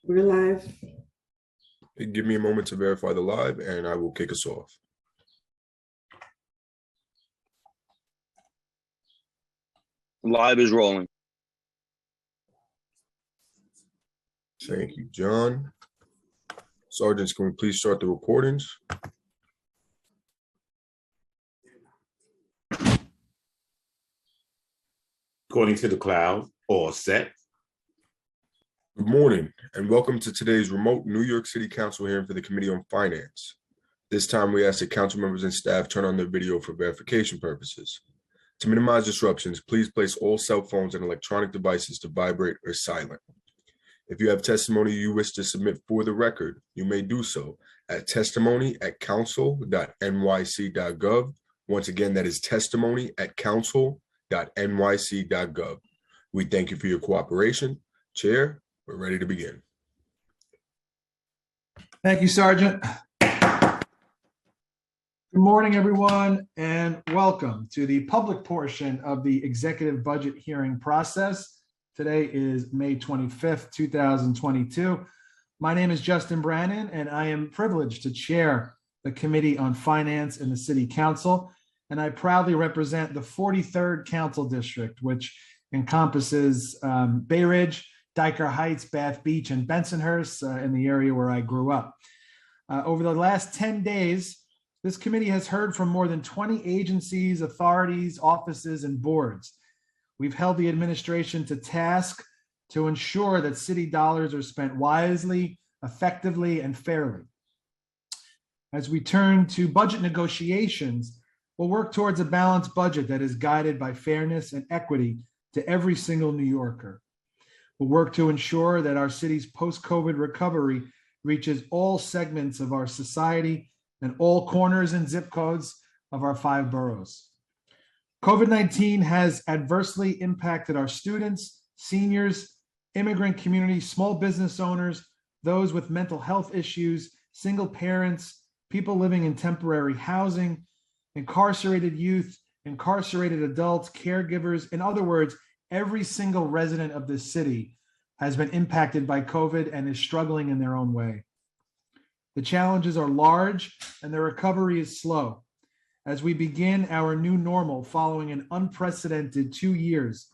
We're live. Give me a moment to verify the live and I will kick us off. Live is rolling. Thank you, John. Sergeants, can we please start the recordings? According to the cloud, all set. Good morning and welcome to today's remote New York City Council hearing for the Committee on Finance. This time we ask that council members and staff turn on their video for verification purposes. To minimize disruptions, please place all cell phones and electronic devices to vibrate or silent. If you have testimony you wish to submit for the record, you may do so at testimony@council.nyc.gov. Once again, that is testimony@council.nyc.gov. We thank you for your cooperation. Chair, we're ready to begin. Thank you, Sergeant. Good morning, everyone, and welcome to the public portion of the executive budget hearing process. Today is May 25th, 2022. My name is Justin Brannon, and I am privileged to chair the Committee on Finance in the City Council, and I proudly represent the 43rd Council District, which encompasses Bay Ridge, Dyker Heights, Bath Beach, and Bensonhurst in the area where I grew up. Over the last 10 days, this committee has heard from more than 20 agencies, authorities, offices, and boards. We've held the administration to task to ensure that city dollars are spent wisely, effectively, and fairly. As we turn to budget negotiations, we'll work towards a balanced budget that is guided by fairness and equity to every single New Yorker. We'll work to ensure that our city's post-COVID recovery reaches all segments of our society and all corners and zip codes of our 5 boroughs. COVID-19 has adversely impacted our students, seniors, immigrant community, small business owners, those with mental health issues, single parents, people living in temporary housing, incarcerated youth, incarcerated adults, caregivers. In other words, every single resident of this city has been impacted by COVID and is struggling in their own way. The challenges are large and the recovery is slow. As we begin our new normal following an unprecedented 2 years,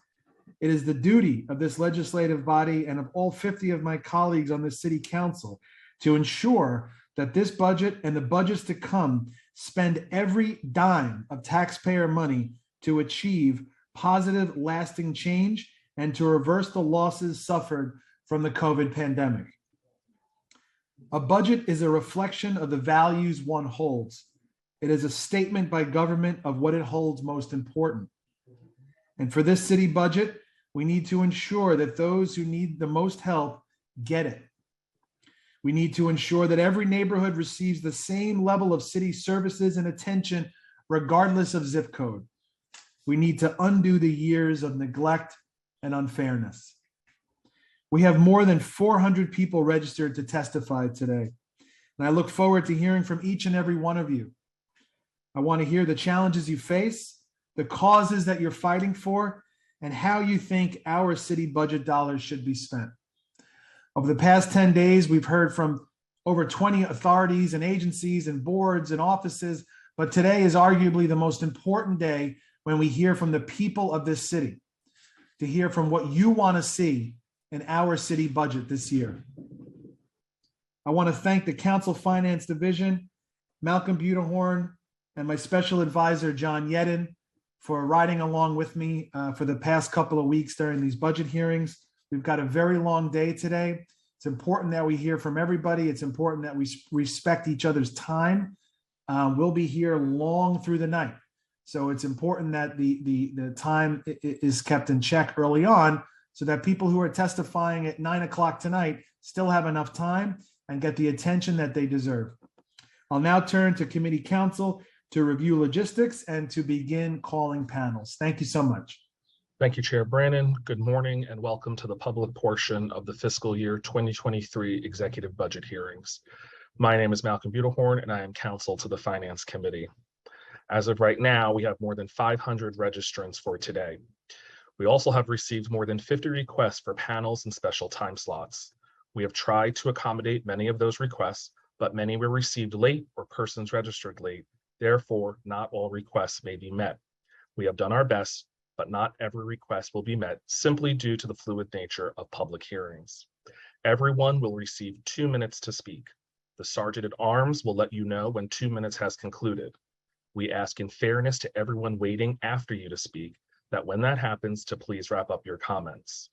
it is the duty of this legislative body and of all 50 of my colleagues on the City Council to ensure that this budget and the budgets to come spend every dime of taxpayer money to achieve positive, lasting change and to reverse the losses suffered from the COVID pandemic. A budget is a reflection of the values one holds. It is a statement by government of what it holds most important. And for this city budget, we need to ensure that those who need the most help get it. We need to ensure that every neighborhood receives the same level of city services and attention, regardless of zip code. We need to undo the years of neglect and unfairness. We have more than 400 people registered to testify today, and I look forward to hearing from each and every one of you. I want to hear the challenges you face, the causes that you're fighting for, and how you think our city budget dollars should be spent. Over the past 10 days, we've heard from over 20 authorities and agencies and boards and offices, but today is arguably the most important day when we hear from the people of this city, to hear from what you want to see in our city budget this year. I want to thank the Council Finance Division, Malcolm Budahorn, and my special advisor, John Yedden, for riding along with me for the past couple of weeks during these budget hearings. We've got a very long day today. It's important that we hear from everybody. It's important that we respect each other's time. We'll be here long through the night. So it's important that the time is kept in check early on so that people who are testifying at 9 o'clock tonight still have enough time and get the attention that they deserve. I'll now turn to committee counsel to review logistics and to begin calling panels. Thank you so much. Thank you, Chair Brannon. Good morning and welcome to the public portion of the fiscal year 2023 executive budget hearings. My name is Malcolm Budahorn and I am counsel to the Finance Committee. As of right now, we have more than 500 registrants for today. We also have received more than 50 requests for panels and special time slots. We have tried to accommodate many of those requests, but many were received late or persons registered late. Therefore, not all requests may be met. We have done our best, but not every request will be met simply due to the fluid nature of public hearings. Everyone will receive 2 minutes to speak. The Sergeant at Arms will let you know when 2 minutes has concluded. We ask in fairness to everyone waiting after you to speak that when that happens to please wrap up your comments.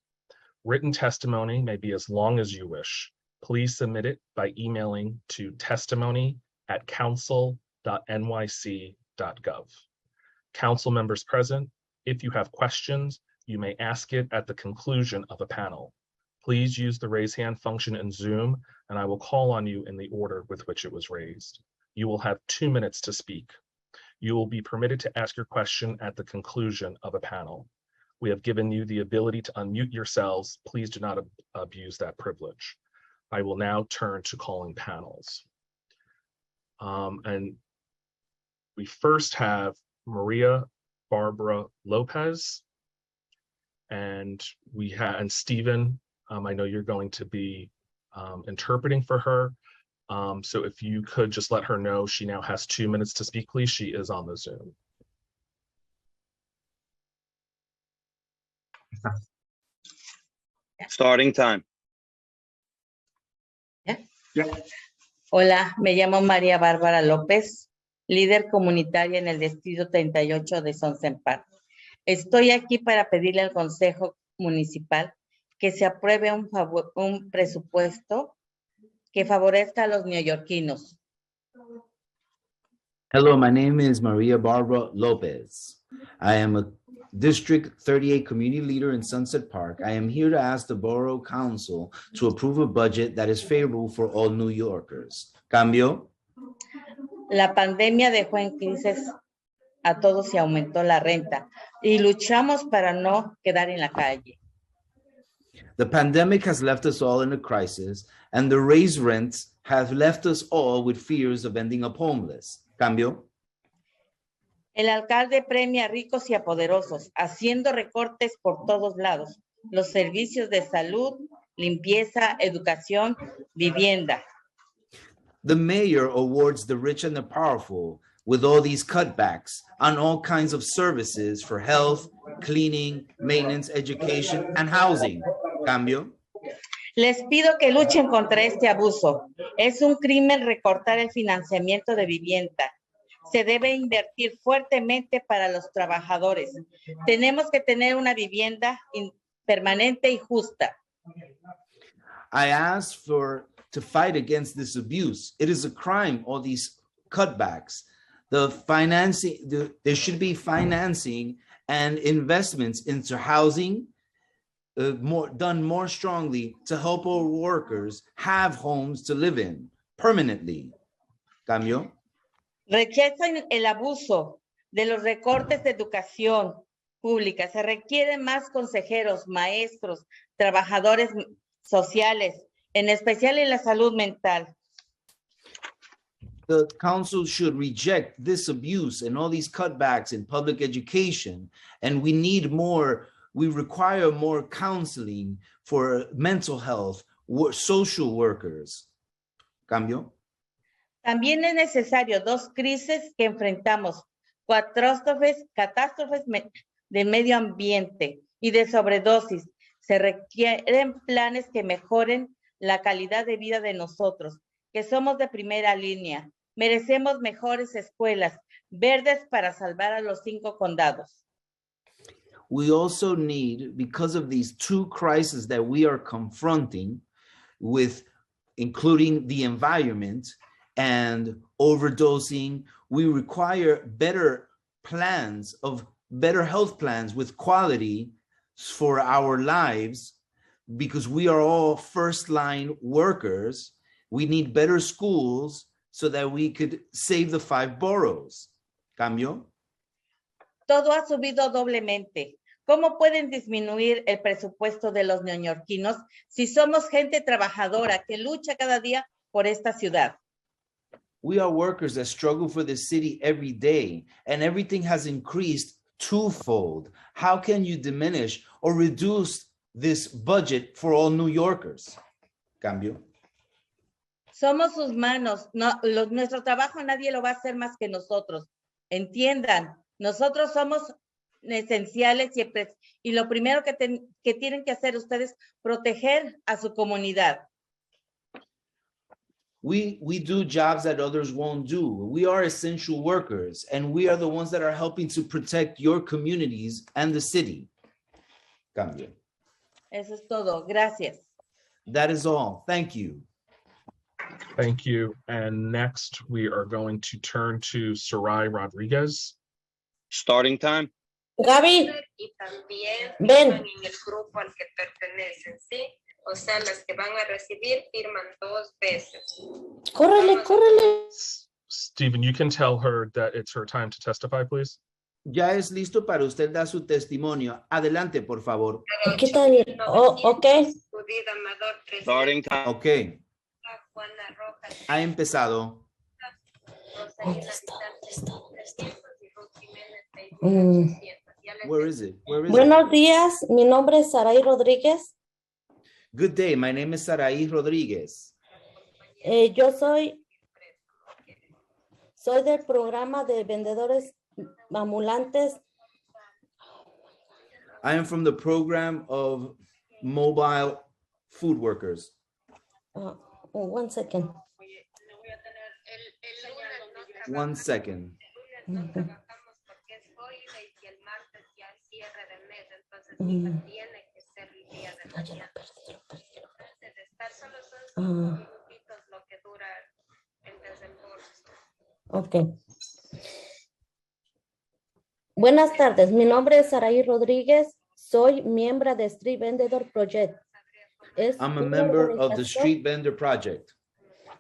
Written testimony may be as long as you wish. Please submit it by emailing to testimony@council.nyc.gov. Council members present, if you have questions, you may ask it at the conclusion of a panel. Please use the raise hand function in Zoom, and I will call on you in the order with which it was raised. You will have 2 minutes to speak. You will be permitted to ask your question at the conclusion of a panel. We have given you the ability to unmute yourselves. Please do not abuse that privilege. I will now turn to calling panels. And we first have Maria Barbara Lopez, and Stephen, I know you're going to be interpreting for her. So if you could just let her know she now has 2 minutes to speak, please. She is on the Zoom. Starting time. Hola, me llamo María Bárbara López, líder comunitaria en el Distrito 38 de Sunset Park. Estoy aquí para pedirle al Consejo Municipal que se apruebe un presupuesto que favorezca a los neoyorquinos. Hello, my name is Maria Barbara Lopez. I am a District 38 community leader in Sunset Park. I am here to ask the Borough Council to approve a budget that is favorable for all New Yorkers. Cambio. La pandemia dejó en crisis a todos y aumentó la renta y luchamos para no quedar en la calle. The pandemic has left us all in a crisis, and the raised rents have left us all with fears of ending up homeless. Cambio. El alcalde premia a ricos y a poderosos, haciendo recortes por todos lados. Los servicios de salud, limpieza, educación, vivienda. The mayor awards the rich and the powerful with all these cutbacks on all kinds of services for health, cleaning, maintenance, education, and housing. Cambio. Les pido que luchen contra este abuso. Es un crimen recortar el financiamiento de vivienda. Se debe invertir fuertemente para los trabajadores. Tenemos que tener una vivienda permanente y justa. I ask to fight against this abuse. It is a crime, all these cutbacks. There should be financing and investments into housing done more strongly to help our workers have homes to live in permanently. Cambio. Rechazan el abuso de los recortes de educación pública. Se requieren más consejeros, maestros, trabajadores sociales, en especial en la salud mental. The council should reject this abuse and all these cutbacks in public education. And we require more counseling for mental health, social workers. Cambio. También es necesario 2 crisis que enfrentamos, catástrofes de medio ambiente y de sobredosis. Se requieren planes que mejoren la calidad de vida de nosotros, que somos de primera línea. Merecemos mejores escuelas verdes para salvar a los 5 condados. We also need, because of these 2 crises that we are confronting with, including the environment and overdosing, we require better health plans with quality for our lives, because we are all first-line workers. We need better schools so that we could save the 5 boroughs. Cambio. Todo ha subido doblemente. ¿Cómo pueden disminuir el presupuesto de los neoyorquinos si somos gente trabajadora que lucha cada día por esta ciudad? We are workers that struggle for the city every day, and everything has increased twofold. How can you diminish or reduce this budget for all New Yorkers? Cambio. Somos sus manos. Nuestro trabajo nadie lo va a hacer más que nosotros. Entiendan, nosotros somos esenciales y lo primero que tienen que hacer ustedes proteger a su comunidad. We do jobs that others won't do. We are essential workers, and we are the ones that are helping to protect your communities and the city. Cambio. Eso es todo. Gracias. That is all. Thank you. Thank you. And next, we are going to turn to Sarai Rodriguez. Starting time. Gaby, Y también Ven. firman en el grupo al que pertenecen, ¿sí? O sea, las que van a recibir firman 2 veces. córrele, córrele. Stephen, you can tell her that it's her time to testify, please. Ya es listo para usted dar su testimonio. Adelante, por favor. ¿Qué tal? Oh, ok. Judith Amador, 300. Starting time. Ok, Juana Rojas, ha empezado. Rosalina está? Vidal, ¿Dónde está? 300 y Ruth Jiménez, Mm. 600. Ya les Where is it? Where is it? Buenos días, mi nombre es Saray Rodríguez. Good day. My name is Sarai Rodriguez. Yo soy del programa de vendedores ambulantes. I am from the program of mobile food workers. One second. One second. no trabajamos porque es holiday y el martes ya es cierre de mes, entonces hija, tiene que ser el día de Ah, ya mañana. lo perdí. Entonces, de estar solo son 5 Ah. minutitos lo que dura el desembolso. Ok. Buenas tardes, mi nombre es Saray Rodríguez. Soy miembro de Street Vendor Project. I'm a member of the Street Vendor Project.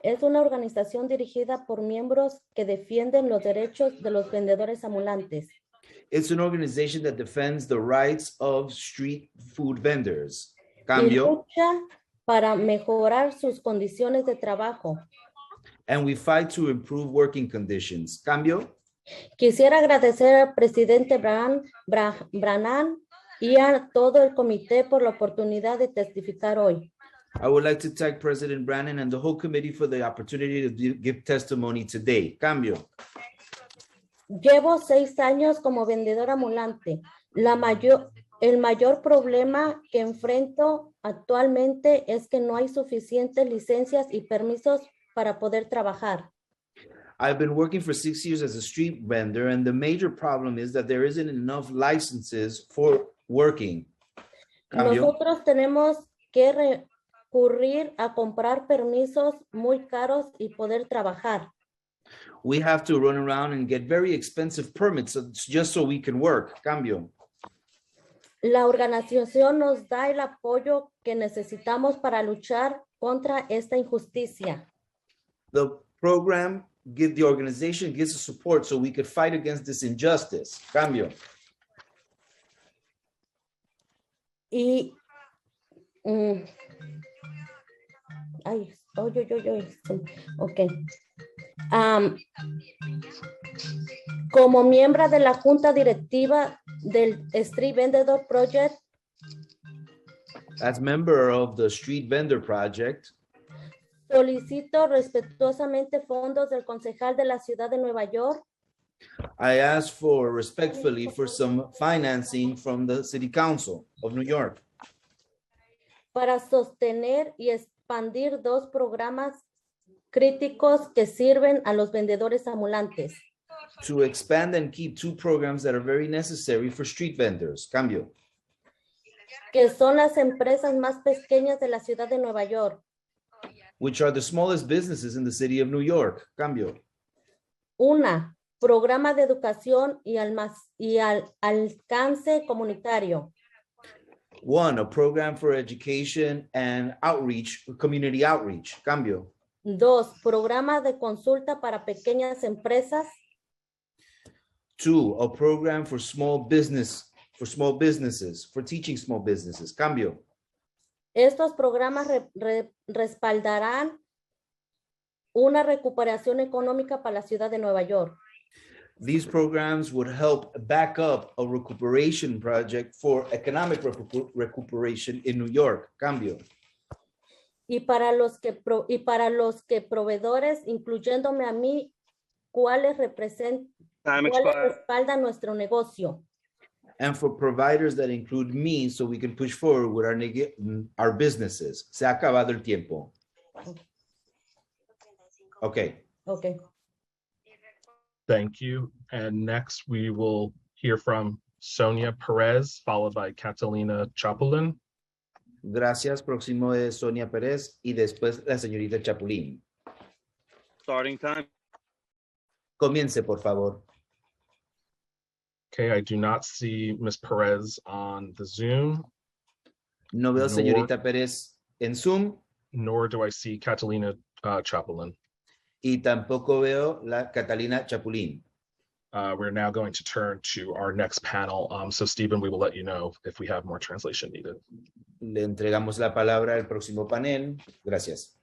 Es una organización dirigida por miembros que defienden los derechos de los vendedores ambulantes. It's an organization that defends the rights of street food vendors. Y Cambio. lucha para mejorar sus condiciones de trabajo. And we fight to improve working conditions. Cambio. Quisiera agradecer al presidente Brannan y a todo el comité por la oportunidad de testificar hoy. I would like to thank President Brannon and the whole committee for the opportunity to give testimony today. Cambio. Llevo 6 años como vendedora ambulante. El mayor problema que enfrento actualmente es que no hay suficientes licencias y permisos para poder trabajar. I've been working for 6 years as a street vendor, and the major problem is that there isn't enough licenses for working. Cambio. Nosotros tenemos que recurrir a comprar permisos muy caros y poder trabajar. We have to run around and get very expensive permits just so we can work. Cambio. La organización nos da el apoyo que necesitamos para luchar contra esta injusticia. The program, the organization gives us support so we could fight against this injustice. Cambio. Y ok. Como miembro de la junta directiva del Street Vendor Project, As member of the Street Vendor Project, solicito respetuosamente fondos del concejal de la ciudad de Nueva York I ask for respectfully for some financing from the City Council of New York para sostener y expandir 2 programas críticos que sirven a los vendedores ambulantes. to expand and keep 2 programs that are very necessary for street vendors. Cambio. Que son las empresas más pequeñas de la ciudad de Nueva York. Which are the smallest businesses in the city of New York. Cambio. 1, programa de educación y alcance comunitario. 1, a program for education and outreach, community outreach. Cambio. 2, programa de consulta para pequeñas empresas. 2, a program for businesses, for teaching small businesses. Cambio. Estos programas respaldarán una recuperación económica para la ciudad de Nueva York. These programs would help back up a recuperation project for economic recuperation in New York. Cambio. Y para los que proveedores, incluyéndome a mí, ¿cuáles Time expired. respaldan nuestro negocio? And for providers that include me, so we can push forward with our businesses. Se ha acabado el tiempo. Okay. Okay. Thank you. And next we will hear from Sonia Perez, followed by Catalina Chapulin. Gracias. Próximo es Sonia Pérez y después la señorita Chapulín. Starting time. Comience, por favor. Okay, I do not see Ms. Perez on the Zoom, No veo Nor- señorita Pérez en Zoom nor do I see Catalina Chapulin. y tampoco veo la Catalina Chapulín. We're now going to turn to our next panel. So Stephen, we will let you know if we have more translation needed. Le entregamos la palabra al próximo panel. Gracias.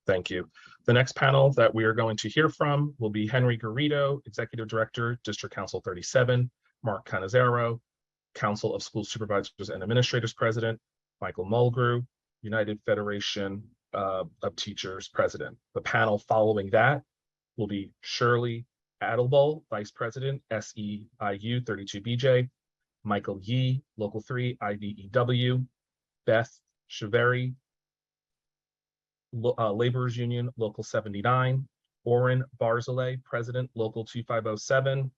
Thank you. The next panel that we are going to hear from will be Henry Garrido, Executive Director, District Council 37, Mark Canizaro, Council of School Supervisors and Administrators President, Michael Mulgrew, United Federation of Teachers President. The panel following that will be Shirley Adelbull, Vice President, SEIU 32BJ, Michael Yee, Local 3, IVEW, Beth Chiveri, Laborers Union, Local 79, Oren Barzilay, President, Local 2507,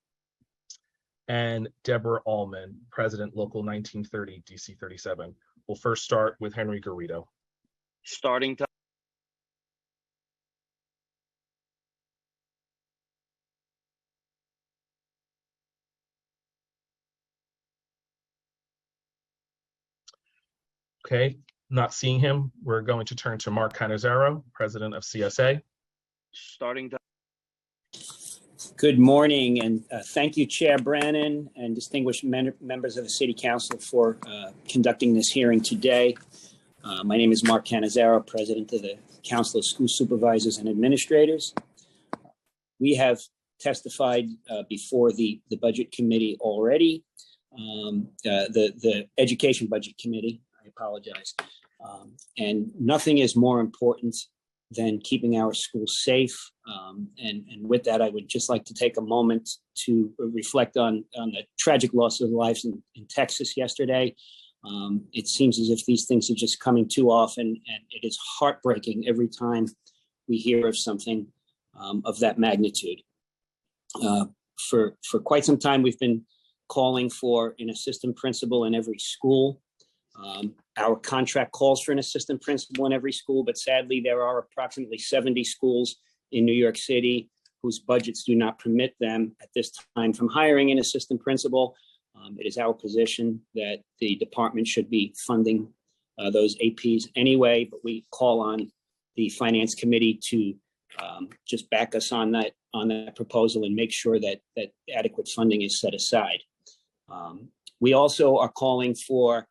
and Deborah Allman, President, Local 1930, DC 37. We'll first start with Henry Garrido. Starting time. Okay, not seeing him, we're going to turn to Mark Canizaro, President of CSA. Starting time. Good morning, and thank you, Chair Brannon and distinguished members of the City Council for conducting this hearing today. My name is Mark Canizaro, President of the Council of School Supervisors and Administrators. We have testified before the Budget Committee already, the Education Budget Committee, I apologize. And nothing is more important than keeping our schools safe. And with that, I would just like to take a moment to reflect on the tragic loss of lives in Texas yesterday. It seems as if these things are just coming too often, and it is heartbreaking every time we hear of something of that magnitude. For quite some time, we've been calling for an assistant principal in every school. Our contract calls for an assistant principal in every school, but sadly, there are approximately 70 schools in New York City whose budgets do not permit them at this time from hiring an assistant principal. It is our position that the department should be funding those APs anyway, but we call on the Finance Committee to just back us on that proposal and make sure that adequate funding is set aside. We also are calling for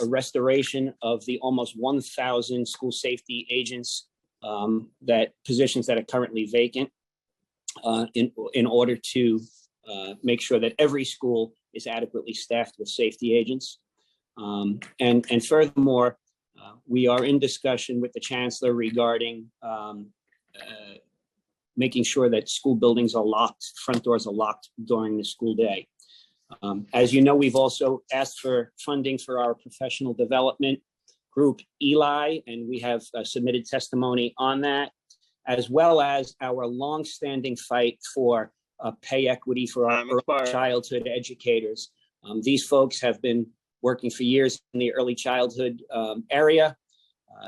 a restoration of the almost 1,000 school safety agents positions that are currently vacant in order to make sure that every school is adequately staffed with safety agents. And furthermore, we are in discussion with the Chancellor regarding making sure that school buildings are locked, front doors are locked during the school day. As you know, we've also asked for funding for our professional development group, ELI, and we have submitted testimony on that, as well as our longstanding fight for pay equity for our early childhood educators. These folks have been working for years in the early childhood area.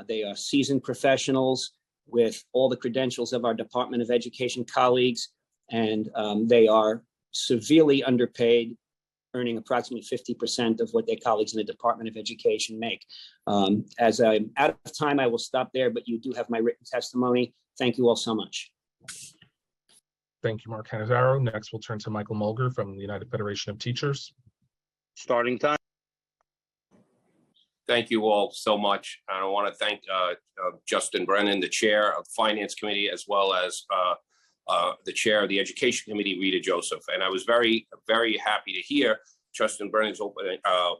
They are seasoned professionals with all the credentials of our Department of Education colleagues, and they are severely underpaid, earning approximately 50% of what their colleagues in the Department of Education make. As I'm out of time, I will stop there, but you do have my written testimony. Thank you all so much. Thank you, Mark Canizaro. Next, we'll turn to Michael Mulgrew from the United Federation of Teachers. Starting time. Thank you all so much. And I want to thank Justin Brennan, the chair of the Finance Committee, as well as the chair of the Education Committee, Rita Joseph. And I was very, very happy to hear Justin Brennan's opening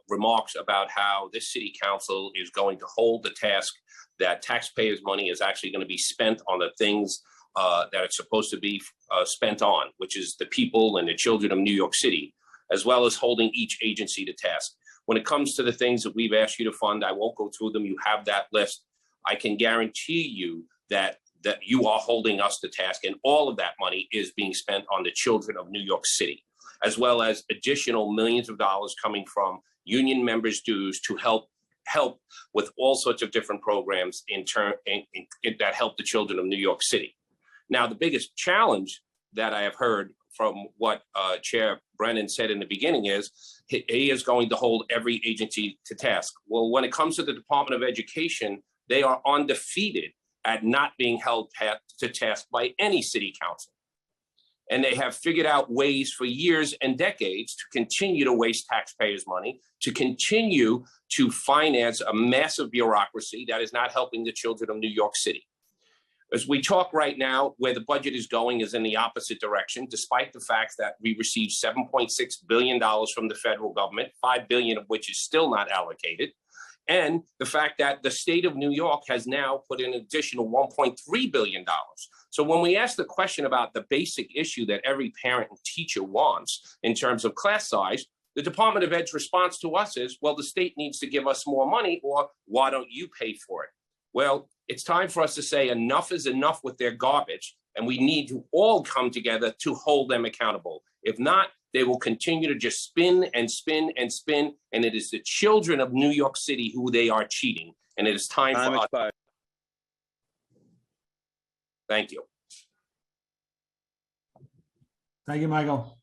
remarks about how this city council is going to hold the task that taxpayers' money is actually going to be spent on the things that it's supposed to be spent on, which is the people and the children of New York City, as well as holding each agency to task. When it comes to the things that we've asked you to fund, I won't go through them. You have that list. I can guarantee you that you are holding us to task, and all of that money is being spent on the children of New York City, as well as additional millions of dollars coming from union members' dues to help with all sorts of different programs that help the children of New York City. Now, the biggest challenge that I have heard from what Chair Brennan said in the beginning is he is going to hold every agency to task. Well, when it comes to the Department of Education, they are undefeated at not being held to task by any city council. And they have figured out ways for years and decades to continue to waste taxpayers' money, to continue to finance a massive bureaucracy that is not helping the children of New York City. As we talk right now, where the budget is going is in the opposite direction, despite the fact that we received $7.6 billion from the federal government, $5 billion of which is still not allocated. And the fact that the state of New York has now put in an additional $1.3 billion. So when we ask the question about the basic issue that every parent and teacher wants in terms of class size, the Department of Ed's response to us is, well, the state needs to give us more money, or why don't you pay for it? Well, it's time for us to say enough is enough with their garbage, and we need to all come together to hold them accountable. If not, they will continue to just spin and spin and spin, and it is the children of New York City who they are cheating, and it is time for us. Thank you. Thank you, Michael.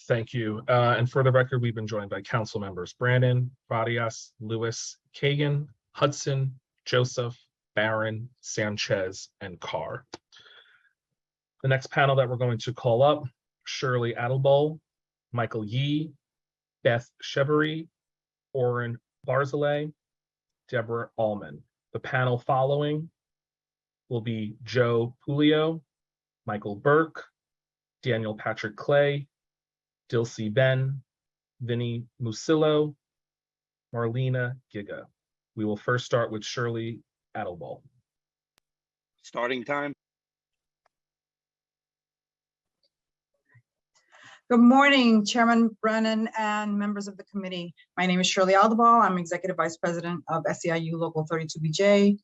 Thank you. And for the record, we've been joined by council members Brandon, Farias, Lewis, Kagan, Hudson, Joseph, Barron, Sanchez, and Carr. The next panel that we're going to call up, Shirley Adelbohl, Michael Yee, Beth Chevery, Oren Barzilay, Deborah Allman. The panel following will be Joe Pulio, Michael Burke, Daniel Patrick Clay, Dilcy Ben, Vinnie Musillo, Marlena Giga. We will first start with Shirley Adelbohl. Starting time. Good morning, Chairman Brennan and members of the committee. My name is Shirley Adelbohl. I'm Executive Vice President of SEIU Local 32BJ.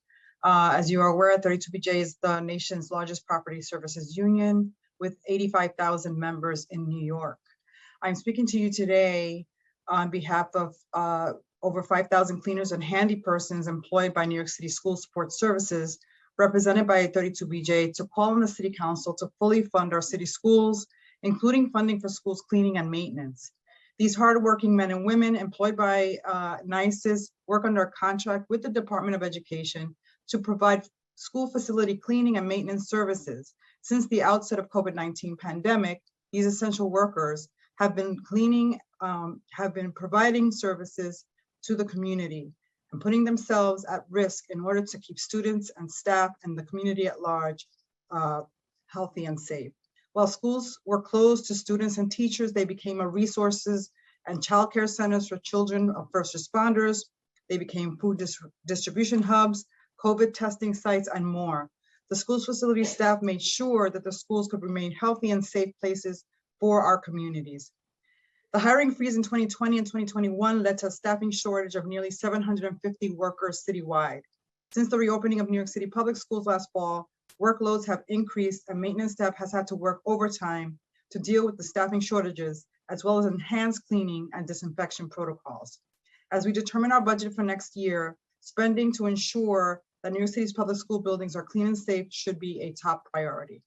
As you are aware, 32BJ is the nation's largest property services union with 85,000 members in New York. I'm speaking to you today on behalf of over 5,000 cleaners and handy persons employed by New York City School Support Services, represented by 32BJ, to call on the City Council to fully fund our city schools, including funding for schools cleaning and maintenance. These hardworking men and women employed by Nycc work under a contract with the Department of Education to provide school facility cleaning and maintenance services. Since the outset of COVID-19 pandemic, these essential workers have been providing services to the community and putting themselves at risk in order to keep students and staff and the community at large healthy and safe. While schools were closed to students and teachers, they became a resources and childcare centers for children of first responders. They became food distribution hubs, COVID testing sites, and more. The school's facility staff made sure that the schools could remain healthy and safe places for our communities. The hiring freeze in 2020 and 2021 led to a staffing shortage of nearly 750 workers citywide. Since the reopening of New York City public schools last fall, workloads have increased and maintenance staff has had to work overtime to deal with the staffing shortages, as well as enhanced cleaning and disinfection protocols. As we determine our budget for next year, spending to ensure that New York City's public school buildings are clean and safe should be a top priority.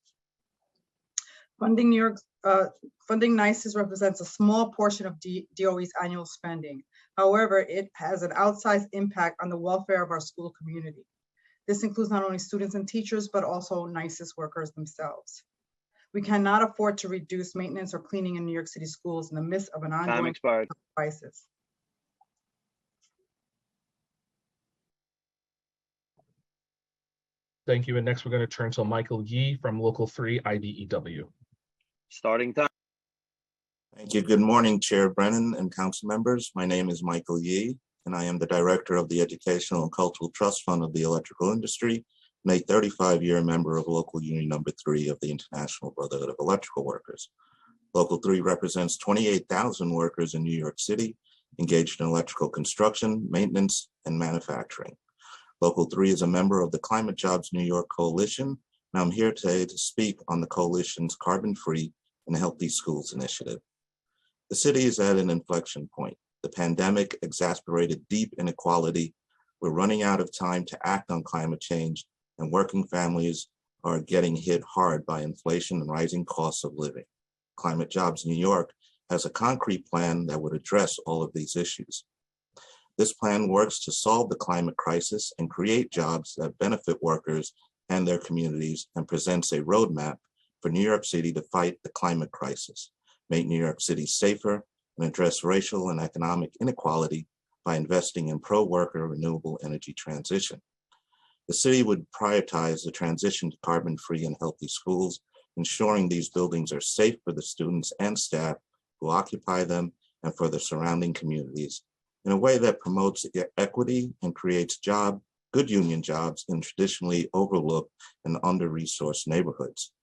Funding Nycc represents a small portion of DOE's annual spending. However, it has an outsized impact on the welfare of our school community. This includes not only students and teachers, but also Nycc workers themselves. We cannot afford to reduce maintenance or cleaning in New York City schools in the midst of an ongoing crisis. Thank you. And next we're going to turn to Michael Yee from Local 3 IBEW. Starting time. Thank you. Good morning, Chair Brennan and council members. My name is Michael Yee, and I am the Director of the Educational and Cultural Trust Fund of the electrical industry and a 35-year member of Local Union Number 3 of the International Brotherhood of Electrical Workers. Local 3 represents 28,000 workers in New York City engaged in electrical construction, maintenance, and manufacturing. Local 3 is a member of the Climate Jobs New York Coalition, and I'm here today to speak on the coalition's carbon-free and healthy schools initiative. The city is at an inflection point. The pandemic exacerbated deep inequality. We're running out of time to act on climate change, and working families are getting hit hard by inflation and rising costs of living. Climate Jobs New York has a concrete plan that would address all of these issues. This plan works to solve the climate crisis and create jobs that benefit workers and their communities, and presents a roadmap for New York City to fight the climate crisis, make New York City safer, and address racial and economic inequality by investing in pro-worker renewable energy transition. The city would prioritize the transition to carbon-free and healthy schools, ensuring these buildings are safe for the students and staff who occupy them and for the surrounding communities, in a way that promotes equity and creates good union jobs in traditionally overlooked and under-resourced neighborhoods.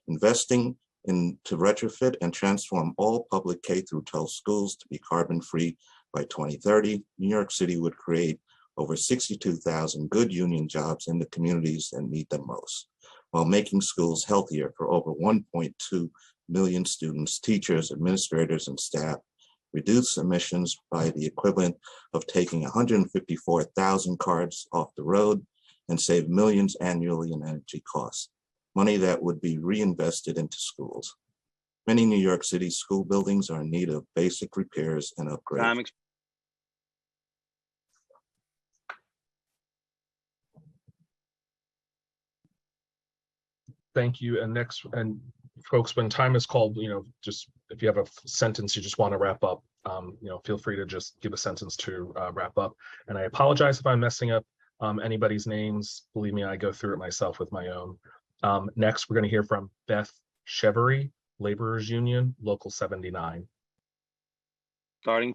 Investing to retrofit and transform all public K-12 schools to be carbon-free by 2030, New York City would create over 62,000 good union jobs in the communities that need them most, while making schools healthier for over 1.2 million students, teachers, administrators, and staff, reduce emissions by the equivalent of taking 154,000 cars off the road, and save millions annually in energy costs, money that would be reinvested into schools. Many New York City school buildings are in need of basic repairs and upgrades. Thank you. And next, and folks, when time is called, just if you have a sentence you just want to wrap up, feel free to just give a sentence to wrap up. And I apologize if I'm messing up anybody's names. Believe me, I go through it myself with my own. Next, we're going to hear from Beth Chevery, Laborers Union, Local 79. Starting.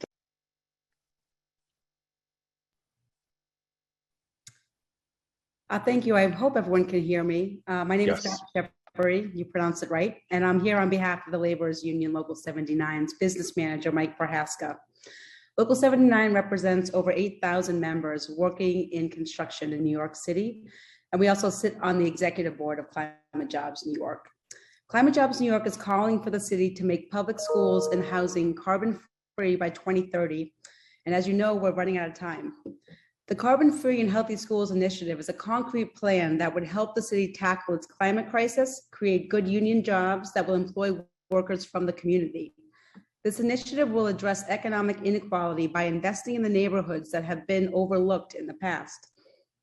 Thank you. I hope everyone can hear me. My name is Yes. Beth Chevery, you pronounce it right, and I'm here on behalf of the Laborers Union Local 79's business manager, Mike Prohaska. Local 79 represents over 8,000 members working in construction in New York City, and we also sit on the executive board of Climate Jobs New York. Climate Jobs New York is calling for the city to make public schools and housing carbon-free by 2030, and as you know, we're running out of time. The Carbon-Free and Healthy Schools Initiative is a concrete plan that would help the city tackle its climate crisis, create good union jobs that will employ workers from the community. This initiative will address economic inequality by investing in the neighborhoods that have been overlooked in the past.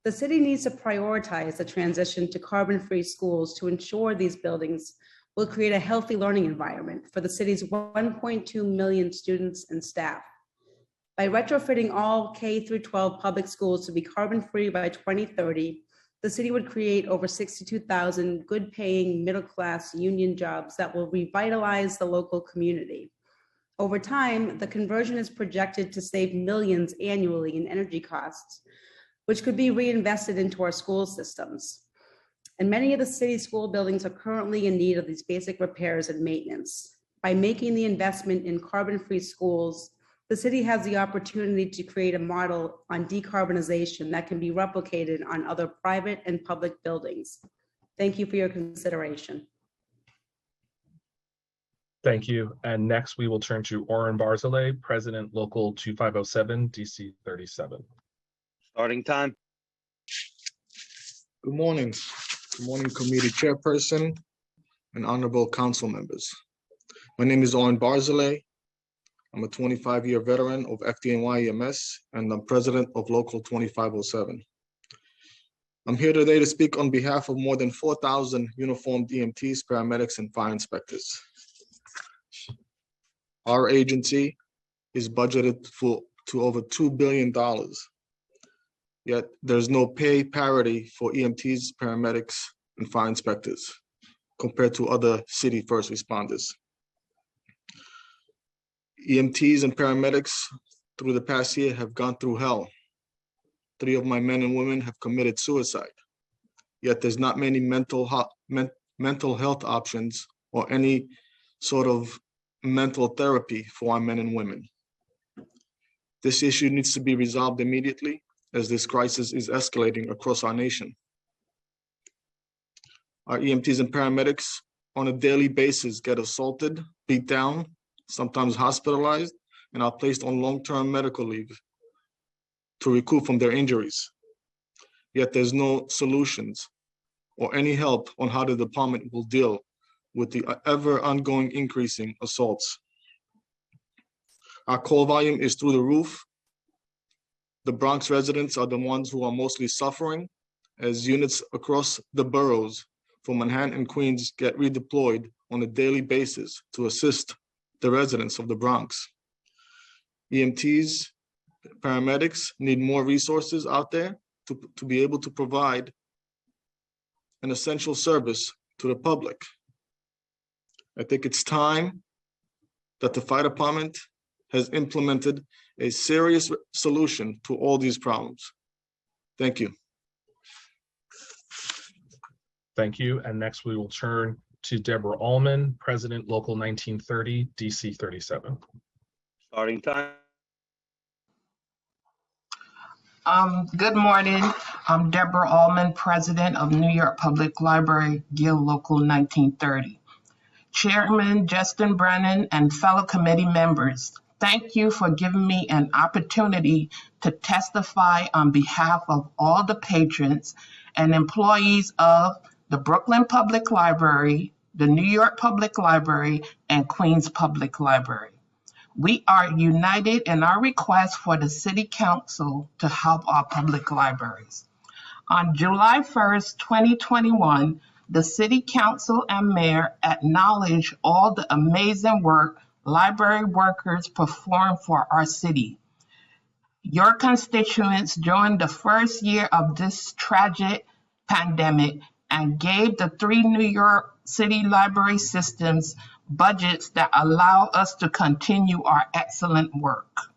The city needs to prioritize the transition to carbon-free schools to ensure these buildings will create a healthy learning environment for the city's 1.2 million students and staff. By retrofitting all K-12 public schools to be carbon-free by 2030, the city would create over 62,000 good-paying middle-class union jobs that will revitalize the local community. Over time, the conversion is projected to save millions annually in energy costs, which could be reinvested into our school systems. And many of the city's school buildings are currently in need of these basic repairs and maintenance. By making the investment in carbon-free schools, the city has the opportunity to create a model on decarbonization that can be replicated on other private and public buildings. Thank you for your consideration. Thank you. And next we will turn to Oren Barzilay, President Local 2507, DC 37. Starting time. Good morning. Good morning, committee chairperson and honorable council members. My name is Oren Barzilay. I'm a 25-year veteran of FDNY EMS, and I'm president of Local 2507. I'm here today to speak on behalf of more than 4,000 uniformed EMTs, paramedics, and fire inspectors. Our agency is budgeted to over $2 billion, yet there's no pay parity for EMTs, paramedics, and fire inspectors compared to other city first responders. EMTs and paramedics through the past year have gone through hell. 3 of my men and women have committed suicide. Yet there's not many mental health options or any sort of mental therapy for our men and women. This issue needs to be resolved immediately as this crisis is escalating across our nation. Our EMTs and paramedics on a daily basis get assaulted, beat down, sometimes hospitalized, and are placed on long-term medical leave to recoup from their injuries. Yet there's no solutions or any help on how the department will deal with the ever ongoing increasing assaults. Our call volume is through the roof. The Bronx residents are the ones who are mostly suffering as units across the boroughs from Manhattan and Queens get redeployed on a daily basis to assist the residents of the Bronx. EMTs, paramedics need more resources out there to be able to provide an essential service to the public. I think it's time that the fire department has implemented a serious solution to all these problems. Thank you. Thank you. And next we will turn to Deborah Allman, President, Local 1930, DC 37. Starting time. Good morning. I'm Deborah Allman, President of New York Public Library, Guild Local 1930. Chairman Justin Brennan and fellow committee members, thank you for giving me an opportunity to testify on behalf of all the patrons and employees of the Brooklyn Public Library, the New York Public Library, and Queens Public Library. We are united in our request for the City Council to help our public libraries. On July 1st, 2021, the City Council and Mayor acknowledged all the amazing work library workers perform for our city. Your constituents during the first year of this tragic pandemic and gave the 3 New York City library systems budgets that allow us to continue our excellent work.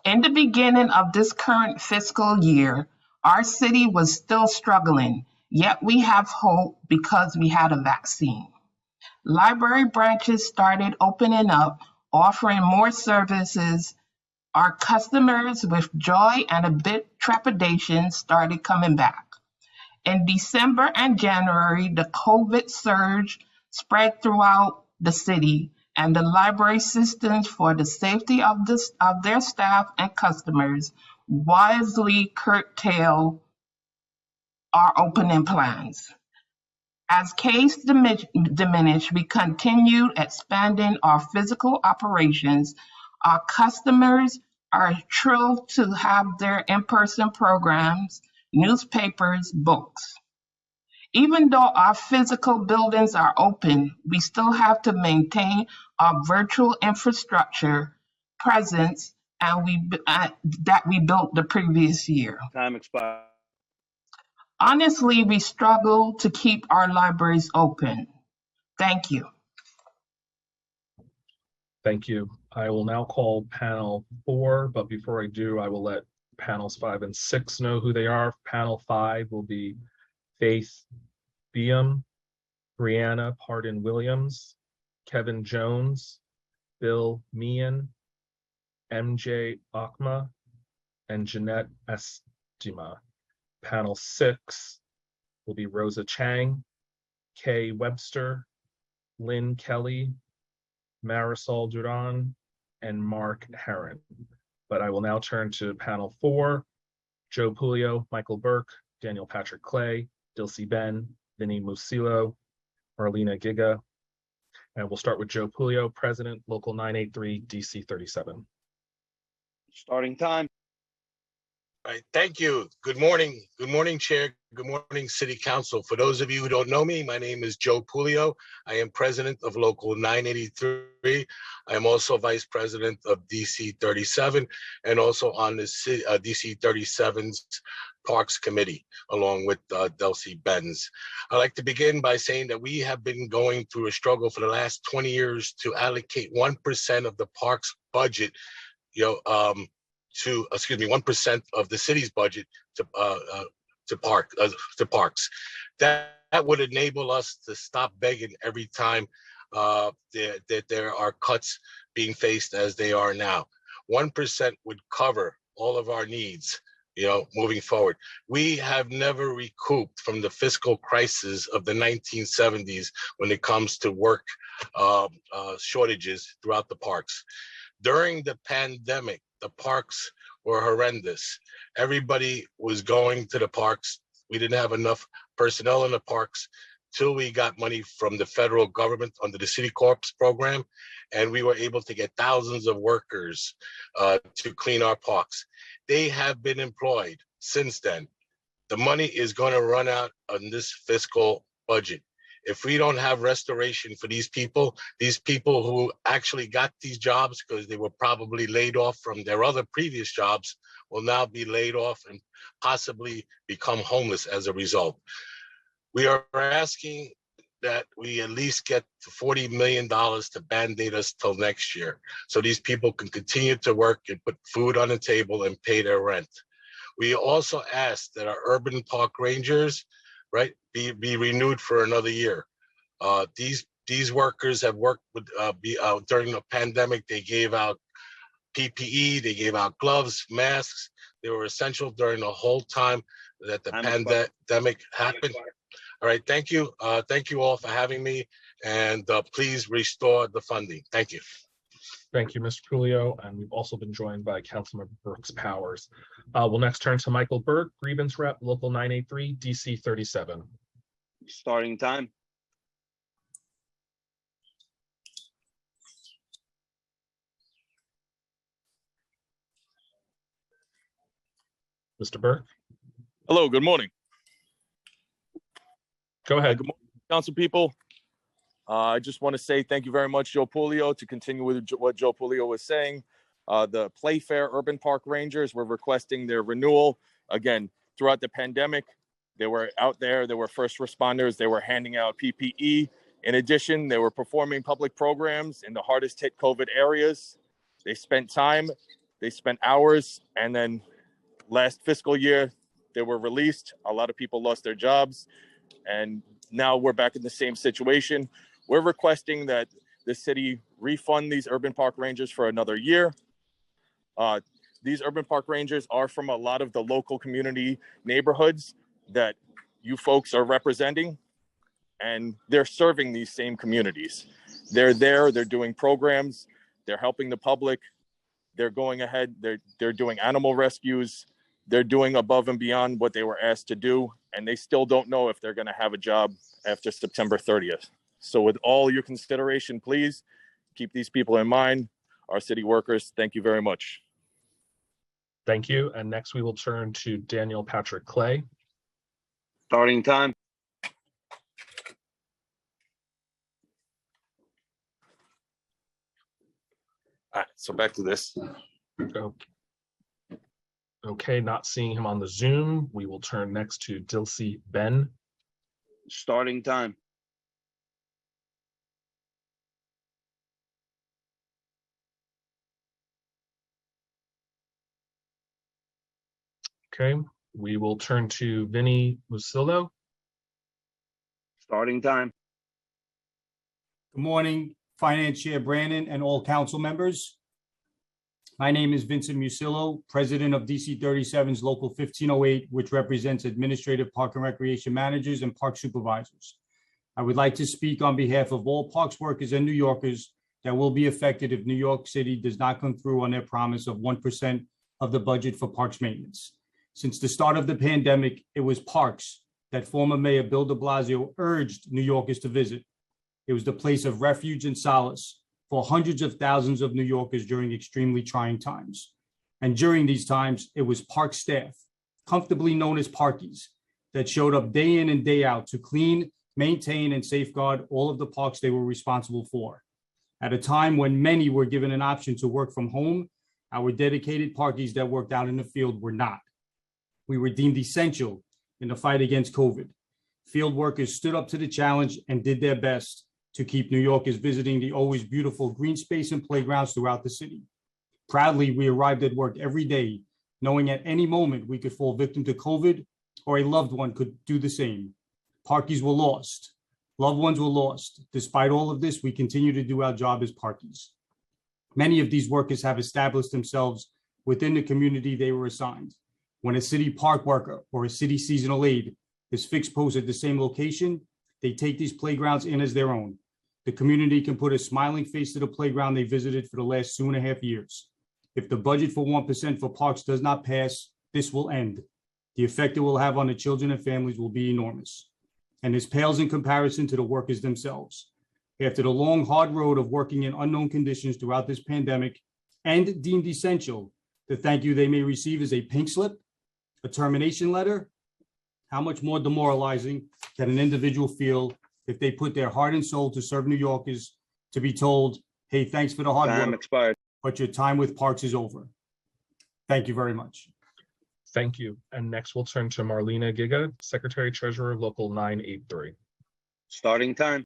In the beginning of this current fiscal year, our city was still struggling, yet we have hope because we had a vaccine. Library branches started opening up, offering more services. Our customers, with joy and a bit trepidation, started coming back. In December and January, the COVID surge spread throughout the city, and the library systems, for the safety of their staff and customers, wisely curtailed our opening plans. As cases diminished, we continued expanding our physical operations. Our customers are thrilled to have their in-person programs, newspapers, books. Even though our physical buildings are open, we still have to maintain our virtual infrastructure presence that we built the previous year. Time expired. Honestly, we struggle to keep our libraries open. Thank you. Thank you. I will now call panel 4, but before I do, I will let panels 5 and 6 know who they are. Panel 5 will be Faith Beam, Brianna Pardon-Williams, Kevin Jones, Bill Meehan, MJ Akma, and Jeanette Estima. Panel 6 will be Rosa Chang, Kay Webster, Lynn Kelly, Marisol Duran, and Mark Herron. But I will now turn to panel 4, Joe Pulio, Michael Burke, Daniel Patrick Clay, Dilcy Ben, Vinny Musilo, Marlena Giga. And we'll start with Joe Pulio, President, Local 983, DC 37. Starting time. All right, thank you. Good morning. Good morning, Chair. Good morning, City Council. For those of you who don't know me, my name is Joe Pulio. I am President of Local 983. I am also Vice President of DC 37 and also on the DC 37's Parks Committee, along with Delcy Benz. I'd like to begin by saying that we have been going through a struggle for the last 20 years to allocate 1% of the parks budget, 1% of the city's budget to parks. That would enable us to stop begging every time that there are cuts being faced as they are now. 1% would cover all of our needs, moving forward. We have never recouped from the fiscal crisis of the 1970s when it comes to work shortages throughout the parks. During the pandemic, the parks were horrendous. Everybody was going to the parks. We didn't have enough personnel in the parks till we got money from the federal government under the City Corps program, and we were able to get thousands of workers to clean our parks. They have been employed since then. The money is going to run out on this fiscal budget. If we don't have restoration for these people who actually got these jobs because they were probably laid off from their other previous jobs, will now be laid off and possibly become homeless as a result. We are asking that we at least get $40 million to Band-Aid us till next year, so these people can continue to work and put food on the table and pay their rent. We also ask that our urban park rangers, be renewed for another year. These workers have worked with during the pandemic. They gave out PPE, they gave out gloves, masks. They were essential during the whole time that the pandemic happened. All right, thank you. Thank you all for having me, and please restore the funding. Thank you. Thank you, Mr. Pulio, and we've also been joined by Councilmember Brooks Powers. We'll next turn to Michael Burke, Grievance Rep, Local 983, DC 37. Starting time. Mr. Burke. Hello, good morning. Go ahead. Good morning, council people. I just want to say thank you very much, Joe Pulio, to continue with what Joe Pulio was saying. The Playfair Urban Park Rangers were requesting their renewal. Again, throughout the pandemic, they were out there, they were first responders, they were handing out PPE. In addition, they were performing public programs in the hardest hit COVID areas. They spent time, they spent hours, and then last fiscal year, they were released. A lot of people lost their jobs, and now we're back in the same situation. We're requesting that the city refund these urban park rangers for another year. These urban park rangers are from a lot of the local community neighborhoods that you folks are representing, and they're serving these same communities. They're there, they're doing programs, they're helping the public, they're going ahead, they're doing animal rescues, they're doing above and beyond what they were asked to do, and they still don't know if they're gonna have a job after September 30th. So with all your consideration, please keep these people in mind, our city workers. Thank you very much. Thank you. And next we will turn to Daniel Patrick Clay. Starting time. All right, so back to this. Okay, not seeing him on the Zoom. We will turn next to Delcy Ben. Starting time. Okay, we will turn to Vinny Musillo. Starting time. Good morning, Finance Chair Brannon and all council members. My name is Vincent Musillo, President of DC 37's Local 1508, which represents administrative park and recreation managers and park supervisors. I would like to speak on behalf of all parks workers and New Yorkers that will be affected if New York City does not come through on their promise of 1% of the budget for parks maintenance. Since the start of the pandemic, it was parks that former Mayor Bill de Blasio urged New Yorkers to visit. It was the place of refuge and solace for hundreds of thousands of New Yorkers during extremely trying times. And during these times, it was park staff, comfortably known as parkies, that showed up day in and day out to clean, maintain, and safeguard all of the parks they were responsible for. At a time when many were given an option to work from home, our dedicated parkies that worked out in the field were not. We were deemed essential in the fight against COVID. Field workers stood up to the challenge and did their best to keep New Yorkers visiting the always beautiful green space and playgrounds throughout the city. Proudly, we arrived at work every day, knowing at any moment we could fall victim to COVID or a loved one could do the same. Parkies were lost. Loved ones were lost. Despite all of this, we continue to do our job as parkies. Many of these workers have established themselves within the community they were assigned. When a city park worker or a city seasonal aide is fixed post at the same location, they take these playgrounds in as their own. The community can put a smiling face to the playground they visited for the last 2.5 years. If the budget for 1% for parks does not pass, this will end. The effect it will have on the children and families will be enormous. And this pales in comparison to the workers themselves. After the long, hard road of working in unknown conditions throughout this pandemic and deemed essential, the thank you they may receive is a pink slip, a termination letter. How much more demoralizing can an individual feel if they put their heart and soul to serve New Yorkers to be told, hey, thanks for the hard Time work, expired. but your time with parks is over. Thank you very much. Thank you. And next we'll turn to Marlena Giga, Secretary Treasurer, Local 983. Starting time.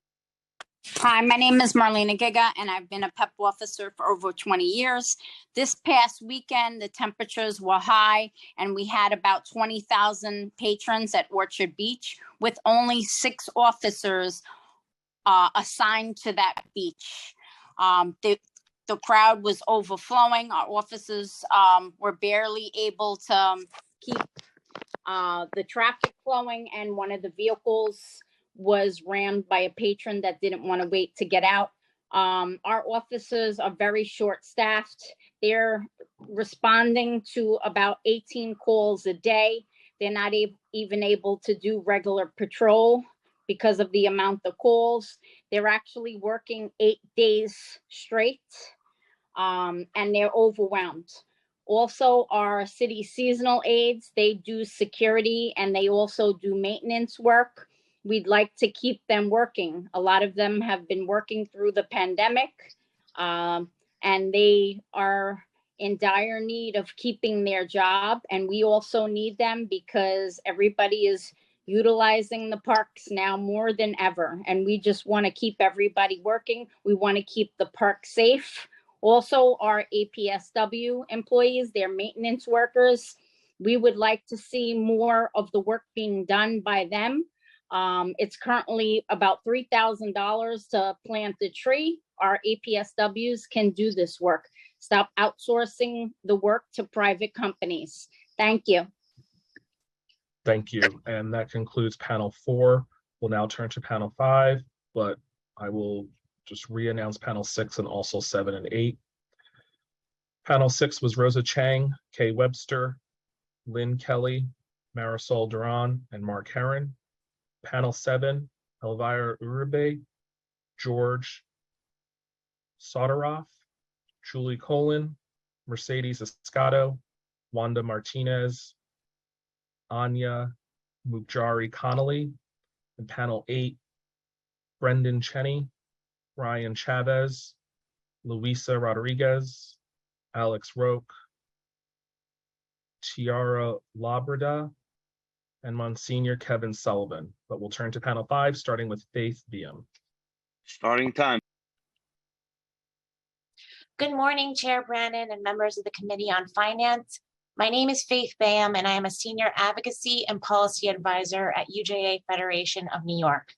Hi, my name is Marlena Giga, and I've been a PEP officer for over 20 years. This past weekend, the temperatures were high, and we had about 20,000 patrons at Orchard Beach, with only 6 officers assigned to that beach. The crowd was overflowing. Our officers were barely able to keep the traffic flowing, and one of the vehicles was rammed by a patron that didn't want to wait to get out. Our officers are very short-staffed. They're responding to about 18 calls a day. They're not even able to do regular patrol because of the amount of calls. They're actually working 8 days straight, and they're overwhelmed. Also, our city seasonal aides, they do security and they also do maintenance work. We'd like to keep them working. A lot of them have been working through the pandemic, and they are in dire need of keeping their job. And we also need them because everybody is utilizing the parks now more than ever. And we just want to keep everybody working. We want to keep the park safe. Also, our APSW employees, they're maintenance workers. We would like to see more of the work being done by them. It's currently about $3,000 to plant a tree. Our APSWs can do this work. Stop outsourcing the work to private companies. Thank you. Thank you. And that concludes panel 4. We'll now turn to panel 5, but I will just re-announce panel 6 and also 7 and 8. Panel 6 was Rosa Chang, Kay Webster, Lynn Kelly, Marisol Duran, and Mark Herron. Panel 7, Elvira Uribe, George Soderoff, Julie Colin, Mercedes Escato, Wanda Martinez, Anya Mukjari Connolly. And panel 8, Brendan Cheney, Ryan Chavez, Luisa Rodriguez, Alex Roque, Tiara Labrada, and Monsignor Kevin Sullivan. But we'll turn to panel 5, starting with Faith Biam. Starting time. Good morning, Chair Brannon and members of the Committee on Finance. My name is Faith Biam, and I am a Senior Advocacy and Policy Advisor at UJA Federation of New York.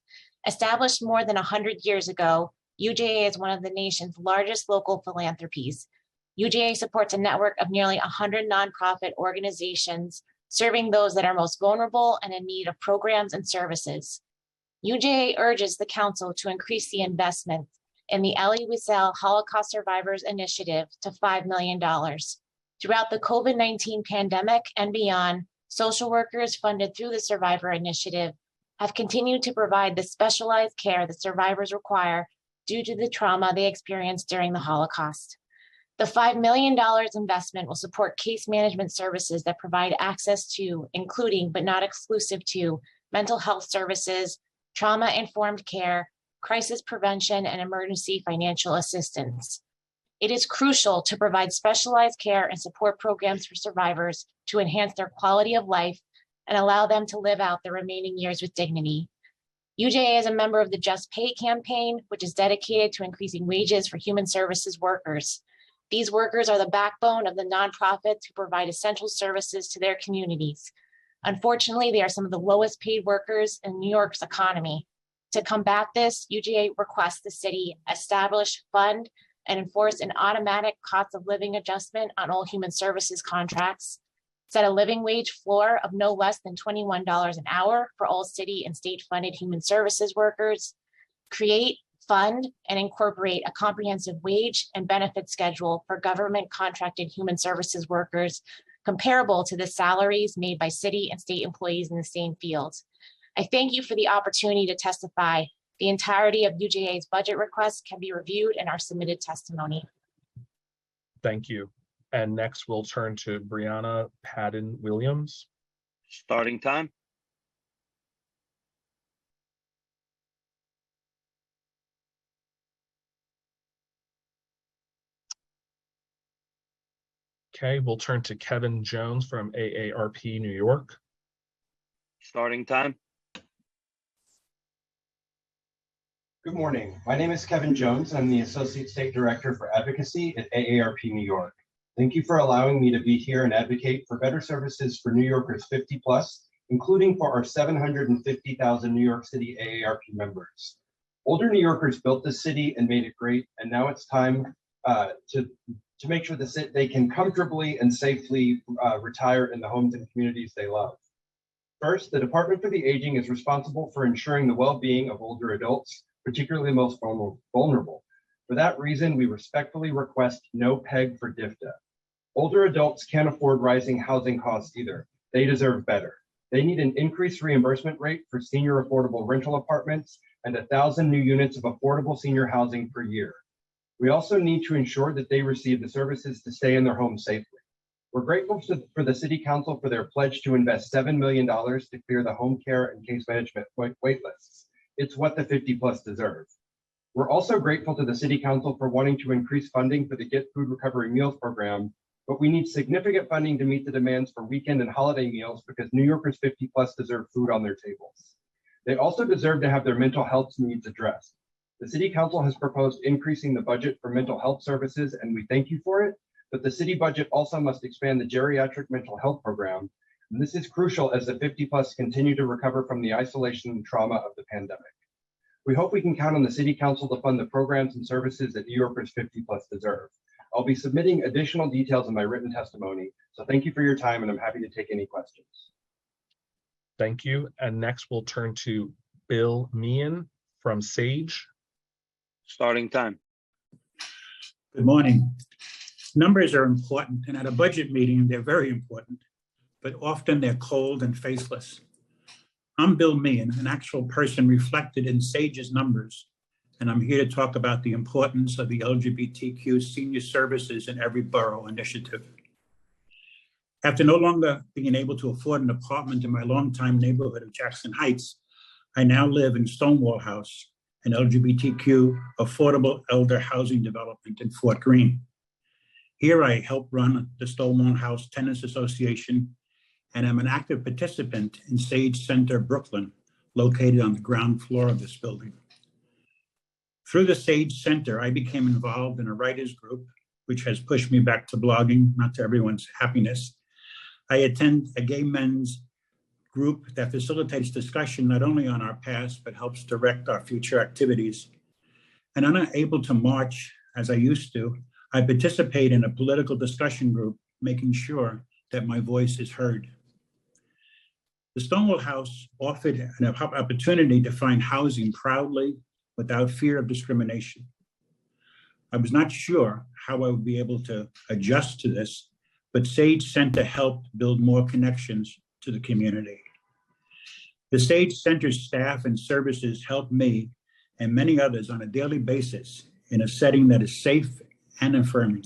Established more than 100 years ago, UJA is one of the nation's largest local philanthropies. UJA supports a network of nearly 100 nonprofit organizations serving those that are most vulnerable and in need of programs and services. UJA urges the Council to increase the investment in the Elie Wiesel Holocaust Survivors Initiative to $5 million. Throughout the COVID-19 pandemic and beyond, social workers funded through the Survivor Initiative have continued to provide the specialized care that survivors require due to the trauma they experienced during the Holocaust. The $5 million investment will support case management services that provide access to, including but not exclusive to, mental health services, trauma-informed care, crisis prevention, and emergency financial assistance. It is crucial to provide specialized care and support programs for survivors to enhance their quality of life and allow them to live out their remaining years with dignity. UJA is a member of the Just Pay campaign, which is dedicated to increasing wages for human services workers. These workers are the backbone of the nonprofits who provide essential services to their communities. Unfortunately, they are some of the lowest paid workers in New York's economy. To combat this, UJA requests the city establish, fund, and enforce an automatic cost of living adjustment on all human services contracts, set a living wage floor of no less than $21 an hour for all city and state-funded human services workers, create, fund, and incorporate a comprehensive wage and benefit schedule for government contracted human services workers comparable to the salaries made by city and state employees in the same fields. I thank you for the opportunity to testify. The entirety of UJA's budget requests can be reviewed in our submitted testimony. Thank you. And next we'll turn to Brianna Padden-Williams. Starting time. Okay, we'll turn to Kevin Jones from AARP New York. Starting time. Good morning. My name is Kevin Jones. I'm the Associate State Director for Advocacy at AARP New York. Thank you for allowing me to be here and advocate for better services for New Yorkers 50 plus, including for our 750,000 New York City AARP members. Older New Yorkers built this city and made it great, and now it's time to make sure that they can comfortably and safely retire in the homes and communities they love. First, the Department for the Aging is responsible for ensuring the well-being of older adults, particularly the most vulnerable. For that reason, we respectfully request no peg for DFTA. Older adults can't afford rising housing costs either. They deserve better. They need an increased reimbursement rate for senior affordable rental apartments and 1,000 new units of affordable senior housing per year. We also need to ensure that they receive the services to stay in their homes safely. We're grateful for the City Council for their pledge to invest $7 million to clear the home care and case management wait lists. It's what the 50 plus deserve. We're also grateful to the City Council for wanting to increase funding for the Get Food Recovery Meals program, but we need significant funding to meet the demands for weekend and holiday meals because New Yorkers 50 plus deserve food on their tables. They also deserve to have their mental health needs addressed. The City Council has proposed increasing the budget for mental health services, and we thank you for it, but the city budget also must expand the geriatric mental health program. And this is crucial as the 50 plus continue to recover from the isolation and trauma of the pandemic. We hope we can count on the City Council to fund the programs and services that New Yorkers 50 plus deserve. I'll be submitting additional details in my written testimony, so thank you for your time, and I'm happy to take any questions. Thank you. And next we'll turn to Bill Meehan from SAGE. Starting time. Good morning. Numbers are important, and at a budget meeting, they're very important, but often they're cold and faceless. I'm Bill Meehan, an actual person reflected in SAGE's numbers, and I'm here to talk about the importance of the LGBTQ senior services in every borough initiative. After no longer being able to afford an apartment in my longtime neighborhood of Jackson Heights, I now live in Stonewall House, an LGBTQ affordable elder housing development in Fort Greene. Here I help run the Stonewall House Tenants Association, and I'm an active participant in Sage Center Brooklyn, located on the ground floor of this building. Through the Sage Center, I became involved in a writers group, which has pushed me back to blogging, not to everyone's happiness. I attend a gay men's group that facilitates discussion not only on our past, but helps direct our future activities. And I'm not able to march as I used to. I participate in a political discussion group, making sure that my voice is heard. The Stonewall House offered an opportunity to find housing proudly without fear of discrimination. I was not sure how I would be able to adjust to this, but Sage Center helped build more connections to the community. The Sage Center's staff and services help me and many others on a daily basis in a setting that is safe and affirming.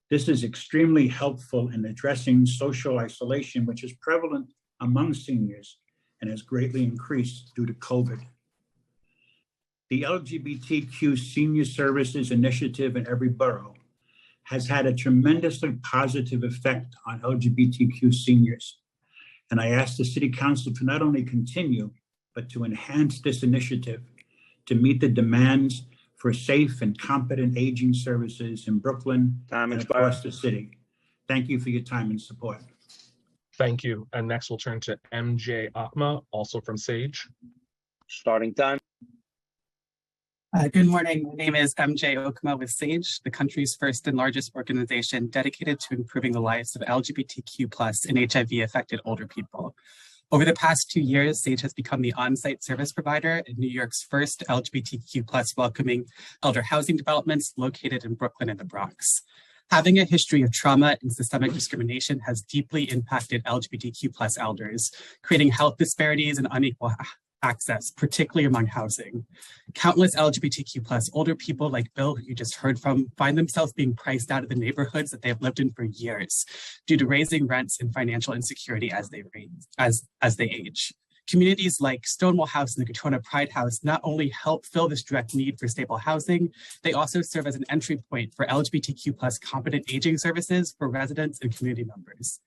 This is extremely helpful in addressing social isolation, which is prevalent among seniors and has greatly increased due to COVID. The LGBTQ Senior Services Initiative in every borough has had a tremendously positive effect on LGBTQ seniors. And I ask the City Council to not only continue, but to enhance this initiative to meet the demands for safe and competent aging services in Brooklyn and across the city. Thank you for your time and support. Thank you. And next we'll turn to MJ Akma, also from SAGE. Starting time. Good morning. My name is MJ Okuma with SAGE, the country's first and largest organization dedicated to improving the lives of LGBTQ+ and HIV-affected older people. Over the past 2 years, SAGE has become the on-site service provider in New York's first LGBTQ+ welcoming elder housing developments located in Brooklyn and the Bronx. Having a history of trauma and systemic discrimination has deeply impacted LGBTQ+ elders, creating health disparities and unequal access, particularly among housing. Countless LGBTQ+ older people like Bill, who you just heard from, find themselves being priced out of the neighborhoods that they have lived in for years due to raising rents and financial insecurity as they age. Communities like Stonewall House and the Katona Pride House not only help fill this direct need for stable housing, they also serve as an entry point for LGBTQ+ competent aging services for residents and community members.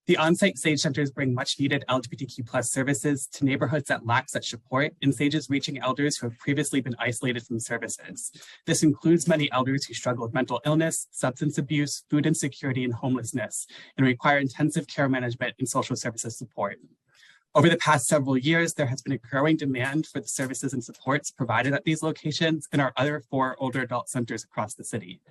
The on-site SAGE centers bring much needed LGBTQ+ services to neighborhoods that lack such support, and SAGE is reaching elders who have previously been isolated from services. This includes many elders who struggle with mental illness, substance abuse, food insecurity, and homelessness, and require intensive care management and social services support. Over the past several years, there has been a growing demand for the services and supports provided at these locations and our other 4 older adult centers across the city.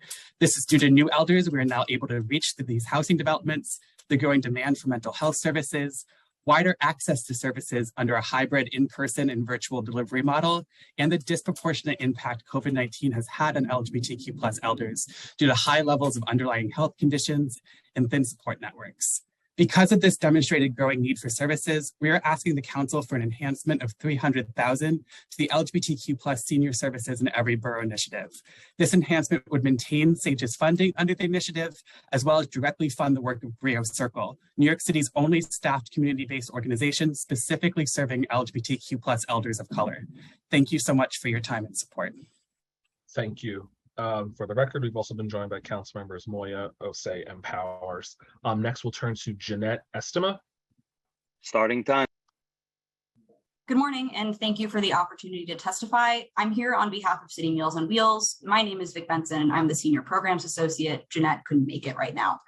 This is due to new elders we are now able to reach through these housing developments, the growing demand for mental health services, wider access to services under a hybrid in-person and virtual delivery model, and the disproportionate impact COVID-19 has had on LGBTQ+ elders due to high levels of underlying health conditions and thin support networks. Because of this demonstrated growing need for services, we are asking the Council for an enhancement of $300,000 to the LGBTQ+ senior services in every borough initiative. This enhancement would maintain SAGE's funding under the initiative, as well as directly fund the work of Brio Circle, New York City's only staffed community-based organization specifically serving LGBTQ+ elders of color. Thank you so much for your time and support. Thank you. For the record, we've also been joined by council members Moya, Osei, and Powers. Next, we'll turn to Jeanette Estima. Starting time. Good morning, and thank you for the opportunity to testify. I'm here on behalf of City Meals on Wheels. My name is Vic Benson. I'm the Senior Programs Associate. Jeanette couldn't make it right now.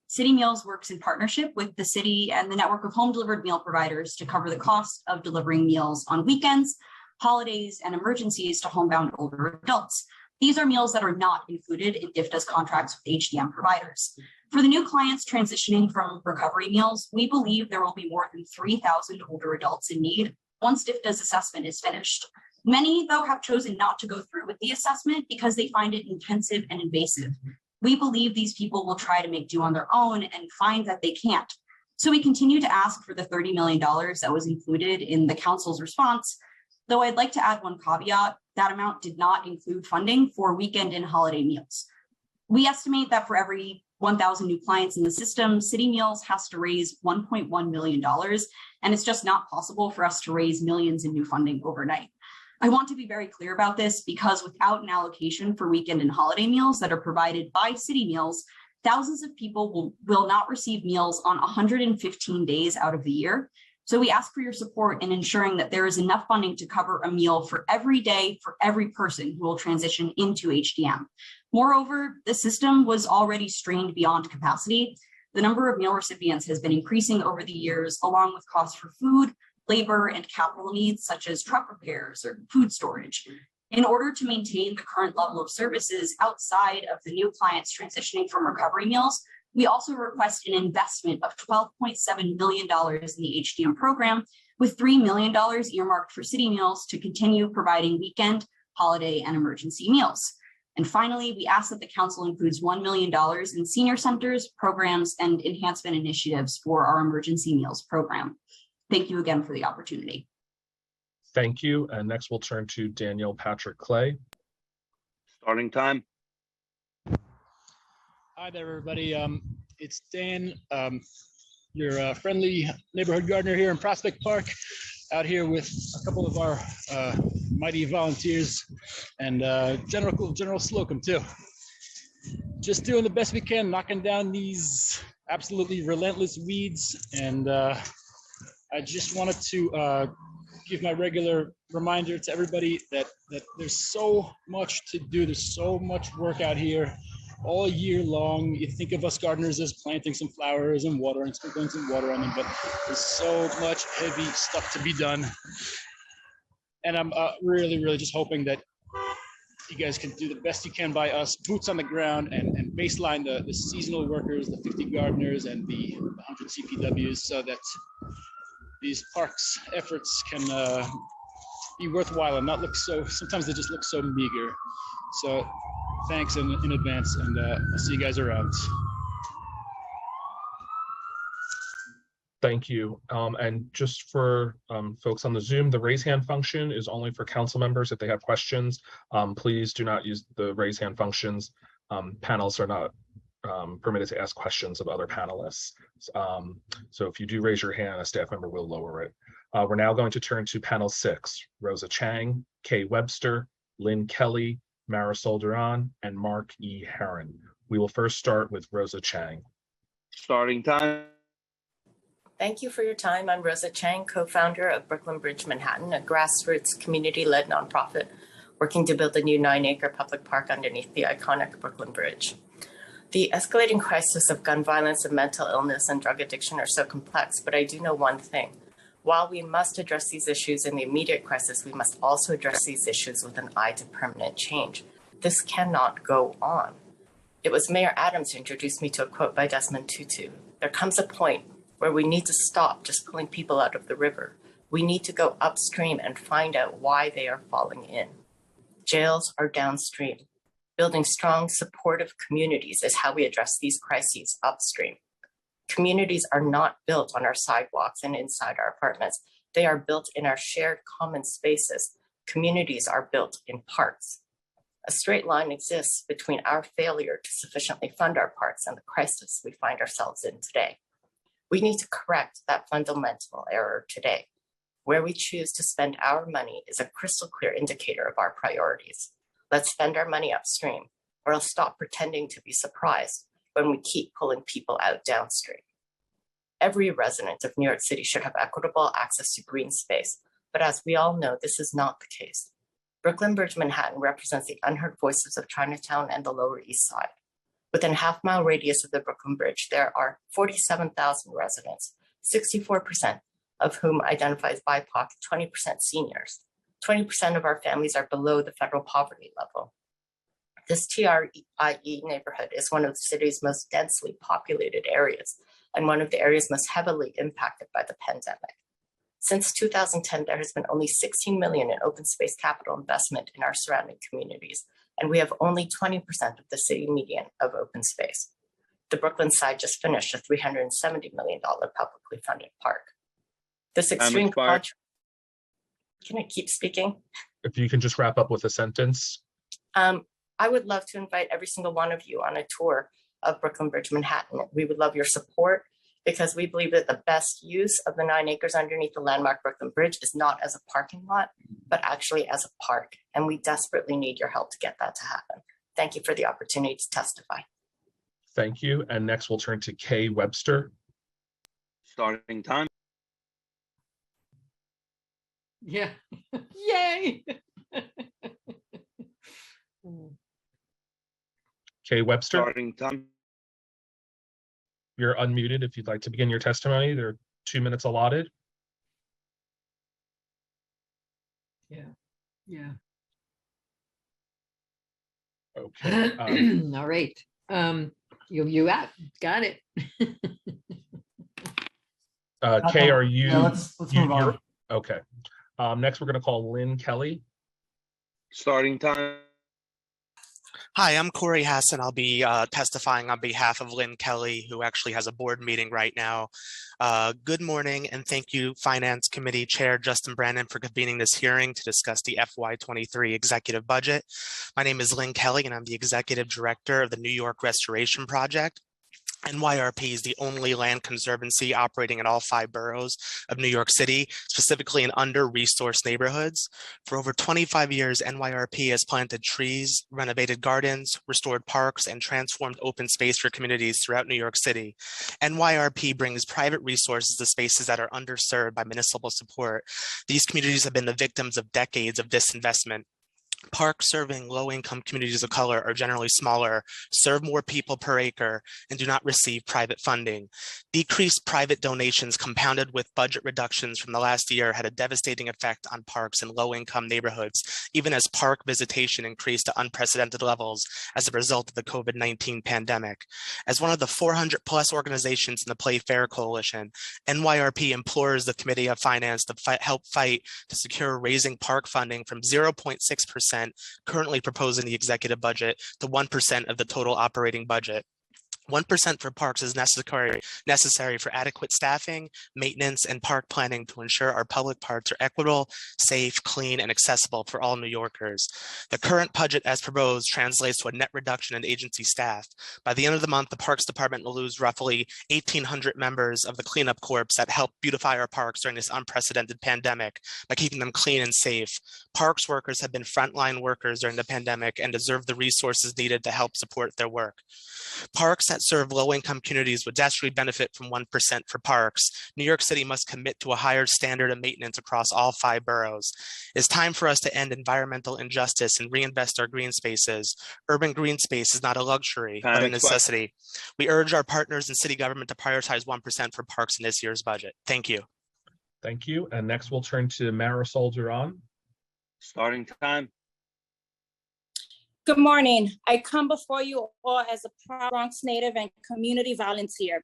City Meals works in partnership with the city and the network of home-delivered meal providers to cover the cost of delivering meals on weekends, holidays, and emergencies to homebound older adults. These are meals that are not included in DFDA's contracts with HDM providers. For the new clients transitioning from recovery meals, we believe there will be more than 3,000 older adults in need once DFDA's assessment is finished. Many, though, have chosen not to go through with the assessment because they find it intensive and invasive. We believe these people will try to make do on their own and find that they can't. So we continue to ask for the $30 million that was included in the council's response. Though I'd like to add one caveat, that amount did not include funding for weekend and holiday meals. We estimate that for every 1,000 new clients in the system, City Meals has to raise $1.1 million, and it's just not possible for us to raise millions in new funding overnight. I want to be very clear about this because without an allocation for weekend and holiday meals that are provided by City Meals, thousands of people will not receive meals on 115 days out of the year. So we ask for your support in ensuring that there is enough funding to cover a meal for every day for every person who will transition into HDM. Moreover, the system was already strained beyond capacity. The number of meal recipients has been increasing over the years, along with costs for food, labor, and capital needs such as truck repairs or food storage. In order to maintain the current level of services outside of the new clients transitioning from recovery meals, we also request an investment of $12.7 million in the HDM program, with $3 million earmarked for City Meals to continue providing weekend, holiday, and emergency meals. And finally, we ask that the council includes $1 million in senior centers, programs, and enhancement initiatives for our emergency meals program. Thank you again for the opportunity. Thank you. And next we'll turn to Daniel Patrick Clay. Starting time. Hi there, everybody. It's Dan, your friendly neighborhood gardener here in Prospect Park, out here with a couple of our mighty volunteers and General Slocum too. Just doing the best we can, knocking down these absolutely relentless weeds. And I just wanted to give my regular reminder to everybody that there's so much to do. There's so much work out here all year long. You think of us gardeners as planting some flowers and water and sprinkling some water on them, but there's so much heavy stuff to be done. And I'm really just hoping that you guys can do the best you can by us, boots on the ground, and baseline the seasonal workers, the 50 gardeners, and the 100 CPWs, so that these parks efforts can be worthwhile and not look so, sometimes they just look so meager. So thanks in advance, and I'll see you guys around. Thank you. And just for folks on the Zoom, the raise hand function is only for council members. If they have questions, please do not use the raise hand functions. Panelists are not permitted to ask questions of other panelists. So if you do raise your hand, a staff member will lower it. We're now going to turn to panel 6, Rosa Chang, Kay Webster, Lynn Kelly, Marisol Duran, and Mark E. Herron. We will first start with Rosa Chang. Starting time. Thank you for your time. I'm Rosa Chang, co-founder of Brooklyn Bridge Manhattan, a grassroots community-led nonprofit working to build a new 9-acre public park underneath the iconic Brooklyn Bridge. The escalating crisis of gun violence and mental illness and drug addiction are so complex, but I do know one thing. While we must address these issues in the immediate crisis, we must also address these issues with an eye to permanent change. This cannot go on. It was Mayor Adams who introduced me to a quote by Desmond Tutu. There comes a point where we need to stop just pulling people out of the river. We need to go upstream and find out why they are falling in. Jails are downstream. Building strong, supportive communities is how we address these crises upstream. Communities are not built on our sidewalks and inside our apartments. They are built in our shared common spaces. Communities are built in parks. A straight line exists between our failure to sufficiently fund our parks and the crisis we find ourselves in today. We need to correct that fundamental error today. Where we choose to spend our money is a crystal clear indicator of our priorities. Let's spend our money upstream, or else stop pretending to be surprised when we keep pulling people out downstream. Every resident of New York City should have equitable access to green space, but as we all know, this is not the case. Brooklyn Bridge Manhattan represents the unheard voices of Chinatown and the Lower East Side. Within a half-mile radius of the Brooklyn Bridge, there are 47,000 residents, 64% of whom identify as BIPOC, 20% seniors. 20% of our families are below the federal poverty level. This TRIE neighborhood is one of the city's most densely populated areas and one of the areas most heavily impacted by the pandemic. Since 2010, there has been only $16 million in open space capital investment in our surrounding communities, and we have only 20% of the city median of open space. The Brooklyn side just finished a $370 million publicly funded park. This extreme contrast. Can I keep speaking? If you can just wrap up with a sentence. I would love to invite every single one of you on a tour of Brooklyn Bridge Manhattan. We would love your support because we believe that the best use of the 9 acres underneath the landmark Brooklyn Bridge is not as a parking lot, but actually as a park. And we desperately need your help to get that to happen. Thank you for the opportunity to testify. Thank you. And next we'll turn to Kay Webster. Starting time. Yeah. Yay. Kay Webster. Starting time. You're unmuted if you'd like to begin your testimony. There are 2 minutes allotted. Yeah. Okay. All right. You got it. Kay, are you? Yeah, let's move on. Okay. Next, we're going to call Lynn Kelly. Starting time. Hi, I'm Corey Hassan. I'll be testifying on behalf of Lynn Kelly, who actually has a board meeting right now. Good morning, and thank you, Finance Committee Chair Justin Brannon, for convening this hearing to discuss the FY23 executive budget. My name is Lynn Kelly, and I'm the Executive Director of the New York Restoration Project. NYRP is the only land conservancy operating in all 5 boroughs of New York City, specifically in under-resourced neighborhoods. For over 25 years, NYRP has planted trees, renovated gardens, restored parks, and transformed open space for communities throughout New York City. NYRP brings private resources to spaces that are underserved by municipal support. These communities have been the victims of decades of disinvestment. Parks serving low-income communities of color are generally smaller, serve more people per acre, and do not receive private funding. Decreased private donations compounded with budget reductions from the last year had a devastating effect on parks in low-income neighborhoods, even as park visitation increased to unprecedented levels as a result of the COVID-19 pandemic. As one of the 400-plus organizations in the Play Fair Coalition, NYRP implores the Committee of Finance to help fight to secure raising park funding from 0.6% currently proposed in the executive budget to 1% of the total operating budget. 1% for parks is necessary for adequate staffing, maintenance, and park planning to ensure our public parks are equitable, safe, clean, and accessible for all New Yorkers. The current budget as proposed translates to a net reduction in agency staff. By the end of the month, the Parks Department will lose roughly 1,800 members of the cleanup corps that help beautify our parks during this unprecedented pandemic by keeping them clean and safe. Parks workers have been frontline workers during the pandemic and deserve the resources needed to help support their work. Parks that serve low-income communities would desperately benefit from 1% for parks. New York City must commit to a higher standard of maintenance across all 5 boroughs. It's time for us to end environmental injustice and reinvest our green spaces. Urban green space is not a luxury, but a necessity. We urge our partners in city government to prioritize 1% for parks in this year's budget. Thank you. Thank you. And next we'll turn to Marisol Duran. Starting time. Good morning. I come before you all as a proud Bronx native and community volunteer.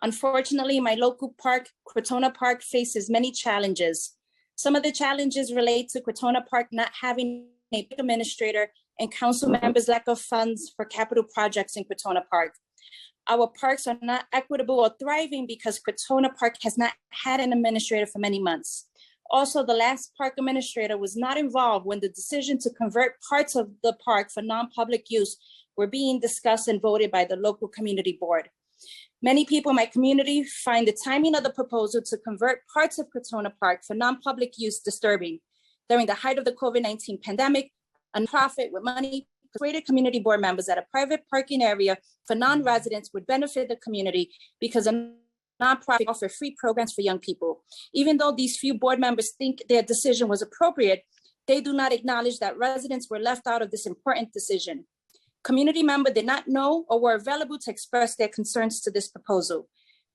Unfortunately, my local park, Crotona Park, faces many challenges. Some of the challenges relate to Crotona Park not having a administrator and council members' lack of funds for capital projects in Crotona Park. Our parks are not equitable or thriving because Crotona Park has not had an administrator for many months. Also, the last park administrator was not involved when the decision to convert parts of the park for non-public use were being discussed and voted by the local community board. Many people in my community find the timing of the proposal to convert parts of Crotona Park for non-public use disturbing. During the height of the COVID-19 pandemic, a nonprofit with money persuaded community board members that a private parking area for non-residents would benefit the community because a nonprofit offer free programs for young people. Even though these few board members think their decision was appropriate, they do not acknowledge that residents were left out of this important decision. Community members did not know or were available to express their concerns to this proposal.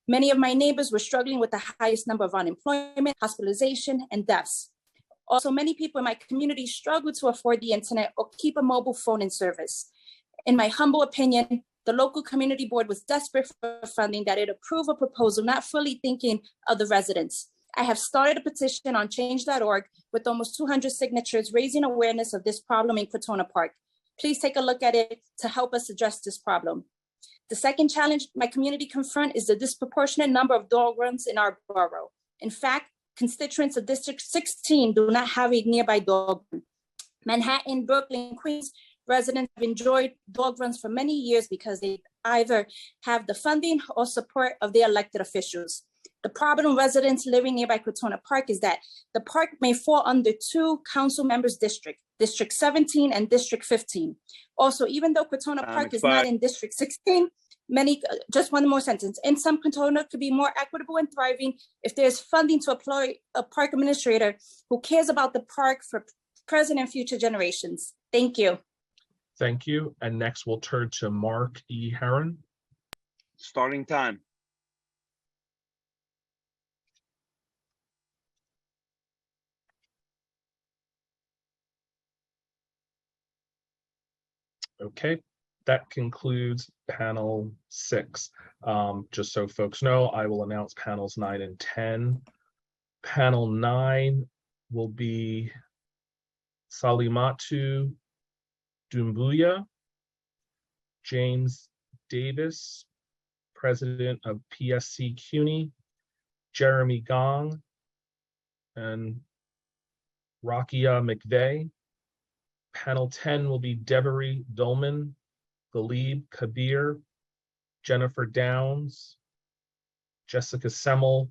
Many of my neighbors were struggling with the highest number of unemployment, hospitalization, and deaths. Also, many people in my community struggle to afford the internet or keep a mobile phone in service. In my humble opinion, the local community board was desperate for funding that it approved a proposal not fully thinking of the residents. I have started a petition on change.org with almost 200 signatures raising awareness of this problem in Crotona Park. Please take a look at it to help us address this problem. The second challenge my community confront is the disproportionate number of dog runs in our borough. In fact, constituents of District 16 do not have a nearby dog run. Manhattan, Brooklyn, Queens residents have enjoyed dog runs for many years because they either have the funding or support of their elected officials. The problem residents living nearby Crotona Park is that the park may fall under 2 council members' districts, District 17 and District 15. Also, even though Crotona Park is not in District 16, just one more sentence. In some, Crotona could be more equitable and thriving if there's funding to employ a park administrator who cares about the park for present and future generations. Thank you. Thank you. And next we'll turn to Mark E. Heron. Starting time. Okay, that concludes panel 6. Just so folks know, I will announce panels 9 and 10. Panel 9 will be Salimatu Dumbuya, James Davis, President of PSC CUNY, Jeremy Gong, and Rakia McVeigh. Panel 10 will be Devery Dolman, Galib Kabir, Jennifer Downs, Jessica Semmel,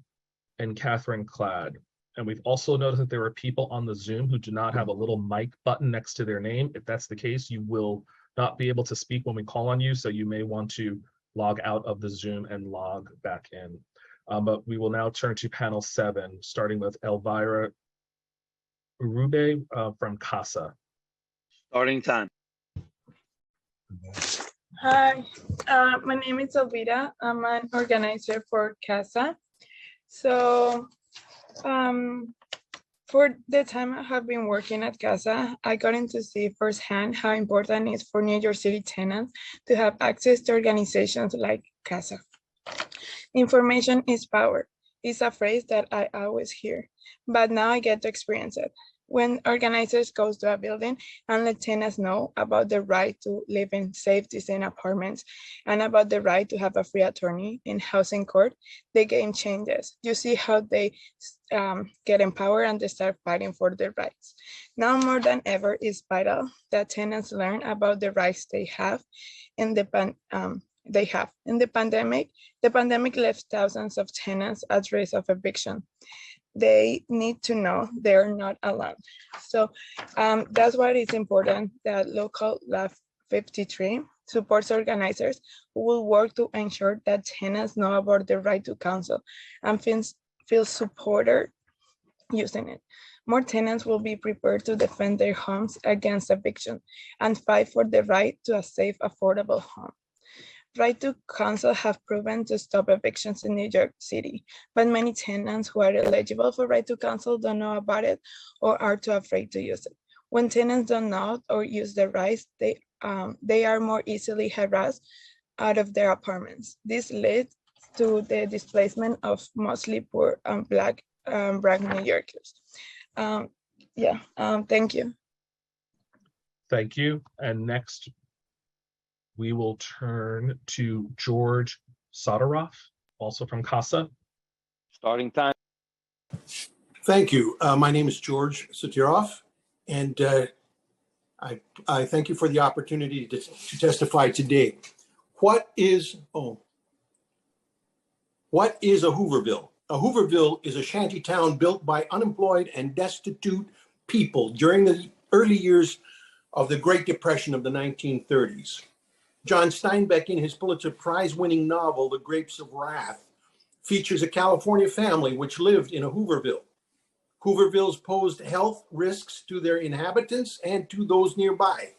and Catherine Cladd. And we've also noticed that there are people on the Zoom who do not have a little mic button next to their name. If that's the case, you will not be able to speak when we call on you, so you may want to log out of the Zoom and log back in. But we will now turn to panel 7, starting with Elvira Urube from CASA. Starting time. Hi, my name is Elvira. I'm an organizer for CASA. So for the time I have been working at CASA, I gotten to see firsthand how important it is for New York City tenants to have access to organizations like CASA. Information is power. It's a phrase that I always hear, but now I get to experience it. When organizers go to a building and let tenants know about the right to live in safe design apartments and about the right to have a free attorney in housing court, the game changes. You see how they get empowered and they start fighting for their rights. Now more than ever, it's vital that tenants learn about the rights they have in the pandemic. The pandemic left thousands of tenants at risk of eviction. They need to know they're not alone. So that's why it's important that local Law 53 supports organizers who will work to ensure that tenants know about the right to counsel and feel supported using it. More tenants will be prepared to defend their homes against eviction and fight for the right to a safe, affordable home. Right to counsel have proven to stop evictions in New York City, but many tenants who are eligible for right to counsel don't know about it or are too afraid to use it. When tenants don't know or use their rights, they are more easily harassed out of their apartments. This leads to the displacement of mostly poor Black New Yorkers. Thank you. Thank you. And next, we will turn to George Soderoff, also from CASA. Starting time. Thank you. My name is George Soderoff, and I thank you for the opportunity to testify today. What is a Hooverville? A Hooverville is a shanty town built by unemployed and destitute people during the early years of the Great Depression of the 1930s. John Steinbeck, in his Pulitzer Prize-winning novel, The Grapes of Wrath, features a California family which lived in a Hooverville. Hoovervilles posed health risks to their inhabitants and to those nearby.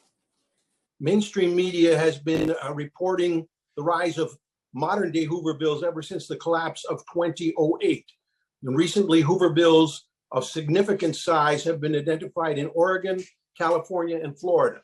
Mainstream media has been reporting the rise of modern-day Hoovervilles ever since the collapse of 2008. And recently, Hoovervilles of significant size have been identified in Oregon, California, and Florida.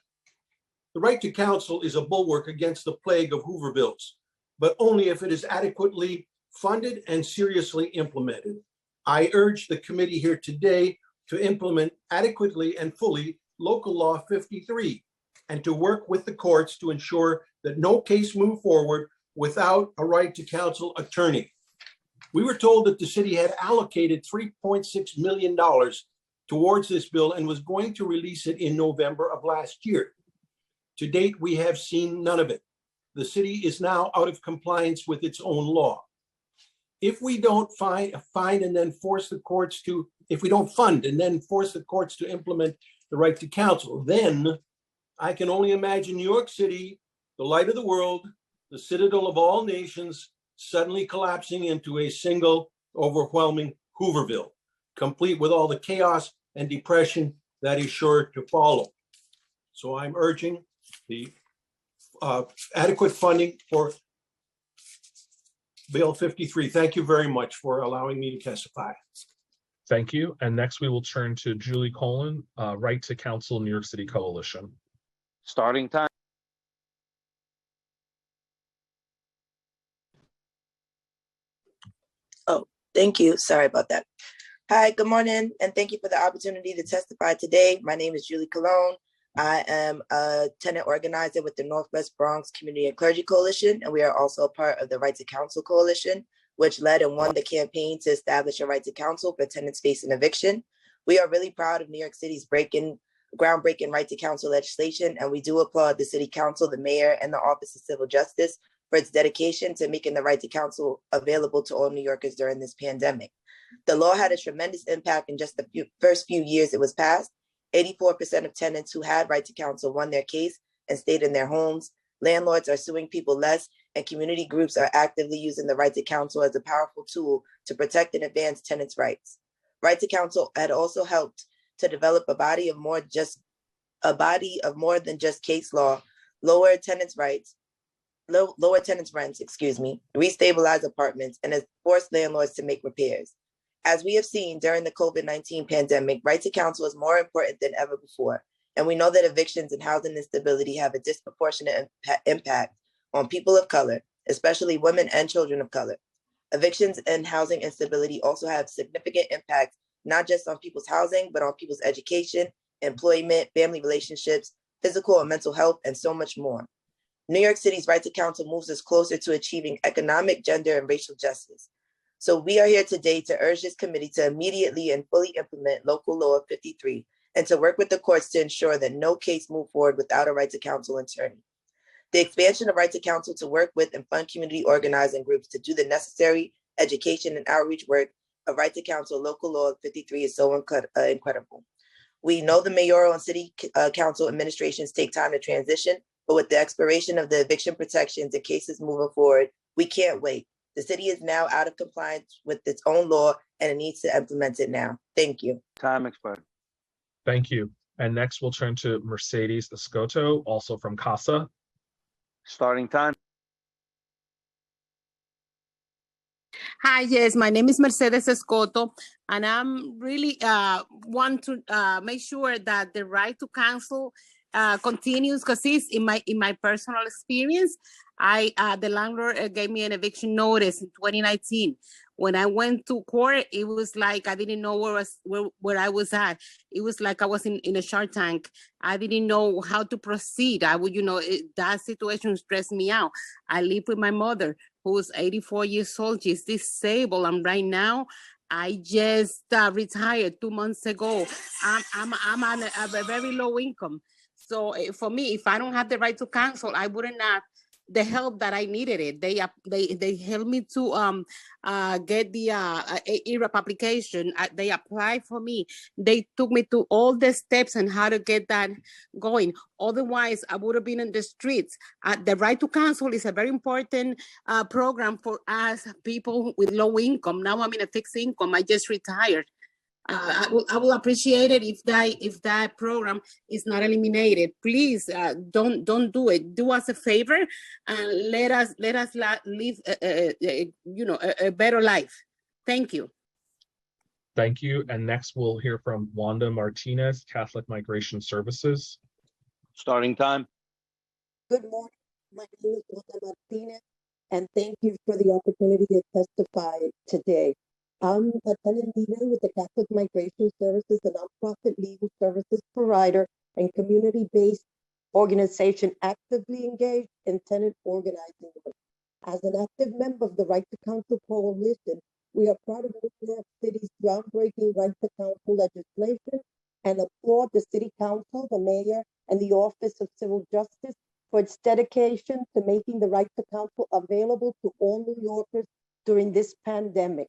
The right to counsel is a bulwark against the plague of Hoovervilles, but only if it is adequately funded and seriously implemented. I urge the committee here today to implement adequately and fully Local Law 53 and to work with the courts to ensure that no case move forward without a right to counsel attorney. We were told that the city had allocated $3.6 million towards this bill and was going to release it in November of last year. To date, we have seen none of it. The city is now out of compliance with its own law. If we don't fund and then force the courts to implement the right to counsel, then I can only imagine New York City, the light of the world, the citadel of all nations, suddenly collapsing into a single overwhelming Hooverville, complete with all the chaos and depression that is sure to follow. So I'm urging the adequate funding for Bill 53. Thank you very much for allowing me to testify. Thank you. And next we will turn to Julie Colin, Right to Counsel New York City Coalition. Starting time. Oh, thank you. Sorry about that. Hi, good morning, and thank you for the opportunity to testify today. My name is Julie Colon. I am a tenant organizer with the Northwest Bronx Community and Clergy Coalition, and we are also a part of the Right to Counsel Coalition, which led and won the campaign to establish a right to counsel for tenants facing eviction. We are really proud of New York City's groundbreaking right to counsel legislation, and we do applaud the City Council, the Mayor, and the Office of Civil Justice for its dedication to making the right to counsel available to all New Yorkers during this pandemic. The law had a tremendous impact in just the first few years it was passed. 84% of tenants who had right to counsel won their case and stayed in their homes. Landlords are suing people less, and community groups are actively using the right to counsel as a powerful tool to protect and advance tenants' rights. Right to counsel had also helped to develop a body of more than just case law, lower tenants' rents, restabilize apartments, and has forced landlords to make repairs. As we have seen during the COVID-19 pandemic, right to counsel is more important than ever before. And we know that evictions and housing instability have a disproportionate impact on people of color, especially women and children of color. Evictions and housing instability also have significant impacts, not just on people's housing, but on people's education, employment, family relationships, physical and mental health, and so much more. New York City's right to counsel moves us closer to achieving economic, gender, and racial justice. So we are here today to urge this committee to immediately and fully implement Local Law 53 and to work with the courts to ensure that no case move forward without a right to counsel attorney. The expansion of right to counsel to work with and fund community organizing groups to do the necessary education and outreach work of right to counsel Local Law 53 is so incredible. We know the mayoral and city council administrations take time to transition, but with the expiration of the eviction protections and cases moving forward, we can't wait. The city is now out of compliance with its own law and it needs to implement it now. Thank you. Time expired. Thank you. And next we'll turn to Mercedes Escoto, also from CASA. Starting time. Hi, yes, my name is Mercedes Escoto, and I'm really want to make sure that the right to counsel continues, because it's in my personal experience. The landlord gave me an eviction notice in 2019. When I went to court, it was like I didn't know where I was at. It was like I was in a Shark Tank. I didn't know how to proceed. That situation stressed me out. I live with my mother, who's 84 years old. She's disabled, and right now, I just retired 2 months ago. I'm on a very low income. So for me, if I don't have the right to counsel, I wouldn't have the help that I needed it. They helped me to get the ERAP application. They applied for me. They took me to all the steps and how to get that going. Otherwise, I would have been in the streets. The right to counsel is a very important program for us people with low income. Now I'm in a fixed income. I just retired. I will appreciate it if that program is not eliminated. Please don't do it. Do us a favor and let us live a better life. Thank you. Thank you. And next we'll hear from Wanda Martinez, Catholic Migration Services. Starting time. Good morning. My name is Wanda Martinez, and thank you for the opportunity to testify today. I'm a tenant leader with the Catholic Migration Services, a nonprofit legal services provider and community-based organization actively engaged in tenant organizing work. As an active member of the Right to Counsel Coalition, we are proud of New York City's groundbreaking Right to Counsel legislation and applaud the City Council, the Mayor, and the Office of Civil Justice for its dedication to making the right to counsel available to all New Yorkers during this pandemic.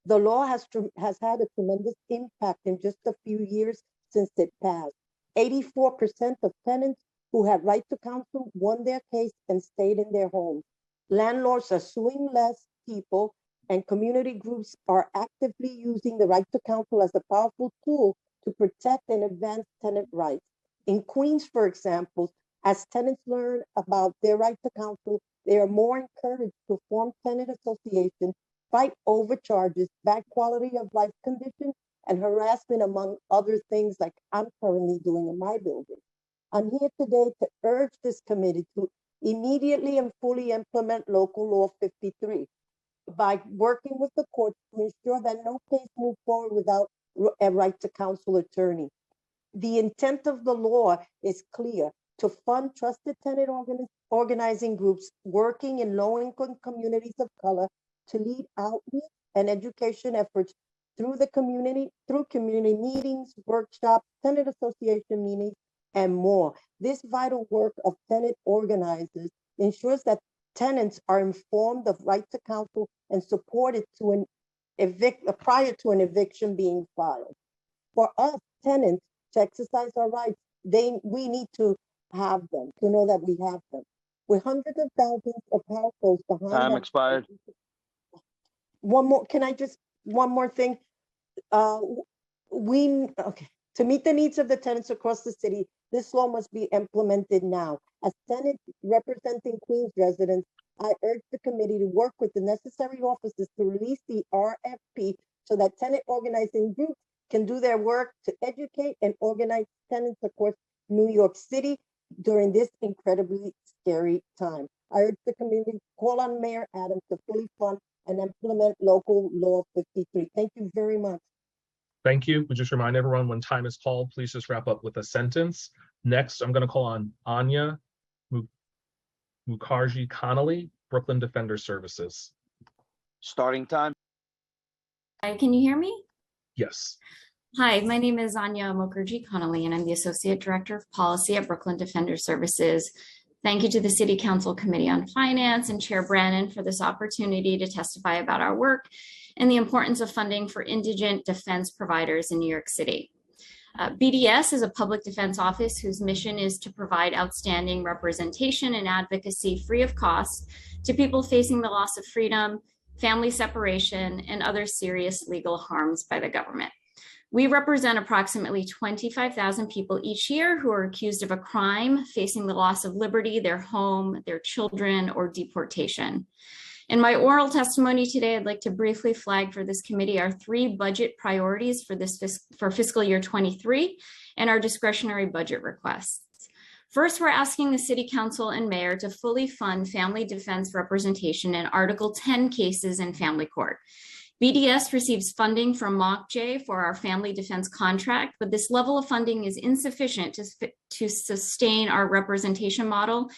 The law has had a tremendous impact in just a few years since it passed. 84% of tenants who had right to counsel won their case and stayed in their homes. Landlords are suing less people, and community groups are actively using the right to counsel as a powerful tool to protect and advance tenant rights. In Queens, for example, as tenants learn about their right to counsel, they are more encouraged to form tenant associations, fight overcharges, bad quality of life conditions, and harassment, among other things like I'm currently doing in my building. I'm here today to urge this committee to immediately and fully implement Local Law 53 by working with the courts to ensure that no case moves forward without a right to counsel attorney. The intent of the law is clear: to fund trusted tenant organizing groups working in low-income communities of color to lead outreach and education efforts through community meetings, workshops, tenant association meetings, and more. This vital work of tenant organizers ensures that tenants are informed of right to counsel and supported to prior to an eviction being filed. For us tenants to exercise our rights, we need to have them, to know that we have them. With hundreds of thousands of households behind Time us. expired. One more thing. To meet the needs of the tenants across the city, this law must be implemented now. As tenant representing Queens residents, I urge the committee to work with the necessary offices to release the RFP so that tenant organizing groups can do their work to educate and organize tenants across New York City during this incredibly scary time. I urge the committee to call on Mayor Adams to fully fund and implement local law 53. Thank you very much. Thank you. We just remind everyone when time is called, please just wrap up with a sentence. Next, I'm going to call on Anya Mukherjee Connolly, Brooklyn Defender Services. Starting time. Hi, can you hear me? Yes. Hi, my name is Anya Mukherjee Connolly, and I'm the Associate Director of Policy at Brooklyn Defender Services. Thank you to the City Council Committee on Finance and Chair Brannon for this opportunity to testify about our work and the importance of funding for indigent defense providers in New York City. BDS is a public defense office whose mission is to provide outstanding representation and advocacy free of cost to people facing the loss of freedom, family separation, and other serious legal harms by the government. We represent approximately 25,000 people each year who are accused of a crime, facing the loss of liberty, their home, their children, or deportation. In my oral testimony today, I'd like to briefly flag for this committee our 3 budget priorities for fiscal year 23 and our discretionary budget requests. First, we're asking the City Council and Mayor to fully fund family defense representation in Article 10 cases in family court. BDS receives funding from MOCJ for our family defense contract, but this level of funding is insufficient to sustain our representation model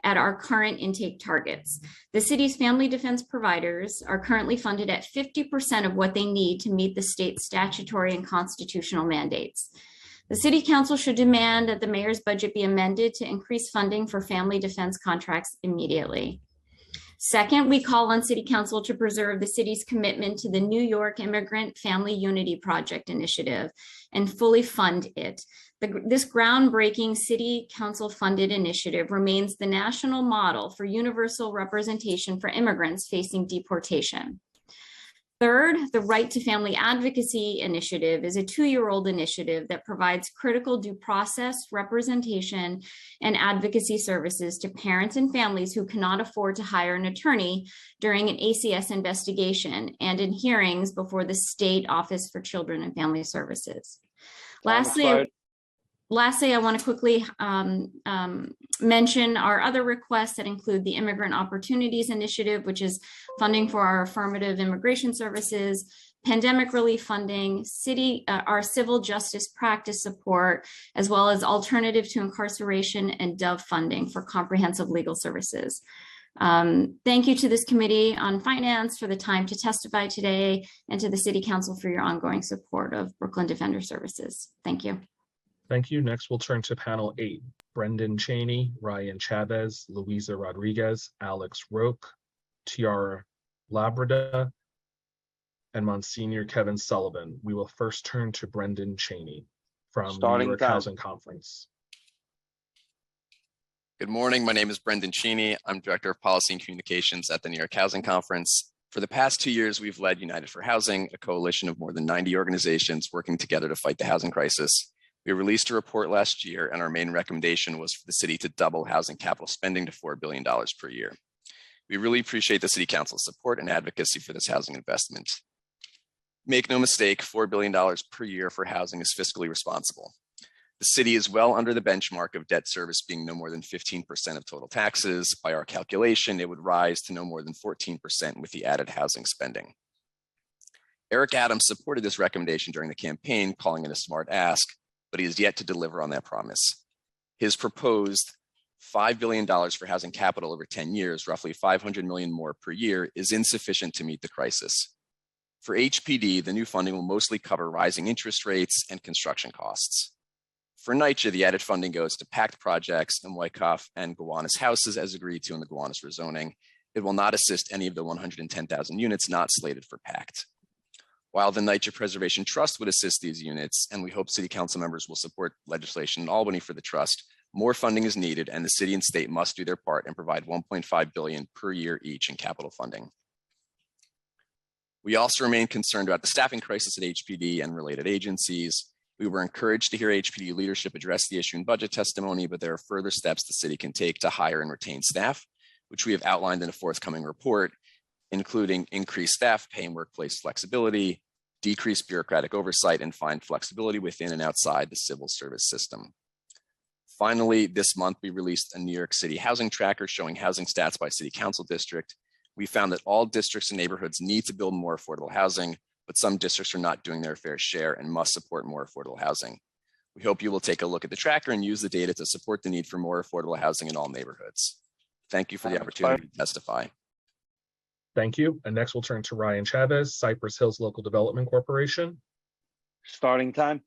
at our current intake targets. The city's family defense providers are currently funded at 50% of what they need to meet the state's statutory and constitutional mandates. The City Council should demand that the mayor's budget be amended to increase funding for family defense contracts immediately. Second, we call on City Council to preserve the city's commitment to the New York Immigrant Family Unity Project initiative and fully fund it. This groundbreaking City Council funded initiative remains the national model for universal representation for immigrants facing deportation. Third, the Right to Family Advocacy Initiative is a 2-year-old initiative that provides critical due process, representation, and advocacy services to parents and families who cannot afford to hire an attorney during an ACS investigation and in hearings before the State Office for Children and Family Services. Lastly, I want to quickly mention our other requests that include the Immigrant Opportunities Initiative, which is funding for our affirmative immigration services, pandemic relief funding, our civil justice practice support, as well as alternative to incarceration and DOVE funding for comprehensive legal services. Thank you to this Committee on Finance for the time to testify today, and to the City Council for your ongoing support of Brooklyn Defender Services. Thank you. Thank you. Next, we'll turn to panel 8. Brendan Cheney, Ryan Chavez, Luisa Rodriguez, Alex Roque, Tiara Labrada, and Monsignor Kevin Sullivan. We will first turn to Brendan Cheney from New York Housing Conference. Good morning. My name is Brendan Cheney. I'm Director of Policy and Communications at the New York Housing Conference. For the past 2 years, we've led United for Housing, a coalition of more than 90 organizations working together to fight the housing crisis. We released a report last year, and our main recommendation was for the city to double housing capital spending to $4 billion per year. We really appreciate the City Council's support and advocacy for this housing investment. Make no mistake, $4 billion per year for housing is fiscally responsible. The city is well under the benchmark of debt service being no more than 15% of total taxes. By our calculation, it would rise to no more than 14% with the added housing spending. Eric Adams supported this recommendation during the campaign, calling it a smart ask. but he has yet to deliver on that promise. His proposed $5 billion for housing capital over 10 years, roughly $500 million more per year, is insufficient to meet the crisis. For HPD, the new funding will mostly cover rising interest rates and construction costs. For Nycc, the added funding goes to PACT projects in Wyckoff and Gowanus houses as agreed to in the Gowanus rezoning. It will not assist any of the 110,000 units not slated for PACT. While the Nycc Preservation Trust would assist these units, and we hope City Council members will support legislation in Albany for the trust, more funding is needed and the city and state must do their part and provide $1.5 billion per year each in capital funding. We also remain concerned about the staffing crisis at HPD and related agencies. We were encouraged to hear HPD leadership address the issue in budget testimony, but there are further steps the city can take to hire and retain staff, which we have outlined in a forthcoming report, including increased staff pay and workplace flexibility, decreased bureaucratic oversight, and find flexibility within and outside the civil service system. Finally, this month, we released a New York City housing tracker showing housing stats by city council district. We found that all districts and neighborhoods need to build more affordable housing, but some districts are not doing their fair share and must support more affordable housing. We hope you will take a look at the tracker and use the data to support the need for more affordable housing in all neighborhoods. Thank you for the opportunity to testify. Thank you. And next we'll turn to Ryan Chavez, Cypress Hills Local Development Corporation. Starting time.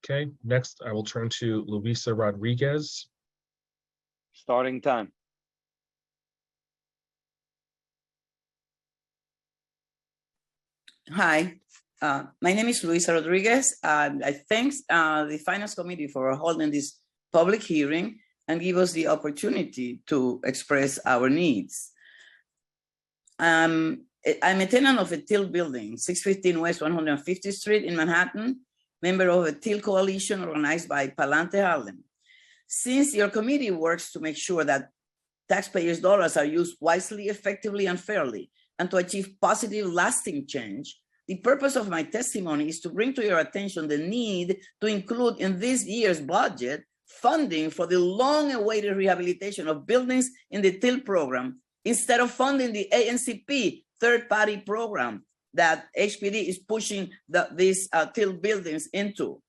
Okay, next I will turn to Luisa Rodriguez. Starting time. Hi, my name is Luisa Rodriguez. I thank the Finance Committee for holding this public hearing and give us the opportunity to express our needs. I'm a tenant of a TIL building, 615 West 150th Street in Manhattan, member of a TIL coalition organized by Palante Harlem. Since your committee works to make sure that taxpayers' dollars are used wisely, effectively, and fairly, and to achieve positive, lasting change, the purpose of my testimony is to bring to your attention the need to include in this year's budget funding for the long-awaited rehabilitation of buildings in the TIL program, instead of funding the ANCP third-party program that HPD is pushing these TIL buildings into.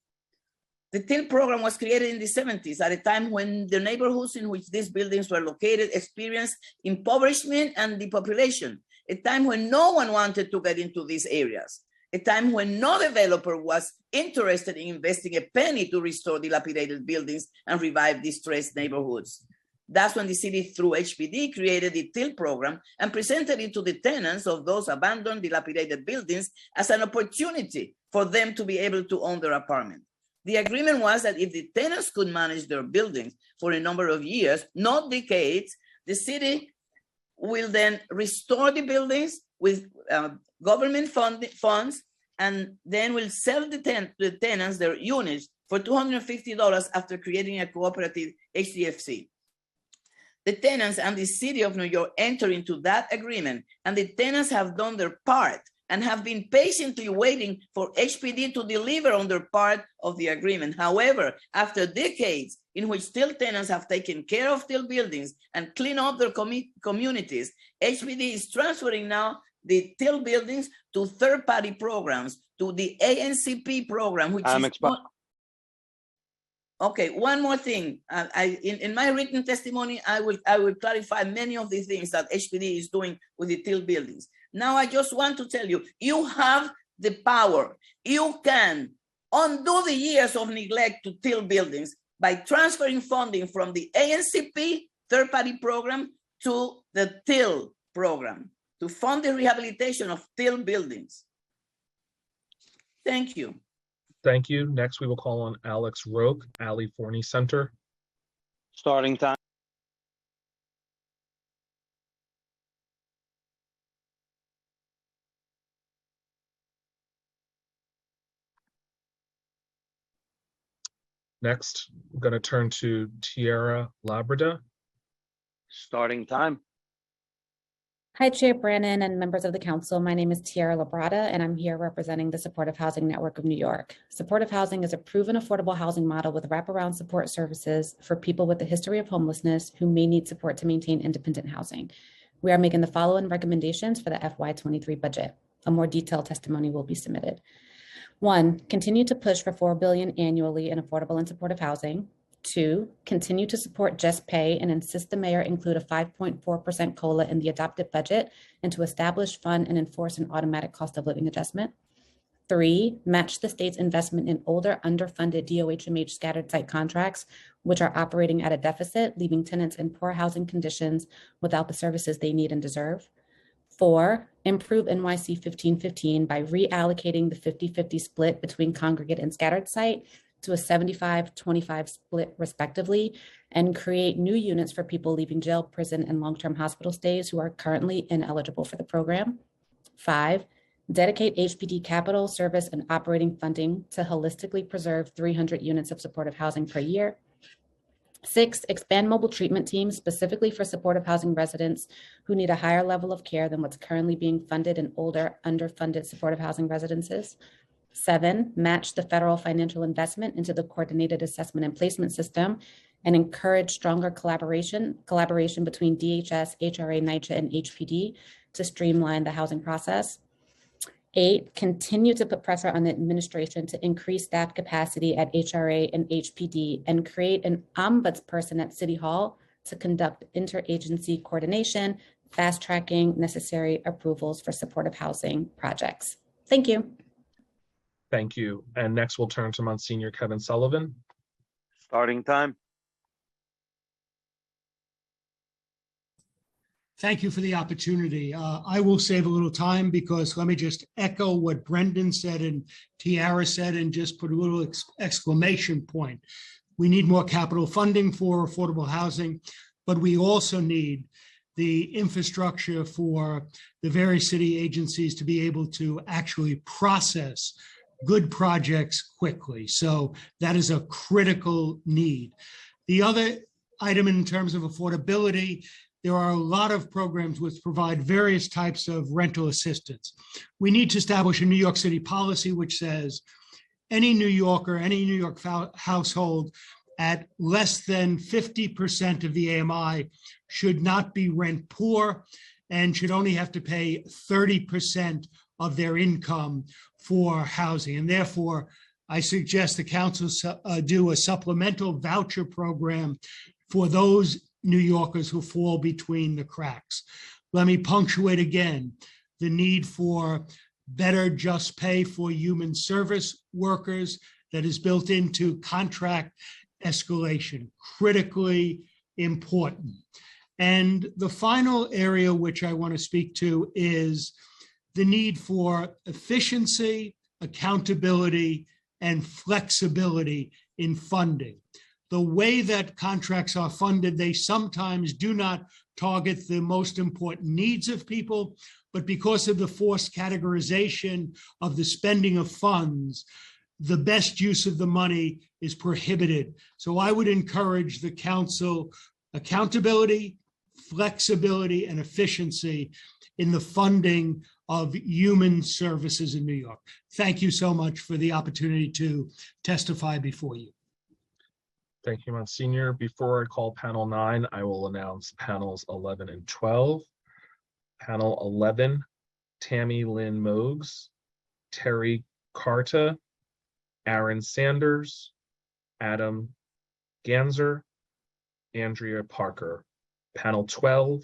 The TIL program was created in the 70s at a time when the neighborhoods in which these buildings were located experienced impoverishment and depopulation, a time when no one wanted to get into these areas, a time when no developer was interested in investing a penny to restore dilapidated buildings and revive distressed neighborhoods. That's when the city, through HPD, created the TIL program and presented it to the tenants of those abandoned, dilapidated buildings as an opportunity for them to be able to own their apartment. The agreement was that if the tenants could manage their buildings for a number of years, not decades, the city will then restore the buildings with government funds, and then will sell the tenants their units for $250 after creating a cooperative HDFC. The tenants and the city of New York enter into that agreement, and the tenants have done their part and have been patiently waiting for HPD to deliver on their part of the agreement. However, after decades in which TIL tenants have taken care of TIL buildings and clean up their communities, HPD is transferring now the TIL buildings to third-party programs, to the ANCP program, which is okay. One more thing. In my written testimony, I will clarify many of the things that HPD is doing with the TIL buildings. Now, I just want to tell you, you have the power. You can undo the years of neglect to TIL buildings by transferring funding from the ANCP third-party program to the TIL program to fund the rehabilitation of TIL buildings. Thank you. Thank you. Next, we will call on Alex Roque, Ali Forney Center. Starting time. Next, I'm going to turn to Tierra Labrada. Starting time. Hi, Chair Brannon and members of the council. My name is Tiara Labrada, and I'm here representing the Supportive Housing Network of New York. Supportive housing is a proven affordable housing model with wraparound support services for people with a history of homelessness who may need support to maintain independent housing. We are making the following recommendations for the FY23 budget. A more detailed testimony will be submitted. 1, continue to push for $4 billion annually in affordable and supportive housing. 2, continue to support Just Pay and insist the mayor include a 5.4% COLA in the adopted budget and to establish, fund, and enforce an automatic cost of living adjustment. 3, match the state's investment in older, underfunded DOHMH scattered site contracts, which are operating at a deficit, leaving tenants in poor housing conditions without the services they need and deserve. 4, improve NYC 1515 by reallocating the 50-50 split between congregate and scattered site to a 75-25 split respectively, and create new units for people leaving jail, prison, and long-term hospital stays who are currently ineligible for the program. 5, dedicate HPD capital, service, and operating funding to holistically preserve 300 units of supportive housing per year. 6, expand mobile treatment teams specifically for supportive housing residents who need a higher level of care than what's currently being funded in older, underfunded supportive housing residences. 7, match the federal financial investment into the coordinated assessment and placement system and encourage stronger collaboration between DHS, HRA, NYCC, and HPD to streamline the housing process. 8, continue to put pressure on the administration to increase staff capacity at HRA and HPD and create an ombudsperson at City Hall to conduct interagency coordination, fast tracking necessary approvals for supportive housing projects. Thank you. Thank you. And next we'll turn to Monsignor Kevin Sullivan. Starting time. Thank you for the opportunity. I will save a little time because let me just echo what Brendan said and Tiara said and just put a little exclamation point. We need more capital funding for affordable housing, but we also need the infrastructure for the various city agencies to be able to actually process good projects quickly. So that is a critical need. The other item in terms of affordability, there are a lot of programs which provide various types of rental assistance. We need to establish a New York City policy which says any New Yorker, any New York household at less than 50% of the AMI should not be rent poor and should only have to pay 30% of their income for housing. And therefore, I suggest the council do a supplemental voucher program for those New Yorkers who fall between the cracks. Let me punctuate again the need for better just pay for human service workers that is built into contract escalation, critically important. And the final area which I want to speak to is the need for efficiency, accountability, and flexibility in funding. The way that contracts are funded, they sometimes do not target the most important needs of people, but because of the forced categorization of the spending of funds, the best use of the money is prohibited. So I would encourage the council accountability, flexibility, and efficiency in the funding of human services in New York. Thank you so much for the opportunity to testify before you. Thank you, Monsignor. Before I call panel 9, I will announce panels 11 and 12. Panel 11, Tammy Lynn Mogues, Terry Carta, Aaron Sanders, Adam Ganzer, Andrea Parker. Panel 12,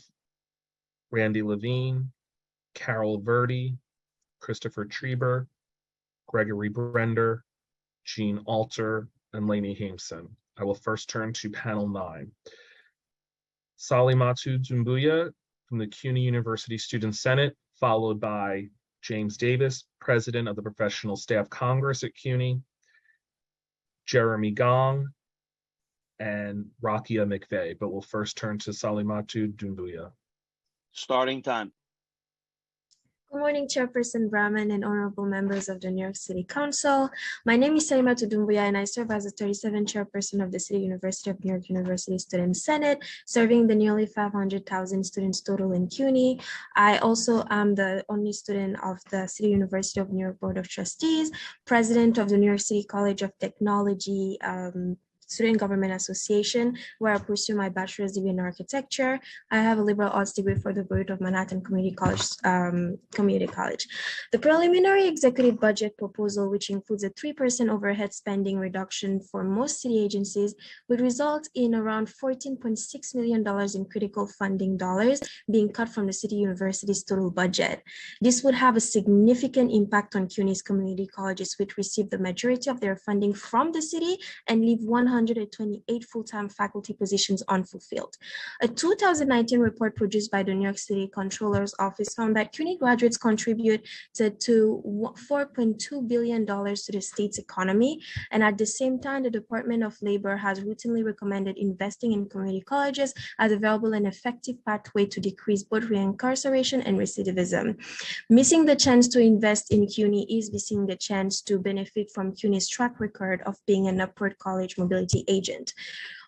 Randy Levine, Carol Verdi, Christopher Trieber, Gregory Brender, Jean Alter, and Lainey Hameson. I will first turn to panel 9. Salimatu Doumbouya from the CUNY University Student Senate, followed by James Davis, President of the Professional Staff Congress at CUNY, Jeremy Gong, and Rakia McVeigh, but we'll first turn to Salimatu Doumbouya. Starting time. Good morning, Chairperson Brahman and honorable members of the New York City Council. My name is Salima Tudumbuya, and I serve as the 37th chairperson of the City University of New York University Student Senate, serving the nearly 500,000 students total in CUNY. I also am the only student of the City University of New York Board of Trustees, president of the New York City College of Technology Student Government Association, where I pursue my bachelor's degree in architecture. I have a liberal arts degree for the Board of Manhattan Community College. The preliminary executive budget proposal, which includes a 3% overhead spending reduction for most city agencies, would result in around $14.6 million in critical funding dollars being cut from the City University's total budget. This would have a significant impact on CUNY's community colleges, which receive the majority of their funding from the city and leave 128 full-time faculty positions unfulfilled. A 2019 report produced by the New York City Comptroller's Office found that CUNY graduates contributed to $4.2 billion to the state's economy. And at the same time, the Department of Labor has routinely recommended investing in community colleges as a viable and effective pathway to decrease both reincarceration and recidivism. Missing the chance to invest in CUNY is missing the chance to benefit from CUNY's track record of being an upward college mobility agent.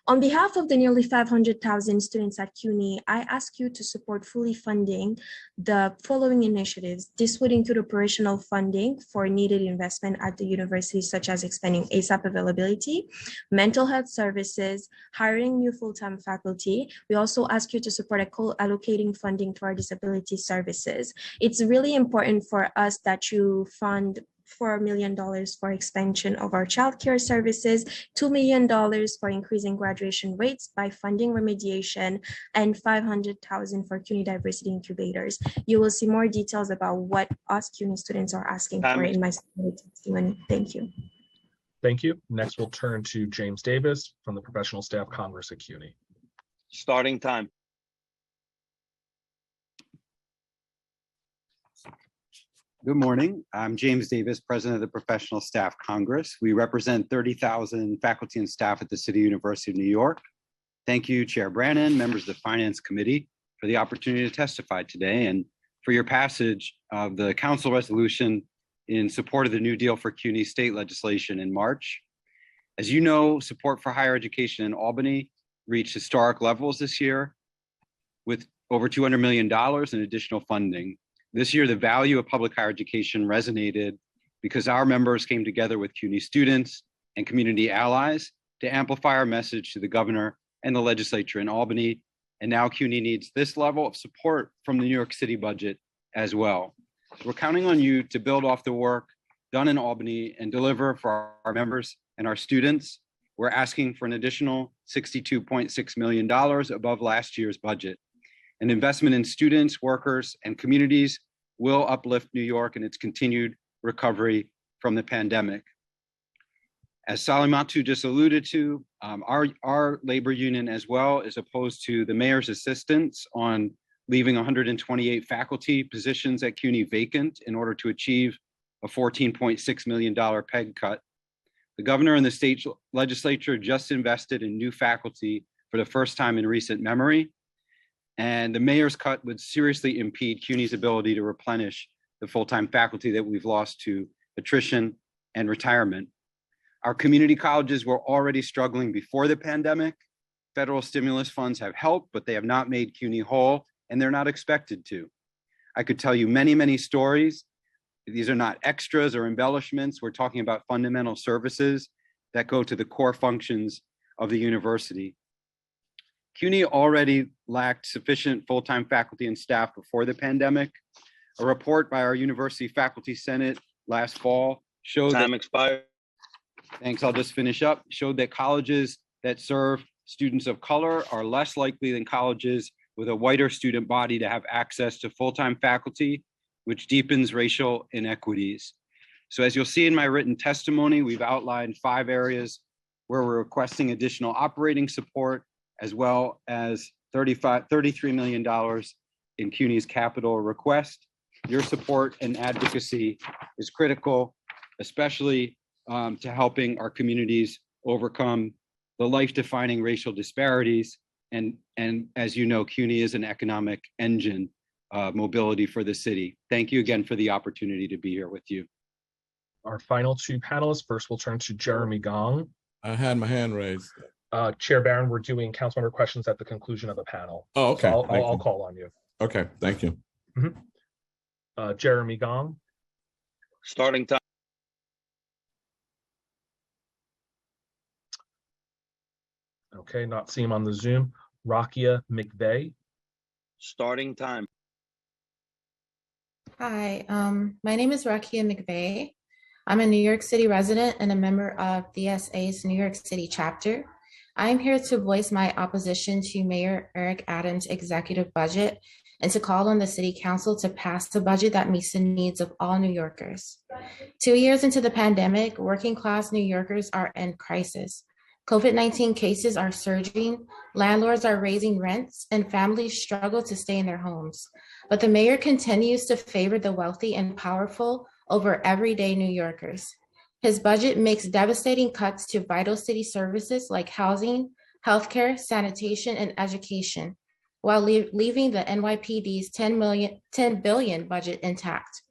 On behalf of the nearly 500,000 students at CUNY, I ask you to support fully funding the following initiatives. This would include operational funding for needed investment at the university, such as expanding ASAP availability, mental health services, hiring new full-time faculty. We also ask you to support allocating funding to our disability services. It's really important for us that you fund $4 million for expansion of our childcare services, $2 million for increasing graduation rates by funding remediation, and $500,000 for CUNY diversity incubators. You will see more details about what us CUNY students are asking for in my testimony. Thank you. Thank you. Next, we'll turn to James Davis from the Professional Staff Congress at CUNY. Starting time. Good morning. I'm James Davis, President of the Professional Staff Congress. We represent 30,000 faculty and staff at the City University of New York. Thank you, Chair Brannon, members of the Finance Committee, for the opportunity to testify today and for your passage of the Council resolution in support of the New Deal for CUNY state legislation in March. As you know, support for higher education in Albany reached historic levels this year with over $200 million in additional funding. This year, the value of public higher education resonated because our members came together with CUNY students and community allies to amplify our message to the governor and the legislature in Albany. And now CUNY needs this level of support from the New York City budget as well. We're counting on you to build off the work done in Albany and deliver for our members and our students. We're asking for an additional $62.6 million above last year's budget. An investment in students, workers, and communities will uplift New York in its continued recovery from the pandemic. As Salimatu just alluded to, our labor union as well is opposed to the mayor's assistance on leaving 128 faculty positions at CUNY vacant in order to achieve a $14.6 million PEG cut. The governor and the state legislature just invested in new faculty for the first time in recent memory. And the mayor's cut would seriously impede CUNY's ability to replenish the full-time faculty that we've lost to attrition and retirement. Our community colleges were already struggling before the pandemic. Federal stimulus funds have helped, but they have not made CUNY whole, and they're not expected to. I could tell you many, many stories. These are not extras or embellishments. We're talking about fundamental services that go to the core functions of the university. CUNY already lacked sufficient full-time faculty and staff before the pandemic. A report by our University Faculty Senate last fall showed Time expired. Thanks, I'll just finish up. Showed that colleges that serve students of color are less likely than colleges with a whiter student body to have access to full-time faculty, which deepens racial inequities. So as you'll see in my written testimony, we've outlined 5 areas where we're requesting additional operating support, as well as $33 million in CUNY's capital request. Your support and advocacy is critical, especially to helping our communities overcome the life-defining racial disparities. And as you know, CUNY is an economic engine. mobility for the city. Thank you again for the opportunity to be here with you. Our final two panelists, first we'll turn to Jeremy Gong. I had my hand raised. Chair Barron, we're doing council member questions at the conclusion of the panel. Oh, okay. So I'll call on you. Okay, thank you. Jeremy Gong. Starting time. Okay, not seeing him on the Zoom. Rakia McVeigh. Starting time. Hi, my name is Rakia McVeigh. I'm a New York City resident and a member of DSA's New York City chapter. I'm here to voice my opposition to Mayor Eric Adams' executive budget and to call on the City Council to pass a budget that meets the needs of all New Yorkers. 2 years into the pandemic, working class New Yorkers are in crisis. COVID-19 cases are surging, landlords are raising rents, and families struggle to stay in their homes. But the mayor continues to favor the wealthy and powerful over everyday New Yorkers. His budget makes devastating cuts to vital city services like housing, healthcare, sanitation, and education, while leaving the NYPD's $10 billion budget intact.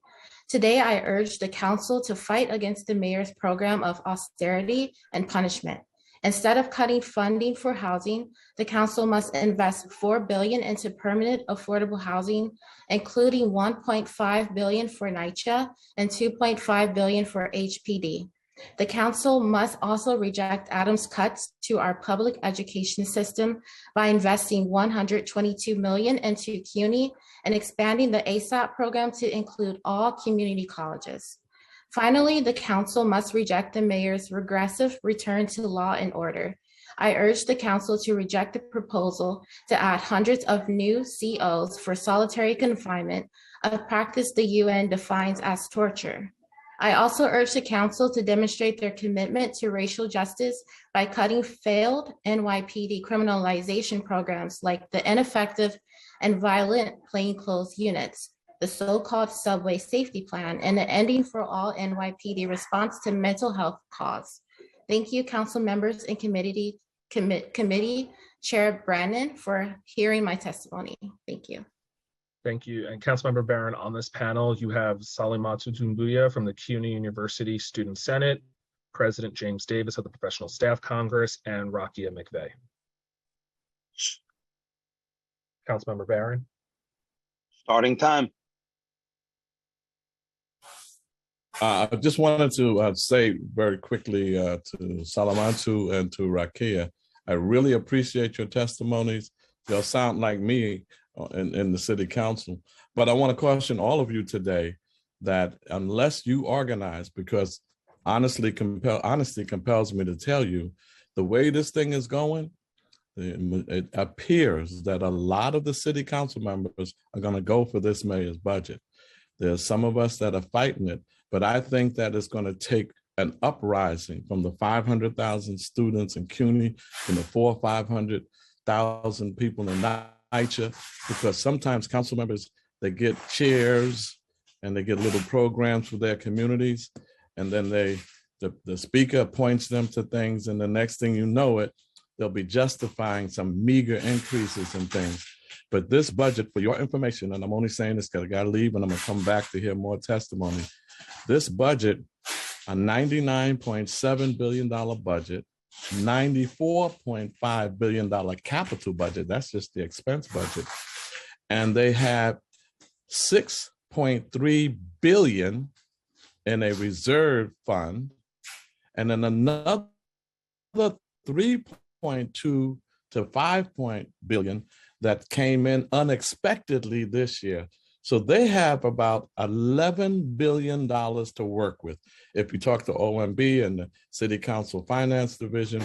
Today, I urge the council to fight against the mayor's program of austerity and punishment. Instead of cutting funding for housing, the council must invest $4 billion into permanent affordable housing, including $1.5 billion for Nycc and $2.5 billion for HPD. The council must also reject Adams' cuts to our public education system by investing $122 million into CUNY and expanding the ASAP program to include all community colleges. Finally, the council must reject the mayor's regressive return to law and order. I urge the council to reject the proposal to add hundreds of new COs for solitary confinement, a practice the UN defines as torture. I also urge the council to demonstrate their commitment to racial justice by cutting failed NYPD criminalization programs like the ineffective and violent plainclothes units, the so-called subway safety plan, and the ending for all NYPD response to mental health cause. Thank you, council members and committee Chair Brandon, for hearing my testimony. Thank you. Thank you. And Councilmember Barron, on this panel, you have Salimatu Doumbouya from the CUNY University Student Senate, President James Davis of the Professional Staff Congress, and Rakia McVeigh. Councilmember Barron. Starting time. I just wanted to say very quickly to Salamatu and to Rakia, I really appreciate your testimonies. They'll sound like me in the city council, but I want to caution all of you today that unless you organize, because honesty compels me to tell you, the way this thing is going, it appears that a lot of the city council members are going to go for this mayor's budget. There's some of us that are fighting it, but I think that it's going to take an uprising from the 500,000 students in CUNY and the 400,000 or 500,000 people in Nycc, because sometimes council members, they get chairs and they get little programs for their communities, and then the speaker appoints them to things, and the next thing you know it, they'll be justifying some meager increases in things. But this budget, for your information, and I'm only saying this because I got to leave and I'm going to come back to hear more testimony. This budget, a $99.7 billion budget, $94.5 billion capital budget, that's just the expense budget. And they have $6.3 billion in a reserve fund, and then another 3.2 to 5 billion that came in unexpectedly this year. So they have about $11 billion to work with. If you talk to OMB and the City Council Finance Division,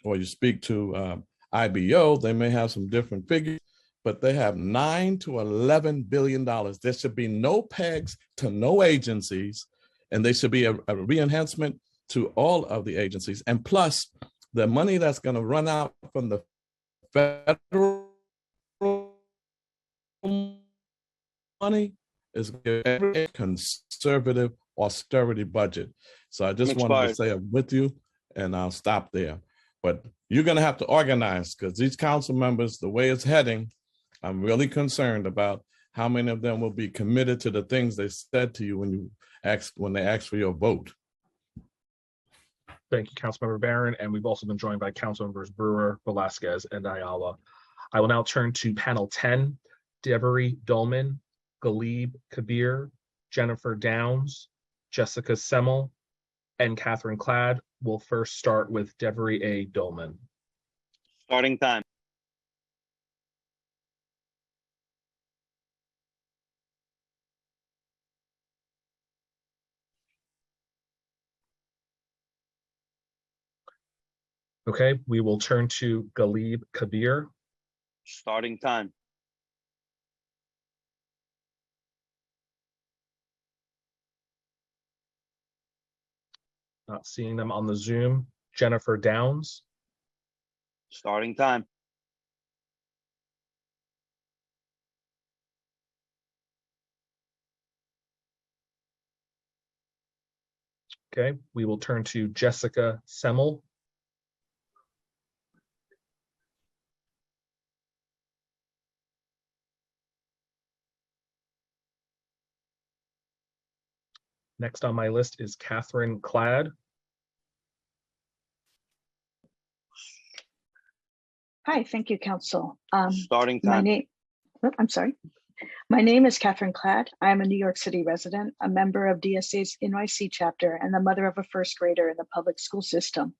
or you speak to IBO, they may have some different figures, but they have $9 to $11 billion. There should be no pegs to no agencies, and they should be a re-enhancement to all of the agencies. And plus, the money that's going to run out from the federal money is a conservative austerity budget. So I just wanted to say I'm with you, and I'll stop there. But you're going to have to organize, because these council members, the way it's heading, I'm really concerned about how many of them will be committed to the things they said to you when they asked for your vote? Thank you, Councilmember Barron. And we've also been joined by Councilmembers Brewer, Velasquez, and Ayala. I will now turn to panel 10, Devery Dolman, Galib Kabir, Jennifer Downs, Jessica Semmel, and Catherine Cladd. We'll first start with Devery A. Dolman. Starting time. Okay, we will turn to Galib Kabir. Starting time. Not seeing them on the Zoom. Jennifer Downs. Starting time. Okay, we will turn to Jessica Semmel. Next on my list is Catherine Cladd. Hi, thank you, Council. Starting time. I'm sorry. My name is Catherine Cladd. I am a New York City resident, a member of DSA's Nycc chapter, and the mother of a first grader in the public school system.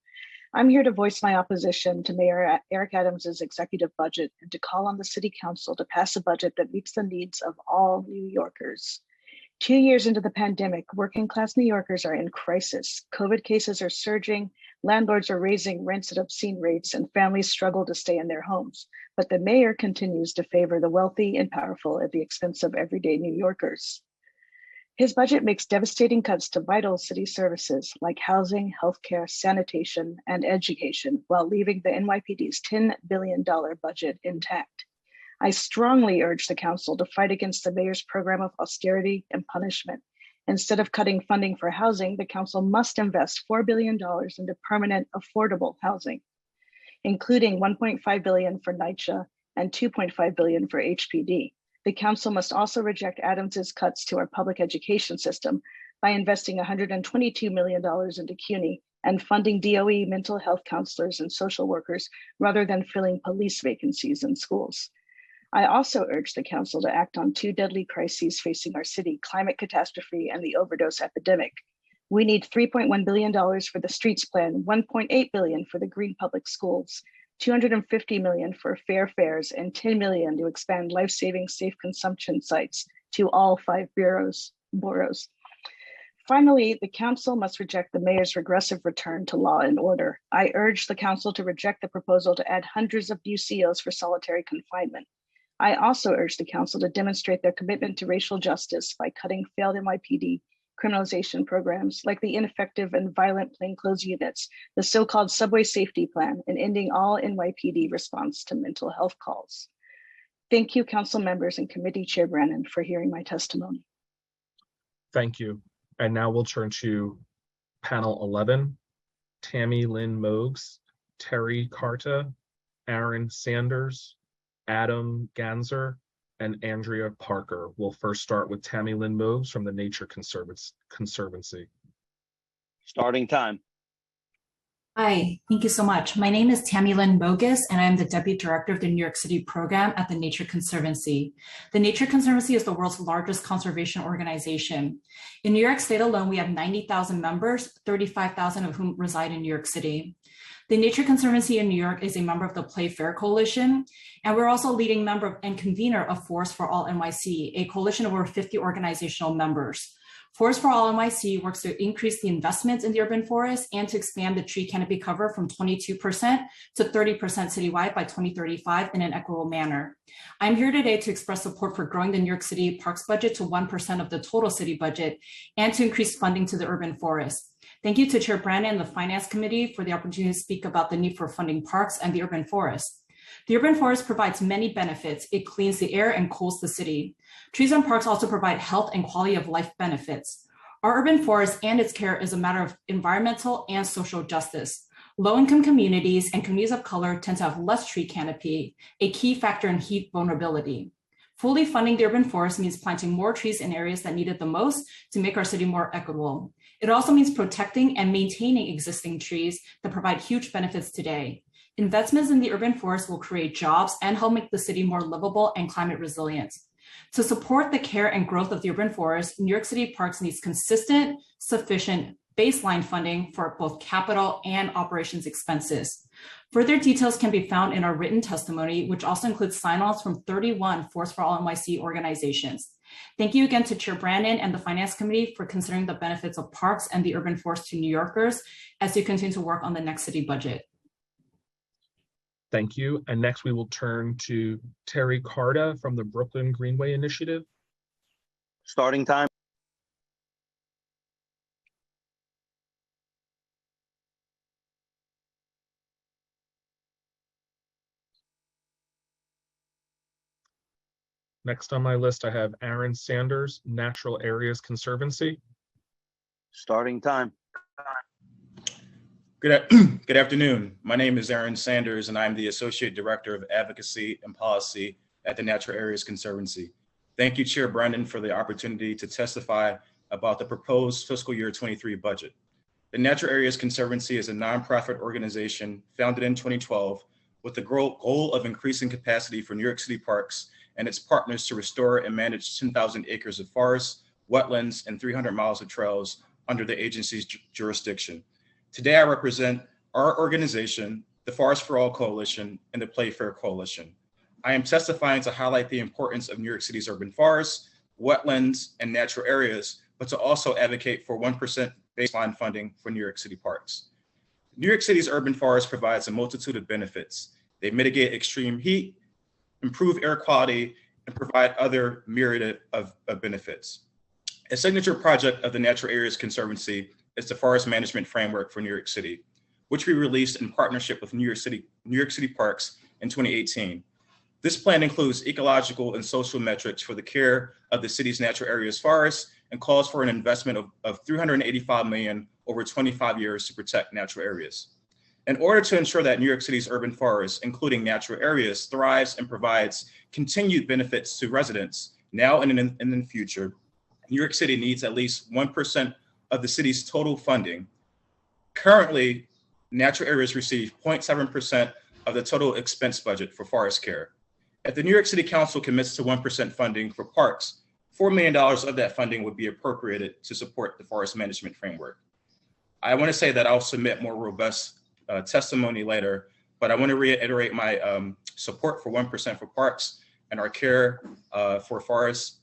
I'm here to voice my opposition to Mayor Eric Adams's executive budget and to call on the City Council to pass a budget that meets the needs of all New Yorkers. 2 years into the pandemic, working class New Yorkers are in crisis. COVID cases are surging, landlords are raising rents at obscene rates, and families struggle to stay in their homes. But the mayor continues to favor the wealthy and powerful at the expense of everyday New Yorkers. His budget makes devastating cuts to vital city services like housing, healthcare, sanitation, and education, while leaving the NYPD's $10 billion budget intact. I strongly urge the council to fight against the mayor's program of austerity and punishment. Instead of cutting funding for housing, the council must invest $4 billion into permanent, affordable housing, including $1.5 billion for Nycc and $2.5 billion for HPD. The council must also reject Adams's cuts to our public education system by investing $122 million into CUNY and funding DOE mental health counselors and social workers rather than filling police vacancies in schools. I also urge the council to act on two deadly crises facing our city: climate catastrophe and the overdose epidemic. We need $3.1 billion for the streets plan, $1.8 billion for the green public schools, $250 million for fair fares, and $10 million to expand life-saving safe consumption sites to all 5 boroughs. Finally, the council must reject the mayor's regressive return to law and order. I urge the council to reject the proposal to add hundreds of new COs for solitary confinement. I also urge the council to demonstrate their commitment to racial justice by cutting failed NYPD criminalization programs like the ineffective and violent plainclothes units, the so-called subway safety plan, and ending all NYPD response to mental health calls. Thank you, council members and committee chair Brannon, for hearing my testimony. Thank you. And now we'll turn to panel 11, Tammy Lynn Mogues, Terry Carta, Aaron Sanders, Adam Ganzer, and Andrea Parker. We'll first start with Tammy Lynn Mogues from the Nature Conservancy. Starting time. Hi, thank you so much. My name is Tammy Lynn Mogues, and I'm the Deputy Director of the New York City program at the Nature Conservancy. The Nature Conservancy is the world's largest conservation organization. In New York State alone, we have 90,000 members, 35,000 of whom reside in New York City. The Nature Conservancy in New York is a member of the Play Fair Coalition, and we're also a leading member and convener of Forest for All NYC, a coalition of over 50 organizational members. Forest for All NYC works to increase the investments in the urban forest and to expand the tree canopy cover from 22% to 30% citywide by 2035 in an equitable manner. I'm here today to express support for growing the New York City Parks budget to 1% of the total city budget and to increase funding to the urban forest. Thank you to Chair Brannon and the Finance Committee for the opportunity to speak about the need for funding parks and the urban forest. The urban forest provides many benefits. It cleans the air and cools the city. Trees and parks also provide health and quality of life benefits. Our urban forest and its care is a matter of environmental and social justice. Low-income communities and communities of color tend to have less tree canopy, a key factor in heat vulnerability. Fully funding the urban forest means planting more trees in areas that need it the most to make our city more equitable. It also means protecting and maintaining existing trees that provide huge benefits today. Investments in the urban forest will create jobs and help make the city more livable and climate resilient. To support the care and growth of the urban forest, New York City Parks needs consistent, sufficient baseline funding for both capital and operations expenses. Further details can be found in our written testimony, which also includes sign-offs from 31 Forest for All NYC organizations. Thank you again to Chair Brandon and the Finance Committee for considering the benefits of parks and the urban forest to New Yorkers as you continue to work on the next city budget. Thank you. And next we will turn to Terry Carta from the Brooklyn Greenway Initiative. Starting time. Next on my list, I have Aaron Sanders, Natural Areas Conservancy. Starting time. Good afternoon. My name is Aaron Sanders, and I'm the Associate Director of Advocacy and Policy at the Natural Areas Conservancy. Thank you, Chair Brendan, for the opportunity to testify about the proposed fiscal year 23 budget. The Natural Areas Conservancy is a nonprofit organization founded in 2012 with the goal of increasing capacity for New York City parks and its partners to restore and manage 10,000 acres of forests, wetlands, and 300 miles of trails under the agency's jurisdiction. Today, I represent our organization, the Forest for All Coalition, and the Play Fair Coalition. I am testifying to highlight the importance of New York City's urban forests, wetlands, and natural areas, but to also advocate for 1% baseline funding for New York City parks. New York City's urban forest provides a multitude of benefits. They mitigate extreme heat, improve air quality, and provide other myriad of benefits. A signature project of the Natural Areas Conservancy is the Forest Management Framework for New York City, which we released in partnership with New York City Parks in 2018. This plan includes ecological and social metrics for the care of the city's natural areas forests and calls for an investment of $385 million over 25 years to protect natural areas. In order to ensure that New York City's urban forests, including natural areas, thrives and provides continued benefits to residents now and in the future, New York City needs at least 1% of the city's total funding. Currently, natural areas receive 0.7% of the total expense budget for forest care. If the New York City Council commits to 1% funding for parks, $4 million of that funding would be appropriated to support the forest management framework. I want to say that I'll submit more robust testimony later, but I want to reiterate my support for 1% for parks and our care for forests,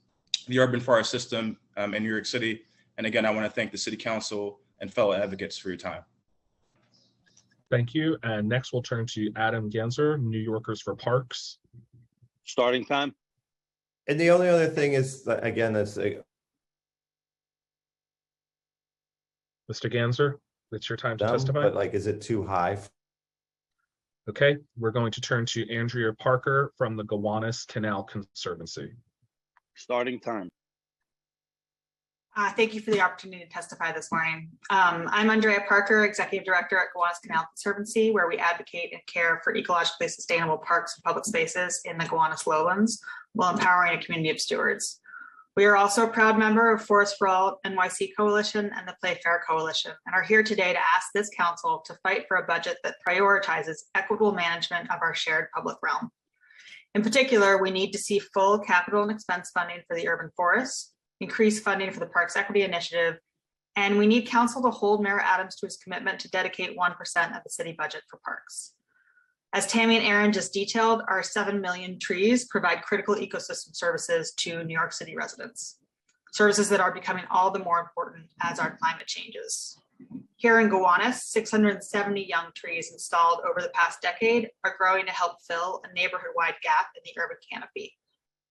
the urban forest system in New York City. And again, I want to thank the City Council and fellow advocates for your time. Thank you. And next we'll turn to Adam Genzer, New Yorkers for Parks. Starting time. And the only other thing is, again, that's Mr. Genzer, it's your time to testify. But like, is it too high? Okay, we're going to turn to Andrea Parker from the Gowanus Canal Conservancy. Starting time. Thank you for the opportunity to testify this morning. I'm Andrea Parker, Executive Director at Gowanus Canal Conservancy, where we advocate and care for ecologically sustainable parks and public spaces in the Gowanus Lowlands while empowering a community of stewards. We are also a proud member of Forest for All NYC Coalition and the Play Fair Coalition, and are here today to ask this council to fight for a budget that prioritizes equitable management of our shared public realm. In particular, we need to see full capital and expense funding for the urban forests, increase funding for the Parks Equity Initiative, and we need council to hold Mayor Adams to his commitment to dedicate 1% of the city budget for parks. As Tammy and Aaron just detailed, our 7 million trees provide critical ecosystem services to New York City residents, services that are becoming all the more important as our climate changes. Here in Gowanus, 670 young trees installed over the past decade are growing to help fill a neighborhood-wide gap in the urban canopy.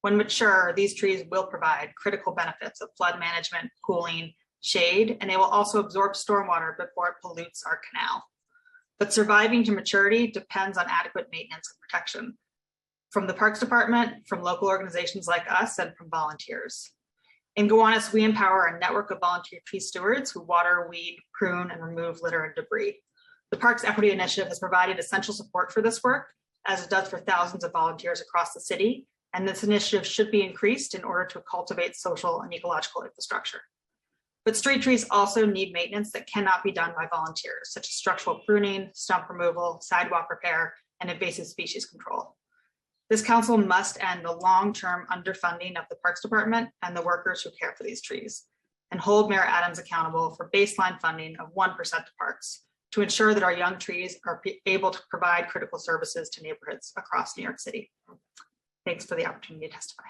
When mature, these trees will provide critical benefits of flood management, cooling, shade, and they will also absorb stormwater before it pollutes our canal. But surviving to maturity depends on adequate maintenance and protection from the Parks Department, from local organizations like us, and from volunteers. In Gowanus, we empower a network of volunteer tree stewards who water, weed, prune, and remove litter and debris. The Parks Equity Initiative has provided essential support for this work, as it does for thousands of volunteers across the city, and this initiative should be increased in order to cultivate social and ecological infrastructure. But street trees also need maintenance that cannot be done by volunteers, such as structural pruning, stump removal, sidewalk repair, and invasive species control. This council must end the long-term underfunding of the Parks Department and the workers who care for these trees, and hold Mayor Adams accountable for baseline funding of 1% to parks to ensure that our young trees are able to provide critical services to neighborhoods across New York City. Thanks for the opportunity to testify.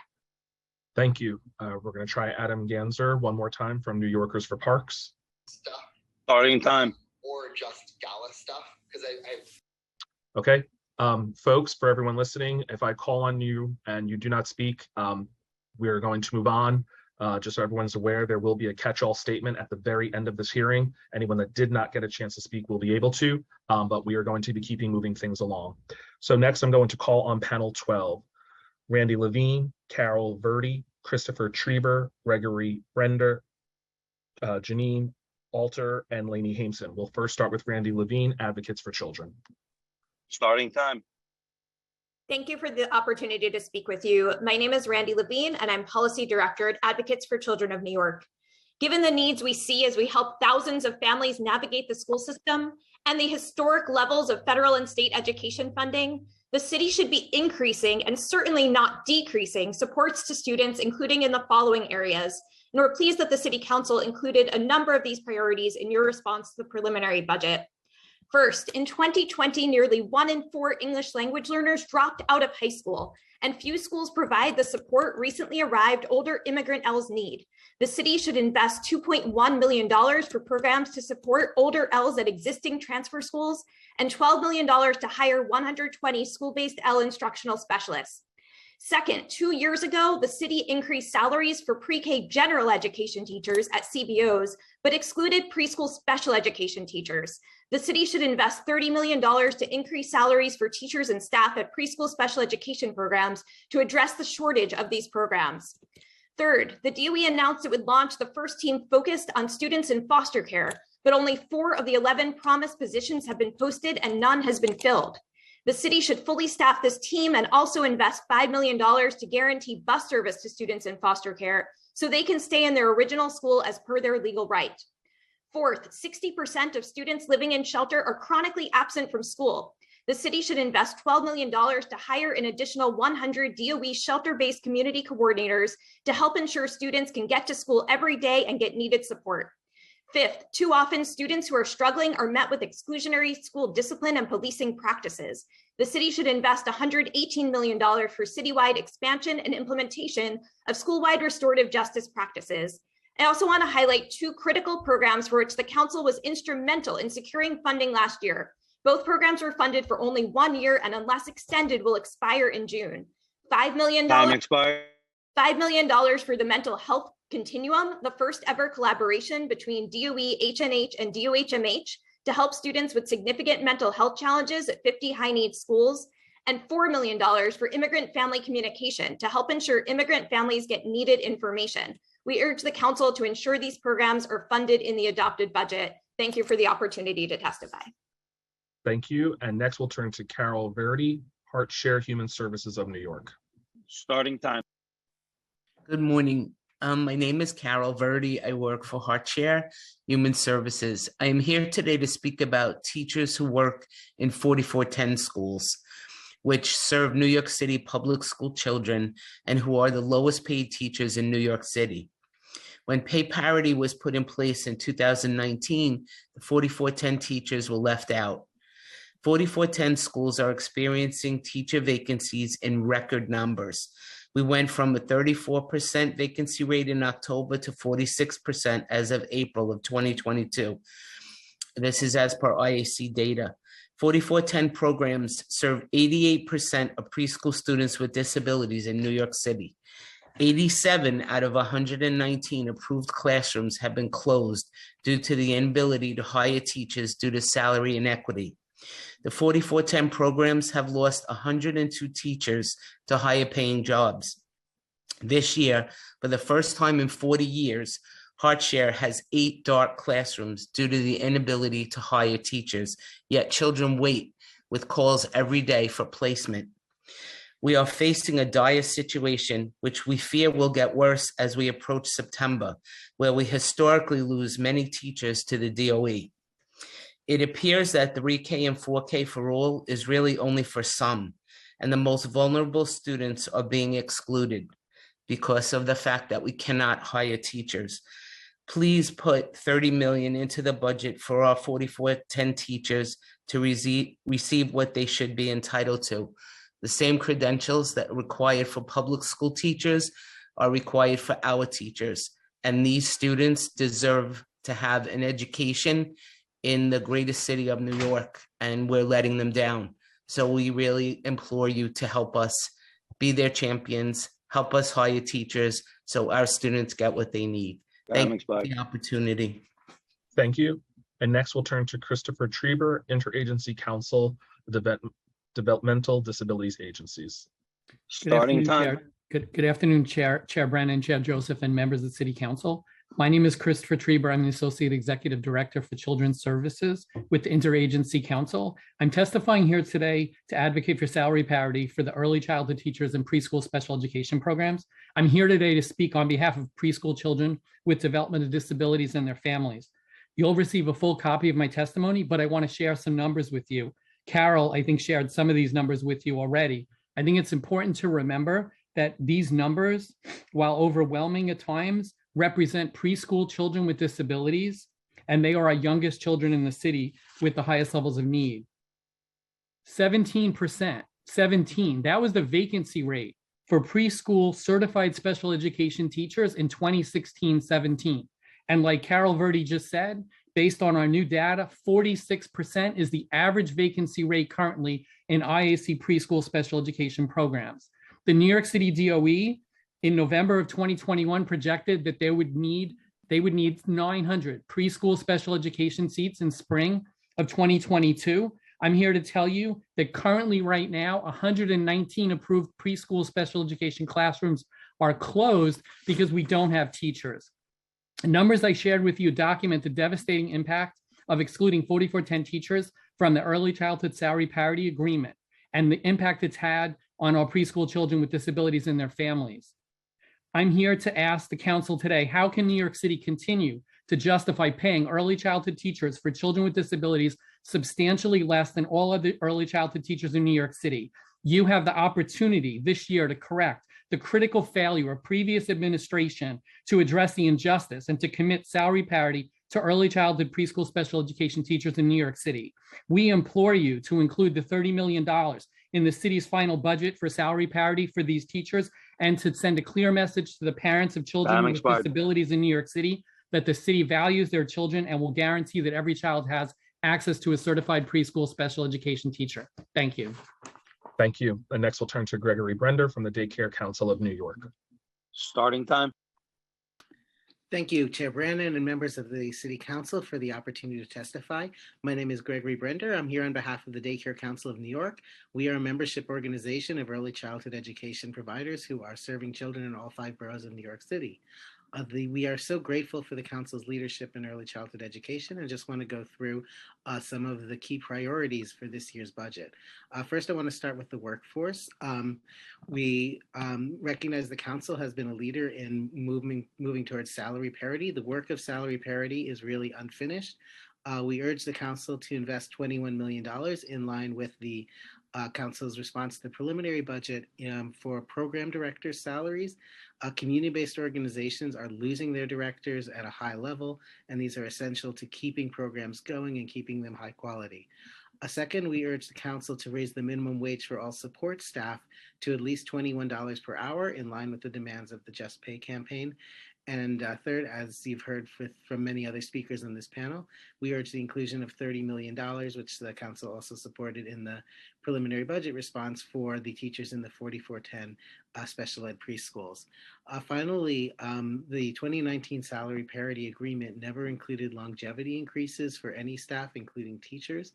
Thank you. We're going to try Adam Ganzer one more time from New Yorkers for Parks. Starting time. Or just gala stuff, because Okay, folks, for everyone listening, if I call on you and you do not speak, we're going to move on. Just so everyone's aware, there will be a catch-all statement at the very end of this hearing. Anyone that did not get a chance to speak will be able to, but we are going to be moving things along. So next, I'm going to call on panel 12. Randy Levine, Carol Verdi, Christopher Trieber, Gregory Brender, Janine Alter, and Lainey Hameson. We'll first start with Randy Levine, Advocates for Children. Starting time. Thank you for the opportunity to speak with you. My name is Randy Levine, and I'm Policy Director at Advocates for Children of New York. Given the needs we see as we help thousands of families navigate the school system and the historic levels of federal and state education funding, the city should be increasing and certainly not decreasing supports to students, including in the following areas. And we're pleased that the City Council included a number of these priorities in your response to the preliminary budget. First, in 2020, nearly 1 in 4 English language learners dropped out of high school, and few schools provide the support recently arrived older immigrant ELs need. The city should invest $2.1 million for programs to support older ELs at existing transfer schools and $12 million to hire 120 school-based EL instructional specialists. Second, 2 years ago, the city increased salaries for pre-K general education teachers at CBOs, but excluded preschool special education teachers. The city should invest $30 million to increase salaries for teachers and staff at preschool special education programs to address the shortage of these programs. Third, the DOE announced it would launch the first team focused on students in foster care, but only 4 of the 11 promised positions have been posted and none has been filled. The city should fully staff this team and also invest $5 million to guarantee bus service to students in foster care so they can stay in their original school as per their legal right. Fourth, 60% of students living in shelter are chronically absent from school. The city should invest $12 million to hire an additional 100 DOE shelter-based community coordinators to help ensure students can get to school every day and get needed support. Fifth, too often students who are struggling are met with exclusionary school discipline and policing practices. The city should invest $118 million for citywide expansion and implementation of school-wide restorative justice practices. I also want to highlight 2 critical programs for which the council was instrumental in securing funding last year. Both programs were funded for only 1 year and unless extended will expire in June. $5 million. Time expired. $5 million for the mental health continuum, the first ever collaboration between DOE, HNH, and DOHMH to help students with significant mental health challenges at 50 high needs schools, and $4 million for immigrant family communication to help ensure immigrant families get needed information. We urge the council to ensure these programs are funded in the adopted budget. Thank you for the opportunity to testify. Thank you. And next we'll turn to Carol Verdi, Heart Share Human Services of New York. Starting time. Good morning. My name is Carol Verdi. I work for HeartShare Human Services. I am here today to speak about teachers who work in 4410 schools, which serve New York City public school children and who are the lowest paid teachers in New York City. When pay parity was put in place in 2019, the 4410 teachers were left out. 4410 schools are experiencing teacher vacancies in record numbers. We went from a 34% vacancy rate in October to 46% as of April of 2022. This is as per IAC data. 4410 programs serve 88% of preschool students with disabilities in New York City. 87 out of 119 approved classrooms have been closed due to the inability to hire teachers due to salary inequity. The 4410 programs have lost 102 teachers to higher paying jobs. This year, for the first time in 40 years, HeartShare has 8 dark classrooms due to the inability to hire teachers, yet children wait with calls every day for placement. We are facing a dire situation, which we fear will get worse as we approach September, where we historically lose many teachers to the DOE. It appears that 3K and 4K for all is really only for some, and the most vulnerable students are being excluded because of the fact that we cannot hire teachers. Please put 30 million into the budget for our 4410 teachers to receive what they should be entitled to. The same credentials that are required for public school teachers are required for our teachers. And these students deserve to have an education in the greatest city of New York, and we're letting them down. So we really implore you to help us be their champions, help us hire teachers so our students get what they need. Thank you for the opportunity. Thank you. And next we'll turn to Christopher Trieber, Interagency Council, Developmental Disabilities Agencies. Starting time. Good afternoon, Chair Brennan, Chair Joseph, and members of the City Council. My name is Christopher Trieber. I'm the Associate Executive Director for Children's Services with the Interagency Council. I'm testifying here today to advocate for salary parity for the early childhood teachers and preschool special education programs. I'm here today to speak on behalf of preschool children with developmental disabilities and their families. You'll receive a full copy of my testimony, but I want to share some numbers with you. Carol, I think, shared some of these numbers with you already. I think it's important to remember that these numbers, while overwhelming at times, represent preschool children with disabilities, and they are our youngest children in the city with the highest levels of need. 17%, that was the vacancy rate for preschool certified special education teachers in 2016-17. And like Carol Verdi just said, based on our new data, 46% is the average vacancy rate currently in IAC preschool special education programs. The New York City DOE in November of 2021 projected that they would need 900 preschool special education seats in spring of 2022. I'm here to tell you that currently right now, 119 approved preschool special education classrooms are closed because we don't have teachers. The numbers I shared with you document the devastating impact of excluding 4410 teachers from the early childhood salary parity agreement and the impact it's had on our preschool children with disabilities and their families. I'm here to ask the council today, how can New York City continue to justify paying early childhood teachers for children with disabilities substantially less than all other early childhood teachers in New York City? You have the opportunity this year to correct the critical failure of previous administration to address the injustice and to commit salary parity to early childhood preschool special education teachers in New York City. We implore you to include the $30 million in the city's final budget for salary parity for these teachers, and to send a clear message to the parents of children with disabilities in New York City that the city values their children and will guarantee that every child has access to a certified preschool special education teacher. Thank you. Thank you. And next we'll turn to Gregory Brender from the Daycare Council of New York. Starting time. Thank you, Chair Brandon and members of the City Council for the opportunity to testify. My name is Gregory Brender. I'm here on behalf of the Daycare Council of New York. We are a membership organization of early childhood education providers who are serving children in all 5 boroughs of New York City. We are so grateful for the council's leadership in early childhood education, and just want to go through some of the key priorities for this year's budget. First, I want to start with the workforce. We recognize the council has been a leader in moving towards salary parity. The work of salary parity is really unfinished. We urge the council to invest $21 million in line with the council's response to the preliminary budget for program directors' salaries. Community-based organizations are losing their directors at a high level, and these are essential to keeping programs going and keeping them high quality. Second, we urge the council to raise the minimum wage for all support staff to at least $21 per hour in line with the demands of the Just Pay campaign. And third, as you've heard from many other speakers on this panel, we urge the inclusion of $30 million, which the council also supported in the preliminary budget response for the teachers in the 4410 special ed preschools. Finally, the 2019 salary parity agreement never included longevity increases for any staff, including teachers.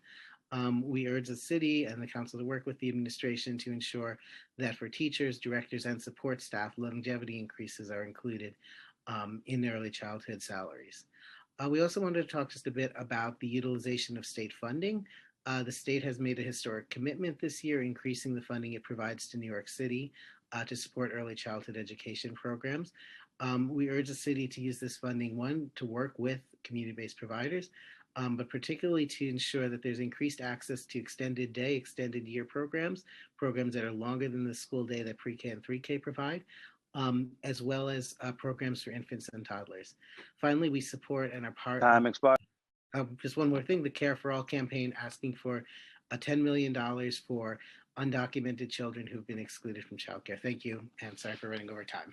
We urge the city and the council to work with the administration to ensure that for teachers, directors, and support staff, longevity increases are included in early childhood salaries. We also wanted to talk just a bit about the utilization of state funding. The state has made a historic commitment this year, increasing the funding it provides to New York City to support early childhood education programs. We urge the city to use this funding, one, to work with community-based providers, but particularly to ensure that there's increased access to extended day, extended year programs that are longer than the school day that pre-K and 3K provide, as well as programs for infants and toddlers. Finally, we support and are part Time expired. Just one more thing, the Care for All campaign asking for $10 million for undocumented children who've been excluded from childcare. Thank you, and sorry for running over time.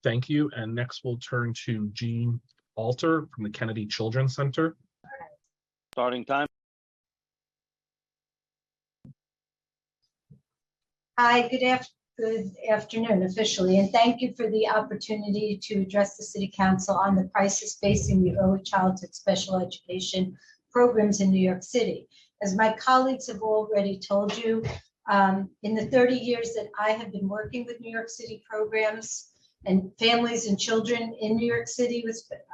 Thank you. And next we'll turn to Jean Alter from the Kennedy Children's Center. Starting time. Hi, good afternoon officially, and thank you for the opportunity to address the City Council on the crisis facing the early childhood special education programs in New York City. As my colleagues have already told you, in the 30 years that I have been working with New York City programs and families and children in New York City,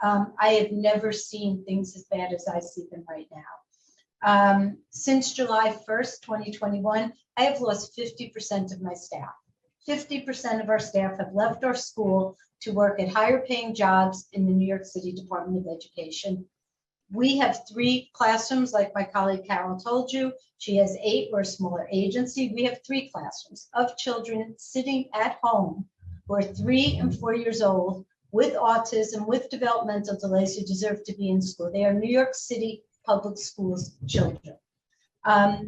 I have never seen things as bad as I see them right now. Since July 1st, 2021, I have lost 50% of my staff. 50% of our staff have left our school to work at higher paying jobs in the New York City Department of Education. We have 3 classrooms, like my colleague Carol told you. She has 8, we're a smaller agency. We have 3 classrooms of children sitting at home who are 3 and 4 years old with autism, with developmental delays, who deserve to be in school. They are New York City Public Schools children.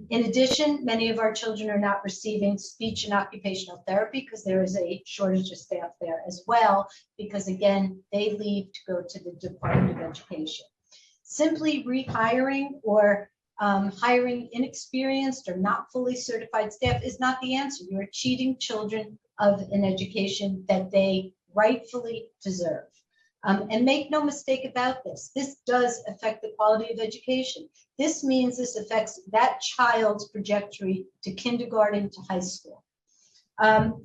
In addition, many of our children are not receiving speech and occupational therapy because there is a shortage of staff there as well, because again, they leave to go to the Department of Education. Simply rehiring or hiring inexperienced or not fully certified staff is not the answer. You are cheating children of an education that they rightfully deserve. And make no mistake about this, this does affect the quality of education. This means this affects that child's trajectory to kindergarten to high school.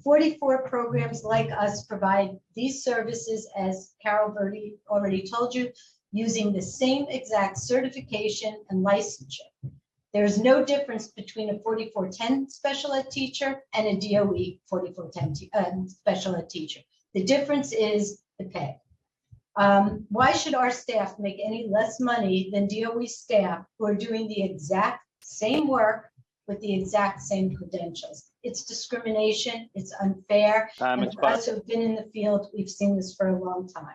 44 programs like us provide these services, as Carol already told you, using the same exact certification and licensure. There's no difference between a 4410 special ed teacher and a DOE 4410 special ed teacher. The difference is the pay. Why should our staff make any less money than DOE staff who are doing the exact same work with the exact same credentials? It's discrimination, it's unfair, and for us who have been in the field, we've seen this for a long time.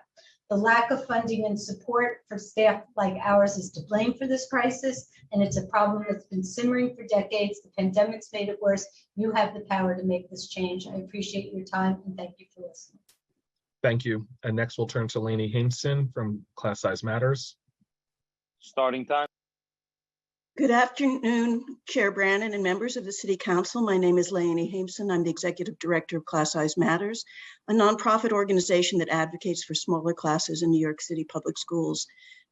The lack of funding and support for staff like ours is to blame for this crisis, and it's a problem that's been simmering for decades. The pandemic's made it worse. You have the power to make this change. I appreciate your time, and thank you for listening. Thank you. And next we'll turn to Lainey Hameson from Class Size Matters. Starting time. Good afternoon, Chair Brannon and members of the City Council. My name is Lainey Hameson. I'm the Executive Director of Class Size Matters, a nonprofit organization that advocates for smaller classes in New York City public schools.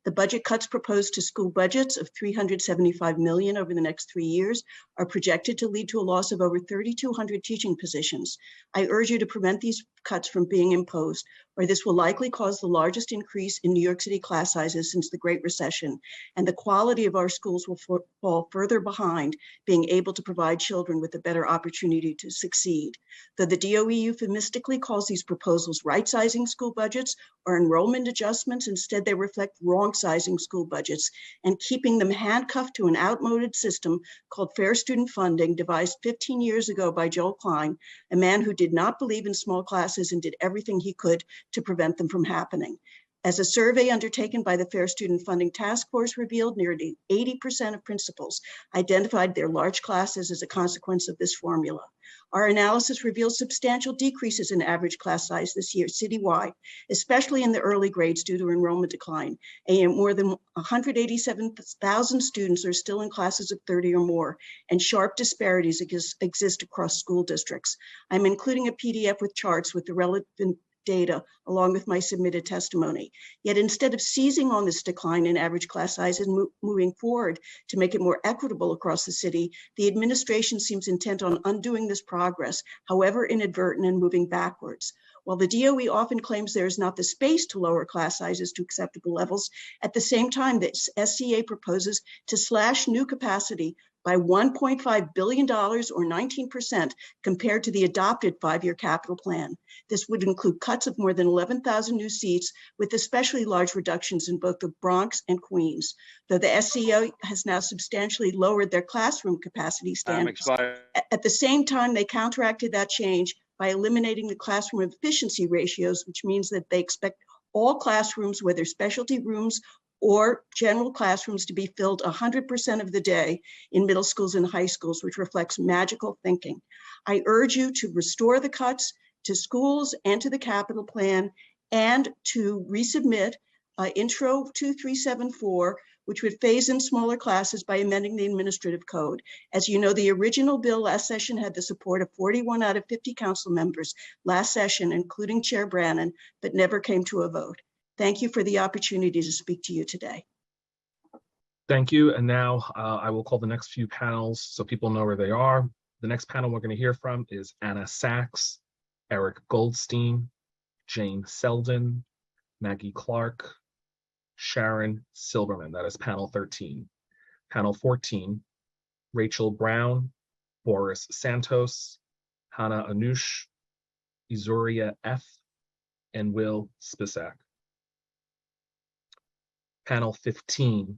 The budget cuts proposed to school budgets of $375 million over the next 3 years are projected to lead to a loss of over 3,200 teaching positions. I urge you to prevent these cuts from being imposed, or this will likely cause the largest increase in New York City class sizes since the Great Recession, and the quality of our schools will fall further behind being able to provide children with a better opportunity to succeed. Though the DOE euphemistically calls these proposals right-sizing school budgets or enrollment adjustments, instead they reflect wrong-sizing school budgets and keeping them handcuffed to an outmoded system called fair student funding, devised 15 years ago by Joel Klein, a man who did not believe in small classes and did everything he could to prevent them from happening. As a survey undertaken by the Fair Student Funding Task Force revealed, nearly 80% of principals identified their large classes as a consequence of this formula. Our analysis reveals substantial decreases in average class size this year citywide, especially in the early grades due to enrollment decline. And more than 187,000 students are still in classes of 30 or more, and sharp disparities exist across school districts. I'm including a PDF with charts with the relevant data along with my submitted testimony. Yet instead of seizing on this decline in average class size and moving forward to make it more equitable across the city, the administration seems intent on undoing this progress, however inadvertent, and moving backwards. While the DOE often claims there is not the space to lower class sizes to acceptable levels, at the same time, the SCA proposes to slash new capacity by $1.5 billion or 19% compared to the adopted 5-year capital plan. This would include cuts of more than 11,000 new seats, with especially large reductions in both the Bronx and Queens. Though the SCA has now substantially lowered their classroom capacity standards, at the same time, they counteracted that change by eliminating the classroom efficiency ratios, which means that they expect all classrooms, whether specialty rooms or general classrooms, to be filled 100% of the day in middle schools and high schools, which reflects magical thinking. I urge you to restore the cuts to schools and to the capital plan, and to resubmit Intro 2374, which would phase in smaller classes by amending the administrative code. As you know, the original bill last session had the support of 41 out of 50 council members last session, including Chair Brannan, but never came to a vote. Thank you for the opportunity to speak to you today. Thank you. And now I will call the next few panels so people know where they are. The next panel we're going to hear from is Anna Sachs, Eric Goldstein, Jane Selden, Maggie Clark, Sharon Silverman. That is panel 13. Panel 14, Rachel Brown, Boris Santos, Hannah Anush, Izuria F., and Will Spisak. Panel 15,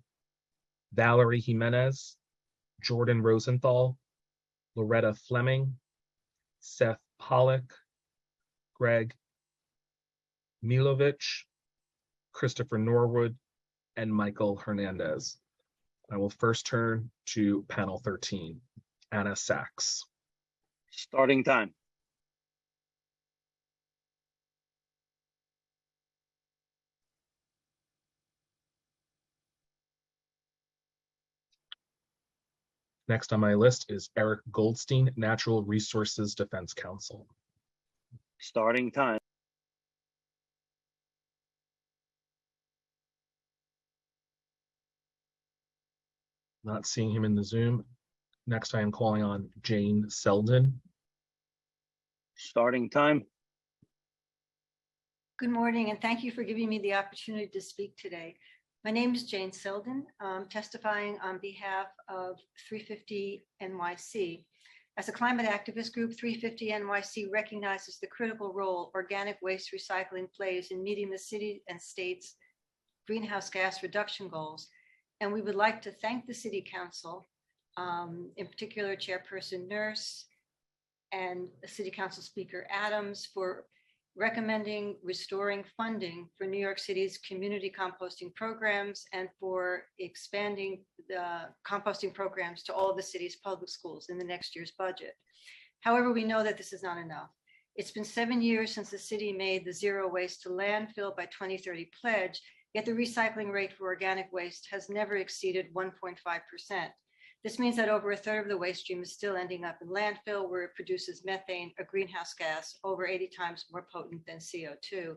Valerie Jimenez, Jordan Rosenthal, Loretta Fleming, Seth Pollack, Greg Milovich, Christopher Norwood, and Michael Hernandez. I will first turn to panel 13, Anna Sachs. Starting time. Next on my list is Eric Goldstein, Natural Resources Defense Council. Starting time. Not seeing him in the Zoom. Next, I am calling on Jane Selden. Starting time. Good morning, and thank you for giving me the opportunity to speak today. My name is Jane Selden, testifying on behalf of 350 NYC. As a climate activist group, 350 NYC recognizes the critical role organic waste recycling plays in meeting the city and state's greenhouse gas reduction goals. And we would like to thank the City Council, in particular Chairperson Nurse and City Council Speaker Adams, for recommending restoring funding for New York City's community composting programs and for expanding the composting programs to all of the city's public schools in the next year's budget. However, we know that this is not enough. It's been 7 years since the city made the zero waste to landfill by 2030 pledge, yet the recycling rate for organic waste has never exceeded 1.5%. This means that over a third of the waste stream is still ending up in landfill, where it produces methane, a greenhouse gas over 80 times more potent than CO2.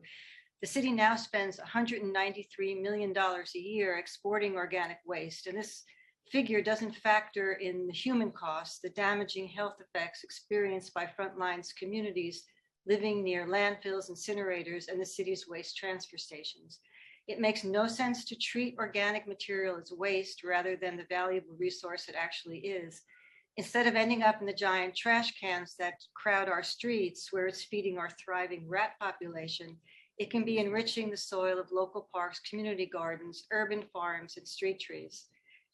The city now spends $193 million a year exporting organic waste, and this figure doesn't factor in the human costs, the damaging health effects experienced by frontline communities living near landfills, incinerators, and the city's waste transfer stations. It makes no sense to treat organic material as waste rather than the valuable resource it actually is. Instead of ending up in the giant trash cans that crowd our streets, where it's feeding our thriving rat population, it can be enriching the soil of local parks, community gardens, urban farms, and street trees.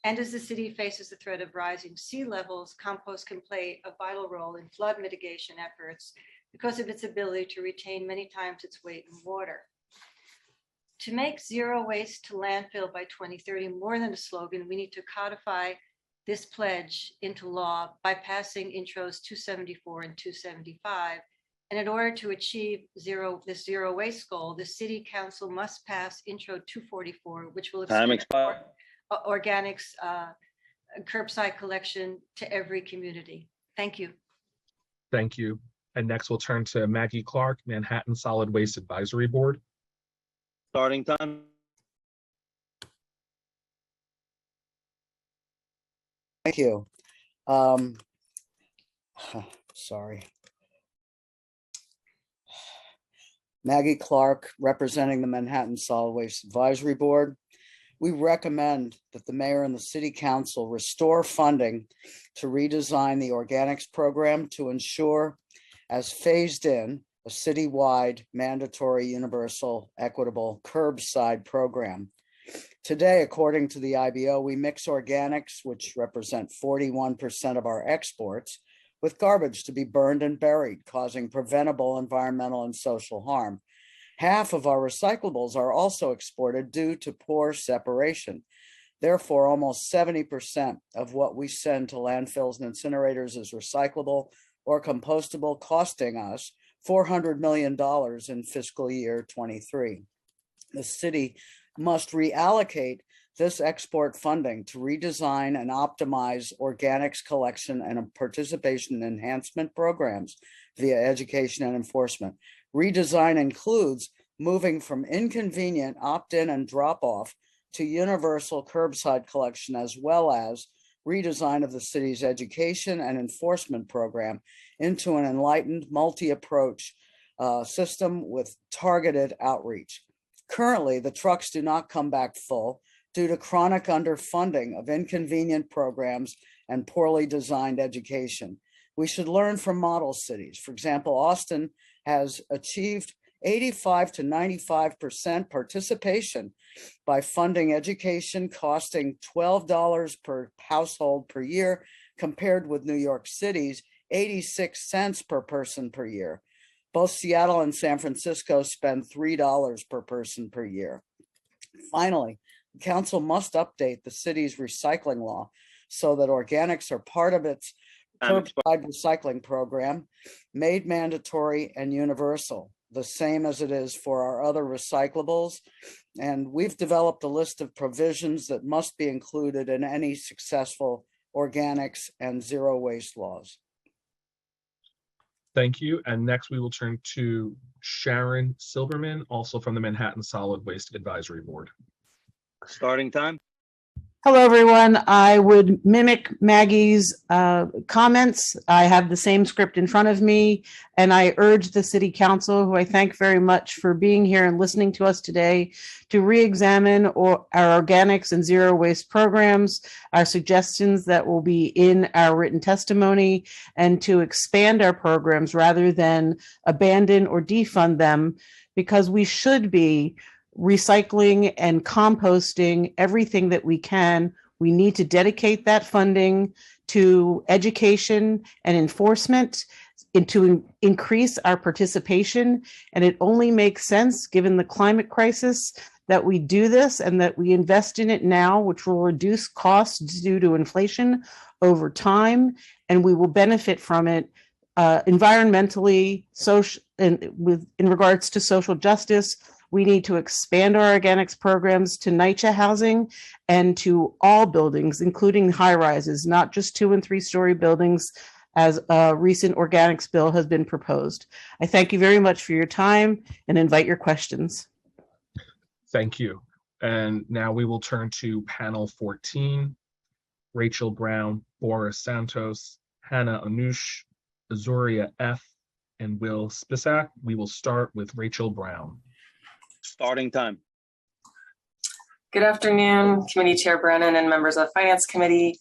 And as the city faces the threat of rising sea levels, compost can play a vital role in flood mitigation efforts because of its ability to retain many times its weight in water. To make zero waste to landfill by 2030 more than a slogan, we need to codify this pledge into law by passing intros 274 and 275. And in order to achieve this zero waste goal, the city council must pass intro 244, which will expand organics curbside collection to every community. Thank you. Thank you. And next we'll turn to Maggie Clark, Manhattan Solid Waste Advisory Board. Starting time. Thank you. Sorry. Maggie Clark, representing the Manhattan Solid Waste Advisory Board. We recommend that the mayor and the city council restore funding to redesign the organics program to ensure, as phased in, a citywide mandatory universal equitable curbside program. Today, according to the IBO, we mix organics, which represent 41% of our exports, with garbage to be burned and buried, causing preventable environmental and social harm. Half of our recyclables are also exported due to poor separation. Therefore, almost 70% of what we send to landfills and incinerators is recyclable or compostable, costing us $400 million in fiscal year 23. The city must reallocate this export funding to redesign and optimize organics collection and participation enhancement programs via education and enforcement. Redesign includes moving from inconvenient opt-in and drop-off to universal curbside collection, as well as redesign of the city's education and enforcement program into an enlightened multi-approach system with targeted outreach. Currently, the trucks do not come back full due to chronic underfunding of inconvenient programs and poorly designed education. We should learn from model cities. For example, Austin has achieved 85 to 95% participation by funding education costing $12 per household per year, compared with New York City's 86 cents per person per year. Both Seattle and San Francisco spend $3 per person per year. Finally, the council must update the city's recycling law so that organics are part of its curbside recycling program, made mandatory and universal, the same as it is for our other recyclables. And we've developed a list of provisions that must be included in any successful organics and zero waste laws. Thank you. And next we will turn to Sharon Silverman, also from the Manhattan Solid Waste Advisory Board. Starting time. Hello, everyone. I would mimic Maggie's comments. I have the same script in front of me, and I urge the City Council, who I thank very much for being here and listening to us today, to re-examine our organics and zero waste programs, our suggestions that will be in our written testimony, and to expand our programs rather than abandon or defund them, because we should be recycling and composting everything that we can. We need to dedicate that funding to education and enforcement and to increase our participation. And it only makes sense, given the climate crisis, that we do this and that we invest in it now, which will reduce costs due to inflation over time. And we will benefit from it environmentally, social, and in regards to social justice. We need to expand our organics programs to Nycc housing and to all buildings, including high rises, not just 2- and 3-story buildings, as a recent organics bill has been proposed. I thank you very much for your time and invite your questions. Thank you. And now we will turn to panel 14, Rachel Brown, Boris Santos, Hannah Anush, Azuria F., and Will Spisak. We will start with Rachel Brown. Starting time. Good afternoon, Committee Chair Brennan and members of the Finance Committee.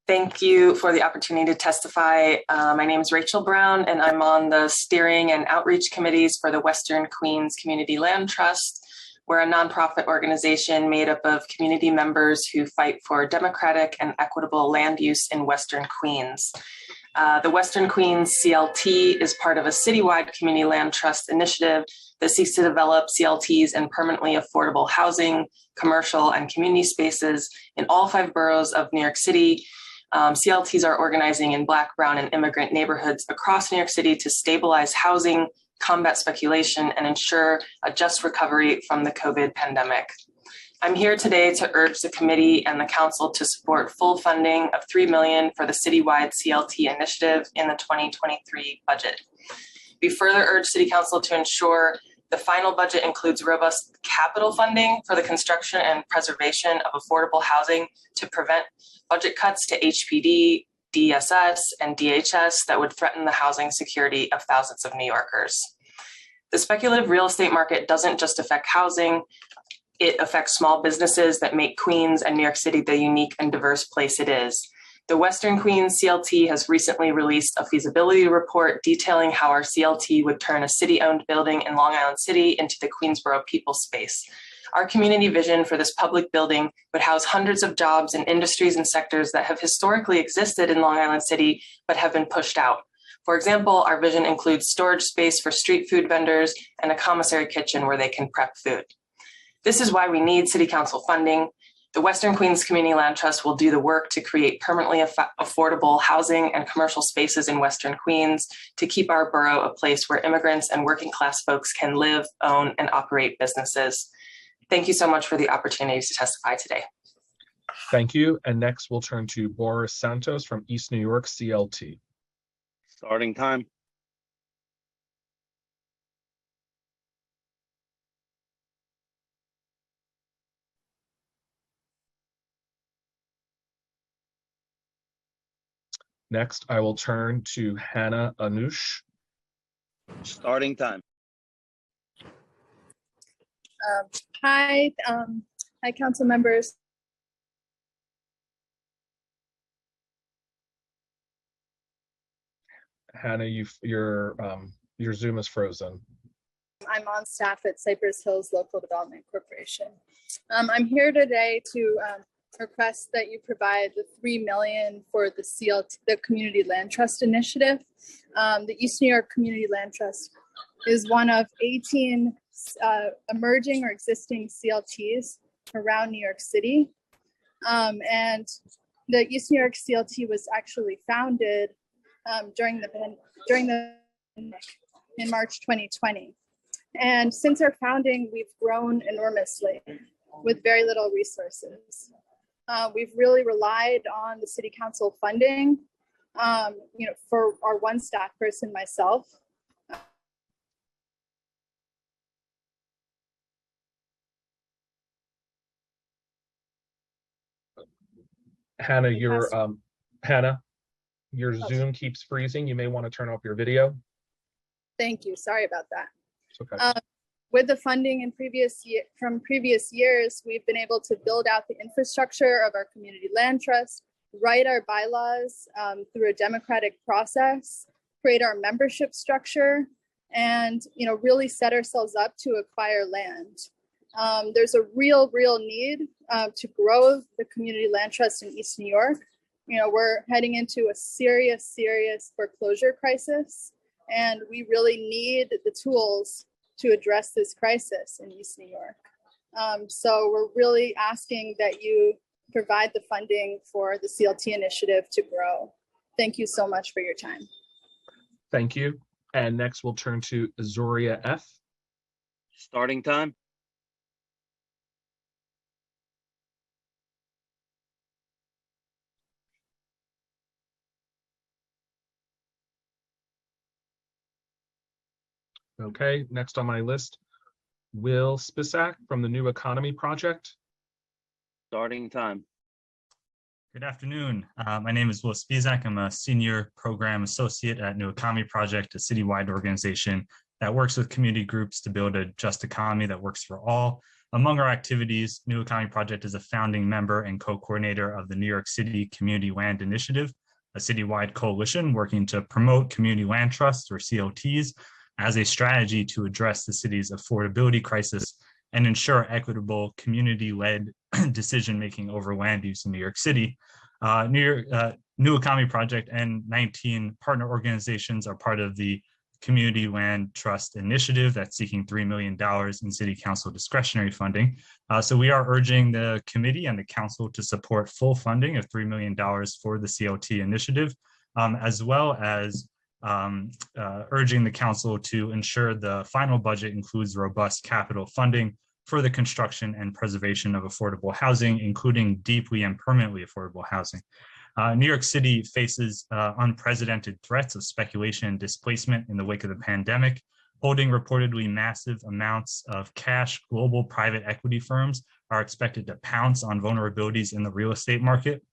Thank you for the opportunity to testify. My name is Rachel Brown, and I'm on the steering and outreach committees for the Western Queens Community Land Trust. We're a nonprofit organization made up of community members who fight for democratic and equitable land use in Western Queens. The Western Queens CLT is part of a citywide community land trust initiative that seeks to develop CLTs in permanently affordable housing, commercial, and community spaces in all 5 boroughs of New York City. CLTs are organizing in Black, Brown, and immigrant neighborhoods across New York City to stabilize housing, combat speculation, and ensure a just recovery from the COVID pandemic. I'm here today to urge the committee and the council to support full funding of $3 million for the citywide CLT initiative in the 2023 budget. We further urge City Council to ensure the final budget includes robust capital funding for the construction and preservation of affordable housing to prevent budget cuts to HPD, DSS, and DHS that would threaten the housing security of thousands of New Yorkers. The speculative real estate market doesn't just affect housing, it affects small businesses that make Queens and New York City the unique and diverse place it is. The Western Queens CLT has recently released a feasibility report detailing how our CLT would turn a city-owned building in Long Island City into the Queensboro People Space. Our community vision for this public building would house hundreds of jobs in industries and sectors that have historically existed in Long Island City, but have been pushed out. For example, our vision includes storage space for street food vendors and a commissary kitchen where they can prep food. This is why we need City Council funding. The Western Queens Community Land Trust will do the work to create permanently affordable housing and commercial spaces in Western Queens to keep our borough a place where immigrants and working class folks can live, own, and operate businesses. Thank you so much for the opportunity to testify today. Thank you. And next we'll turn to Boris Santos from East New York CLT. Starting time. Next, I will turn to Hannah Anush. Starting time. Hi, council members. Hannah, your Zoom is frozen. I'm on staff at Cypress Hills Local Development Corporation. I'm here today to request that you provide the $3 million for the CLT, the Community Land Trust Initiative. The East New York Community Land Trust is one of 18 emerging or existing CLTs around New York City. And the East New York CLT was actually founded during the pandemic in March 2020. And since our founding, we've grown enormously with very little resources. We've really relied on the city council funding, for our one staff person, myself. Hannah, your Zoom keeps freezing. You may want to turn off your video. Thank you. Sorry about that. It's okay. With the funding from previous years, we've been able to build out the infrastructure of our community land trust, write our bylaws through a democratic process, create our membership structure, and really set ourselves up to acquire land. There's a real need to grow the community land trust in East New York. We're heading into a serious foreclosure crisis, and we really need the tools to address this crisis in East New York. So we're really asking that you provide the funding for the CLT initiative to grow. Thank you so much for your time. Thank you. And next we'll turn to Azuria F. Starting time. Okay, next on my list, Will Spisak from the New Economy Project. Starting time. Good afternoon. My name is Will Spisak. I'm a senior program associate at New Economy Project, a citywide organization that works with community groups to build a just economy that works for all. Among our activities, New Economy Project is a founding member and co-coordinator of the New York City Community Land Initiative, a citywide coalition working to promote community land trusts, or COTs, as a strategy to address the city's affordability crisis and ensure equitable community-led decision-making over land use in New York City. New Economy Project and 19 partner organizations are part of the Community Land Trust Initiative that's seeking $3 million in City Council discretionary funding. So we are urging the committee and the council to support full funding of $3 million for the CLT initiative, as well as urging the council to ensure the final budget includes robust capital funding for the construction and preservation of affordable housing, including deeply and permanently affordable housing. New York City faces unprecedented threats of speculation and displacement in the wake of the pandemic, holding reportedly massive amounts of cash. Global private equity firms are expected to pounce on vulnerabilities in the real estate market.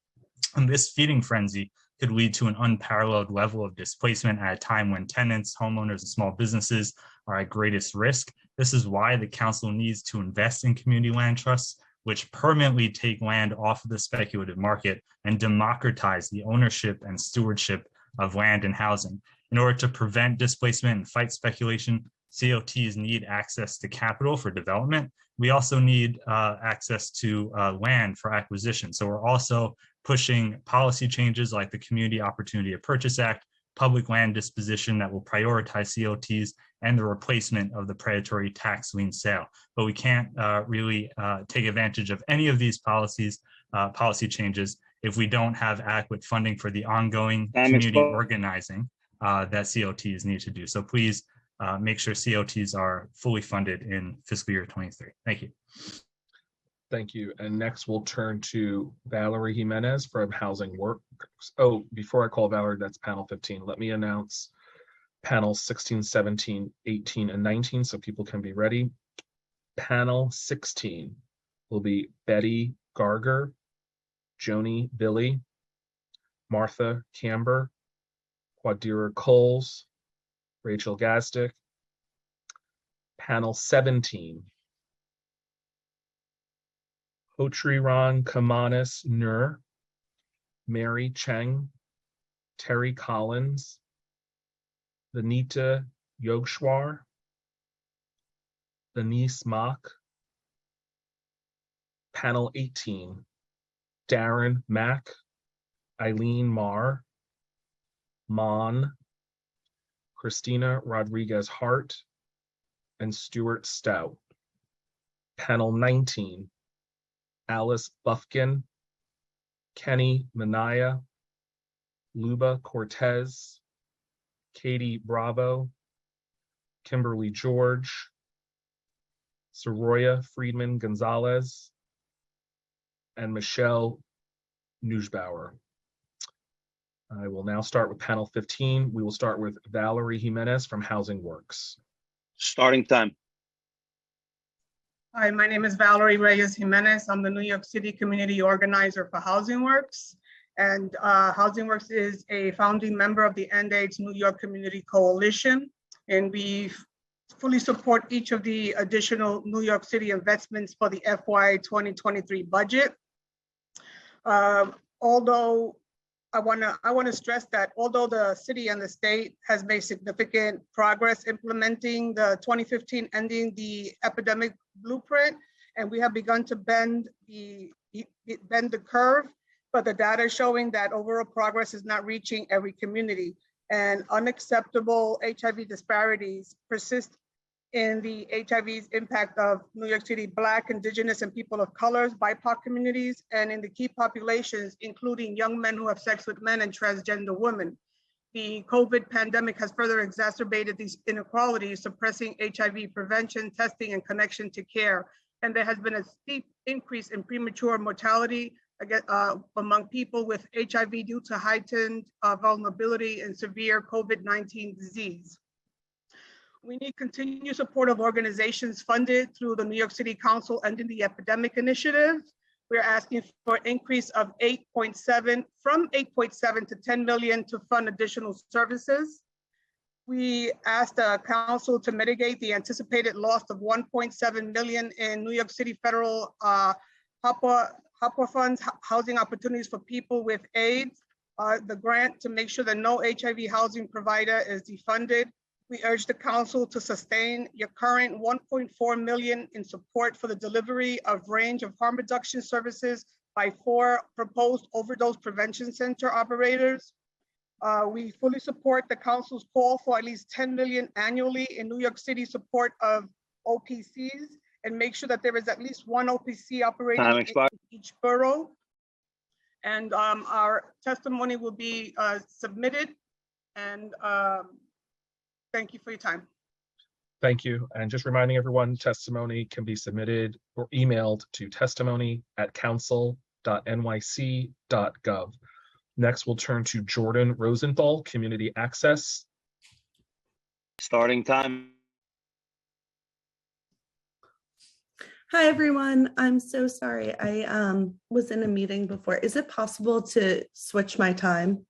And this feeding frenzy could lead to an unparalleled level of displacement at a time when tenants, homeowners, and small businesses are at greatest risk. This is why the council needs to invest in community land trusts, which permanently take land off of the speculative market and democratize the ownership and stewardship of land and housing. In order to prevent displacement and fight speculation, COTs need access to capital for development. We also need access to land for acquisition. So we're also pushing policy changes like the Community Opportunity to Purchase Act, public land disposition that will prioritize COTs, and the replacement of the predatory tax lien sale. But we can't really take advantage of any of these policy changes if we don't have adequate funding for the ongoing community organizing that COTs need to do. So please make sure COTs are fully funded in fiscal year 23. Thank you. Thank you. And next we'll turn to Valerie Jimenez from Housing Works. Oh, before I call Valerie, that's panel 15. Let me announce panels 16, 17, 18, and 19 so people can be ready. Panel 16 will be Betty Garger, Joni Billy, Martha Camber, Quadira Coles, Rachel Gazdick. Panel 17, Hotriran Kamanis Nur, Mary Cheng, Terry Collins, Vanita Yogeshwar, Denise Mock. Panel 18, Darren Mack, Eileen Marr, Mon, Christina Rodriguez Hart, and Stuart Stout. Panel 19, Alice Buffkin, Kenny Manaya, Luba Cortez, Katie Bravo, Kimberly George, Soroya Friedman Gonzalez, and Michelle Nussbauer. I will now start with panel 15. We will start with Valerie Jimenez from Housing Works. Starting time. Hi, my name is Valerie Reyes Jimenez. I'm the New York City Community Organizer for Housing Works. And Housing Works is a founding member of the End AIDS New York Community Coalition. And we fully support each of the additional New York City investments for the FY 2023 budget. Although I want to stress that although the city and the state has made significant progress implementing the 2015 ending the epidemic blueprint, and we have begun to bend the curve, but the data is showing that overall progress is not reaching every community, and unacceptable HIV disparities persist in the HIV's impact of New York City Black, Indigenous, and people of colors, BIPOC communities, and in the key populations, including young men who have sex with men and transgender women. The COVID pandemic has further exacerbated these inequalities, suppressing HIV prevention, testing, and connection to care. And there has been a steep increase in premature mortality among people with HIV due to heightened vulnerability and severe COVID-19 disease. We need continued support of organizations funded through the New York City Council Ending the Epidemic Initiative. We're asking for an increase of from 8.7 to 10 million to fund additional services. We asked the council to mitigate the anticipated loss of 1.7 million in New York City federal HOPWA funds, housing opportunities for people with AIDS, the grant to make sure that no HIV housing provider is defunded. We urge the council to sustain your current 1.4 million in support for the delivery of range of harm reduction services by 4 proposed overdose prevention center operators. We fully support the council's call for at least 10 million annually in New York City support of OPCs, and make sure that there is at least one OPC operator in each borough. And our testimony will be submitted, and thank you for your time. Thank you. And just reminding everyone, testimony can be submitted or emailed to testimony@council.nyc.gov. Next, we'll turn to Jordan Rosenthal, Community Access. Starting time. Hi, everyone. I'm so sorry. I was in a meeting before. Is it possible to switch my time?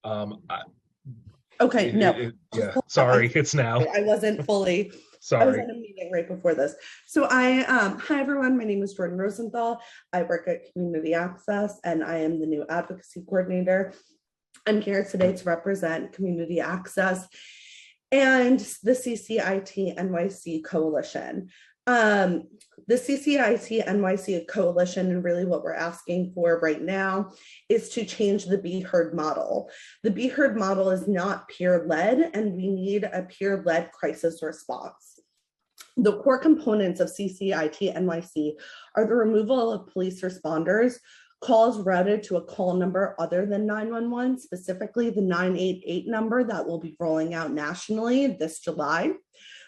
Okay, no. Yeah, sorry, it's now. I wasn't fully. I was Sorry. in a meeting right before this. So hi everyone, my name is Jordan Rosenthal. I work at Community Access and I am the new advocacy coordinator. I'm here today to represent Community Access and the CCIT NYC Coalition. The CCIT NYC Coalition, and really what we're asking for right now, is to change the Be Heard model. The Be Heard model is not peer-led, and we need a peer-led crisis response. The core components of CCIT NYC are the removal of police responders, calls routed to a call number other than 911, specifically the 988 number that will be rolling out nationally this July.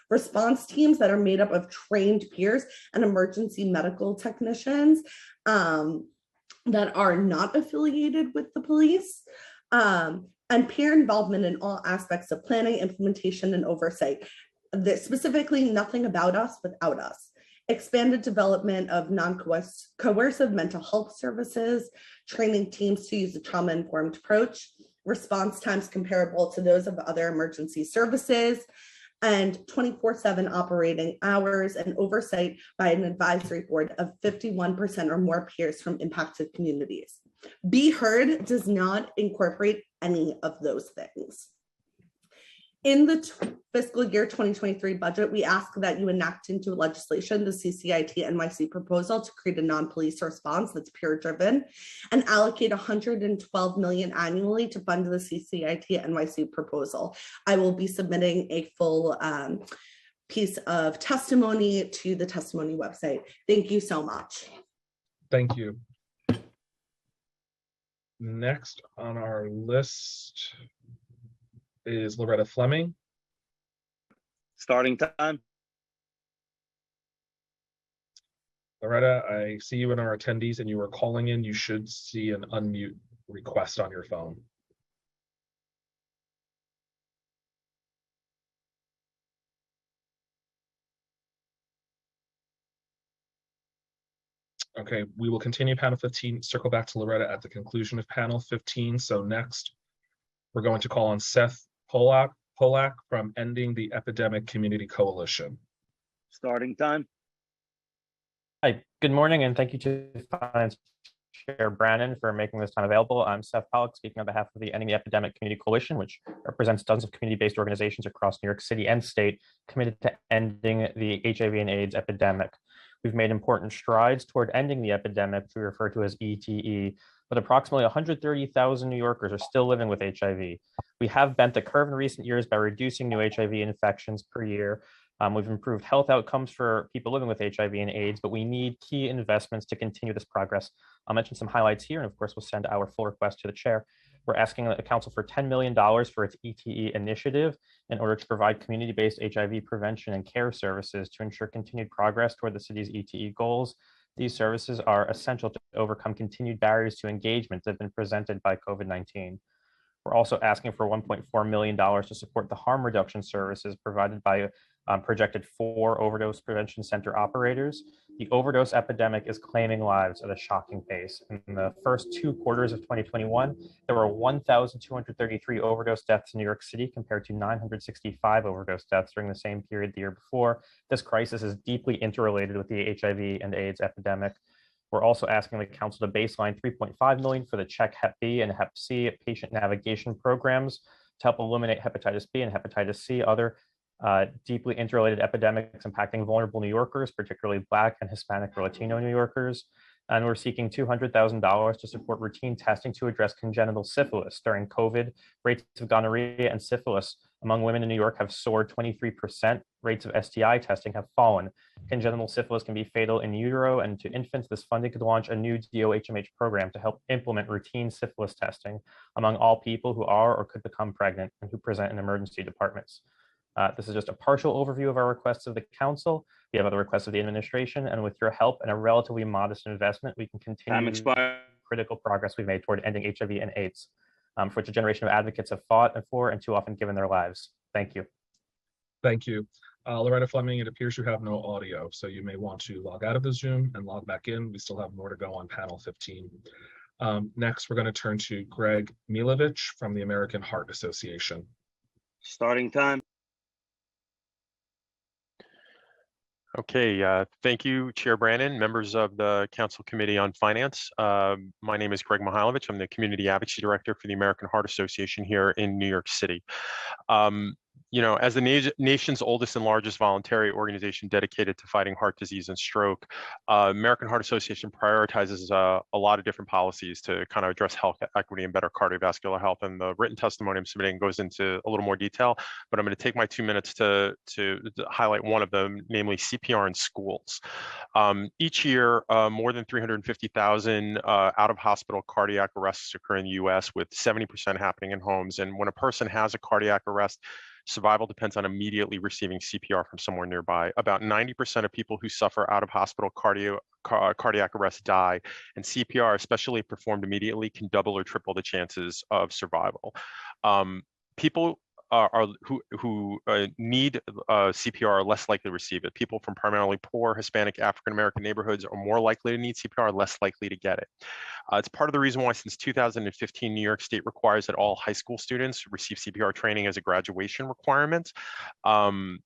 Response teams that are made up of trained peers and emergency medical technicians that are not affiliated with the police, and peer involvement in all aspects of planning, implementation, and oversight. Specifically, nothing about us without us. Expanded development of non-coercive mental health services, training teams to use a trauma-informed approach, response times comparable to those of other emergency services, and 24/7 operating hours, and oversight by an advisory board of 51% or more peers from impacted communities. Be Heard does not incorporate any of those things. In the fiscal year 2023 budget, we ask that you enact into legislation the CCIT NYC proposal to create a non-police response that's peer-driven and allocate $112 million annually to fund the CCIT NYC proposal. I will be submitting a full piece of testimony to the testimony website. Thank you so much. Thank you. Next on our list is Loretta Fleming. Starting time. Loretta, I see you in our attendees and you are calling in. You should see an unmute request on your phone. Okay, we will continue panel 15, circle back to Loretta at the conclusion of panel 15. So next, we're going to call on Seth Polak from Ending the Epidemic Community Coalition. Starting time. Hi, good morning, and thank you to Finance Chair Brannon for making this time available. I'm Seth Polak, speaking on behalf of the Ending the Epidemic Community Coalition, which represents dozens of community-based organizations across New York City and state committed to ending the HIV and AIDS epidemic. We've made important strides toward ending the epidemic, which we refer to as ETE, but approximately 130,000 New Yorkers are still living with HIV. We have bent the curve in recent years by reducing new HIV infections per year. We've improved health outcomes for people living with HIV and AIDS, but we need key investments to continue this progress. I'll mention some highlights here, and of course, we'll send our full request to the chair. We're asking the council for $10 million for its ETE initiative in order to provide community-based HIV prevention and care services to ensure continued progress toward the city's ETE goals. These services are essential to overcome continued barriers to engagement that have been presented by COVID-19. We're also asking for $1.4 million to support the harm reduction services provided by projected 4 overdose prevention center operators. The overdose epidemic is claiming lives at a shocking pace. In the first 2 quarters of 2021, there were 1,233 overdose deaths in New York City compared to 965 overdose deaths during the same period the year before. This crisis is deeply interrelated with the HIV and AIDS epidemic. We're also asking the council to baseline $3.5 million for the Check Hep B and Hep C patient navigation programs to help eliminate hepatitis B and hepatitis C, other deeply interrelated epidemics impacting vulnerable New Yorkers, particularly Black and Hispanic or Latino New Yorkers. And we're seeking $200,000 to support routine testing to address congenital syphilis. During COVID, rates of gonorrhea and syphilis among women in New York have soared 23%. Rates of STI testing have fallen. Congenital syphilis can be fatal in utero, and to infants, this funding could launch a new DOHMH program to help implement routine syphilis testing among all people who are or could become pregnant and who present in emergency departments. This is just a partial overview of our requests of the council. We have other requests of the administration, and with your help and a relatively modest investment, we can continue critical progress we've made toward ending HIV and AIDS, for which a generation of advocates have fought and for and too often given their lives. Thank you. Thank you. Loretta Fleming, it appears you have no audio, so you may want to log out of the Zoom and log back in. We still have more to go on panel 15. Next, we're going to turn to Greg Milovich from the American Heart Association. Starting time. Okay, thank you, Chair Brannon, members of the Council Committee on Finance. My name is Greg Mihailovich. I'm the Community Advocacy Director for the American Heart Association here in New York City. As the nation's oldest and largest voluntary organization dedicated to fighting heart disease and stroke, American Heart Association prioritizes a lot of different policies to kind of address health equity and better cardiovascular health. And the written testimony I'm submitting goes into a little more detail, but I'm going to take my 2 minutes to highlight one of them, namely CPR in schools. Each year, more than 350,000 out-of-hospital cardiac arrests occur in the U.S., with 70% happening in homes. And when a person has a cardiac arrest, survival depends on immediately receiving CPR from somewhere nearby. About 90% of people who suffer out-of-hospital cardiac arrest die, and CPR, especially if performed immediately, can double or triple the chances of survival. People who need CPR are less likely to receive it. People from primarily poor Hispanic, African-American neighborhoods are more likely to need CPR, less likely to get it. It's part of the reason why since 2015, New York State requires that all high school students receive CPR training as a graduation requirement. The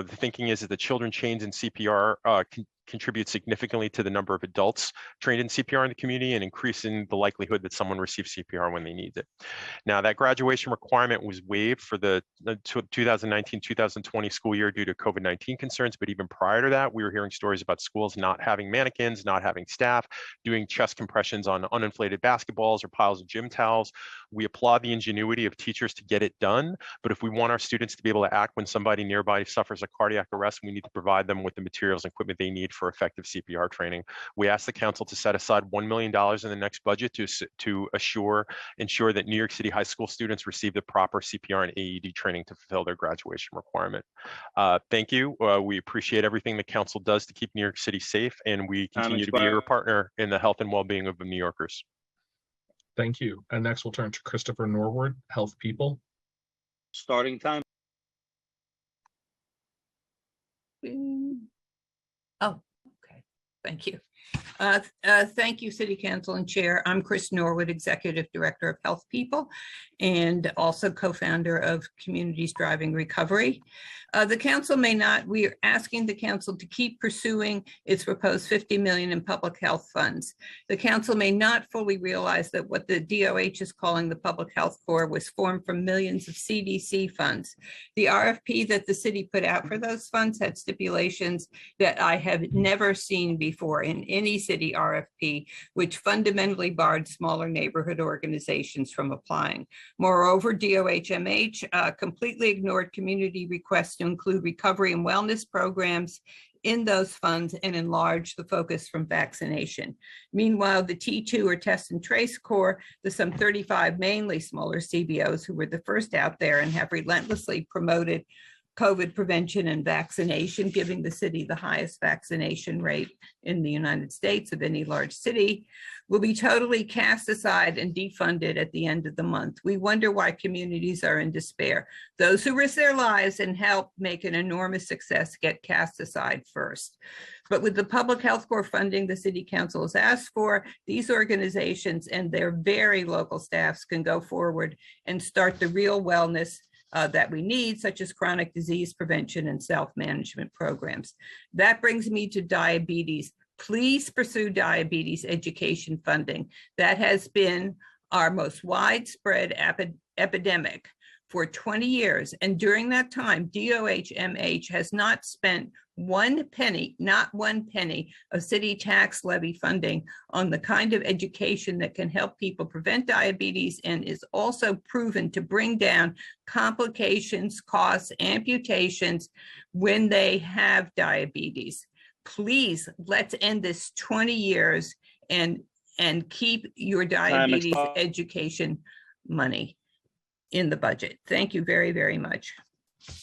thinking is that the children trained in CPR contribute significantly to the number of adults trained in CPR in the community and increasing the likelihood that someone receives CPR when they need it. Now, that graduation requirement was waived for the 2019-2020 school year due to COVID-19 concerns, but even prior to that, we were hearing stories about schools not having mannequins, not having staff, doing chest compressions on uninflated basketballs or piles of gym towels. We applaud the ingenuity of teachers to get it done, but if we want our students to be able to act when somebody nearby suffers a cardiac arrest, we need to provide them with the materials and equipment they need for effective CPR training. We ask the council to set aside $1 million in the next budget to ensure that New York City high school students receive the proper CPR and AED training to fulfill their graduation requirement. Thank you. We appreciate everything the council does to keep New York City safe, and we continue to be your partner in the health and well-being of the New Yorkers. Thank you. And next we'll turn to Christopher Norwood, Health People. Starting time. Oh, okay. Thank you. Thank you, City Council and Chair. I'm Chris Norwood, Executive Director of Health People and also co-founder of Communities Driving Recovery. The council may not, we are asking the council to keep pursuing its proposed $50 million in public health funds. The council may not fully realize that what the DOH is calling the Public Health Corps was formed from millions of CDC funds. The RFP that the city put out for those funds had stipulations that I have never seen before in any city RFP, which fundamentally barred smaller neighborhood organizations from applying. Moreover, DOH-MH completely ignored community requests to include recovery and wellness programs in those funds and enlarge the focus from vaccination. Meanwhile, the T2 or Test and Trace Corps, the some 35 mainly smaller CBOs who were the first out there and have relentlessly promoted COVID prevention and vaccination, giving the city the highest vaccination rate in the United States of any large city, will be totally cast aside and defunded at the end of the month. We wonder why communities are in despair. Those who risk their lives and help make an enormous success get cast aside first. But with the Public Health Corps funding the City Council has asked for, these organizations and their very local staffs can go forward and start the real wellness that we need, such as chronic disease prevention and self-management programs. That brings me to diabetes. Please pursue diabetes education funding. That has been our most widespread epidemic for 20 years. And during that time, DOH-MH has not spent one penny, not one penny of city tax levy funding on the kind of education that can help people prevent diabetes and is also proven to bring down complications, costs, amputations when they have diabetes. Please, let's end this 20 years and keep your diabetes education money in the budget. Thank you very, very much.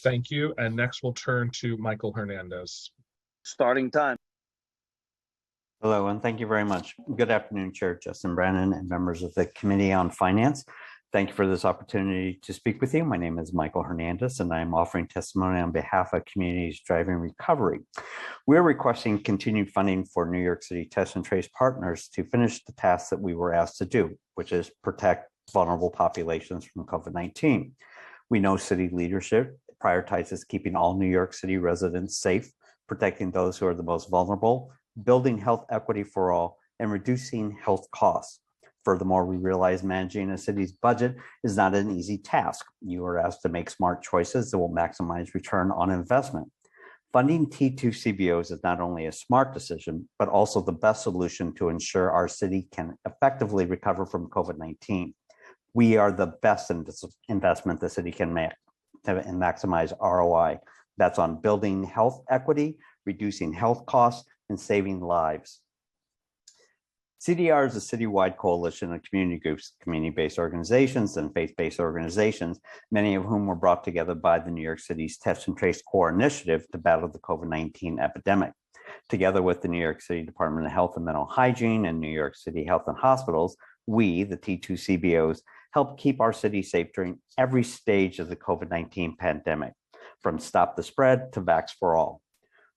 Thank you. And next we'll turn to Michael Hernandez. Starting time. Hello, and thank you very much. Good afternoon, Chair Justin Brannon and members of the Committee on Finance. Thank you for this opportunity to speak with you. My name is Michael Hernandez, and I am offering testimony on behalf of Communities Driving Recovery. We're requesting continued funding for New York City Test and Trace partners to finish the task that we were asked to do, which is protect vulnerable populations from COVID-19. We know city leadership prioritizes keeping all New York City residents safe, protecting those who are the most vulnerable, building health equity for all, and reducing health costs. Furthermore, we realize managing a city's budget is not an easy task. You are asked to make smart choices that will maximize return on investment. Funding T2 CBOs is not only a smart decision, but also the best solution to ensure our city can effectively recover from COVID-19. We are the best investment the city can make to maximize ROI. That's on building health equity, reducing health costs, and saving lives. CDR is a citywide coalition of community groups, community-based organizations, and faith-based organizations, many of whom were brought together by the New York City's Test and Trace Core initiative to battle the COVID-19 epidemic. Together with the New York City Department of Health and Mental Hygiene and New York City Health and Hospitals, we, the T2 CBOs, help keep our city safe during every stage of the COVID-19 pandemic, from stop the spread to vax for all.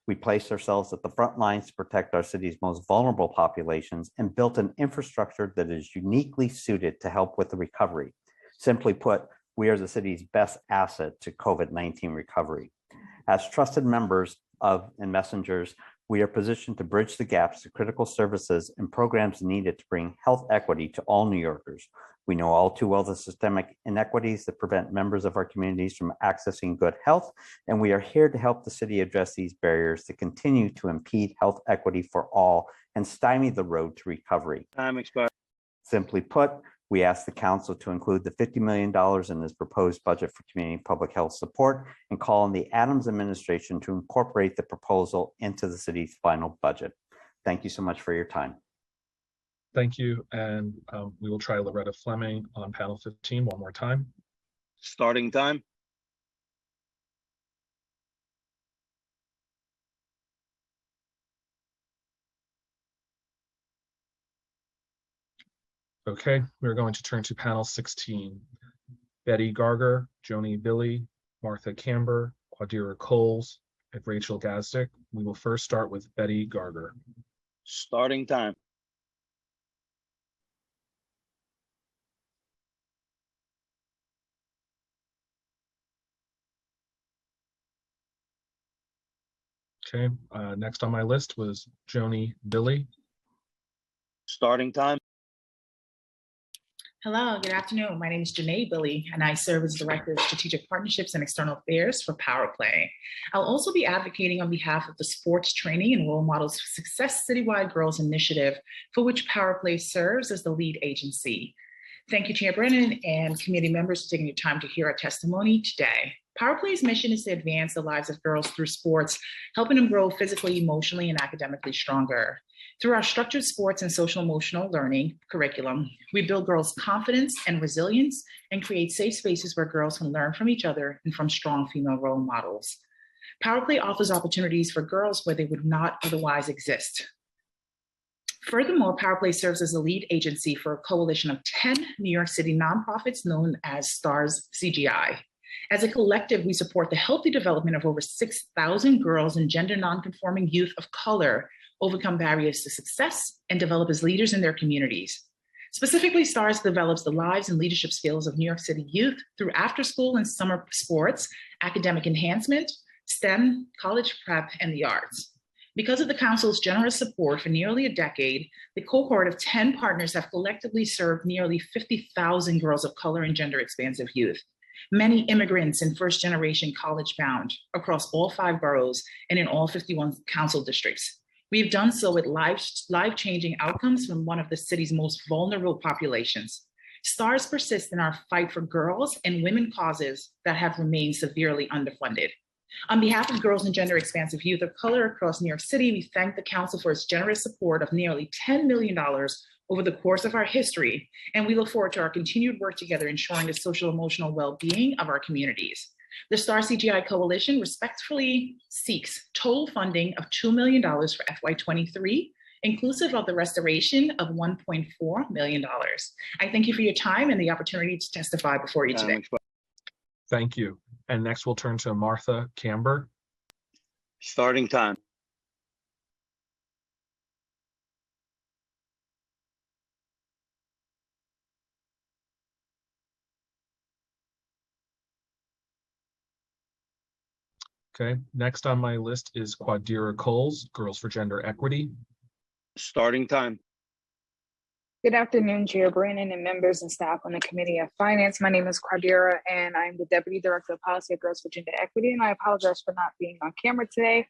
We placed ourselves at the front lines to protect our city's most vulnerable populations and built an infrastructure that is uniquely suited to help with the recovery. Simply put, we are the city's best asset to COVID-19 recovery. As trusted members of and messengers, we are positioned to bridge the gaps to critical services and programs needed to bring health equity to all New Yorkers. We know all too well the systemic inequities that prevent members of our communities from accessing good health, and we are here to help the city address these barriers that continue to impede health equity for all and stymie the road to recovery. Time expired. Simply put, we ask the council to include the $50 million in this proposed budget for community public health support and call on the Adams administration to incorporate the proposal into the city's final budget. Thank you so much for your time. Thank you. And we will try Loretta Fleming on panel 15 one more time. Starting time. Okay, we're going to turn to panel 16. Betty Garger, Joni Billy, Martha Camber, Quadira Coles, and Rachel Gazdick. We will first start with Betty Garger. Starting time. Okay, next on my list was Joni Billy. Starting time. Hello, good afternoon. My name is Janae Billy, and I serve as Director of Strategic Partnerships and External Affairs for Power Play. I'll also be advocating on behalf of the Sports Training and Role Models for Success Citywide Girls Initiative, for which Power Play serves as the lead agency. Thank you, Chair Brennan and committee members for taking your time to hear our testimony today. Power Play's mission is to advance the lives of girls through sports, helping them grow physically, emotionally, and academically stronger. Through our structured sports and social emotional learning curriculum, we build girls' confidence and resilience and create safe spaces where girls can learn from each other and from strong female role models. Power Play offers opportunities for girls where they would not otherwise exist. Furthermore, Power Play serves as the lead agency for a coalition of 10 New York City nonprofits known as STARS CGI. As a collective, we support the healthy development of over 6,000 girls and gender nonconforming youth of color, overcome barriers to success, and develop as leaders in their communities. Specifically, STARS develops the lives and leadership skills of New York City youth through after-school and summer sports, academic enhancement, STEM, college prep, and the arts. Because of the Council's generous support for nearly a decade, the cohort of 10 partners have collectively served nearly 50,000 girls of color and gender-expansive youth, many immigrants and first-generation college-bound across all 5 boroughs and in all 51 council districts. We have done so with life-changing outcomes from one of the city's most vulnerable populations. STARS persists in our fight for girls and women causes that have remained severely underfunded. On behalf of girls and gender-expansive youth of color across New York City, we thank the Council for its generous support of nearly $10 million over the course of our history, and we look forward to our continued work together ensuring the social emotional well-being of our communities. The STAR CGI Coalition respectfully seeks total funding of $2 million for FY23 inclusive of the restoration of $1.4 million. I thank you for your time and the opportunity to testify before you today. Thank you. And next we'll turn to Martha Camber. Starting time. Okay, next on my list is Quadira Coles, Girls for Gender Equity. Starting time. Good afternoon, Chair Brandon and members and staff on the Committee of Finance. My name is Quadira and I'm the Deputy Director of Policy at Girls for Gender Equity, and I apologize for not being on camera today,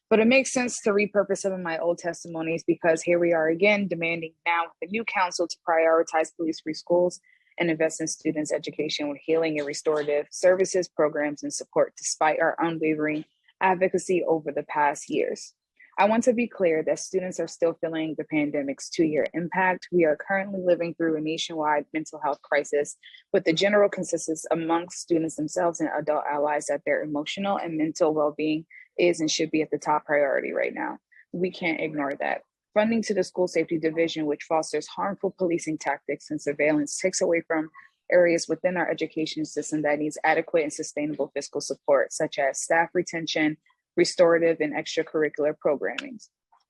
but it makes sense to repurpose some of my old testimonies because here we are again demanding now with the new council to prioritize police-free schools and invest in students' education with healing and restorative services, programs, and support despite our unwavering advocacy over the past years. I want to be clear that students are still feeling the pandemic's 2-year impact. We are currently living through a nationwide mental health crisis with the general consensus amongst students themselves and adult allies that their emotional and mental well-being is and should be at the top priority right now. We can't ignore that. Funding to the School Safety Division, which fosters harmful policing tactics and surveillance, takes away from areas within our education system that needs adequate and sustainable fiscal support, such as staff retention, restorative and extracurricular programming.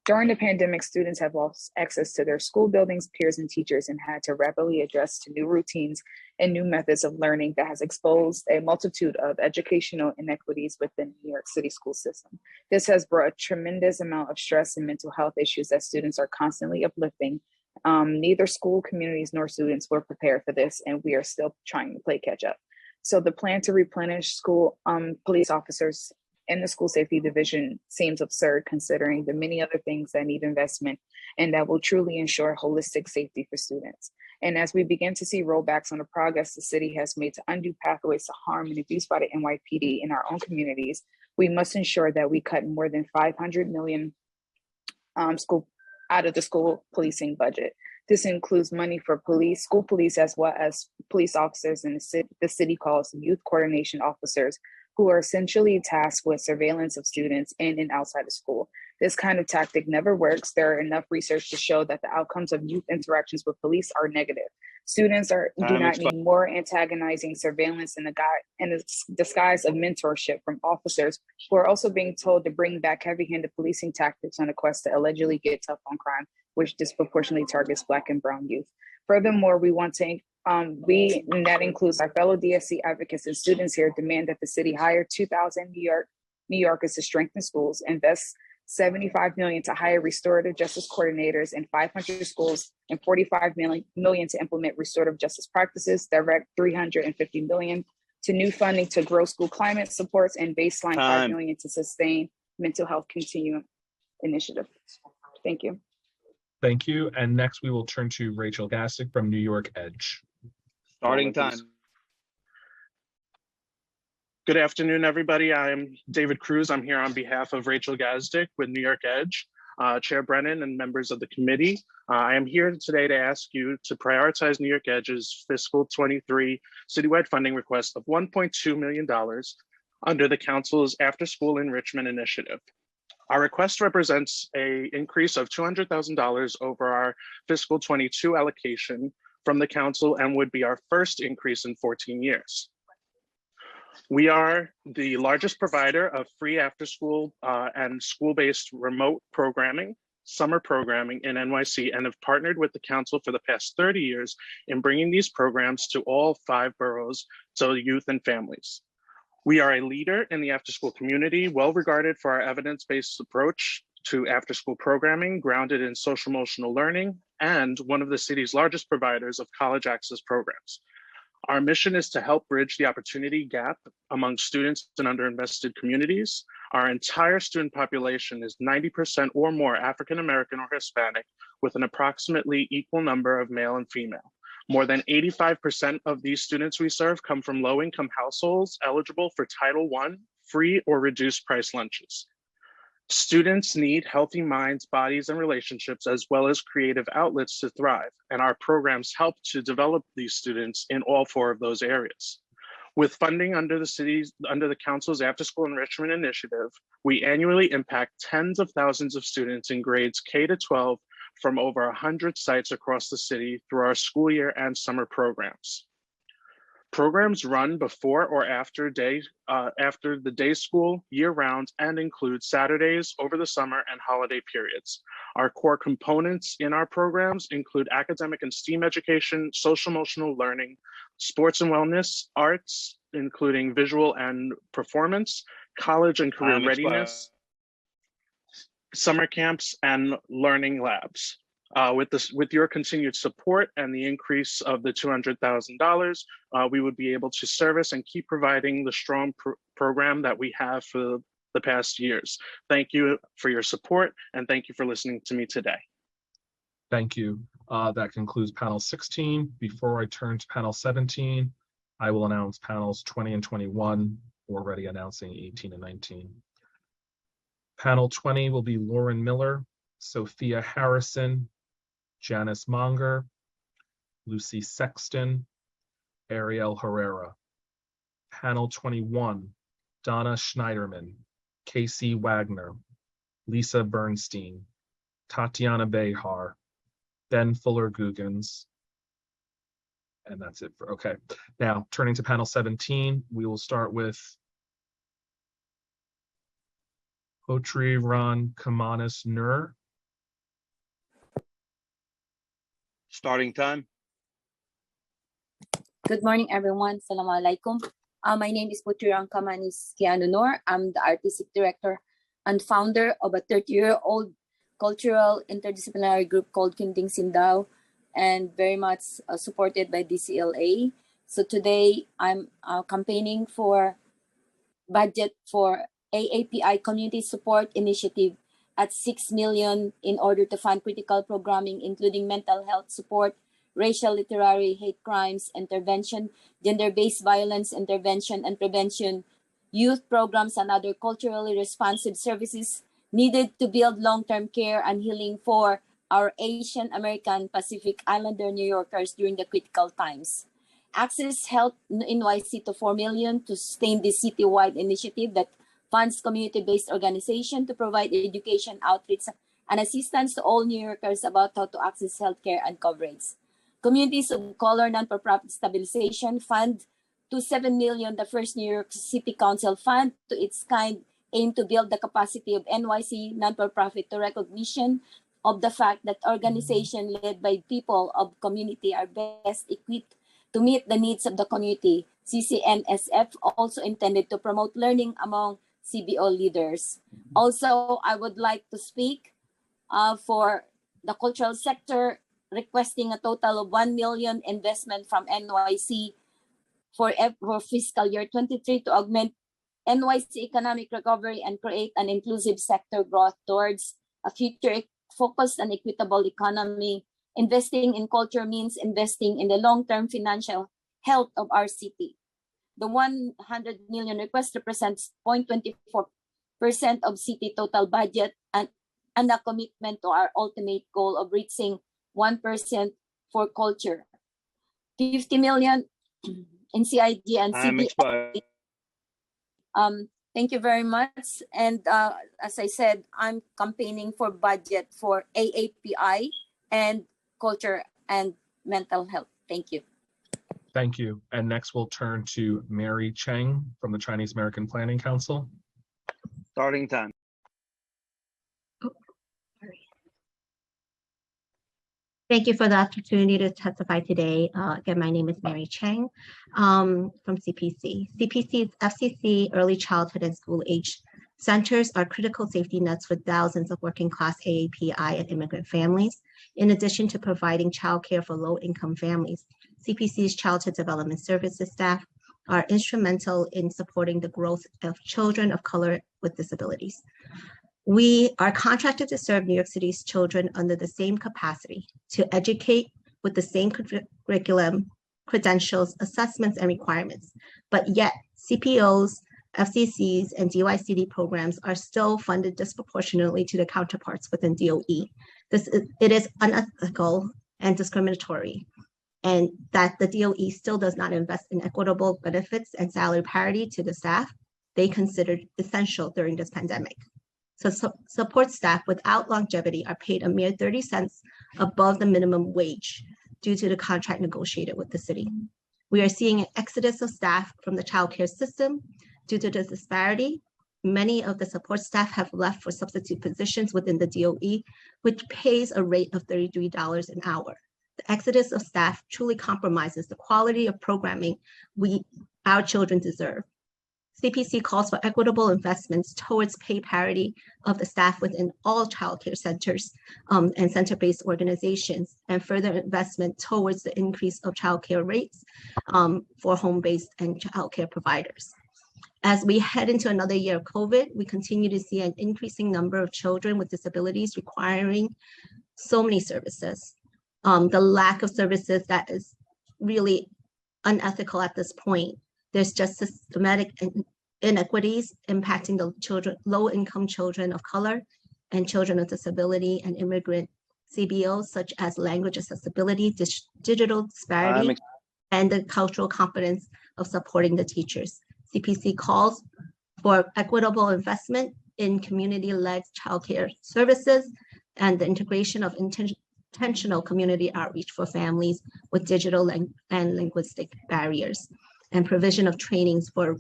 During the pandemic, students have lost access to their school buildings, peers, and teachers and had to rapidly adjust to new routines and new methods of learning that has exposed a multitude of educational inequities within the New York City school system. This has brought a tremendous amount of stress and mental health issues that students are constantly uplifting. Neither school communities nor students were prepared for this, and we are still trying to play catch up. So the plan to replenish school police officers in the School Safety Division seems absurd considering the many other things that need investment and that will truly ensure holistic safety for students. And as we begin to see rollbacks on the progress the city has made to undo pathways to harm and abuse by the NYPD in our own communities, we must ensure that we cut more than $500 million out of the school policing budget. This includes money for police, school police, as well as police officers and the city calls youth coordination officers, who are essentially tasked with surveillance of students in and outside of school. This kind of tactic never works. There are enough research to show that the outcomes of youth interactions with police are negative. Students do not need more antagonizing surveillance in the disguise of mentorship from officers who are also being told to bring back heavy-handed policing tactics on a quest to allegedly get tough on crime, which disproportionately targets Black and Brown youth. Furthermore, we want to and that includes our fellow DSC advocates and students here, demand that the city hire 2,000 New Yorkers to strengthen schools, invest $75 million to hire restorative justice coordinators in 500 schools, and $45 million to implement restorative justice practices, direct $350 million to new funding to grow school climate supports, and baseline $5 million to sustain mental health continuum initiative. Thank you. Thank you. And next we will turn to Rachel Gassick from New York Edge. Starting time. Good afternoon, everybody. I'm David Cruz. I'm here on behalf of Rachel Gazdick with New York Edge, Chair Brennan and members of the committee. I am here today to ask you to prioritize New York Edge's fiscal 23 citywide funding request of $1.2 million under the council's after school enrichment initiative. Our request represents an increase of $200,000 over our fiscal 22 allocation from the council and would be our first increase in 14 years. We are the largest provider of free after-school and school-based remote programming, summer programming in NYC, and have partnered with the council for the past 30 years in bringing these programs to all 5 boroughs to youth and families. We are a leader in the after-school community, well regarded for our evidence-based approach to after-school programming grounded in social-emotional learning, and one of the city's largest providers of college access programs. Our mission is to help bridge the opportunity gap among students in underinvested communities. Our entire student population is 90% or more African American or Hispanic, with an approximately equal number of male and female. More than 85% of these students we serve come from low-income households eligible for Title I free or reduced price lunches. Students need healthy minds, bodies, and relationships, as well as creative outlets to thrive, and our programs help to develop these students in all 4 of those areas. With funding under the council's after-school enrichment initiative, we annually impact tens of thousands of students in grades K to 12 from over 100 sites across the city through our school year and summer programs. Programs run before or after the day school year round and include Saturdays over the summer and holiday periods. Our core components in our programs include academic and STEAM education, social emotional learning, sports and wellness, arts, including visual and performance, college and career readiness, summer camps, and learning labs. With your continued support and the increase of the $200,000, we would be able to service and keep providing the strong program that we have for the past years. Thank you for your support, and thank you for listening to me today. Thank you. That concludes panel 16. Before I turn to panel 17, I will announce panels 20 and 21, already announcing 18 and 19. Panel 20 will be Lauren Miller, Sophia Harrison, Janice Monger, Lucy Sexton, Ariel Herrera. Panel 21, Donna Schneiderman, Casey Wagner, Lisa Bernstein, Tatiana Behar, Ben Fuller-Guggens, and that's it for, okay. Now, turning to panel 17, we will start with Potri Ran Kamanis Nur. Starting time. Good morning, everyone. Assalamualaikum. My name is Putriang Kamanis Kianunor. I'm the artistic director and founder of a 30-year-old cultural interdisciplinary group called Kinding Sindao, and very much supported by DCLA. So today I'm campaigning for budget for AAPI Community Support Initiative at $6 million in order to fund critical programming, including mental health support, racial, literary, hate crimes intervention, gender-based violence intervention and prevention, youth programs, and other culturally responsive services needed to build long-term care and healing for our Asian American Pacific Islander New Yorkers during the critical times. Access helped NYC to $4 million to sustain this citywide initiative that funds community-based organization to provide education, outreach, and assistance to all New Yorkers about how to access healthcare and coverage. Communities of Color Non-for-Profit Stabilization Fund to $7 million, the first New York City Council fund to its kind, aim to build the capacity of NYC non-for-profit to recognition of the fact that organizations led by people of community are best equipped to meet the needs of the community. CCNSF also intended to promote learning among CBO leaders. Also, I would like to speak for the cultural sector, requesting a total of $1 million investment from NYC for fiscal year 23 to augment NYC economic recovery and create an inclusive sector growth towards a future focused and equitable economy. Investing in culture means investing in the long-term financial health of our city. The $100 million request represents 0.24% of city total budget and a commitment to our ultimate goal of reaching 1% for culture. $50 million in CID and CBA. Thank you very much. And as I said, I'm campaigning for budget for AAPI and culture and mental health. Thank you. Thank you. And next we'll turn to Mary Cheng from the Chinese American Planning Council. Starting time. Thank you for the opportunity to testify today. Again, my name is Mary Cheng from CPC. CPC's FCC early childhood and school age centers are critical safety nets for thousands of working class AAPI and immigrant families. In addition to providing childcare for low-income families, CPC's childhood development services staff are instrumental in supporting the growth of children of color with disabilities. We are contracted to serve New York City's children under the same capacity to educate with the same curriculum, credentials, assessments, and requirements. But yet, CPOs, FCCs, and DYCD programs are still funded disproportionately to the counterparts within DOE. It is unethical and discriminatory, and that the DOE still does not invest in equitable benefits and salary parity to the staff they considered essential during this pandemic. So support staff without longevity are paid a mere 30 cents above the minimum wage due to the contract negotiated with the city. We are seeing an exodus of staff from the childcare system due to the disparity. Many of the support staff have left for substitute positions within the DOE, which pays a rate of $33 an hour. The exodus of staff truly compromises the quality of programming our children deserve. CPC calls for equitable investments towards pay parity of the staff within all childcare centers and center-based organizations, and further investment towards the increase of childcare rates for home-based and childcare providers. As we head into another year of COVID, we continue to see an increasing number of children with disabilities requiring so many services. The lack of services that is really unethical at this point. There's just systematic inequities impacting the children, low-income children of color and children with disability and immigrant CBOs, such as language accessibility, digital disparity, and the cultural competence of supporting the teachers. CPC calls for equitable investment in community-led childcare services and the integration of intentional community outreach for families with digital and linguistic barriers, and provision of trainings for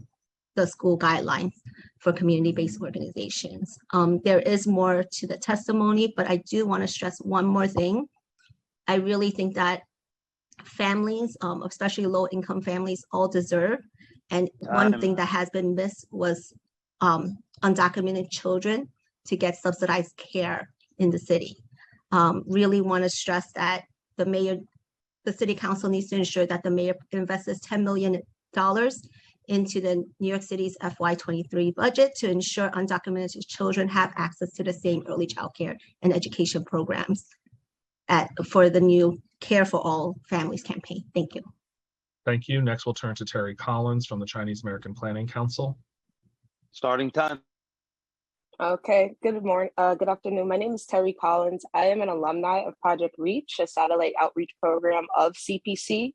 the school guidelines for community-based organizations. There is more to the testimony, but I do want to stress one more thing. I really think that families, especially low-income families, all deserve. And one thing that has been missed was undocumented children to get subsidized care in the city. Really want to stress that the city council needs to ensure that the mayor invests $10 million into the New York City's FY23 budget to ensure undocumented children have access to the same early child care and education programs for the new Care for All Families campaign. Thank you. Thank you. Next, we'll turn to Terry Collins from the Chinese American Planning Council. Starting time. Okay, good morning, good afternoon. My name is Terry Collins. I am an alumni of Project Reach, a satellite outreach program of CPC.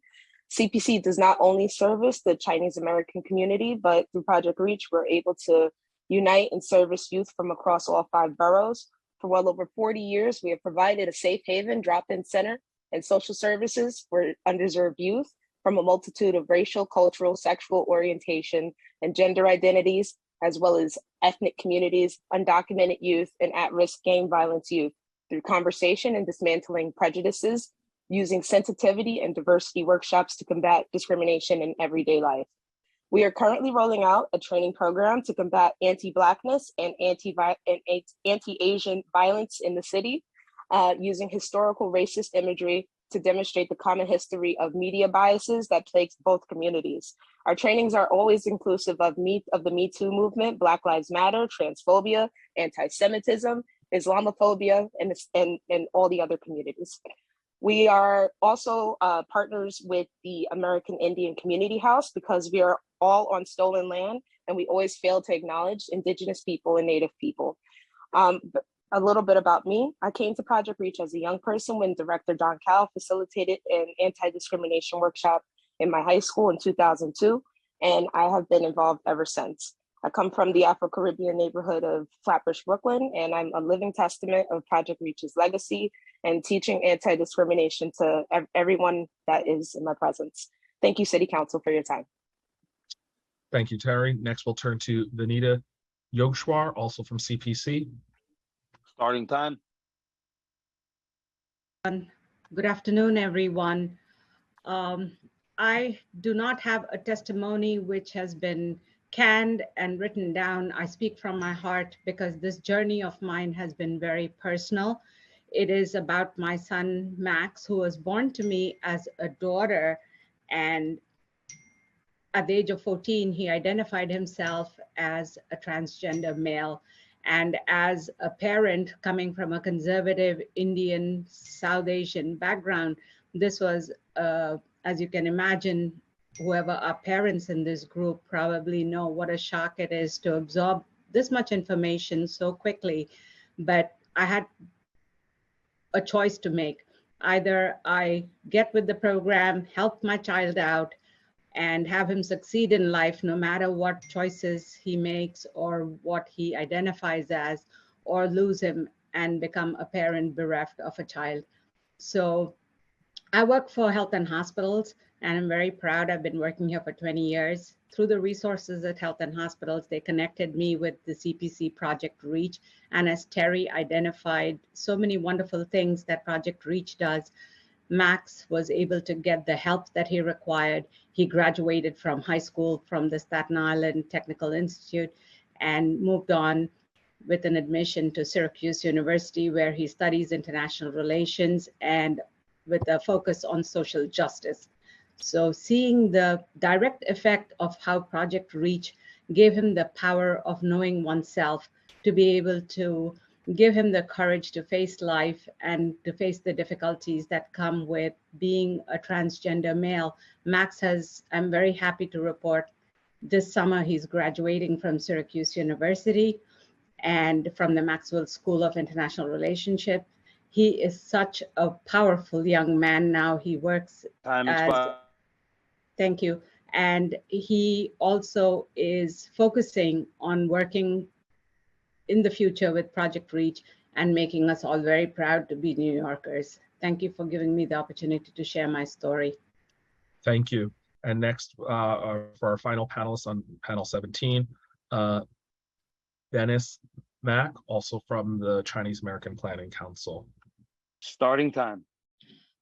CPC does not only service the Chinese American community, but through Project Reach, we're able to unite and service youth from across all 5 boroughs. For well over 40 years, we have provided a safe haven, drop-in center, and social services for underserved youth from a multitude of racial, cultural, sexual orientation, and gender identities, as well as ethnic communities, undocumented youth, and at-risk gang violence youth through conversation and dismantling prejudices, using sensitivity and diversity workshops to combat discrimination in everyday life. We are currently rolling out a training program to combat anti-Blackness and anti-Asian violence in the city, using historical racist imagery to demonstrate the common history of media biases that plagues both communities. Our trainings are always inclusive of the Me Too movement, Black Lives Matter, transphobia, anti-Semitism, Islamophobia, and all the other communities. We are also partners with the American Indian Community House because we are all on stolen land and we always fail to acknowledge Indigenous people and Native people. A little bit about me. I came to Project Reach as a young person when Director Don Cowell facilitated an anti-discrimination workshop in my high school in 2002, and I have been involved ever since. I come from the Afro-Caribbean neighborhood of Flatbush, Brooklyn, and I'm a living testament of Project Reach's legacy and teaching anti-discrimination to everyone that is in my presence. Thank you, City Council, for your time. Thank you, Terry. Next, we'll turn to Vanita Yogeshwar, also from CPC. Starting time. Good afternoon, everyone. I do not have a testimony which has been canned and written down. I speak from my heart because this journey of mine has been very personal. It is about my son, Max, who was born to me as a daughter. And at the age of 14, he identified himself as a transgender male. And as a parent coming from a conservative Indian, South Asian background, this was, as you can imagine, whoever are parents in this group probably know what a shock it is to absorb this much information so quickly. But I had a choice to make. Either I get with the program, help my child out, and have him succeed in life no matter what choices he makes or what he identifies as, or lose him and become a parent bereft of a child. So I work for Health and Hospitals, and I'm very proud. I've been working here for 20 years. Through the resources at Health and Hospitals, they connected me with the CPC Project Reach. And as Terry identified so many wonderful things that Project Reach does, Max was able to get the help that he required. He graduated from high school from the Staten Island Technical Institute and moved on with an admission to Syracuse University, where he studies international relations and with a focus on social justice. So seeing the direct effect of how Project Reach gave him the power of knowing oneself, to be able to give him the courage to face life and to face the difficulties that come with being a transgender male. Max has, I'm very happy to report, this summer he's graduating from Syracuse University and from the Maxwell School of International Relationship. He is such a powerful young man now. He works thank you. And he also is focusing on working in the future with Project Reach and making us all very proud to be New Yorkers. Thank you for giving me the opportunity to share my story. Thank you. And next, for our final panelist on panel 17, Dennis Mack, also from the Chinese American Planning Council. Starting time.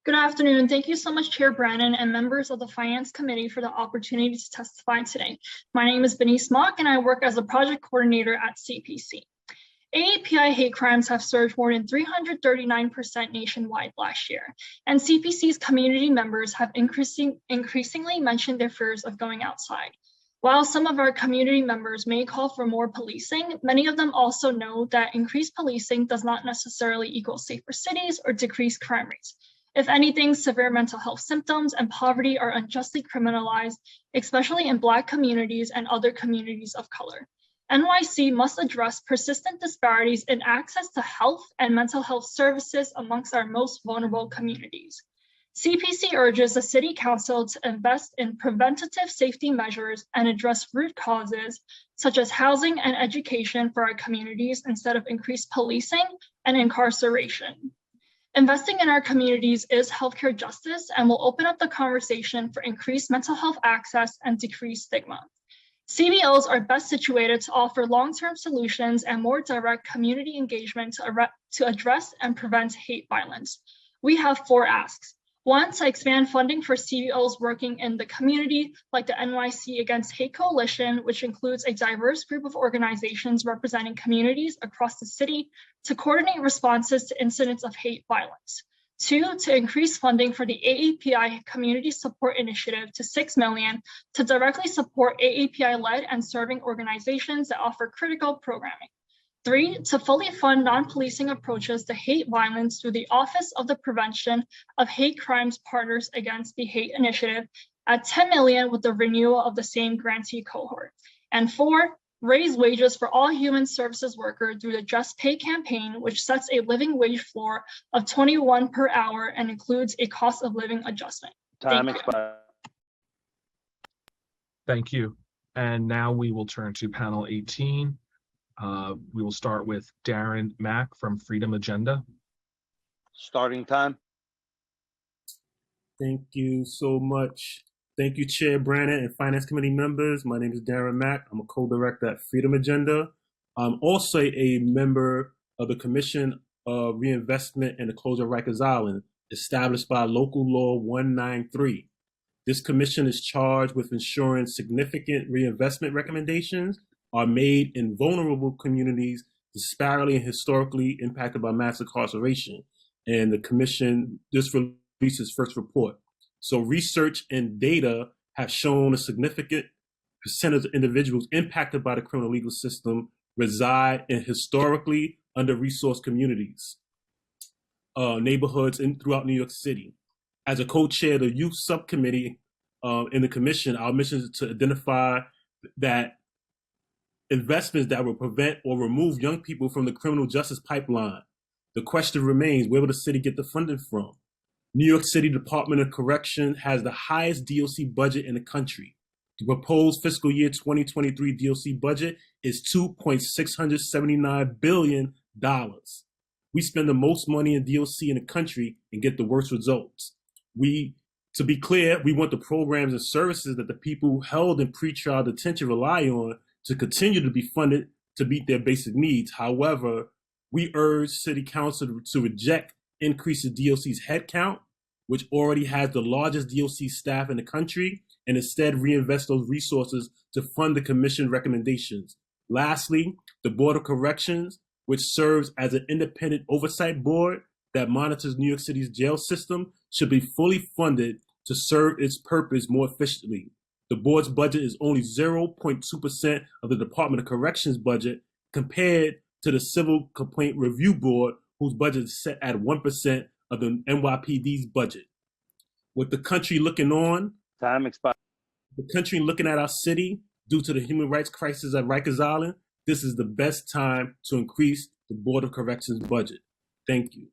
Good afternoon. Thank you so much, Chair Brannon and members of the Finance Committee for the opportunity to testify today. My name is Benice Mock and I work as a project coordinator at CPC. AAPI hate crimes have surged more than 339% nationwide last year, and CPC's community members have increasingly mentioned their fears of going outside. While some of our community members may call for more policing, many of them also know that increased policing does not necessarily equal safer cities or decreased crime rates. If anything, severe mental health symptoms and poverty are unjustly criminalized, especially in Black communities and other communities of color. NYC must address persistent disparities in access to health and mental health services amongst our most vulnerable communities. CPC urges the City Council to invest in preventative safety measures and address root causes, such as housing and education for our communities instead of increased policing and incarceration. Investing in our communities is healthcare justice and will open up the conversation for increased mental health access and decreased stigma. CBOs are best situated to offer long-term solutions and more direct community engagement to address and prevent hate violence. We have 4 asks. 1, to expand funding for CBOs working in the community, like the NYC Against Hate Coalition, which includes a diverse group of organizations representing communities across the city to coordinate responses to incidents of hate violence. 2, to increase funding for the AAPI Community Support Initiative to $6 million to directly support AAPI-led and serving organizations that offer critical programming. 3, to fully fund non-policing approaches to hate violence through the Office of the Prevention of Hate Crimes Partners Against the Hate Initiative at $10 million with the renewal of the same grantee cohort. And 4, raise wages for all human services workers through the Just Pay campaign, which sets a living wage floor of $21 per hour and includes a cost of living adjustment. Time expired. Thank you. And now we will turn to panel 18. We will start with Darren Mack from Freedom Agenda. Starting time. Thank you so much. Thank you, Chair Brannon and Finance Committee members. My name is Darren Mack. I'm a co-director at Freedom Agenda. I'm also a member of the Commission of Reinvestment and the Closure of Rikers Island, established by Local Law 193. This commission is charged with ensuring significant reinvestment recommendations are made in vulnerable communities disparately and historically impacted by mass incarceration. And the commission just released its first report. So research and data have shown a significant percentage of individuals impacted by the criminal legal system reside in historically under-resourced communities, neighborhoods throughout New York City. As a co-chair of the youth subcommittee in the commission, our mission is to identify that investments that will prevent or remove young people from the criminal justice pipeline. The question remains, where will the city get the funding from? New York City Department of Correction has the highest DOC budget in the country. The proposed fiscal year 2023 DOC budget is $2.679 billion. We spend the most money in DOC in the country and get the worst results. To be clear, we want the programs and services that the people held in pretrial detention rely on to continue to be funded to meet their basic needs. However, we urge City Council to reject increasing DOC's headcount, which already has the largest DOC staff in the country, and instead reinvest those resources to fund the Commission recommendations. Lastly, the Board of Corrections, which serves as an independent oversight board that monitors New York City's jail system, should be fully funded to serve its purpose more efficiently. The board's budget is only 0.2% of the Department of Corrections budget compared to the Civil Complaint Review Board, whose budget is set at 1% of the NYPD's budget. With the country looking on, Time expired. the country looking at our city due to the human rights crisis at Rikers Island, this is the best time to increase the Board of Corrections budget. Thank you.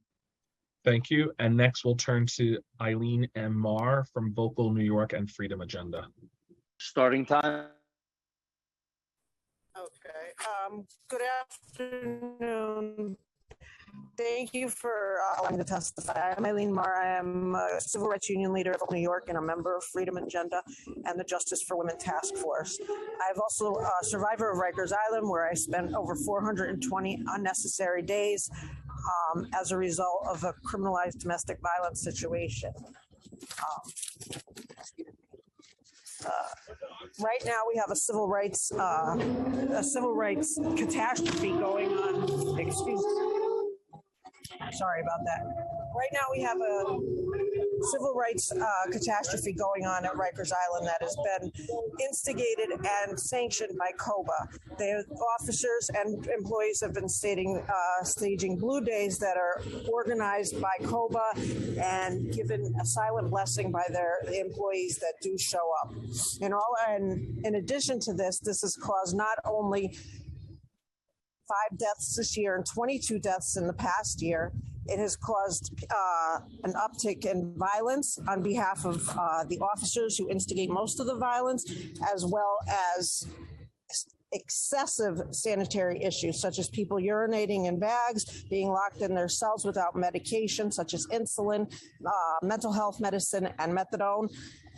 Thank you. And next we'll turn to Eileen M. Marr from Vocal New York and Freedom Agenda. Starting time. Okay. Good afternoon. Thank you for allowing me to testify. I'm Eileen Marr. I am a civil rights union leader of New York and a member of Freedom Agenda and the Justice for Women Task Force. I've also a survivor of Rikers Island, where I spent over 420 unnecessary days as a result of a criminalized domestic violence situation. Right now, we have a civil rights catastrophe going on. Excuse me. Sorry about that. Right now, we have a civil rights catastrophe going on at Rikers Island that has been instigated and sanctioned by COBA. The officers and employees have been staging blue days that are organized by COBA and given a silent blessing by the employees that do show up. And in addition to this, this has caused not only 5 deaths this year and 22 deaths in the past year. It has caused an uptick in violence on behalf of the officers who instigate most of the violence, as well as excessive sanitary issues, such as people urinating in bags, being locked in their cells without medication, such as insulin, mental health medicine, and methadone,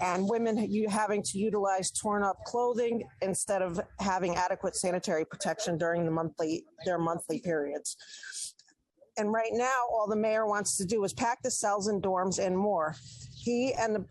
and women having to utilize torn up clothing instead of having adequate sanitary protection during their monthly periods. And right now, all the mayor wants to do is pack the cells and dorms and more. He and the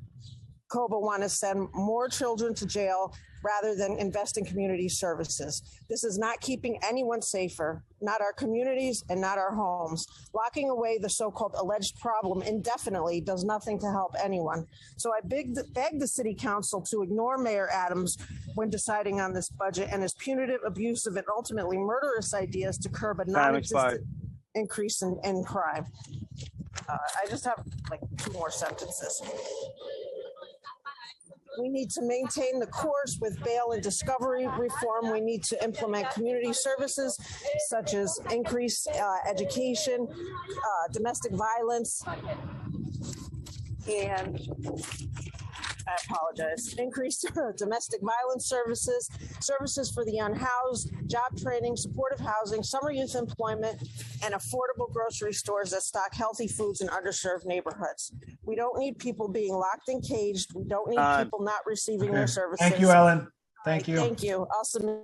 COBA want to send more children to jail rather than invest in community services. This is not keeping anyone safer, not our communities and not our homes. Locking away the so-called alleged problem indefinitely does nothing to help anyone. So I beg the city council to ignore Mayor Adams when deciding on this budget and his punitive, abusive, and ultimately murderous ideas to curb a non-existent increase in crime. I just have like 2 more sentences. We need to maintain the course with bail and discovery reform. We need to implement community services such as increased education, domestic violence, and I apologize, increased domestic violence services, services for the unhoused, job training, supportive housing, summer youth employment, and affordable grocery stores that stock healthy foods in underserved neighborhoods. We don't need people being locked and caged. We don't need people not receiving their services. Thank you, Ellen. Thank you. Thank you. I'll submit.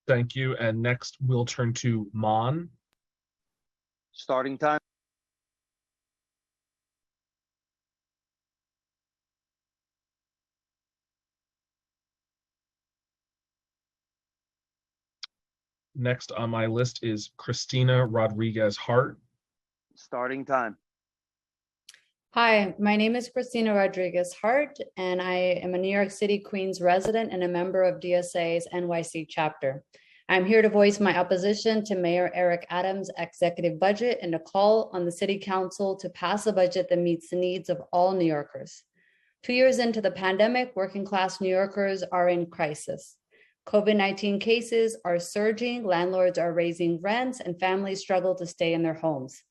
Thank you. And next we'll turn to Mon. Starting time. Next on my list is Christina Rodriguez Hart. Starting time. Hi, my name is Christina Rodriguez Hart, and I am a New York City Queens resident and a member of DSA's NYC chapter. I'm here to voice my opposition to Mayor Eric Adams' executive budget and to call on the City Council to pass a budget that meets the needs of all New Yorkers. 2 years into the pandemic, working class New Yorkers are in crisis. COVID-19 cases are surging, landlords are raising rents, and families struggle to stay in their homes.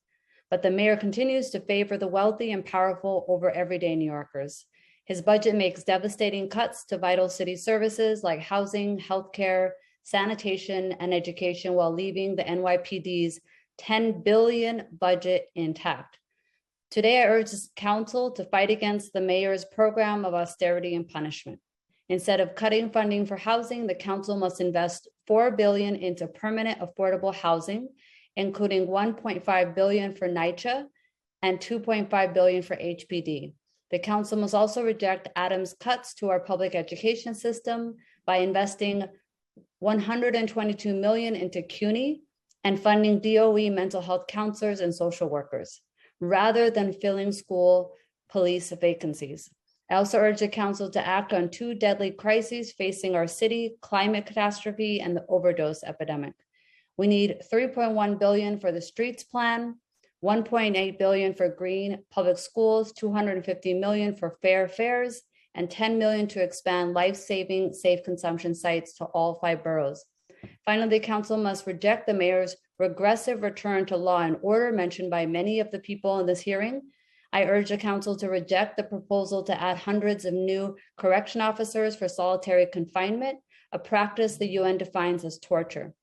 But the mayor continues to favor the wealthy and powerful over everyday New Yorkers. His budget makes devastating cuts to vital city services like housing, healthcare, sanitation, and education while leaving the NYPD's $10 billion budget intact. Today, I urge this council to fight against the mayor's program of austerity and punishment. Instead of cutting funding for housing, the council must invest $4 billion into permanent affordable housing, including $1.5 billion for Nycc and $2.5 billion for HPD. The council must also reject Adams' cuts to our public education system by investing $122 million into CUNY and funding DOE mental health counselors and social workers, rather than filling school police vacancies. I also urge the council to act on two deadly crises facing our city: climate catastrophe and the overdose epidemic. We need $3.1 billion for the streets plan, $1.8 billion for green public schools, $250 million for fair fares, and $10 million to expand life-saving safe consumption sites to all 5 boroughs. Finally, the council must reject the mayor's regressive return to law and order mentioned by many of the people in this hearing. I urge the council to reject the proposal to add hundreds of new correction officers for solitary confinement, a practice the UN defines as torture.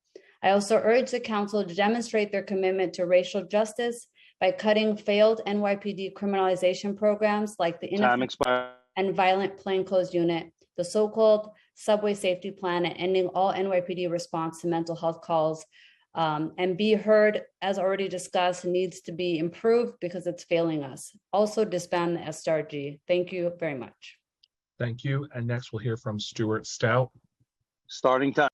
I also urge the council to demonstrate their commitment to racial justice by cutting failed NYPD criminalization programs like the Ineffective and Violent Plainclothes Unit, the so-called Subway Safety Plan, and ending all NYPD response to mental health calls. And Be Heard, as already discussed, needs to be improved because it's failing us. Also disband the SRG. Thank you very much. Thank you. And next we'll hear from Stuart Stout. Starting time.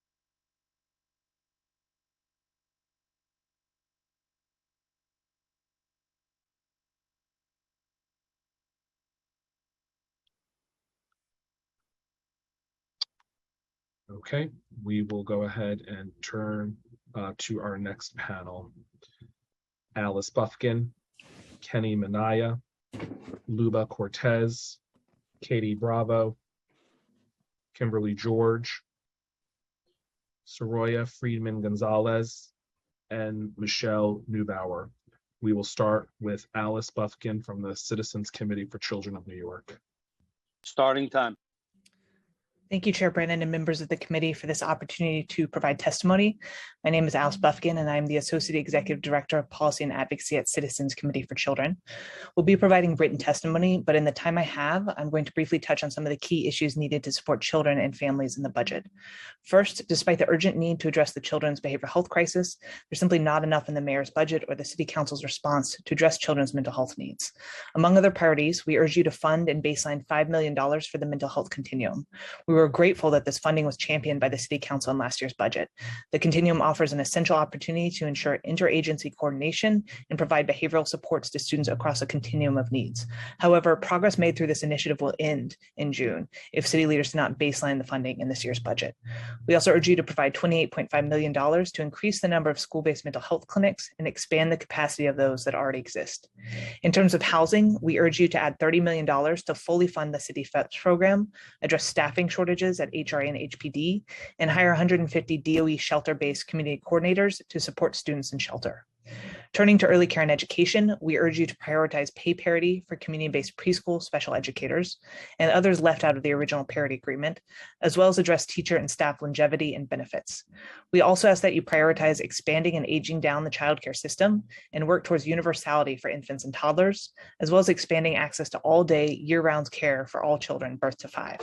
Okay, we will go ahead and turn to our next panel. Alice Bufkin, Kenny Minaya, Luba Cortez, Katie Bravo, Kimberly George, Soroya Friedman Gonzalez, and Michelle Neubauer. We will start with Alice Bufkin from the Citizens Committee for Children of New York. Starting time. Thank you, Chair Brennan and members of the committee for this opportunity to provide testimony. My name is Alice Bufkin, and I'm the Associate Executive Director of Policy and Advocacy at Citizens Committee for Children. We'll be providing written testimony, but in the time I have, I'm going to briefly touch on some of the key issues needed to support children and families in the budget. First, despite the urgent need to address the children's behavioral health crisis, there's simply not enough in the mayor's budget or the City Council's response to address children's mental health needs. Among other priorities, we urge you to fund and baseline $5 million for the mental health continuum. We were grateful that this funding was championed by the City Council in last year's budget. The continuum offers an essential opportunity to ensure interagency coordination and provide behavioral supports to students across a continuum of needs. However, progress made through this initiative will end in June if city leaders do not baseline the funding in this year's budget. We also urge you to provide $28.5 million to increase the number of school-based mental health clinics and expand the capacity of those that already exist. In terms of housing, we urge you to add $30 million to fully fund the City Fetch program, address staffing shortages at HRA and HPD, and hire 150 DOE shelter-based community coordinators to support students in shelter. Turning to early care and education, we urge you to prioritize pay parity for community-based preschool special educators and others left out of the original parity agreement, as well as address teacher and staff longevity and benefits. We also ask that you prioritize expanding and aging down the childcare system and work towards universality for infants and toddlers, as well as expanding access to all-day, year-round care for all children birth to 5.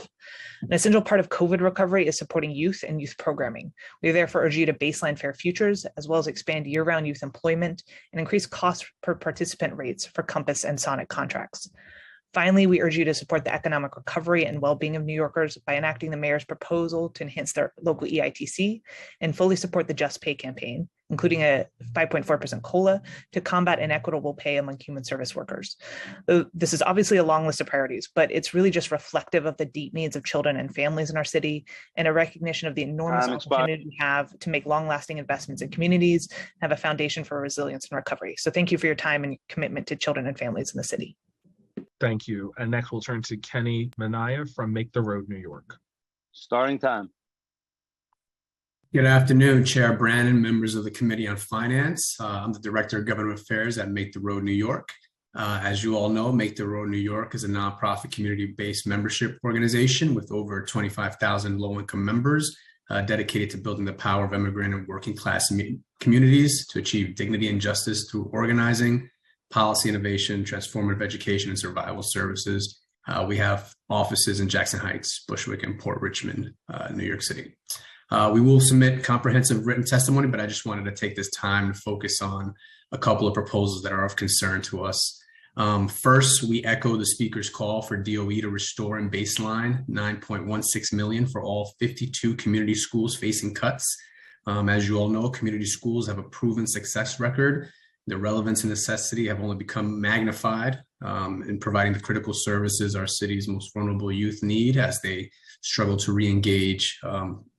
An essential part of COVID recovery is supporting youth and youth programming. We therefore urge you to baseline fair futures, as well as expand year-round youth employment and increase cost per participant rates for Compass and Sonic contracts. Finally, we urge you to support the economic recovery and well-being of New Yorkers by enacting the mayor's proposal to enhance their local EITC and fully support the Just Pay campaign, including a 5.4% COLA to combat inequitable pay among human service workers. This is obviously a long list of priorities, but it's really just reflective of the deep needs of children and families in our city and a recognition of the enormous opportunity we have to make long-lasting investments in communities, have a foundation for resilience and recovery. So thank you for your time and commitment to children and families in the city. Thank you. And next we'll turn to Kenny Minaya from Make the Road New York. Starting time. Good afternoon, Chair Brannon, members of the Committee on Finance. I'm the Director of Government Affairs at Make the Road New York. As you all know, Make the Road New York is a nonprofit community-based membership organization with over 25,000 low-income members dedicated to building the power of immigrant and working class communities to achieve dignity and justice through organizing, policy innovation, transformative education, and survival services. We have offices in Jackson Heights, Bushwick, and Port Richmond, New York City. We will submit comprehensive written testimony, but I just wanted to take this time to focus on a couple of proposals that are of concern to us. First, we echo the speaker's call for DOE to restore and baseline $9.16 million for all 52 community schools facing cuts. As you all know, community schools have a proven success record. Their relevance and necessity have only become magnified in providing the critical services our city's most vulnerable youth need as they struggle to re-engage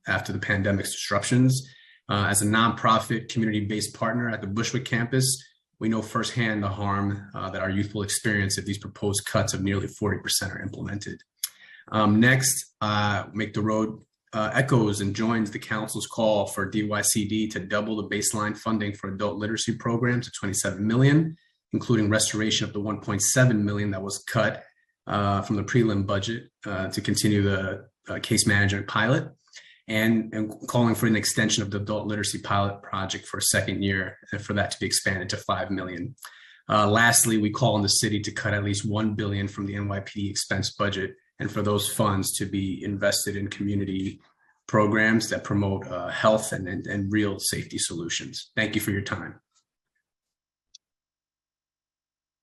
after the pandemic's disruptions. As a nonprofit community-based partner at the Bushwick campus, we know firsthand the harm that our youth will experience if these proposed cuts of nearly 40% are implemented. Next, Make the Road echoes and joins the council's call for DYCD to double the baseline funding for adult literacy programs to $27 million, including restoration of the $1.7 million that was cut from the prelim budget to continue the case management pilot, and calling for an extension of the adult literacy pilot project for a second year and for that to be expanded to $5 million. Lastly, we call on the city to cut at least $1 billion from the NYPD expense budget and for those funds to be invested in community programs that promote health and real safety solutions. Thank you for your time.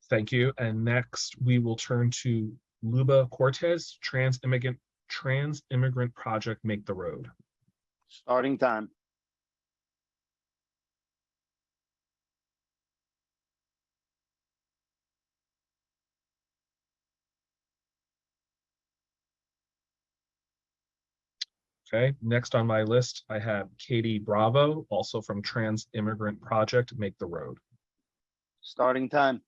Thank you. And next, we will turn to Luba Cortez, Trans Immigrant Project Make the Road. Starting time. Okay, next on my list, I have Katie Bravo, also from Trans Immigrant Project Make the Road. Starting time.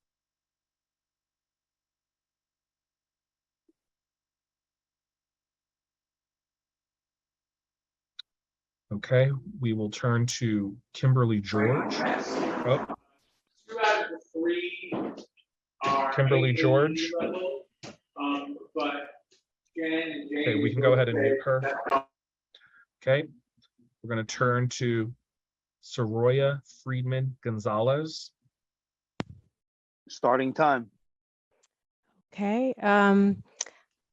Okay, we will turn to Kimberly George. Oh. Kimberly George. Okay, we can go ahead and mute her. Okay, we're going to turn to Soraya Friedman Gonzalez. Starting time. Okay.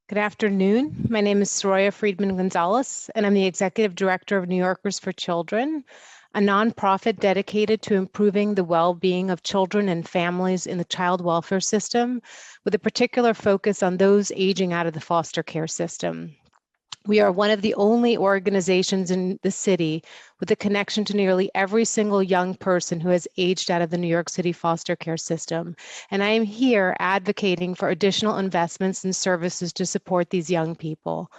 Good afternoon. My name is Soraya Friedman Gonzalez, and I'm the Executive Director of New Yorkers for Children, a nonprofit dedicated to improving the well-being of children and families in the child welfare system, with a particular focus on those aging out of the foster care system. We are one of the only organizations in the city with a connection to nearly every single young person who has aged out of the New York City foster care system. And I am here advocating for additional investments and services to support these young people.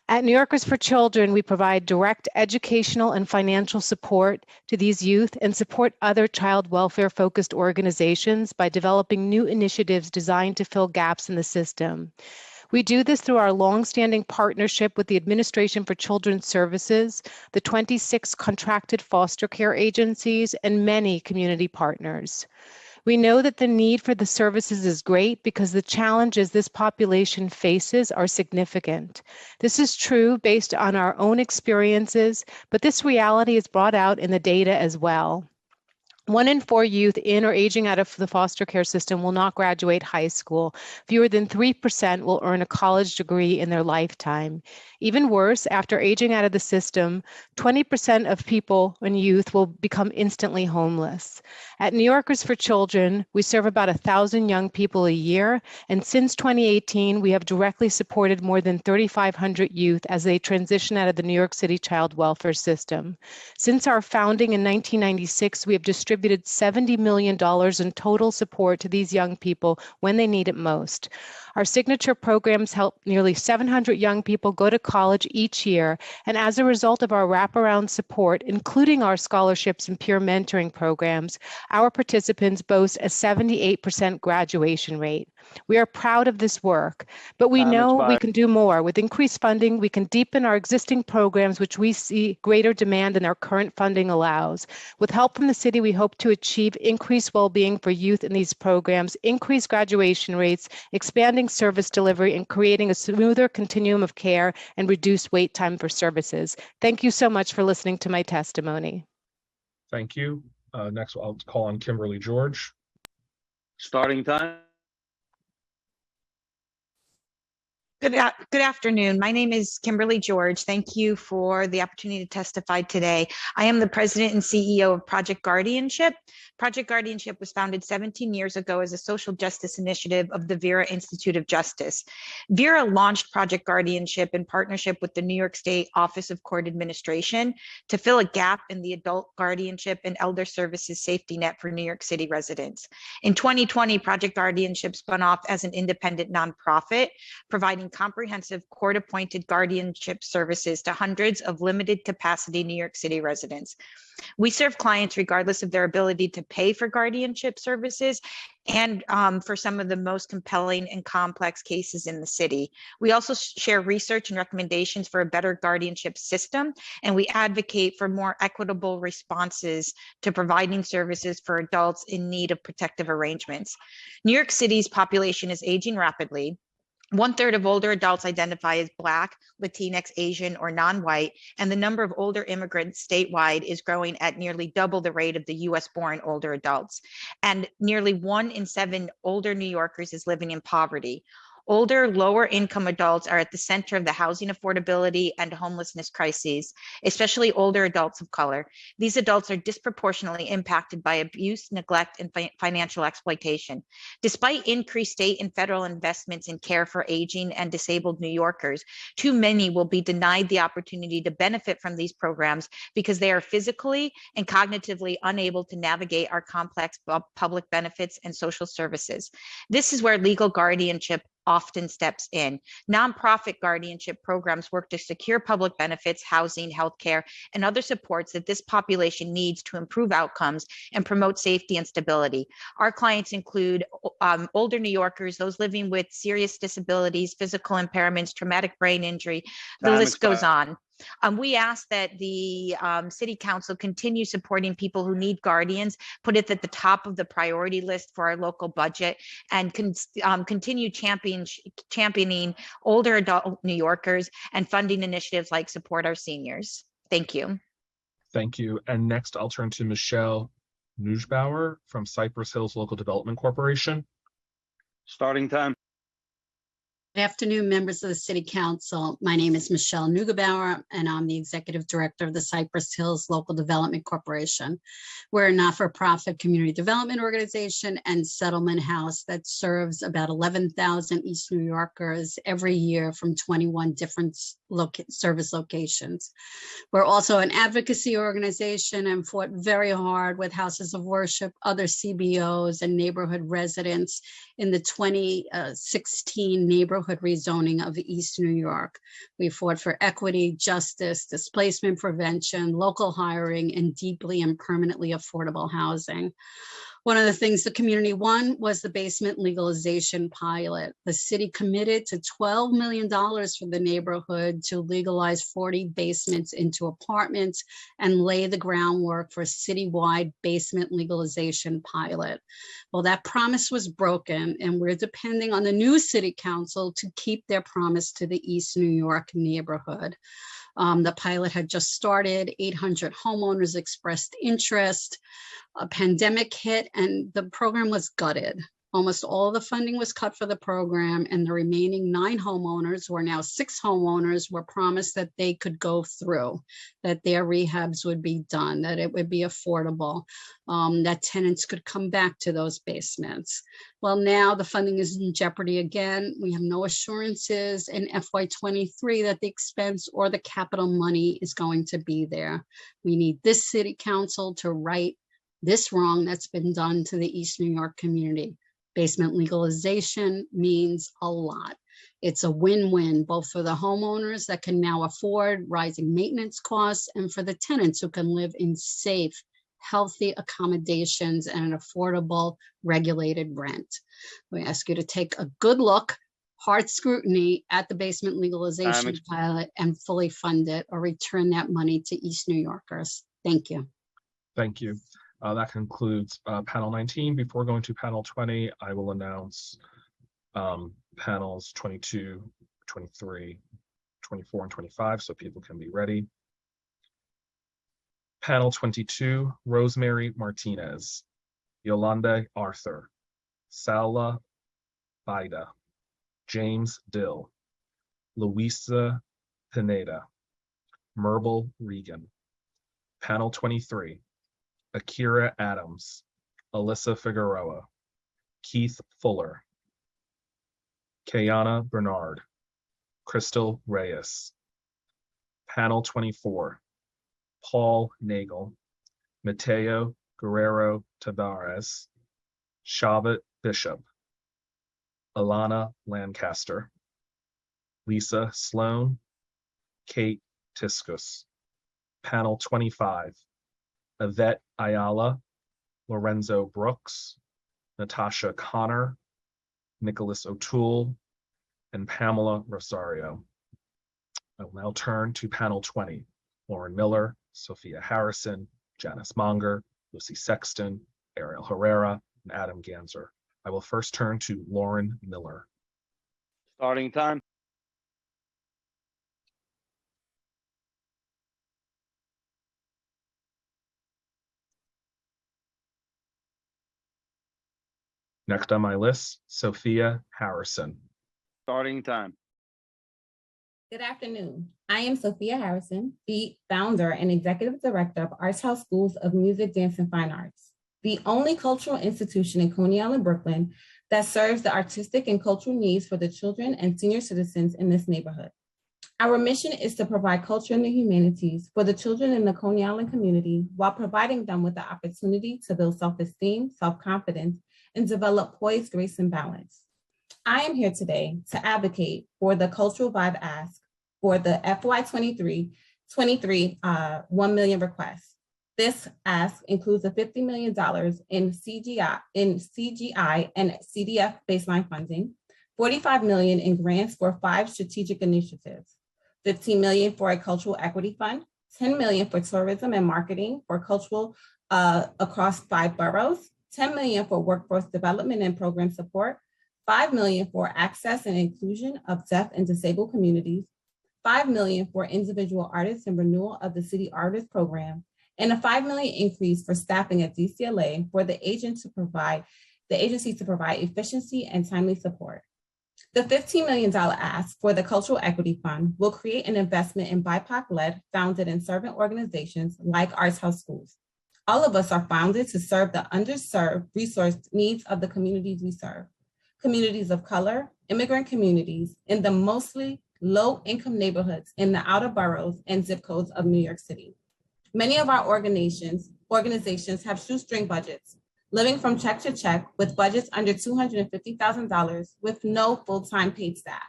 At New Yorkers for Children, we provide direct educational and financial support to these youth and support other child welfare-focused organizations by developing new initiatives designed to fill gaps in the system. We do this through our longstanding partnership with the Administration for Children's Services, the 26 contracted foster care agencies, and many community partners. We know that the need for the services is great because the challenges this population faces are significant. This is true based on our own experiences, but this reality is brought out in the data as well. 1 in 4 youth in or aging out of the foster care system will not graduate high school. Fewer than 3% will earn a college degree in their lifetime. Even worse, after aging out of the system, 20% of people and youth will become instantly homeless. At New Yorkers for Children, we serve about 1,000 young people a year, and since 2018, we have directly supported more than 3,500 youth as they transition out of the New York City child welfare system. Since our founding in 1996, we have distributed $70 million in total support to these young people when they need it most. Our signature programs help nearly 700 young people go to college each year, and as a result of our wraparound support, including our scholarships and peer mentoring programs, our participants boast a 78% graduation rate. We are proud of this work, but we know we can do more. With increased funding, we can deepen our existing programs, which we see greater demand than our current funding allows. With help from the city, we hope to achieve increased well-being for youth in these programs, increase graduation rates, expanding service delivery, and creating a smoother continuum of care and reduce wait time for services. Thank you so much for listening to my testimony. Thank you. Next, I'll call on Kimberly George. Starting time. Good afternoon. My name is Kimberly George. Thank you for the opportunity to testify today. I am the president and CEO of Project Guardianship. Project Guardianship was founded 17 years ago as a social justice initiative of the Vera Institute of Justice. Vera launched Project Guardianship in partnership with the New York State Office of Court Administration to fill a gap in the adult guardianship and elder services safety net for New York City residents. In 2020, Project Guardianship spun off as an independent nonprofit, providing comprehensive court-appointed guardianship services to hundreds of limited capacity New York City residents. We serve clients regardless of their ability to pay for guardianship services and for some of the most compelling and complex cases in the city. We also share research and recommendations for a better guardianship system, and we advocate for more equitable responses to providing services for adults in need of protective arrangements. New York City's population is aging rapidly. 1/3 of older adults identify as Black, Latinx, Asian, or non-white, and the number of older immigrants statewide is growing at nearly double the rate of the US-born older adults. And nearly 1 in 7 older New Yorkers is living in poverty. Older, lower-income adults are at the center of the housing affordability and homelessness crises, especially older adults of color. These adults are disproportionately impacted by abuse, neglect, and financial exploitation. Despite increased state and federal investments in care for aging and disabled New Yorkers, too many will be denied the opportunity to benefit from these programs because they are physically and cognitively unable to navigate our complex public benefits and social services. This is where legal guardianship often steps in. Nonprofit guardianship programs work to secure public benefits, housing, healthcare, and other supports that this population needs to improve outcomes and promote safety and stability. Our clients include older New Yorkers, those living with serious disabilities, physical impairments, traumatic brain injury, the list goes on. We ask that the City Council continue supporting people who need guardians, put it at the top of the priority list for our local budget, and continue championing older adult New Yorkers and funding initiatives like Support Our Seniors. Thank you. Thank you. And next, I'll turn to Michelle Neubauer from Cypress Hills Local Development Corporation. Starting time. Good afternoon, members of the City Council. My name is Michelle Neugebauer, and I'm the Executive Director of the Cypress Hills Local Development Corporation. We're a not-for-profit community development organization and settlement house that serves about 11,000 East New Yorkers every year from 21 different service locations. We're also an advocacy organization and fought very hard with houses of worship, other CBOs, and neighborhood residents in the 2016 neighborhood rezoning of East New York. We fought for equity, justice, displacement prevention, local hiring, and deeply and permanently affordable housing. One of the things the community won was the basement legalization pilot. The city committed to $12 million for the neighborhood to legalize 40 basements into apartments and lay the groundwork for a citywide basement legalization pilot. Well, that promise was broken, and we're depending on the new city council to keep their promise to the East New York neighborhood. The pilot had just started, 800 homeowners expressed interest, a pandemic hit, and the program was gutted. Almost all the funding was cut for the program, and the remaining 9 homeowners, who are now 6 homeowners, were promised that they could go through, that their rehabs would be done, that it would be affordable, that tenants could come back to those basements. Well, now the funding is in jeopardy again. We have no assurances in FY23 that the expense or the capital money is going to be there. We need this city council to right this wrong that's been done to the East New York community. Basement legalization means a lot. It's a win-win, both for the homeowners that can now afford rising maintenance costs and for the tenants who can live in safe, healthy accommodations and an affordable, regulated rent. We ask you to take a good look, hard scrutiny at the basement legalization pilot and fully fund it or return that money to East New Yorkers. Thank you. Thank you. That concludes panel 19. Before going to panel 20, I will announce panels 22, 23, 24, and 25 so people can be ready. Panel 22, Rosemary Martinez, Yolanda Arthur, Sala Baida, James Dill, Luisa Pineda, Merble Regan. Panel 23, Akira Adams, Alyssa Figueroa, Keith Fuller, Kayana Bernard, Crystal Reyes. Panel 24, Paul Nagel, Mateo Guerrero Tavares, Shavat Bishop, Alana Lancaster, Lisa Sloan, Kate Tiskus. Panel 25, Yvette Ayala, Lorenzo Brooks, Natasha Connor, Nicholas O'Toole, and Pamela Rosario. I will now turn to panel 20, Lauren Miller, Sophia Harrison, Janice Monger, Lucy Sexton, Ariel Herrera, and Adam Ganser. I will first turn to Lauren Miller. Starting time. Next on my list, Sophia Harrison. Starting time. Good afternoon. I am Sophia Harrison, the founder and executive director of Arts House Schools of Music, Dance, and Fine Arts, the only cultural institution in Coney Island, Brooklyn, that serves the artistic and cultural needs for the children and senior citizens in this neighborhood. Our mission is to provide culture and the humanities for the children in the Coney Island community while providing them with the opportunity to build self-esteem, self-confidence, and develop poise, grace, and balance. I am here today to advocate for the Cultural Vibe Ask for the FY23 $1 million request. This ask includes a $50 million in CGI and CDF baseline funding, $45 million in grants for 5 strategic initiatives, $15 million for a cultural equity fund, $10 million for tourism and marketing for cultural across 5 boroughs, $10 million for workforce development and program support, $5 million for access and inclusion of deaf and disabled communities, $5 million for individual artists and renewal of the City Artist Program, and a $5 million increase for staffing at DCLA for the agency to provide efficiency and timely support. The $15 million ask for the Cultural Equity Fund will create an investment in BIPOC-led, founded, and servant organizations like Arts House Schools. All of us are founded to serve the underserved resource needs of the communities we serve. Communities of color, immigrant communities in the mostly low-income neighborhoods in the outer boroughs and zip codes of New York City. Many of our organizations have shoestring budgets, living from check to check with budgets under $250,000 with no full-time paid staff.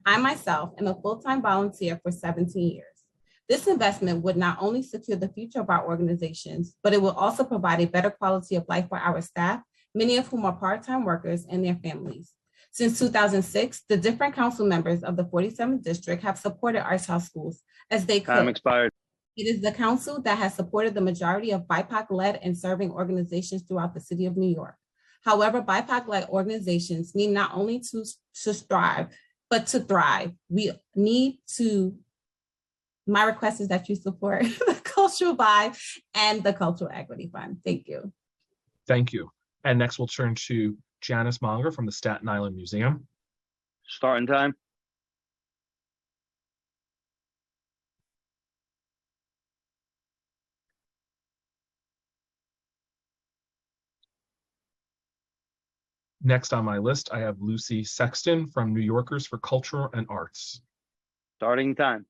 I myself am a full-time volunteer for 17 years. This investment would not only secure the future of our organizations, but it will also provide a better quality of life for our staff, many of whom are part-time workers and their families. Since 2006, the different council members of the 47th district have supported Arts House Schools as they could. Time expired. It is the council that has supported the majority of BIPOC-led and serving organizations throughout the city of New York. However, BIPOC-led organizations need not only to strive, but to thrive. My request is that you support the Cultural Vibe and the Cultural Equity Fund. Thank you. Thank you. And next we'll turn to Janice Monger from the Staten Island Museum. Starting time. Next on my list, I have Lucy Sexton from New Yorkers for Culture and Arts. Starting time.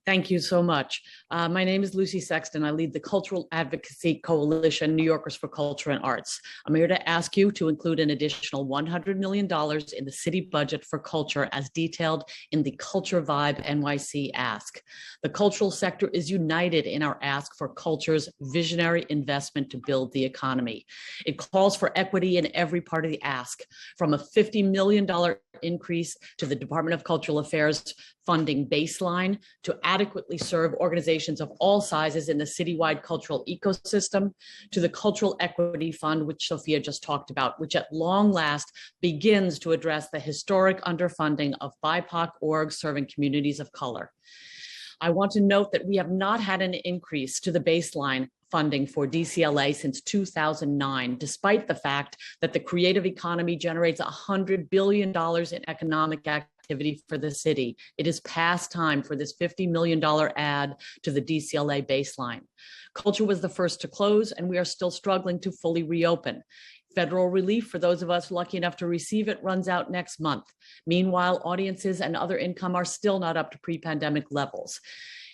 Thank you so much. My name is Lucy Sexton. I lead the Cultural Advocacy Coalition, New Yorkers for Culture and Arts. I'm here to ask you to include an additional $100 million in the city budget for culture as detailed in the Culture Vibe NYC ask. The cultural sector is united in our ask for culture's visionary investment to build the economy. It calls for equity in every part of the ask, from a $50 million increase to the Department of Cultural Affairs funding baseline to adequately serve organizations of all sizes in the citywide cultural ecosystem, to the Cultural Equity Fund, which Sophia just talked about, which at long last begins to address the historic underfunding of BIPOC orgs serving communities of color. I want to note that we have not had an increase to the baseline funding for DCLA since 2009, despite the fact that the creative economy generates $100 billion in economic activity for the city. It is past time for this $50 million add to the DCLA baseline. Culture was the first to close, and we are still struggling to fully reopen. Federal relief for those of us lucky enough to receive it runs out next month. Meanwhile, audiences and other income are still not up to pre-pandemic levels.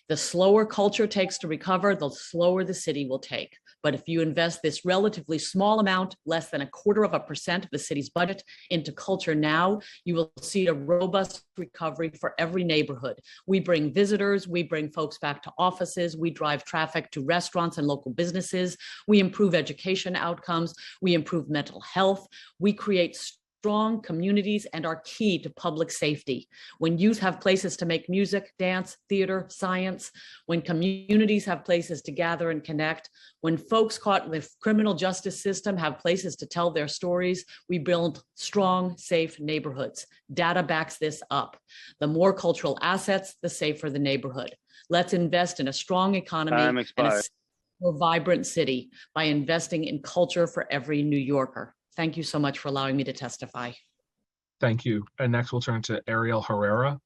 The slower culture takes to recover, the slower the city will take. But if you invest this relatively small amount, less than 0.25% of the city's budget, into culture now, you will see a robust recovery for every neighborhood. We bring visitors, we bring folks back to offices, we drive traffic to restaurants and local businesses, we improve education outcomes, we improve mental health, we create strong communities and are key to public safety. When youth have places to make music, dance, theater, science, when communities have places to gather and connect, when folks caught in the criminal justice system have places to tell their stories, we build strong, safe neighborhoods. Data backs this up. The more cultural assets, the safer the neighborhood. Let's invest in a strong economy and a more vibrant city by investing in culture for every New Yorker. Thank you so much for allowing me to testify. Thank you. And next we'll turn to Ariel Herrera.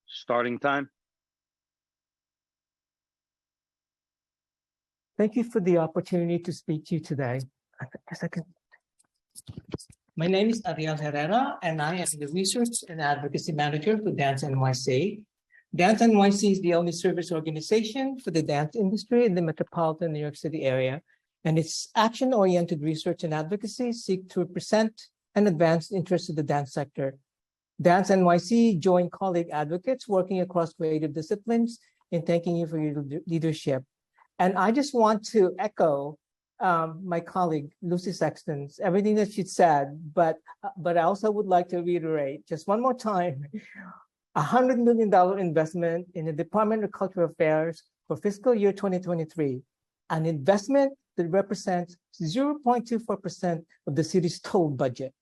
Starting time. Thank you for the opportunity to speak to you today. My name is Ariel Herrera, and I am the Research and Advocacy Manager for Dance NYC. Dance NYC is the only service organization for the dance industry in the metropolitan New York City area, and its action-oriented research and advocacy seek to represent and advance the interests of the dance sector. Dance NYC joined colleague advocates working across creative disciplines in thanking you for your leadership. And I just want to echo my colleague, Lucy Sexton's, everything that she said, but I also would like to reiterate just one more time, $100 million investment in the Department of Cultural Affairs for fiscal year 2023, an investment that represents 0.24% of the city's total budget.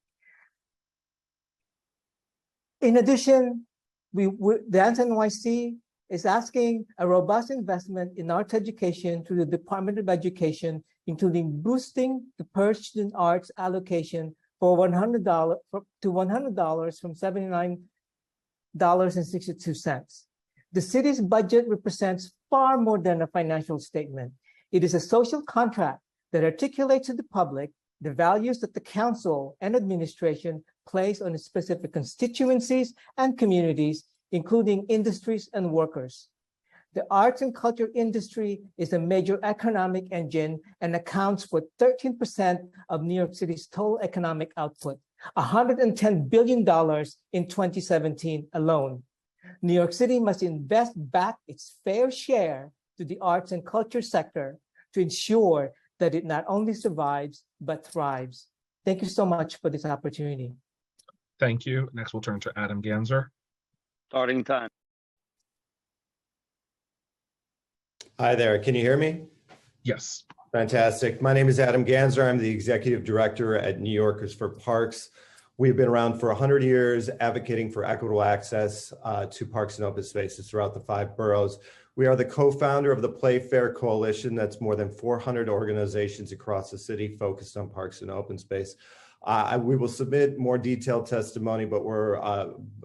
In addition, Dance NYC is asking a robust investment in arts education through the Department of Education, including boosting the per student arts allocation for $100 to $100 from $79.62. The city's budget represents far more than a financial statement. It is a social contract that articulates to the public the values that the council and administration place on its specific constituencies and communities, including industries and workers. The arts and culture industry is a major economic engine and accounts for 13% of New York City's total economic output, $110 billion in 2017 alone. New York City must invest back its fair share to the arts and culture sector to ensure that it not only survives, but thrives. Thank you so much for this opportunity. Thank you. Next, we'll turn to Adam Ganzer. Starting time. Hi there, can you hear me? Yes. Fantastic. My name is Adam Ganzer. I'm the Executive Director at New Yorkers for Parks. We've been around for 100 years advocating for equitable access to parks and open spaces throughout the 5 boroughs. We are the co-founder of the Playfair Coalition. That's more than 400 organizations across the city focused on parks and open space. We will submit more detailed testimony, but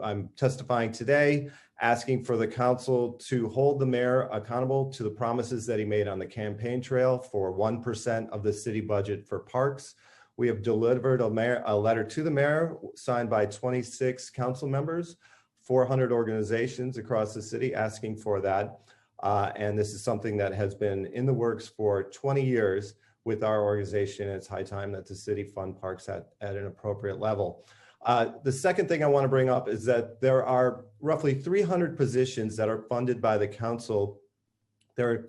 I'm testifying today, asking for the council to hold the mayor accountable to the promises that he made on the campaign trail for 1% of the city budget for parks. We have delivered a letter to the mayor signed by 26 council members, 400 organizations across the city asking for that. And this is something that has been in the works for 20 years with our organization. It's high time that the city fund parks at an appropriate level. The second thing I want to bring up is that there are roughly 300 positions that are funded by the council. They're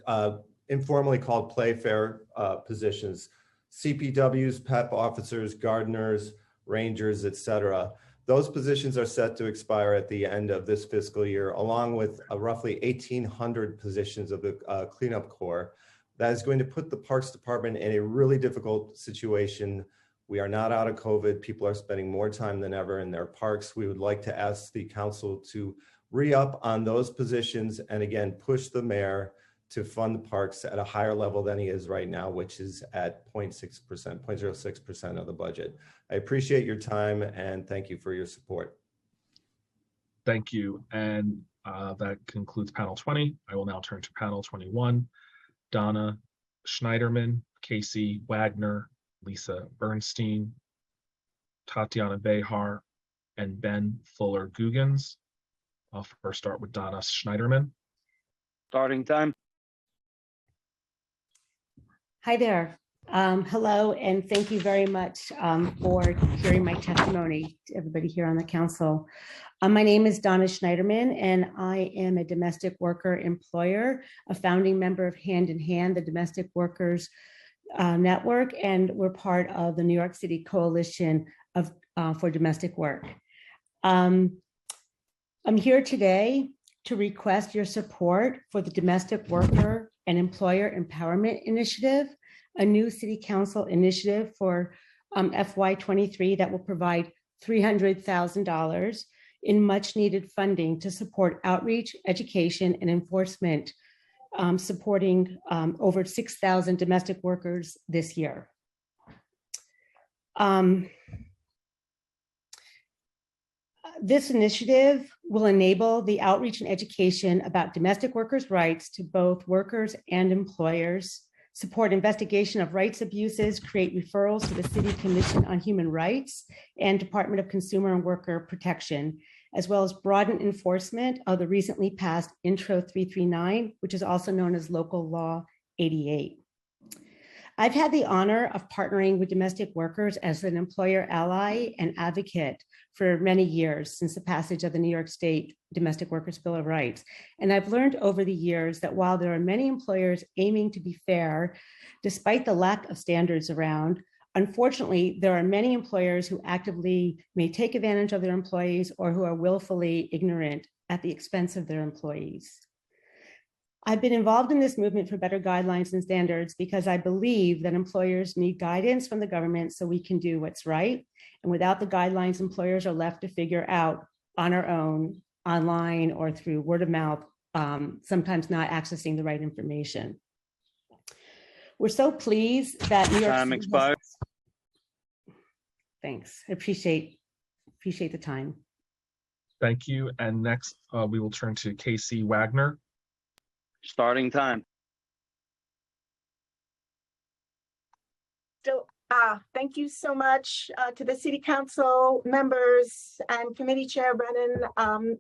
informally called Playfair positions, CPWs, PEP officers, gardeners, rangers, etc. Those positions are set to expire at the end of this fiscal year, along with roughly 1,800 positions of the cleanup corps. That is going to put the Parks Department in a really difficult situation. We are not out of COVID. People are spending more time than ever in their parks. We would like to ask the council to re-up on those positions and again, push the mayor to fund the parks at a higher level than he is right now, which is at 0.6% of the budget. I appreciate your time and thank you for your support. Thank you. And that concludes panel 20. I will now turn to panel 21. Donna Schneiderman, Casey Wagner, Lisa Bernstein, Tatiana Behar, and Ben Fuller-Guggens. I'll first start with Donna Schneiderman. Starting time. Hi there. Hello, and thank you very much for hearing my testimony to everybody here on the council. My name is Donna Schneiderman, and I am a domestic worker employer, a founding member of Hand in Hand, the Domestic Workers Network, and we're part of the New York City Coalition for Domestic Work. I'm here today to request your support for the Domestic Worker and Employer Empowerment Initiative, a new City Council initiative for FY23 that will provide $300,000 in much needed funding to support outreach, education, and enforcement, supporting over 6,000 domestic workers this year. This initiative will enable the outreach and education about domestic workers' rights to both workers and employers, support investigation of rights abuses, create referrals to the City Commission on Human Rights and Department of Consumer and Worker Protection, as well as broaden enforcement of the recently passed Intro 339, which is also known as Local Law 88. I've had the honor of partnering with domestic workers as an employer ally and advocate for many years since the passage of the New York State Domestic Workers Bill of Rights. And I've learned over the years that while there are many employers aiming to be fair, despite the lack of standards around, unfortunately, there are many employers who actively may take advantage of their employees or who are willfully ignorant at the expense of their employees. I've been involved in this movement for better guidelines and standards because I believe that employers need guidance from the government so we can do what's right. And without the guidelines, employers are left to figure out on our own, online or through word of mouth, sometimes not accessing the right information. We're so pleased that New York Time City expired. Thanks. I appreciate the time. Thank you. And next, we will turn to Casey Wagner. Starting time. So thank you so much to the City Council members and Committee Chair Brennan.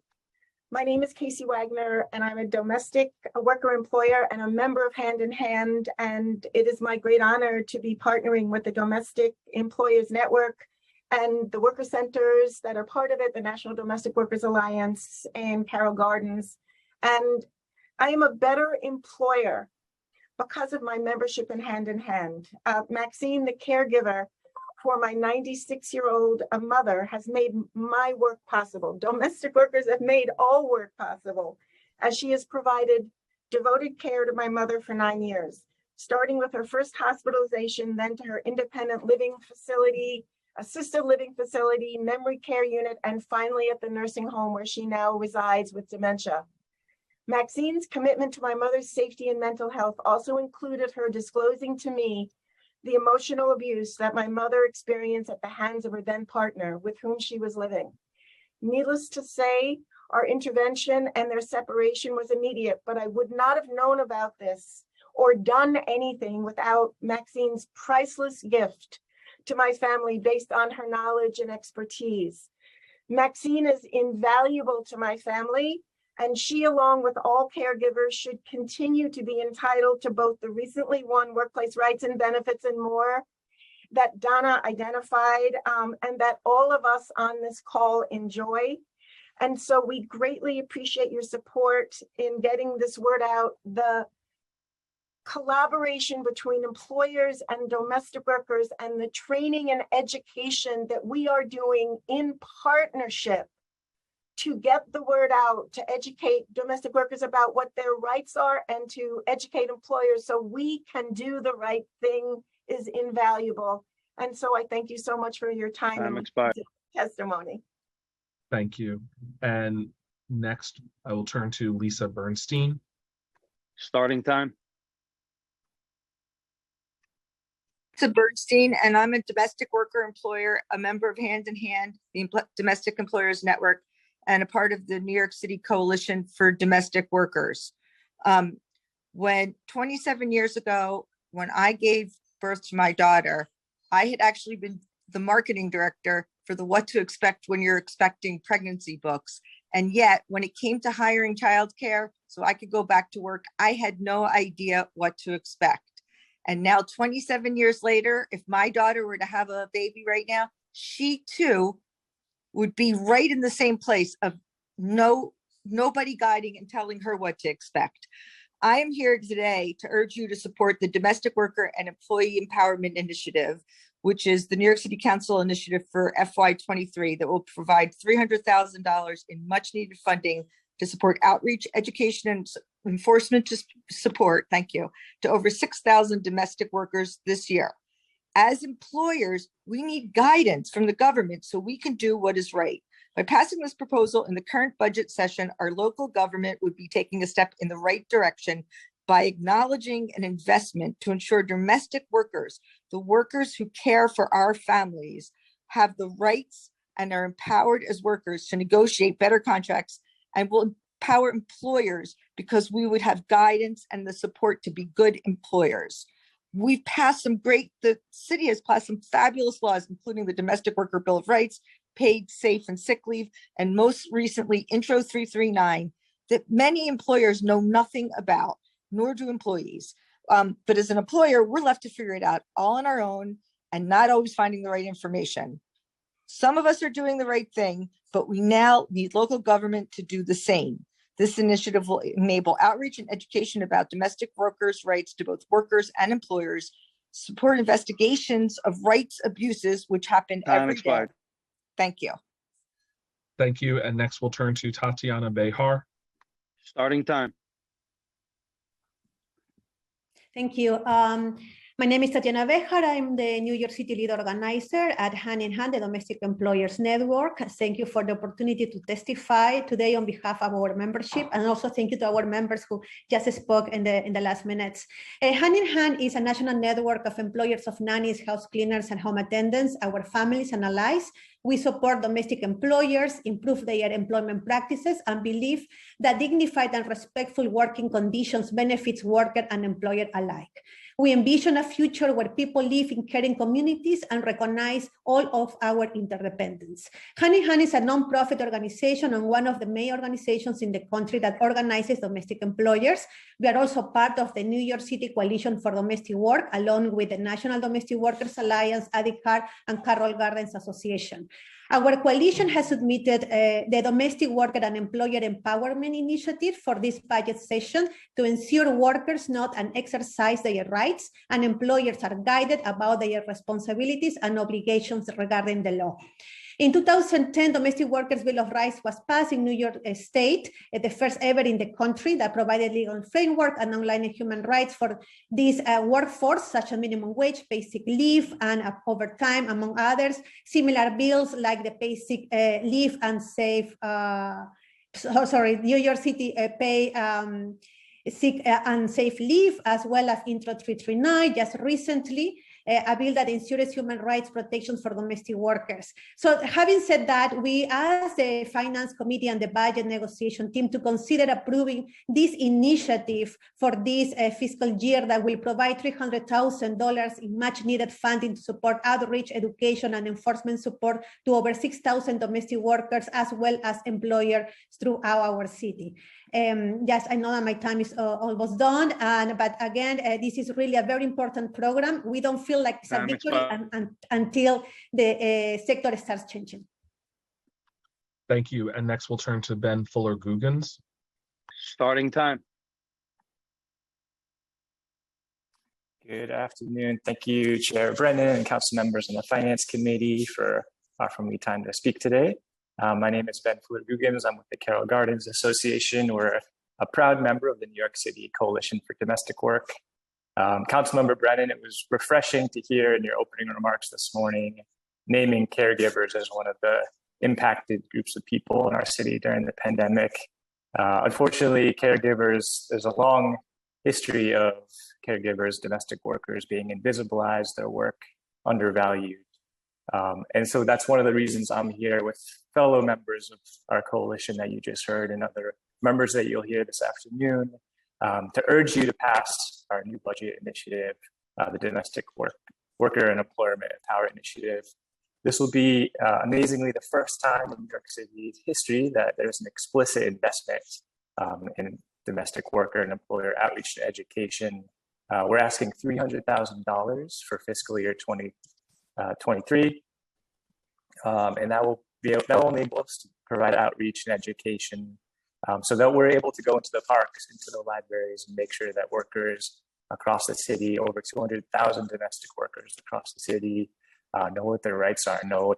My name is Casey Wagner, and I'm a domestic worker employer and a member of Hand in Hand. And it is my great honor to be partnering with the Domestic Employers Network and the worker centers that are part of it, the National Domestic Workers Alliance and Carroll Gardens. And I am a better employer because of my membership in Hand in Hand. Maxine, the caregiver for my 96-year-old mother, has made my work possible. Domestic workers have made all work possible, as she has provided devoted care to my mother for 9 years, starting with her first hospitalization, then to her independent living facility, assisted living facility, memory care unit, and finally at the nursing home where she now resides with dementia. Maxine's commitment to my mother's safety and mental health also included her disclosing to me the emotional abuse that my mother experienced at the hands of her then partner with whom she was living. Needless to say, our intervention and their separation was immediate, but I would not have known about this or done anything without Maxine's priceless gift to my family based on her knowledge and expertise. Maxine is invaluable to my family, and she, along with all caregivers, should continue to be entitled to both the recently won workplace rights and benefits and more that Donna identified, and that all of us on this call enjoy. And so we greatly appreciate your support in getting this word out. The collaboration between employers and domestic workers and the training and education that we are doing in partnership to get the word out, to educate domestic workers about what their rights are and to educate employers so we can do the right thing is invaluable. And so I thank you so much for your time and testimony. Thank you. And Next, I will turn to Lisa Bernstein. Starting time. Lisa Bernstein, and I'm a domestic worker employer, a member of Hand in Hand, the Domestic Employers Network, and a part of the New York City Coalition for Domestic Workers. When 27 years ago, when I gave birth to my daughter, I had actually been the marketing director for the What to Expect When You're Expecting pregnancy books. And yet when it came to hiring childcare so I could go back to work, I had no idea what to expect. And now 27 years later, if my daughter were to have a baby right now, she too would be right in the same place of nobody guiding and telling her what to expect. I am here today to urge you to support the Domestic Worker and Employee Empowerment Initiative, which is the New York City Council initiative for FY23 that will provide $300,000 in much needed funding to support outreach, education, and enforcement support, thank you, to over 6,000 domestic workers this year. As employers, we need guidance from the government so we can do what is right. By passing this proposal in the current budget session, our local government would be taking a step in the right direction by acknowledging an investment to ensure domestic workers, the workers who care for our families, have the rights and are empowered as workers to negotiate better contracts, and will empower employers because we would have guidance and the support to be good employers. We've passed the city has passed some fabulous laws, including the Domestic Worker Bill of Rights, paid, safe, and sick leave, and most recently, Intro 339, that many employers know nothing about, nor do employees. But as an employer, we're left to figure it out all on our own and not always finding the right information. Some of us are doing the right thing, but we now need local government to do the same. This initiative will enable outreach and education about domestic workers' rights to both workers and employers, support investigations of rights abuses, which happen every day. Thank you. Thank you. And next we'll turn to Tatiana Behar. Starting time. Thank you. My name is Tatiana Behar. I'm the New York City lead organizer at Hand in Hand, the Domestic Employers Network. Thank you for the opportunity to testify today on behalf of our membership, and also thank you to our members who just spoke in the last minutes. Hand in Hand is a national network of employers of nannies, house cleaners, and home attendants, our families and allies. We support domestic employers, improve their employment practices, and believe that dignified and respectful working conditions benefits worker and employer alike. We envision a future where people live in caring communities and recognize all of our interdependence. Hand in Hand is a nonprofit organization and one of the main organizations in the country that organizes domestic employers. We are also part of the New York City Coalition for Domestic Work, along with the National Domestic Workers Alliance, ADICAR, and Carroll Gardens Association. Our coalition has submitted the Domestic Worker and Employer Empowerment Initiative for this budget session to ensure workers not exercise their rights and employers are guided about their responsibilities and obligations regarding the law. In 2010, Domestic Workers Bill of Rights was passed in New York State, the first ever in the country that provided legal framework and online human rights for this workforce, such as minimum wage, basic leave, and overtime, among others. Similar bills like the basic leave and safe, New York City pay sick and safe leave, as well as Intro 339, just recently, a bill that ensures human rights protections for domestic workers. So having said that, we asked the Finance Committee and the Budget Negotiation team to consider approving this initiative for this fiscal year that will provide $300,000 in much needed funding to support outreach, education, and enforcement support to over 6,000 domestic workers as well as employers throughout our city. Yes, I know that my time is almost done, but again, this is really a very important program. We don't feel like it's a victory until the sector starts changing. Thank you. And next we'll turn to Ben Fuller-Guggens. Starting time. Good afternoon. Thank you, Chair Brennan and council members on the Finance Committee for offering me time to speak today. My name is Ben Fuller-Guggens. I'm with the Carroll Gardens Association. We're a proud member of the New York City Coalition for Domestic Work. Councilmember Brennan, it was refreshing to hear in your opening remarks this morning naming caregivers as one of the impacted groups of people in our city during the pandemic. Unfortunately, caregivers, there's a long history of caregivers, domestic workers being invisibilized, their work undervalued. And so that's one of the reasons I'm here with fellow members of our coalition that you just heard and other members that you'll hear this afternoon to urge you to pass our new budget initiative, the Domestic Worker and Employment Empower Initiative. This will be amazingly the first time in New York City's history that there's an explicit investment in domestic worker and employer outreach and education. We're asking $300,000 for fiscal year 2023, and that will enable us to provide outreach and education so that we're able to go into the parks, into the libraries, and make sure that workers across the city, over 200,000 domestic workers across the city, know what their rights are, know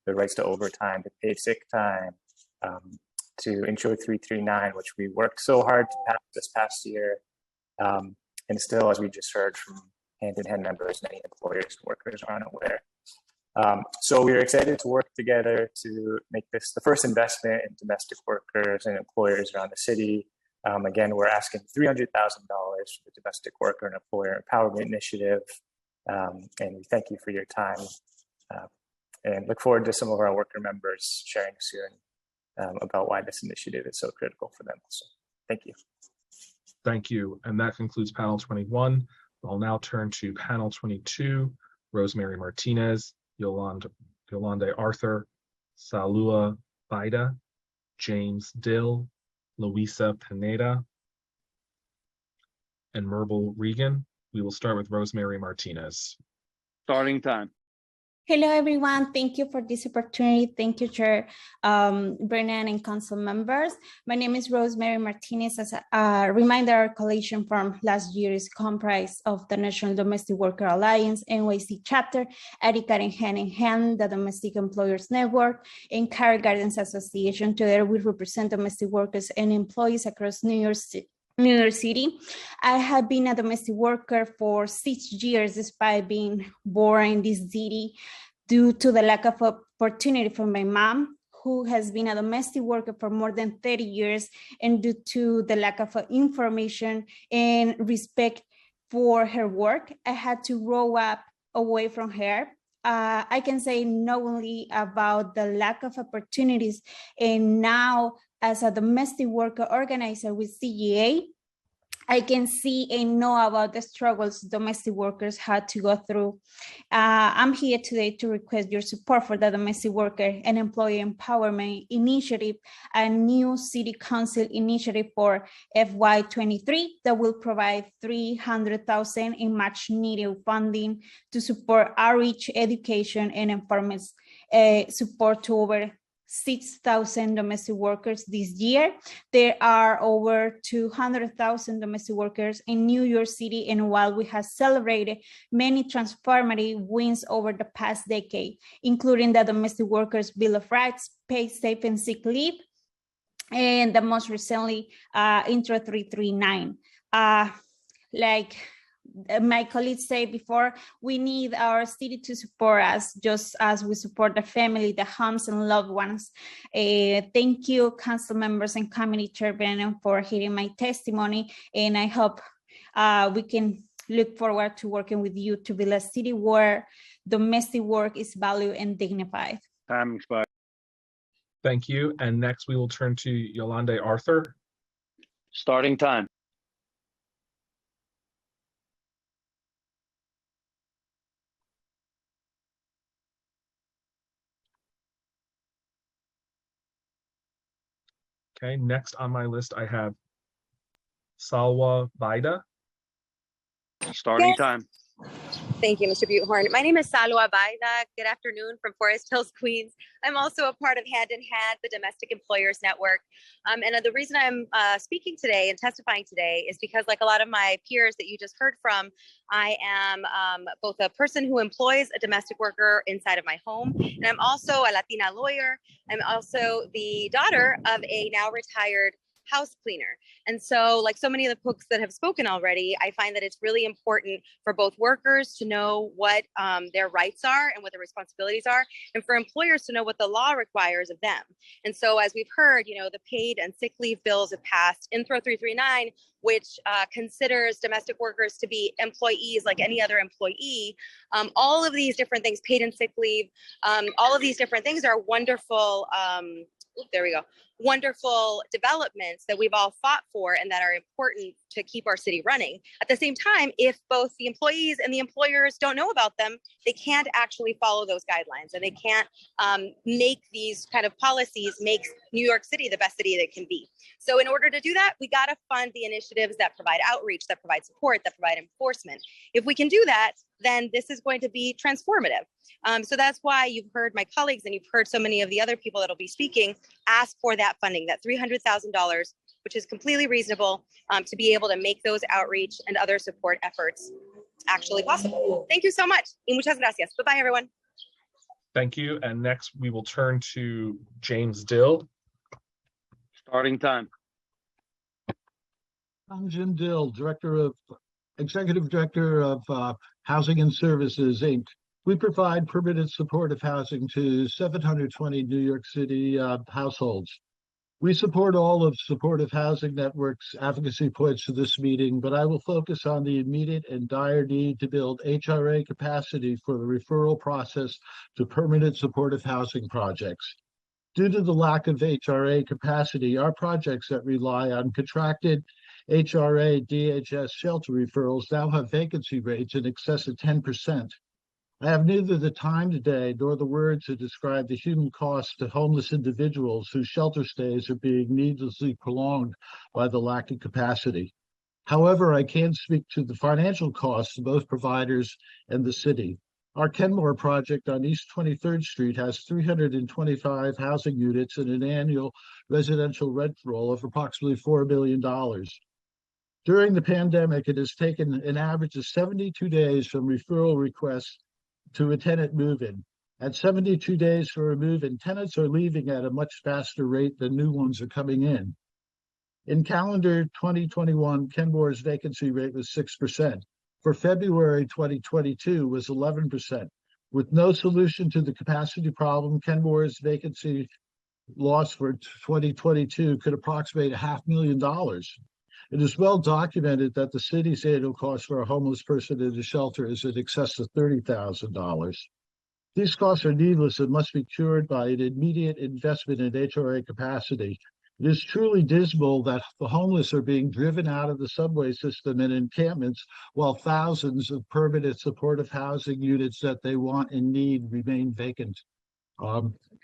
their rights to overtime, to paid sick time, to enjoy 339, which we worked so hard to pass this past year. And still, as we just heard from hand-in-hand members, many employers and workers are unaware. So we're excited to work together to make this the first investment in domestic workers and employers around the city. Again, we're asking $300,000 for the Domestic Worker and Employer Empowerment Initiative. And we thank you for your time and look forward to some of our worker members sharing soon about why this initiative is so critical for them. So thank you. Thank you. And that concludes panel 21. I'll now turn to panel 22, Rosemary Martinez, Yolanda Arthur, Salua Baida, James Dill, Luisa Pineda, and Merble Regan. We will start with Rosemary Martinez. Starting time. Hello, everyone. Thank you for this opportunity. Thank you, Chair Brennan and council members. My name is Rosemary Martinez. As a reminder, our coalition from last year is comprised of the National Domestic Worker Alliance, NYC chapter, EDICAT and Hand in Hand, the Domestic Employers Network, and Care Gardens Association. Together, we represent domestic workers and employees across New York City. I have been a domestic worker for 6 years, despite being born in this city, due to the lack of opportunity for my mom, who has been a domestic worker for more than 30 years, and due to the lack of information and respect for her work, I had to grow up away from her. I can say not only about the lack of opportunities, and now as a domestic worker organizer with CGA, I can see and know about the struggles domestic workers had to go through. I'm here today to request your support for the Domestic Worker and Employee Empowerment Initiative, a new City Council initiative for FY23 that will provide $300,000 in much needed funding to support outreach, education, and empowerment support to over 6,000 domestic workers this year. There are over 200,000 domestic workers in New York City, and while we have celebrated many transformative wins over the past decade, including the Domestic Workers Bill of Rights, paid safe and sick leave, and the most recently, Intro 339. Like my colleagues say before, we need our city to support us just as we support the family, the homes, and loved ones. Thank you, council members and committee chairman, for hearing my testimony, and I hope we can look forward to working with you to build a city where domestic work is valued and dignified. Time expired. Thank you. And next we will turn to Yolanda Arthur. Starting time. Okay, next on my list, I have Salwa Baida. Starting time. Thank you, Mr. Butenhorn. My name is Salwa Baida. Good afternoon from Forest Hills, Queens. I'm also a part of Hand in Hand, the Domestic Employers Network. And the reason I'm speaking today and testifying today is because, like a lot of my peers that you just heard from, I am both a person who employs a domestic worker inside of my home, and I'm also a Latina lawyer. I'm also the daughter of a now retired house cleaner. And so, like so many of the folks that have spoken already, I find that it's really important for both workers to know what their rights are and what their responsibilities are, and for employers to know what the law requires of them. And so, as we've heard, the paid and sick leave bills have passed. Intro 339, which considers domestic workers to be employees like any other employee. All of these different things, paid and sick leave, all of these different things are wonderful. There we go. Wonderful developments that we've all fought for and that are important to keep our city running. At the same time, if both the employees and the employers don't know about them, they can't actually follow those guidelines, and they can't make these kind of policies make New York City the best city that it can be. So in order to do that, we got to fund the initiatives that provide outreach, that provide support, that provide enforcement. If we can do that, then this is going to be transformative. So that's why you've heard my colleagues and you've heard so many of the other people that will be speaking ask for that funding, that $300,000, which is completely reasonable to be able to make those outreach and other support efforts actually possible. Thank you so much. Y muchas gracias. Bye-bye, everyone. Thank you. And next we will turn to James Dill. Starting time. I'm Jim Dill, Executive Director of Housing and Services, Inc. We provide permanent supportive housing to 720 New York City households. We support all of Supportive Housing Network's advocacy points to this meeting, but I will focus on the immediate and dire need to build HRA capacity for the referral process to permanent supportive housing projects. Due to the lack of HRA capacity, our projects that rely on contracted HRA DHS shelter referrals now have vacancy rates in excess of 10%. I have neither the time today nor the words to describe the human cost to homeless individuals whose shelter stays are being needlessly prolonged by the lack of capacity. However, I can speak to the financial costs to both providers and the city. Our Kenmore project on East 23rd Street has 325 housing units and an annual residential rent roll of approximately $4 billion. During the pandemic, it has taken an average of 72 days from referral requests to a tenant move-in. At 72 days for a move-in, tenants are leaving at a much faster rate than new ones are coming in. In calendar 2021, Kenmore's vacancy rate was 6%. For February 2022 was 11%. With no solution to the capacity problem, Kenmore's vacancy loss for 2022 could approximate $500,000. It is well documented that the city's annual cost for a homeless person in a shelter is in excess of $30,000. These costs are needless and must be cured by an immediate investment in HRA capacity. It is truly dismal that the homeless are being driven out of the subway system and encampments while thousands of permanent supportive housing units that they want and need remain vacant.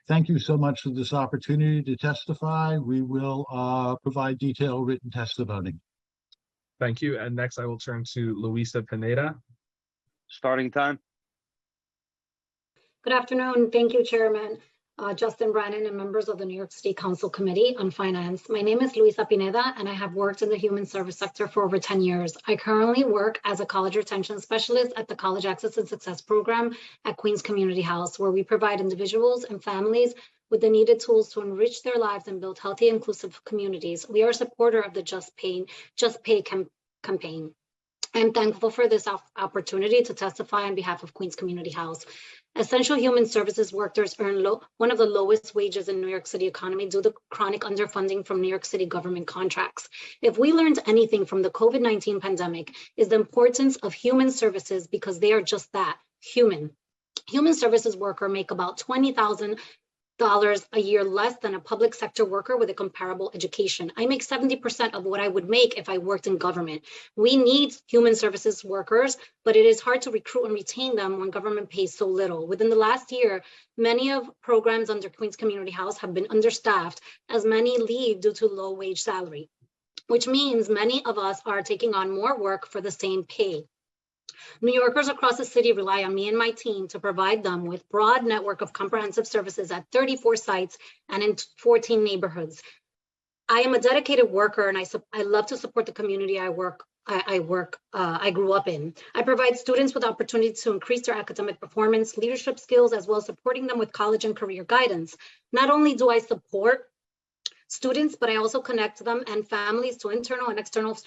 Thank you so much for this opportunity to testify. We will provide detailed written testimony. Thank you. And next I will turn to Luisa Pineda. Starting time. Good afternoon. Thank you, Chairman Justin Brennan and members of the New York City Council Committee on Finance. My name is Luisa Pineda, and I have worked in the human service sector for over 10 years. I currently work as a college retention specialist at the College Access and Success Program at Queens Community House, where we provide individuals and families with the needed tools to enrich their lives and build healthy, inclusive communities. We are a supporter of the Just Pay campaign. I'm thankful for this opportunity to testify on behalf of Queens Community House. Essential human services workers earn one of the lowest wages in New York City economy due to chronic underfunding from New York City government contracts. If we learned anything from the COVID-19 pandemic, is the importance of human services, because they are just that, human. Human services workers make about $20,000 a year less than a public sector worker with a comparable education. I make 70% of what I would make if I worked in government. We need human services workers, but it is hard to recruit and retain them when government pays so little. Within the last year, many of programs under Queens Community House have been understaffed, as many leave due to low wage salary, which means many of us are taking on more work for the same pay. New Yorkers across the city rely on me and my team to provide them with broad network of comprehensive services at 34 sites and in 14 neighborhoods. I am a dedicated worker, and I love to support the community I grew up in. I provide students with opportunities to increase their academic performance, leadership skills, as well as supporting them with college and career guidance. Not only do I support students, but I also connect them and families to internal and external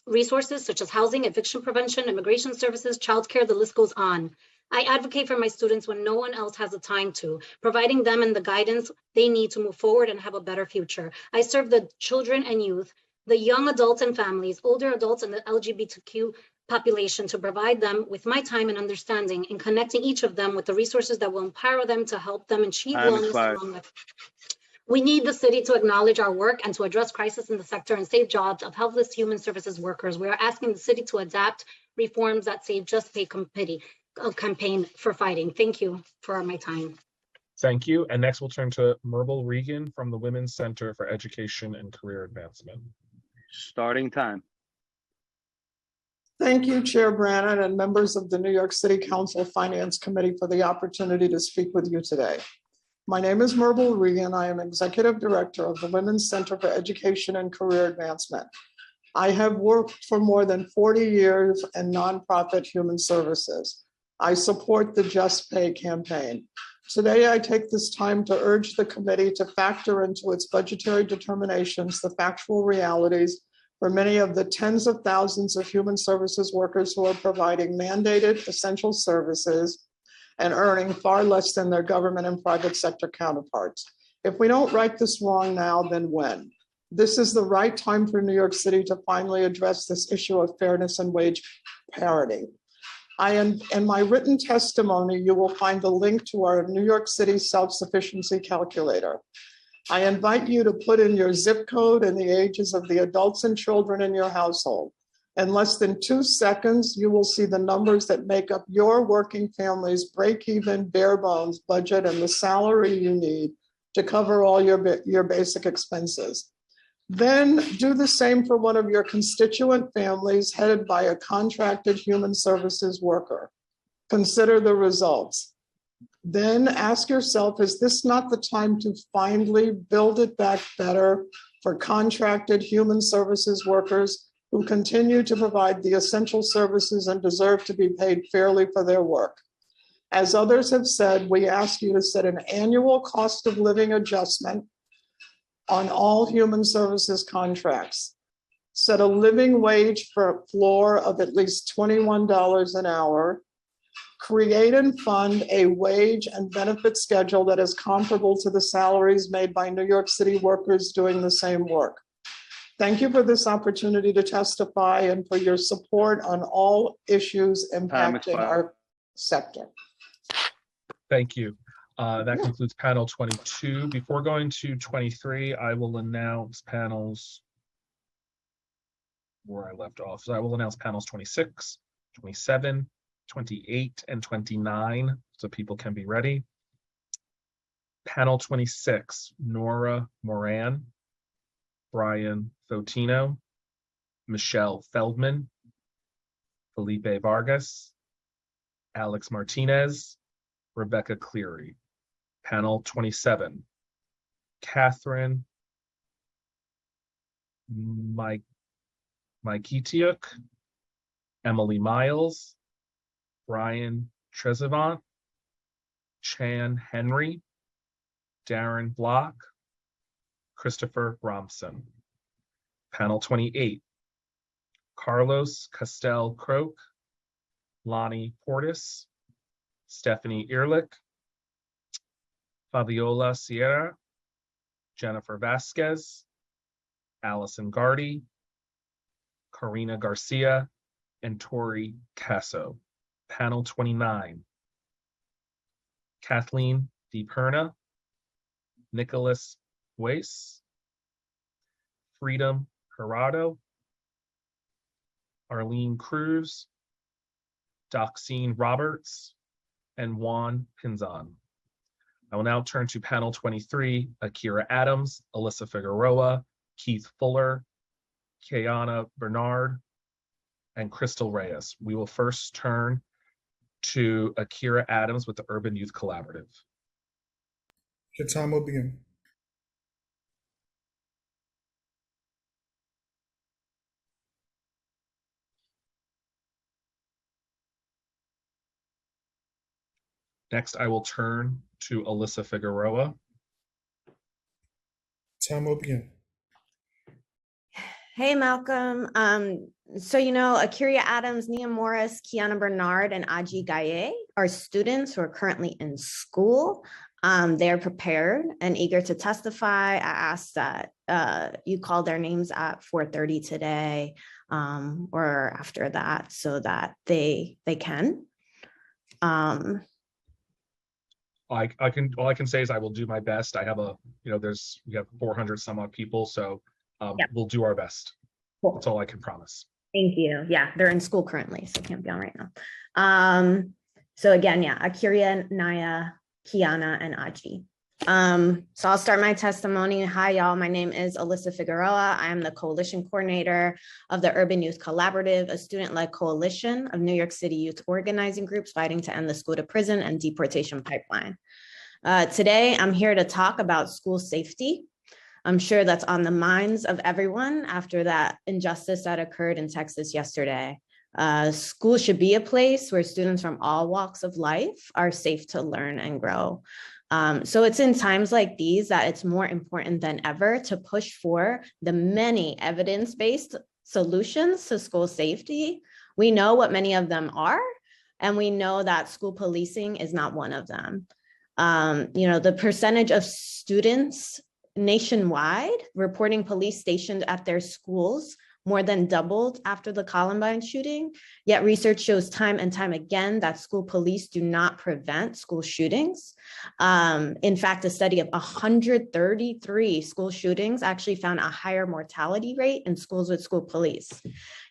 resources such as housing, eviction prevention, immigration services, childcare, the list goes on. I advocate for my students when no one else has the time to, providing them and the guidance they need to move forward and have a better future. I serve the children and youth, the young adults and families, older adults, and the LGBTQ population to provide them with my time and understanding and connecting each of them with the resources that will empower them to help them achieve Time wellness expired. along with. We need the city to acknowledge our work and to address crisis in the sector and save jobs of helpless human services workers. We are asking the city to adapt reforms that save Just Pay campaign for fighting. Thank you for my time. Thank you. And next we'll turn to Myrble Regan from the Women's Center for Education and Career Advancement. Starting time. Thank you, Chair Brannon and members of the New York City Council Finance Committee for the opportunity to speak with you today. My name is Myrble Regan. I am Executive Director of the Women's Center for Education and Career Advancement. I have worked for more than 40 years in nonprofit human services. I support the Just Pay campaign. Today, I take this time to urge the committee to factor into its budgetary determinations the factual realities for many of the tens of thousands of human services workers who are providing mandated essential services and earning far less than their government and private sector counterparts. If we don't right this wrong now, then when? This is the right time for New York City to finally address this issue of fairness and wage parity. In my written testimony, you will find the link to our New York City self-sufficiency calculator. I invite you to put in your zip code and the ages of the adults and children in your household. In less than 2 seconds, you will see the numbers that make up your working family's break-even, bare bones budget and the salary you need to cover all your basic expenses. Then do the same for one of your constituent families headed by a contracted human services worker. Consider the results. Then ask yourself, is this not the time to finally build it back better for contracted human services workers who continue to provide the essential services and deserve to be paid fairly for their work? As others have said, we ask you to set an annual cost of living adjustment on all human services contracts. Set a living wage floor of at least $21 an hour. Create and fund a wage and benefit schedule that is comparable to the salaries made by New York City workers doing the same work. Thank you for this opportunity to testify and for your support on all issues impacting our sector. Thank you. That concludes panel 22. Before going to 23, I will announce panels where I left off. So I will announce panels 26, 27, 28, and 29, so people can be ready. Panel 26, Nora Moran, Brian Fotino, Michelle Feldman, Felipe Vargas, Alex Martinez, Rebecca Cleary. Panel 27, Catherine Mikitiuk, Emily Miles, Brian Trezevant, Chan Henry, Darren Block, Christopher Romson. Panel 28, Carlos Castel Croak, Lonnie Portis, Stephanie Ehrlich, Fabiola Sierra, Jennifer Vasquez, Allison Gardy, Karina Garcia, and Tori Casso. Panel 29, Kathleen DiPerna, Nicholas Weiss, Freedom Gerardo, Arlene Cruz, Doxine Roberts, and Juan Pinzon. I will now turn to panel 23, Akira Adams, Alyssa Figueroa, Keith Fuller, Kiana Bernard, and Crystal Reyes. We will first turn to Akira Adams with the Urban Youth Collaborative. Your time will begin. Next, I will turn to Alyssa Figueroa. Time will begin. Hey, Malcolm. Akiria Adams, Nia Morris, Kiana Bernard, and Aji Gaye are students who are currently in school. They're prepared and eager to testify. I ask that you call their names at 4:30 today or after that so that they can. All I can say is I will do my best. I have we have 400 some odd people, so we'll do our best. Cool. That's all I can promise. Thank you. Yeah, they're in school currently, so can't be on right now. So again, yeah, Akiria, Naya, Kiana, and Aji. So I'll start my testimony. Hi, y'all. My name is Alyssa Figueroa. I am the coalition coordinator of the Urban Youth Collaborative, a student-led coalition of New York City youth organizing groups fighting to end the school to prison and deportation pipeline. Today, I'm here to talk about school safety. I'm sure that's on the minds of everyone after that injustice that occurred in Texas yesterday. School should be a place where students from all walks of life are safe to learn and grow. So it's in times like these that it's more important than ever to push for the many evidence-based solutions to school safety. We know what many of them are, and we know that school policing is not one of them. The percentage of students nationwide reporting police stationed at their schools more than doubled after the Columbine shooting. Yet research shows time and time again that school police do not prevent school shootings. In fact, a study of 133 school shootings actually found a higher mortality rate in schools with school police.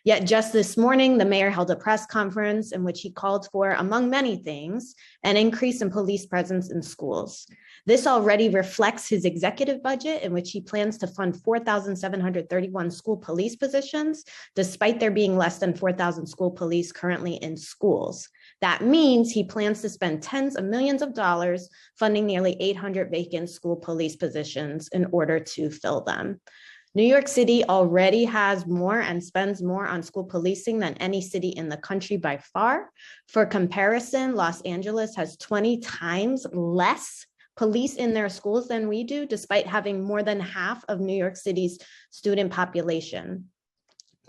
Yet just this morning, the mayor held a press conference in which he called for, among many things, an increase in police presence in schools. This already reflects his executive budget, in which he plans to fund 4,731 school police positions, despite there being less than 4,000 school police currently in schools. That means he plans to spend tens of millions of dollars funding nearly 800 vacant school police positions in order to fill them. New York City already has more and spends more on school policing than any city in the country by far. For comparison, Los Angeles has 20 times less police in their schools than we do, despite having more than half of New York City's student population.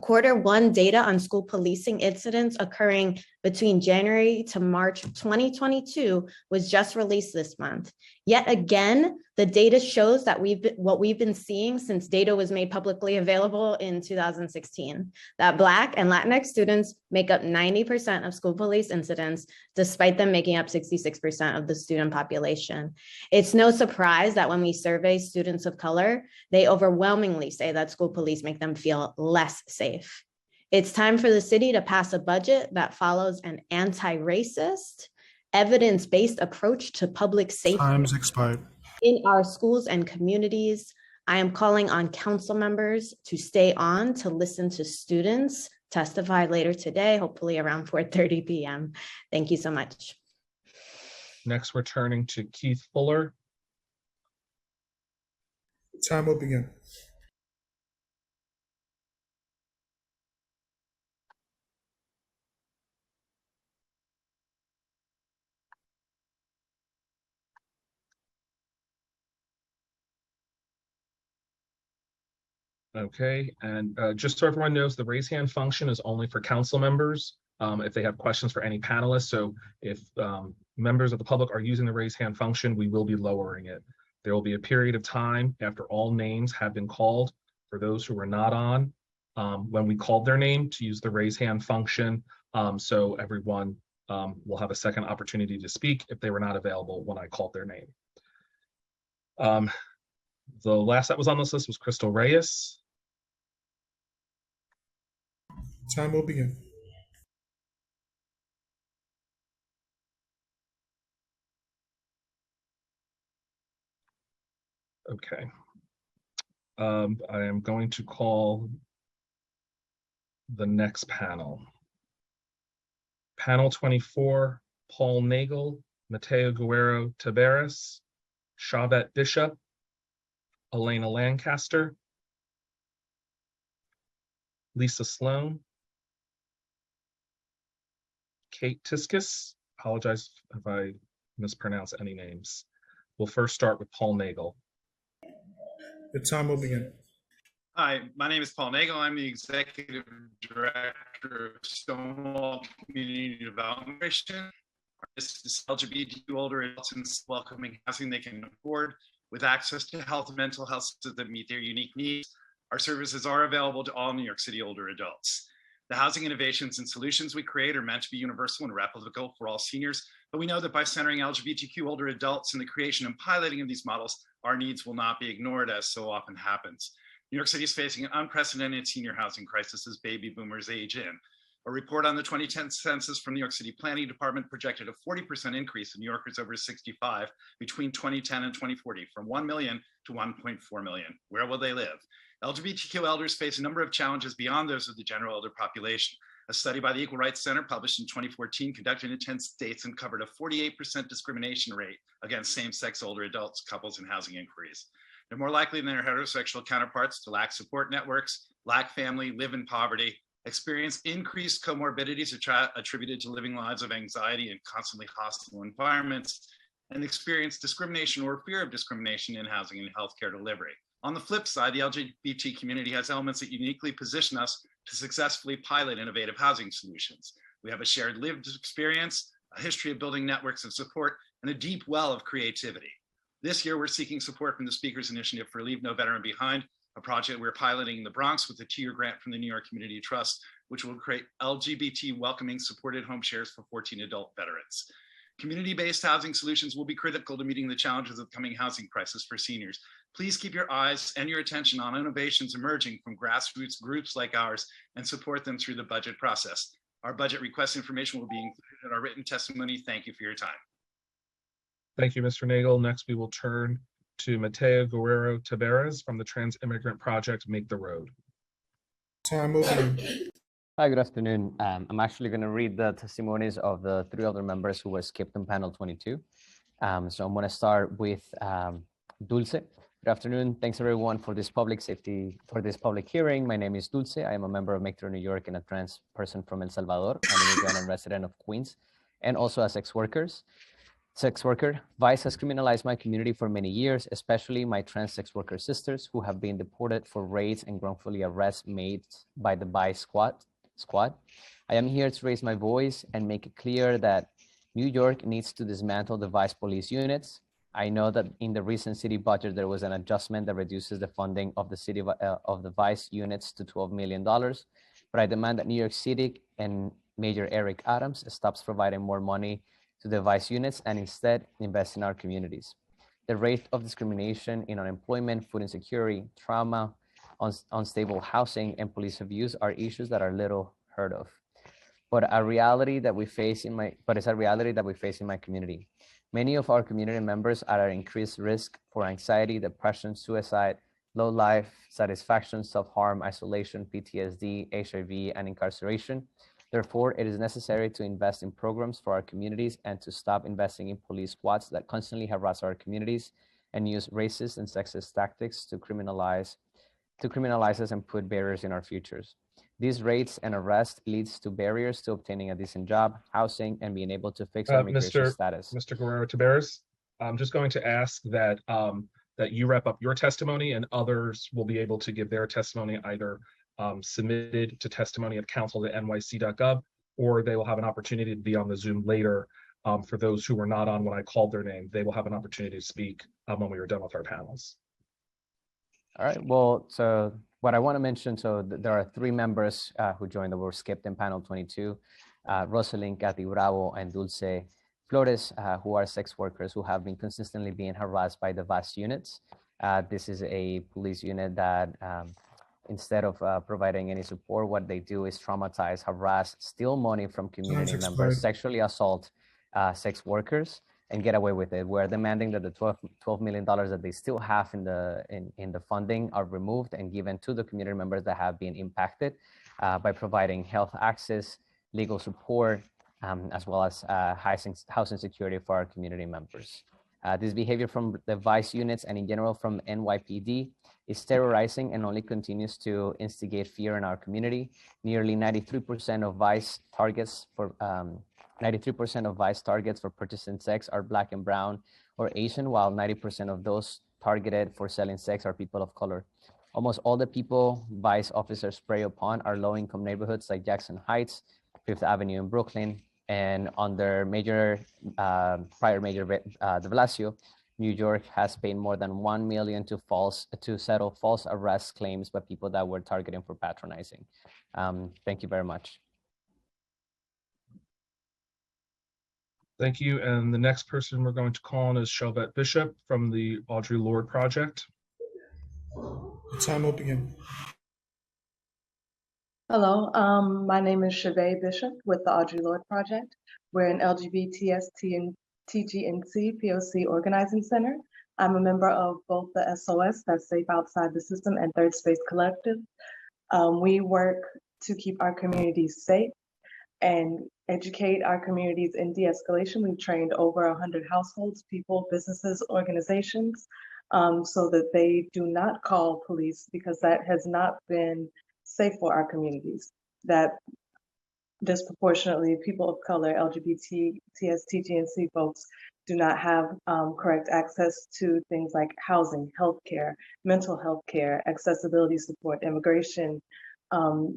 Q1 data on school policing incidents occurring between January to March 2022 was just released this month. Yet again, the data shows that what we've been seeing since data was made publicly available in 2016, that Black and Latinx students make up 90% of school police incidents, despite them making up 66% of the student population. It's no surprise that when we survey students of color, they overwhelmingly say that school police make them feel less safe. It's time for the city to pass a budget that follows an anti-racist, evidence-based approach to public safety. Time's expired. In our schools and communities. I am calling on council members to stay on to listen to students testify later today, hopefully around 4:30 p.m. Thank you so much. Next, we're turning to Keith Fuller. Time will begin. Okay, and just so everyone knows, the raise hand function is only for council members if they have questions for any panelists. So if members of the public are using the raise hand function, we will be lowering it. There will be a period of time after all names have been called for those who were not on when we called their name to use the raise hand function. So everyone will have a second opportunity to speak if they were not available when I called their name. The last that was on this list was Crystal Reyes. Time will begin. Okay. I am going to call the next panel. Panel 24, Paul Nagel, Mateo Guerrero Taveras, Shavette Bishop, Elena Lancaster, Lisa Sloan, Kate Tiskus. Apologize if I mispronounce any names. We'll first start with Paul Nagel. The time will begin. Hi, my name is Paul Nagel. I'm the Executive Director of Stonewall Community Development. This is LGBTQ older adults in welcoming housing they can afford with access to health and mental health services that meet their unique needs. Our services are available to all New York City older adults. The housing innovations and solutions we create are meant to be universal and replicable for all seniors, but we know that by centering LGBTQ older adults in the creation and piloting of these models, our needs will not be ignored, as so often happens. New York City is facing an unprecedented senior housing crisis as baby boomers age in. A report on the 2010 census from the New York City Planning Department projected a 40% increase in New Yorkers over 65 between 2010 and 2040, from 1 million to 1.4 million. Where will they live? LGBTQ elders face a number of challenges beyond those of the general elder population. A study by the Equal Rights Center published in 2014 conducted in 10 states uncovered a 48% discrimination rate against same-sex older adults, couples, and housing inquiries. They're more likely than their heterosexual counterparts to lack support networks, lack family, live in poverty, experience increased comorbidities attributed to living lives of anxiety in constantly hostile environments, and experience discrimination or fear of discrimination in housing and healthcare delivery. On the flip side, the LGBT community has elements that uniquely position us to successfully pilot innovative housing solutions. We have a shared lived experience, a history of building networks of support, and a deep well of creativity. This year, we're seeking support from the Speaker's Initiative for Leave No Veteran Behind, a project we're piloting in the Bronx with a 2-year grant from the New York Community Trust, which will create LGBT welcoming supported home shares for 14 adult veterans. Community-based housing solutions will be critical to meeting the challenges of the coming housing crisis for seniors. Please keep your eyes and your attention on innovations emerging from grassroots groups like ours and support them through the budget process. Our budget request information will be included in our written testimony. Thank you for your time. Thank you, Mr. Nagel. Next, we will turn to Mateo Guerrero Taveras from the Trans Immigrant Project, Make the Road. Time will begin. Hi, good afternoon. I'm actually going to read the testimonies of the 3 other members who were skipped in panel 22. So I'm going to start with Dulce. Good afternoon. Thanks everyone for this public hearing. My name is Dulce. I am a member of Make the Road New York and a trans person from El Salvador. I'm an immigrant and resident of Queens, and also a sex worker. Vice has criminalized my community for many years, especially my trans sex worker sisters who have been deported for raids and wrongfully arrests made by the Vice squad. I am here to raise my voice and make it clear that New York needs to dismantle the Vice police units. I know that in the recent city budget, there was an adjustment that reduces the funding of the city of the Vice units to $12 million, but I demand that New York City and Mayor Eric Adams stops providing more money to the Vice units and instead invest in our communities. The rate of discrimination in unemployment, food insecurity, trauma, unstable housing, and police abuse are issues that are little heard of, but it's a reality that we face in my community. Many of our community members are at increased risk for anxiety, depression, suicide, low life satisfaction, self-harm, isolation, PTSD, HIV, and incarceration. Therefore, it is necessary to invest in programs for our communities and to stop investing in police squads that constantly harass our communities and use racist and sexist tactics to criminalize us and put barriers in our futures. These raids and arrests leads to barriers to obtaining a decent job, housing, and being able to fix our immigration status. Mr. Guerrero Taveras, I'm just going to ask that that you wrap up your testimony, and others will be able to give their testimony either submitted to testimony@council@nyc.gov, or they will have an opportunity to be on the Zoom later. For those who were not on when I called their name, they will have an opportunity to speak when we are done with our panels. All right, well, so what I want to mention, so there are 3 members who joined that were skipped in panel 22, Rosalind, Kathy Bravo, and Dulce Flores, who are sex workers who have been consistently being harassed by the VAS units. This is a police unit that instead of providing any support, what they do is traumatize, harass, steal money from community members, sexually assault sex workers, and get away with it. We're demanding that the $12 million that they still have in the funding are removed and given to the community members that have been impacted by providing health access, legal support, as well as housing security for our community members. This behavior from the Vice units and in general from NYPD is terrorizing and only continues to instigate fear in our community. Nearly 93% of Vice targets for 93% of Vice targets for purchasing sex are Black and brown or Asian, while 90% of those targeted for selling sex are people of color. Almost all the people vice officers prey upon are low-income neighborhoods like Jackson Heights, Fifth Avenue in Brooklyn, and under prior Major de Blasio, New York has paid more than $1 million to settle false arrest claims by people that were targeted for patronizing. Thank you very much. Thank you. And the next person we're going to call on is Shelvette Bishop from the Audre Lorde Project. The time will begin. Hello, my name is Chevette Bishop with the Audre Lorde Project. We're an LGBTST and TGNC POC organizing center. I'm a member of both the SOS, that's Safe Outside the System, and Third Space Collective. We work to keep our communities safe and educate our communities in de-escalation. We've trained over 100 households, people, businesses, organizations, so that they do not call police, because that has not been safe for our communities. That disproportionately people of color, LGBT, TSTGNC folks do not have correct access to things like housing, healthcare, mental health care, accessibility support, immigration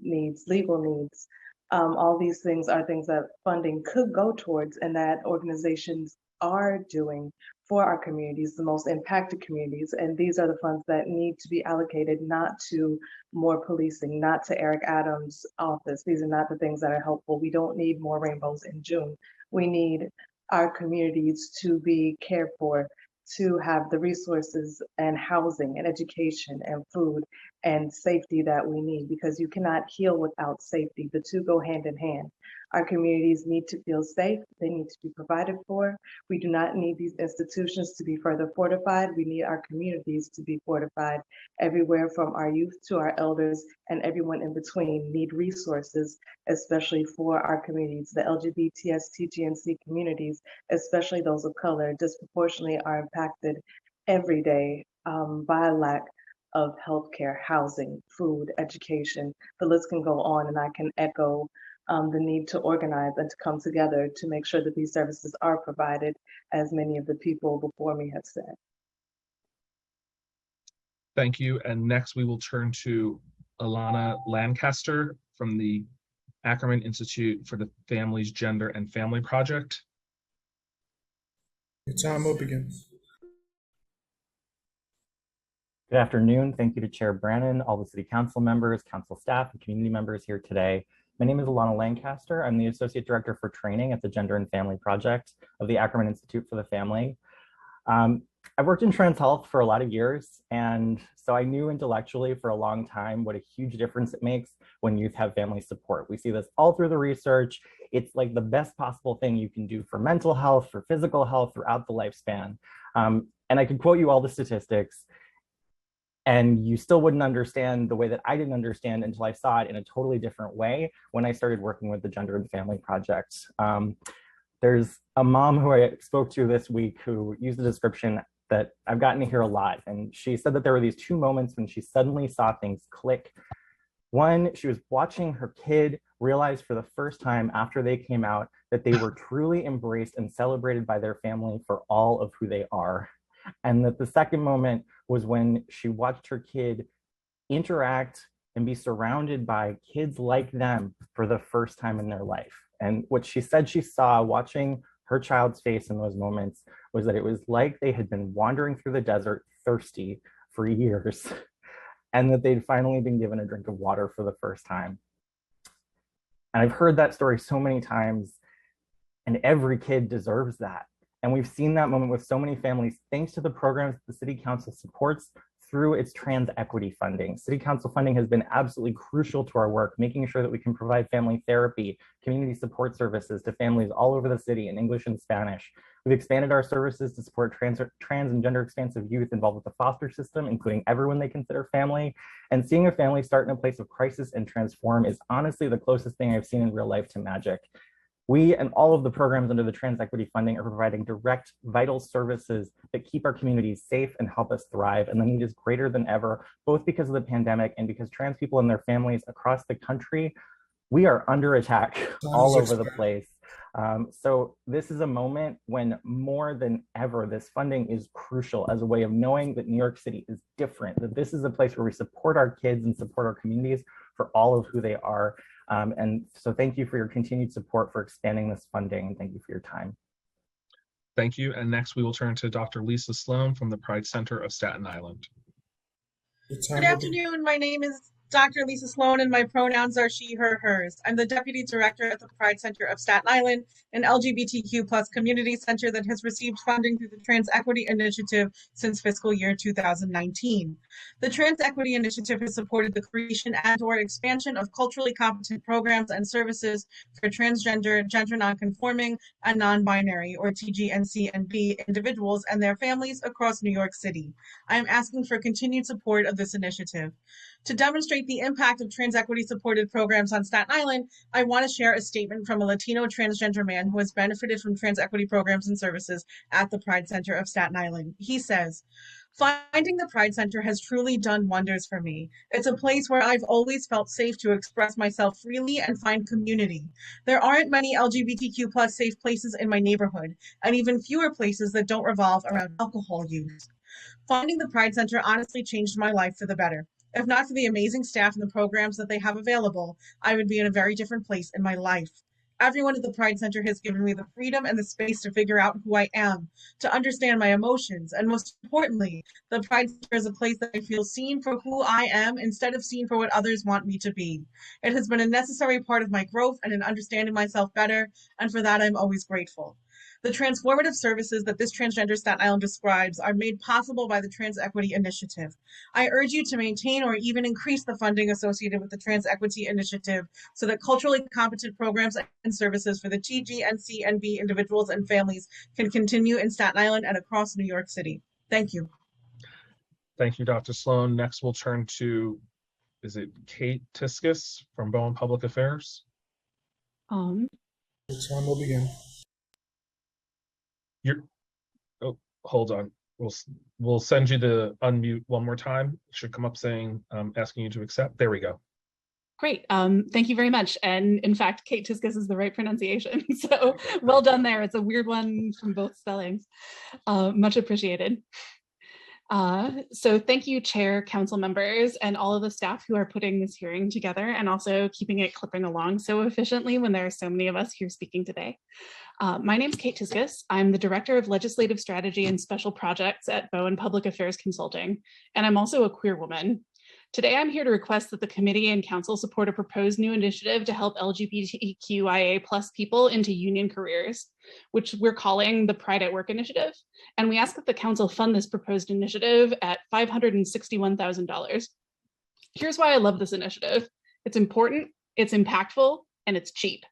needs, legal needs. All these things are things that funding could go towards, and that organizations are doing for our communities, the most impacted communities. And these are the funds that need to be allocated not to more policing, not to Eric Adams' office. These are not the things that are helpful. We don't need more rainbows in June. We need our communities to be cared for, to have the resources and housing and education and food and safety that we need, because you cannot heal without safety. The two go hand in hand. Our communities need to feel safe. They need to be provided for. We do not need these institutions to be further fortified. We need our communities to be fortified. Everywhere from our youth to our elders and everyone in between need resources, especially for our communities. The LGBTSTGNC communities, especially those of color, disproportionately are impacted every day by a lack of healthcare, housing, food, education. The list can go on, and I can echo the need to organize and to come together to make sure that these services are provided, as many of the people before me have said. Thank you. And next we will turn to Alana Lancaster from the Ackerman Institute for the Families, Gender, and Family Project. The time will begin. Good afternoon. Thank you to Chair Brannon, all the City Council members, Council staff, and community members here today. My name is Alana Lancaster. I'm the Associate Director for Training at the Gender and Family Project of the Ackerman Institute for the Family. I've worked in trans health for a lot of years, and so I knew intellectually for a long time what a huge difference it makes when youth have family support. We see this all through the research. It's like the best possible thing you can do for mental health, for physical health throughout the lifespan. And I could quote you all the statistics, and you still wouldn't understand the way that I didn't understand until I saw it in a totally different way when I started working with the Gender and Family Project. There's a mom who I spoke to this week who used a description that I've gotten to hear a lot. And she said that there were these two moments when she suddenly saw things click. One, she was watching her kid realize for the first time after they came out that they were truly embraced and celebrated by their family for all of who they are. And that the second moment was when she watched her kid interact and be surrounded by kids like them for the first time in their life. And what she said she saw watching her child's face in those moments was that it was like they had been wandering through the desert thirsty for years, and that they'd finally been given a drink of water for the first time. And I've heard that story so many times, and every kid deserves that. And we've seen that moment with so many families, thanks to the programs the City Council supports through its trans equity funding. City Council funding has been absolutely crucial to our work, making sure that we can provide family therapy, community support services to families all over the city in English and Spanish. We've expanded our services to support trans and gender expansive youth involved with the foster system, including everyone they consider family. And seeing a family start in a place of crisis and transform is honestly the closest thing I've seen in real life to magic. We and all of the programs under the trans equity funding are providing direct, vital services that keep our communities safe and help us thrive. And the need is greater than ever, both because of the pandemic and because trans people and their families across the country, we are under attack all over the place. So this is a moment when more than ever, this funding is crucial as a way of knowing that New York City is different, that this is a place where we support our kids and support our communities for all of who they are. And so thank you for your continued support for expanding this funding, and thank you for your time. Thank you. And next we will turn to Dr. Lisa Sloan from the Pride Center of Staten Island. Good afternoon. My name is Dr. Lisa Sloan, and my pronouns are she, her, hers. I'm the Deputy Director at the Pride Center of Staten Island, an LGBTQ plus community center that has received funding through the Trans Equity Initiative since fiscal year 2019. The Trans Equity Initiative has supported the creation and/or expansion of culturally competent programs and services for transgender, gender nonconforming, and non-binary, or TGNC&B individuals and their families across New York City. I am asking for continued support of this initiative. To demonstrate the impact of trans equity supported programs on Staten Island, I want to share a statement from a Latino transgender man who has benefited from trans equity programs and services at the Pride Center of Staten Island. He says, "Finding the Pride Center has truly done wonders for me. It's a place where I've always felt safe to express myself freely and find community. There aren't many LGBTQ plus safe places in my neighborhood, and even fewer places that don't revolve around alcohol use. Finding the Pride Center honestly changed my life for the better. If not for the amazing staff and the programs that they have available, I would be in a very different place in my life. Everyone at the Pride Center has given me the freedom and the space to figure out who I am, to understand my emotions, and most importantly, the Pride Center is a place that I feel seen for who I am instead of seen for what others want me to be. It has been a necessary part of my growth and in understanding myself better, and for that I'm always grateful. The transformative services that this transgender Staten Island describes are made possible by the Trans Equity Initiative. I urge you to maintain or even increase the funding associated with the Trans Equity Initiative so that culturally competent programs and services for the TGNC&B individuals and families can continue in Staten Island and across New York City. Thank you." Thank you, Dr. Sloan. Next we'll turn to, is it Kate Tiskus from Bowen Public Affairs? The time will begin. Hold on. We'll send you to unmute one more time. It should come up saying, asking you to accept. There we go. Great. Thank you very much. And in fact, Kate Tiskus is the right pronunciation. So well done there. It's a weird one from both spellings. Much appreciated. So thank you, Chair, Council members, and all of the staff who are putting this hearing together and also keeping it clipping along so efficiently when there are so many of us here speaking today. My name is Kate Tiskus. I'm the Director of Legislative Strategy and Special Projects at Bowen Public Affairs Consulting, and I'm also a queer woman. Today, I'm here to request that the committee and council support a proposed new initiative to help LGBTQIA+ people into union careers, which we're calling the Pride at Work Initiative. And we ask that the council fund this proposed initiative at $561,000. Here's why I love this initiative. It's important, it's impactful, and it's cheap.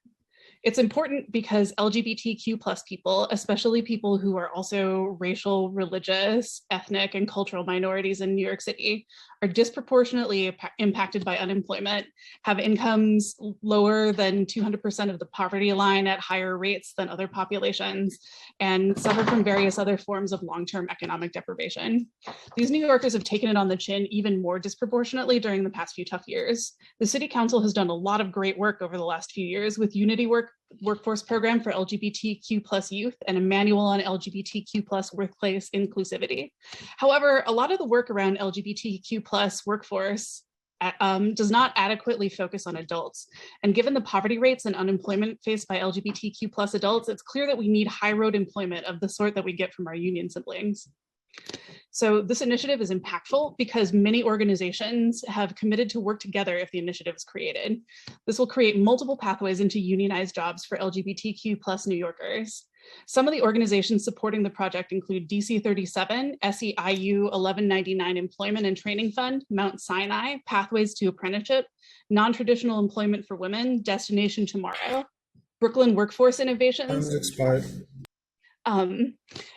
It's important because LGBTQ+ people, especially people who are also racial, religious, ethnic, and cultural minorities in New York City, are disproportionately impacted by unemployment, have incomes lower than 200% of the poverty line at higher rates than other populations, and suffer from various other forms of long-term economic deprivation. These New Yorkers have taken it on the chin even more disproportionately during the past few tough years. The City Council has done a lot of great work over the last few years with Unity Workforce Program for LGBTQ+ youth and a manual on LGBTQ+ workplace inclusivity. However, a lot of the work around LGBTQ+ workforce does not adequately focus on adults. And given the poverty rates and unemployment faced by LGBTQ+ adults, it's clear that we need high road employment of the sort that we get from our union siblings. So this initiative is impactful because many organizations have committed to work together if the initiative is created. This will create multiple pathways into unionized jobs for LGBTQ+ New Yorkers. Some of the organizations supporting the project include DC 37, SEIU 1199 Employment and Training Fund, Mount Sinai, Pathways to Apprenticeship, Non-Traditional Employment for Women, Destination Tomorrow, Brooklyn Workforce Innovations,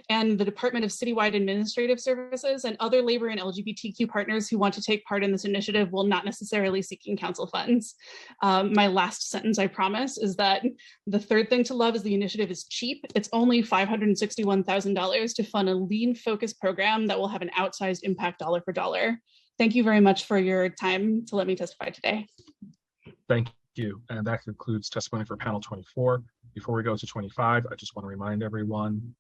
and the Department of Citywide Administrative Services, and other labor and LGBTQ partners who want to take part in this initiative while not necessarily seeking council funds. My last sentence, I promise, is that the third thing to love is the initiative is cheap. It's only $561,000 to fund a lean focused program that will have an outsized impact dollar for dollar. Thank you very much for your time to let me testify today. Thank you. And that concludes testimony for panel 24. Before we go to 25, I just want to remind everyone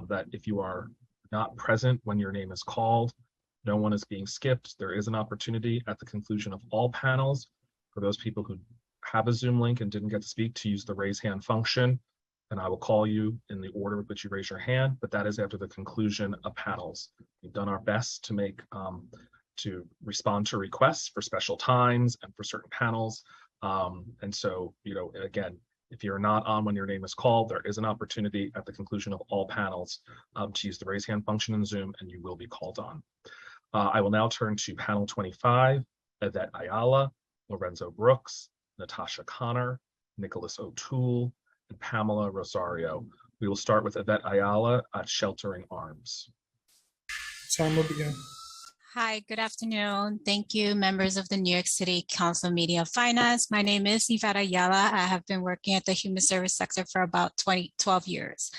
that if you are not present when your name is called, no one is being skipped. There is an opportunity at the conclusion of all panels for those people who have a Zoom link and didn't get to speak to use the raise hand function, and I will call you in the order with which you raise your hand, but that is after the conclusion of panels. We've done our best to make to respond to requests for special times and for certain panels. And so, again, if you're not on when your name is called, there is an opportunity at the conclusion of all panels to use the raise hand function in Zoom, and you will be called on. I will now turn to panel 25, Yvette Ayala, Lorenzo Brooks, Natasha Connor, Nicholas O'Toole, and Pamela Rosario. We will start with Yvette Ayala at Sheltering Arms. Time will begin. Hi, good afternoon. Thank you, members of the New York City Council Meeting of Finance. My name is Yvette Ayala. I have been working at the human service sector for about 12 years.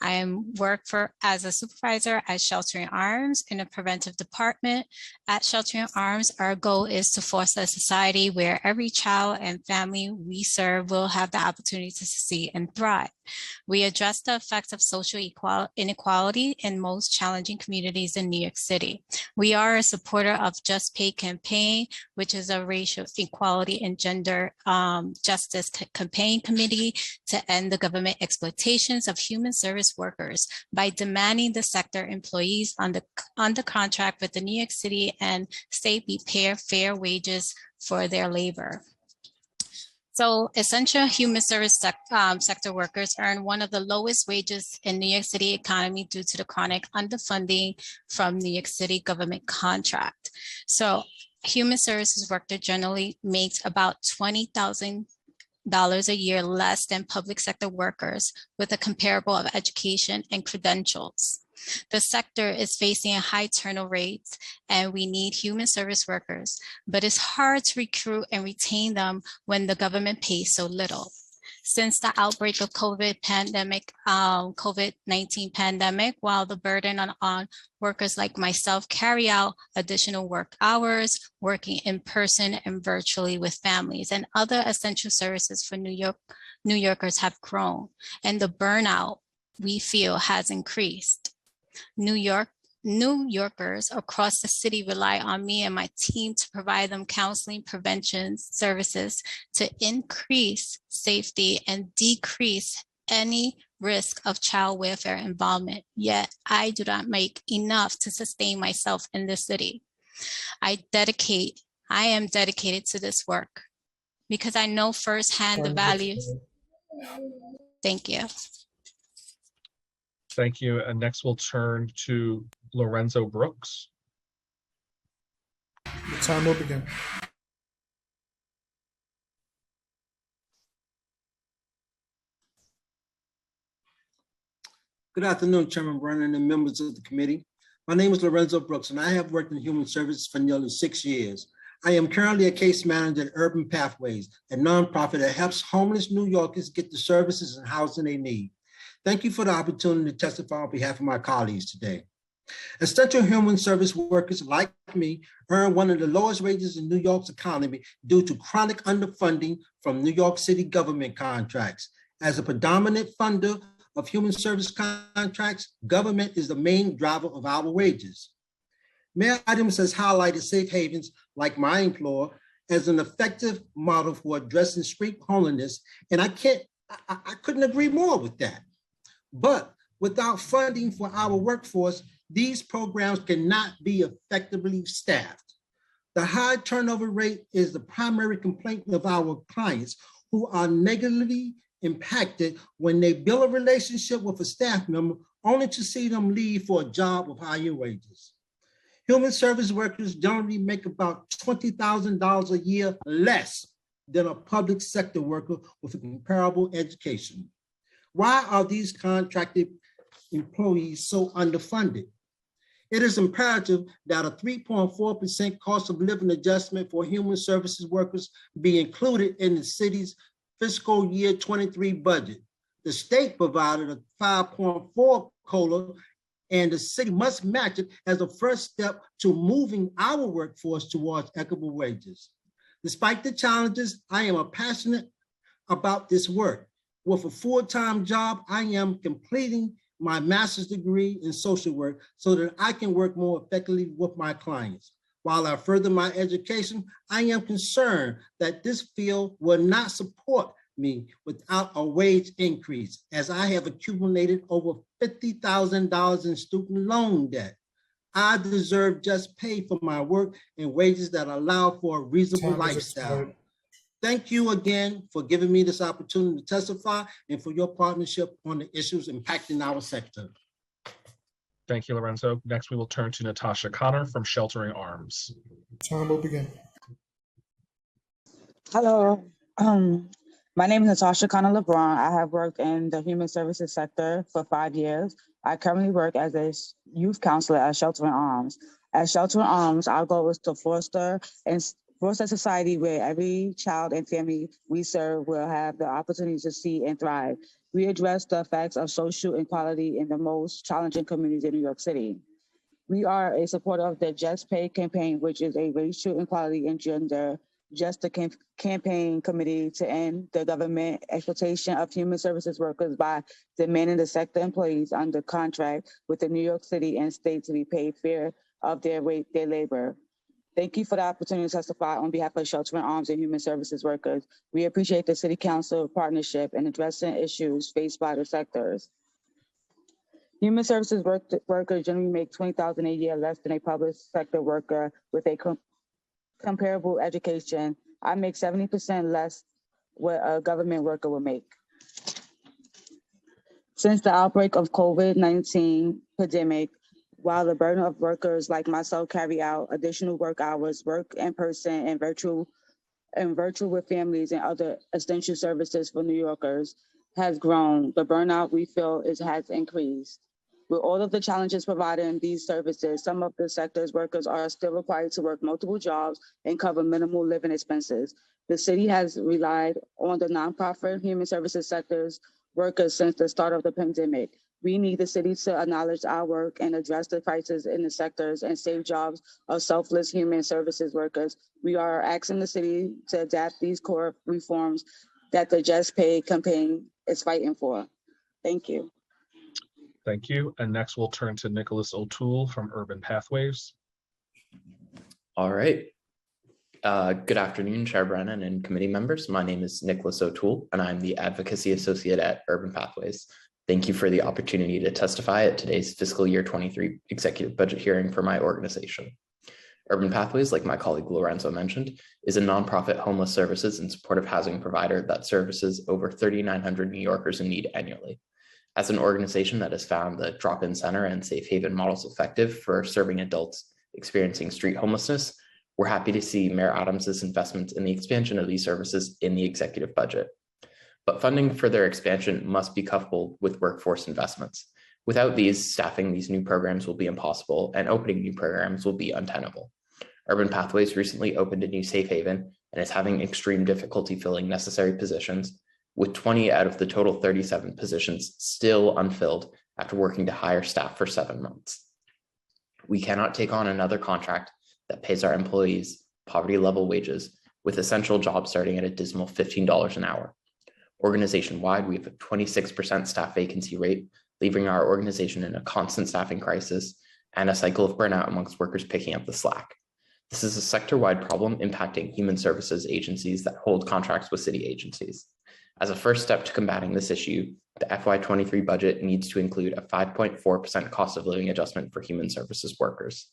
I work as a supervisor at Sheltering Arms in a preventive department. At Sheltering Arms, our goal is to foster a society where every child and family we serve will have the opportunity to succeed and thrive. We address the effects of social inequality in most challenging communities in New York City. We are a supporter of Just Pay campaign, which is a racial equality and gender justice campaign committee to end the government exploitations of human service workers by demanding the sector employees on the contract with the New York City and state be paid fair wages for their labor. So essential human service sector workers earn one of the lowest wages in New York City economy due to the chronic underfunding from New York City government contract. So human services worker generally makes about $20,000 a year less than public sector workers with a comparable of education and credentials. The sector is facing a high turnover rates and we need human service workers, but it's hard to recruit and retain them when the government pays so little. Since the outbreak of COVID-19 pandemic, while the burden on workers like myself carry out additional work hours, working in person and virtually with families and other essential services for New Yorkers have grown, and the burnout we feel has increased. New Yorkers across the city rely on me and my team to provide them counseling, prevention services to increase safety and decrease any risk of child welfare involvement. Yet I do not make enough to sustain myself in this city. I am dedicated to this work because I know firsthand the values. Thank you. Thank you. And next we'll turn to Lorenzo Brooks. The time will begin. Good afternoon, Chairman Brennan and members of the committee. My name is Lorenzo Brooks, and I have worked in human services for nearly 6 years. I am currently a case manager at Urban Pathways, a nonprofit that helps homeless New Yorkers get the services and housing they need. Thank you for the opportunity to testify on behalf of my colleagues today. Essential human service workers like me earn one of the lowest wages in New York's economy due to chronic underfunding from New York City government contracts. As a predominant funder of human service contracts, government is the main driver of our wages. Mayor Adams has highlighted safe havens like my employer as an effective model for addressing street homelessness, and I couldn't agree more with that. But without funding for our workforce, these programs cannot be effectively staffed. The high turnover rate is the primary complaint of our clients who are negatively impacted when they build a relationship with a staff member only to see them leave for a job with higher wages. Human service workers generally make about $20,000 a year less than a public sector worker with a comparable education. Why are these contracted employees so underfunded? It is imperative that a 3.4% cost of living adjustment for human services workers be included in the city's fiscal year 23 budget. The state provided a 5.4 COLA, and the city must match it as a first step to moving our workforce towards equitable wages. Despite the challenges, I am passionate about this work. With a full-time job, I am completing my master's degree in social work so that I can work more effectively with my clients. While I further my education, I am concerned that this field will not support me without a wage increase, as I have accumulated over $50,000 in student loan debt. I deserve just pay for my work and wages that allow for a reasonable lifestyle. Thank you again for giving me this opportunity to testify and for your partnership on the issues impacting our sector. Thank you, Lorenzo. Next, we will turn to Natasha Connor from Sheltering Arms. Time will begin. Hello, my name is Natasha Connor LeBron. I have worked in the human services sector for 5 years. I currently work as a youth counselor at Sheltering Arms. At Sheltering Arms, our goal is to foster a society where every child and family we serve will have the opportunity to see and thrive. We address the effects of social inequality in the most challenging communities in New York City. We are a supporter of the Just Pay campaign, which is a racial equality and gender justice campaign committee to end the government exploitation of human services workers by demanding the sector employees under contract with the New York City and state to be paid fair of their labor. Thank you for the opportunity to testify on behalf of Sheltering Arms and human services workers. We appreciate the City Council partnership in addressing issues faced by the sectors. Human services workers generally make $20,000 a year less than a public sector worker with a comparable education. I make 70% less what a government worker would make. Since the outbreak of COVID-19 pandemic, while the burden of workers like myself carry out additional work hours, work in person and virtual with families and other essential services for New Yorkers has grown, the burnout we feel has increased. With all of the challenges providing these services, some of the sector's workers are still required to work multiple jobs and cover minimal living expenses. The city has relied on the nonprofit human services sector's workers since the start of the pandemic. We need the city to acknowledge our work and address the crisis in the sectors and save jobs of selfless human services workers. We are asking the city to adapt these core reforms that the Just Pay campaign is fighting for. Thank you. Thank you. And next we'll turn to Nicholas O'Toole from Urban Pathways. All right. Good afternoon, Chair Brennan and committee members. My name is Nicholas O'Toole, and I'm the Advocacy Associate at Urban Pathways. Thank you for the opportunity to testify at today's fiscal year 23 executive budget hearing for my organization. Urban Pathways, like my colleague Lorenzo mentioned, is a nonprofit homeless services and supportive housing provider that services over 3,900 New Yorkers in need annually. As an organization that has found the drop-in center and safe haven models effective for serving adults experiencing street homelessness, we're happy to see Mayor Adams's investments in the expansion of these services in the executive budget. But funding for their expansion must be coupled with workforce investments. Without these, staffing these new programs will be impossible, and opening new programs will be untenable. Urban Pathways recently opened a new safe haven and is having extreme difficulty filling necessary positions, with 20 out of the total 37 positions still unfilled after working to hire staff for 7 months. We cannot take on another contract that pays our employees poverty level wages with essential jobs starting at a dismal $15 an hour. Organization-wide, we have a 26% staff vacancy rate, leaving our organization in a constant staffing crisis and a cycle of burnout amongst workers picking up the slack. This is a sector-wide problem impacting human services agencies that hold contracts with city agencies. As a first step to combating this issue, the FY23 budget needs to include a 5.4% cost of living adjustment for human services workers.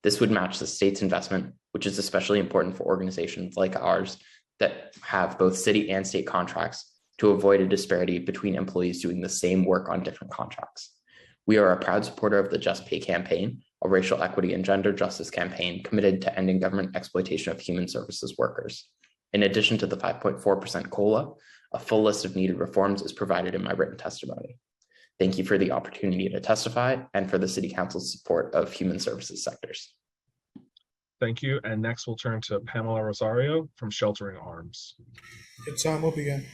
This would match the state's investment, which is especially important for organizations like ours that have both city and state contracts, to avoid a disparity between employees doing the same work on different contracts. We are a proud supporter of the Just Pay campaign, a racial equity and gender justice campaign committed to ending government exploitation of human services workers. In addition to the 5.4% COLA, a full list of needed reforms is provided in my written testimony. Thank you for the opportunity to testify and for the City Council's support of human services sectors. Thank you. And next we'll turn to Pamela Rosario from Sheltering Arms. Your time will begin.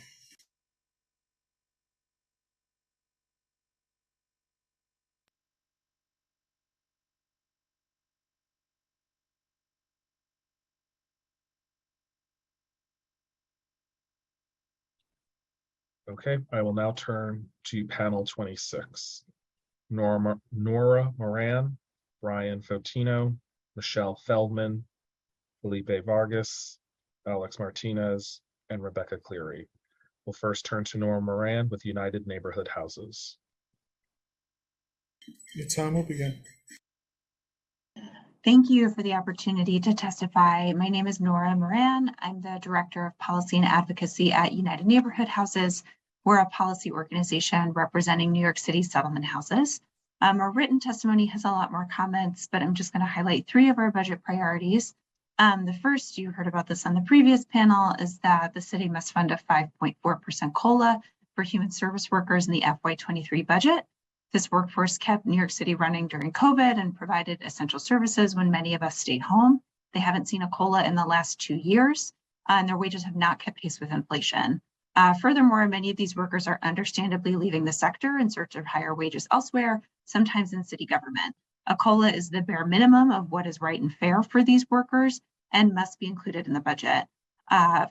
Okay, I will now turn to panel 26. Nora Moran, Brian Fotino, Michelle Feldman, Felipe Vargas, Alex Martinez, and Rebecca Cleary. We'll first turn to Nora Moran with United Neighborhood Houses. Your time will begin. Thank you for the opportunity to testify. My name is Nora Moran. I'm the Director of Policy and Advocacy at United Neighborhood Houses. We're a policy organization representing New York City settlement houses. Our written testimony has a lot more comments, but I'm just going to highlight 3 of our budget priorities. The first, you heard about this on the previous panel, is that the city must fund a 5.4% COLA for human service workers in the FY23 budget. This workforce kept New York City running during COVID and provided essential services when many of us stayed home. They haven't seen a COLA in the last 2 years, and their wages have not kept pace with inflation. Furthermore, many of these workers are understandably leaving the sector in search of higher wages elsewhere, sometimes in city government. A COLA is the bare minimum of what is right and fair for these workers and must be included in the budget.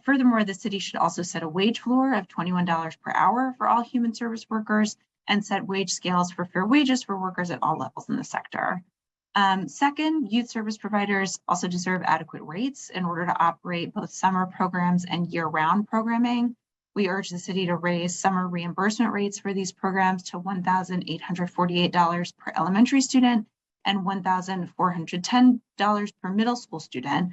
Furthermore, the city should also set a wage floor of $21 per hour for all human service workers and set wage scales for fair wages for workers at all levels in the sector. Second, youth service providers also deserve adequate rates in order to operate both summer programs and year-round programming. We urge the city to raise summer reimbursement rates for these programs to $1,848 per elementary student and $1,410 per middle school student.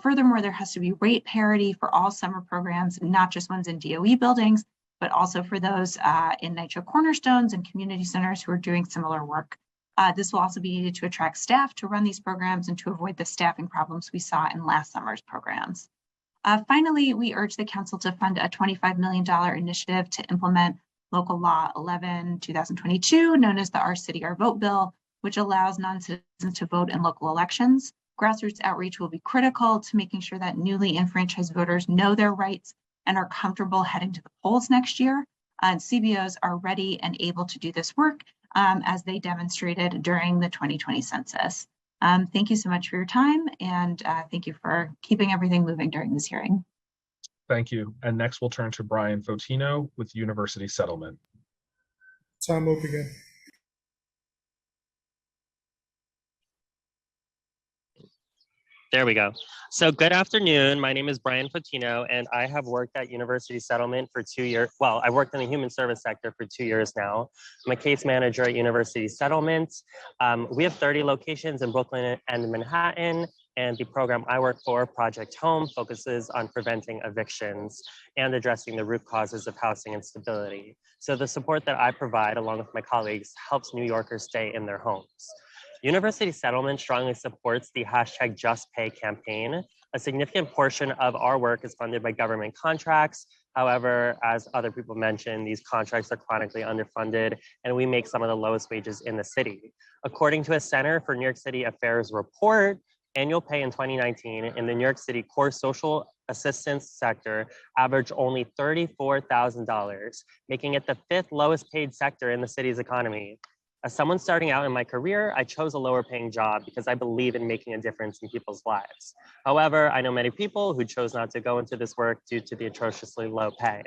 Furthermore, there has to be rate parity for all summer programs, not just ones in DOE buildings, but also for those in Nycc cornerstones and community centers who are doing similar work. This will also be needed to attract staff to run these programs and to avoid the staffing problems we saw in last summer's programs. Finally, we urge the council to fund a $25 million initiative to implement Local Law 11/2022, known as the Our City, Our Vote Bill, which allows non-citizens to vote in local elections. Grassroots outreach will be critical to making sure that newly enfranchised voters know their rights and are comfortable heading to the polls next year. And CBOs are ready and able to do this work as they demonstrated during the 2020 census. Thank you so much for your time, and thank you for keeping everything moving during this hearing. Thank you. And next we'll turn to Brian Fotino with University Settlement. Time will begin. There we go. So good afternoon. My name is Brian Fotino, and I have worked at University Settlement for 2 years. Well, I worked in the human service sector for 2 years now. I'm a case manager at University Settlement. We have 30 locations in Brooklyn and Manhattan, and the program I work for, Project Home, focuses on preventing evictions and addressing the root causes of housing instability. So the support that I provide, along with my colleagues, helps New Yorkers stay in their homes. University Settlement strongly supports the #JustPay campaign. A significant portion of our work is funded by government contracts. However, as other people mentioned, these contracts are chronically underfunded, and we make some of the lowest wages in the city. According to a Center for New York City Affairs report, annual pay in 2019 in the New York City core social assistance sector averaged only $34,000, making it the 5th lowest paid sector in the city's economy. As someone starting out in my career, I chose a lower paying job because I believe in making a difference in people's lives. However, I know many people who chose not to go into this work due to the atrociously low pay.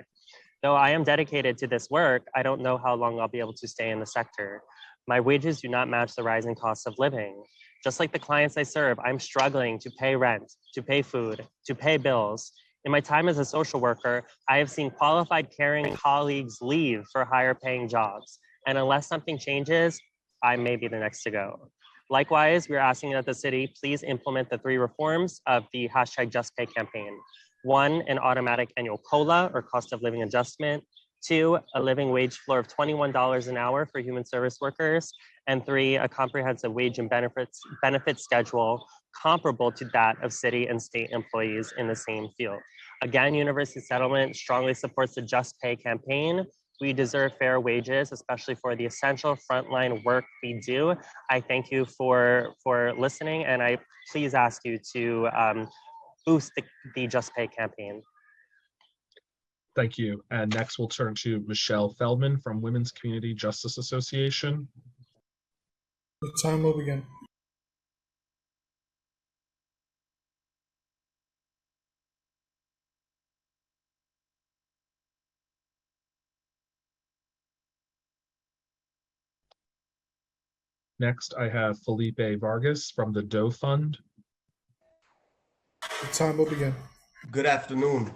Though I am dedicated to this work, I don't know how long I'll be able to stay in the sector. My wages do not match the rising costs of living. Just like the clients I serve, I'm struggling to pay rent, to pay food, to pay bills. In my time as a social worker, I have seen qualified caring colleagues leave for higher paying jobs. And unless something changes, I may be the next to go. Likewise, we're asking that the city please implement the 3 reforms of the #JustPay campaign. 1, an automatic annual COLA or cost of living adjustment. 2, a living wage floor of $21 an hour for human service workers. And 3, a comprehensive wage and benefits schedule comparable to that of city and state employees in the same field. Again, University Settlement strongly supports the Just Pay campaign. We deserve fair wages, especially for the essential frontline work we do. I thank you for listening, and I please ask you to boost the Just Pay campaign. Thank you. And next we'll turn to Michelle Feldman from Women's Community Justice Association. The time will begin. Next, I have Felipe Vargas from the Doe Fund. The time will begin. Good afternoon.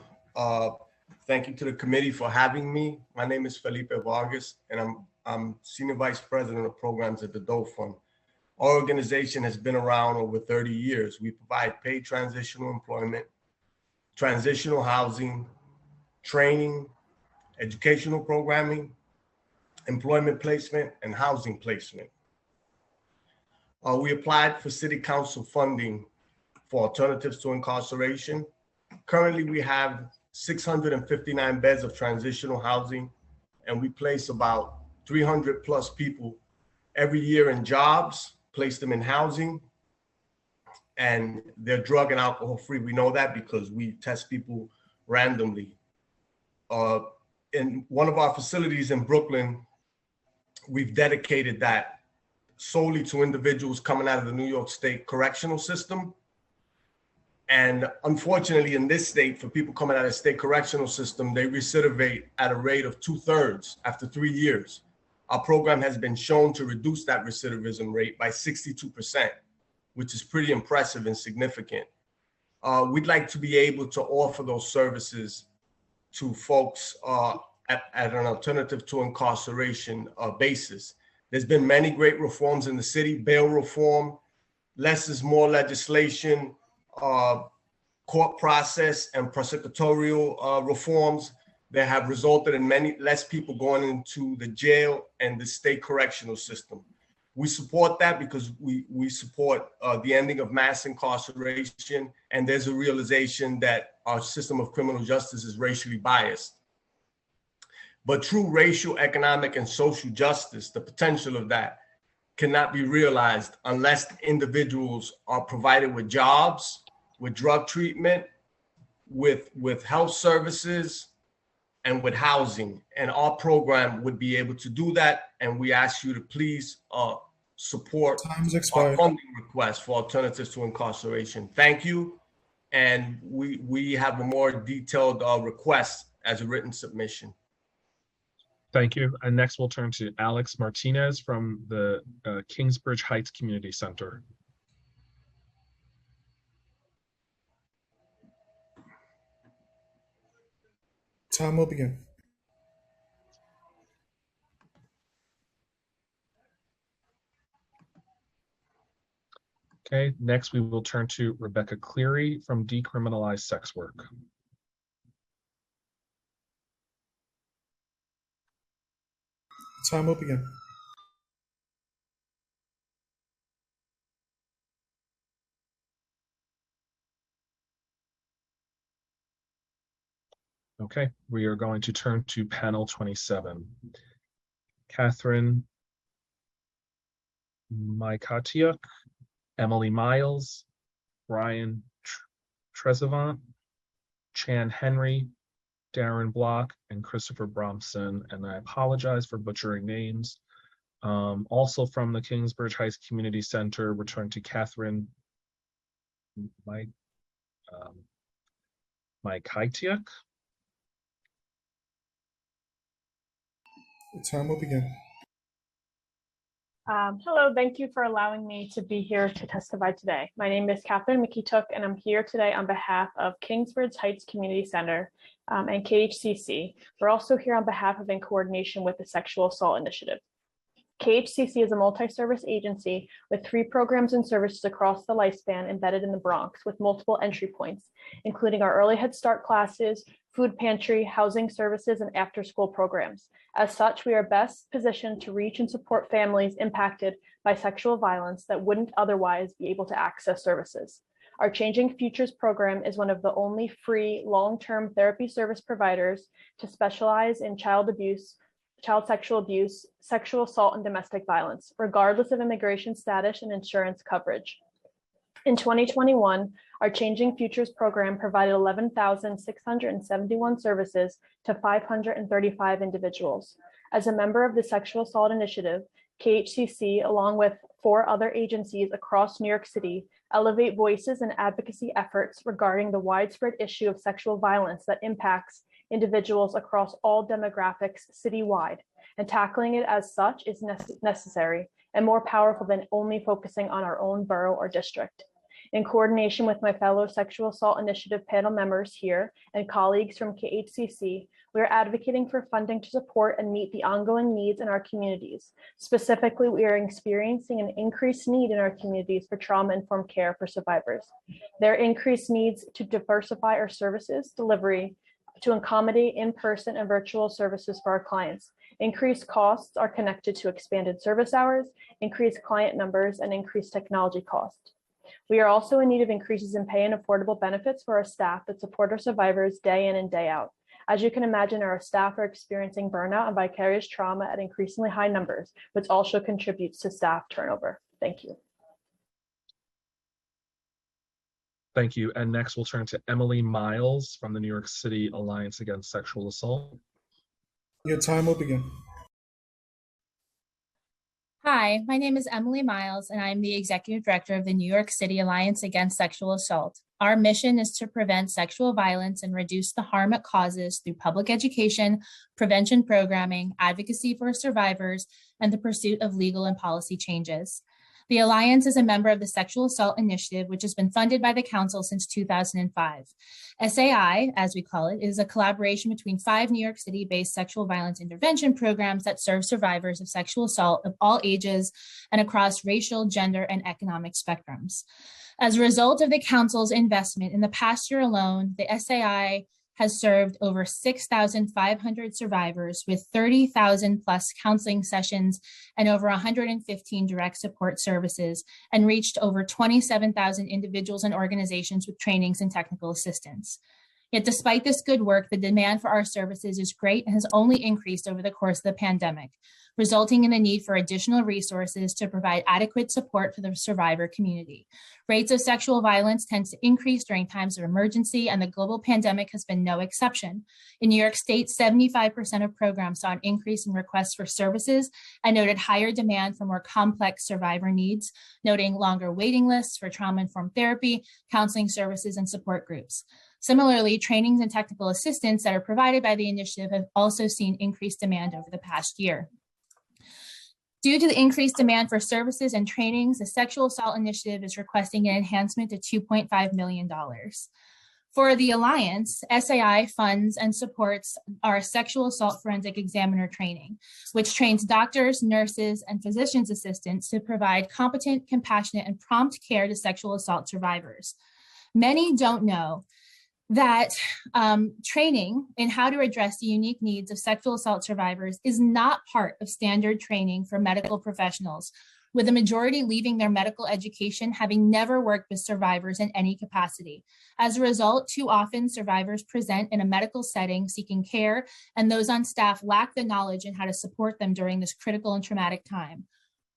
Thank you to the committee for having me. My name is Felipe Vargas, and I'm Senior Vice President of Programs at the Doe Fund. Our organization has been around over 30 years. We provide paid transitional employment, transitional housing, training, educational programming, employment placement, and housing placement. We applied for city council funding for alternatives to incarceration. Currently, we have 659 beds of transitional housing, and we place about 300 plus people every year in jobs, place them in housing, and they're drug and alcohol free. We know that because we test people randomly. In one of our facilities in Brooklyn, we've dedicated that solely to individuals coming out of the New York State correctional system. And unfortunately, in this state, for people coming out of the state correctional system, they recidivate at a rate of 2/3 after 3 years. Our program has been shown to reduce that recidivism rate by 62%, which is pretty impressive and significant. We'd like to be able to offer those services to folks at an alternative to incarceration basis. There's been many great reforms in the city: bail reform, less is more legislation, court process and prosecutorial reforms that have resulted in many less people going into the jail and the state correctional system. We support that because we support the ending of mass incarceration, and there's a realization that our system of criminal justice is racially biased. But true racial, economic, and social justice, the potential of that, cannot be realized unless individuals are provided with jobs, with drug treatment, with health services, and with housing. And our program would be able to do that. And we ask you to please support our funding request for alternatives to incarceration. Thank you. And we have a more detailed request as a written submission. Thank you. And next we'll turn to Alex Martinez from the Kingsbridge Heights Community Center. Time will begin. Okay, next we will turn to Rebecca Cleary from Decriminalize Sex Work. Time will begin. Okay, we are going to turn to panel 27. Catherine Mykatiuk, Emily Miles, Brian Trezevant, Chan Henry, Darren Block, and Christopher Bromson, and I apologize for butchering names. Also from the Kingsbridge Heights Community Center, return to Catherine Mykatiuk. The time will begin. Hello, thank you for allowing me to be here to testify today. My name is Catherine Mykatiuk, and I'm here today on behalf of Kingsbridge Heights Community Center and KHCC. We're also here on behalf of in coordination with the Sexual Assault Initiative. KHCC is a multi-service agency with 3 programs and services across the lifespan embedded in the Bronx with multiple entry points, including our early Head Start classes, food pantry, housing services, and after-school programs. As such, we are best positioned to reach and support families impacted by sexual violence that wouldn't otherwise be able to access services. Our Changing Futures program is one of the only free long-term therapy service providers to specialize in child abuse, child sexual abuse, sexual assault, and domestic violence, regardless of immigration status and insurance coverage. In 2021, our Changing Futures program provided 11,671 services to 535 individuals. As a member of the Sexual Assault Initiative, KHCC, along with 4 other agencies across New York City, elevate voices and advocacy efforts regarding the widespread issue of sexual violence that impacts individuals across all demographics citywide, and tackling it as such is necessary and more powerful than only focusing on our own borough or district. In coordination with my fellow Sexual Assault Initiative panel members here and colleagues from KHCC, we are advocating for funding to support and meet the ongoing needs in our communities. Specifically, we are experiencing an increased need in our communities for trauma-informed care for survivors. There are increased needs to diversify our services delivery to accommodate in-person and virtual services for our clients. Increased costs are connected to expanded service hours, increased client numbers, and increased technology costs. We are also in need of increases in pay and affordable benefits for our staff that support our survivors day in and day out. As you can imagine, our staff are experiencing burnout and vicarious trauma at increasingly high numbers, which also contributes to staff turnover. Thank you. Thank you. And next we'll turn to Emily Miles from the New York City Alliance Against Sexual Assault. Your time will begin. Hi, my name is Emily Miles, and I'm the Executive Director of the New York City Alliance Against Sexual Assault. Our mission is to prevent sexual violence and reduce the harm it causes through public education, prevention programming, advocacy for survivors, and the pursuit of legal and policy changes. The Alliance is a member of the Sexual Assault Initiative, which has been funded by the Council since 2005. SAI, as we call it, is a collaboration between 5 New York City-based sexual violence intervention programs that serve survivors of sexual assault of all ages and across racial, gender, and economic spectrums. As a result of the Council's investment in the past year alone, the SAI has served over 6,500 survivors with 30,000 plus counseling sessions and over 115 direct support services, and reached over 27,000 individuals and organizations with trainings and technical assistance. Yet despite this good work, the demand for our services is great and has only increased over the course of the pandemic, resulting in a need for additional resources to provide adequate support for the survivor community. Rates of sexual violence tend to increase during times of emergency, and the global pandemic has been no exception. In New York State, 75% of programs saw an increase in requests for services and noted higher demand for more complex survivor needs, noting longer waiting lists for trauma-informed therapy, counseling services, and support groups. Similarly, trainings and technical assistance that are provided by the initiative have also seen increased demand over the past year. Due to the increased demand for services and trainings, the Sexual Assault Initiative is requesting an enhancement to $2.5 million. For the Alliance, SAI funds and supports our Sexual Assault Forensic Examiner training, which trains doctors, nurses, and physician's assistants to provide competent, compassionate, and prompt care to sexual assault survivors. Many don't know that training in how to address the unique needs of sexual assault survivors is not part of standard training for medical professionals, with the majority leaving their medical education having never worked with survivors in any capacity. As a result, too often survivors present in a medical setting seeking care, and those on staff lack the knowledge in how to support them during this critical and traumatic time.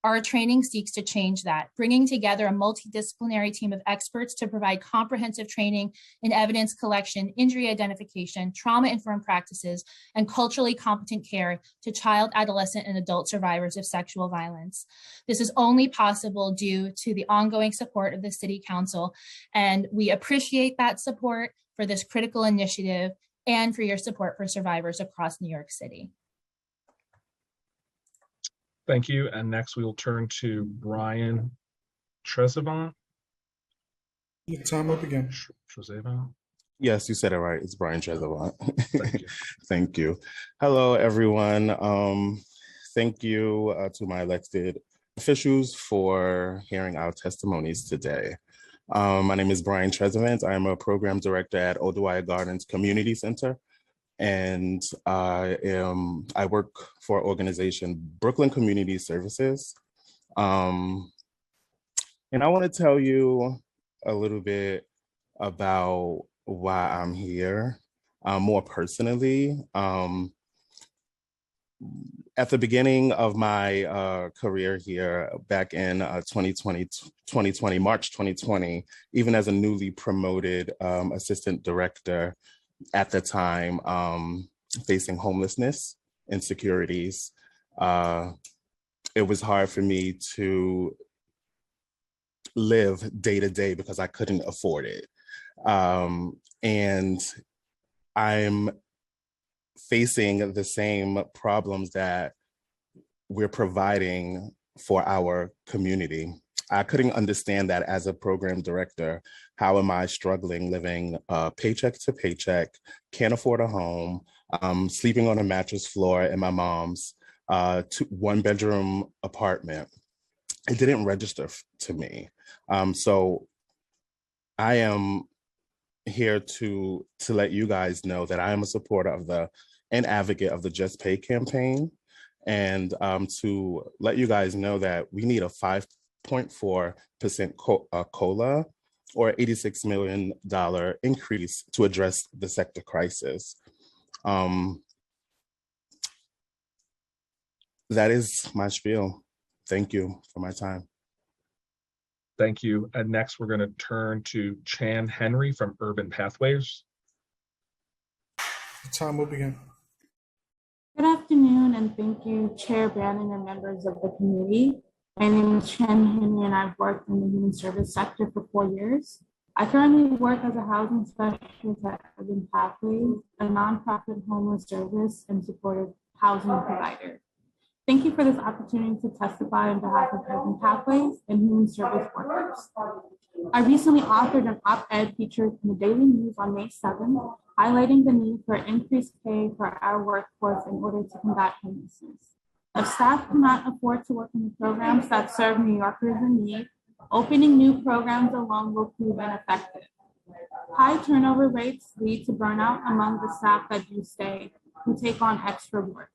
Our training seeks to change that, bringing together a multidisciplinary team of experts to provide comprehensive training in evidence collection, injury identification, trauma-informed practices, and culturally competent care to child, adolescent, and adult survivors of sexual violence. This is only possible due to the ongoing support of the City Council, and we appreciate that support for this critical initiative and for your support for survivors across New York City. Thank you. And next we will turn to Brian Trezevant. Your time will begin. Trezevant. Yes, you said it right. It's Brian Trezevant. Thank you. Thank you. Hello, everyone. Thank you to my elected officials for hearing our testimonies today. My name is Brian Trezevant. I am a program director at Oldewire Gardens Community Center. And I work for organization Brooklyn Community Services. And I want to tell you a little bit about why I'm here, more personally. At the beginning of my career here back in 2020, March 2020, even as a newly promoted assistant director, at the time, facing homelessness, insecurities, it was hard for me to live day to day because I couldn't afford it. And I'm facing the same problems that we're providing for our community. I couldn't understand that as a program director. How am I struggling living paycheck to paycheck, can't afford a home, sleeping on a mattress floor in my mom's one-bedroom apartment? It didn't register to me. So I am here to let you guys know that I am a supporter of and advocate of the Just Pay campaign, and to let you guys know that we need a 5.4% COLA or $86 million increase to address the sector crisis. That is my spiel. Thank you for my time. Thank you. And next, we're going to turn to Chan Henry from Urban Pathways. The time will begin. Good afternoon, and thank you, Chair Bannon and members of the committee. My name is Chan Henry, and I've worked in the human service sector for 4 years. I currently work as a housing specialist at Urban Pathways, a nonprofit homeless service and supportive housing provider. Thank you for this opportunity to testify on behalf of Urban Pathways and human service workers. I recently authored an op-ed featured in the Daily News on May 7th, highlighting the need for increased pay for our workforce in order to combat homelessness. If staff cannot afford to work in the programs that serve New Yorkers in need, opening new programs alone will prove ineffective. High turnover rates lead to burnout among the staff that do stay, who take on extra work.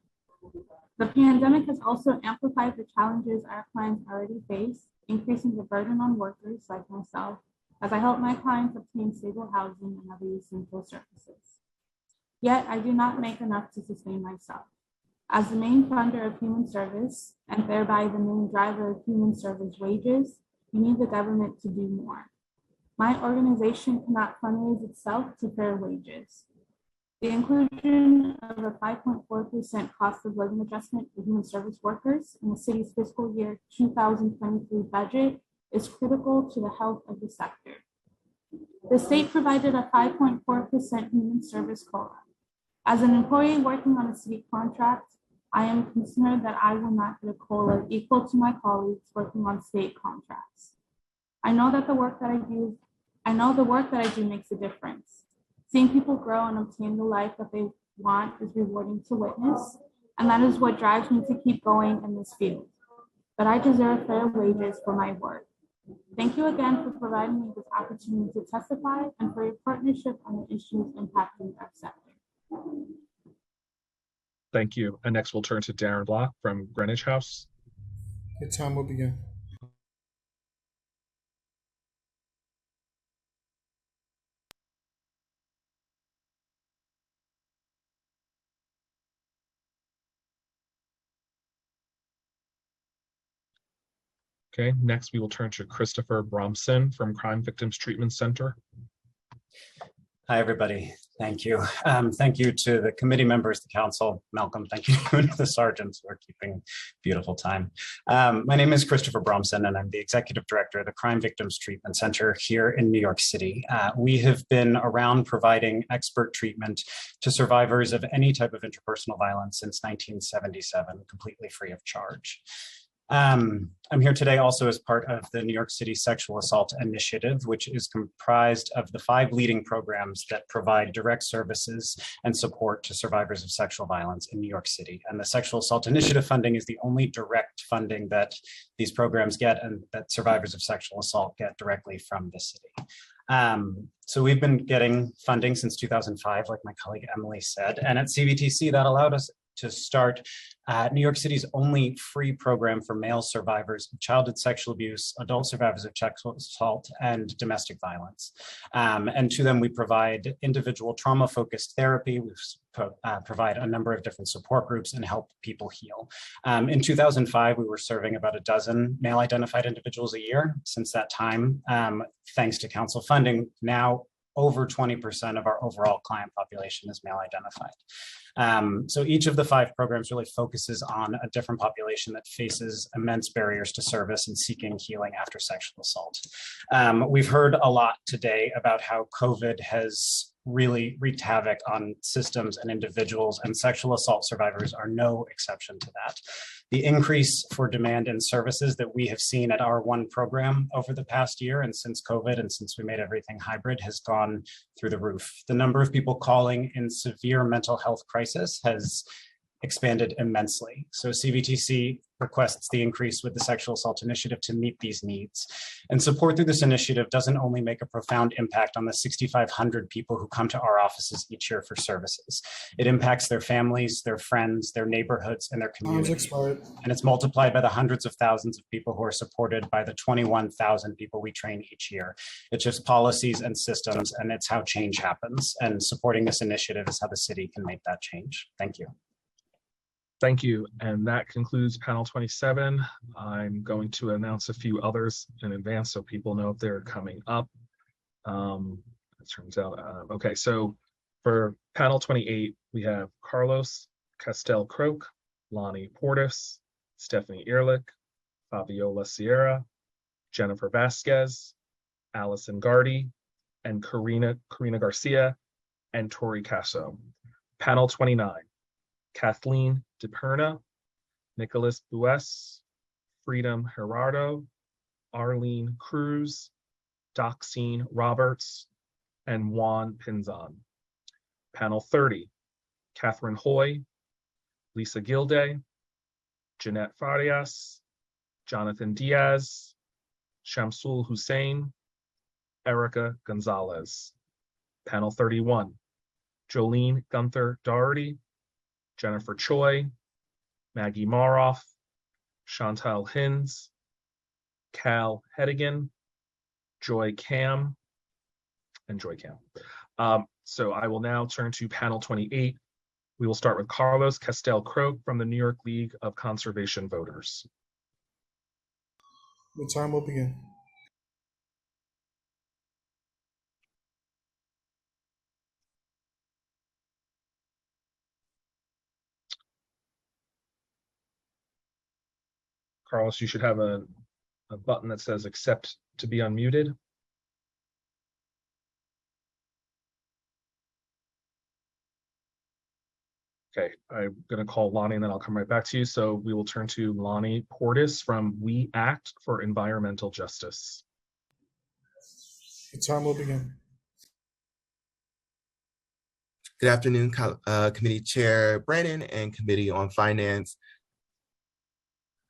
The pandemic has also amplified the challenges our clients already face, increasing the burden on workers like myself as I help my clients obtain stable housing and other essential services. Yet I do not make enough to sustain myself. As the main funder of human service, and thereby the main driver of human service wages, we need the government to do more. My organization cannot fundraise itself to fair wages. The inclusion of a 5.4% cost of living adjustment for human service workers in the city's fiscal year 2023 budget is critical to the health of the sector. The state provided a 5.4% human service COLA. As an employee working on a city contract, I am concerned that I will not get a COLA equal to my colleagues working on state contracts. I know the work that I do makes a difference. Seeing people grow and obtain the life that they want is rewarding to witness, and that is what drives me to keep going in this field. But I deserve fair wages for my work. Thank you again for providing me this opportunity to testify and for your partnership on the issues impacting our sector. Thank you. And next, we'll turn to Darren Block from Greenwich House. Your time will begin. Okay, next we will turn to Christopher Bromson from Crime Victims Treatment Center. Hi, everybody. Thank you. Thank you to the committee members, the council, Malcolm. Thank you to the sergeants who are keeping beautiful time. My name is Christopher Bromson, and I'm the executive director of the Crime Victims Treatment Center here in New York City. We have been around providing expert treatment to survivors of any type of interpersonal violence since 1977, completely free of charge. I'm here today also as part of the New York City Sexual Assault Initiative, which is comprised of the 5 leading programs that provide direct services and support to survivors of sexual violence in New York City. And the Sexual Assault Initiative funding is the only direct funding that these programs get and that survivors of sexual assault get directly from the city. So we've been getting funding since 2005, like my colleague Emily said, and at CVTC that allowed us to start New York City's only free program for male survivors of childhood sexual abuse, adult survivors of sexual assault, and domestic violence. And to them, we provide individual trauma-focused therapy. We provide a number of different support groups and help people heal. In 2005, we were serving about a dozen male-identified individuals a year. Since that time, thanks to council funding, now over 20% of our overall client population is male identified. So each of the 5 programs really focuses on a different population that faces immense barriers to service and seeking healing after sexual assault. We've heard a lot today about how COVID has really wreaked havoc on systems and individuals, and sexual assault survivors are no exception to that. The increase for demand and services that we have seen at our one program over the past year and since COVID and since we made everything hybrid has gone through the roof. The number of people calling in severe mental health crisis has expanded immensely. So CVTC requests the increase with the Sexual Assault Initiative to meet these needs. And support through this initiative doesn't only make a profound impact on the 6,500 people who come to our offices each year for services. It impacts their families, their friends, their neighborhoods, and their communities. And it's multiplied by the hundreds of thousands of people who are supported by the 21,000 people we train each year. It's just policies and systems, and it's how change happens. And supporting this initiative is how the city can make that change. Thank you. Thank you. And that concludes panel 27. I'm going to announce a few others in advance so people know if they're coming up. It turns out, okay, so for panel 28, we have Carlos Castel-Croke, Lonnie Portis, Stephanie Ehrlich, Fabiola Sierra, Jennifer Vasquez, Allison Gardy, and Karina Garcia, and Tori Casso. Panel 29, Kathleen DePerna, Nicholas Bues, Freedom Gerardo, Arlene Cruz, Doxine Roberts, and Juan Pinzon. Panel 30, Catherine Hoy, Lisa Gilday, Jeanette Farias, Jonathan Diaz, Shamsul Hussein, Erica Gonzalez. Panel 31, Jolene Gunther Doherty, Jennifer Choi, Maggie Maroff, Chantal Hinz, Cal Hedigan, Joy Cam. So I will now turn to panel 28. We will start with Carlos Castel-Croke from the New York League of Conservation Voters. The time will begin. Carlos, you should have a button that says accept to be unmuted. Okay, I'm going to call Lonnie and then I'll come right back to you. So we will turn to Lonnie Portis from We Act for Environmental Justice. The time will begin. Good afternoon, Committee Chair Brandon and Committee on Finance.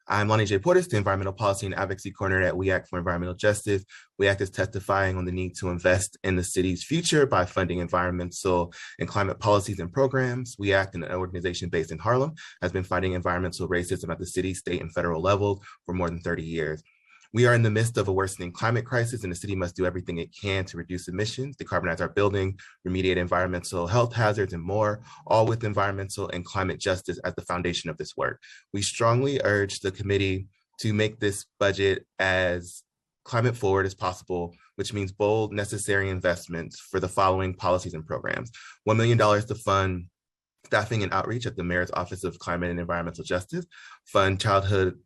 I'm Lonnie J. Portis, the Environmental Policy and Advocacy Coordinator at We Act for Environmental Justice. We Act is testifying on the need to invest in the city's future by funding environmental and climate policies and programs. We Act, an organization based in Harlem, has been fighting environmental racism at the city, state, and federal levels for more than 30 years. We are in the midst of a worsening climate crisis, and the city must do everything it can to reduce emissions, decarbonize our building, remediate environmental health hazards, and more, all with environmental and climate justice as the foundation of this work. We strongly urge the committee to make this budget as climate forward as possible, which means bold, necessary investments for the following policies and programs. $1 million to fund staffing and outreach at the Mayor's Office of Climate and Environmental Justice, fund childhood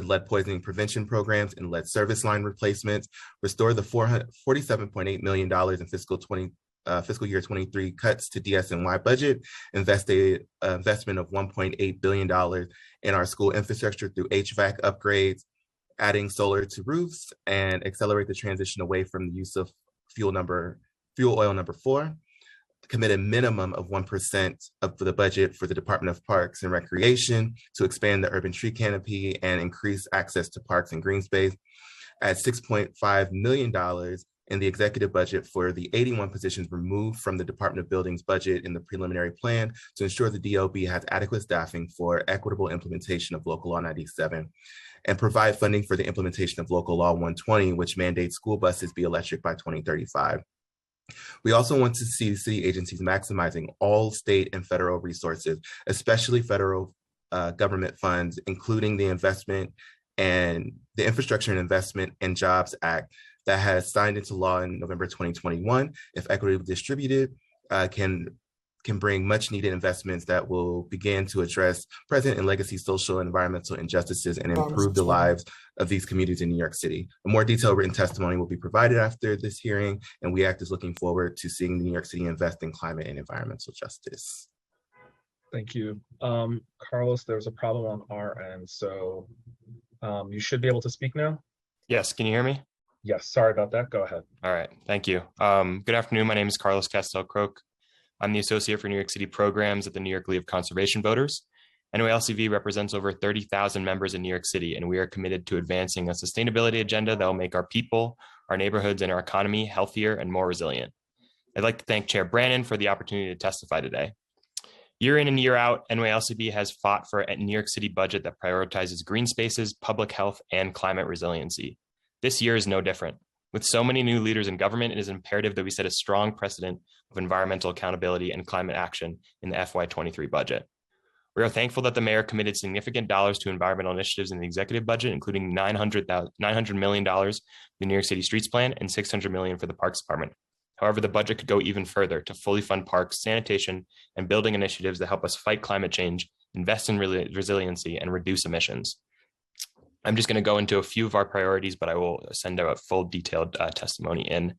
lead poisoning prevention programs and lead service line replacements, restore the $47.8 million in fiscal year 23 cuts to DSNY budget, invest a investment of $1.8 billion in our school infrastructure through HVAC upgrades, adding solar to roofs, and accelerate the transition away from the use of fuel oil number 4. Commit a minimum of 1% of the budget for the Department of Parks and Recreation to expand the urban tree canopy and increase access to parks and green space. Add $6.5 million in the executive budget for the 81 positions removed from the Department of Buildings budget in the preliminary plan to ensure the DOB has adequate staffing for equitable implementation of Local Law 97. And provide funding for the implementation of Local Law 120, which mandates school buses be electric by 2035. We also want to see city agencies maximizing all state and federal resources, especially federal government funds, including the Investment and the Infrastructure and Investment and Jobs Act that has signed into law in November 2021. If equitably distributed, can bring much needed investments that will begin to address present and legacy social and environmental injustices and improve the lives of these communities in New York City. A more detailed written testimony will be provided after this hearing, and We Act is looking forward to seeing New York City invest in climate and environmental justice. Thank you. Carlos, there's a problem on our end, so you should be able to speak now. Yes, can you hear me? Yes, sorry about that. Go ahead. All right, thank you. Good afternoon. My name is Carlos Castel-Croak. I'm the Associate for New York City Programs at the New York League of Conservation Voters. NYLCV represents over 30,000 members in New York City, and we are committed to advancing a sustainability agenda that will make our people, our neighborhoods, and our economy healthier and more resilient. I'd like to thank Chair Brannon for the opportunity to testify today. Year in and year out, NYLCB has fought for a New York City budget that prioritizes green spaces, public health, and climate resiliency. This year is no different. With so many new leaders in government, it is imperative that we set a strong precedent of environmental accountability and climate action in the FY23 budget. We are thankful that the mayor committed significant dollars to environmental initiatives in the executive budget, including $900 million for the New York City Streets Plan and $600 million for the Parks Department. However, the budget could go even further to fully fund parks, sanitation, and building initiatives that help us fight climate change, invest in resiliency, and reduce emissions. I'm just going to go into a few of our priorities, but I will send out a full detailed testimony in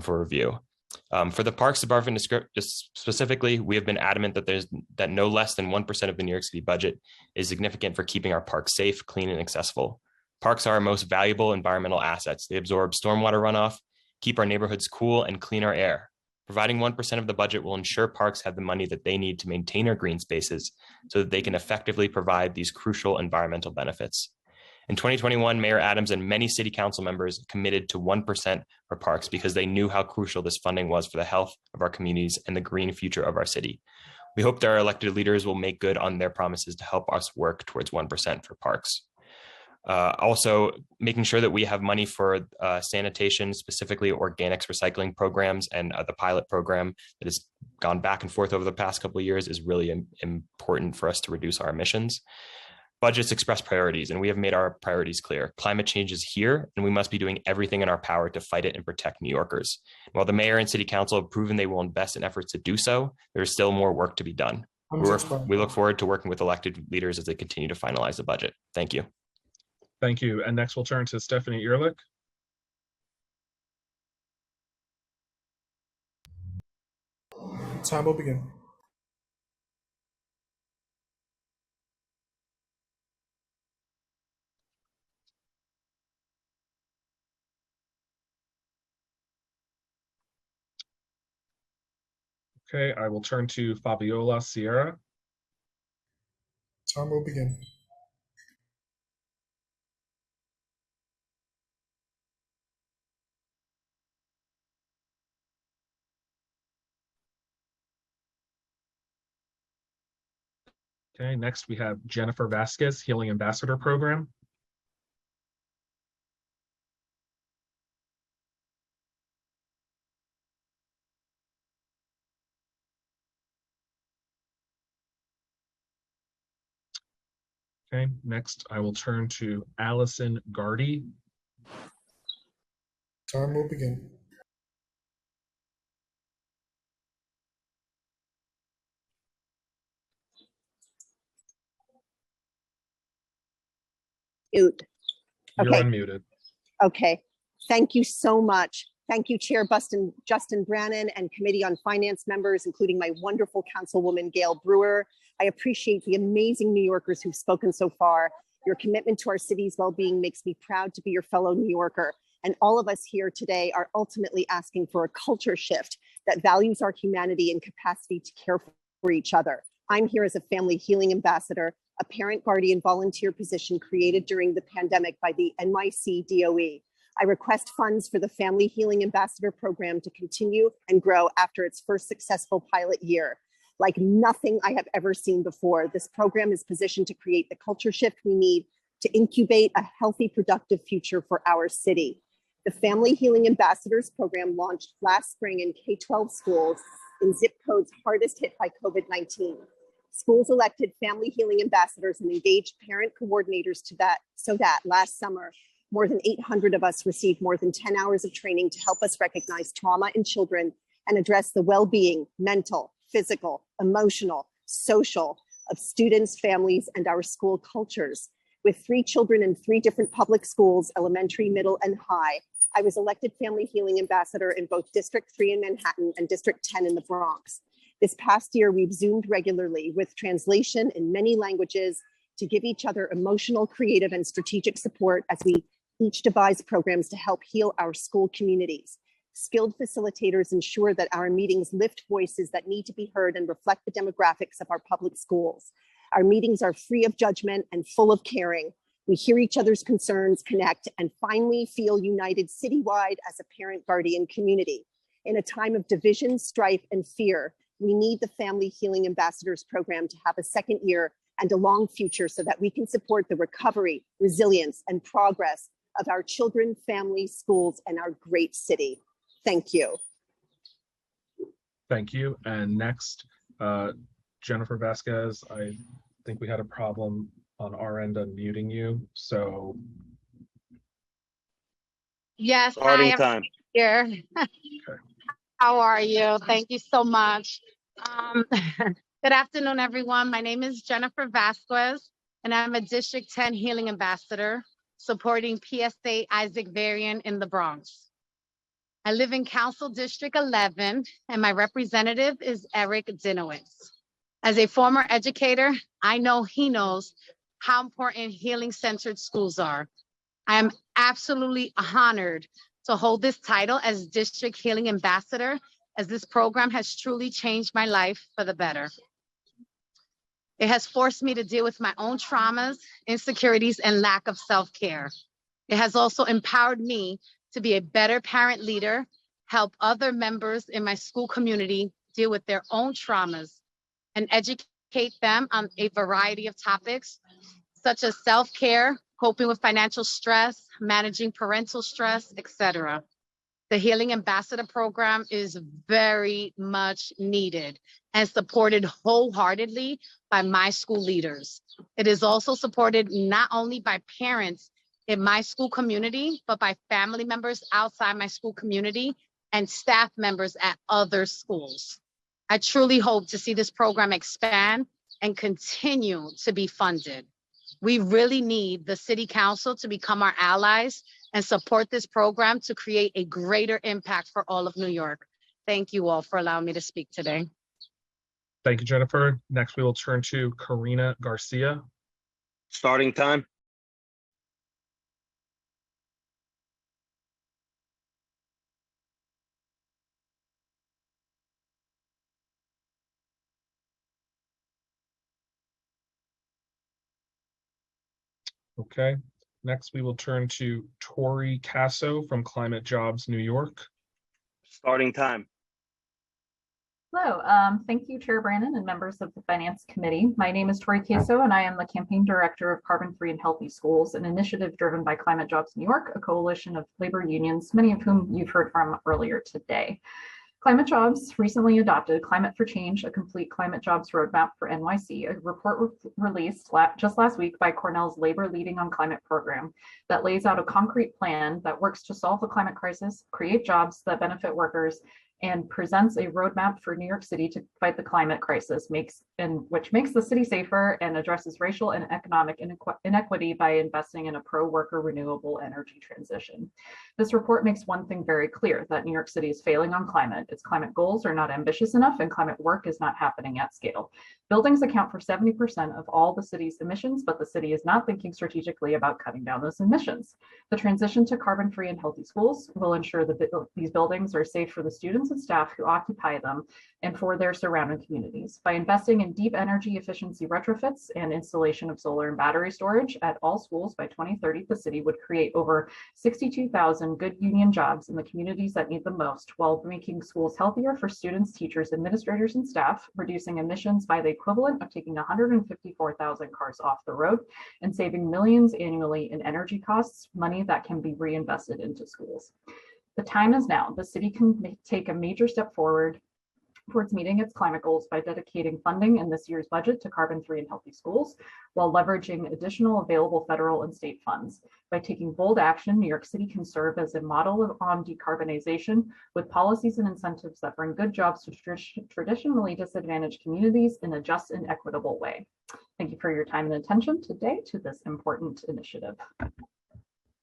for review. For the Parks Department specifically, we have been adamant that no less than 1% of the New York City budget is significant for keeping our parks safe, clean, and accessible. Parks are our most valuable environmental assets. They absorb stormwater runoff, keep our neighborhoods cool, and clean our air. Providing 1% of the budget will ensure parks have the money that they need to maintain our green spaces so that they can effectively provide these crucial environmental benefits. In 2021, Mayor Adams and many city council members committed to 1% for parks because they knew how crucial this funding was for the health of our communities and the green future of our city. We hope that our elected leaders will make good on their promises to help us work towards 1% for parks. Also, making sure that we have money for sanitation, specifically organics recycling programs, and the pilot program that has gone back and forth over the past couple of years is really important for us to reduce our emissions. Budgets express priorities, and we have made our priorities clear. Climate change is here, and we must be doing everything in our power to fight it and protect New Yorkers. While the mayor and city council have proven they will invest in efforts to do so, there is still more work to be done. We look forward to working with elected leaders as they continue to finalize the budget. Thank you. Thank you. And next we'll turn to Stephanie Ehrlich. Time will begin. Okay, I will turn to Fabiola Sierra. Time will begin. Okay, next we have Jennifer Vasquez, Healing Ambassador Program. Okay, next I will turn to Allison Gardy. Time will begin. You're Okay. unmuted. Okay. Thank you so much. Thank you, Chair Justin Brannon and Committee on Finance members, including my wonderful Councilwoman Gail Brewer. I appreciate the amazing New Yorkers who've spoken so far. Your commitment to our city's well-being makes me proud to be your fellow New Yorker. And all of us here today are ultimately asking for a culture shift that values our humanity and capacity to care for each other. I'm here as a family healing ambassador, a parent guardian volunteer position created during the pandemic by the Nycc DOE. I request funds for the Family Healing Ambassador program to continue and grow after its first successful pilot year. Like nothing I have ever seen before, this program is positioned to create the culture shift we need to incubate a healthy, productive future for our city. The Family Healing Ambassadors program launched last spring in K-12 schools in zip codes hardest hit by COVID-19. Schools elected family healing ambassadors and engaged parent coordinators so that last summer, more than 800 of us received more than 10 hours of training to help us recognize trauma in children and address the well-being, mental, physical, emotional, social of students, families, and our school cultures. With 3 children in 3 different public schools, elementary, middle, and high, I was elected Family Healing Ambassador in both District 3 in Manhattan and District 10 in the Bronx. This past year, we've Zoomed regularly with translation in many languages to give each other emotional, creative, and strategic support as we each devise programs to help heal our school communities. Skilled facilitators ensure that our meetings lift voices that need to be heard and reflect the demographics of our public schools. Our meetings are free of judgment and full of caring. We hear each other's concerns, connect, and finally feel united citywide as a parent-guardian community. In a time of division, strife, and fear, we need the Family Healing Ambassadors program to have a second year and a long future so that we can support the recovery, resilience, and progress of our children, families, schools, and our great city. Thank you. Thank you. And next, Jennifer Vasquez, I think we had a problem on our end unmuting you, so. Yes, Starting I am time. here. Okay. How are you? Thank you so much. Good afternoon, everyone. My name is Jennifer Vasquez, and I'm a District 10 Healing Ambassador supporting PSA Isaac Varian in the Bronx. I live in Council District 11, and my representative is Eric Dinowitz. As a former educator, I know he knows how important healing-centered schools are. I am absolutely honored to hold this title as District Healing Ambassador, as this program has truly changed my life for the better. It has forced me to deal with my own traumas, insecurities, and lack of self-care. It has also empowered me to be a better parent leader, help other members in my school community deal with their own traumas, and educate them on a variety of topics, such as self-care, coping with financial stress, managing parental stress, etc. The Healing Ambassador program is very much needed and supported wholeheartedly by my school leaders. It is also supported not only by parents in my school community, but by family members outside my school community and staff members at other schools. I truly hope to see this program expand and continue to be funded. We really need the City Council to become our allies and support this program to create a greater impact for all of New York. Thank you all for allowing me to speak today. Thank you, Jennifer. Next, we will turn to Karina Garcia. Starting time. Okay. Next, we will turn to Tori Casso from Climate Jobs New York. Starting time. Hello, thank you, Chair Brannon and members of the Finance Committee. My name is Tori Caso, and I am the Campaign Director of Carbon Free and Healthy Schools, an initiative driven by Climate Jobs New York, a coalition of labor unions, many of whom you've heard from earlier today. Climate Jobs recently adopted Climate for Change, a complete climate jobs roadmap for NYC, a report released just last week by Cornell's Labor Leading on Climate program that lays out a concrete plan that works to solve the climate crisis, create jobs that benefit workers, and presents a roadmap for New York City to fight the climate crisis, which makes the city safer and addresses racial and economic inequity by investing in a pro-worker renewable energy transition. This report makes one thing very clear, that New York City is failing on climate. Its climate goals are not ambitious enough, and climate work is not happening at scale. Buildings account for 70% of all the city's emissions, but the city is not thinking strategically about cutting down those emissions. The transition to carbon-free and healthy schools will ensure that these buildings are safe for the students and staff who occupy them and for their surrounding communities. By investing in deep energy efficiency retrofits and installation of solar and battery storage at all schools by 2030, the city would create over 62,000 good union jobs in the communities that need them most, while making schools healthier for students, teachers, administrators, and staff, reducing emissions by the equivalent of taking 154,000 cars off the road and saving millions annually in energy costs, money that can be reinvested into schools. The time is now. The city can take a major step forward towards meeting its climate goals by dedicating funding in this year's budget to carbon-free and healthy schools, while leveraging additional available federal and state funds. By taking bold action, New York City can serve as a model on decarbonization with policies and incentives that bring good jobs to traditionally disadvantaged communities in a just and equitable way. Thank you for your time and attention today to this important initiative.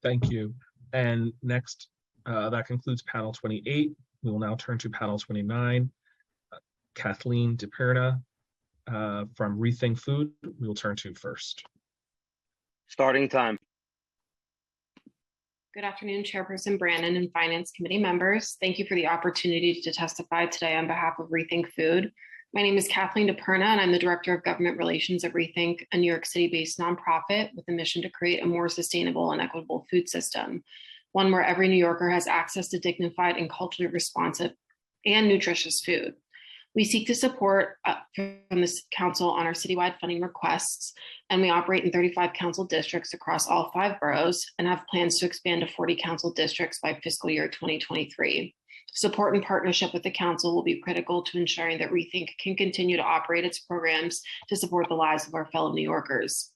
Thank you. And next, that concludes panel 28. We will now turn to panel 29. Kathleen DePerna from Rethink Food, we will turn to first. Starting time. Good afternoon, Chairperson Brannon and Finance Committee members. Thank you for the opportunity to testify today on behalf of Rethink Food. My name is Kathleen DePerna, and I'm the Director of Government Relations at Rethink, a New York City-based nonprofit with a mission to create a more sustainable and equitable food system, one where every New Yorker has access to dignified and culturally responsive and nutritious food. We seek to support from this council on our citywide funding requests, and we operate in 35 council districts across all 5 boroughs and have plans to expand to 40 council districts by fiscal year 2023. Support and partnership with the council will be critical to ensuring that Rethink can continue to operate its programs to support the lives of our fellow New Yorkers.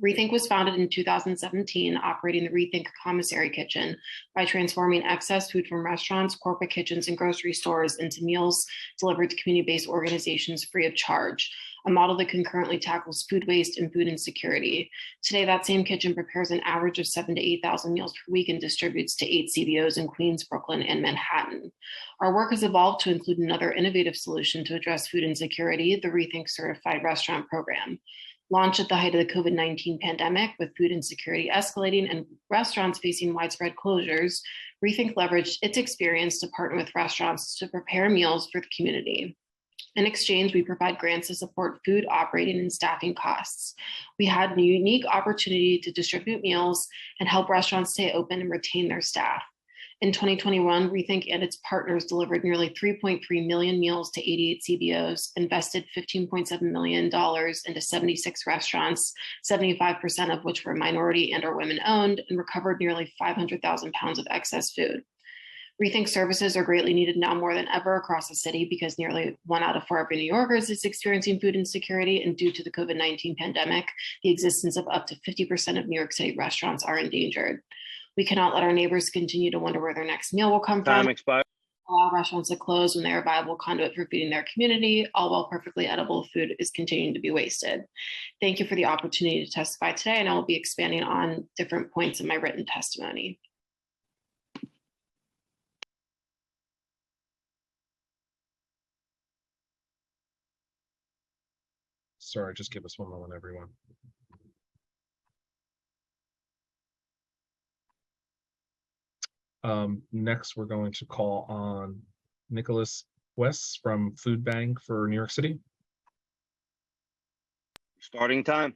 Rethink was founded in 2017, operating the Rethink Commissary Kitchen by transforming excess food from restaurants, corporate kitchens, and grocery stores into meals delivered to community-based organizations free of charge, a model that concurrently tackles food waste and food insecurity. Today, that same kitchen prepares an average of 7,000 to 8,000 meals per week and distributes to 8 CBOs in Queens, Brooklyn, and Manhattan. Our work has evolved to include another innovative solution to address food insecurity, the Rethink Certified Restaurant Program. Launched at the height of the COVID-19 pandemic, with food insecurity escalating and restaurants facing widespread closures, Rethink leveraged its experience to partner with restaurants to prepare meals for the community. In exchange, we provide grants to support food operating and staffing costs. We had a unique opportunity to distribute meals and help restaurants stay open and retain their staff. In 2021, Rethink and its partners delivered nearly 3.3 million meals to 88 CBOs, invested $15.7 million into 76 restaurants, 75% of which were minority and or women-owned, and recovered nearly 500,000 pounds of excess food. Rethink services are greatly needed now more than ever across the city because nearly 1 out of 4 every New Yorkers is experiencing food insecurity, and due to the COVID-19 pandemic, the existence of up to 50% of New York City restaurants are endangered. We cannot let our neighbors continue to wonder where their next meal will come Time from. expired. Allow restaurants to close when they're a viable conduit for feeding their community, all while perfectly edible food is continuing to be wasted. Thank you for the opportunity to testify today, and I will be expanding on different points in my written testimony. Sorry, just give us one moment, everyone. Next, we're going to call on Nicholas West from Food Bank for New York City. Starting time.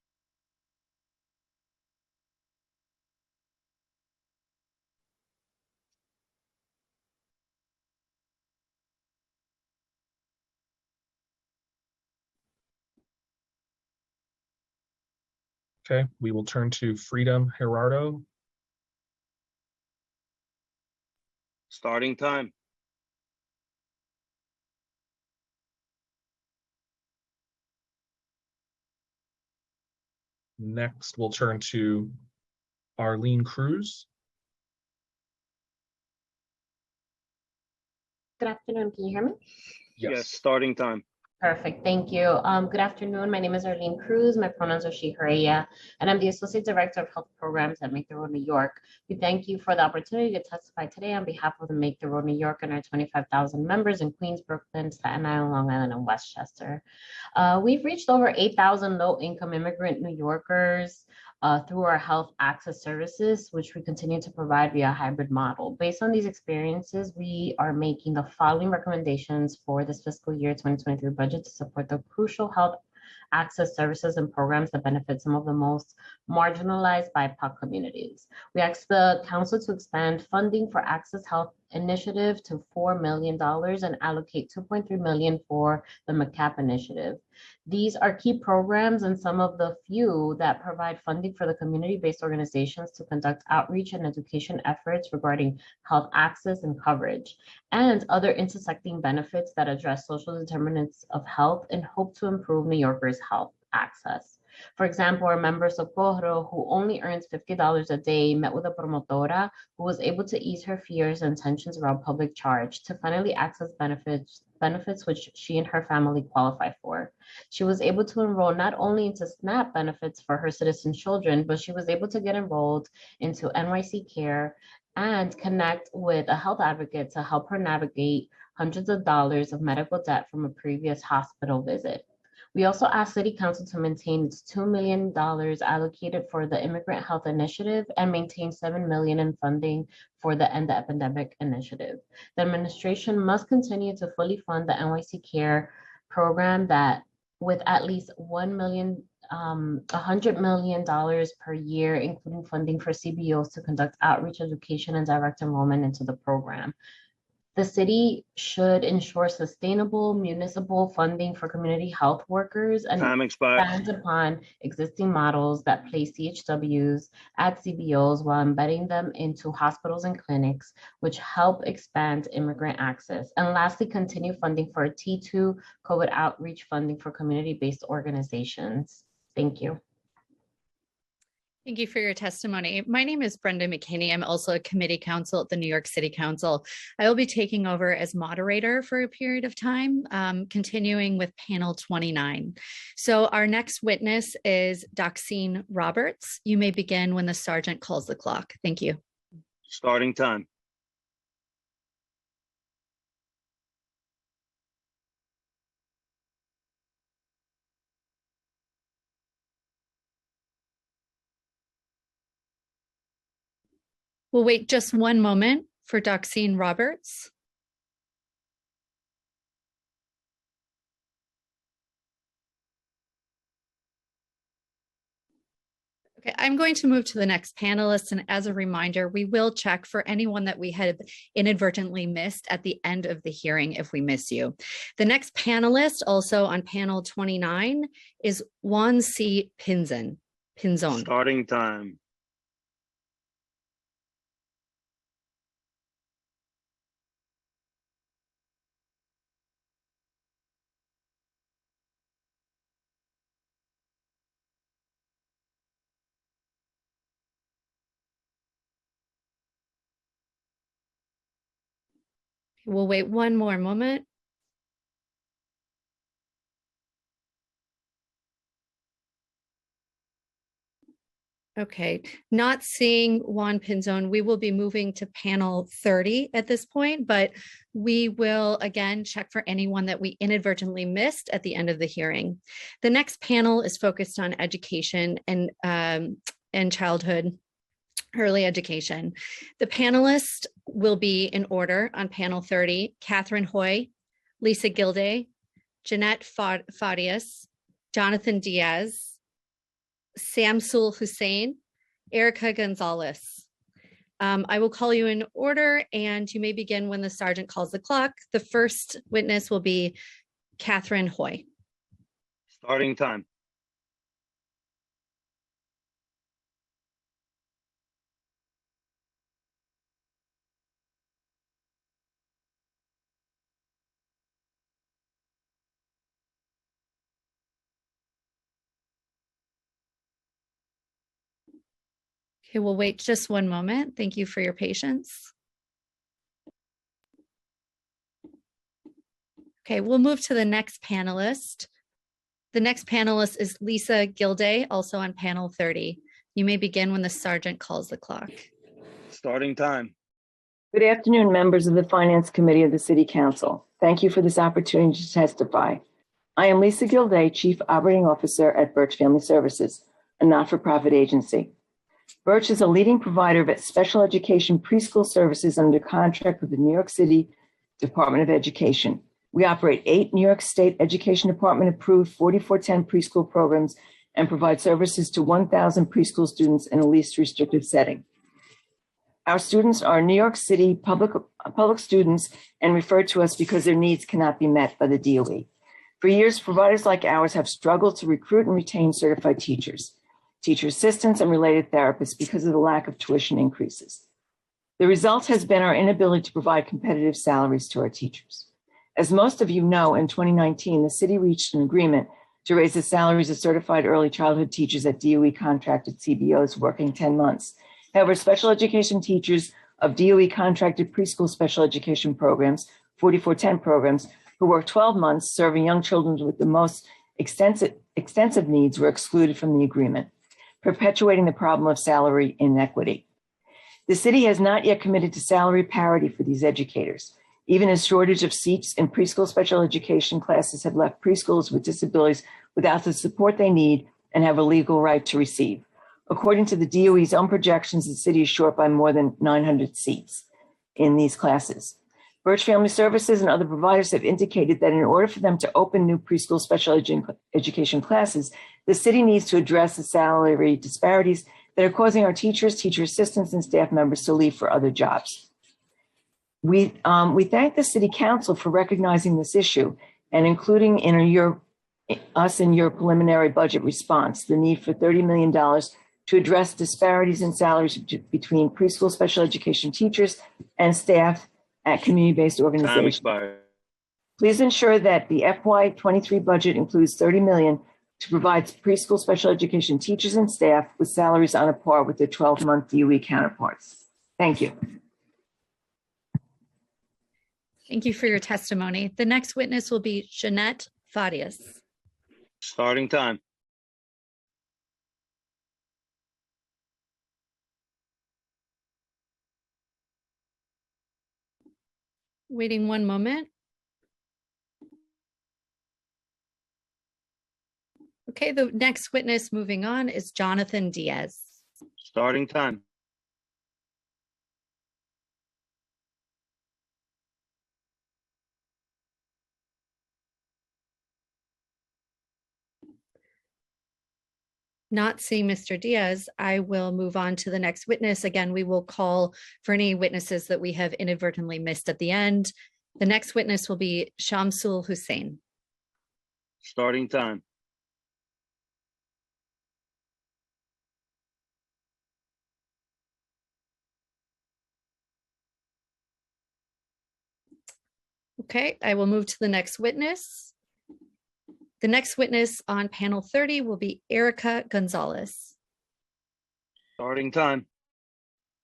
Okay, we will turn to Freedom Gerardo. Starting time. Next, we'll turn to Arlene Cruz. Good afternoon. Can you hear me? Yes. Starting time. Perfect. Thank you. Good afternoon. My name is Arlene Cruz. My pronouns are she, her, ella, and I'm the Associate Director of Health Programs at Make the Road New York. We thank you for the opportunity to testify today on behalf of the Make the Road New York and our 25,000 members in Queens, Brooklyn, Staten Island, Long Island, and Westchester. We've reached over 8,000 low-income immigrant New Yorkers through our health access services, which we continue to provide via a hybrid model. Based on these experiences, we are making the following recommendations for this fiscal year 2023 budget to support the crucial health access services and programs that benefit some of the most marginalized BIPOC communities. We ask the council to expand funding for Access Health Initiative to $4 million and allocate $2.3 million for the MCAP initiative. These are key programs and some of the few that provide funding for the community-based organizations to conduct outreach and education efforts regarding health access and coverage, and other intersecting benefits that address social determinants of health and hope to improve New Yorkers' health access. For example, our member Socorro, who only earns $50 a day, met with a promotora who was able to ease her fears and tensions around public charge to finally access benefits which she and her family qualify for. She was able to enroll not only into SNAP benefits for her citizen children, but she was able to get enrolled into NYC Care and connect with a health advocate to help her navigate hundreds of dollars of medical debt from a previous hospital visit. We also asked City Council to maintain its $2 million allocated for the Immigrant Health Initiative and maintain $7 million in funding for the End the Epidemic Initiative. The administration must continue to fully fund the NYC Care program that with at least $100 million per year, including funding for CBOs to conduct outreach, education, and direct enrollment into the program. The city should ensure sustainable municipal funding for community health workers and expand upon existing models that place CHWs at CBOs while embedding them into hospitals and clinics, which help expand immigrant access. And lastly, continue funding for T2 COVID outreach funding for community-based organizations. Thank you. Thank you for your testimony. My name is Brenda McKinney. I'm also a committee counsel at the New York City Council. I will be taking over as moderator for a period of time, continuing with panel 29. So our next witness is Doxine Roberts. You may begin when the sergeant calls the clock. Thank you. Starting time. We'll wait just one moment for Doxine Roberts. Okay, I'm going to move to the next panelist. And as a reminder, we will check for anyone that we had inadvertently missed at the end of the hearing if we miss you. The next panelist, also on panel 29, is Juan C. Pinzon. Starting time. We'll wait one more moment. Okay, not seeing Juan Pinzon, we will be moving to panel 30 at this point, but we will again check for anyone that we inadvertently missed at the end of the hearing. The next panel is focused on education and childhood early education. The panelists will be in order on panel 30, Catherine Hoy, Lisa Gilday, Jeanette Farias, Jonathan Diaz, Samsul Hussein, Erica Gonzalez. I will call you in order and you may begin when the sergeant calls the clock. The first witness will be Catherine Hoy. Starting time. Okay, we'll wait just one moment. Thank you for your patience. Okay, we'll move to the next panelist. The next panelist is Lisa Gilday, also on panel 30. You may begin when the sergeant calls the clock. Starting time. Good afternoon, members of the Finance Committee of the City Council. Thank you for this opportunity to testify. I am Lisa Gilday, Chief Operating Officer at Birch Family Services, a not-for-profit agency. Birch is a leading provider of special education preschool services under contract with the New York City Department of Education. We operate 8 New York State Education Department approved 4410 preschool programs and provide services to 1,000 preschool students in a least restrictive setting. Our students are New York City public students and referred to us because their needs cannot be met by the DOE. For years, providers like ours have struggled to recruit and retain certified teachers, teacher assistants, and related therapists because of the lack of tuition increases. The result has been our inability to provide competitive salaries to our teachers. As most of you know, in 2019, the city reached an agreement to raise the salaries of certified early childhood teachers at DOE contracted CBOs working 10 months. However, special education teachers of DOE contracted preschool special education programs, 4410 programs, who work 12 months serving young children with the most extensive needs were excluded from the agreement, perpetuating the problem of salary inequity. The city has not yet committed to salary parity for these educators. even as shortage of seats in preschool special education classes have left preschoolers with disabilities without the support they need and have a legal right to receive. According to the DOE's own projections, the city is short by more than 900 seats in these classes. Birch Family Services and other providers have indicated that in order for them to open new preschool special education classes, the city needs to address the salary disparities that are causing our teachers, teacher assistants, and staff members to leave for other jobs. We thank the City Council for recognizing this issue and including us in your preliminary budget response, the need for $30 million to address disparities in salaries between preschool special education teachers and staff at community-based Time organizations. expired. Please ensure that the FY23 budget includes $30 million to provide preschool special education teachers and staff with salaries on a par with their 12-month DOE counterparts. Thank you. Thank you for your testimony. The next witness will be Jeanette Fadias. Starting time. Waiting one moment. Okay, the next witness moving on is Jonathan Diaz. Starting time. Not seeing Mr. Diaz, I will move on to the next witness. Again, we will call for any witnesses that we have inadvertently missed at the end. The next witness will be Shamsul Hussein. Starting time. Okay, I will move to the next witness. The next witness on panel 30 will be Erica Gonzalez. Starting time.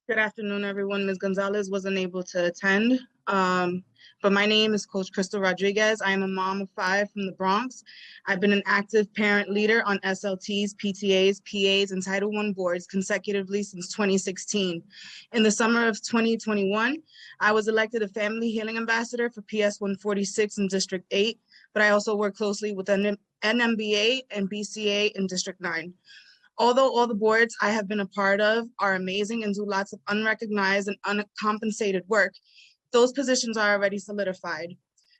Good afternoon, everyone. Ms. Gonzalez wasn't able to attend, but my name is Coach Crystal Rodriguez. I am a mom of 5 from the Bronx. I've been an active parent leader on SLTs, PTAs, PAs, and Title I boards consecutively since 2016. In the summer of 2021, I was elected a Family Healing Ambassador for PS 146 in District 8, but I also work closely with an NMBA and BCA in District 9. Although all the boards I have been a part of are amazing and do lots of unrecognized and uncompensated work, those positions are already solidified.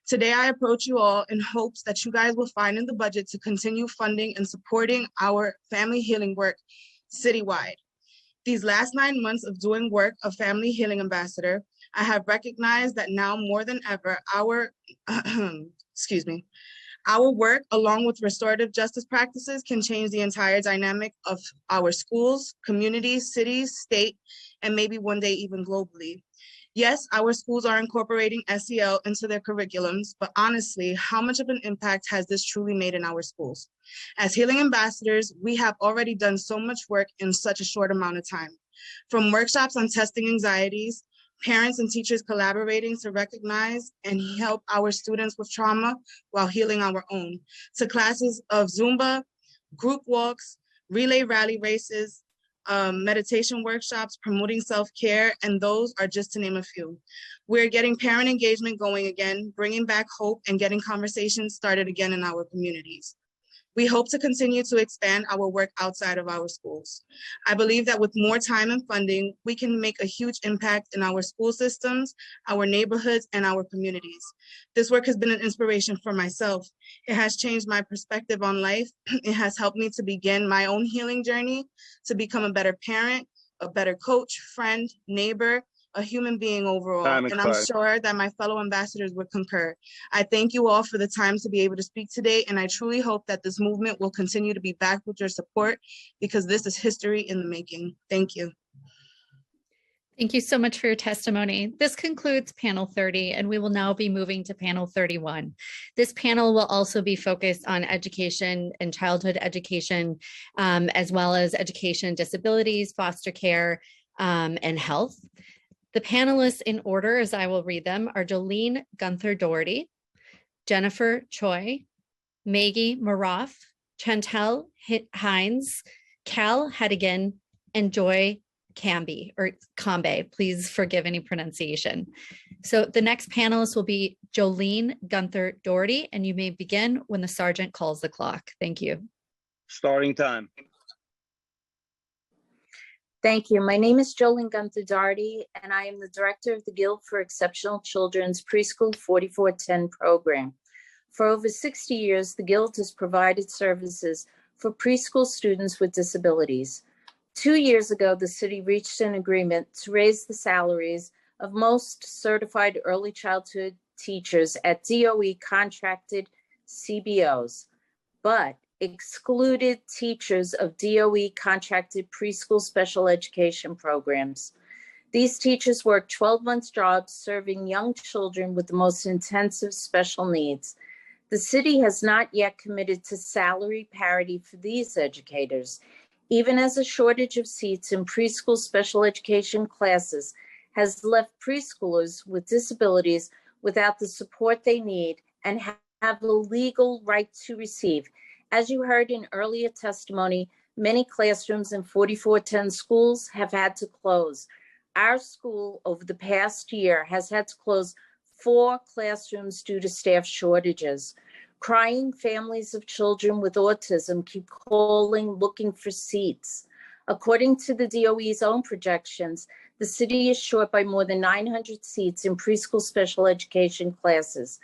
Today, I approach you all in hopes that you guys will find in the budget to continue funding and supporting our family healing work citywide. These last 9 months of doing work of Family Healing Ambassador, I have recognized that now more than ever, our work, along with restorative justice practices, can change the entire dynamic of our schools, communities, cities, state, and maybe one day even globally. Yes, our schools are incorporating SEL into their curriculums, but honestly, how much of an impact has this truly made in our schools? As healing ambassadors, we have already done so much work in such a short amount of time. From workshops on testing anxieties, parents and teachers collaborating to recognize and help our students with trauma while healing our own, to classes of Zumba, group walks, relay rally races, meditation workshops, promoting self-care, and those are just to name a few. We're getting parent engagement going again, bringing back hope and getting conversations started again in our communities. We hope to continue to expand our work outside of our schools. I believe that with more time and funding, we can make a huge impact in our school systems, our neighborhoods, and our communities. This work has been an inspiration for myself. It has changed my perspective on life. It has helped me to begin my own healing journey, to become a better parent, a better coach, friend, neighbor, a human being overall. And I'm sure that my fellow ambassadors would concur. I thank you all for the time to be able to speak today, and I truly hope that this movement will continue to be backed with your support, because this is history in the making. Thank you. Thank you so much for your testimony. This concludes panel 30, and we will now be moving to panel 31. This panel will also be focused on education and childhood education, as well as education, disabilities, foster care, and health. The panelists in order, as I will read them, are Jolene Gunther Doherty, Jennifer Choi, Maggie Maroff, Chantel Hines, Cal Hedigan, and Joy Camby or Cambe. Please forgive any pronunciation. So the next panelist will be Jolene Gunther Doherty, and you may begin when the sergeant calls the clock. Thank you. Starting time. Thank you. My name is Jolene Gunther Doherty, and I am the director of the Guild for Exceptional Children's Preschool 4410 program. For over 60 years, the Guild has provided services for preschool students with disabilities. 2 years ago, the city reached an agreement to raise the salaries of most certified early childhood teachers at DOE contracted CBOs, but excluded teachers of DOE contracted preschool special education programs. These teachers work 12-month jobs serving young children with the most intensive special needs. The city has not yet committed to salary parity for these educators, even as a shortage of seats in preschool special education classes has left preschoolers with disabilities without the support they need and have the legal right to receive. As you heard in earlier testimony, many classrooms in 4410 schools have had to close. Our school over the past year has had to close 4 classrooms due to staff shortages. Crying families of children with autism keep calling, looking for seats. According to the DOE's own projections, the city is short by more than 900 seats in preschool special education classes.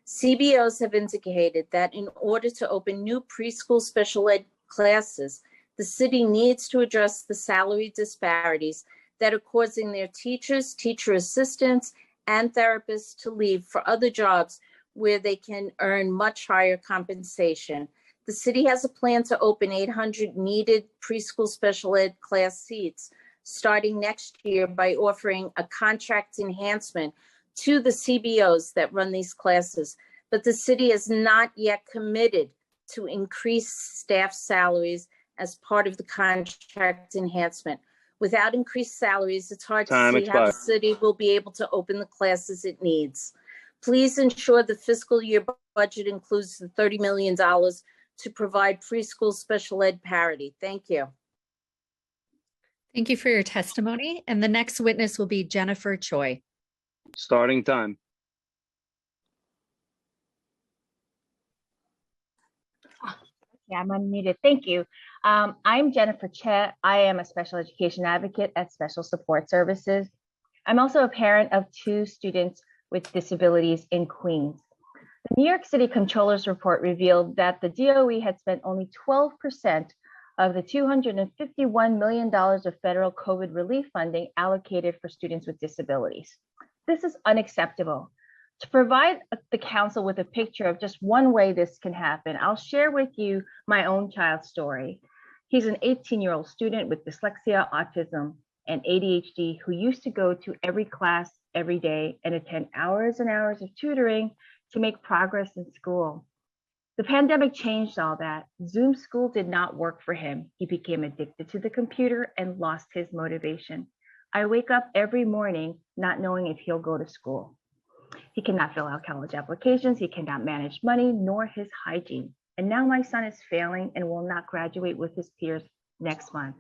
CBOs have indicated that in order to open new preschool special ed classes, the city needs to address the salary disparities that are causing their teachers, teacher assistants, and therapists to leave for other jobs where they can earn much higher compensation. The city has a plan to open 800 needed preschool special ed class seats starting next year by offering a contract enhancement to the CBOs that run these classes, but the city has not yet committed to increase staff salaries as part of the contract enhancement. Without increased salaries, it's hard to see how the city will be able to open the classes it needs. Please ensure the fiscal year budget includes the $30 million to provide preschool special ed parity. Thank you. Thank you for your testimony. And the next witness will be Jennifer Choi. Starting time. Yeah, I'm unmuted. Thank you. I'm Jennifer Choi. I am a special education advocate at Special Support Services. I'm also a parent of 2 students with disabilities in Queens. The New York City Comptroller's report revealed that the DOE had spent only 12% of the $251 million of federal COVID relief funding allocated for students with disabilities. This is unacceptable. To provide the council with a picture of just one way this can happen, I'll share with you my own child's story. He's an 18-year-old student with dyslexia, autism, and ADHD who used to go to every class every day and attend hours and hours of tutoring to make progress in school. The pandemic changed all that. Zoom school did not work for him. He became addicted to the computer and lost his motivation. I wake up every morning not knowing if he'll go to school. He cannot fill out college applications. He cannot manage money nor his hygiene. And now my son is failing and will not graduate with his peers next month.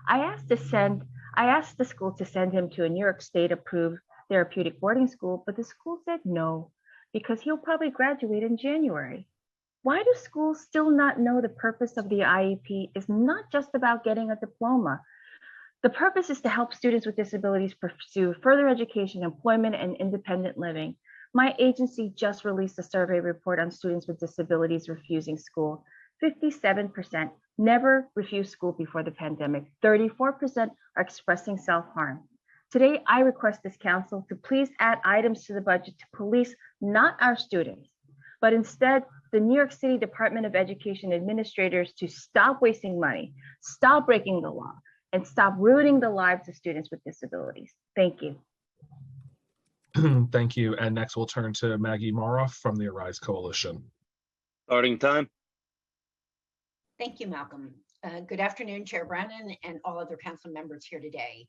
I asked the school to send him to a New York State approved therapeutic boarding school, but the school said no, because he'll probably graduate in January. Why do schools still not know the purpose of the IEP is not just about getting a diploma? The purpose is to help students with disabilities pursue further education, employment, and independent living. My agency just released a survey report on students with disabilities refusing school. 57% never refused school before the pandemic. 34% are expressing self-harm. Today, I request this council to please add items to the budget to police not our students, but instead the New York City Department of Education administrators to stop wasting money, stop breaking the law, and stop ruining the lives of students with disabilities. Thank you. Thank you. And next we'll turn to Maggie Maroff from the Arise Coalition. Starting time. Thank you, Malcolm. Good afternoon, Chair Brennan and all other council members here today.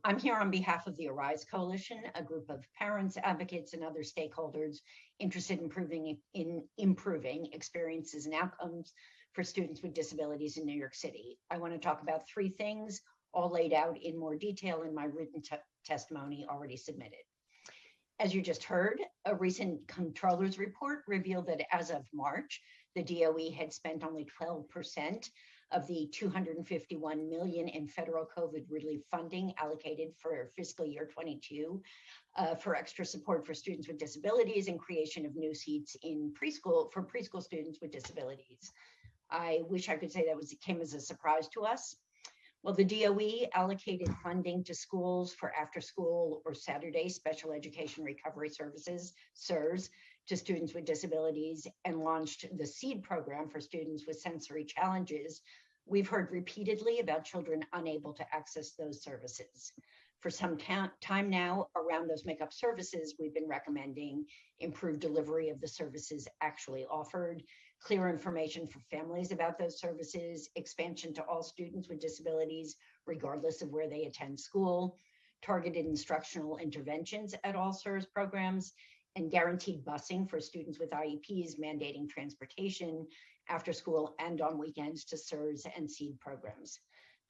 I'm here on behalf of the Arise Coalition, a group of parents, advocates, and other stakeholders interested in improving experiences and outcomes for students with disabilities in New York City. I want to talk about 3 things: all laid out in more detail in my written testimony already submitted. As you just heard, a recent controller's report revealed that as of March, the DOE had spent only 12% of the $251 million in federal COVID relief funding allocated for fiscal year 22 for extra support for students with disabilities and creation of new seats in preschool for preschool students with disabilities. I wish I could say that came as a surprise to us. Well, the DOE allocated funding to schools for after school or Saturday special education recovery services, SERS, to students with disabilities and launched the SEED program for students with sensory challenges. We've heard repeatedly about children unable to access those services. For some time now, around those makeup services, we've been recommending improved delivery of the services actually offered, clear information for families about those services, expansion to all students with disabilities, regardless of where they attend school, targeted instructional interventions at all SERS programs, and guaranteed busing for students with IEPs, mandating transportation after school and on weekends to SERS and SEED programs.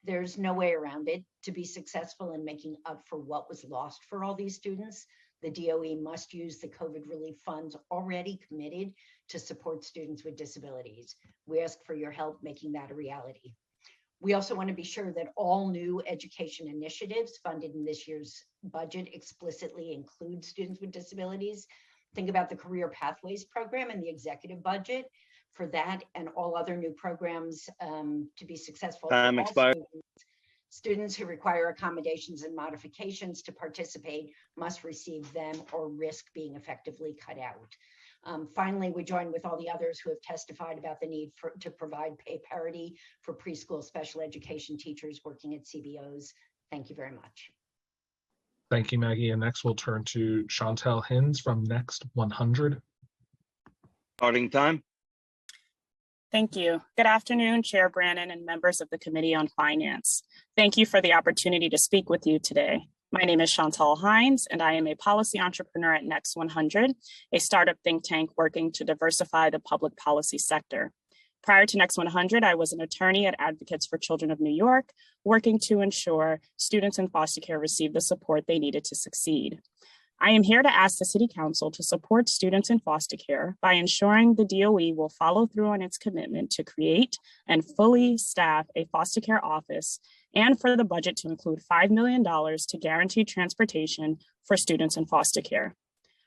There's no way around it. To be successful in making up for what was lost for all these students, the DOE must use the COVID relief funds already committed to support students with disabilities. We ask for your help making that a reality. We also want to be sure that all new education initiatives funded in this year's budget explicitly include students with disabilities. Think about the Career Pathways program and the executive budget for that and all other new programs to be successful. Time expired. Students who require accommodations and modifications to participate must receive them or risk being effectively cut out. Finally, we join with all the others who have testified about the need to provide pay parity for preschool special education teachers working at CBOs. Thank you very much. Thank you, Maggie. And next we'll turn to Chantel Hinz from Next 100. Starting time. Thank you. Good afternoon, Chair Brannon and members of the Committee on Finance. Thank you for the opportunity to speak with you today. My name is Chantal Hines, and I am a policy entrepreneur at Next 100, a startup think tank working to diversify the public policy sector. Prior to Next 100, I was an attorney at Advocates for Children of New York, working to ensure students in foster care receive the support they needed to succeed. I am here to ask the City Council to support students in foster care by ensuring the DOE will follow through on its commitment to create and fully staff a foster care office, and for the budget to include $5 million to guarantee transportation for students in foster care.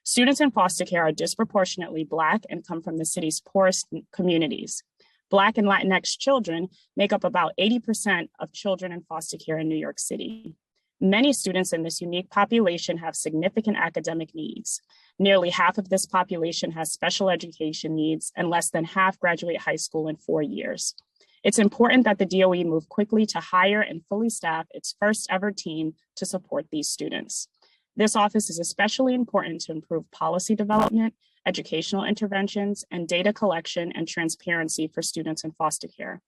Students in foster care are disproportionately Black and come from the city's poorest communities. Black and Latinx children make up about 80% of children in foster care in New York City. Many students in this unique population have significant academic needs. Nearly half of this population has special education needs, and less than half graduate high school in 4 years. It's important that the DOE move quickly to hire and fully staff its first ever team to support these students. This office is especially important to improve policy development, educational interventions, and data collection and transparency for students in foster care.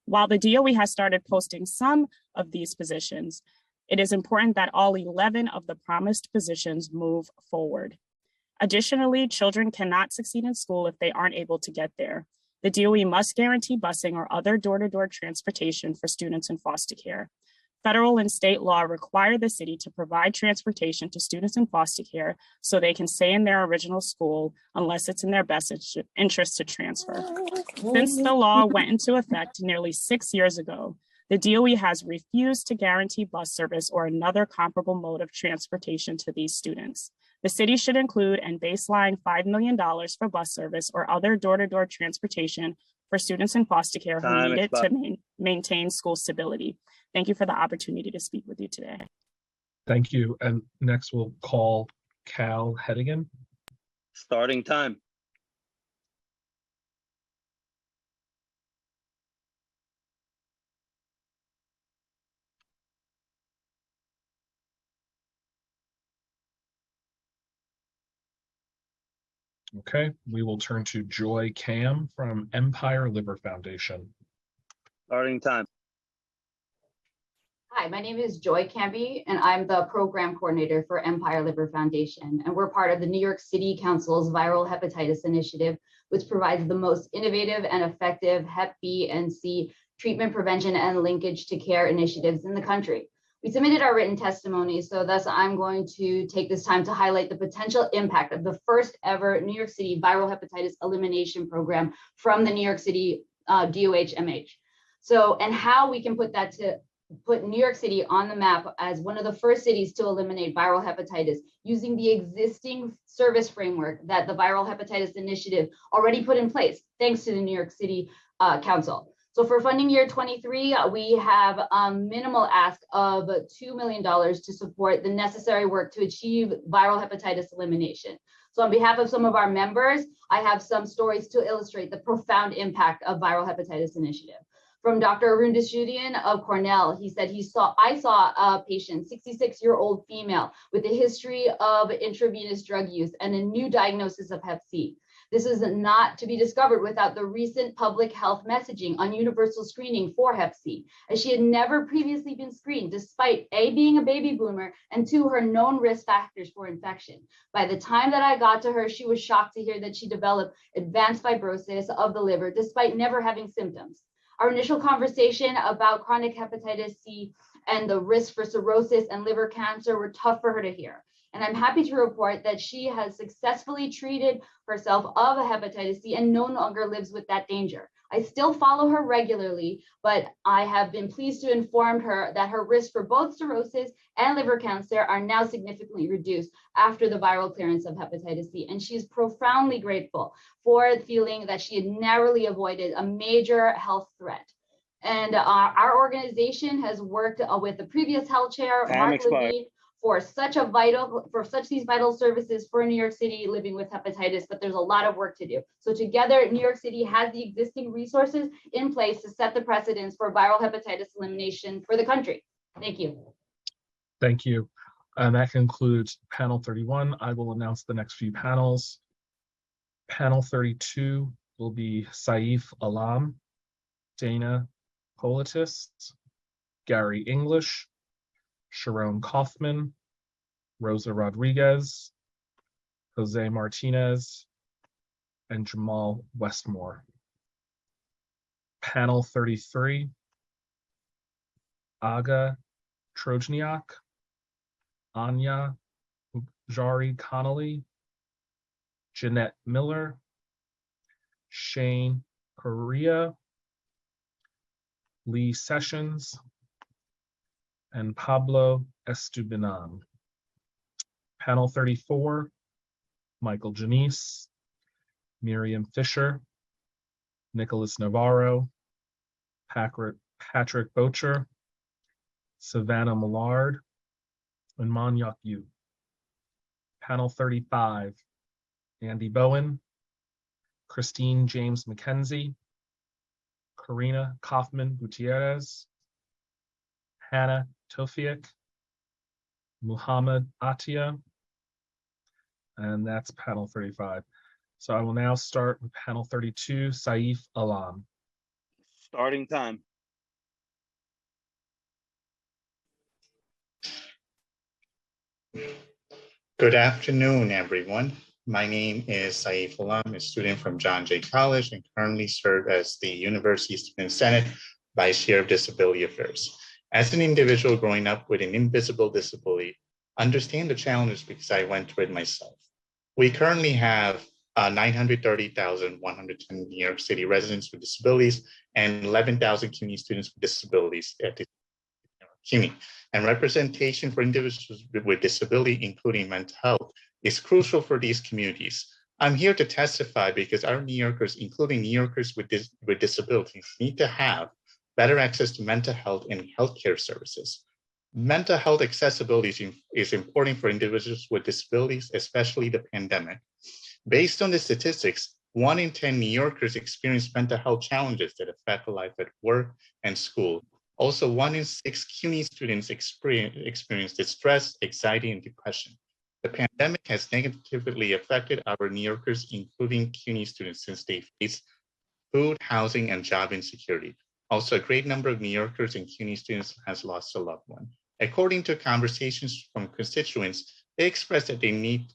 While the DOE has started posting some of these positions, it is important that all 11 of the promised positions move forward. Additionally, children cannot succeed in school if they aren't able to get there. The DOE must guarantee busing or other door-to-door transportation for students in foster care. Federal and state law require the city to provide transportation to students in foster care so they can stay in their original school unless it's in their best interest to transfer. Since the law went into effect nearly 6 years ago, the DOE has refused to guarantee bus service or another comparable mode of transportation to these students. The city should include and baseline $5 million for bus service or other door-to-door transportation for students in foster care who need it to maintain school stability. Thank you for the opportunity to speak with you today. Thank you. And next we'll call Cal Hedigan. Starting time. Okay, we will turn to Joy Cam from Empire Liver Foundation. Starting time. Hi, my name is Joy Camby, and I'm the program coordinator for Empire Liver Foundation. And we're part of the New York City Council's Viral Hepatitis Initiative, which provides the most innovative and effective Hep B and C treatment, prevention, and linkage to care initiatives in the country. We submitted our written testimony, so thus I'm going to take this time to highlight the potential impact of the first ever New York City viral hepatitis elimination program from the New York City DOH-MH. So, and how we can put New York City on the map as one of the first cities to eliminate viral hepatitis using the existing service framework that the Viral Hepatitis Initiative already put in place, thanks to the New York City Council. So for funding year 23, we have a minimal ask of $2 million to support the necessary work to achieve viral hepatitis elimination. So on behalf of some of our members, I have some stories to illustrate the profound impact of Viral Hepatitis Initiative. From Dr. Arun Dashudian of Cornell, he said I saw a patient, 66-year-old female with a history of intravenous drug use and a new diagnosis of Hep C. This is not to be discovered without the recent public health messaging on universal screening for Hep C, as she had never previously been screened, despite A, being a baby boomer, and 2, her known risk factors for infection. By the time that I got to her, she was shocked to hear that she developed advanced fibrosis of the liver, despite never having symptoms. Our initial conversation about chronic hepatitis C and the risk for cirrhosis and liver cancer were tough for her to hear. And I'm happy to report that she has successfully treated herself of a hepatitis C and no longer lives with that danger. I still follow her regularly, but I have been pleased to inform her that her risk for both cirrhosis and liver cancer are now significantly reduced after the viral clearance of hepatitis C. And she is profoundly grateful for feeling that she had narrowly avoided a major health threat. And our organization has worked with the previous health chair, Mark Levine, for these vital services for New York City living with hepatitis, but there's a lot of work to do. So together, New York City has the existing resources in place to set the precedence for viral hepatitis elimination for the country. Thank you. Thank you. And that concludes panel 31. I will announce the next few panels. Panel 32 will be Saif Alam, Dana Politis, Gary English, Sharon Kaufman, Rosa Rodriguez, Jose Martinez, and Jamal Westmore. Panel 33, Aga Trojniak, Anya Jari Connolly, Jeanette Miller, Shane Correa, Lee Sessions, and Pablo Estupinan. Panel 34, Michael Janice, Miriam Fisher, Nicholas Navarro, Patrick Bocher, Savannah Millard, and Manyak Yu. Panel 35, Andy Bowen, Christine James McKenzie, Karina Kaufman Gutierrez, Hannah Tofiak, Muhammad Atia, and that's panel 35. So I will now start with panel 32, Saif Alam. Starting time. Good afternoon, everyone. My name is Saif Alam, a student from John Jay College, and currently serve as the University Student Senate Vice Chair of Disability Affairs. As an individual growing up with an invisible disability, I understand the challenges because I went through it myself. We currently have 930,110 New York City residents with disabilities and 11,000 CUNY students with disabilities at the CUNY. And representation for individuals with disability, including mental health, is crucial for these communities. I'm here to testify because our New Yorkers, including New Yorkers with disabilities, need to have better access to mental health and healthcare services. Mental health accessibility is important for individuals with disabilities, especially the pandemic. Based on the statistics, 1 in 10 New Yorkers experience mental health challenges that affect life at work and school. Also, 1 in 6 CUNY students experience distress, anxiety, and depression. The pandemic has negatively affected our New Yorkers, including CUNY students, since they face food, housing, and job insecurity. Also, a great number of New Yorkers and CUNY students has lost a loved one. According to conversations from constituents, they express that they need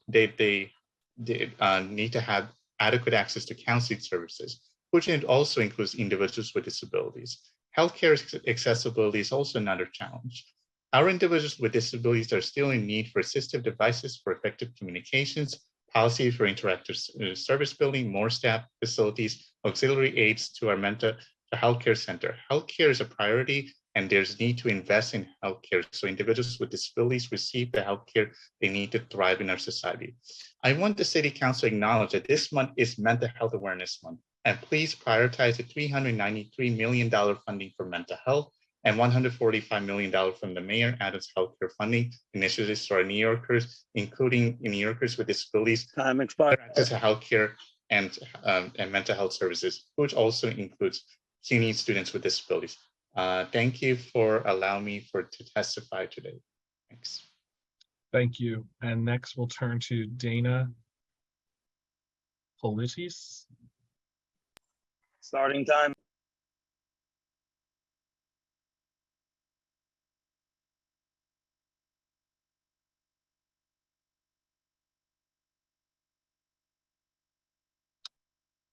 to have adequate access to counseling services, which also includes individuals with disabilities. Healthcare accessibility is also another challenge. Our individuals with disabilities are still in need for assistive devices for effective communications, policies for interactive service building, more staff, facilities, auxiliary aids to our healthcare center. Healthcare is a priority, and there's need to invest in healthcare so individuals with disabilities receive the healthcare they need to thrive in our society. I want the City Council to acknowledge that this month is Mental Health Awareness Month, and please prioritize the $393 million funding for mental health and $145 million from the Mayor Adams Healthcare Funding initiatives to our New Yorkers, including New Yorkers with disabilities, Time expired. access to healthcare and mental health services, which also includes CUNY students with disabilities. Thank you for allowing me to testify today. Thanks. Thank you. And next we'll turn to Dana Politis. Starting time.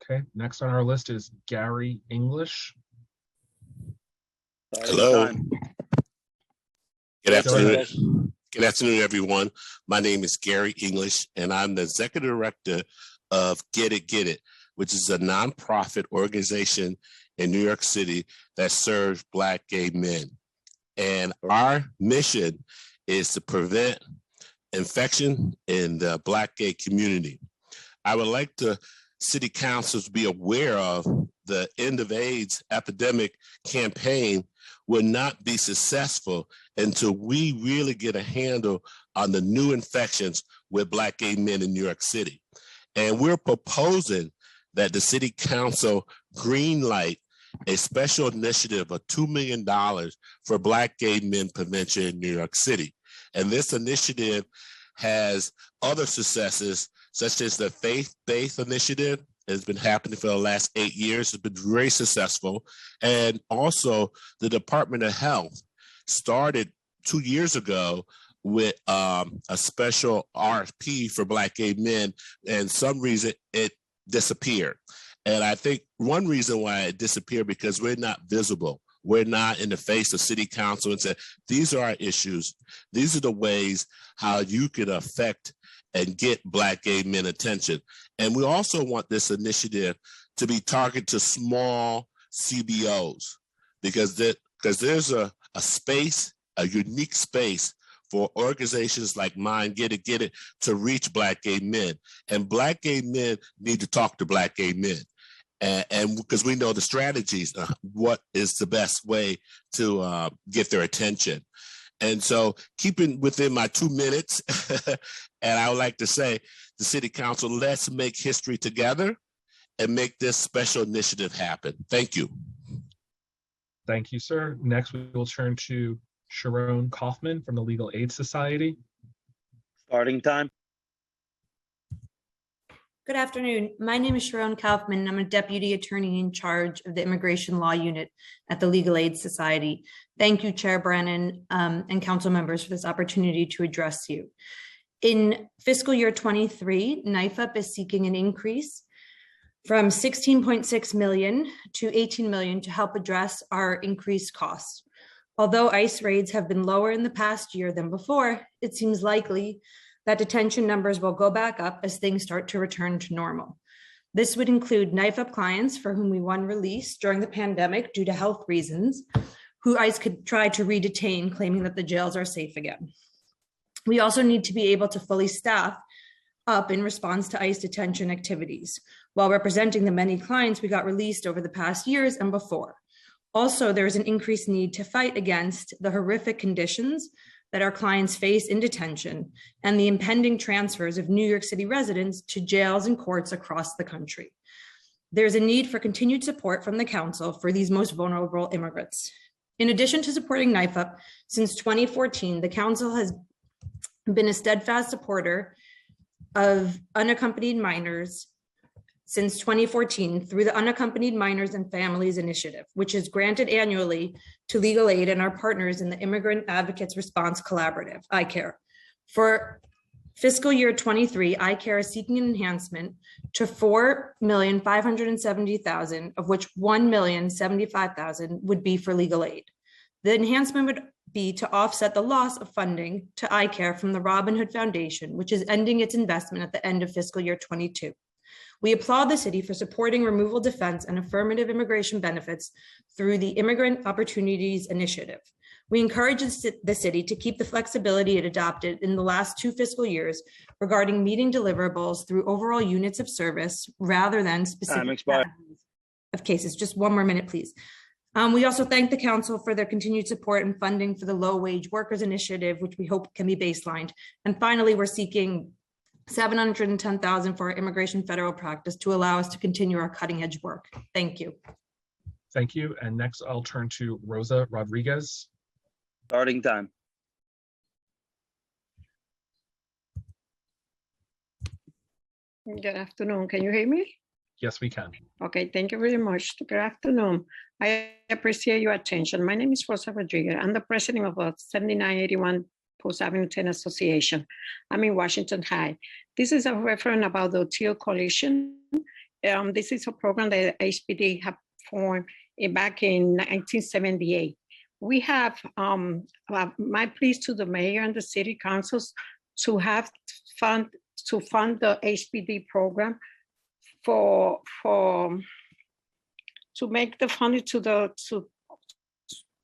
Okay, next on our list is Gary English. Hello. Good afternoon. ahead. Good afternoon, everyone. My name is Gary English, and I'm the Executive Director of Get It, which is a nonprofit organization in New York City that serves Black gay men. And our mission is to prevent infection in the Black gay community. I would like the City Council to be aware of the End of AIDS epidemic campaign will not be successful until we really get a handle on the new infections with Black gay men in New York City. And we're proposing that the City Council greenlight a special initiative of $2 million for Black gay men prevention in New York City. And this initiative has other successes, such as the Faith-Based Initiative. Has been happening for the last 8 years. It's been very successful. And also the Department of Health started 2 years ago with a special RFP for Black gay men, and some reason it disappeared. And I think one reason why it disappeared because we're not visible. We're not in the face of City Council and say, these are our issues. These are the ways how you can affect and get Black gay men attention. And we also want this initiative to be targeted to small CBOs because there's a space, a unique space for organizations like mine, Get It, to reach Black gay men. And Black gay men need to talk to Black gay men. And because we know the strategies, what is the best way to get their attention. And so keeping within my 2 minutes, and I would like to say, the City Council, let's make history together and make this special initiative happen. Thank you. Thank you, sir. Next, we will turn to Sharon Kaufman from the Legal Aid Society. Starting time. Good afternoon. My name is Sharon Kaufman, and I'm a deputy attorney in charge of the Immigration Law Unit at the Legal Aid Society. Thank you, Chair Brannon, and council members for this opportunity to address you. In fiscal year 23, NYCC is seeking an increase from 16.6 million to 18 million to help address our increased costs. Although ICE raids have been lower in the past year than before, it seems likely that detention numbers will go back up as things start to return to normal. This would include NYCC clients for whom we won release during the pandemic due to health reasons, who ICE could try to re-detain, claiming that the jails are safe again. We also need to be able to fully staff up in response to ICE detention activities, while representing the many clients we got released over the past years and before. Also, there is an increased need to fight against the horrific conditions that our clients face in detention and the impending transfers of New York City residents to jails and courts across the country. There's a need for continued support from the council for these most vulnerable immigrants. In addition to supporting NYCC, since 2014, the council has been a steadfast supporter of unaccompanied minors since 2014 through the Unaccompanied Minors and Families Initiative, which is granted annually to Legal Aid and our partners in the Immigrant Advocates Response Collaborative, ICARE, for Fiscal year 23, iCare is seeking an enhancement to $4,570,000, of which $1,075,000 would be for legal aid. The enhancement would be to offset the loss of funding to iCare from the Robin Hood Foundation, which is ending its investment at the end of fiscal year 22. We applaud the city for supporting removal defense and affirmative immigration benefits through the Immigrant Opportunities Initiative. We encourage the city to keep the flexibility it adopted in the last 2 fiscal years regarding meeting deliverables through overall units of service rather than specific of cases. Just one more minute, please. We also thank the council for their continued support and funding for the Low Wage Workers Initiative, which we hope can be baselined. And finally, we're seeking $710,000 for our immigration federal practice to allow us to continue our cutting edge work. Thank you. Thank you. And next I'll turn to Rosa Rodriguez. Starting time. Good afternoon. Can you hear me? Yes, we can. Okay, thank you very much. Good afternoon. I appreciate your attention. My name is Rosa Rodriguez. I'm the president of the 7981 Post Avenue 10 Association. I'm in Washington High. This is a reference about the Teal Coalition. This is a program that HPD have formed back in 1978. We have my plea to the mayor and the city councils to have fund the HPD program to make the funding to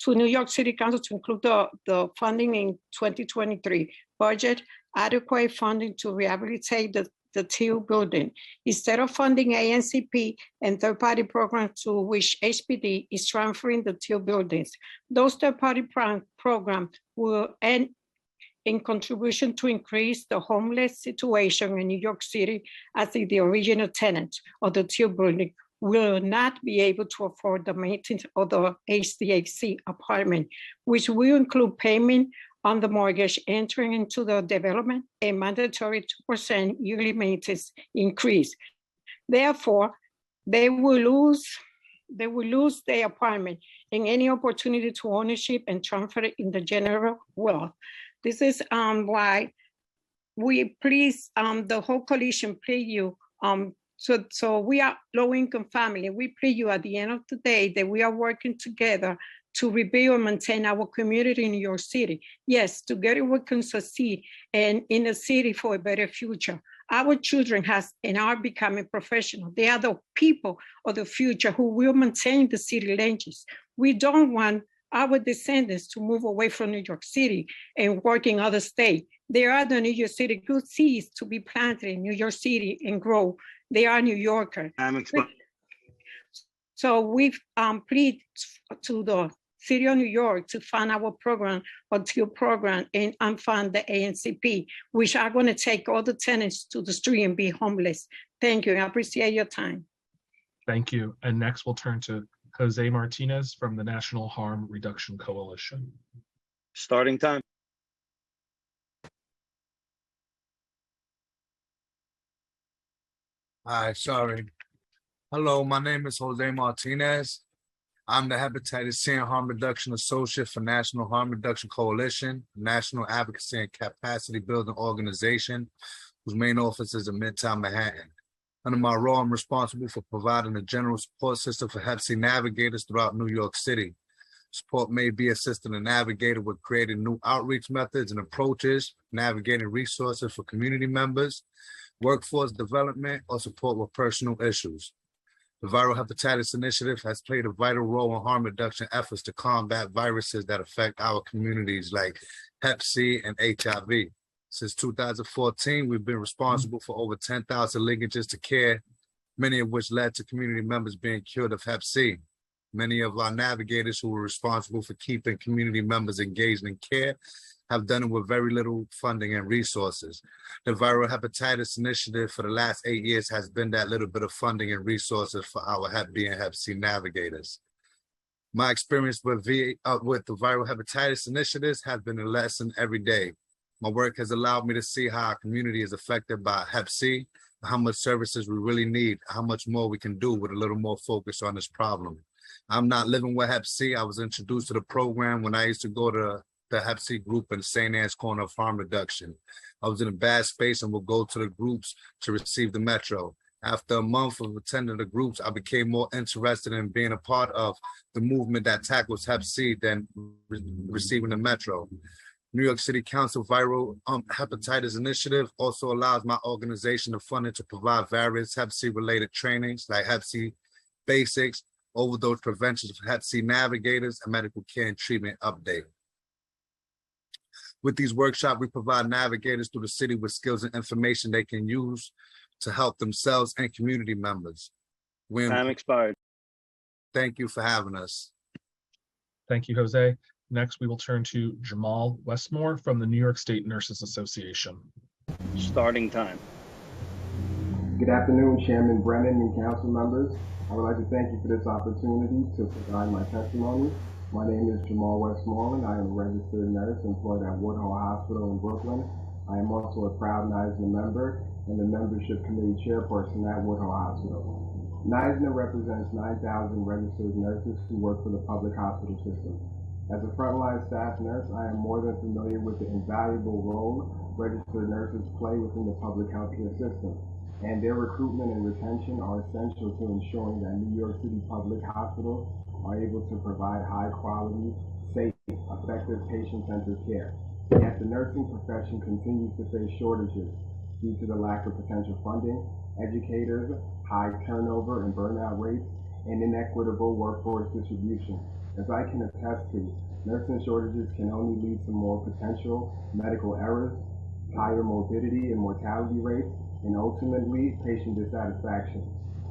New York City Council to include the funding in 2023 budget, adequate funding to rehabilitate the Teal building. Instead of funding ANCP and third-party programs to which HPD is transferring the Teal buildings, those third-party programs will end in contribution to increase the homeless situation in New York City, as the original tenant of the Teal building will not be able to afford the maintenance of the HCAC apartment, which will include payment on the mortgage, entering into the development, a mandatory 2% yearly maintenance increase. Therefore, they will lose their apartment and any opportunity to ownership and transfer it in the general wealth. This is why we please, the whole coalition plead you, so we are low-income family. We plead you at the end of the day that we are working together to rebuild and maintain our community in New York City. Yes, together we can succeed and in the city for a better future. Our children are becoming professional. They are the people of the future who will maintain the city legends. We don't want our descendants to move away from New York City and work in other states. They are the New York City good seeds to be planted in New York City and grow. They are New Yorkers. So we've plead to the City of New York to fund our program, or Teal program, and unfund the ANCP, which are going to take all the tenants to the street and be homeless. Thank you. I appreciate your time. Thank you. And next we'll turn to Jose Martinez from the National Harm Reduction Coalition. Starting time. Hi, sorry. Hello, my name is Jose Martinez. I'm the Hepatitis C and Harm Reduction Associate for National Harm Reduction Coalition, National Advocacy and Capacity Building Organization, whose main office is in Midtown Manhattan. Under my role, I'm responsible for providing a general support system for Hep C navigators throughout New York City. Support may be assisting a navigator with creating new outreach methods and approaches, navigating resources for community members, workforce development, or support with personal issues. The Viral Hepatitis Initiative has played a vital role in harm reduction efforts to combat viruses that affect our communities like Hep C and HIV. Since 2014, we've been responsible for over 10,000 linkages to care, many of which led to community members being cured of Hep C. Many of our navigators who were responsible for keeping community members engaged in care have done it with very little funding and resources. The Viral Hepatitis Initiative for the last 8 years has been that little bit of funding and resources for our Hep B and Hep C navigators. My experience with the Viral Hepatitis Initiatives has been a lesson every day. My work has allowed me to see how our community is affected by Hep C, how much services we really need, how much more we can do with a little more focus on this problem. I'm not living with Hep C. I was introduced to the program when I used to go to the Hep C group in St. Anne's Corner of Harm Reduction. I was in a bad space and would go to the groups to receive the Metro. After a month of attending the groups, I became more interested in being a part of the movement that tackles Hep C than receiving the Metro. New York City Council Viral Hepatitis Initiative also allows my organization the funding to provide various Hep C related trainings like Hep C Basics, Overdose Prevention, Hep C Navigators, and Medical Care and Treatment Update. With these workshops, we provide navigators through the city with skills and information they can use to help themselves and community members. Time expired. Thank you for having us. Thank you, Jose. Next, we will turn to Jamal Westmore from the New York State Nurses Association. Starting time. Good afternoon, Chairman Brennan and council members. I would like to thank you for this opportunity to provide my testimony. My name is Jamal Westmoreland. I am a registered nurse employed at Woodhull Hospital in Brooklyn. I am also a proud NYSNA member and the membership committee chairperson at Woodhull Hospital. NYSNA represents 9,000 registered nurses who work for the public hospital system. As a frontline staff nurse, I am more than familiar with the invaluable role registered nurses play within the public healthcare system, and their recruitment and retention are essential to ensuring that New York City public hospitals are able to provide high quality, safe, effective patient-centered care. Yet the nursing profession continues to face shortages due to the lack of potential funding, educators, high turnover and burnout rates, and inequitable workforce distribution. As I can attest to, nursing shortages can only lead to more potential medical errors, higher morbidity and mortality rates, and ultimately patient dissatisfaction.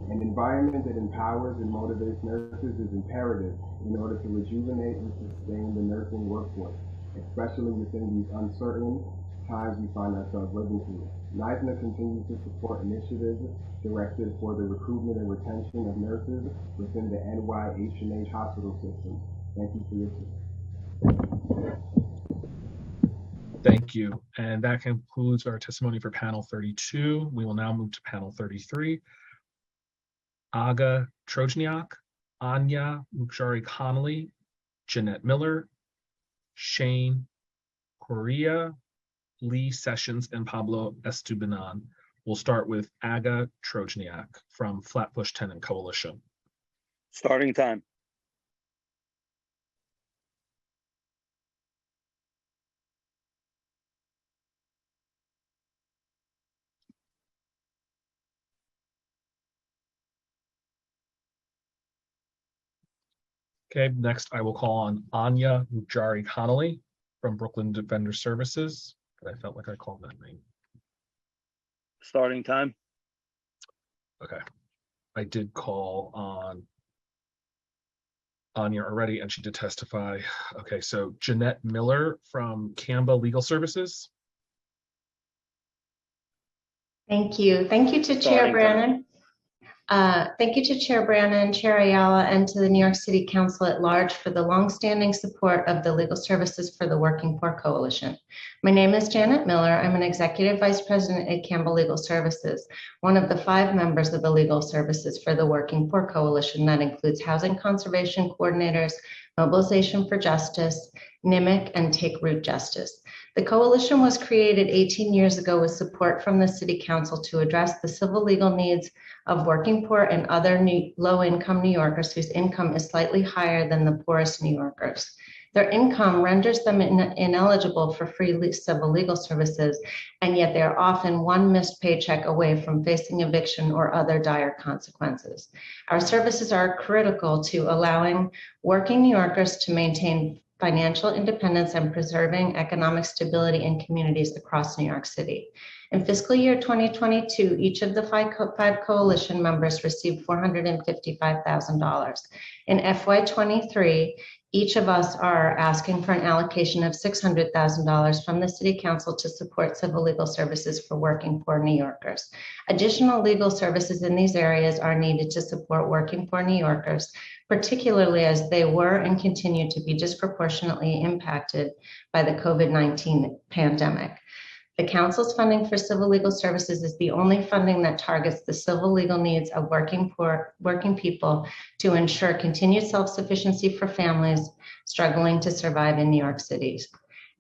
An environment that empowers and motivates nurses is imperative in order to rejuvenate and sustain the nursing workforce, especially within these uncertain times we find ourselves living through. NYSNA continues to support initiatives directed for the recruitment and retention of nurses within the NYHH hospital system. Thank you for your time. Thank you. And that concludes our testimony for panel 32. We will now move to panel 33. Aga Trojniak, Anya Mukshari Connolly, Jeanette Miller, Shane Correa, Lee Sessions, and Pablo Estupinan. We'll start with Aga Trojniak from Flatbush Tenant Coalition. Starting time. Okay, next I will call on Anya Mukjari Connolly from Brooklyn Defender Services. I felt like I called that name. Starting time. Okay, I did call on Anya already and she did testify. Okay, so Jeanette Miller from Canva Legal Services. Thank you. Thank you to Chair Brannon. Thank you to Chair Brannon, Chair Ayala, and to the New York City Council at large for the longstanding support of the Legal Services for the Working Poor Coalition. My name is Janet Miller. I'm an Executive Vice President at Campbell Legal Services, one of the 5 members of the Legal Services for the Working Poor Coalition that includes Housing Conservation Coordinators, Mobilization for Justice, NYCC, and Take Root Justice. The coalition was created 18 years ago with support from the City Council to address the civil legal needs of working poor and other low-income New Yorkers whose income is slightly higher than the poorest New Yorkers. Their income renders them ineligible for free civil legal services, and yet they are often one missed paycheck away from facing eviction or other dire consequences. Our services are critical to allowing working New Yorkers to maintain financial independence and preserving economic stability in communities across New York City. In fiscal year 2022, each of the five coalition members received $455,000. In FY23, each of us are asking for an allocation of $600,000 from the City Council to support civil legal services for working poor New Yorkers. Additional legal services in these areas are needed to support working poor New Yorkers, particularly as they were and continue to be disproportionately impacted by the COVID-19 pandemic. The Council's funding for civil legal services is the only funding that targets the civil legal needs of working people to ensure continued self-sufficiency for families struggling to survive in New York City.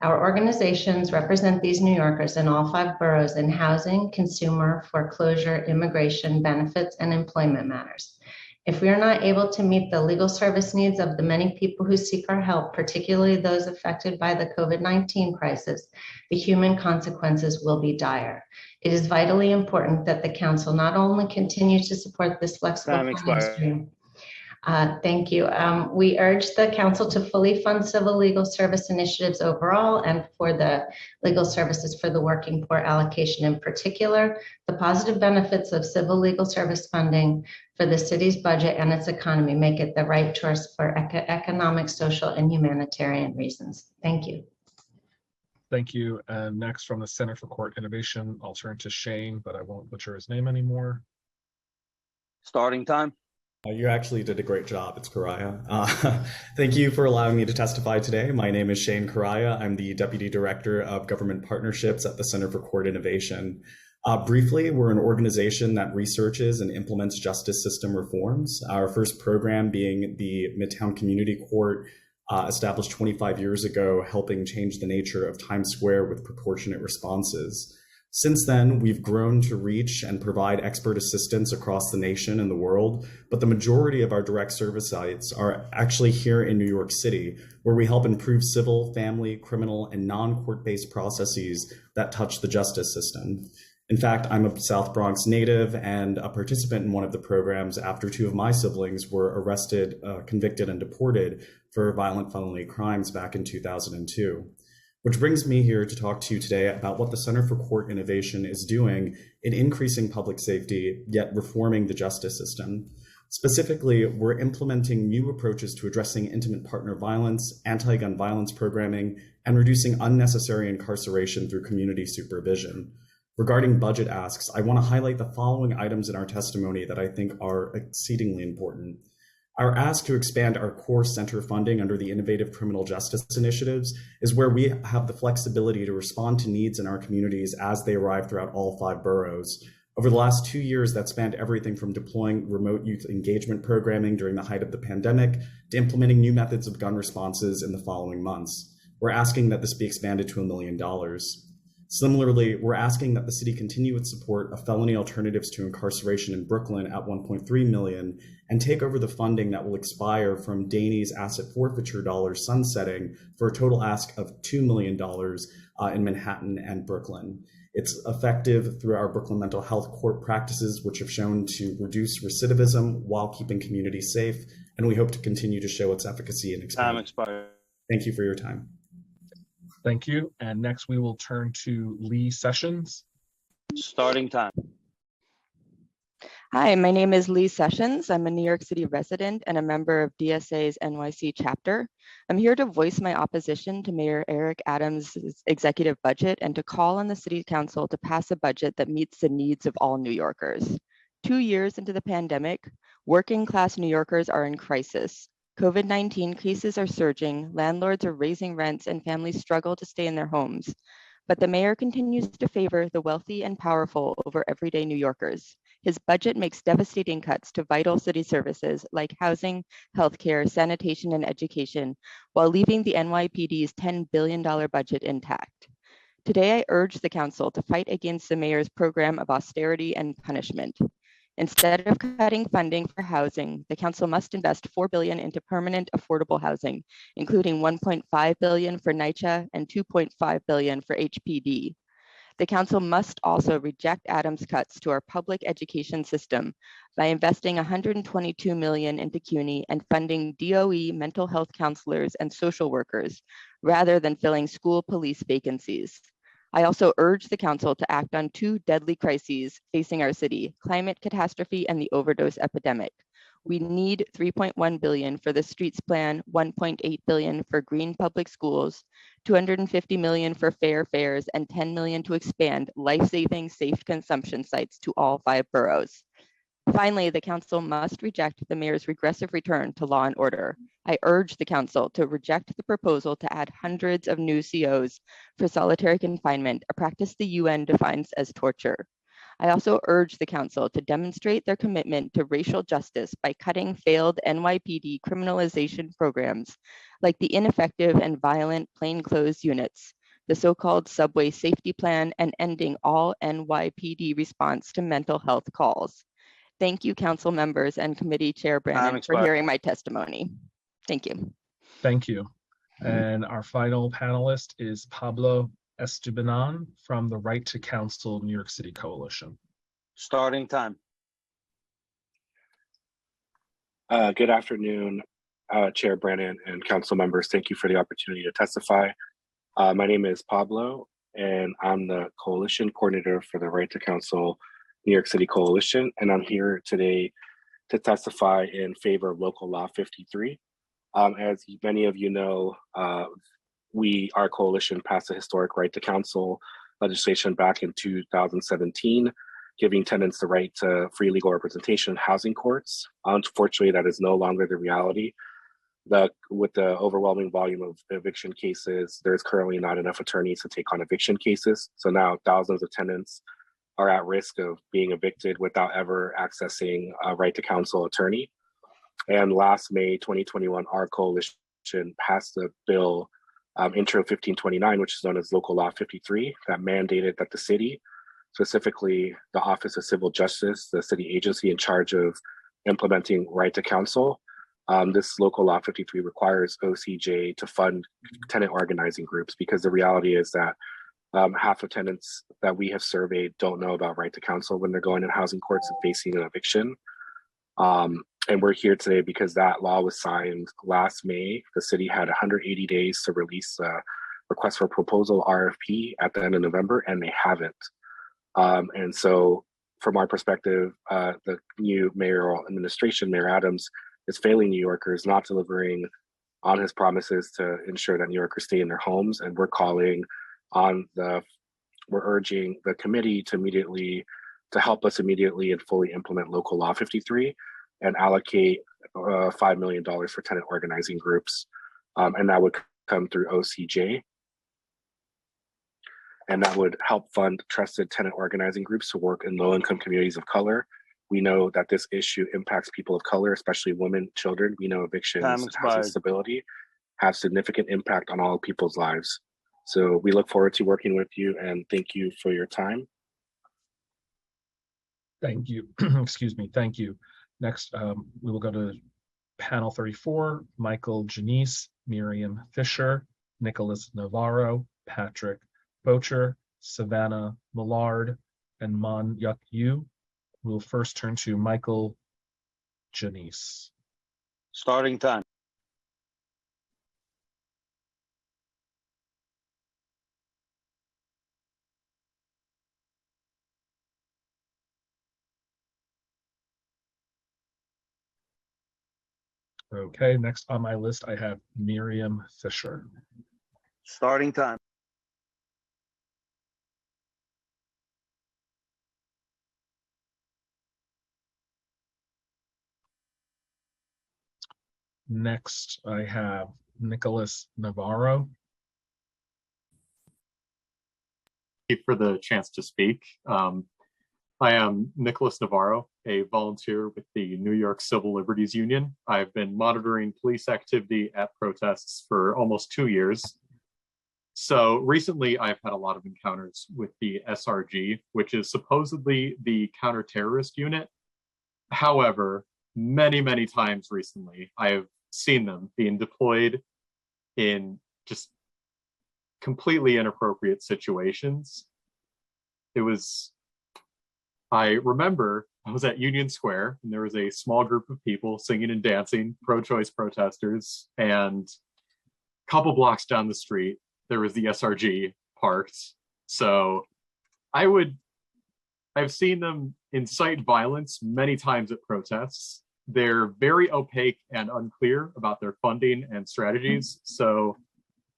Our organizations represent these New Yorkers in all 5 boroughs in housing, consumer, foreclosure, immigration, benefits, and employment matters. If we are not able to meet the legal service needs of the many people who seek our help, particularly those affected by the COVID-19 crisis, the human consequences will be dire. It is vitally important that the council not only continue to support this flexible funding stream. Thank you. We urge the council to fully fund civil legal service initiatives overall and for the legal services for the working poor allocation in particular. The positive benefits of civil legal service funding for the city's budget and its economy make it the right choice for economic, social, and humanitarian reasons. Thank you. Thank you. And next from the Center for Court Innovation, I'll turn to Shane, but I won't butcher his name anymore. Starting time. You actually did a great job. It's Karaya. Thank you for allowing me to testify today. My name is Shane Karaya. I'm the Deputy Director of Government Partnerships at the Center for Court Innovation. Briefly, we're an organization that researches and implements justice system reforms. Our first program being the Midtown Community Court, established 25 years ago, helping change the nature of Times Square with proportionate responses. Since then, we've grown to reach and provide expert assistance across the nation and the world, but the majority of our direct service sites are actually here in New York City, where we help improve civil, family, criminal, and non-court-based processes that touch the justice system. In fact, I'm a South Bronx native and a participant in one of the programs after 2 of my siblings were arrested, convicted, and deported for violent felony crimes back in 2002. Which brings me here to talk to you today about what the Center for Court Innovation is doing in increasing public safety, yet reforming the justice system. Specifically, we're implementing new approaches to addressing intimate partner violence, anti-gun violence programming, and reducing unnecessary incarceration through community supervision. Regarding budget asks, I want to highlight the following items in our testimony that I think are exceedingly important. Our ask to expand our core center funding under the Innovative Criminal Justice Initiatives is where we have the flexibility to respond to needs in our communities as they arrive throughout all 5 boroughs. Over the last 2 years, that spanned everything from deploying remote youth engagement programming during the height of the pandemic to implementing new methods of gun responses in the following months. We're asking that this be expanded to $1 million. Similarly, we're asking that the city continue its support of felony alternatives to incarceration in Brooklyn at $1.3 million and take over the funding that will expire from Daney's asset forfeiture dollars sunsetting for a total ask of $2 million in Manhattan and Brooklyn. It's effective through our Brooklyn mental health court practices, which have shown to reduce recidivism while keeping communities safe, and we hope to continue to show its efficacy and expand. Time expired. Thank you for your time. Thank you. And next we will turn to Lee Sessions. Starting time. Hi, my name is Lee Sessions. I'm a New York City resident and a member of DSA's NYC chapter. I'm here to voice my opposition to Mayor Eric Adams' executive budget and to call on the City Council to pass a budget that meets the needs of all New Yorkers. 2 years into the pandemic, working class New Yorkers are in crisis. COVID-19 cases are surging, landlords are raising rents, and families struggle to stay in their homes. But the mayor continues to favor the wealthy and powerful over everyday New Yorkers. His budget makes devastating cuts to vital city services like housing, healthcare, sanitation, and education, while leaving the NYPD's $10 billion budget intact. Today, I urge the council to fight against the mayor's program of austerity and punishment. Instead of cutting funding for housing, the council must invest $4 billion into permanent affordable housing, including $1.5 billion for Nycc and $2.5 billion for HPD. The council must also reject Adams' cuts to our public education system by investing $122 million into CUNY and funding DOE mental health counselors and social workers, rather than filling school police vacancies. I also urge the council to act on 2 deadly crises facing our city, climate catastrophe and the overdose epidemic. We need $3.1 billion for the streets plan, $1.8 billion for green public schools, $250 million for fair fares, and $10 million to expand life-saving safe consumption sites to all 5 boroughs. Finally, the council must reject the mayor's regressive return to law and order. I urge the council to reject the proposal to add hundreds of new COs for solitary confinement, a practice the UN defines as torture. I also urge the council to demonstrate their commitment to racial justice by cutting failed NYPD criminalization programs like the ineffective and violent plainclothes units, the so-called subway safety plan, and ending all NYPD response to mental health calls. Thank you, council members and committee chair Brannon, for hearing my testimony. Thank you. Thank you. And our final panelist is Pablo Estebanon from the Right to Counsel New York City Coalition. Starting time. Good afternoon, Chair Brannon and council members. Thank you for the opportunity to testify. My name is Pablo, and I'm the coalition coordinator for the Right to Counsel New York City Coalition, and I'm here today to testify in favor of Local Law 53. As many of you know, our coalition passed a historic right to counsel legislation back in 2017, giving tenants the right to free legal representation in housing courts. Unfortunately, that is no longer the reality. With the overwhelming volume of eviction cases, there's currently not enough attorneys to take on eviction cases. So now thousands of tenants are at risk of being evicted without ever accessing a right to counsel attorney. And last May 2021, our coalition passed a bill, Intro 1529, which is known as Local Law 53, that mandated that the city, specifically the Office of Civil Justice, the city agency in charge of implementing right to counsel, this Local Law 53 requires OCJ to fund tenant organizing groups, because the reality is that half of tenants that we have surveyed don't know about right to counsel when they're going in housing courts and facing an eviction. And we're here today because that law was signed last May. The city had 180 days to release a request for proposal RFP at the end of November, and they haven't. And so from our perspective, the new mayoral administration, Mayor Adams, is failing New Yorkers, not delivering on his promises to ensure that New Yorkers stay in their homes. And we're urging the committee to help us immediately and fully implement Local Law 53 and allocate $5 million for tenant organizing groups. And that would come through OCJ. And that would help fund trusted tenant organizing groups to work in low-income communities of color. We know that this issue impacts people of color, especially women, children. We know evictions and housing stability have significant impact on all people's lives. So we look forward to working with you, and thank you for your time. Thank you. Excuse me. Thank you. Next, we will go to panel 34, Michael Janice, Miriam Fisher, Nicholas Navarro, Patrick Bocher, Savannah Millard, and Mon Yuk Yu. We'll first turn to Michael Janice. Starting time. Okay, next on my list, I have Miriam Fisher. Starting time. Next, I have Nicholas Navarro. Thank you for the chance to speak. I am Nicholas Navarro, a volunteer with the New York Civil Liberties Union. I've been monitoring police activity at protests for almost 2 years. So recently I've had a lot of encounters with the SRG, which is supposedly the counter-terrorist unit. However, many, many times recently, I have seen them being deployed in just completely inappropriate situations. I remember I was at Union Square and there was a small group of people singing and dancing, pro-choice protesters, and a couple blocks down the street, there was the SRG parked. So I've seen them incite violence many times at protests. They're very opaque and unclear about their funding and strategies. So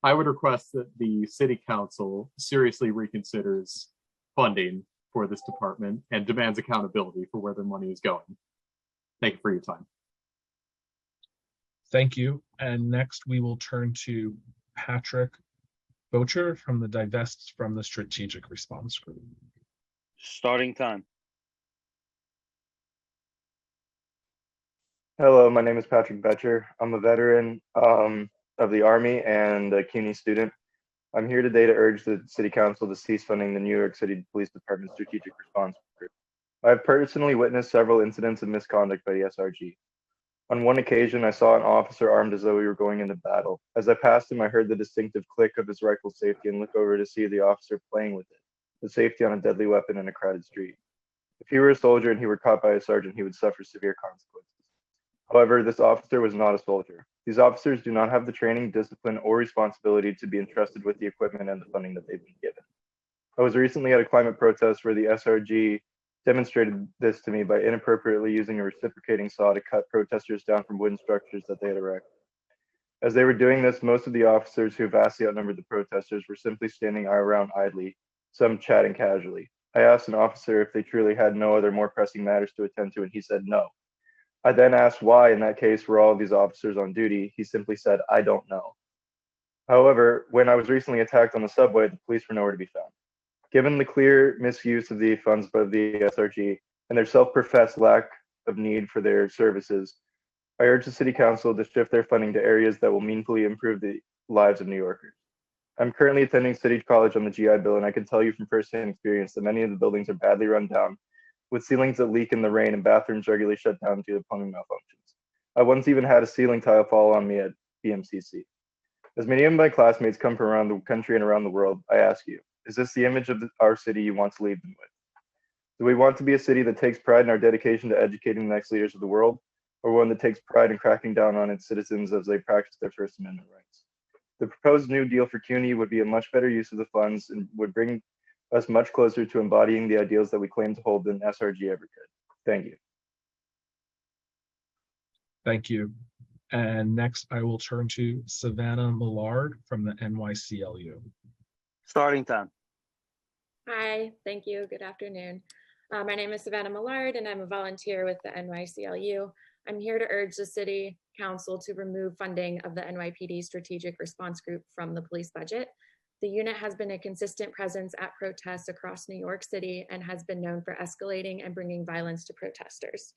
I would request that the city council seriously reconsiders funding for this department and demands accountability for where their money is going. Thank you for your time. Thank you. And next we will turn to Patrick Bocher from the Divest from the Strategic Response Group. Starting time. Hello, my name is Patrick Betcher. I'm a veteran of the Army and a CUNY student. I'm here today to urge the City Council to cease funding the New York City Police Department Strategic Response Group. I've personally witnessed several incidents of misconduct by the SRG. On one occasion, I saw an officer armed as though we were going into battle. As I passed him, I heard the distinctive click of his rifle safety and looked over to see the officer playing with it, the safety on a deadly weapon in a crowded street. If he were a soldier and he were caught by a sergeant, he would suffer severe consequences. However, this officer was not a soldier. These officers do not have the training, discipline, or responsibility to be entrusted with the equipment and the funding that they've been given. I was recently at a climate protest where the SRG demonstrated this to me by inappropriately using a reciprocating saw to cut protesters down from wooden structures that they had erected. As they were doing this, most of the officers who vastly outnumbered the protesters were simply standing around idly, some chatting casually. I asked an officer if they truly had no other more pressing matters to attend to, and he said no. I then asked why, in that case, were all of these officers on duty. He simply said, I don't know. However, when I was recently attacked on the subway, the police were nowhere to be found. Given the clear misuse of the funds by the SRG and their self-professed lack of need for their services, I urge the City Council to shift their funding to areas that will meaningfully improve the lives of New Yorkers. I'm currently attending City College on the GI Bill, and I can tell you from firsthand experience that many of the buildings are badly run down, with ceilings that leak in the rain and bathrooms regularly shut down due to plumbing malfunctions. I once even had a ceiling tile fall on me at BMCC. As many of my classmates come from around the country and around the world, I ask you, is this the image of our city you want to leave them with? Do we want to be a city that takes pride in our dedication to educating the next leaders of the world, or one that takes pride in cracking down on its citizens as they practice their First Amendment rights? The proposed New Deal for CUNY would be a much better use of the funds and would bring us much closer to embodying the ideals that we claim to hold than SRG ever could. Thank you. Thank you. And next, I will turn to Savannah Millard from the NYCLU. Starting time. Hi, thank you. Good afternoon. My name is Savannah Millard, and I'm a volunteer with the NYCLU. I'm here to urge the City Council to remove funding of the NYPD Strategic Response Group from the police budget. The unit has been a consistent presence at protests across New York City and has been known for escalating and bringing violence to protesters.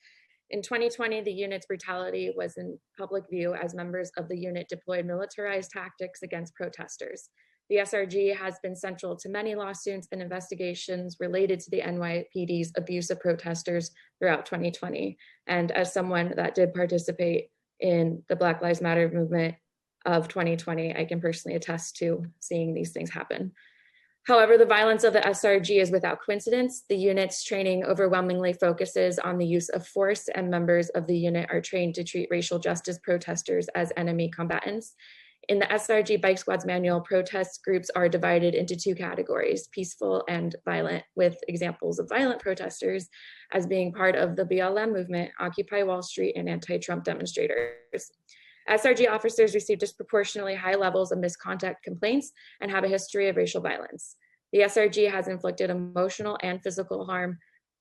In 2020, the unit's brutality was in public view as members of the unit deployed militarized tactics against protesters. The SRG has been central to many lawsuits and investigations related to the NYPD's abuse of protesters throughout 2020. And as someone that did participate in the Black Lives Matter movement of 2020, I can personally attest to seeing these things happen. However, the violence of the SRG is without coincidence. The unit's training overwhelmingly focuses on the use of force, and members of the unit are trained to treat racial justice protesters as enemy combatants. In the SRG Bike Squad's manual, protest groups are divided into two categories, peaceful and violent, with examples of violent protesters as being part of the BLM movement, Occupy Wall Street, and anti-Trump demonstrators. SRG officers receive disproportionately high levels of misconduct complaints and have a history of racial violence. The SRG has inflicted emotional and physical harm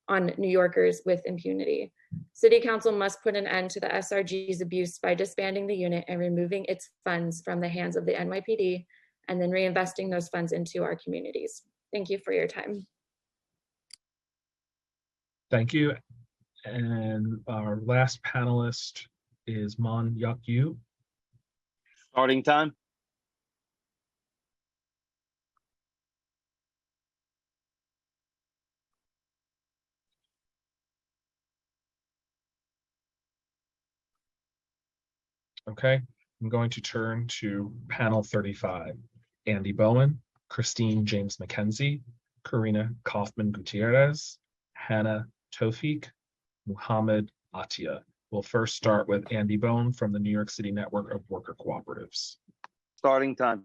on New Yorkers with impunity. City Council must put an end to the SRG's abuse by disbanding the unit and removing its funds from the hands of the NYPD, and then reinvesting those funds into our communities. Thank you for your time. Thank you. And our last panelist is Nycc Yu. Starting time. Okay, I'm going to turn to panel 35. Andy Bowen, Christine James McKenzie, Karina Kaufman Gutierrez, Hannah Tofik, Muhammad Atia. We'll first start with Andy Bowen from the New York City Network of Worker Cooperatives. Starting time.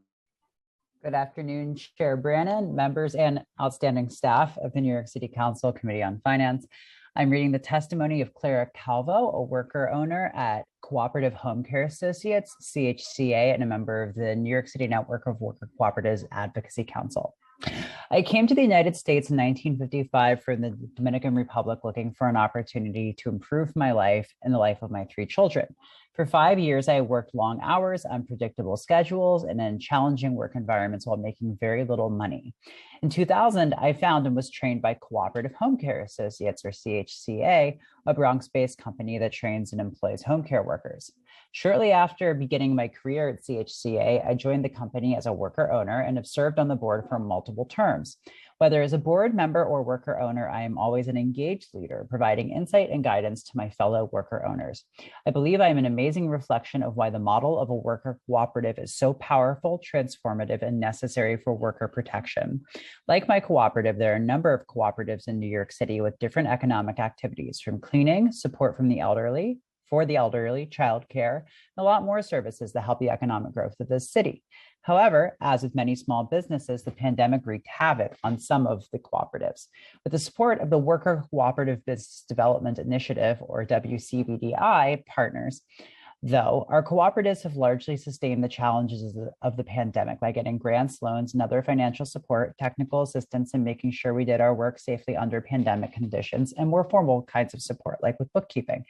Good afternoon, Chair Brannon, members, and outstanding staff of the New York City Council Committee on Finance. I'm reading the testimony of Clara Calvo, a worker owner at Cooperative Home Care Associates, CHCA, and a member of the New York City Network of Worker Cooperatives Advocacy Council. I came to the United States in 1955 from the Dominican Republic looking for an opportunity to improve my life and the life of my 3 children. For 5 years, I worked long hours, unpredictable schedules, and in challenging work environments while making very little money. In 2000, I found and was trained by Cooperative Home Care Associates, or CHCA, a Bronx-based company that trains and employs home care workers. Shortly after beginning my career at CHCA, I joined the company as a worker owner and have served on the board for multiple terms. Whether as a board member or worker owner, I am always an engaged leader, providing insight and guidance to my fellow worker owners. I believe I am an amazing reflection of why the model of a worker cooperative is so powerful, transformative, and necessary for worker protection. Like my cooperative, there are a number of cooperatives in New York City with different economic activities, from cleaning, support from the elderly, for the elderly, childcare, and a lot more services that help the economic growth of this city. However, as with many small businesses, the pandemic wreaked havoc on some of the cooperatives. With the support of the Worker Cooperative Business Development Initiative, or WCBDI partners, though, our cooperatives have largely sustained the challenges of the pandemic by getting grants, loans, and other financial support, technical assistance, and making sure we did our work safely under pandemic conditions, and more formal kinds of support, like with bookkeeping.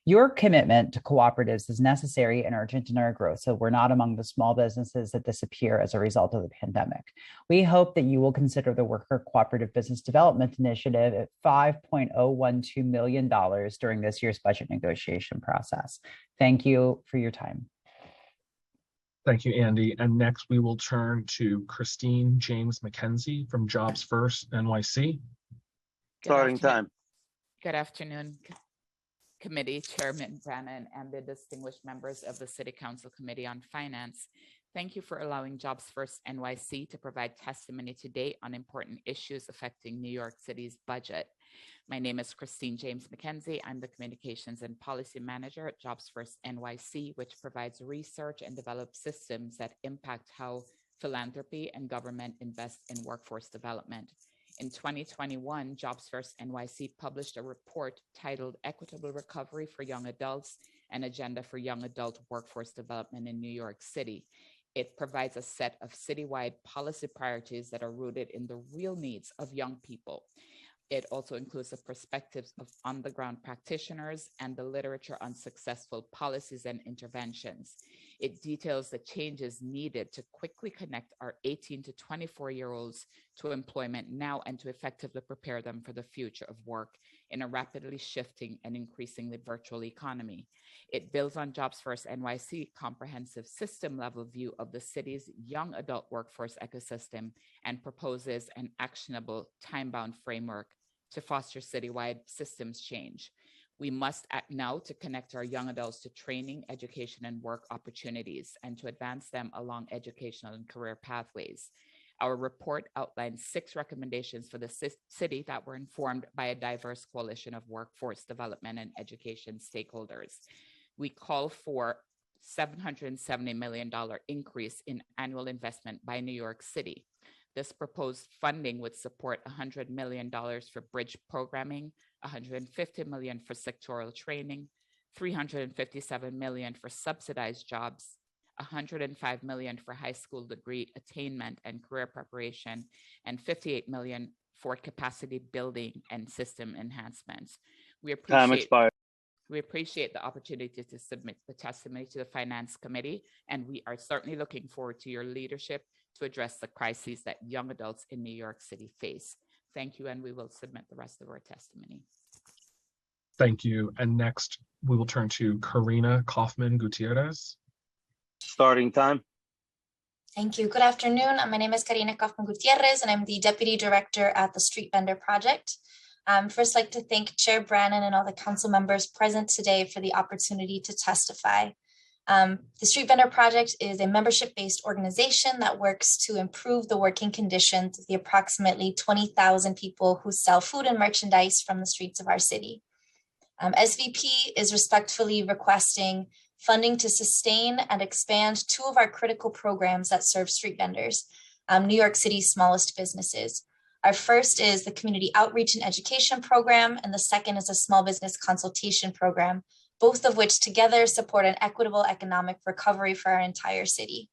Your commitment to cooperatives is necessary and urgent in our growth, so we're not among the small businesses that disappear as a result of the pandemic. We hope that you will consider the Worker Cooperative Business Development Initiative at $5.012 million during this year's budget negotiation process. Thank you for your time. Thank you, Andy. And next we will turn to Christine James McKenzie from Jobs First NYC. Starting time. Good afternoon, Committee Chairman Brannon and the distinguished members of the City Council Committee on Finance. Thank you for allowing Jobs First NYC to provide testimony today on important issues affecting New York City's budget. My name is Christine James McKenzie. I'm the Communications and Policy Manager at Jobs First NYC, which provides research and develops systems that impact how philanthropy and government invest in workforce development. In 2021, Jobs First NYC published a report titled Equitable Recovery for Young Adults, an Agenda for Young Adult Workforce Development in New York City. It provides a set of citywide policy priorities that are rooted in the real needs of young people. It also includes the perspectives of on-the-ground practitioners and the literature on successful policies and interventions. It details the changes needed to quickly connect our 18 to 24-year-olds to employment now and to effectively prepare them for the future of work in a rapidly shifting and increasingly virtual economy. It builds on Jobs First NYC comprehensive system-level view of the city's young adult workforce ecosystem and proposes an actionable time-bound framework to foster citywide systems change. We must act now to connect our young adults to training, education, and work opportunities and to advance them along educational and career pathways. Our report outlines 6 recommendations for the city that were informed by a diverse coalition of workforce development and education stakeholders. We call for $770 million increase in annual investment by New York City. This proposed funding would support $100 million for bridge programming, $150 million for sectoral training, $357 million for subsidized jobs, $105 million for high school degree attainment and career preparation, and $58 million for capacity building and system enhancements. We appreciate the opportunity to submit the testimony to the Finance Committee, and we are certainly looking forward to your leadership to address the crises that young adults in New York City face. Thank you, and we will submit the rest of our testimony. Thank you. And next, we will turn to Karina Kaufman Gutierrez. Starting time. Thank you. Good afternoon. My name is Karina Kaufman Gutierrez, and I'm the Deputy Director at the Street Vendor Project. First, I'd like to thank Chair Brannon and all the council members present today for the opportunity to testify. The Street Vendor Project is a membership-based organization that works to improve the working conditions of the approximately 20,000 people who sell food and merchandise from the streets of our city. SVP is respectfully requesting funding to sustain and expand 2 of our critical programs that serve street vendors, New York City's smallest businesses. Our first is the Community Outreach and Education Program, and the second is a Small Business Consultation Program, both of which together support an equitable economic recovery for our entire city.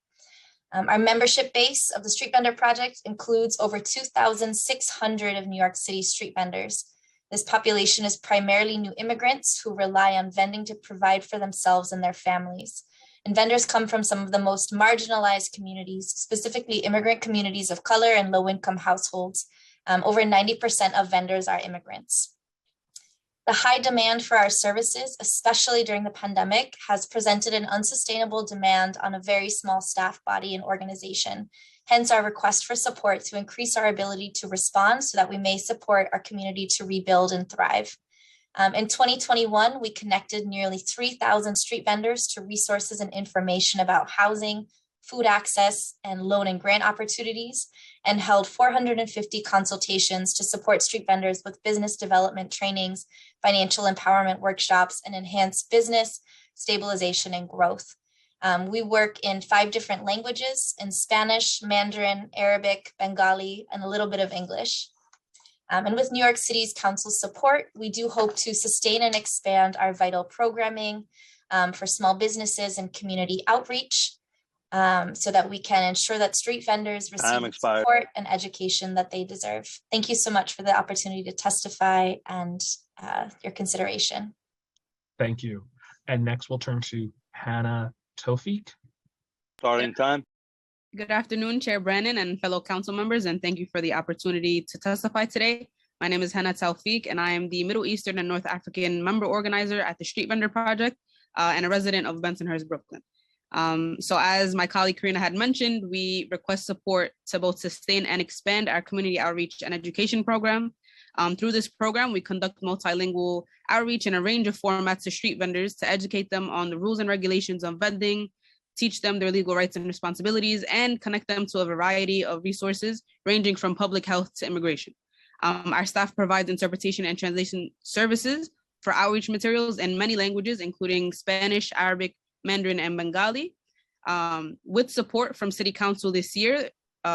Our membership base of the Street Vendor Project includes over 2,600 of New York City street vendors. This population is primarily new immigrants who rely on vending to provide for themselves and their families. And vendors come from some of the most marginalized communities, specifically immigrant communities of color and low-income households. Over 90% of vendors are immigrants. The high demand for our services, especially during the pandemic, has presented an unsustainable demand on a very small staff body and organization. Hence our request for support to increase our ability to respond so that we may support our community to rebuild and thrive. In 2021, we connected nearly 3,000 street vendors to resources and information about housing, food access, and loan and grant opportunities, and held 450 consultations to support street vendors with business development trainings, financial empowerment workshops, and enhanced business stabilization and growth. We work in 5 different languages, in Spanish, Mandarin, Arabic, Bengali, and a little bit of English. And with New York City's council support, we do hope to sustain and expand our vital programming for small businesses and community outreach, so that we can ensure that street vendors receive the support and education that they deserve. Thank you so much for the opportunity to testify and your consideration. Thank you. And next we'll turn to Hannah Tofik. Starting time. Good afternoon, Chair Brannon and fellow council members, and thank you for the opportunity to testify today. My name is Hannah Tawfiq, and I am the Middle Eastern and North African member organizer at the Street Vendor Project and a resident of Bensonhurst, Brooklyn. So as my colleague Karina had mentioned, we request support to both sustain and expand our community outreach and education program. Through this program, we conduct multilingual outreach in a range of formats to street vendors to educate them on the rules and regulations of vending, teach them their legal rights and responsibilities, and connect them to a variety of resources ranging from public health to immigration. Our staff provides interpretation and translation services for outreach materials in many languages, including Spanish, Arabic, Mandarin, and Bengali. With support from City Council this year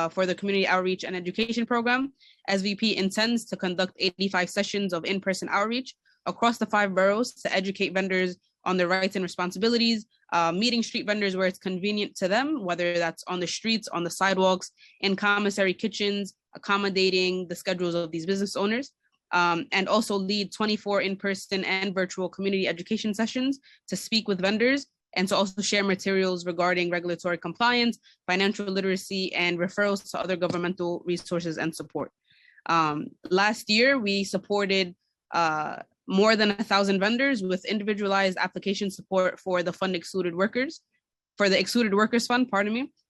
for the Community Outreach and Education Program, SVP intends to conduct 85 sessions of in-person outreach across the 5 boroughs to educate vendors on their rights and responsibilities, meeting street vendors where it's convenient to them, whether that's on the streets, on the sidewalks, in commissary kitchens, accommodating the schedules of these business owners, and also lead 24 in-person and virtual community education sessions to speak with vendors and to also share materials regarding regulatory compliance, financial literacy, and referrals to other governmental resources and support. Last year, we supported more than 1,000 vendors with individualized application support for the Excluded Workers Fund,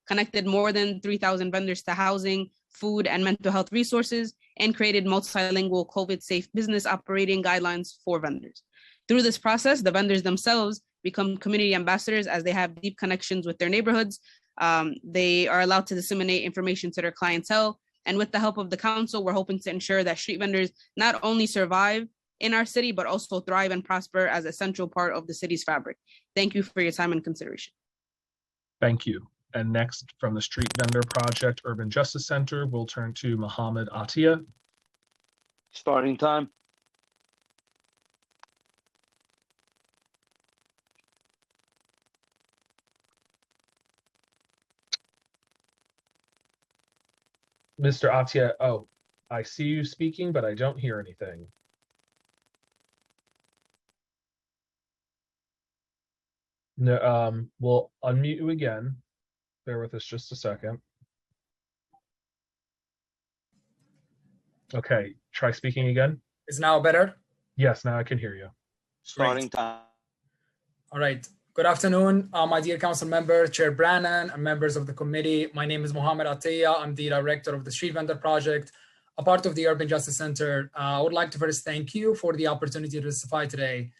connected more than 3,000 vendors to housing, food, and mental health resources, and created multilingual COVID-safe business operating guidelines for vendors. Through this process, the vendors themselves become community ambassadors as they have deep connections with their neighborhoods. They are allowed to disseminate information to their clientele. And with the help of the council, we're hoping to ensure that street vendors not only survive in our city, but also thrive and prosper as a central part of the city's fabric. Thank you for your time and consideration. Thank you. And next from the Street Vendor Project Urban Justice Center, we'll turn to Mohammed Atia. Starting time. Mr. Atia, oh, I see you speaking, but I don't hear anything. No, we'll unmute you again. Bear with us just a second. Okay, try speaking again. Is now better? Yes, now I can hear you. Starting time. All right. Good afternoon, my dear council member, Chair Brannon, and members of the committee. My name is Mohammed Atiyah. I'm the director of the Street Vendor Project, a part of the Urban Justice Center. I would like to first thank you for the opportunity to testify today.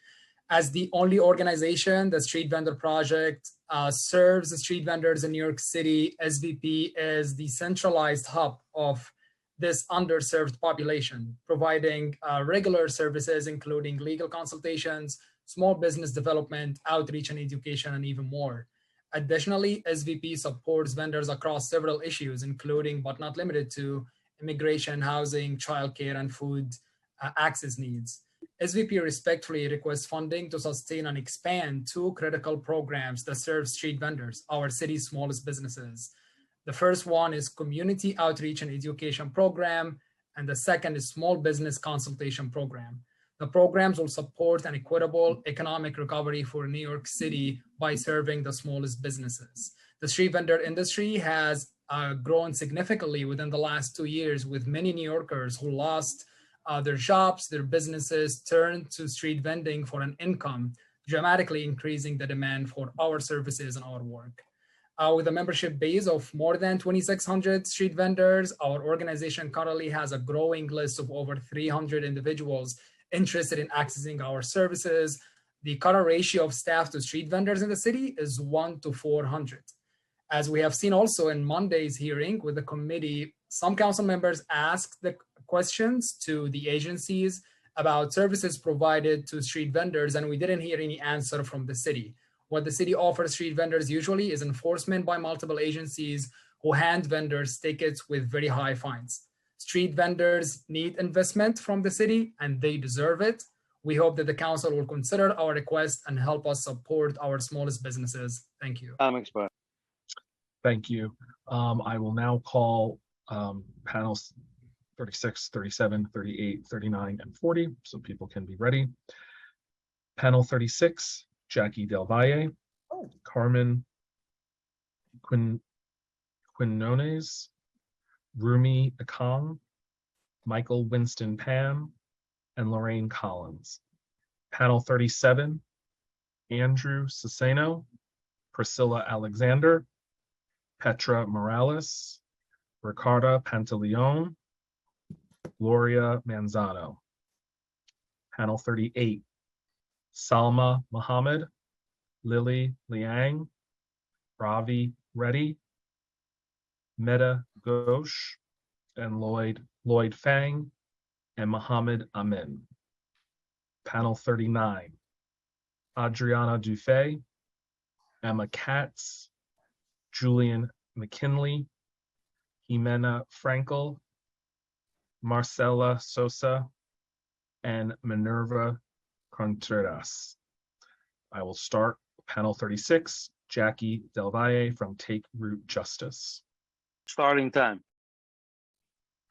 As the only organization, the Street Vendor Project serves the street vendors in New York City. SVP is the centralized hub of this underserved population, providing regular services, including legal consultations, small business development, outreach and education, and even more. Additionally, SVP supports vendors across several issues, including but not limited to immigration, housing, childcare, and food access needs. SVP respectfully requests funding to sustain and expand 2 critical programs that serve street vendors, our city's smallest businesses. The first one is Community Outreach and Education Program, and the second is Small Business Consultation Program. The programs will support an equitable economic recovery for New York City by serving the smallest businesses. The street vendor industry has grown significantly within the last 2 years, with many New Yorkers who lost their jobs, their businesses, turned to street vending for an income, dramatically increasing the demand for our services and our work. With a membership base of more than 2,600 street vendors, our organization currently has a growing list of over 300 individuals interested in accessing our services. The current ratio of staff to street vendors in the city is 1 to 400. As we have seen also in Monday's hearing with the committee, some council members asked the questions to the agencies about services provided to street vendors, and we didn't hear any answer from the city. What the city offers street vendors usually is enforcement by multiple agencies who hand vendors tickets with very high fines. Street vendors need investment from the city and they deserve it. We hope that the council will consider our request and help us support our smallest businesses. Thank you. Thank you. I will now call panels 36, 37, 38, 39, and 40, so people can be ready. Panel 36, Jackie Del Valle, Carmen Quinones, Rumi Akang, Michael Winston Pam, and Lorraine Collins. Panel 37, Andrew Cesano, Priscilla Alexander, Petra Morales, Ricarda Pantaleon, Gloria Manzano. Panel 38, Salma Mohammed, Lily Liang, Ravi Reddy, Meta Ghosh, and Lloyd Fang, and Mohammed Amin. Panel 39, Adriana Dufay, Emma Katz, Julian McKinley, Jimena Frankel, Marcela Sosa, and Minerva Contreras. I will start panel 36, Jackie Del Valle from Take Root Justice. Starting time.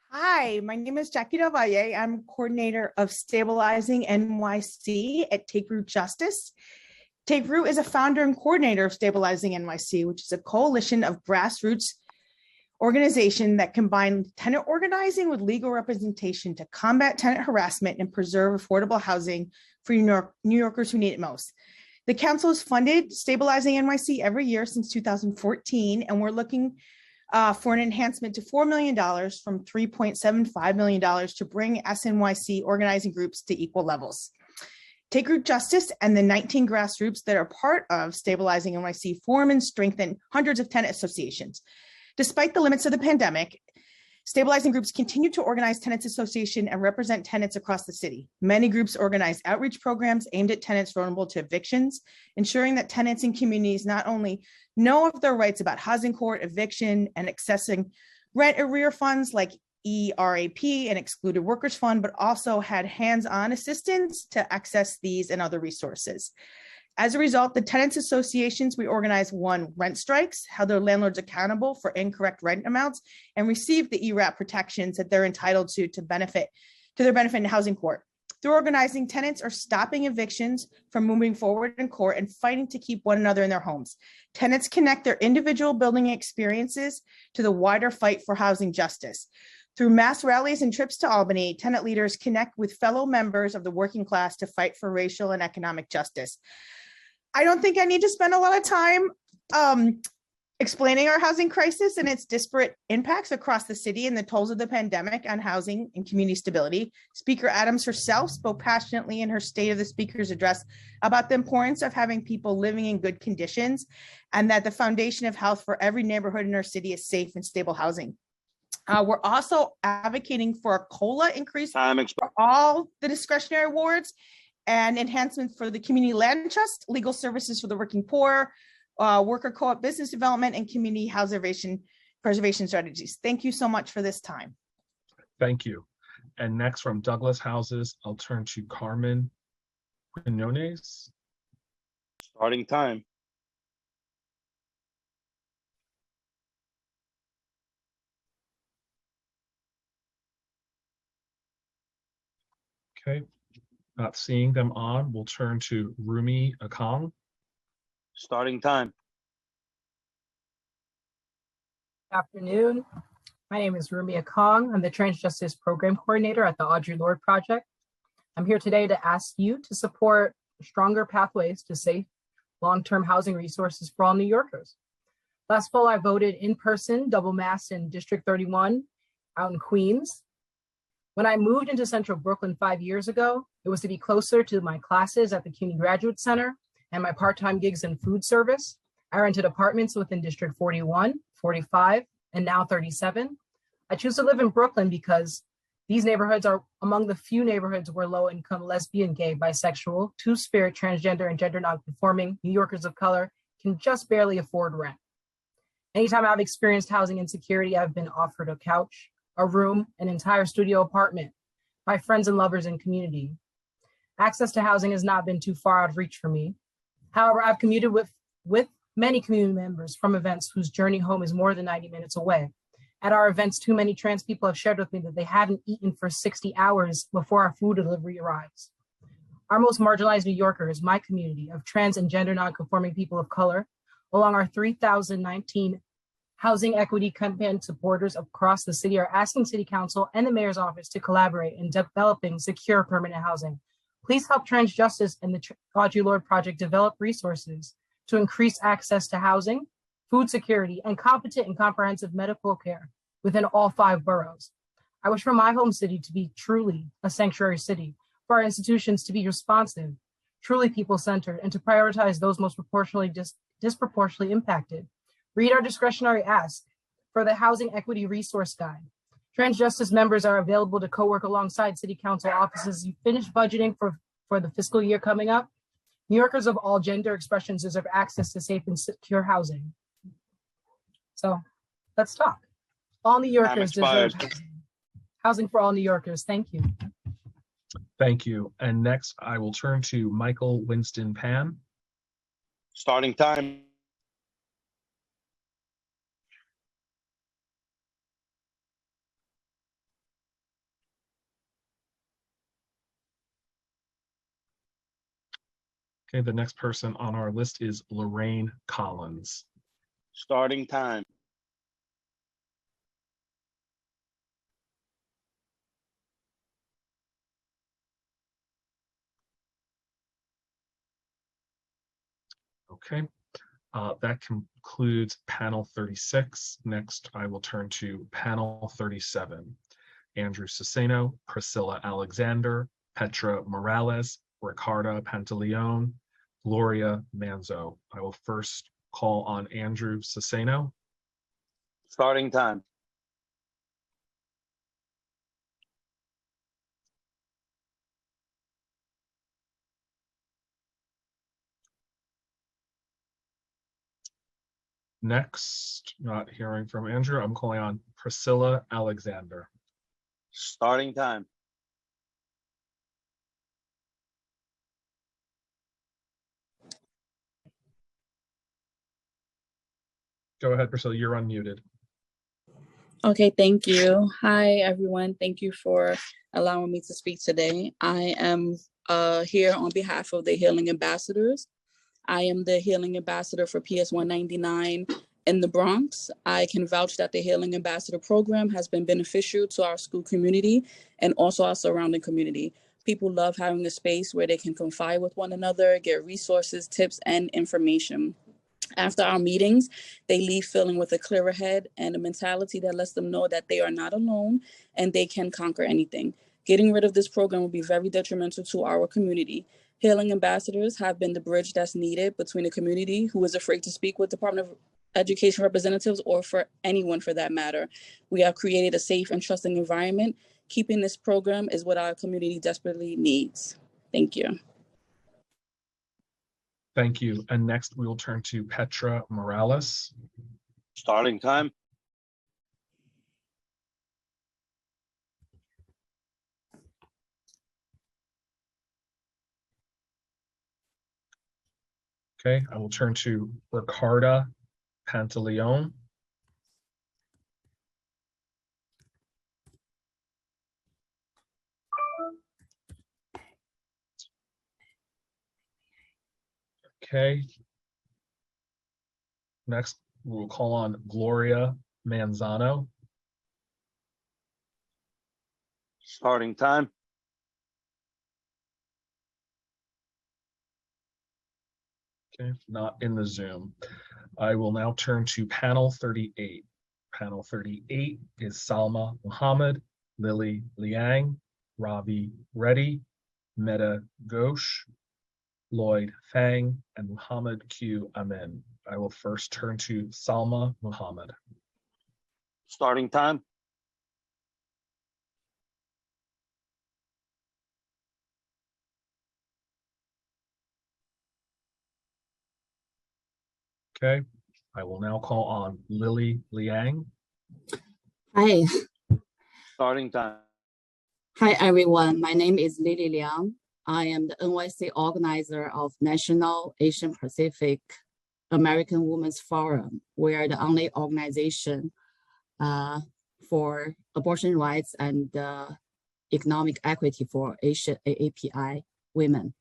Hi, my name is Jackie Del Valle. I'm coordinator of Stabilizing NYC at Take Root Justice. Take Root is a founder and coordinator of Stabilizing NYC, which is a coalition of grassroots organization that combine tenant organizing with legal representation to combat tenant harassment and preserve affordable housing for New Yorkers who need it most. The council has funded Stabilizing NYC every year since 2014, and we're looking for an enhancement to $4 million from $3.75 million to bring SNYC organizing groups to equal levels. Take Root Justice and the 19 grassroots that are part of Stabilizing NYC form and strengthen hundreds of tenant associations. Despite the limits of the pandemic, stabilizing groups continue to organize tenants association and represent tenants across the city. Many groups organize outreach programs aimed at tenants vulnerable to evictions, ensuring that tenants and communities not only know of their rights about housing court, eviction, and accessing rent arrear funds like ERAP and Excluded Workers Fund, but also had hands-on assistance to access these and other resources. As a result, the tenants associations we organize won rent strikes, held their landlords accountable for incorrect rent amounts, and received the ERAP protections that they're entitled to their benefit in housing court. Through organizing, tenants are stopping evictions from moving forward in court and fighting to keep one another in their homes. Tenants connect their individual building experiences to the wider fight for housing justice. Through mass rallies and trips to Albany, tenant leaders connect with fellow members of the working class to fight for racial and economic justice. I don't think I need to spend a lot of time explaining our housing crisis and its disparate impacts across the city and the tolls of the pandemic on housing and community stability. Speaker Adams herself spoke passionately in her State of the Speaker's address about the importance of having people living in good conditions and that the foundation of health for every neighborhood in our city is safe and stable housing. We're also advocating for a COLA increase for all the discretionary awards and enhancements for the community land trust, legal services for the working poor, worker co-op business development, and community housing preservation strategies. Thank you so much for this time. Thank you. And next from Douglas Houses, I'll turn to Carmen Quinones. Starting time. Okay, not seeing them on, we'll turn to Rumi Akong. Starting time. Afternoon. My name is Rumi Akong. I'm the Trans Justice Program Coordinator at the Audre Lorde Project. I'm here today to ask you to support stronger pathways to safe, long-term housing resources for all New Yorkers. Last fall, I voted in person, double masked in District 31 out in Queens. When I moved into Central Brooklyn 5 years ago, it was to be closer to my classes at the CUNY Graduate Center and my part-time gigs in food service. I rented apartments within District 41, 45, and now 37. I choose to live in Brooklyn because these neighborhoods are among the few neighborhoods where low-income lesbian, gay, bisexual, two-spirit, transgender, and gender non-conforming New Yorkers of color can just barely afford rent. Anytime I've experienced housing insecurity, I've been offered a couch, a room, an entire studio apartment by friends and lovers and community. Access to housing has not been too far out of reach for me. However, I've commuted with many community members from events whose journey home is more than 90 minutes away. At our events, too many trans people have shared with me that they haven't eaten for 60 hours before our food delivery arrives. Our most marginalized New Yorkers, my community of trans and gender non-conforming people of color, along our 3019 housing equity campaign supporters across the city, are asking City Council and the Mayor's office to collaborate in developing secure permanent housing. Please help Trans Justice and the Audre Lorde Project develop resources to increase access to housing, food security, and competent and comprehensive medical care within all 5 boroughs. I wish for my home city to be truly a sanctuary city, for our institutions to be responsive, truly people-centered, and to prioritize those most disproportionately impacted. Read our discretionary ask for the Housing Equity Resource Guide. Trans Justice members are available to co-work alongside City Council offices. You finish budgeting for the fiscal year coming up. New Yorkers of all gender expressions deserve access to safe and secure housing. So let's talk. All New Yorkers deserve housing. Housing for all New Yorkers. Thank you. Thank you. And next, I will turn to Michael Winston Pan. Starting time. Okay, the next person on our list is Lorraine Collins. Starting time. Okay, that concludes panel 36. Next, I will turn to panel 37. Andrew Ciceno, Priscilla Alexander, Petra Morales, Ricarda Pantaleon, Gloria Manzo. I will first call on Andrew Ciceno. Starting time. Next, not hearing from Andrew, I'm calling on Priscilla Alexander. Starting time. Go ahead, Priscilla, you're unmuted. Okay, thank you. Hi, everyone. Thank you for allowing me to speak today. I am here on behalf of the Healing Ambassadors. I am the Healing Ambassador for PS 199 in the Bronx. I can vouch that the Healing Ambassador program has been beneficial to our school community and also our surrounding community. People love having a space where they can confide with one another, get resources, tips, and information. After our meetings, they leave feeling with a clearer head and a mentality that lets them know that they are not alone and they can conquer anything. Getting rid of this program will be very detrimental to our community. Healing Ambassadors have been the bridge that's needed between a community who is afraid to speak with Department of Education representatives or for anyone for that matter. We have created a safe and trusting environment. Keeping this program is what our community desperately needs. Thank you. Thank you. And next we will turn to Petra Morales. Starting time. Okay, I will turn to Ricarda Pantaleon. Okay. Next, we'll call on Gloria Manzano. Starting time. Okay, not in the Zoom. I will now turn to panel 38. Panel 38 is Salma Muhammad, Lily Liang, Ravi Reddy, Meta Ghosh, Lloyd Fang, and Muhammad Q. Amin. I will first turn to Salma Muhammad. Starting time. Okay, I will now call on Lily Liang. Hi. Starting time. Hi, everyone. My name is Lily Liang. I am the NYC organizer of National Asian Pacific American Women's Forum. We are the only organization for abortion rights and economic equity for Asian AAPI women.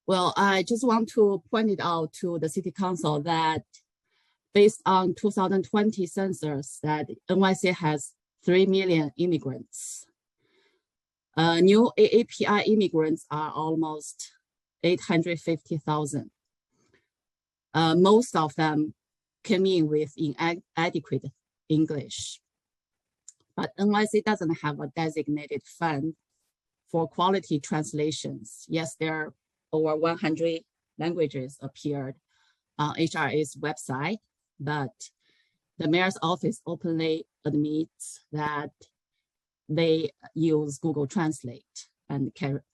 Well, I just want to point it out to the City Council that based on 2020 census, that NYC has 3 million immigrants. New AAPI immigrants are almost 850,000. Most of them came in with inadequate English. But NYC doesn't have a designated fund for quality translations. Yes, there are over 100 languages appeared on HRA's website, but the mayor's office openly admits that they use Google Translate and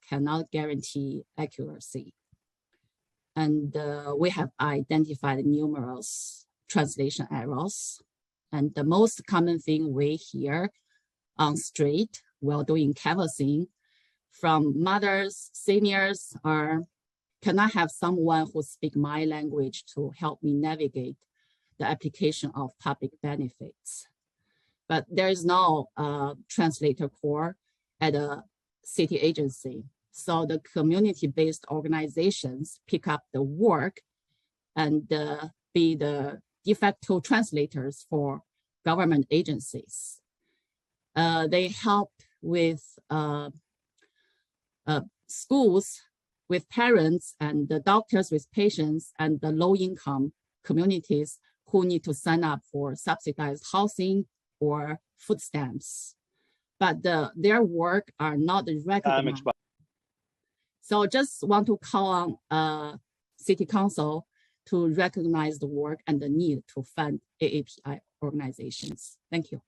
cannot guarantee accuracy. And we have identified numerous translation errors. And the most common thing we hear on street while doing canvassing from mothers, seniors, are cannot have someone who speaks my language to help me navigate the application of public benefits. But there is no translator corps at a city agency. So the community-based organizations pick up the work and be the de facto translators for government agencies. They help with schools, with parents, and the doctors with patients, and the low-income communities who need to sign up for subsidized housing or food stamps. But their work are not recognized. So just want to call on City Council to recognize the work and the need to fund AAPI organizations. Thank you.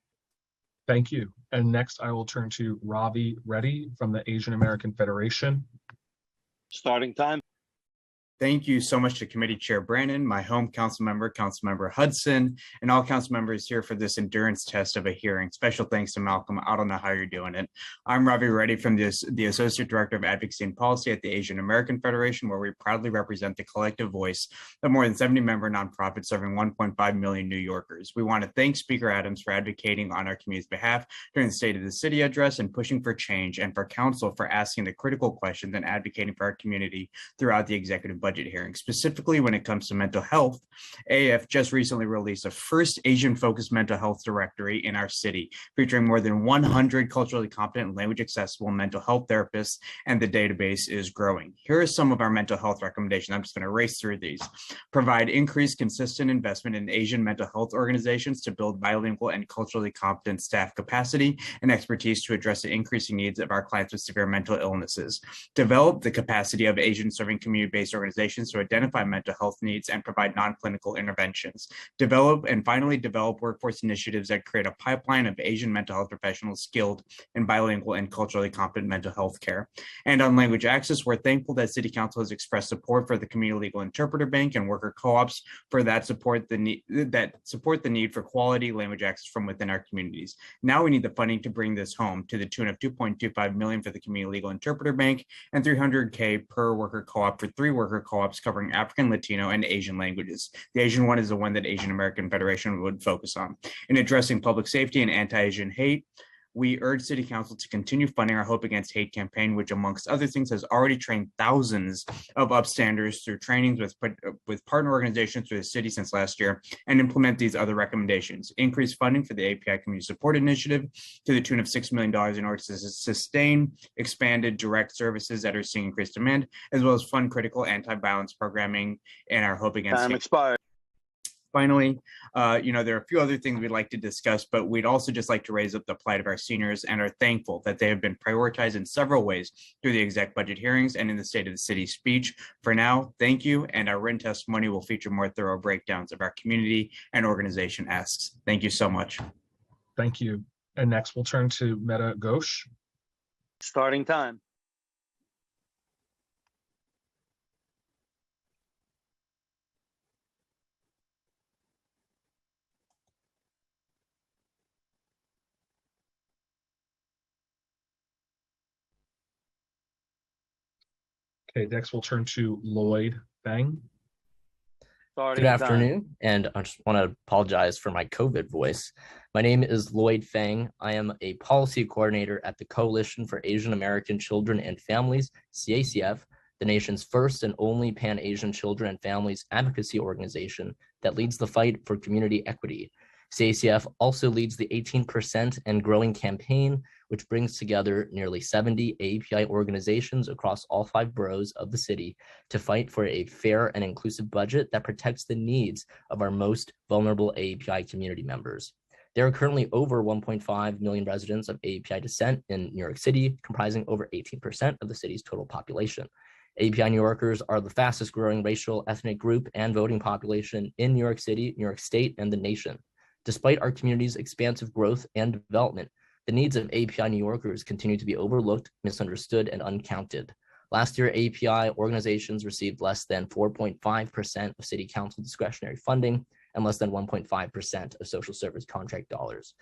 Thank you. And next I will turn to Ravi Reddy from the Asian American Federation. Starting time. Thank you so much to Committee Chair Brandon, my home Councilmember Hudson, and all council members here for this endurance test of a hearing. Special thanks to Malcolm. I don't know how you're doing it. I'm Ravi Reddy from the Associate Director of Advocacy and Policy at the Asian American Federation, where we proudly represent the collective voice of more than 70 member nonprofits serving 1.5 million New Yorkers. We want to thank Speaker Adams for advocating on our community's behalf during the State of the City address and pushing for change, and for Council for asking the critical questions and advocating for our community throughout the executive budget hearing. Specifically, when it comes to mental health, AF just recently released a first Asian-focused mental health directory in our city, featuring more than 100 culturally competent and language accessible mental health therapists, and the database is growing. Here are some of our mental health recommendations. I'm just going to race through these. Provide increased, consistent investment in Asian mental health organizations to build bilingual and culturally competent staff capacity and expertise to address the increasing needs of our clients with severe mental illnesses. Develop the capacity of Asian-serving community-based organizations to identify mental health needs and provide non-clinical interventions. Develop workforce initiatives that create a pipeline of Asian mental health professionals skilled in bilingual and culturally competent mental health care. And on language access, we're thankful that City Council has expressed support for the Community Legal Interpreter Bank and worker co-ops for that support the need for quality language access from within our communities. Now we need the funding to bring this home, to the tune of $2.25 million for the Community Legal Interpreter Bank and $300K per worker co-op for 3 worker co-ops covering African, Latino, and Asian languages. The Asian one is the one that Asian American Federation would focus on. In addressing public safety and anti-Asian hate, we urge City Council to continue funding our Hope Against Hate campaign, which amongst other things has already trained thousands of upstanders through trainings with partner organizations through the city since last year, and implement these other recommendations. Increase funding for the API Community Support Initiative to the tune of $6 million in order to sustain expanded direct services that are seeing increased demand, as well as fund critical anti-violence programming and our Hope Against Time Hate. expired. Finally, there are a few other things we'd like to discuss, but we'd also just like to raise up the plight of our seniors and are thankful that they have been prioritized in several ways through the exec budget hearings and in the State of the City speech. For now, thank you, and our written testimony will feature more thorough breakdowns of our community and organization asks. Thank you so much. Thank you. And next we'll turn to Meta Ghosh. Starting time. Okay, next we'll turn to Lloyd Fang. Starting Good time. afternoon, and I just want to apologize for my COVID voice. My name is Lloyd Fang. I am a policy coordinator at the Coalition for Asian American Children and Families, CACF, the nation's first and only Pan-Asian children and families advocacy organization that leads the fight for community equity. CACF also leads the 18% and growing campaign, which brings together nearly 70 API organizations across all 5 boroughs of the city to fight for a fair and inclusive budget that protects the needs of our most vulnerable API community members. There are currently over 1.5 million residents of API descent in New York City, comprising over 18% of the city's total population. API New Yorkers are the fastest growing racial, ethnic group and voting population in New York City, New York State, and the nation. Despite our community's expansive growth and development, the needs of API New Yorkers continue to be overlooked, misunderstood, and uncounted. Last year, API organizations received less than 4.5% of city council discretionary funding and less than 1.5% of social service contract dollars.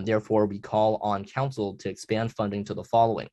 Therefore, we call on council to expand funding to the following: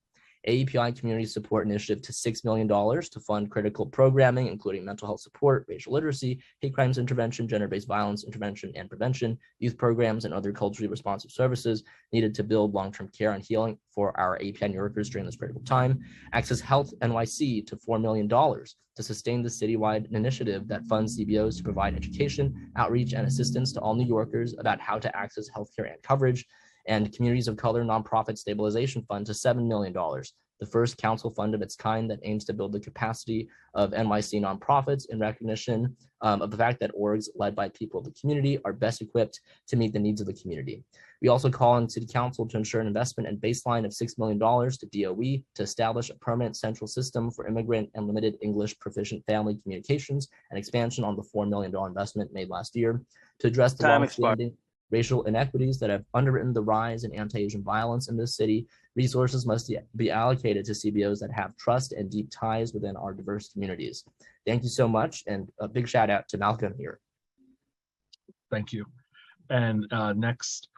API Community Support Initiative to $6 million to fund critical programming, including mental health support, racial literacy, hate crimes intervention, gender-based violence intervention and prevention, youth programs, and other culturally responsive services needed to build long-term care and healing for our API New Yorkers during this critical time. Access Health NYC to $4 million to sustain the citywide initiative that funds CBOs to provide education, outreach, and assistance to all New Yorkers about how to access healthcare and coverage. And Communities of Color Nonprofit Stabilization Fund to $7 million, the first council fund of its kind that aims to build the capacity of NYC nonprofits in recognition of the fact that orgs led by people of the community are best equipped to meet the needs of the community. We also call on City Council to ensure an investment and baseline of $6 million to DOE to establish a permanent central system for immigrant and limited English proficient family communications, and expansion on the $4 million investment made last year to address the longstanding racial inequities that have underwritten the rise in anti-Asian violence in this city. Resources must be allocated to CBOs that have trust and deep ties within our diverse communities. Thank you so much, and a big shout out to Malcolm here. Thank you. And next,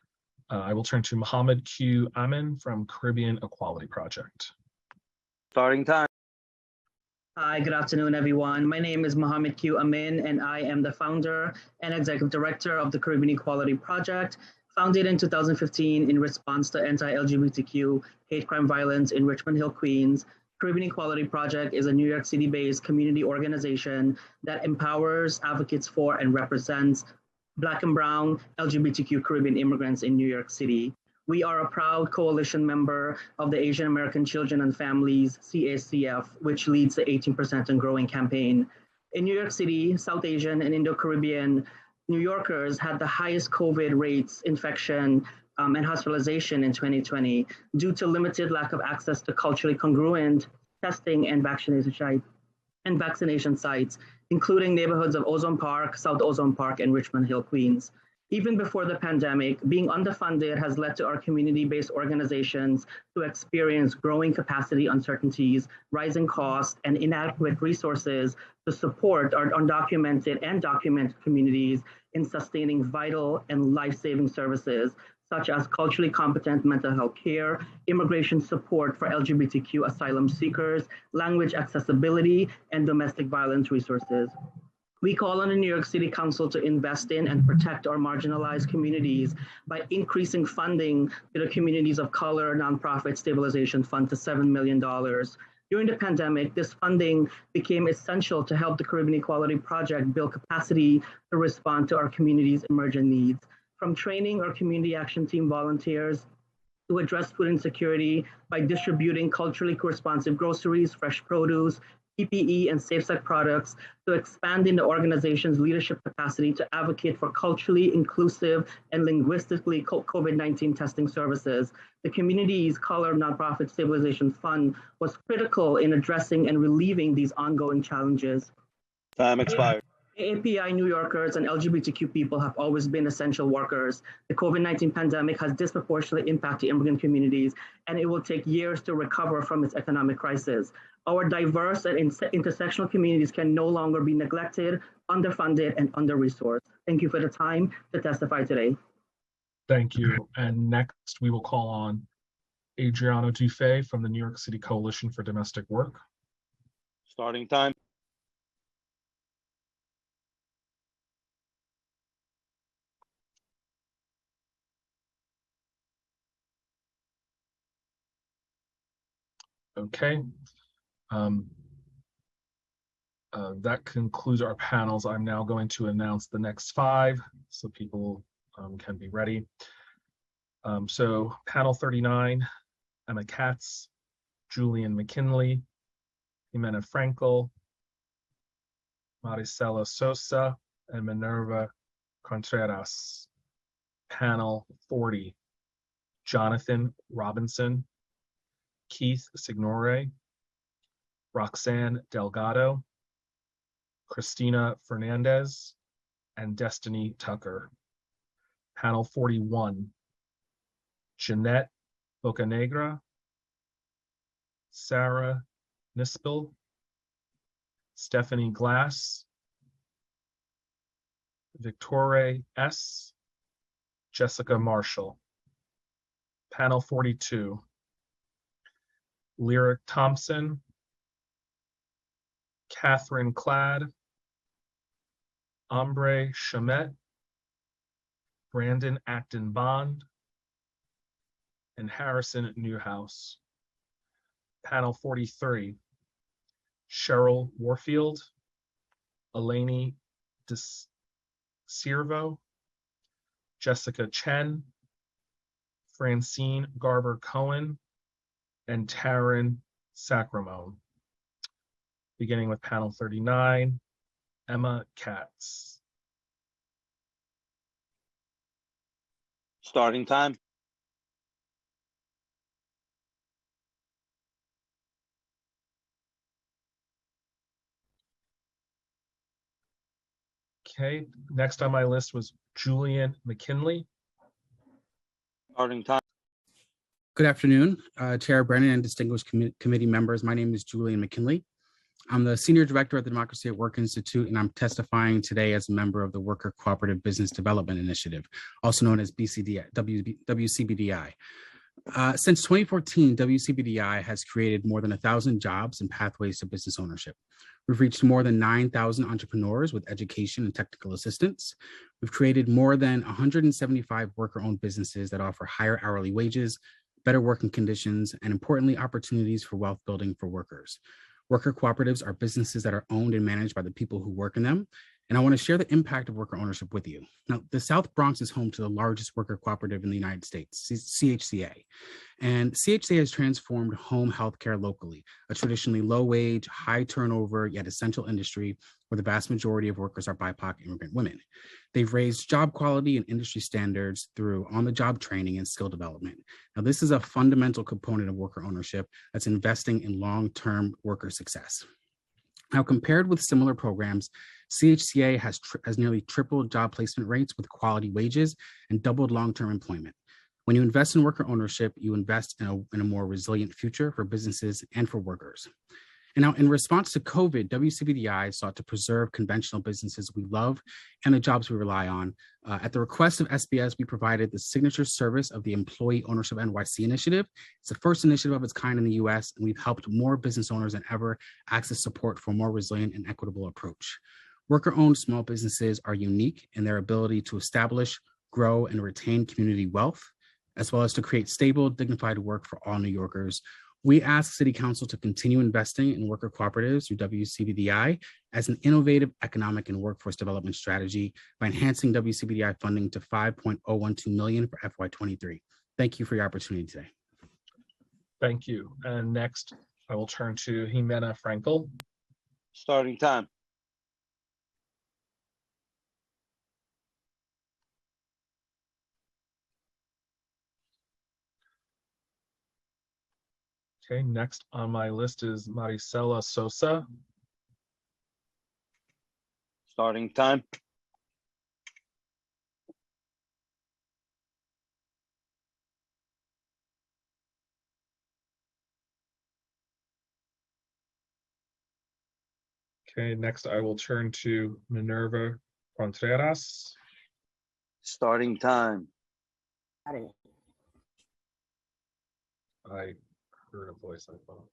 I will turn to Mohammed Q. Amin from Caribbean Equality Project. Starting time. Hi, good afternoon, everyone. My name is Mohammed Q. Amin, and I am the founder and executive director of the Caribbean Equality Project, founded in 2015 in response to anti-LGBTQ hate crime violence in Richmond Hill, Queens. Caribbean Equality Project is a New York City-based community organization that empowers, advocates for, and represents Black and Brown LGBTQ Caribbean immigrants in New York City. We are a proud coalition member of the Asian American Children and Families, CACF, which leads the 18% and growing campaign. In New York City, South Asian and Indo-Caribbean New Yorkers had the highest COVID rates, infection, and hospitalization in 2020 due to limited lack of access to culturally congruent testing and vaccination sites, including neighborhoods of Ozone Park, South Ozone Park, and Richmond Hill, Queens. Even before the pandemic, being underfunded has led to our community-based organizations to experience growing capacity uncertainties, rising costs, and inadequate resources to support our undocumented and documented communities in sustaining vital and life-saving services, such as culturally competent mental health care, immigration support for LGBTQ asylum seekers, language accessibility, and domestic violence resources. We call on the New York City Council to invest in and protect our marginalized communities by increasing funding to the Communities of Color Nonprofit Stabilization Fund to $7 million. During the pandemic, this funding became essential to help the Caribbean Equality Project build capacity to respond to our community's emergent needs. From training our community action team volunteers to address food insecurity by distributing culturally responsive groceries, fresh produce, PPE, and safe sex products, to expanding the organization's leadership capacity to advocate for culturally inclusive and linguistically COVID-19 testing services. The Communities Color Nonprofit Stabilization Fund was critical in addressing and relieving these ongoing challenges. Time expired. API New Yorkers and LGBTQ people have always been essential workers. The COVID-19 pandemic has disproportionately impacted immigrant communities, and it will take years to recover from its economic crisis. Our diverse and intersectional communities can no longer be neglected, underfunded, and under-resourced. Thank you for the time to testify today. Thank you. And next, we will call on Adriano Dufay from the New York City Coalition for Domestic Work. Starting time. Okay. That concludes our panels. I'm now going to announce the next 5 so people can be ready. So panel 39, Emma Katz, Julian McKinley, Jimena Frankel, Maricela Sosa, and Minerva Contreras. Panel 40, Jonathan Robinson, Keith Signore, Roxanne Delgado, Christina Fernandez, and Destiny Tucker. Panel 41, Jeanette Bocanegra, Sarah Nispel, Stephanie Glass, Victoria S., Jessica Marshall. Panel 42, Lyric Thompson, Catherine Cladd, Ombre Chamet, Brandon Acton Bond, and Harrison Newhouse. Panel 43, Cheryl Warfield, Eleni DeCiervo, Jessica Chen, Francine Garber Cohen, and Taryn Sacramone. Beginning with panel 39, Emma Katz. Starting time. Okay, next on my list was Julian McKinley. Starting time. Good afternoon, Chair Brennan and distinguished committee members. My name is Julian McKinley. I'm the Senior Director at the Democracy at Work Institute, and I'm testifying today as a member of the Worker Cooperative Business Development Initiative, also known as WCBDI. Since 2014, WCBDI has created more than 1,000 jobs and pathways to business ownership. We've reached more than 9,000 entrepreneurs with education and technical assistance. We've created more than 175 worker-owned businesses that offer higher hourly wages, better working conditions, and importantly, opportunities for wealth building for workers. Worker cooperatives are businesses that are owned and managed by the people who work in them. And I want to share the impact of worker ownership with you. Now, the South Bronx is home to the largest worker cooperative in the United States, CHCA. And CHCA has transformed home healthcare locally, a traditionally low wage, high turnover, yet essential industry where the vast majority of workers are BIPOC immigrant women. They've raised job quality and industry standards through on-the-job training and skill development. Now, this is a fundamental component of worker ownership that's investing in long-term worker success. Now, compared with similar programs, CHCA has nearly tripled job placement rates with quality wages and doubled long-term employment. When you invest in worker ownership, you invest in a more resilient future for businesses and for workers. And now, in response to COVID, WCBDI sought to preserve conventional businesses we love and the jobs we rely on. At the request of SBS, we provided the signature service of the Employee Ownership NYC initiative. It's the first initiative of its kind in the US, and we've helped more business owners than ever access support for a more resilient and equitable approach. Worker-owned small businesses are unique in their ability to establish, grow, and retain community wealth, as well as to create stable, dignified work for all New Yorkers. We ask City Council to continue investing in worker cooperatives through WCBDI as an innovative economic and workforce development strategy by enhancing WCBDI funding to $5.012 million for FY23. Thank you for your opportunity today. Thank you. And next, I will turn to Jimena Frankel. Starting time. Okay, next on my list is Maricela Sosa. Starting time. Okay, next I will turn to Minerva Contreras. Starting time. I heard a voice, I thought.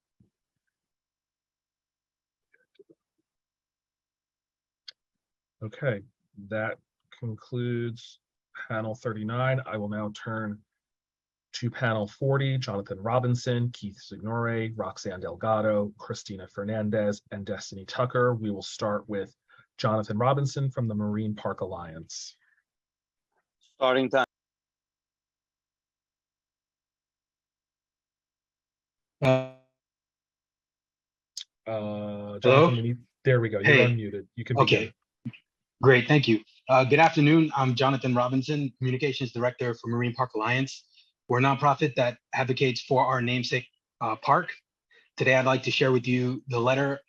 Okay, that concludes panel 39. I will now turn to panel 40, Jonathan Robinson, Keith Signore, Roxanne Delgado, Christina Fernandez, and Destiny Tucker. We will start with Jonathan Robinson from the Marine Park Alliance. Starting time. Jonathan, there we go. You're unmuted. You can begin. Great, thank you. Good afternoon. I'm Jonathan Robinson, Communications Director for Marine Park Alliance. We're a nonprofit that advocates for our namesake park. Today, I'd like to share with you the letter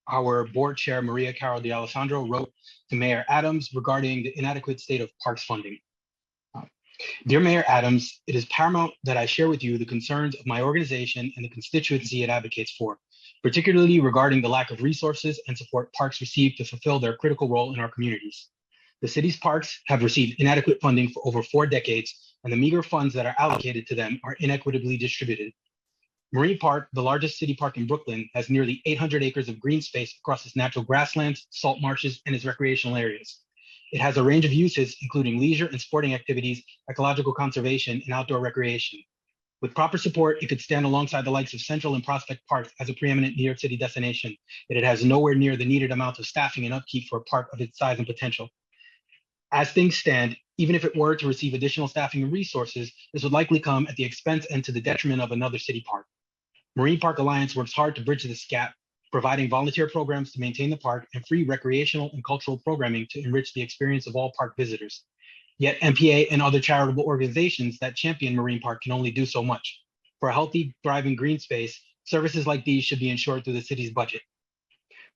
our board chair, Maria Carol D'Alessandro, wrote to Mayor Adams regarding the inadequate state of parks funding. Dear Mayor Adams, it is paramount that I share with you the concerns of my organization and the constituency it advocates for, particularly regarding the lack of resources and support parks receive to fulfill their critical role in our communities. The city's parks have received inadequate funding for over 4 decades, and the meager funds that are allocated to them are inequitably distributed. Marine Park, the largest city park in Brooklyn, has nearly 800 acres of green space across its natural grasslands, salt marshes, and its recreational areas. It has a range of uses, including leisure and sporting activities, ecological conservation, and outdoor recreation. With proper support, it could stand alongside the likes of Central and Prospect Parks as a preeminent New York City destination, yet it has nowhere near the needed amount of staffing and upkeep for a park of its size and potential. As things stand, even if it were to receive additional staffing and resources, this would likely come at the expense and to the detriment of another city park. Marine Park Alliance works hard to bridge this gap, providing volunteer programs to maintain the park and free recreational and cultural programming to enrich the experience of all park visitors. Yet MPA and other charitable organizations that champion Marine Park can only do so much. For a healthy, thriving green space, services like these should be ensured through the city's budget.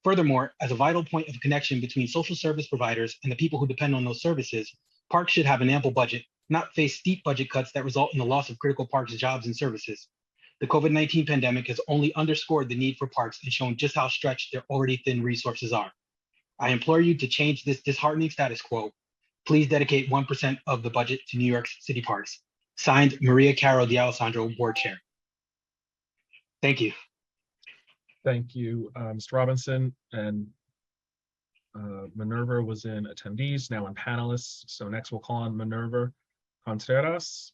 Furthermore, as a vital point of connection between social service providers and the people who depend on those services, parks should have an ample budget, not face steep budget cuts that result in the loss of critical parks jobs and services. The COVID-19 pandemic has only underscored the need for parks and shown just how stretched their already thin resources are. I implore you to change this disheartening status quo. Please dedicate 1% of the budget to New York City parks. Signed, Maria Carol D'Alessandro, Board Chair. Thank you. Thank you, Mr. Robinson. And Minerva was in attendees, now in panelists. So next we'll call on Minerva Contreras.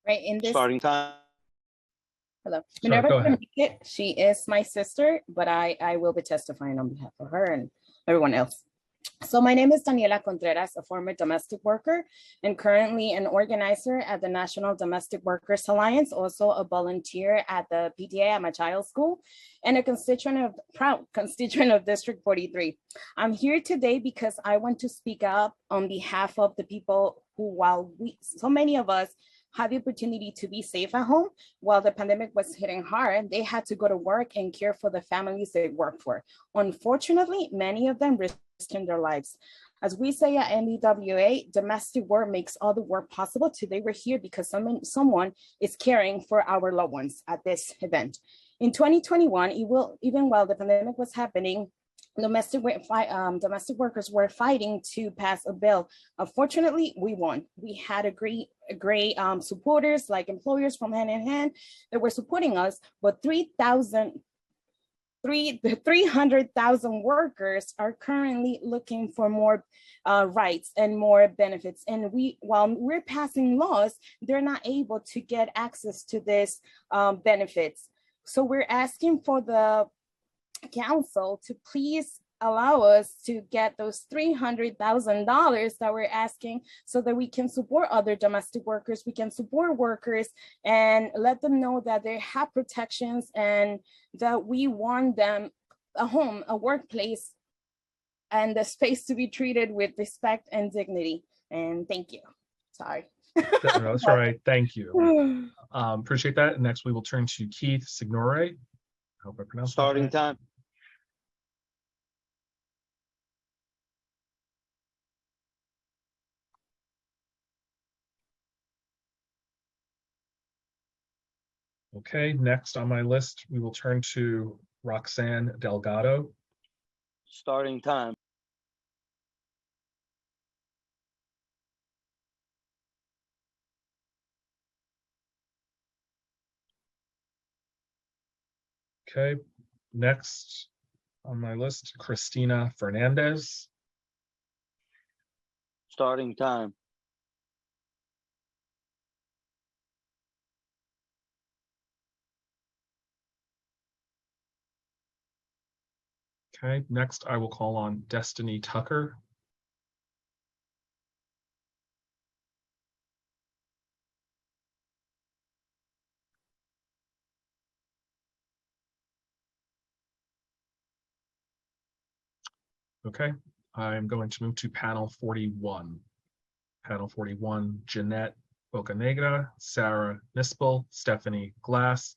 Right, in this. Starting time. Hello. Sorry, Minerva go ahead. Enrique, she is my sister, but I will be testifying on behalf of her and everyone else. So my name is Daniela Contreras, a former domestic worker and currently an organizer at the National Domestic Workers Alliance, also a volunteer at the PTA at my child's school, and a proud constituent of District 43. I'm here today because I want to speak up on behalf of the people who, while so many of us had the opportunity to be safe at home while the pandemic was hitting hard, they had to go to work and care for the families they work for. Unfortunately, many of them risking their lives. As we say at NBWA, domestic work makes all the work possible. Today we're here because someone is caring for our loved ones at this event. In 2021, even while the pandemic was happening, domestic workers were fighting to pass a bill. Unfortunately, we won. We had a great supporters, like employers from Hand in Hand, that were supporting us, but 3,000 the 300,000 workers are currently looking for more rights and more benefits. And while we're passing laws, they're not able to get access to this benefits. So we're asking for the council to please allow us to get those $300,000 that we're asking so that we can support other domestic workers, we can support workers and let them know that they have protections and that we want them a home, a workplace, and the space to be treated with respect and dignity. And thank you. Sorry. That's all right. Thank you. Appreciate that. Next, we will turn to Keith Signore. I hope I pronounced that Starting right. time. Okay, next on my list, we will turn to Roxanne Delgado. Starting time. Okay, next on my list, Christina Fernandez. Starting time. Okay, next I will call on Destiny Tucker. Okay, I'm going to move to panel 41. Panel 41, Jeanette Bocanegra, Sarah Nispel, Stephanie Glass,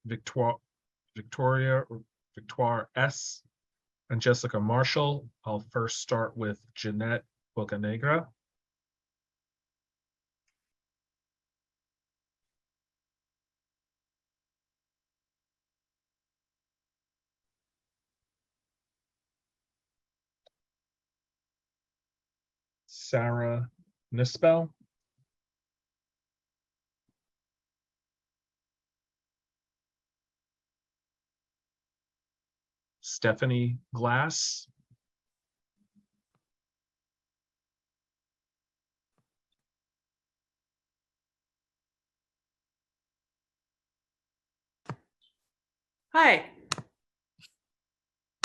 Victoria S., and Jessica Marshall. I'll first start with Jeanette Bocanegra. Sarah Nispel. Stephanie Glass. Hi,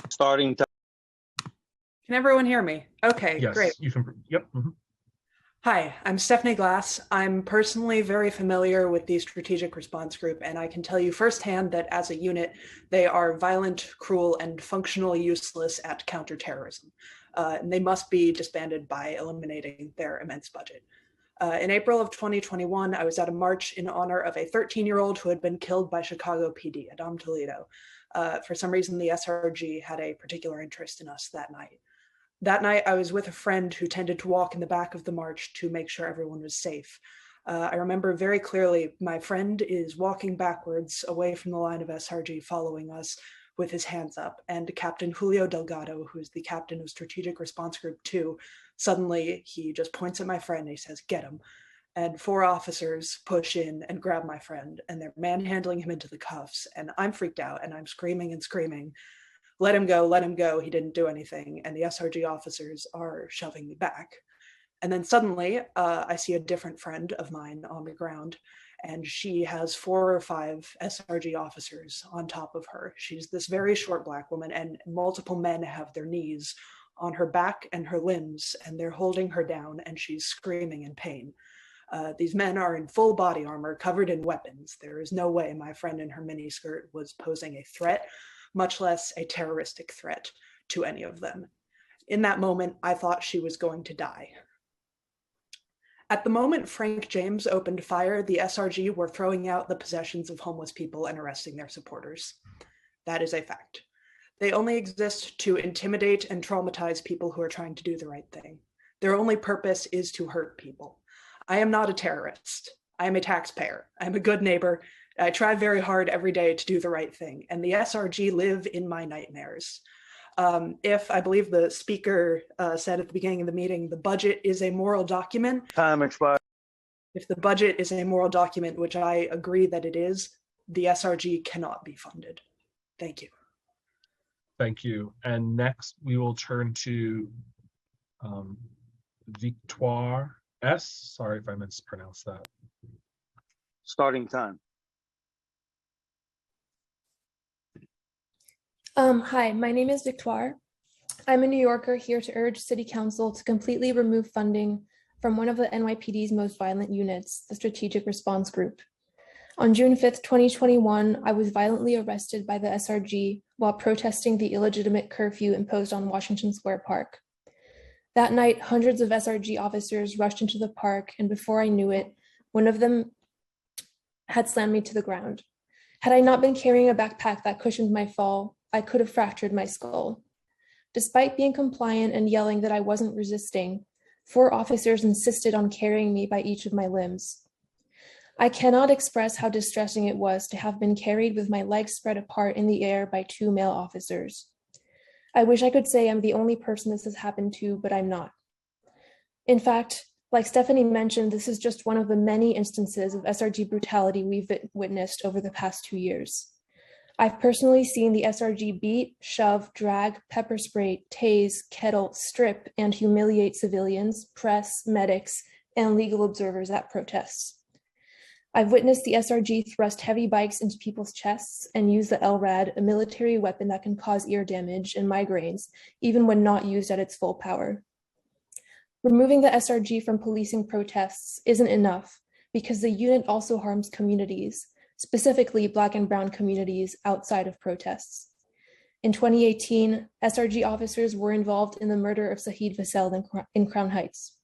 Starting time. can everyone hear me? Okay, Yes, great. you can. Yep. Hi, I'm Stephanie Glass. I'm personally very familiar with the Strategic Response Group, and I can tell you firsthand that as a unit, they are violent, cruel, and functionally useless at counterterrorism. And they must be disbanded by eliminating their immense budget. In April of 2021, I was at a march in honor of a 13-year-old who had been killed by Chicago PD, Adam Toledo. For some reason, the SRG had a particular interest in us that night. That night, I was with a friend who tended to walk in the back of the march to make sure everyone was safe. I remember very clearly my friend is walking backwards away from the line of SRG following us with his hands up, and Captain Julio Delgado, who is the captain of Strategic Response Group 2, suddenly he just points at my friend and he says, "Get him." And 4 officers push in and grab my friend, and they're manhandling him into the cuffs, and I'm freaked out and I'm screaming and screaming, let him go, he didn't do anything. And the SRG officers are shoving me back. And then suddenly I see a different friend of mine on the ground, and she has 4 or 5 SRG officers on top of her. She's this very short Black woman, and multiple men have their knees on her back and her limbs, and they're holding her down, and she's screaming in pain. These men are in full body armor, covered in weapons. There is no way my friend in her miniskirt was posing a threat, much less a terroristic threat to any of them. In that moment, I thought she was going to die. At the moment Frank James opened fire, the SRG were throwing out the possessions of homeless people and arresting their supporters. That is a fact. They only exist to intimidate and traumatize people who are trying to do the right thing. Their only purpose is to hurt people. I am not a terrorist. I am a taxpayer. I'm a good neighbor. I try very hard every day to do the right thing, and the SRG live in my nightmares. If I believe the speaker said at the beginning of the meeting, the budget is a moral document. Time expired. If the budget is a moral document, which I agree that it is, the SRG cannot be funded. Thank you. Thank you. And next we will turn to Victoire S. Sorry if I mispronounced that. Starting time. Hi, my name is Victoire. I'm a New Yorker here to urge City Council to completely remove funding from one of the NYPD's most violent units, the Strategic Response Group. On June 5th, 2021, I was violently arrested by the SRG while protesting the illegitimate curfew imposed on Washington Square Park. That night, hundreds of SRG officers rushed into the park, and before I knew it, one of them had slammed me to the ground. Had I not been carrying a backpack that cushioned my fall, I could have fractured my skull. Despite being compliant and yelling that I wasn't resisting, 4 officers insisted on carrying me by each of my limbs. I cannot express how distressing it was to have been carried with my legs spread apart in the air by 2 male officers. I wish I could say I'm the only person this has happened to, but I'm not. In fact, like Stephanie mentioned, this is just one of the many instances of SRG brutality we've witnessed over the past 2 years. I've personally seen the SRG beat, shove, drag, pepper spray, tase, kettle, strip, and humiliate civilians, press, medics, and legal observers at protests. I've witnessed the SRG thrust heavy bikes into people's chests and use the LRAD, a military weapon that can cause ear damage and migraines, even when not used at its full power. Removing the SRG from policing protests isn't enough because the unit also harms communities, specifically Black and Brown communities outside of protests. In 2018, SRG officers were involved in the murder of Sahid Vassell in Crown Heights.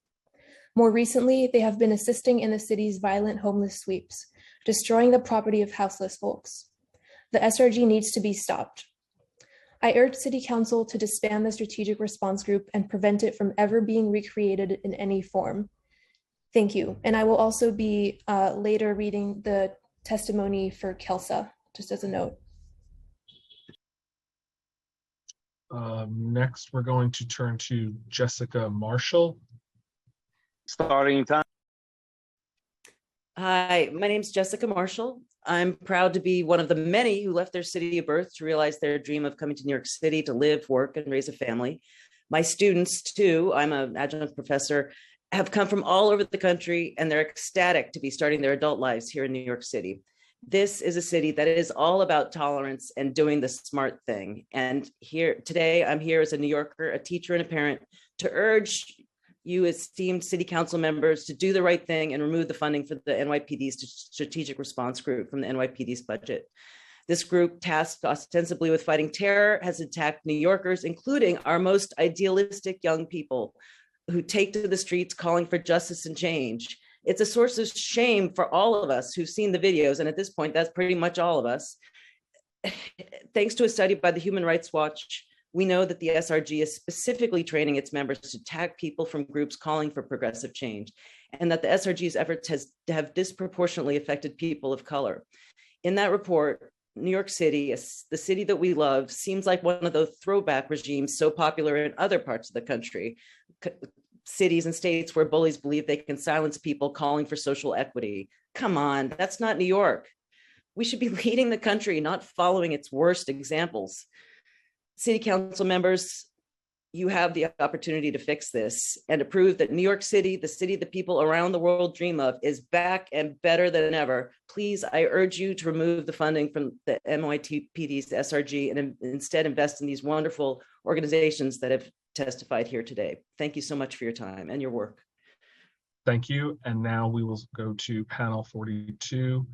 More recently, they have been assisting in the city's violent homeless sweeps, destroying the property of houseless folks. The SRG needs to be stopped. I urge City Council to disband the Strategic Response Group and prevent it from ever being recreated in any form. Thank you. And I will also be later reading the testimony for Kelsa, just as a note. Next, we're going to turn to Jessica Marshall. Starting time. Hi, my name's Jessica Marshall. I'm proud to be one of the many who left their city of birth to realize their dream of coming to New York City to live, work, and raise a family. My students, too, I'm an adjunct professor, have come from all over the country, and they're ecstatic to be starting their adult lives here in New York City. This is a city that is all about tolerance and doing the smart thing. And here today, I'm here as a New Yorker, a teacher, and a parent to urge you esteemed City Council members to do the right thing and remove the funding for the NYPD's Strategic Response Group from the NYPD's budget. This group, tasked ostensibly with fighting terror, has attacked New Yorkers, including our most idealistic young people who take to the streets calling for justice and change. It's a source of shame for all of us who've seen the videos, and at this point, that's pretty much all of us. Thanks to a study by the Human Rights Watch, we know that the SRG is specifically training its members to attack people from groups calling for progressive change, and that the SRG's efforts have disproportionately affected people of color. In that report, New York City, the city that we love, seems like one of those throwback regimes so popular in other parts of the country, cities and states where bullies believe they can silence people calling for social equity. Come on, that's not New York. We should be leading the country, not following its worst examples. City Council members, you have the opportunity to fix this and to prove that New York City, the city that people around the world dream of, is back and better than ever. Please, I urge you to remove the funding from the NYPD's SRG and instead invest in these wonderful organizations that have testified here today. Thank you so much for your time and your work. Thank you. And now we will go to panel 42.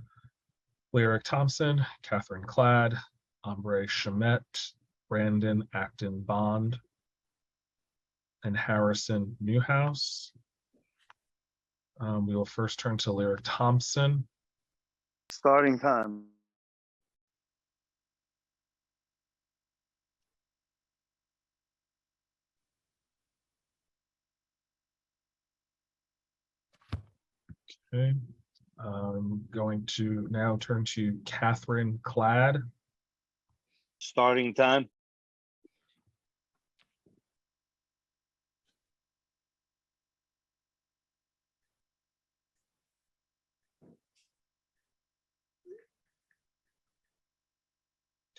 Lyric Thompson, Catherine Cladd, Ambre Chamet, Brandon Acton Bond, and Harrison Newhouse. We will first turn to Lyric Thompson. Starting time. Okay. I'm going to now turn to Catherine Cladd. Starting time.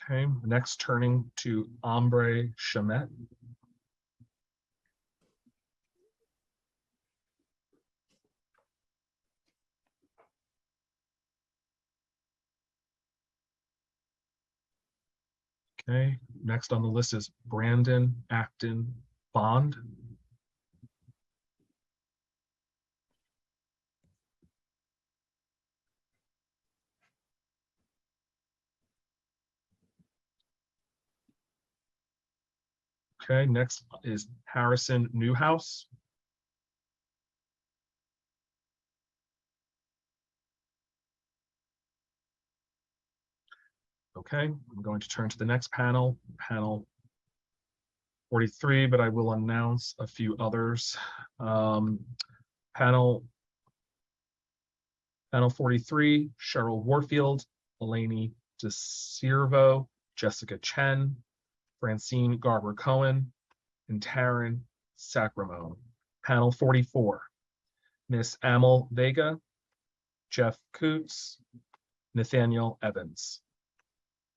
Okay, next turning to Ombre Chamet. Okay, next on the list is Brandon Acton Bond. Okay, next is Harrison Newhouse. Okay, I'm going to turn to the next panel, panel 43, but I will announce a few others. Panel 43, Cheryl Warfield, Eleni DeCiervo, Jessica Chen, Francine Garber Cohen, and Taryn Sacramone. Panel 44, Miss Amal Vega, Jeff Coots, Nathaniel Evans.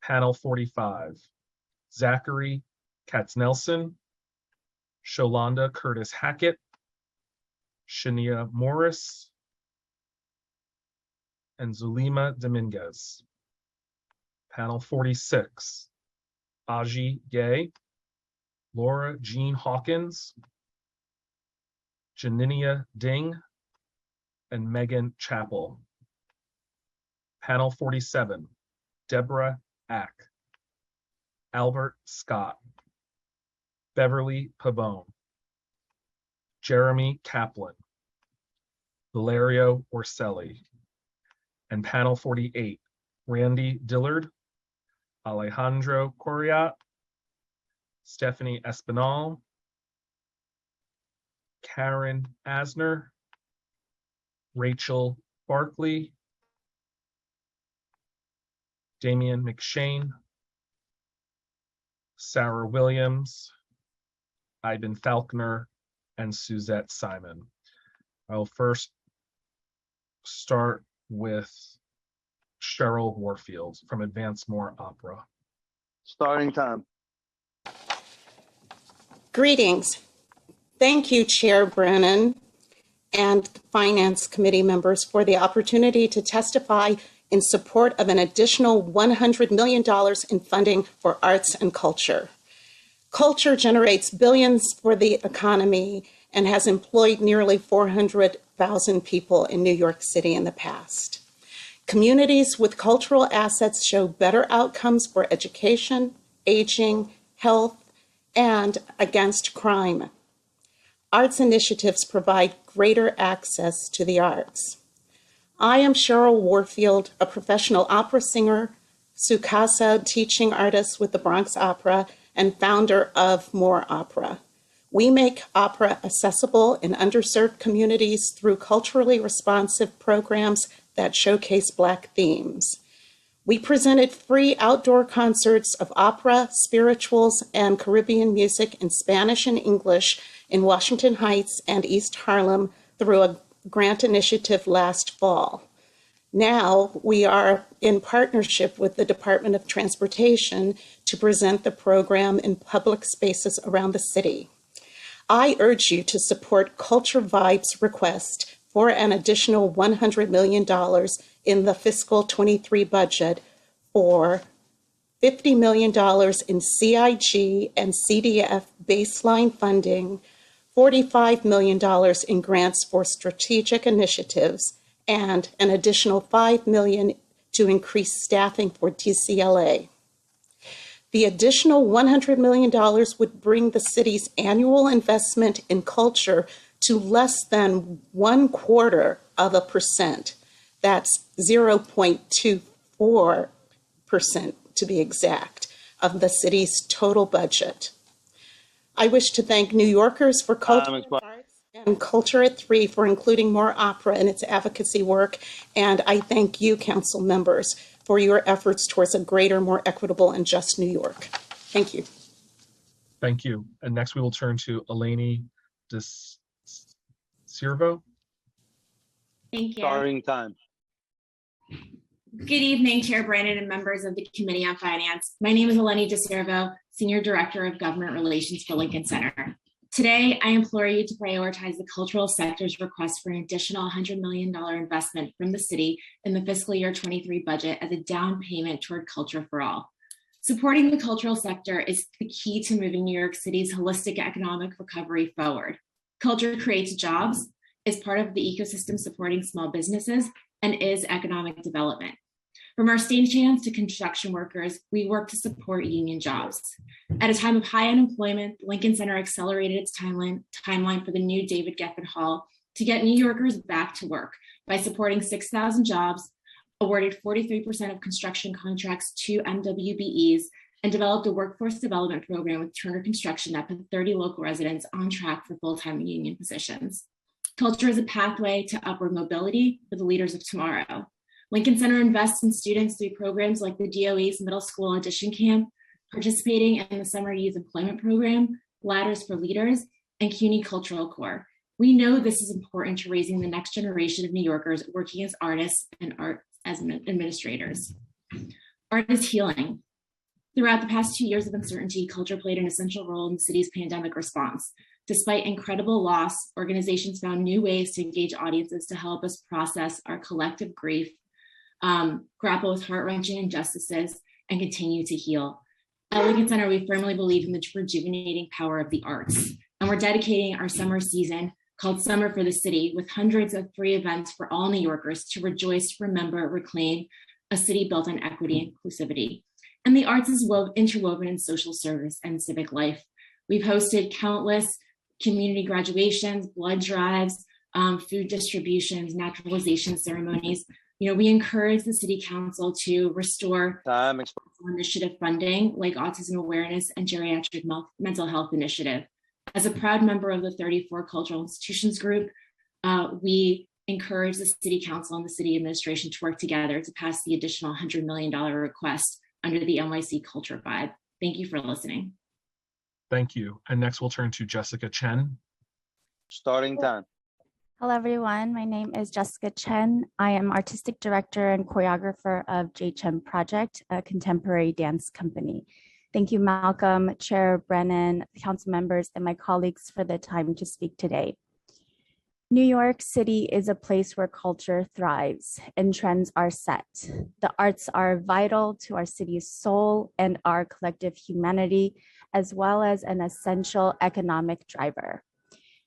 Panel 45, Zachary Katznelson, Sholanda Curtis Hackett, Shania Morris, and Zulima Dominguez. Panel 46, Aji Gay, Laura Jean Hawkins, Janinia Ding, and Megan Chappell. Panel 47, Deborah Ack, Albert Scott, Beverly Pabone, Jeremy Kaplan, Valerio Orselli, and panel 48, Randy Dillard, Alejandro Coriat, Stephanie Espinal, Karen Asner, Rachel Barkley, Damian McShane, Sarah Williams, Ivan Falconer, and Suzette Simon. I'll first start with Cheryl Warfield from Advancemore Opera. Starting time. Greetings. Thank you, Chair Brennan and Finance Committee members for the opportunity to testify in support of an additional $100 million in funding for arts and culture. Culture generates billions for the economy and has employed nearly 400,000 people in New York City in the past. Communities with cultural assets show better outcomes for education, aging, health, and against crime. Arts initiatives provide greater access to the arts. I am Cheryl Warfield, a professional opera singer, Sukasa teaching artist with the Bronx Opera, and founder of More Opera. We make opera accessible in underserved communities through culturally responsive programs that showcase Black themes. We presented free outdoor concerts of opera, spirituals, and Caribbean music in Spanish and English in Washington Heights and East Harlem through a grant initiative last fall. Now we are in partnership with the Department of Transportation to present the program in public spaces around the city. I urge you to support Culture Vibe's request for an additional $100 million in the fiscal 23 budget for $50 million in CIG and CDF baseline funding, $45 million in grants for strategic initiatives, and an additional $5 million to increase staffing for DCLA. The additional $100 million would bring the city's annual investment in culture to less than 0.25%. That's 0.24% to be exact, of the city's total budget. I wish to thank New Yorkers for Culture Arts and Culture at 3 for including More Opera in its advocacy work. And I thank you, council members, for your efforts towards a greater, more equitable and just New York. Thank you. Thank you. And next we will turn to Eleni DeCiervo. Thank you. Starting time. Good evening, Chair Brandon and members of the Committee on Finance. My name is Eleni DeServo, Senior Director of Government Relations for Lincoln Center. Today, I implore you to prioritize the cultural sector's request for an additional $100 million investment from the city in the fiscal year 23 budget as a down payment toward Culture for All. Supporting the cultural sector is the key to moving New York City's holistic economic recovery forward. Culture creates jobs, is part of the ecosystem supporting small businesses, and is economic development. From our stagehands to construction workers, we work to support union jobs. At a time of high unemployment, the Lincoln Center accelerated its timeline for the new David Geffen Hall to get New Yorkers back to work by supporting 6,000 jobs, awarded 43% of construction contracts to MWBEs, and developed a workforce development program with Turner Construction that put 30 local residents on track for full-time union positions. Culture is a pathway to upward mobility for the leaders of tomorrow. Lincoln Center invests in students through programs like the DOE's Middle School Audition Camp, participating in the Summer Youth Employment Program, Ladders for Leaders, and CUNY Cultural Corps. We know this is important to raising the next generation of New Yorkers working as artists and art as administrators. Art is healing. Throughout the past 2 years of uncertainty, culture played an essential role in the city's pandemic response. Despite incredible loss, organizations found new ways to engage audiences to help us process our collective grief, grapple with heart-wrenching injustices, and continue to heal. At Lincoln Center, we firmly believe in the rejuvenating power of the arts, and we're dedicating our summer season called Summer for the City with hundreds of free events for all New Yorkers to rejoice, remember, reclaim a city built on equity and inclusivity. And the arts is interwoven in social service and civic life. We've hosted countless community graduations, blood drives, food distributions, naturalization ceremonies. We encourage the City Council to restore initiative funding like Autism Awareness and Geriatric Mental Health Initiative. As a proud member of the 34 Cultural Institutions Group, we encourage the City Council and the City Administration to work together to pass the additional $100 million request under the NYC Culture Vibe. Thank you for listening. Thank you. And next we'll turn to Jessica Chen. Hello, everyone. My name is Jessica Chen. I am Artistic Director and Choreographer of Nycc Project, a contemporary dance company. Thank you, Malcolm, Chair Brennan, council members, and my colleagues for the time to speak today. New York City is a place where culture thrives and trends are set. The arts are vital to our city's soul and our collective humanity, as well as an essential economic driver.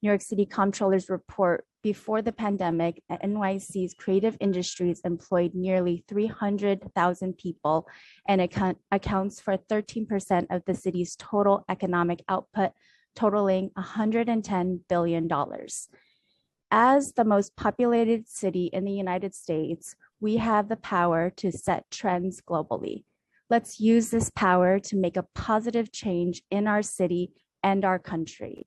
New York City Comptroller's report before the pandemic, NYC's creative industries employed nearly 300,000 people and accounts for 13% of the city's total economic output, totaling $110 billion. As the most populated city in the United States, we have the power to set trends globally. Let's use this power to make a positive change in our city and our country.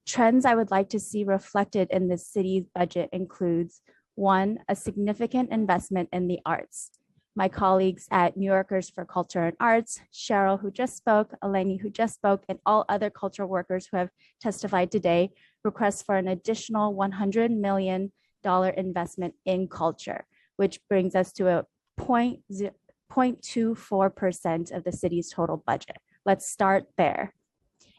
Trends I would like to see reflected in the city's budget includes: 1, a significant investment in the arts. My colleagues at New Yorkers for Culture and Arts, Cheryl, who just spoke, Eleni, who just spoke, and all other cultural workers who have testified today, request for an additional $100 million investment in culture, which brings us to a 0.24% of the city's total budget. Let's start there.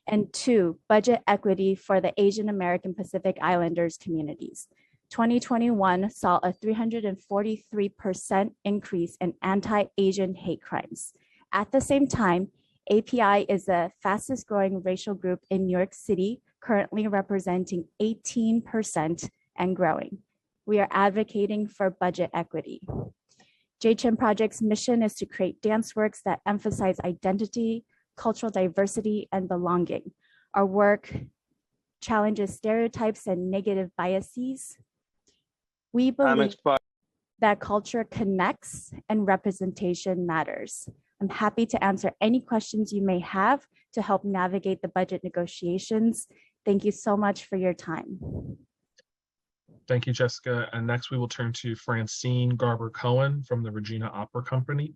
And 2, budget equity for the Asian American Pacific Islanders communities. 2021 saw a 343% increase in anti-Asian hate crimes. At the same time, API is the fastest growing racial group in New York City, currently representing 18% and growing. We are advocating for budget equity. Nycc Project's mission is to create dance works that emphasize identity, cultural diversity, and belonging. Our work challenges stereotypes and negative biases. We believe that culture connects and representation matters. I'm happy to answer any questions you may have to help navigate the budget negotiations. Thank you so much for your time. Thank you, Jessica. And next we will turn to Francine Garber-Cohen from the Regina Opera Company.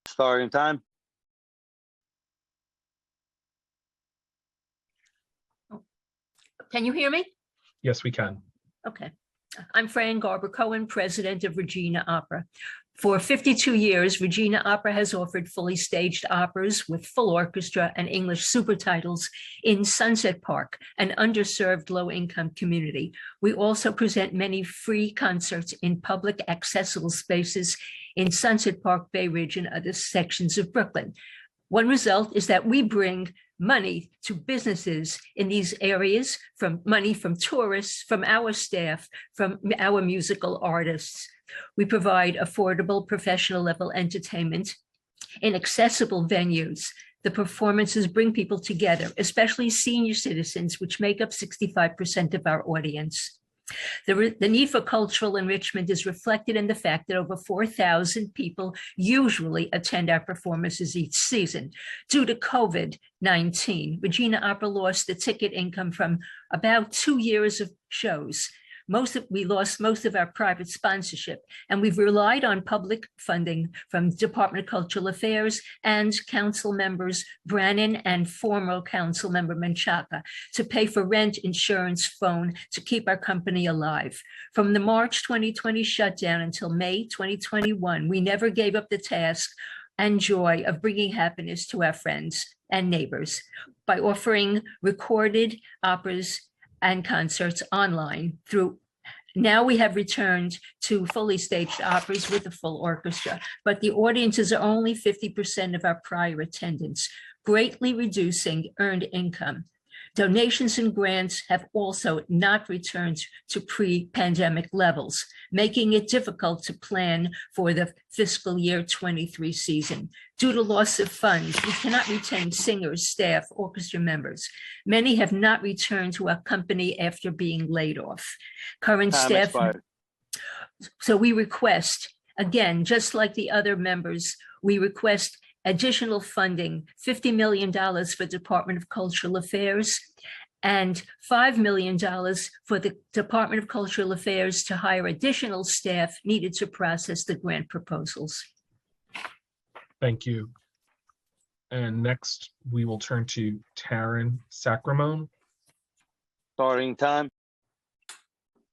Starting time. Can you hear me? Yes, we can. Okay. I'm Fran Garber Cohen, president of Regina Opera. For 52 years, Regina Opera has offered fully staged operas with full orchestra and English super titles in Sunset Park, an underserved low-income community. We also present many free concerts in public accessible spaces in Sunset Park, Bay Ridge, and other sections of Brooklyn. One result is that we bring money to businesses in these areas, from money from tourists, from our staff, from our musical artists. We provide affordable professional level entertainment in accessible venues. The performances bring people together, especially senior citizens, which make up 65% of our audience. The need for cultural enrichment is reflected in the fact that over 4,000 people usually attend our performances each season. Due to COVID-19, Regina Opera lost the ticket income from about 2 years of shows. We lost most of our private sponsorship, and we've relied on public funding from Department of Cultural Affairs and council members Brannan and former council member Menchaca to pay for rent, insurance, phone to keep our company alive. From the March 2020 shutdown until May 2021, we never gave up the task and joy of bringing happiness to our friends and neighbors by offering recorded operas and concerts online through. Now we have returned to fully staged operas with a full orchestra, but the audiences are only 50% of our prior attendance, greatly reducing earned income. Donations and grants have also not returned to pre-pandemic levels, making it difficult to plan for the fiscal year 23 season. Due to loss of funds, we cannot retain singers, staff, orchestra members. Many have not returned to our company after being laid off. Current staff. So we request, again, just like the other members, we request additional funding, $50 million for Department of Cultural Affairs and $5 million for the Department of Cultural Affairs to hire additional staff needed to process the grant proposals. Thank you. And next, we will turn to Taryn Sacramone. Starting time.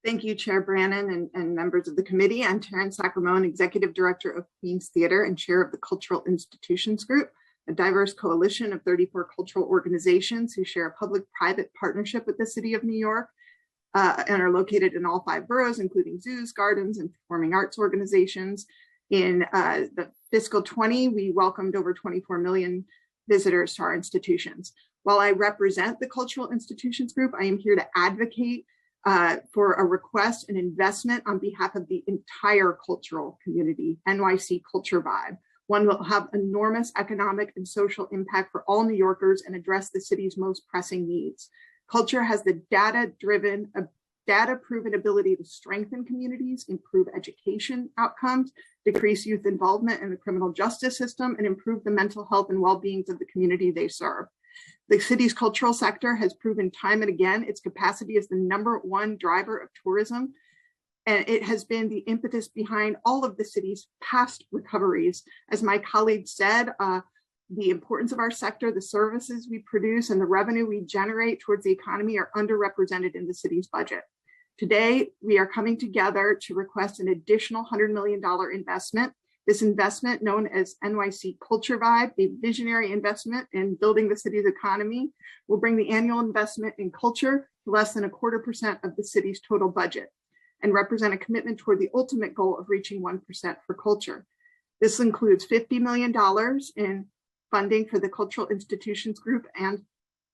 Thank you, Chair Brannan and members of the committee. I'm Taryn Sacramone, Executive Director of Queens Theater and Chair of the Cultural Institutions Group, a diverse coalition of 34 cultural organizations who share a public-private partnership with the City of New York and are located in all 5 boroughs, including zoos, gardens, and performing arts organizations. In the fiscal 20, we welcomed over 24 million visitors to our institutions. While I represent the Cultural Institutions Group, I am here to advocate for a request and investment on behalf of the entire cultural community, NYC Culture Vibe. One will have enormous economic and social impact for all New Yorkers and address the city's most pressing needs. Culture has the data-proven ability to strengthen communities, improve education outcomes, decrease youth involvement in the criminal justice system, and improve the mental health and well-being of the community they serve. The city's cultural sector has proven time and again its capacity as the #1 driver of tourism, and it has been the impetus behind all of the city's past recoveries. As my colleague said, the importance of our sector, the services we produce, and the revenue we generate towards the economy are underrepresented in the city's budget. Today, we are coming together to request an additional $100 million investment. This investment, known as NYC Culture Vibe, a visionary investment in building the city's economy, will bring the annual investment in culture to less than 0.25% of the city's total budget and represent a commitment toward the ultimate goal of reaching 1% for culture. This includes $50 million in funding for the Cultural Institutions Group and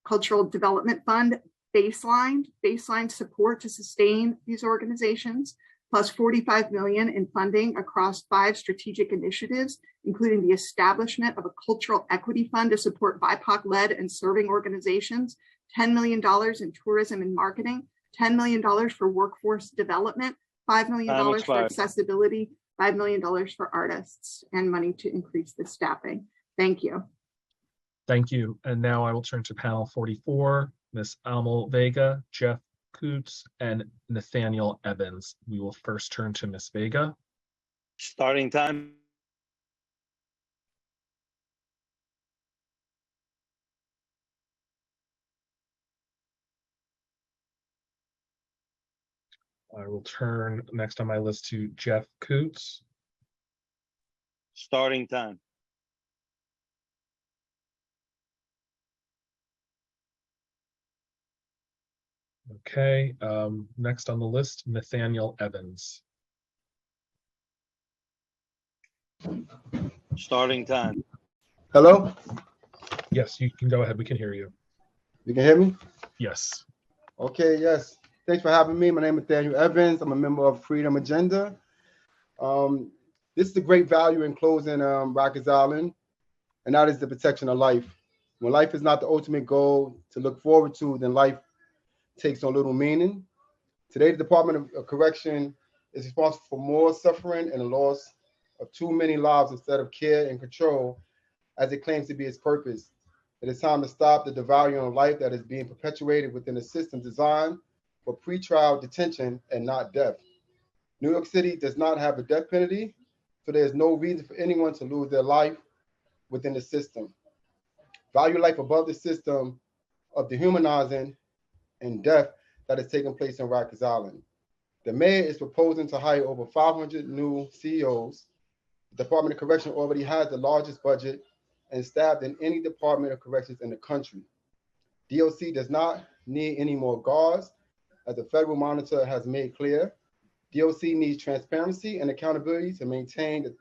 Cultural Development Fund baseline support to sustain these organizations, plus $45 million in funding across 5 strategic initiatives, including the establishment of a cultural equity fund to support BIPOC-led and serving organizations, $10 million in tourism and marketing, $10 million for workforce development, $5 million for accessibility, $5 million for artists, and money to increase the staffing. Thank you. Thank you. And now I will turn to panel 44, Ms. Amal Vega, Jeff Coots, and Nathaniel Evans. We will first turn to Ms. Vega. Starting time. I will turn next on my list to Jeff Coots. Starting time. Okay, next on the list, Nathaniel Evans. Starting time. Hello? Yes, you can go ahead. We can hear you. You can hear me? Yes. Okay, yes. Thanks for having me. My name is Nathaniel Evans. I'm a member of Freedom Agenda. This is a great value in closing Rikers Island, and that is the protection of life. When life is not the ultimate goal to look forward to, then life takes on little meaning. Today, the Department of Correction is responsible for more suffering and the loss of too many lives instead of care and control, as it claims to be its purpose. It is time to stop the devaluing of life that is being perpetuated within a system designed for pretrial detention and not death. New York City does not have a death penalty, so there is no reason for anyone to lose their life within the system. Value life above the system of dehumanizing and death that is taking place in Rikers Island. The mayor is proposing to hire over 500 new CEOs. The Department of Correction already has the largest budget and staff than any Department of Corrections in the country. DOC does not need any more guards, as the federal monitor has made clear. DOC needs transparency and accountability to maintain the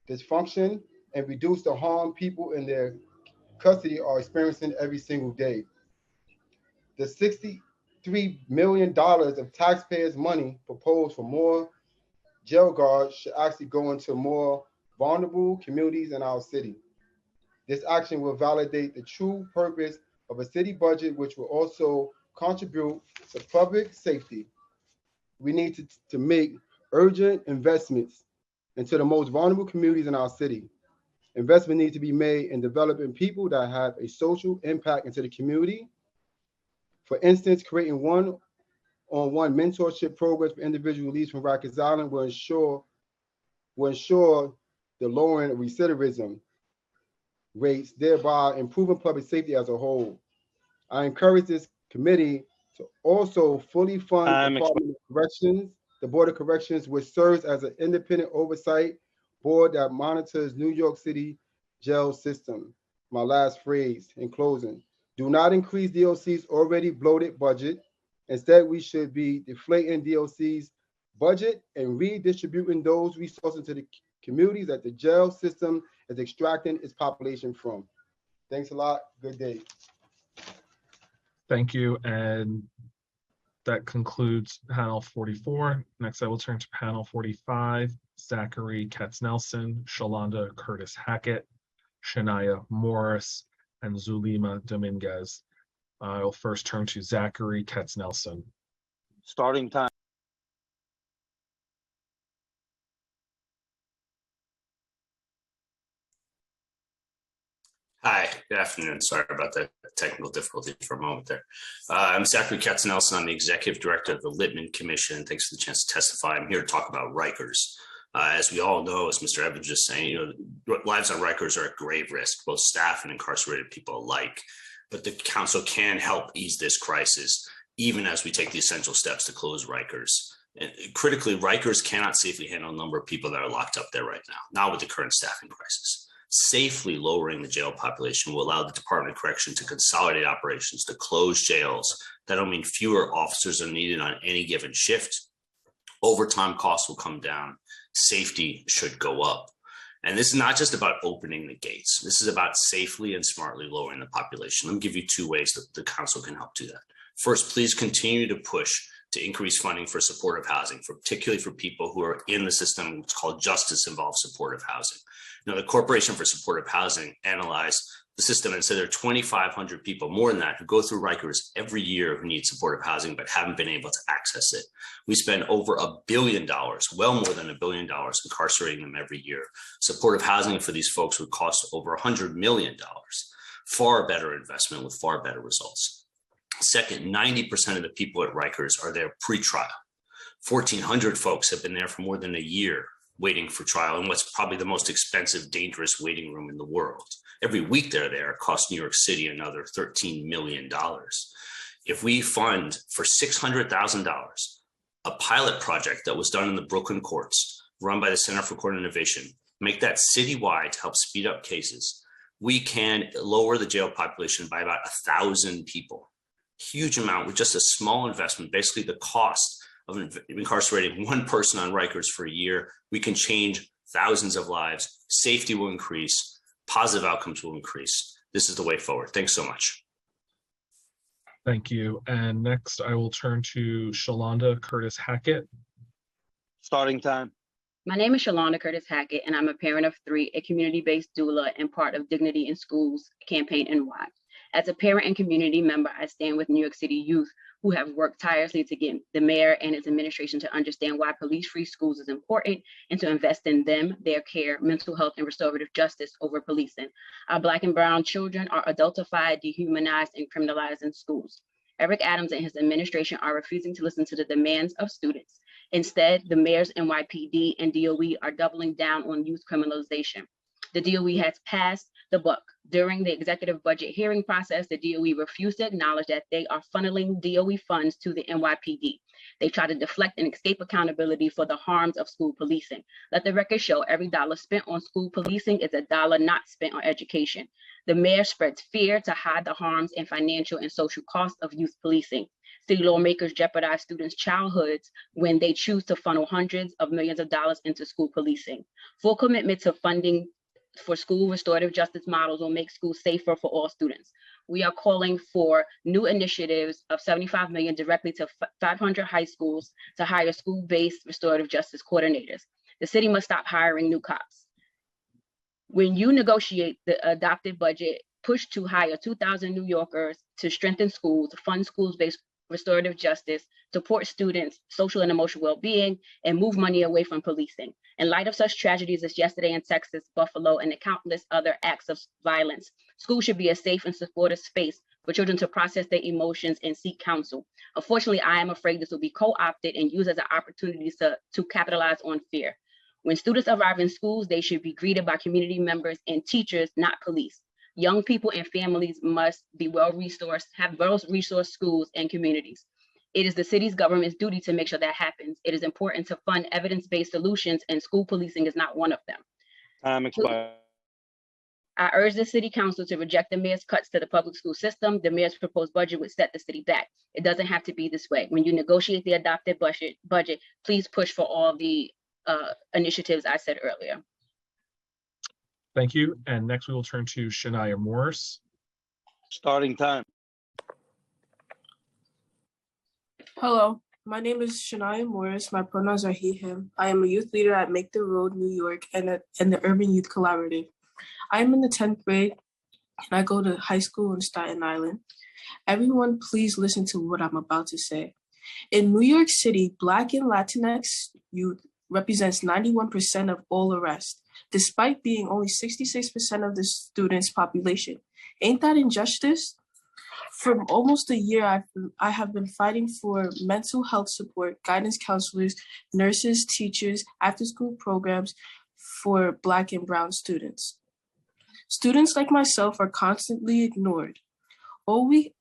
dysfunction and reduce the harm people in their custody are experiencing every single day. The $63 million of taxpayers' money proposed for more jail guards should actually go into more vulnerable communities in our city. This action will validate the true purpose of a city budget, which will also contribute to public safety. We need to make urgent investments into the most vulnerable communities in our city. Investment needs to be made in developing people that have a social impact into the community. For instance, creating one-on-one mentorship programs for individual leads from Rikers Island will ensure the lowering of recidivism rates, thereby improving public safety as a whole. I encourage this committee to also fully fund the Department of Corrections, the Board of Corrections, which serves as an independent oversight board that monitors New York City jail system. My last phrase in closing: do not increase DOC's already bloated budget. Instead, we should be deflating DOC's budget and redistributing those resources to the communities that the jail system is extracting its population from. Thanks a lot. Good day. Thank you. And that concludes panel 44. Next, I will turn to panel 45, Zachary Katz-Nelson, Shalonda Curtis Hackett, Shania Morris, and Zulima Dominguez. I'll first turn to Zachary Katz-Nelson. Starting time. Hi, good afternoon. Sorry about the technical difficulty for a moment there. I'm Zachary Katz-Nelson. I'm the Executive Director of the Littman Commission. Thanks for the chance to testify. I'm here to talk about Rikers. As we all know, as Mr. Evans just saying, lives on Rikers are at grave risk, both staff and incarcerated people alike. But the council can help ease this crisis, even as we take the essential steps to close Rikers. And critically, Rikers cannot safely handle a number of people that are locked up there right now, not with the current staffing crisis. Safely lowering the jail population will allow the Department of Correction to consolidate operations, to close jails. That'll mean fewer officers are needed on any given shift. Overtime costs will come down. Safety should go up. And this is not just about opening the gates. This is about safely and smartly lowering the population. Let me give you two ways that the council can help do that. First, please continue to push to increase funding for supportive housing, particularly for people who are in the system. It's called justice-involved supportive housing. The Corporation for Supportive Housing analyzed the system and said there are 2,500 people, more than that, who go through Rikers every year who need supportive housing but haven't been able to access it. We spend over $1 billion, well more than $1 billion, incarcerating them every year. Supportive housing for these folks would cost over $100 million. Far better investment with far better results. Second, 90% of the people at Rikers are there pre-trial. 1,400 folks have been there for more than a year waiting for trial in what's probably the most expensive, dangerous waiting room in the world. Every week they're there, it costs New York City another $13 million. If we fund for $600,000 a pilot project that was done in the Brooklyn courts, run by the Center for Court Innovation, make that citywide to help speed up cases, we can lower the jail population by about 1,000 people. Huge amount with just a small investment, basically the cost of incarcerating one person on Rikers for a year. We can change thousands of lives. Safety will increase. Positive outcomes will increase. This is the way forward. Thanks so much. Thank you. And next, I will turn to Shalonda Curtis Hackett. Starting time. My name is Shalonda Curtis Hackett, and I'm a parent of 3, a community-based doula, and part of Dignity in Schools Campaign NY. As a parent and community member, I stand with New York City youth who have worked tirelessly to get the mayor and his administration to understand why police-free schools is important and to invest in them, their care, mental health, and restorative justice over policing. Our Black and brown children are adultified, dehumanized, and criminalized in schools. Eric Adams and his administration are refusing to listen to the demands of students. Instead, the mayor's NYPD and DOE are doubling down on youth criminalization. The DOE has passed the buck. During the executive budget hearing process, the DOE refused to acknowledge that they are funneling DOE funds to the NYPD. They try to deflect and escape accountability for the harms of school policing. Let the record show every dollar spent on school policing is a dollar not spent on education. The mayor spreads fear to hide the harms and financial and social costs of youth policing. City lawmakers jeopardize students' childhoods when they choose to funnel hundreds of millions of dollars into school policing. Full commitment to funding for school restorative justice models will make schools safer for all students. We are calling for new initiatives of $75 million directly to 500 high schools to hire school-based restorative justice coordinators. The city must stop hiring new cops. When you negotiate the adopted budget, push to hire 2,000 New Yorkers to strengthen schools, fund schools-based restorative justice, support students' social and emotional well-being, and move money away from policing. In light of such tragedies as yesterday in Texas, Buffalo, and the countless other acts of violence, schools should be a safe and supportive space for children to process their emotions and seek counsel. Unfortunately, I am afraid this will be co-opted and used as an opportunity to capitalize on fear. When students arrive in schools, they should be greeted by community members and teachers, not police. Young people and families must be well-resourced, have well-resourced schools and communities. It is the city's government's duty to make sure that happens. It is important to fund evidence-based solutions, and school policing is not one of them. Time expired. I urge the city council to reject the mayor's cuts to the public school system. The mayor's proposed budget would set the city back. It doesn't have to be this way. When you negotiate the adopted budget, please push for all the initiatives I said earlier. Thank you. And next we will turn to Shania Morris. Starting time. Hello, my name is Shania Morris. My pronouns are he, him. I am a youth leader at Make the Road, New York, and the Urban Youth Collaborative. I am in the 10th grade, and I go to high school in Staten Island. Everyone, please listen to what I'm about to say. In New York City, Black and Latinx youth represents 91% of all arrests, despite being only 66% of the students' population. Ain't that injustice? For almost a year, I have been fighting for mental health support, guidance counselors, nurses, teachers, after-school programs for Black and brown students. Students like myself are constantly ignored. All we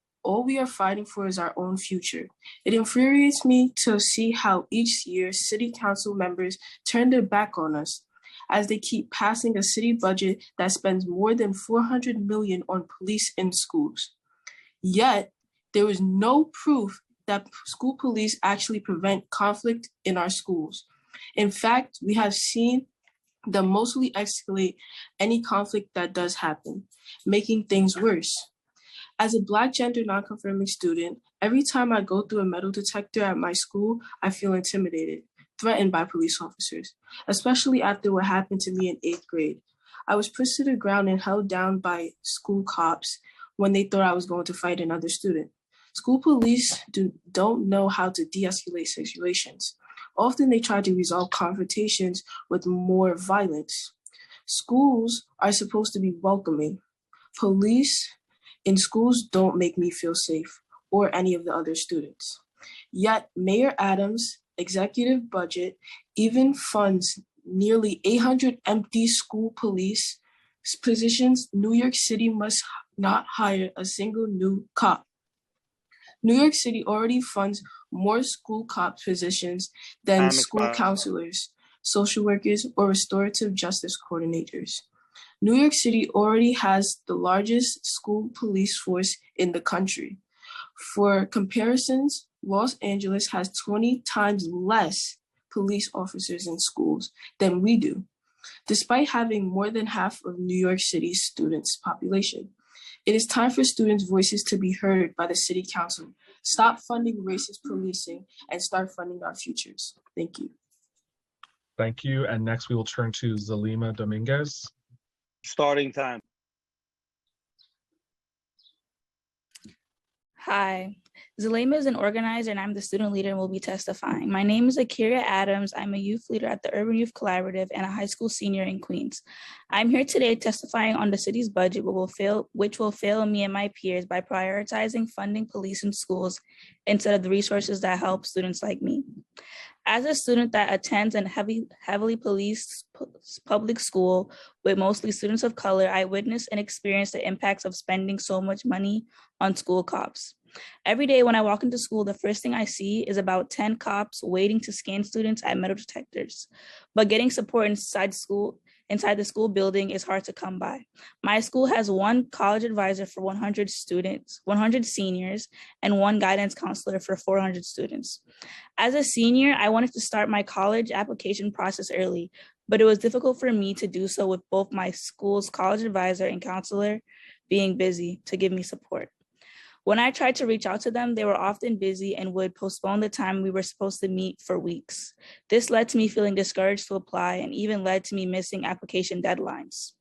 are fighting for is our own future. It infuriates me to see how each year city council members turn their back on us as they keep passing a city budget that spends more than $400 million on police in schools. Yet, there is no proof that school police actually prevent conflict in our schools. In fact, we have seen them mostly escalate any conflict that does happen, making things worse. As a Black gender nonconforming student, every time I go through a metal detector at my school, I feel intimidated, threatened by police officers, especially after what happened to me in 8th grade. I was pushed to the ground and held down by school cops when they thought I was going to fight another student. School police don't know how to de-escalate situations. Often they try to resolve confrontations with more violence. Schools are supposed to be welcoming. Police in schools don't make me feel safe or any of the other students. Yet Mayor Adams' executive budget even funds nearly 800 empty school police positions. New York City must not hire a single new cop. New York City already funds more school cop positions than Time school expired. counselors, social workers, or restorative justice coordinators. New York City already has the largest school police force in the country. For comparisons, Los Angeles has 20 times less police officers in schools than we do, despite having more than half of New York City's students' population. It is time for students' voices to be heard by the City Council. Stop funding racist policing and start funding our futures. Thank you. Thank you. And next we will turn to Zalima Dominguez. Starting time. Hi, Zulema is an organizer and I'm the student leader and will be testifying. My name is Akira Adams. I'm a youth leader at the Urban Youth Collaborative and a high school senior in Queens. I'm here today testifying on the city's budget, which will fail me and my peers by prioritizing funding police in schools instead of the resources that help students like me. As a student that attends a heavily policed public school with mostly students of color, I witnessed and experienced the impacts of spending so much money on school cops. Every day when I walk into school, the first thing I see is about 10 cops waiting to scan students at metal detectors. But getting support inside the school building is hard to come by. My school has one college advisor for 100 students, 100 seniors, and one guidance counselor for 400 students. As a senior, I wanted to start my college application process early, but it was difficult for me to do so with both my school's college advisor and counselor being busy to give me support. When I tried to reach out to them, they were often busy and would postpone the time we were supposed to meet for weeks. This led to me feeling discouraged to apply and even led to me missing application deadlines.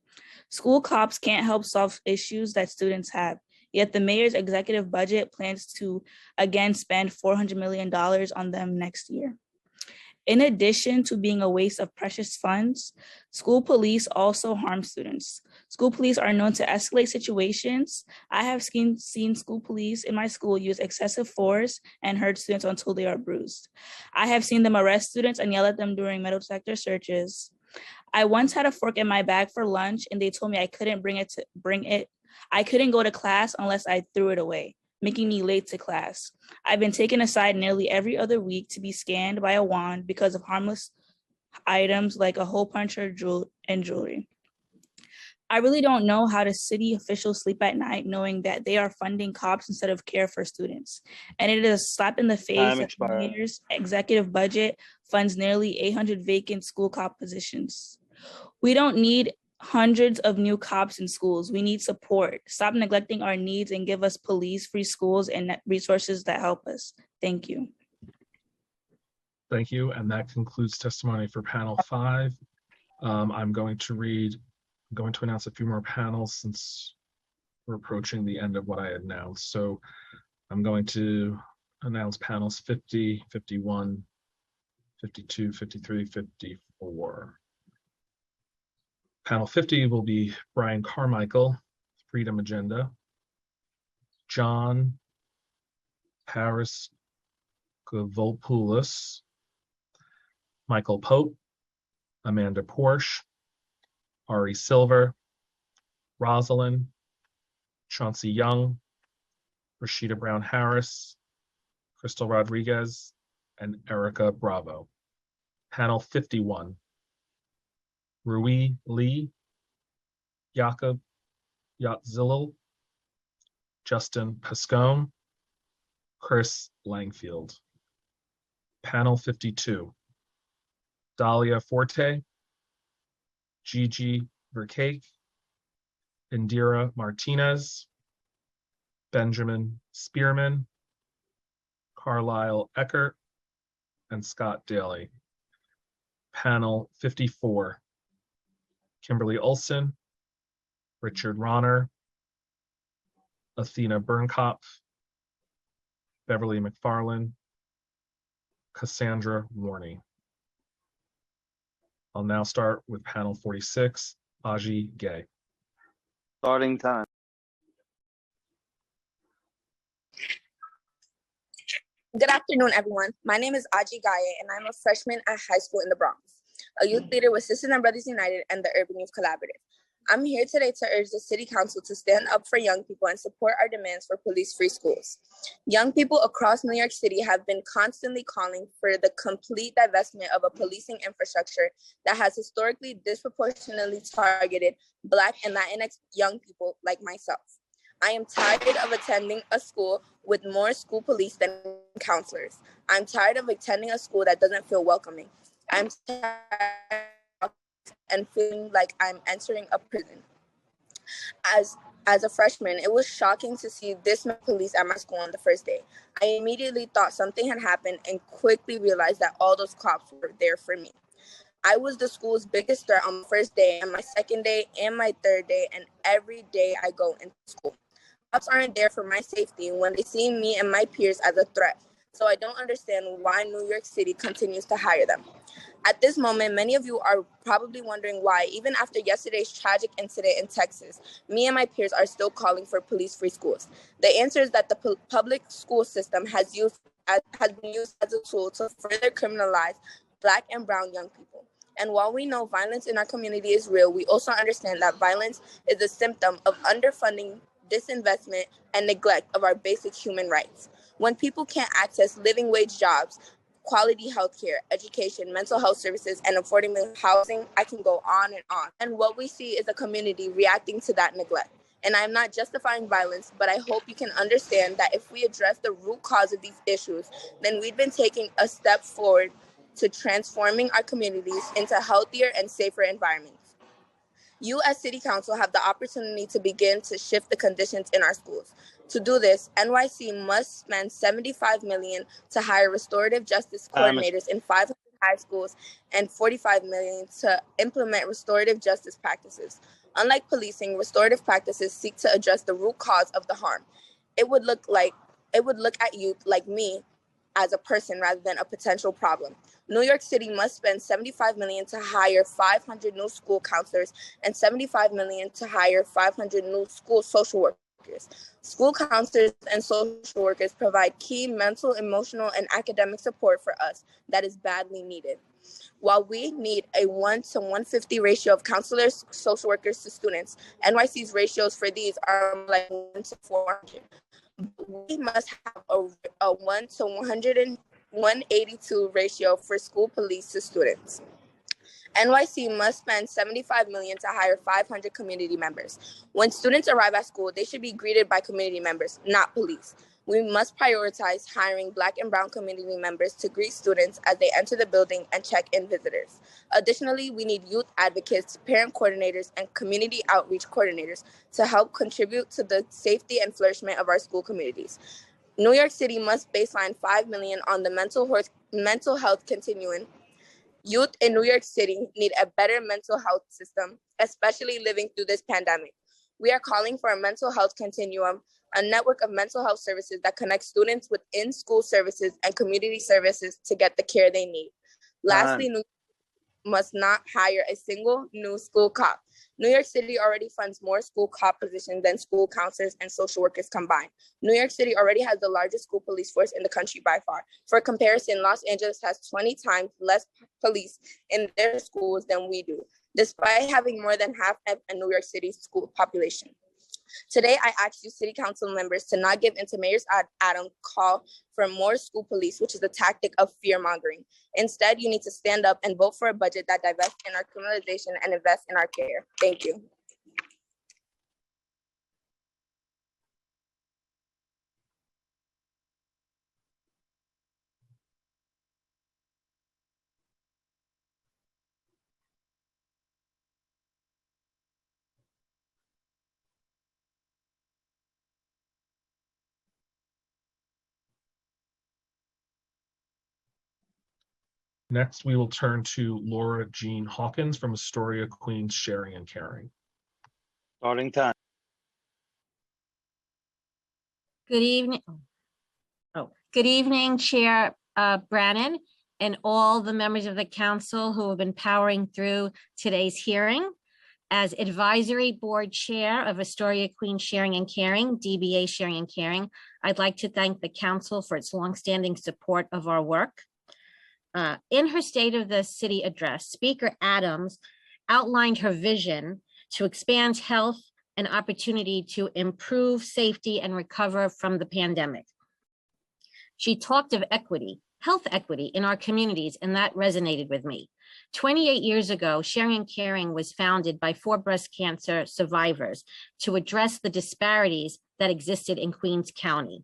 School cops can't help solve issues that students have, yet the mayor's executive budget plans to again spend $400 million on them next year. In addition to being a waste of precious funds, school police also harm students. School police are known to escalate situations. I have seen school police in my school use excessive force and hurt students until they are bruised. I have seen them arrest students and yell at them during metal detector searches. I once had a fork in my bag for lunch and they told me I couldn't I couldn't go to class unless I threw it away, making me late to class. I've been taken aside nearly every other week to be scanned by a wand because of harmless items like a hole puncher and jewelry. I really don't know how the city officials sleep at night knowing that they are funding cops instead of care for students. And it is a slap in the face Time that the expired. mayor's executive budget funds nearly 800 vacant school cop positions. We don't need hundreds of new cops in schools. We need support. Stop neglecting our needs and give us police, free schools, and resources that help us. Thank you. Thank you. And that concludes testimony for panel 5. I'm going to announce a few more panels since we're approaching the end of what I had announced. So I'm going to announce panels 50, 51, 52, 53, 54. Panel 50 will be Brian Carmichael, Freedom Agenda, John Paris Gavopoulos, Michael Pope, Amanda Porsche, Ari Silver, Rosalind, Chauncey Young, Rashida Brown Harris, Crystal Rodriguez, and Erica Bravo. Panel 51, Rui Lee, Jakob Yatzilil, Justin Pascone, Chris Langfield. Panel 52, Dahlia Forte, Gigi Vercake, Indira Martinez, Benjamin Spearman, Carlisle Eckert, and Scott Daly. Panel 54, Kimberly Olson, Richard Ronner, Athena Bernkopf, Beverly McFarland, Cassandra Warney. I'll now start with panel 46, Aji Gay. Starting time. Good afternoon, everyone. My name is Aji Gaye, and I'm a freshman at high school in the Bronx, a youth leader with Sisters and Brothers United and the Urban Youth Collaborative. I'm here today to urge the City Council to stand up for young people and support our demands for police-free schools. Young people across New York City have been constantly calling for the complete divestment of a policing infrastructure that has historically disproportionately targeted Black and Latinx young people like myself. I am tired of attending a school with more school police than counselors. I'm tired of attending a school that doesn't feel welcoming. I'm tired and feeling like I'm entering a prison. As a freshman, it was shocking to see this many police at my school on the first day. I immediately thought something had happened and quickly realized that all those cops were there for me. I was the school's biggest threat on my first day and my second day and my third day, and every day I go into school. Cops aren't there for my safety when they see me and my peers as a threat, so I don't understand why New York City continues to hire them. At this moment, many of you are probably wondering why, even after yesterday's tragic incident in Texas, me and my peers are still calling for police-free schools. The answer is that the public school system has been used as a tool to further criminalize Black and brown young people. And while we know violence in our community is real, we also understand that violence is a symptom of underfunding, disinvestment, and neglect of our basic human rights. When people can't access living wage jobs, quality healthcare, education, mental health services, and affordable housing, I can go on and on. And what we see is a community reacting to that neglect. And I'm not justifying violence, but I hope you can understand that if we address the root cause of these issues, then we've been taking a step forward to transforming our communities into healthier and safer environments. You as City Council have the opportunity to begin to shift the conditions in our schools. To do this, NYC must spend $75 million to hire restorative justice coordinators in 500 high schools and $45 million to implement restorative justice practices. Unlike policing, restorative practices seek to address the root cause of the harm. It would look at youth like me as a person rather than a potential problem. New York City must spend $75 million to hire 500 new school counselors and $75 million to hire 500 new school social workers. School counselors and social workers provide key mental, emotional, and academic support for us that is badly needed. While we need a 1 to 150 ratio of counselors, social workers to students, NYC's ratios for these are like 1 to 400. We must have a 1 to 182 ratio for school police to students. NYC must spend $75 million to hire 500 community members. When students arrive at school, they should be greeted by community members, not police. We must prioritize hiring Black and brown community members to greet students as they enter the building and check in visitors. Additionally, we need youth advocates, parent coordinators, and community outreach coordinators to help contribute to the safety and flourishment of our school communities. New York City must baseline $5 million on the mental health continuum. Youth in New York City need a better mental health system, especially living through this pandemic. We are calling for a mental health continuum, a network of mental health services that connects students with in-school services and community services to get the care they need. Lastly, New York must not hire a single new school cop. New York City already funds more school cop positions than school counselors and social workers combined. New York City already has the largest school police force in the country by far. For comparison, Los Angeles has 20 times less police in their schools than we do, despite having more than half of New York City's school population. Today, I ask you City Council members to not give in to Mayor Adams' call for more school police, which is a tactic of fear-mongering. Instead, you need to stand up and vote for a budget that divests in our criminalization and invests in our care. Thank you. Next, we will turn to Laura Jean Hawkins from Astoria, Queens, Sharing and Caring. Starting time. Good evening. Good evening, Chair Brannon, and all the members of the council who have been powering through today's hearing. As Advisory Board Chair of Astoria, Queens, Sharing and Caring, DBA Sharing and Caring, I'd like to thank the council for its longstanding support of our work. In her State of the City address, Speaker Adams outlined her vision to expand health and opportunity to improve safety and recover from the pandemic. She talked of equity, health equity in our communities, and that resonated with me. 28 years ago, Sharing and Caring was founded by 4 breast cancer survivors to address the disparities that existed in Queens County.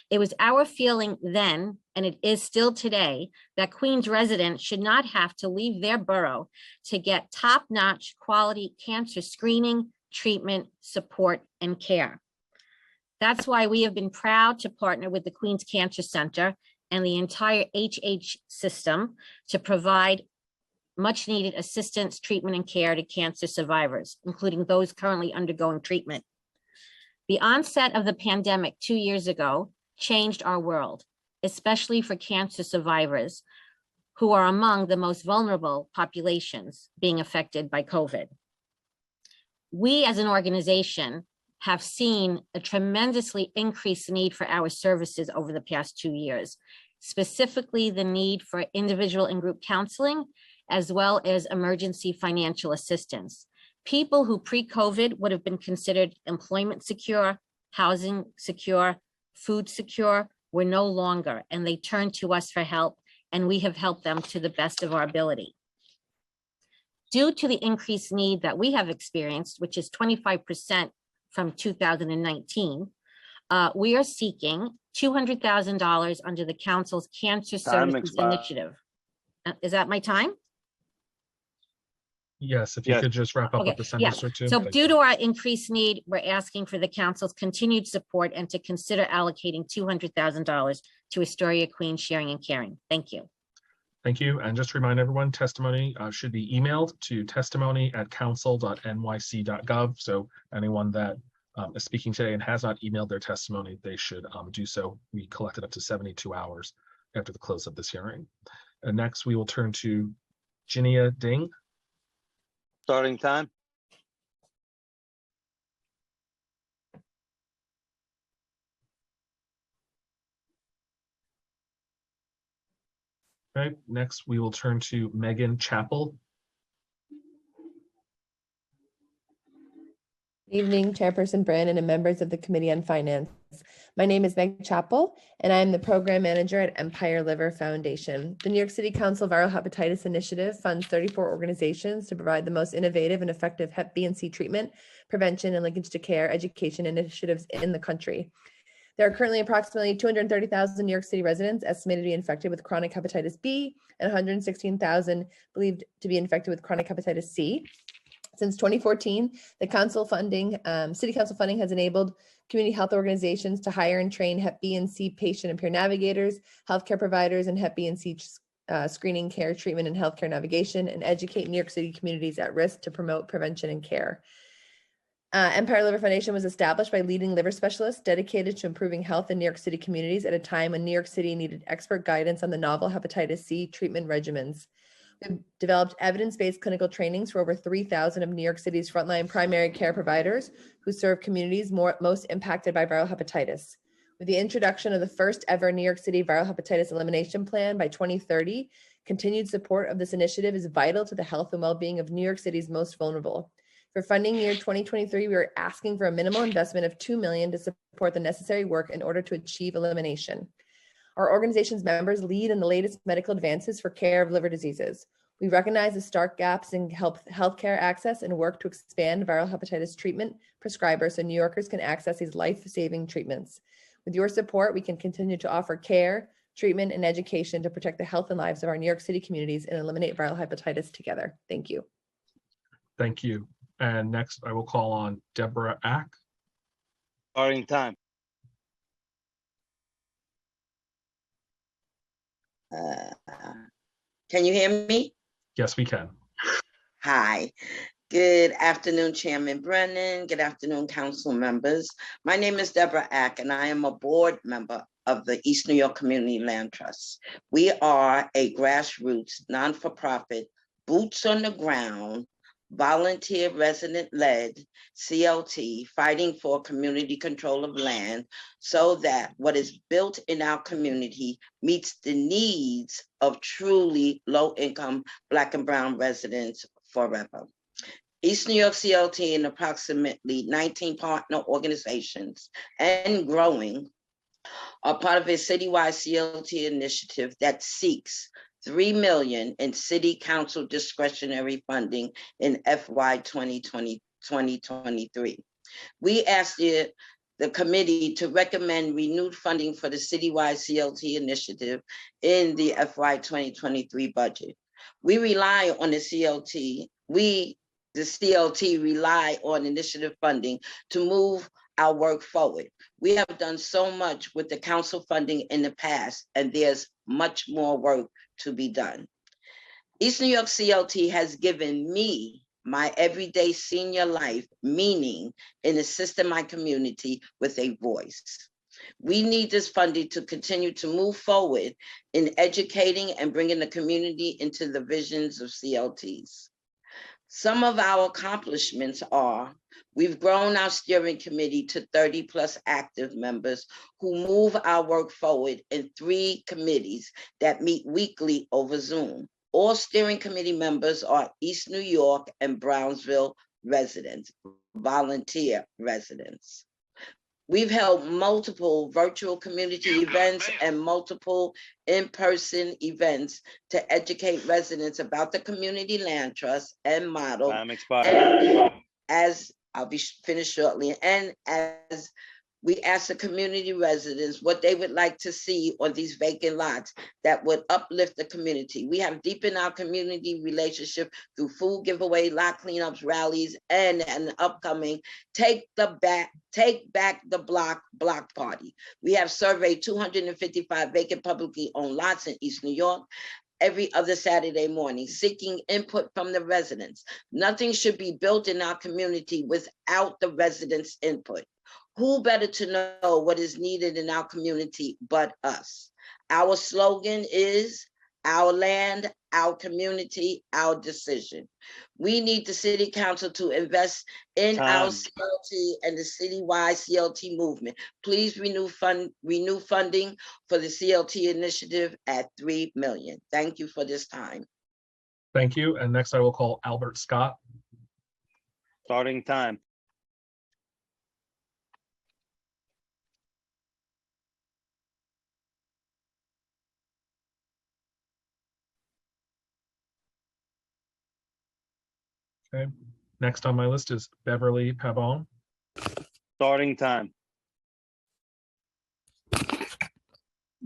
It was our feeling then, and it is still today, that Queens residents should not have to leave their borough to get top-notch quality cancer screening, treatment, support, and care. That's why we have been proud to partner with the Queens Cancer Center and the entire HH system to provide much needed assistance, treatment, and care to cancer survivors, including those currently undergoing treatment. The onset of the pandemic 2 years ago changed our world, especially for cancer survivors who are among the most vulnerable populations being affected by COVID. We as an organization have seen a tremendously increased need for our services over the past 2 years, specifically the need for individual and group counseling, as well as emergency financial assistance. People who pre-COVID would have been considered employment secure, housing secure, food secure, were no longer, and they turned to us for help, and we have helped them to the best of our ability. Due to the increased need that we have experienced, which is 25% from 2019, we are seeking $200,000 under the council's Cancer Services Initiative. Is that my time? Yes, if you could just wrap up with the sentence or two. So due to our increased need, we're asking for the council's continued support and to consider allocating $200,000 to Astoria Queens Sharing and Caring. Thank you. Thank you. And just to remind everyone, testimony should be emailed to testimony@council.nyc.gov. So anyone that is speaking today and has not emailed their testimony, they should do so. We collected up to 72 hours after the close of this hearing. And next, we will turn to Jinia Ding. Starting time. Okay, next we will turn to Megan Chappell. Good evening, Chairperson Brandon and members of the Committee on Finance. My name is Meg Chappell, and I'm the Program Manager at Empire Liver Foundation. The New York City Council Viral Hepatitis Initiative funds 34 organizations to provide the most innovative and effective Hep B and C treatment, prevention, and linkage to care education initiatives in the country. There are currently approximately 230,000 New York City residents estimated to be infected with chronic hepatitis B and 116,000 believed to be infected with chronic hepatitis C. Since 2014, the council funding, city council funding has enabled community health organizations to hire and train Hep B and C patient and peer navigators, healthcare providers, and Hep B and C screening, care, treatment, and healthcare navigation, and educate New York City communities at risk to promote prevention and care. Empire Liver Foundation was established by leading liver specialists dedicated to improving health in New York City communities at a time when New York City needed expert guidance on the novel hepatitis C treatment regimens. We've developed evidence-based clinical trainings for over 3,000 of New York City's frontline primary care providers who serve communities most impacted by viral hepatitis. With the introduction of the first ever New York City viral hepatitis elimination plan by 2030, continued support of this initiative is vital to the health and well-being of New York City's most vulnerable. For funding year 2023, we are asking for a minimal investment of $2 million to support the necessary work in order to achieve elimination. Our organization's members lead in the latest medical advances for care of liver diseases. We recognize the stark gaps in healthcare access and work to expand viral hepatitis treatment prescribers so New Yorkers can access these life-saving treatments. With your support, we can continue to offer care, treatment, and education to protect the health and lives of our New York City communities and eliminate viral hepatitis together. Thank you. Thank you. And next, I will call on Deborah Ack. Starting time. Can you hear me? Yes, we can. Hi. Good afternoon, Chairman Brennan. Good afternoon, council members. My name is Deborah Ack, and I am a board member of the East New York Community Land Trust. We are a grassroots, non-for-profit, boots on the ground, volunteer resident-led CLT fighting for community control of land so that what is built in our community meets the needs of truly low-income Black and Brown residents forever. East New York CLT and approximately 19 partner organizations and growing are part of a citywide CLT initiative that seeks $3 million in city council discretionary funding in FY 2023. We asked the committee to recommend renewed funding for the citywide CLT initiative in the FY 2023 budget. We rely on the CLT. The CLT rely on initiative funding to move our work forward. We have done so much with the council funding in the past, and there's much more work to be done. East New York CLT has given me my everyday senior life meaning in assisting my community with a voice. We need this funding to continue to move forward in educating and bringing the community into the visions of CLTs. Some of our accomplishments are, we've grown our steering committee to 30 plus active members who move our work forward in 3 committees that meet weekly over Zoom. All steering committee members are East New York and Brownsville residents, volunteer residents. We've held multiple virtual community events and multiple in-person events to educate residents about the Community Land Trust and model. Time expired. As I'll be finished shortly, and as we asked the community residents what they would like to see on these vacant lots that would uplift the community. We have deepened our community relationship through food giveaway, lot cleanups, rallies, and an upcoming Take Back the block party. We have surveyed 255 vacant publicly owned lots in East New York every other Saturday morning, seeking input from the residents. Nothing should be built in our community without the residents' input. Who better to know what is needed in our community but us? Our slogan is our land, our community, our decision. We need the city council to invest in our CLT and the citywide CLT movement. Please renew funding for the CLT initiative at $3 million. Thank you for this time. Thank you. And next I will call Albert Scott. Starting time. Okay. Next on my list is Beverly Pabon. Starting time.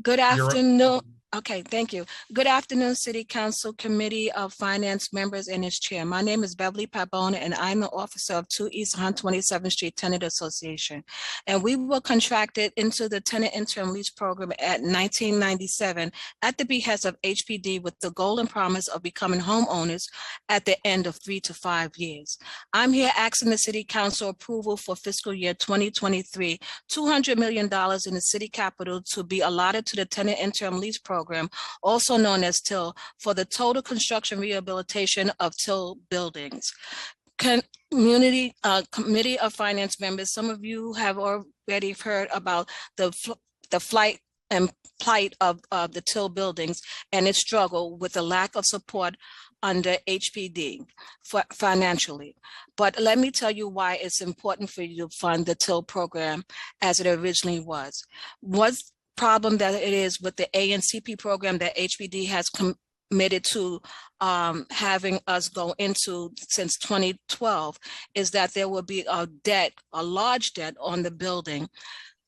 Good afternoon. Okay, thank you. Good afternoon, City Council Committee of Finance members and its chair. My name is Beverly Pabon, and I'm the officer of 2 East 127th Street Tenant Association. And we were contracted into the tenant interim lease program at 1997 at the behest of HPD with the goal and promise of becoming homeowners at the end of 3 to 5 years. I'm here asking the City Council approval for fiscal year 2023, $200 million in the city capital to be allotted to the tenant interim lease program, also known as TIL, for the total construction rehabilitation of TIL buildings. Committee of Finance members, some of you have already heard about the flight and plight of the TIL buildings and its struggle with the lack of support under HPD financially. But let me tell you why it's important for you to fund the TIL program as it originally was. What's problem that it is with the ANCP program that HPD has committed to having us go into since 2012 is that there will be a large debt on the building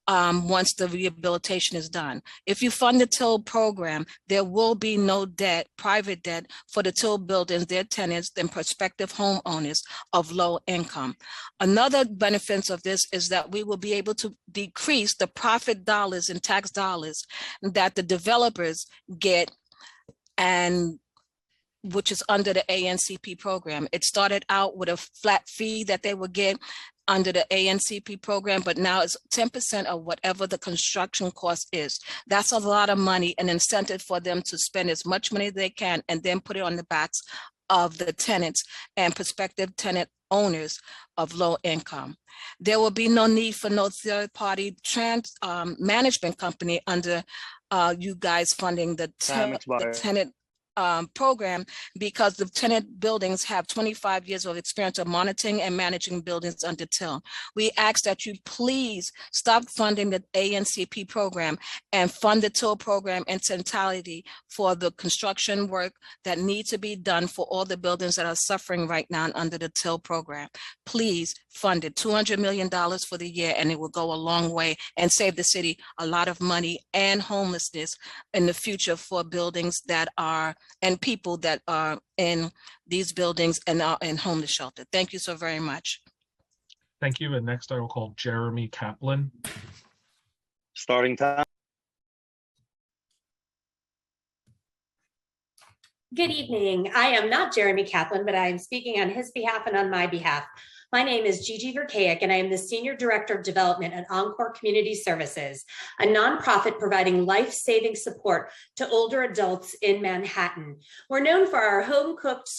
once the rehabilitation is done. If you fund the TIL program, there will be no debt, private debt, for the TIL buildings, their tenants, and prospective homeowners of low income. Another benefit of this is that we will be able to decrease the profit dollars and tax dollars that the developers get, and which is under the ANCP program. It started out with a flat fee that they would get under the ANCP program, but now it's 10% of whatever the construction cost is. That's a lot of money, an incentive for them to spend as much money as they can and then put it on the backs of the tenants and prospective tenant owners of low income. There will be no need for no third-party management company under you guys funding the tenant program because the tenant buildings have 25 years of experience of monitoring and managing buildings under TIL. We ask that you please stop funding the ANCP program and fund the TIL program in totality for the construction work that needs to be done for all the buildings that are suffering right now under the TIL program. Please fund it, $200 million for the year, and it will go a long way and save the city a lot of money and homelessness in the future for buildings that are and people that are in these buildings and are in homeless shelter. Thank you so very much. Thank you. And next I will call Jeremy Kaplan. Starting time. Good evening. I am not Jeremy Kaplan, but I am speaking on his behalf and on my behalf. My name is Gigi Verkaic, and I am the Senior Director of Development at Encore Community Services, a nonprofit providing life-saving support to older adults in Manhattan. We're known for our home-cooked,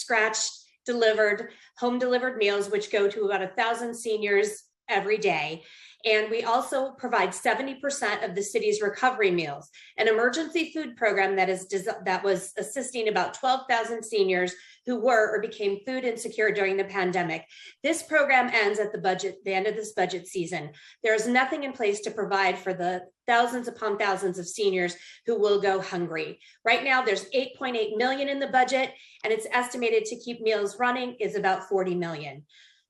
home-delivered meals, which go to about 1,000 seniors every day. And we also provide 70% of the city's recovery meals, an emergency food program that was assisting about 12,000 seniors who were or became food insecure during the pandemic. This program ends at the end of this budget season. There is nothing in place to provide for the thousands upon thousands of seniors who will go hungry. Right now, there's $8.8 million in the budget, and it's estimated to keep meals running is about $40 million.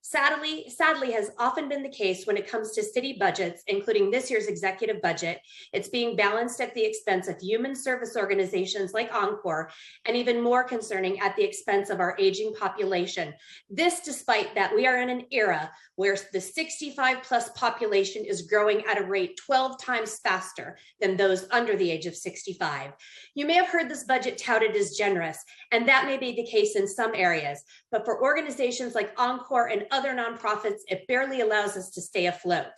Sadly has often been the case when it comes to city budgets, including this year's executive budget. It's being balanced at the expense of human service organizations like Encore, and even more concerning, at the expense of our aging population. This despite that we are in an era where the 65 plus population is growing at a rate 12 times faster than those under the age of 65. You may have heard this budget touted as generous, and that may be the case in some areas, but for organizations like Encore and other nonprofits, it barely allows us to stay afloat.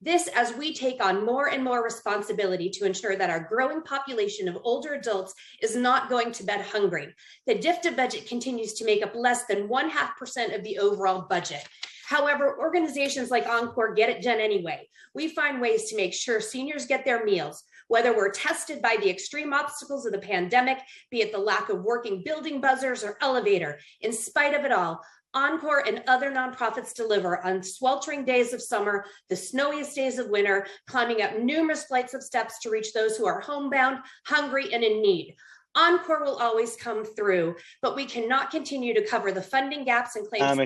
This as we take on more and more responsibility to ensure that our growing population of older adults is not going to bed hungry. The DFTA budget continues to make up less than 0.5% of the overall budget. However, organizations like Encore get it done anyway. We find ways to make sure seniors get their meals, whether we're tested by the extreme obstacles of the pandemic, be it the lack of working building buzzers or elevator. In spite of it all, Encore and other nonprofits deliver on sweltering days of summer, the snowiest days of winter, climbing up numerous flights of steps to reach those who are homebound, hungry, and in need. Encore will always come through, but we cannot continue to cover the funding gaps and claims on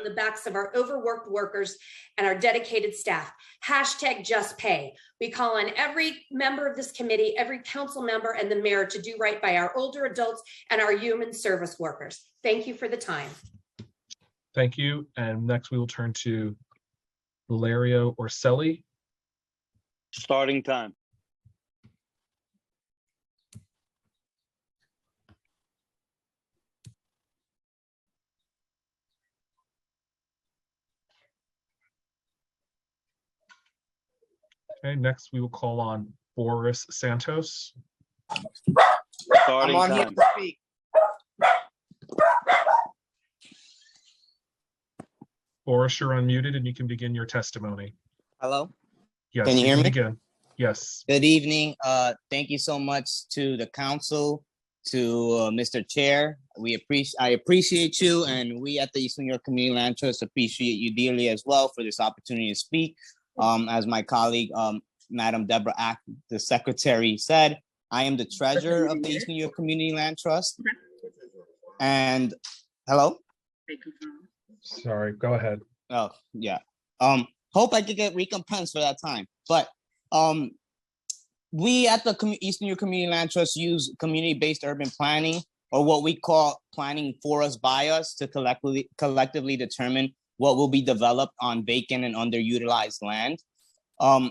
the backs of our overworked workers and our dedicated staff. #JustPay. We call on every member of this committee, every council member, and the mayor to do right by our older adults and our human service workers. Thank you for the time. Thank you. And next we will turn to Valerio Orselli. Starting time. Okay, next we will call on Boris Santos. Starting I'm on here time. to speak. Boris, you're unmuted and you can begin your testimony. Hello? Yes, Can you hear can me? begin. Yes. Good evening. Thank you so much to the council, to Mr. Chair. I appreciate you, and we at the East New York Community Land Trust appreciate you dearly as well for this opportunity to speak. As my colleague, Madam Deborah Ack, the secretary, said, I am the treasurer of the East New York Community Land Trust. And hello? Sorry, go ahead. Oh, yeah. Hope I could get recompense for that time. But we at the East New York Community Land Trust use community-based urban planning, or what we call planning for us by us, to collectively determine what will be developed on vacant and underutilized land.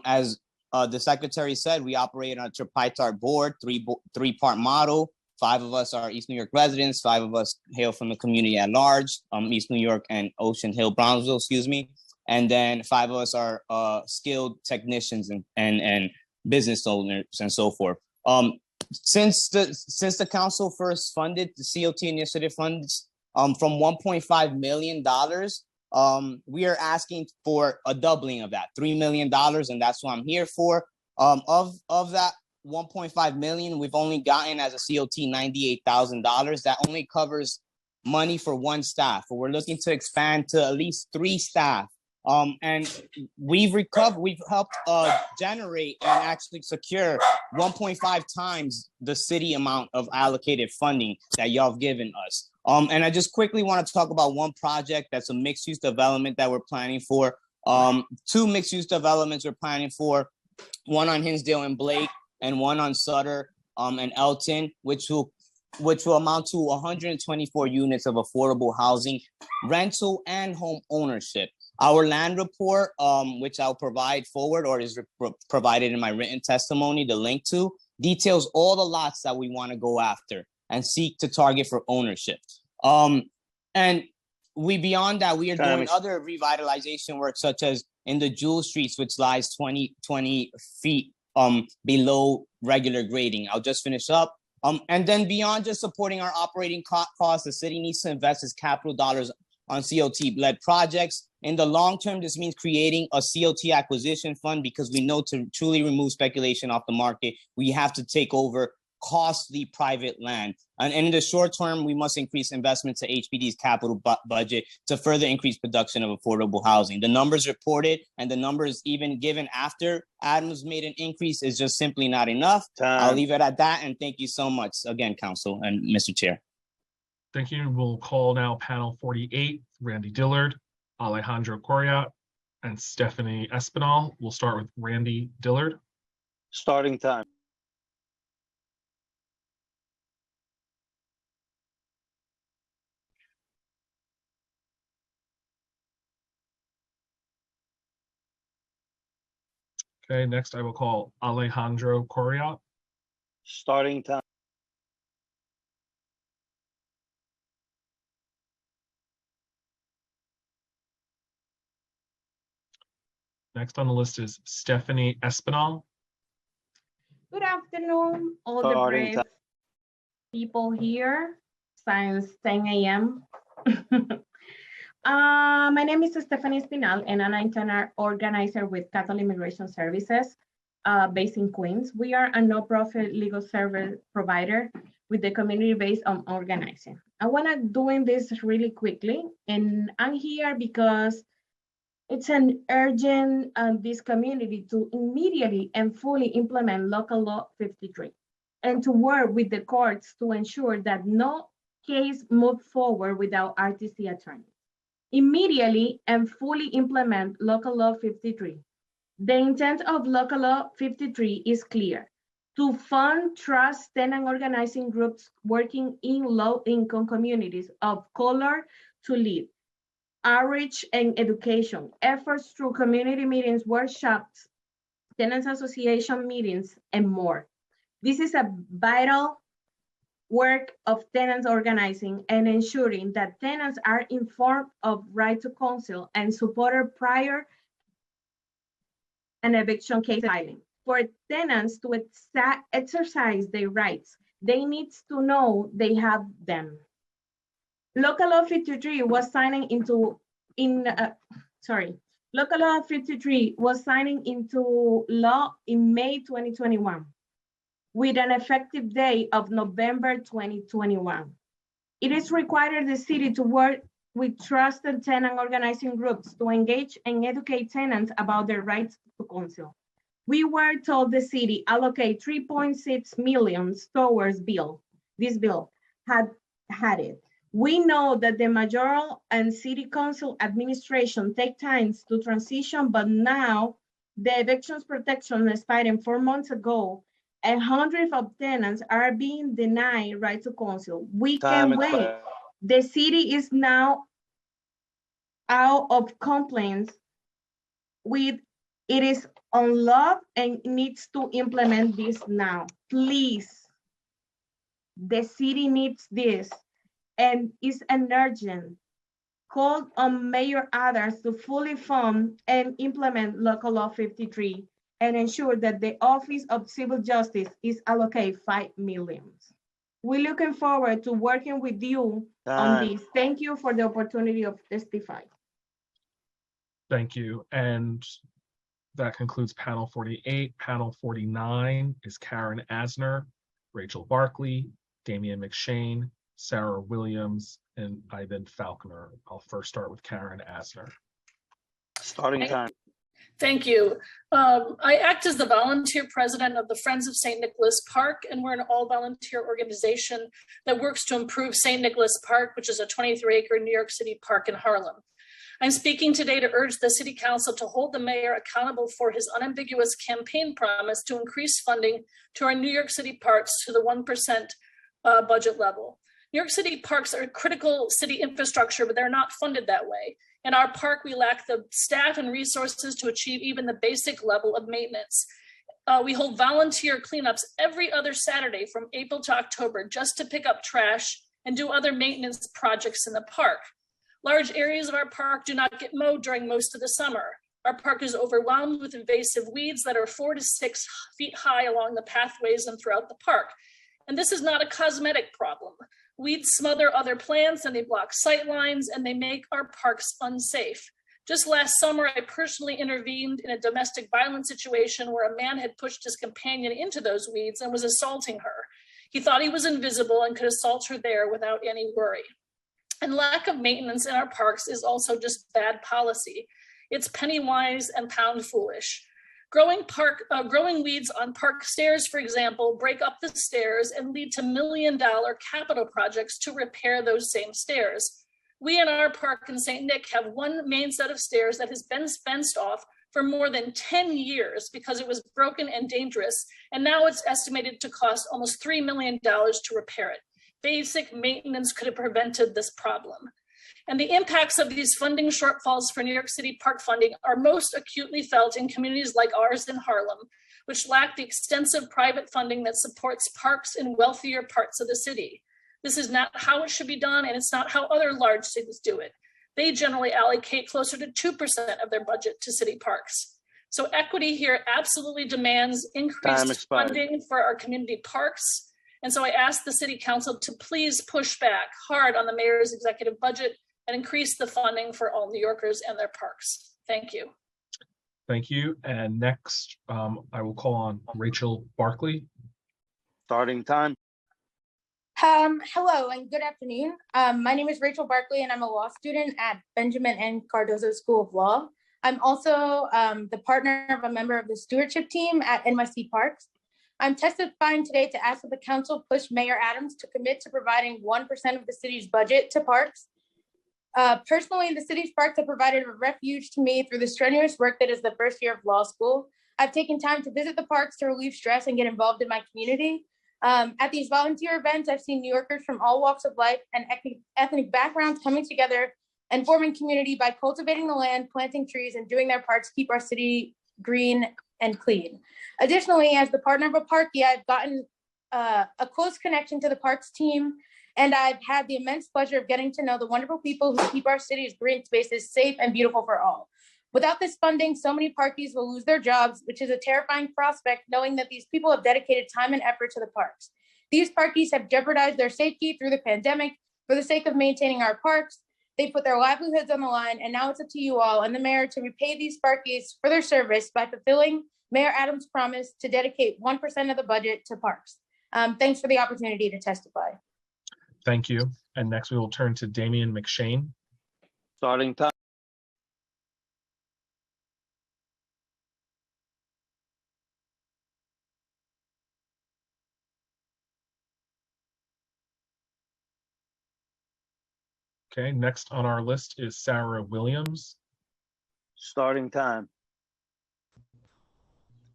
As the secretary said, we operate on a tripartite board, three-part model. 5 of us are East New York residents, 5 of us hail from the community at large, East New York and Ocean Hill, Brownsville, excuse me. And then 5 of us are skilled technicians and business owners and so forth. Since the council first funded the COT initiative funds from $1.5 million, we are asking for a doubling of that, $3 million, and that's what I'm here for. Of that 1.5 million, we've only gotten as a COT $98,000. That only covers money for one staff. But we're looking to expand to at least 3 staff. And we've helped generate and actually secure 1.5 times the city amount of allocated funding that y'all have given us. And I just quickly want to talk about one project that's a mixed-use development that we're planning for. 2 mixed-use developments we're planning for, one on Hinsdale and Blake, and one on Sutter and Elton, which will amount to 124 units of affordable housing, rental, and home ownership. Our land report, which I'll provide forward or is provided in my written testimony, the link to, details all the lots that we want to go after and seek to target for ownership. And beyond that, we are doing other revitalization work, such as in the Jewel Streets, which lies 20 feet below regular grading. I'll just finish up. And then beyond just supporting our operating costs, the city needs to invest its capital dollars on COT-led projects. In the long term, this means creating a COT acquisition fund, because we know to truly remove speculation off the market, we have to take over costly private land. And in the short term, we must increase investment to HPD's capital budget to further increase production of affordable housing. The numbers reported and the numbers even given after Adams made an increase is just simply not enough. I'll leave it at that. And thank you so much again, Council and Mr. Chair. Thank you. We'll call now panel 48, Randy Dillard, Alejandro Corriat, and Stephanie Espinal. We'll start with Randy Dillard. Starting time. Okay, next I will call Alejandro Corriat. Starting time. Next on the list is Stephanie Espinal. Good afternoon, all the brave people here since 10 a.m. My name is Stephanie Espinal, and I'm an internal organizer with Catholic Immigration Services based in Queens. We are a no-profit legal service provider with the community based on organizing. I want to doing this really quickly, and I'm here because it's an urgent this community to immediately and fully implement local law 53 and to work with the courts to ensure that no case move forward without RTC attorney. Immediately and fully implement local law 53. The intent of local law 53 is clear: to fund trust tenant organizing groups working in low-income communities of color to lead outreach and education efforts through community meetings, workshops, tenants association meetings, and more. This is a vital work of tenants organizing and ensuring that tenants are informed of right to counsel and supported prior an eviction case filing. For tenants to exercise their rights, they need to know they have them. Local Law 53 was signing into Local Law 53 was signing into law in May 2021 with an effective date of November 2021. It is required the city to work with trusted tenant organizing groups to engage and educate tenants about their rights to counsel. We were told the city allocate 3.6 million towards this bill had it. We know that the mayoral and city council administration take time to transition, but now the evictions protection expiring 4 months ago, and hundreds of tenants are being denied right to counsel. We can't wait. The city is now out of compliance with it is unloved and needs to implement this now. Please, the city needs this and is an urgent. Call on Mayor Adams to fully fund and implement Local Law 53 and ensure that the Office of Civil Justice is allocated $5 million. We're looking forward to working with you on this. Thank you for the opportunity of testifying. Thank you. And That concludes panel 48. Panel 49 is Karen Asner, Rachel Barkley, Damian McShane, Sarah Williams, and Ivan Falconer. I'll first start with Karen Asner. Starting time. Thank you. I act as the volunteer president of the Friends of St. Nicholas Park, and we're an all-volunteer organization that works to improve St. Nicholas Park, which is a 23-acre New York City park in Harlem. I'm speaking today to urge the City Council to hold the mayor accountable for his unambiguous campaign promise to increase funding to our New York City parks to the 1% budget level. New York City parks are critical city infrastructure, but they're not funded that way. In our park, we lack the staff and resources to achieve even the basic level of maintenance. We hold volunteer cleanups every other Saturday from April to October just to pick up trash and do other maintenance projects in the park. Large areas of our park do not get mowed during most of the summer. Our park is overwhelmed with invasive weeds that are 4 to 6 feet high along the pathways and throughout the park. And this is not a cosmetic problem. Weeds smother other plants and they block sight lines and they make our parks unsafe. Just last summer, I personally intervened in a domestic violence situation where a man had pushed his companion into those weeds and was assaulting her. He thought he was invisible and could assault her there without any worry. And lack of maintenance in our parks is also just bad policy. It's penny wise and pound foolish. Growing weeds on park stairs, for example, break up the stairs and lead to $1 million capital projects to repair those same stairs. We in our park in St. Nick have one main set of stairs that has been fenced off for more than 10 years because it was broken and dangerous, and now it's estimated to cost almost $3 million to repair it. Basic maintenance could have prevented this problem. And the impacts of these funding shortfalls for New York City park funding are most acutely felt in communities like ours in Harlem, which lack the extensive private funding that supports parks in wealthier parts of the city. This is not how it should be done, and it's not how other large cities do it. They generally allocate closer to 2% of their budget to city parks. So equity here absolutely demands increased funding for our community parks. And so I ask the City Council to please push back hard on the mayor's executive budget and increase the funding for all New Yorkers and their parks. Thank you. Thank you. And next, I will call on Rachel Barkley. Starting time. Hello and good afternoon. My name is Rachel Barkley and I'm a law student at Benjamin N. Cardozo School of Law. I'm also the partner of a member of the stewardship team at NYC Parks. I'm testifying today to ask that the council push Mayor Adams to commit to providing 1% of the city's budget to parks. Personally, the city's parks have provided a refuge to me through the strenuous work that is the first year of law school. I've taken time to visit the parks to relieve stress and get involved in my community. At these volunteer events, I've seen New Yorkers from all walks of life and ethnic backgrounds coming together and forming community by cultivating the land, planting trees, and doing their part to keep our city green and clean. Additionally, as the partner of a parkie, I've gotten a close connection to the parks team, and I've had the immense pleasure of getting to know the wonderful people who keep our city's green spaces safe and beautiful for all. Without this funding, so many parkies will lose their jobs, which is a terrifying prospect, knowing that these people have dedicated time and effort to the parks. These parkies have jeopardized their safety through the pandemic for the sake of maintaining our parks. They put their livelihoods on the line, and now it's up to you all and the mayor to repay these parkies for their service by fulfilling Mayor Adams' promise to dedicate 1% of the budget to parks. Thanks for the opportunity to testify. Thank you. And next we will turn to Damian McShane. Starting time. Okay, next on our list is Sarah Williams. Starting time.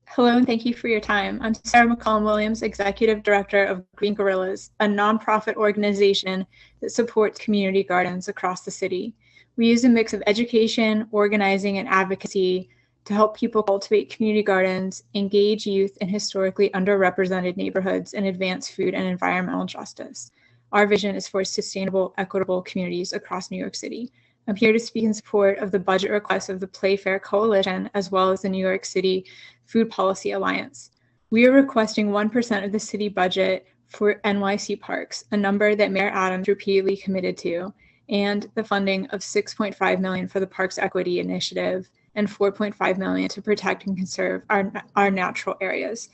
Hello, and thank you for your time. I'm Sarah McCollum Williams, Executive Director of Green Gorillas, a nonprofit organization that supports community gardens across the city. We use a mix of education, organizing, and advocacy to help people cultivate community gardens, engage youth in historically underrepresented neighborhoods, and advance food and environmental justice. Our vision is for sustainable, equitable communities across New York City. I'm here to speak in support of the budget request of the Playfair Coalition, as well as the New York City Food Policy Alliance. We are requesting 1% of the city budget for NYC Parks, a number that Mayor Adams repeatedly committed to, and the funding of $6.5 million for the Parks Equity Initiative and $4.5 million to protect and conserve our natural areas.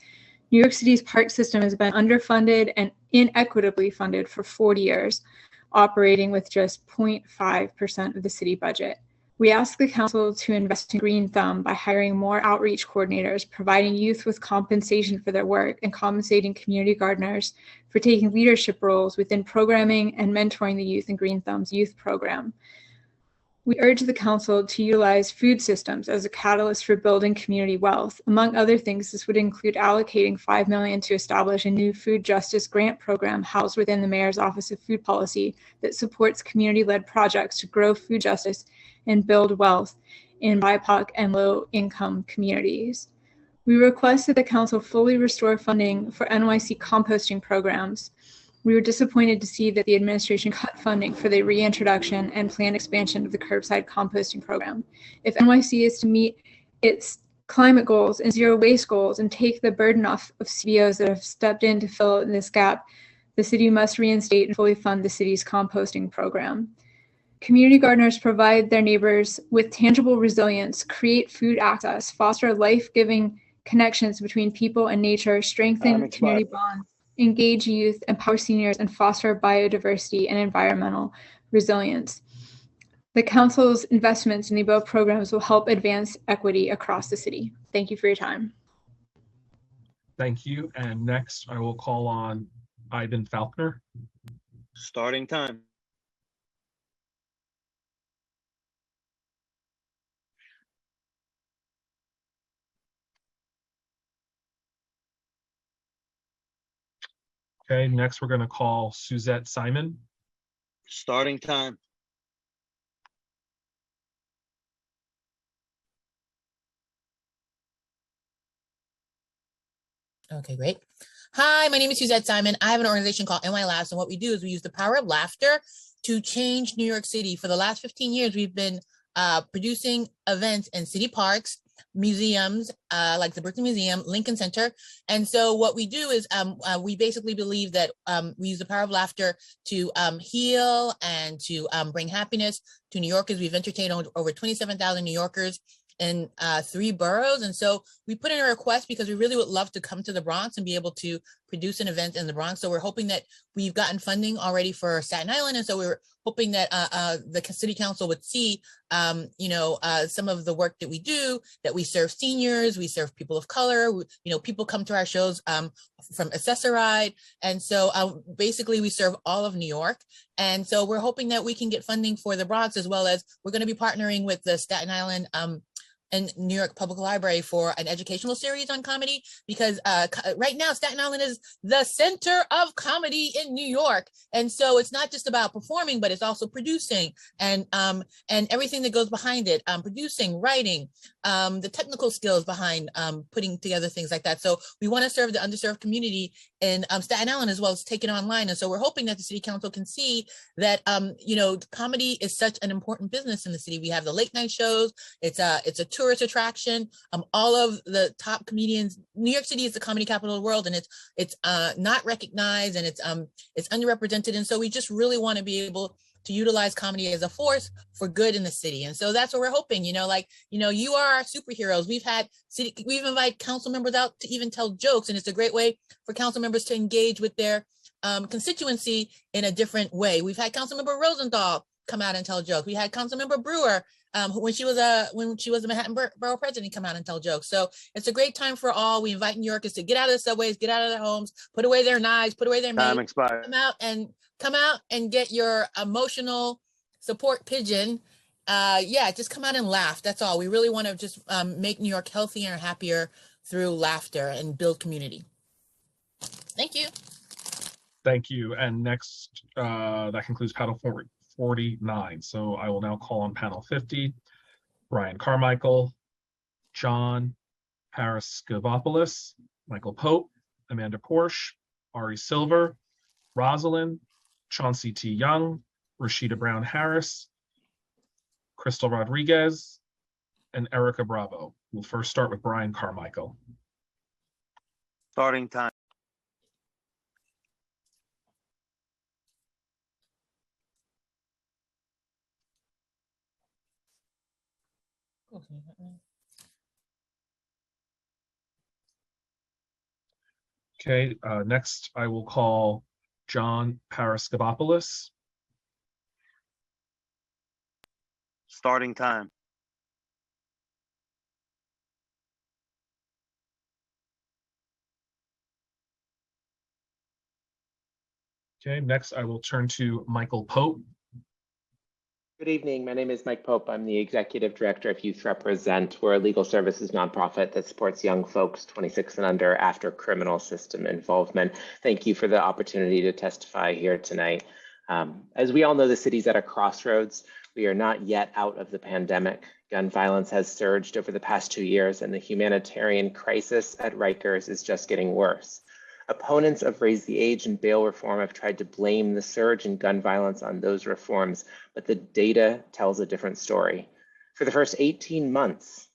New York City's park system has been underfunded and inequitably funded for 40 years, operating with just 0.5% of the city budget. We ask the council to invest in Green Thumb by hiring more outreach coordinators, providing youth with compensation for their work, and compensating community gardeners for taking leadership roles within programming and mentoring the youth in Green Thumb's youth program. We urge the council to utilize food systems as a catalyst for building community wealth. Among other things, this would include allocating $5 million to establish a new food justice grant program housed within the Mayor's Office of Food Policy that supports community-led projects to grow food justice and build wealth in BIPOC and low-income communities. We request that the council fully restore funding for NYC composting programs. We were disappointed to see that the administration cut funding for the reintroduction and planned expansion of the curbside composting program. If NYC is to meet its climate goals and zero waste goals and take the burden off of CBOs that have stepped in to fill in this gap, the city must reinstate and fully fund the city's composting program. Community gardeners provide their neighbors with tangible resilience, create food access, foster life-giving connections between people and nature, strengthen community bonds, engage youth, empower seniors, and foster biodiversity and environmental resilience. The council's investments in the above programs will help advance equity across the city. Thank you for your time. Thank you. And next, I will call on Ivan Faulkner. Starting time. Okay, next we're going to call Suzette Simon. Starting time. Okay, great. Hi, my name is Suzette Simon. I have an organization called NY Labs, and what we do is we use the power of laughter to change New York City. For the last 15 years, we've been producing events in city parks, museums, like the Brooklyn Museum, Lincoln Center. And so what we do is we basically believe that we use the power of laughter to heal and to bring happiness to New Yorkers. We've entertained over 27,000 New Yorkers in 3 boroughs. And so we put in a request because we really would love to come to the Bronx and be able to produce an event in the Bronx. So we're hoping that we've gotten funding already for Staten Island. And so we're hoping that the city council would see, some of the work that we do, that we serve seniors, we serve people of color, people come to our shows from Accessoride. And so basically we serve all of New York. And so we're hoping that we can get funding for the Bronx, as well as we're going to be partnering with the Staten Island and New York Public Library for an educational series on comedy, because right now Staten Island is the center of comedy in New York. And so it's not just about performing, but it's also producing and everything that goes behind it, producing, writing, the technical skills behind putting together things like that. So we want to serve the underserved community in Staten Island, as well as take it online. And so we're hoping that the city council can see that, comedy is such an important business in the city. We have the late night shows. It's a tourist attraction. All of the top comedians. New York City is the comedy capital of the world, and it's not recognized, and it's underrepresented. And so we just really want to be able to utilize comedy as a force for good in the city. And so that's what we're hoping, you are our superheroes. We've invited council members out to even tell jokes, and it's a great way for council members to engage with their constituency in a different way. We've had Councilmember Rosenthal come out and tell jokes. We had Councilmember Brewer, when she was the Manhattan Borough President, come out and tell jokes. So it's a great time for all. We invite New Yorkers to get out of the subways, get out of their homes, put away their knives, put away their Time mace, expired. come out and get your emotional support pigeon. Just come out and laugh. That's all. We really want to just make New York healthier and happier through laughter and build community. Thank you. Thank you. And next, that concludes panel 49. So I will now call on panel 50, Brian Carmichael, John Paraskevopoulos, Michael Pope, Amanda Porsche, Ari Silver, Rosalind, Chauncey T. Young, Rashida Brown Harris, Crystal Rodriguez, and Erica Bravo. We'll first start with Brian Carmichael. Starting time. Okay, next I will call John Paraskopoulos. Starting time. Okay, next I will turn to Michael Pope. Good evening. My name is Mike Pope. I'm the Executive Director of Youth Represent. We're a legal services nonprofit that supports young folks 26 and under after criminal system involvement. Thank you for the opportunity to testify here tonight. As we all know, the city's at a crossroads. We are not yet out of the pandemic. Gun violence has surged over the past 2 years, and the humanitarian crisis at Rikers is just getting worse. Opponents of raise the age and bail reform have tried to blame the surge in gun violence on those reforms, but the data tells a different story. For the first 18 months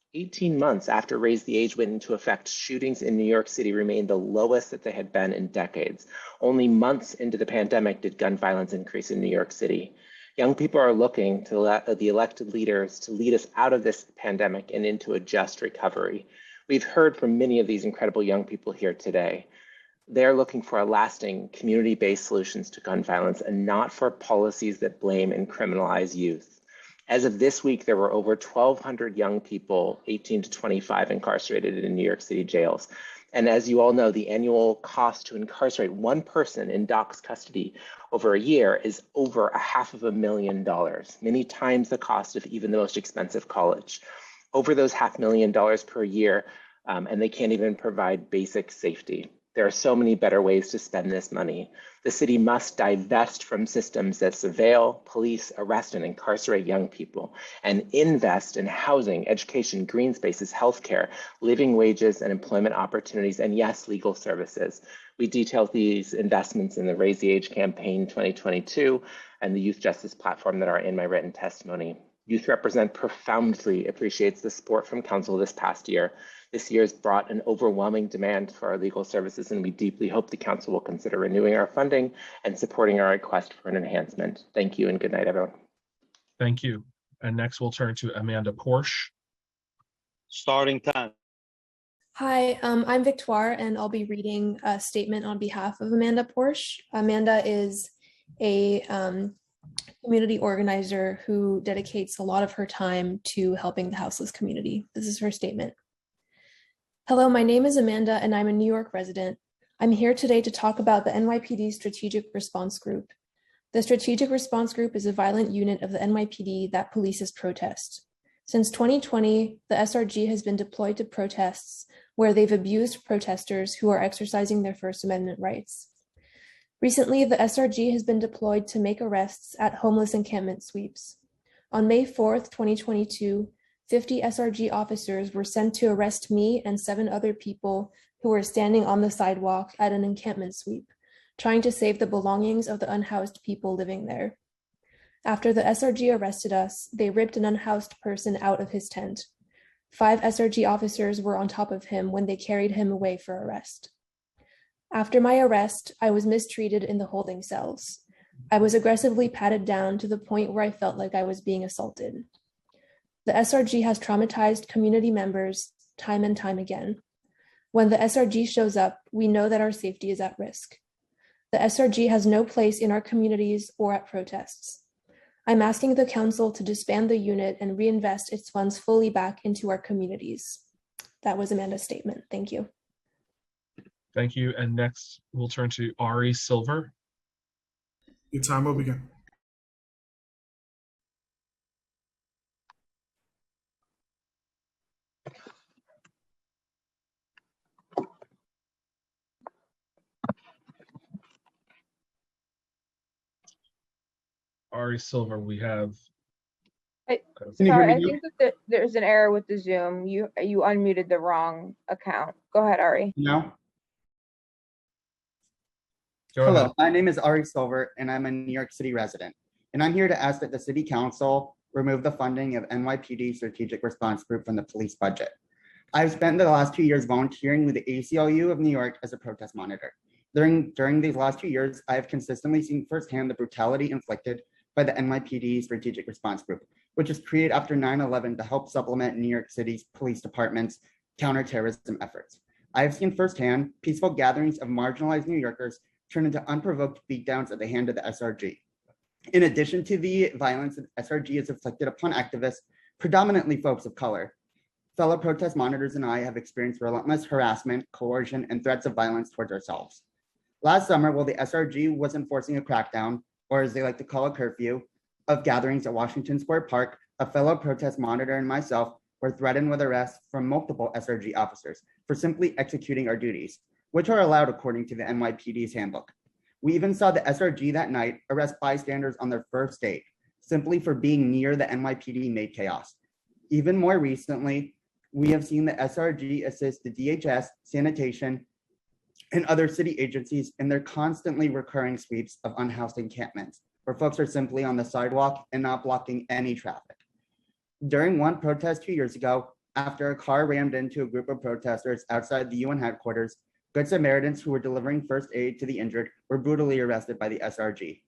after raise the age went into effect, shootings in New York City remained the lowest that they had been in decades. Only months into the pandemic did gun violence increase in New York City. Young people are looking to the elected leaders to lead us out of this pandemic and into a just recovery. We've heard from many of these incredible young people here today. They're looking for a lasting community-based solutions to gun violence and not for policies that blame and criminalize youth. As of this week, there were over 1,200 young people, 18 to 25, incarcerated in New York City jails. And as you all know, the annual cost to incarcerate one person in DOC's custody over a year is over $500,000, many times the cost of even the most expensive college. Over those $500,000 per year, and they can't even provide basic safety. There are so many better ways to spend this money. The city must divest from systems that surveil, police, arrest, and incarcerate young people, and invest in housing, education, green spaces, healthcare, living wages, and employment opportunities, and yes, legal services. We detailed these investments in the Raise the Age campaign 2022 and the Youth Justice Platform that are in my written testimony. Youth Represent profoundly appreciates the support from Council this past year. This year has brought an overwhelming demand for our legal services, and we deeply hope the Council will consider renewing our funding and supporting our request for an enhancement. Thank you and good night, everyone. Thank you. And next we'll turn to Amanda Porsche. Starting time. Hi, I'm Victoire, and I'll be reading a statement on behalf of Amanda Porsche. Amanda is a community organizer who dedicates a lot of her time to helping the houseless community. This is her statement. Hello, my name is Amanda, and I'm a New York resident. I'm here today to talk about the NYPD Strategic Response Group. The Strategic Response Group is a violent unit of the NYPD that polices protests. Since 2020, the SRG has been deployed to protests where they've abused protesters who are exercising their First Amendment rights. Recently, the SRG has been deployed to make arrests at homeless encampment sweeps. On May 4th, 2022, 50 SRG officers were sent to arrest me and 7 other people who were standing on the sidewalk at an encampment sweep, trying to save the belongings of the unhoused people living there. After the SRG arrested us, they ripped an unhoused person out of his tent. 5 SRG officers were on top of him when they carried him away for arrest. After my arrest, I was mistreated in the holding cells. I was aggressively patted down to the point where I felt like I was being assaulted. The SRG has traumatized community members time and time again. When the SRG shows up, we know that our safety is at risk. The SRG has no place in our communities or at protests. I'm asking the council to disband the unit and reinvest its funds fully back into our communities. That was Amanda's statement. Thank you. Thank you. And next we'll turn to Ari Silver. Your time will begin. Ari Silver, we have. Sorry, I think that there's an error with the Zoom. You unmuted the wrong account. Go ahead, Ari. No. Go Hello, ahead. my name is Ari Silver, and I'm a New York City resident. And I'm here to ask that the City Council remove the funding of NYPD Strategic Response Group from the police budget. I've spent the last 2 years volunteering with the ACLU of New York as a protest monitor. During these last 2 years, I have consistently seen firsthand the brutality inflicted by the NYPD Strategic Response Group, which was created after 9/11 to help supplement New York City's police department's counterterrorism efforts. I have seen firsthand peaceful gatherings of marginalized New Yorkers turn into unprovoked beatdowns at the hand of the SRG. In addition to the violence that SRG has inflicted upon activists, predominantly folks of color, fellow protest monitors and I have experienced relentless harassment, coercion, and threats of violence towards ourselves. Last summer, while the SRG was enforcing a crackdown, or as they like to call a curfew, of gatherings at Washington Square Park, a fellow protest monitor and myself were threatened with arrest from multiple SRG officers for simply executing our duties, which are allowed according to the NYPD's handbook. We even saw the SRG that night arrest bystanders on their first date, simply for being near the NYPD-made chaos. Even more recently, we have seen the SRG assist the DHS, sanitation, and other city agencies in their constantly recurring sweeps of unhoused encampments, where folks are simply on the sidewalk and not blocking any traffic. During one protest 2 years ago, after a car rammed into a group of protesters outside the UN headquarters, Good Samaritans who were delivering first aid to the injured were brutally arrested by the SRG.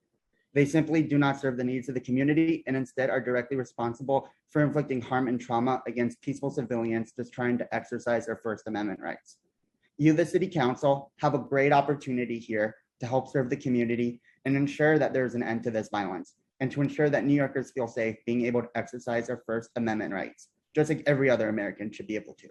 They simply do not serve the needs of the community and instead are directly responsible for inflicting harm and trauma against peaceful civilians just trying to exercise their First Amendment rights. You, the City Council, have a great opportunity here to help serve the community and ensure that there's an end to this violence, and to ensure that New Yorkers feel safe being able to exercise their First Amendment rights, just like every other American should be able to.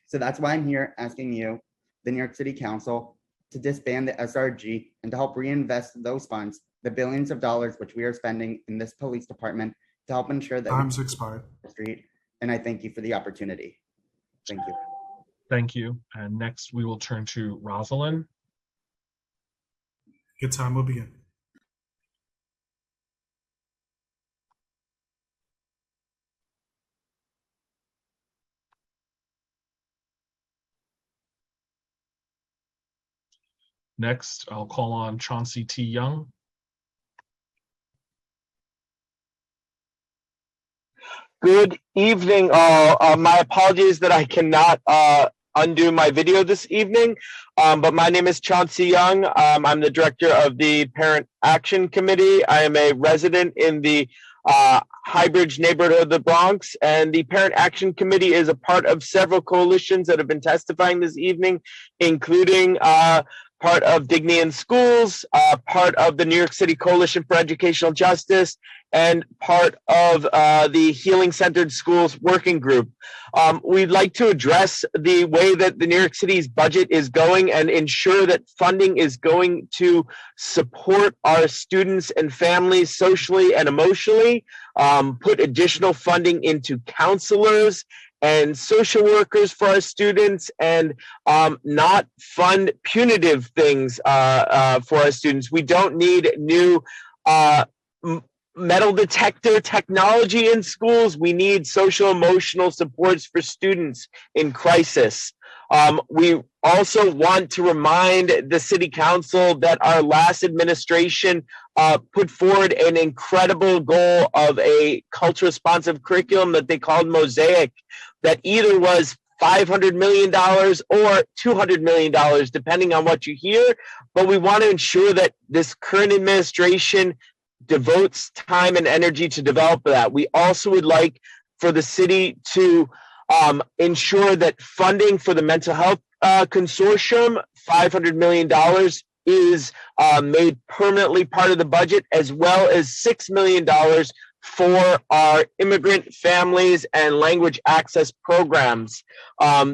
So that's why I'm here asking you, the New York City Council, to disband the SRG and to help reinvest those funds, the billions of dollars which we are spending in this police department, to help ensure that Time's expired. Street. And I thank you for the opportunity. Thank you. Thank you. And next we will turn to Rosalind. Your time will begin. Next, I'll call on Chauncey T. Young. Good evening, all. My apologies that I cannot undo my video this evening, but my name is Chauncey Young. I'm the director of the Parent Action Committee. I am a resident in the Highbridge neighborhood of the Bronx, and the Parent Action Committee is a part of several coalitions that have been testifying this evening, including part of Dignity in Schools, part of the New York City Coalition for Educational Justice, and part of the Healing Centered Schools Working Group. We'd like to address the way that the New York City's budget is going and ensure that funding is going to support our students and families socially and emotionally, put additional funding into counselors and social workers for our students, and not fund punitive things for our students. We don't need new metal detector technology in schools. We need social emotional supports for students in crisis. We also want to remind the City Council that our last administration put forward an incredible goal of a culture responsive curriculum that they called Mosaic, that either was $500 million or $200 million, depending on what you hear. But we want to ensure that this current administration devotes time and energy to develop that. We also would like for the city to ensure that funding for the mental health consortium, $500 million, is made permanently part of the budget, as well as $6 million for our immigrant families and language access programs.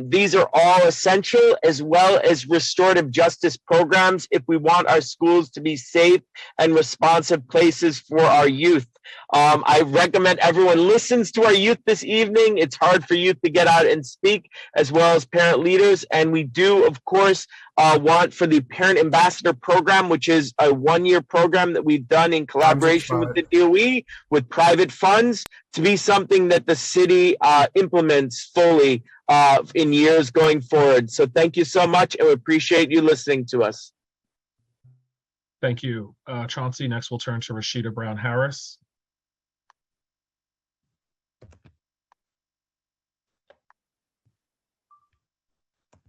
These are all essential, as well as restorative justice programs, if we want our schools to be safe and responsive places for our youth. I recommend everyone listens to our youth this evening. It's hard for youth to get out and speak, as well as parent leaders. And we do, of course, want for the Parent Ambassador Program, which is a one-year program that we've done in collaboration with the DOE, with private funds, to be something that the city implements fully in years going forward. So thank you so much, and we appreciate you listening to us. Thank you, Chauncey. Next, we'll turn to Rashida Brown Harris.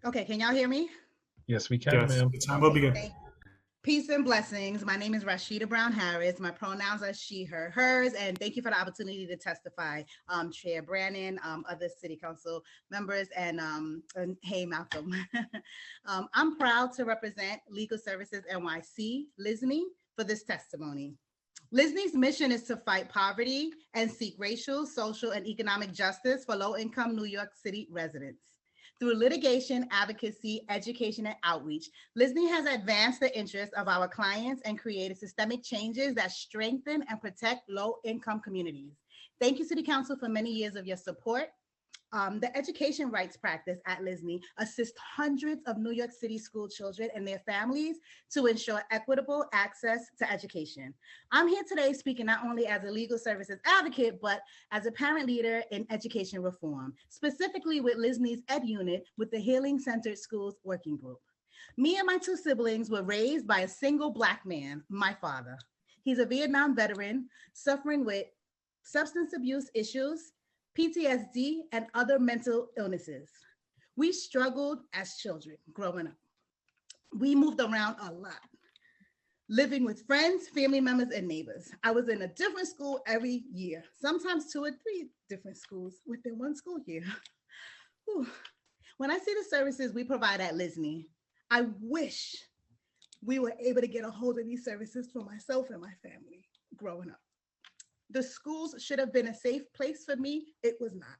Okay, can y'all hear me? Yes, we can, Yes, ma'am. the time will begin. Okay. Peace and blessings. My name is Rashida Brown Harris. My pronouns are she, her, hers, and thank you for the opportunity to testify, Chair Brannon, other City Council members, and hey, Malcolm. I'm proud to represent Legal Services NYC, LISNY, for this testimony. LISNY's mission is to fight poverty and seek racial, social, and economic justice for low-income New York City residents. Through litigation, advocacy, education, and outreach, LISNY has advanced the interests of our clients and created systemic changes that strengthen and protect low-income communities. Thank you, City Council, for many years of your support. The education rights practice at LISNY assists hundreds of New York City school children and their families to ensure equitable access to education. I'm here today speaking not only as a legal services advocate, but as a parent leader in education reform, specifically with LISNY's Ed Unit with the Healing Centered Schools Working Group. Me and my two siblings were raised by a single Black man, my father. He's a Vietnam veteran suffering with substance abuse issues, PTSD, and other mental illnesses. We struggled as children growing up. We moved around a lot, living with friends, family members, and neighbors. I was in a different school every year, sometimes 2 or 3 different schools within one school year. Whew. When I see the services we provide at LISNY, I wish we were able to get a hold of these services for myself and my family growing up. The schools should have been a safe place for me. It was not.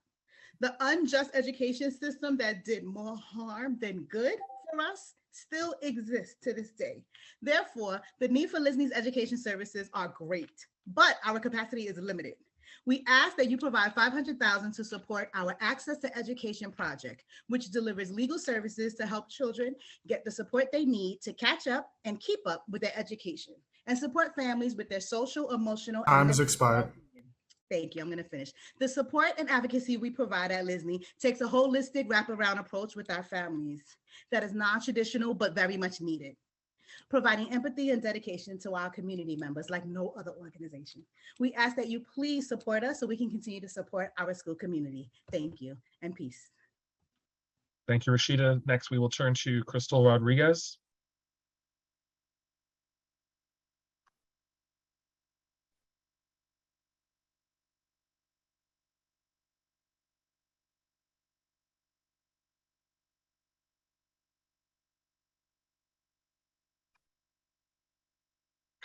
The unjust education system that did more harm than good for us still exists to this day. Therefore, the need for LISNY's education services are great, but our capacity is limited. We ask that you provide $500,000 to support our Access to Education project, which delivers legal services to help children get the support they need to catch up and keep up with their education, and support families with their social, emotional, Time is expired. Thank you. I'm going to finish. The support and advocacy we provide at LISNY takes a holistic wraparound approach with our families that is non-traditional but very much needed, providing empathy and dedication to our community members like no other organization. We ask that you please support us so we can continue to support our school community. Thank you and peace. Thank you, Rashida. Next, we will turn to Crystal Rodriguez.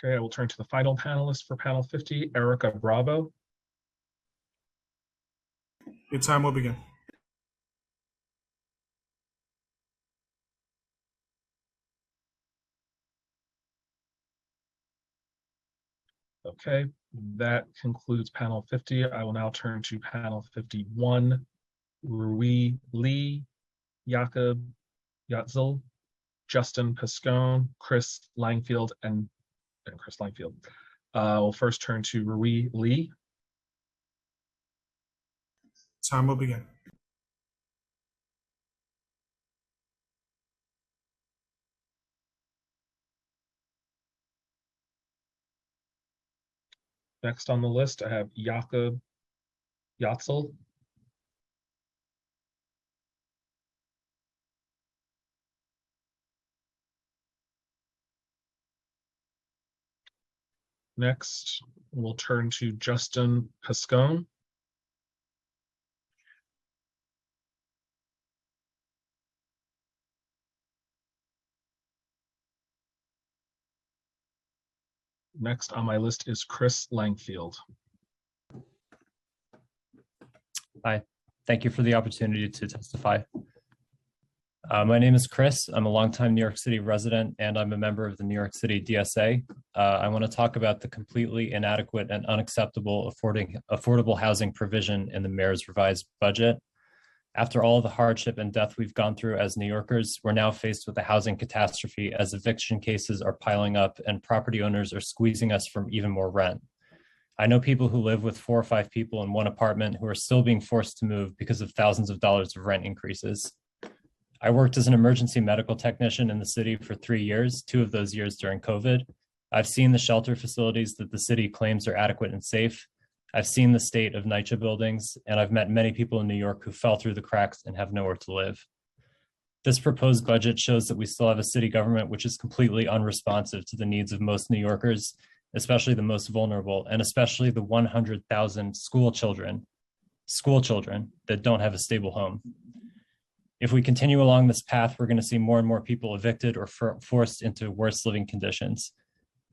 Okay, I will turn to the final panelist for panel 50, Erica Bravo. Your time will begin. Okay, that concludes panel 50. I will now turn to panel 51, Rui Lee, Jakob Yatzel, Justin Pascone, Chris Langfield, and Chris Langfield. We'll first turn to Rui Lee. Time will begin. Next on the list, I have Jakob Yatzel. Next, we'll turn to Justin Pascone. Next on my list is Chris Langfield. Hi, thank you for the opportunity to testify. My name is Chris. I'm a longtime New York City resident, and I'm a member of the New York City DSA. I want to talk about the completely inadequate and unacceptable affordable housing provision in the mayor's revised budget. After all the hardship and death we've gone through as New Yorkers, we're now faced with a housing catastrophe as eviction cases are piling up and property owners are squeezing us from even more rent. I know people who live with 4 or 5 people in one apartment who are still being forced to move because of thousands of dollars of rent increases. I worked as an emergency medical technician in the city for 3 years, 2 of those years during COVID. I've seen the shelter facilities that the city claims are adequate and safe. I've seen the state of Nycc buildings, and I've met many people in New York who fell through the cracks and have nowhere to live. This proposed budget shows that we still have a city government which is completely unresponsive to the needs of most New Yorkers, especially the most vulnerable, and especially the 100,000 school children that don't have a stable home. If we continue along this path, we're going to see more and more people evicted or forced into worse living conditions.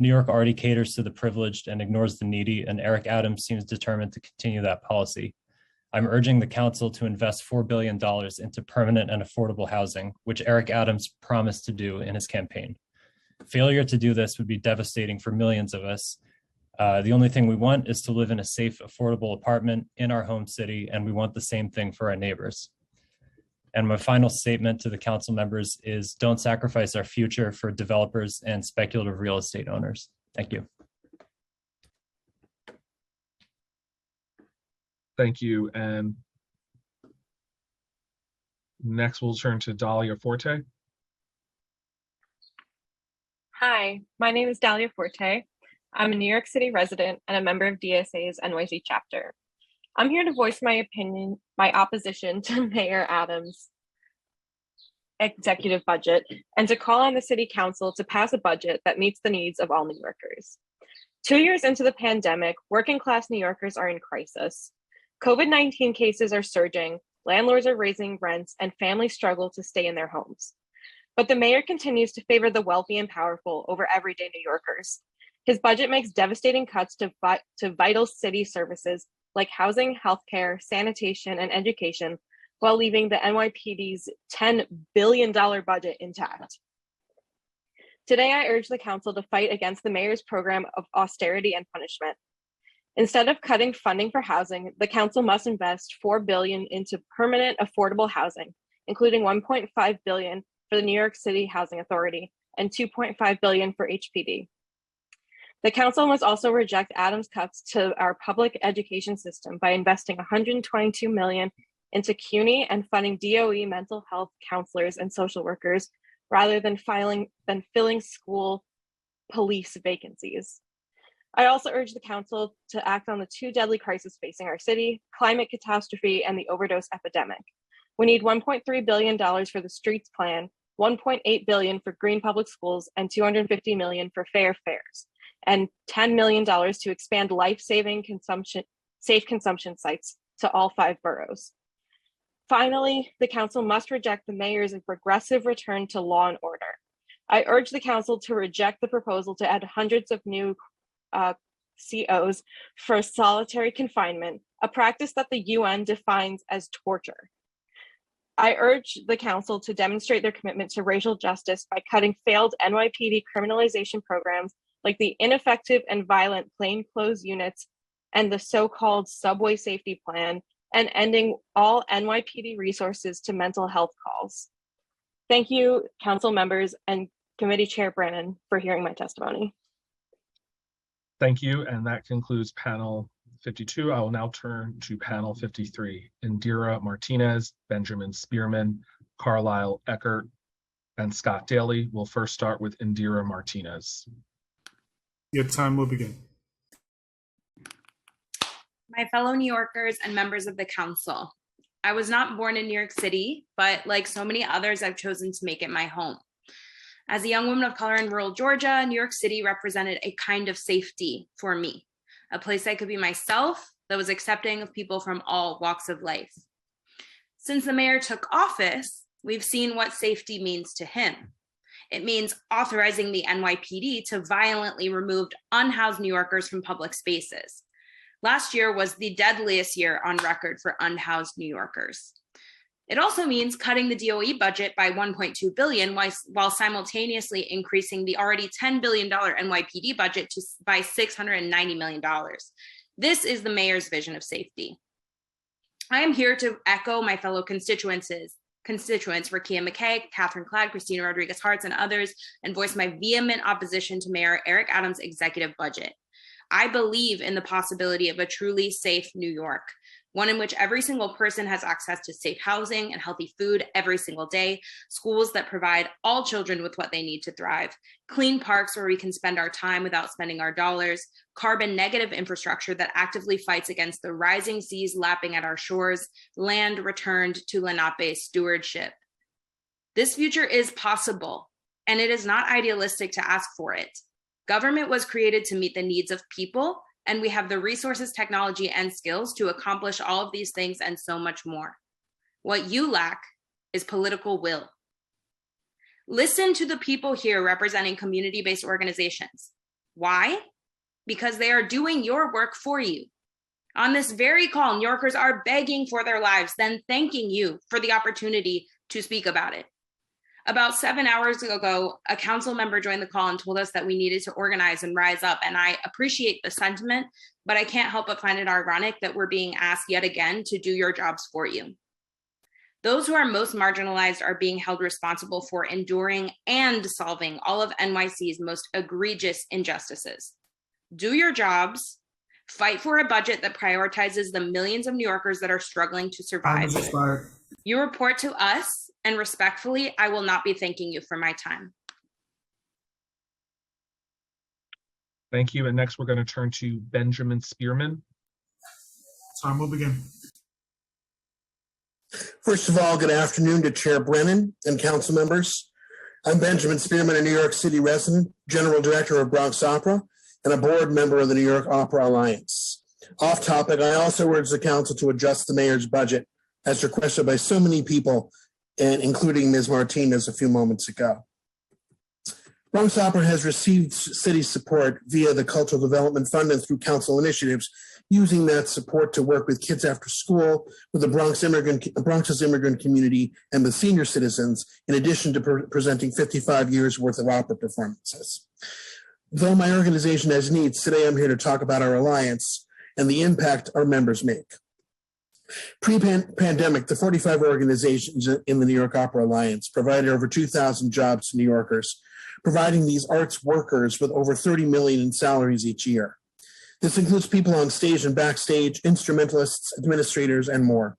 New York already caters to the privileged and ignores the needy, and Eric Adams seems determined to continue that policy. I'm urging the council to invest $4 billion into permanent and affordable housing, which Eric Adams promised to do in his campaign. Failure to do this would be devastating for millions of us. The only thing we want is to live in a safe, affordable apartment in our home city, and we want the same thing for our neighbors. And my final statement to the council members is don't sacrifice our future for developers and speculative real estate owners. Thank you. Thank you. And next we'll turn to Dahlia Forte. Hi, my name is Dahlia Forte. I'm a New York City resident and a member of DSA's NYC chapter. I'm here to voice my opinion, my opposition to Mayor Adams' executive budget, and to call on the City Council to pass a budget that meets the needs of all New Yorkers. 2 years into the pandemic, working class New Yorkers are in crisis. COVID-19 cases are surging, landlords are raising rents, and families struggle to stay in their homes. But the mayor continues to favor the wealthy and powerful over everyday New Yorkers. His budget makes devastating cuts to vital city services like housing, healthcare, sanitation, and education, while leaving the NYPD's $10 billion budget intact. Today, I urge the council to fight against the mayor's program of austerity and punishment. Instead of cutting funding for housing, the council must invest $4 billion into permanent affordable housing, including $1.5 billion for the New York City Housing Authority and $2.5 billion for HPD. The council must also reject Adams' cuts to our public education system by investing $122 million into CUNY and funding DOE mental health counselors and social workers rather than filling school police vacancies. I also urge the council to act on the two deadly crises facing our city, climate catastrophe and the overdose epidemic. We need $1.3 billion for the streets plan, $1.8 billion for green public schools, and $250 million for fair fares, and $10 million to expand life-saving safe consumption sites to all 5 boroughs. Finally, the council must reject the mayor's regressive return to law and order. I urge the council to reject the proposal to add hundreds of new COs for solitary confinement, a practice that the UN defines as torture. I urge the council to demonstrate their commitment to racial justice by cutting failed NYPD criminalization programs like the ineffective and violent plainclothes units and the so-called subway safety plan, and ending all NYPD resources to mental health calls. Thank you, council members and Committee Chair Brannon, for hearing my testimony. Thank you, and that concludes panel 52. I will now turn to panel 53. Indira Martinez, Benjamin Spearman, Carlisle Eckert, and Scott Daly. We'll first start with Indira Martinez. Your time will begin. My fellow New Yorkers and members of the council, I was not born in New York City, but like so many others, I've chosen to make it my home. As a young woman of color in rural Georgia, New York City represented a kind of safety for me, a place I could be myself that was accepting of people from all walks of life. Since the mayor took office, we've seen what safety means to him. It means authorizing the NYPD to violently remove unhoused New Yorkers from public spaces. Last year was the deadliest year on record for unhoused New Yorkers. It also means cutting the DOE budget by $1.2 billion while simultaneously increasing the already $10 billion NYPD budget by $690 million. This is the mayor's vision of safety. I am here to echo my fellow constituents, Rakia McKay, Catherine Cladd, Christina Rodriguez-Hartz, and others, and voice my vehement opposition to Mayor Eric Adams' executive budget. I believe in the possibility of a truly safe New York, one in which every single person has access to safe housing and healthy food every single day, schools that provide all children with what they need to thrive, clean parks where we can spend our time without spending our dollars, carbon negative infrastructure that actively fights against the rising seas lapping at our shores, land returned to Lenape stewardship. This future is possible, and it is not idealistic to ask for it. Government was created to meet the needs of people, and we have the resources, technology, and skills to accomplish all of these things and so much more. What you lack is political will. Listen to the people here representing community-based organizations. Why? Because they are doing your work for you. On this very call, New Yorkers are begging for their lives, then thanking you for the opportunity to speak about it. About 7 hours ago, a council member joined the call and told us that we needed to organize and rise up. And I appreciate the sentiment, but I can't help but find it ironic that we're being asked yet again to do your jobs for you. Those who are most marginalized are being held responsible for enduring and solving all of NYC's most egregious injustices. Do your jobs, fight for a budget that prioritizes the millions of New Yorkers that are struggling to survive. You report to us, and respectfully, I will not be thanking you for my time. Thank you. And next we're going to turn to Benjamin Spearman. Time will begin. First of all, good afternoon to Chair Brennan and council members. I'm Benjamin Spearman, a New York City resident, General Director of Bronx Opera, and a board member of the New York Opera Alliance. Off topic, I also urge the council to adjust the mayor's budget as requested by so many people, and including Ms. Martinez a few moments ago. Bronx Opera has received city support via the Cultural Development Fund and through council initiatives, using that support to work with kids after school, with the Bronx's immigrant community, and with senior citizens, in addition to presenting 55 years worth of opera performances. Though my organization has needs, today I'm here to talk about our alliance and the impact our members make. Pre-pandemic, the 45 organizations in the New York Opera Alliance provided over 2,000 jobs to New Yorkers, providing these arts workers with over $30 million in salaries each year. This includes people on stage and backstage, instrumentalists, administrators, and more.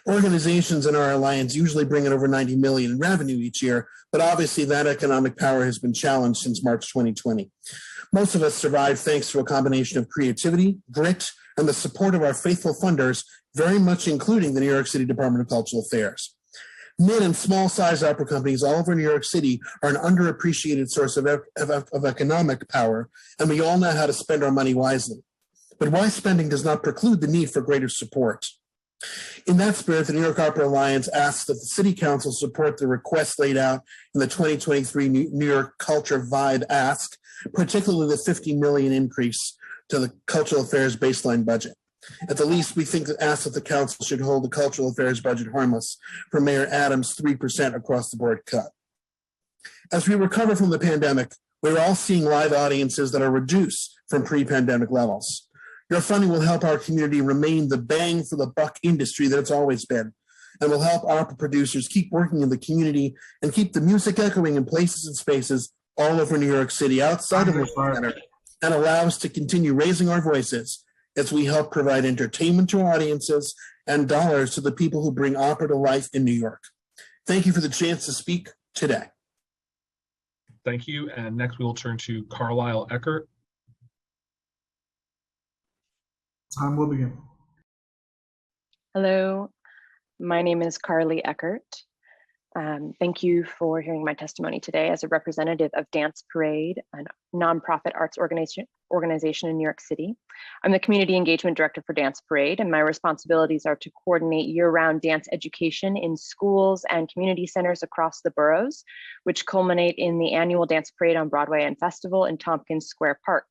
Organizations in our alliance usually bring in over $90 million in revenue each year, but obviously that economic power has been challenged since March 2020. Most of us survived thanks to a combination of creativity, grit, and the support of our faithful funders, very much including the New York City Department of Cultural Affairs. Mid and small-size opera companies all over New York City are an underappreciated source of economic power, and we all know how to spend our money wisely. But wise spending does not preclude the need for greater support. In that spirit, the New York Opera Alliance asks that the City Council support the request laid out in the 2023 New York Culture Vibe Ask, particularly the $50 million increase to the Cultural Affairs baseline budget. At the least, we think that the council should hold the cultural affairs budget harmless for Mayor Adams' 3% across the board cut. As we recover from the pandemic, we're all seeing live audiences that are reduced from pre-pandemic levels. Your funding will help our community remain the bang for the buck industry that it's always been, and will help opera producers keep working in the community and keep the music echoing in places and spaces all over New York City outside of the center, and allow us to continue raising our voices as we help provide entertainment to audiences and dollars to the people who bring opera to life in New York. Thank you for the chance to speak today. Thank you. And next we will turn to Carlisle Eckert. Time will begin. Hello, my name is Carly Eckert. Thank you for hearing my testimony today as a representative of Dance Parade, a nonprofit arts organization in New York City. I'm the Community Engagement Director for Dance Parade, and my responsibilities are to coordinate year-round dance education in schools and community centers across the boroughs, which culminate in the annual Dance Parade on Broadway and Festival in Tompkins Square Park.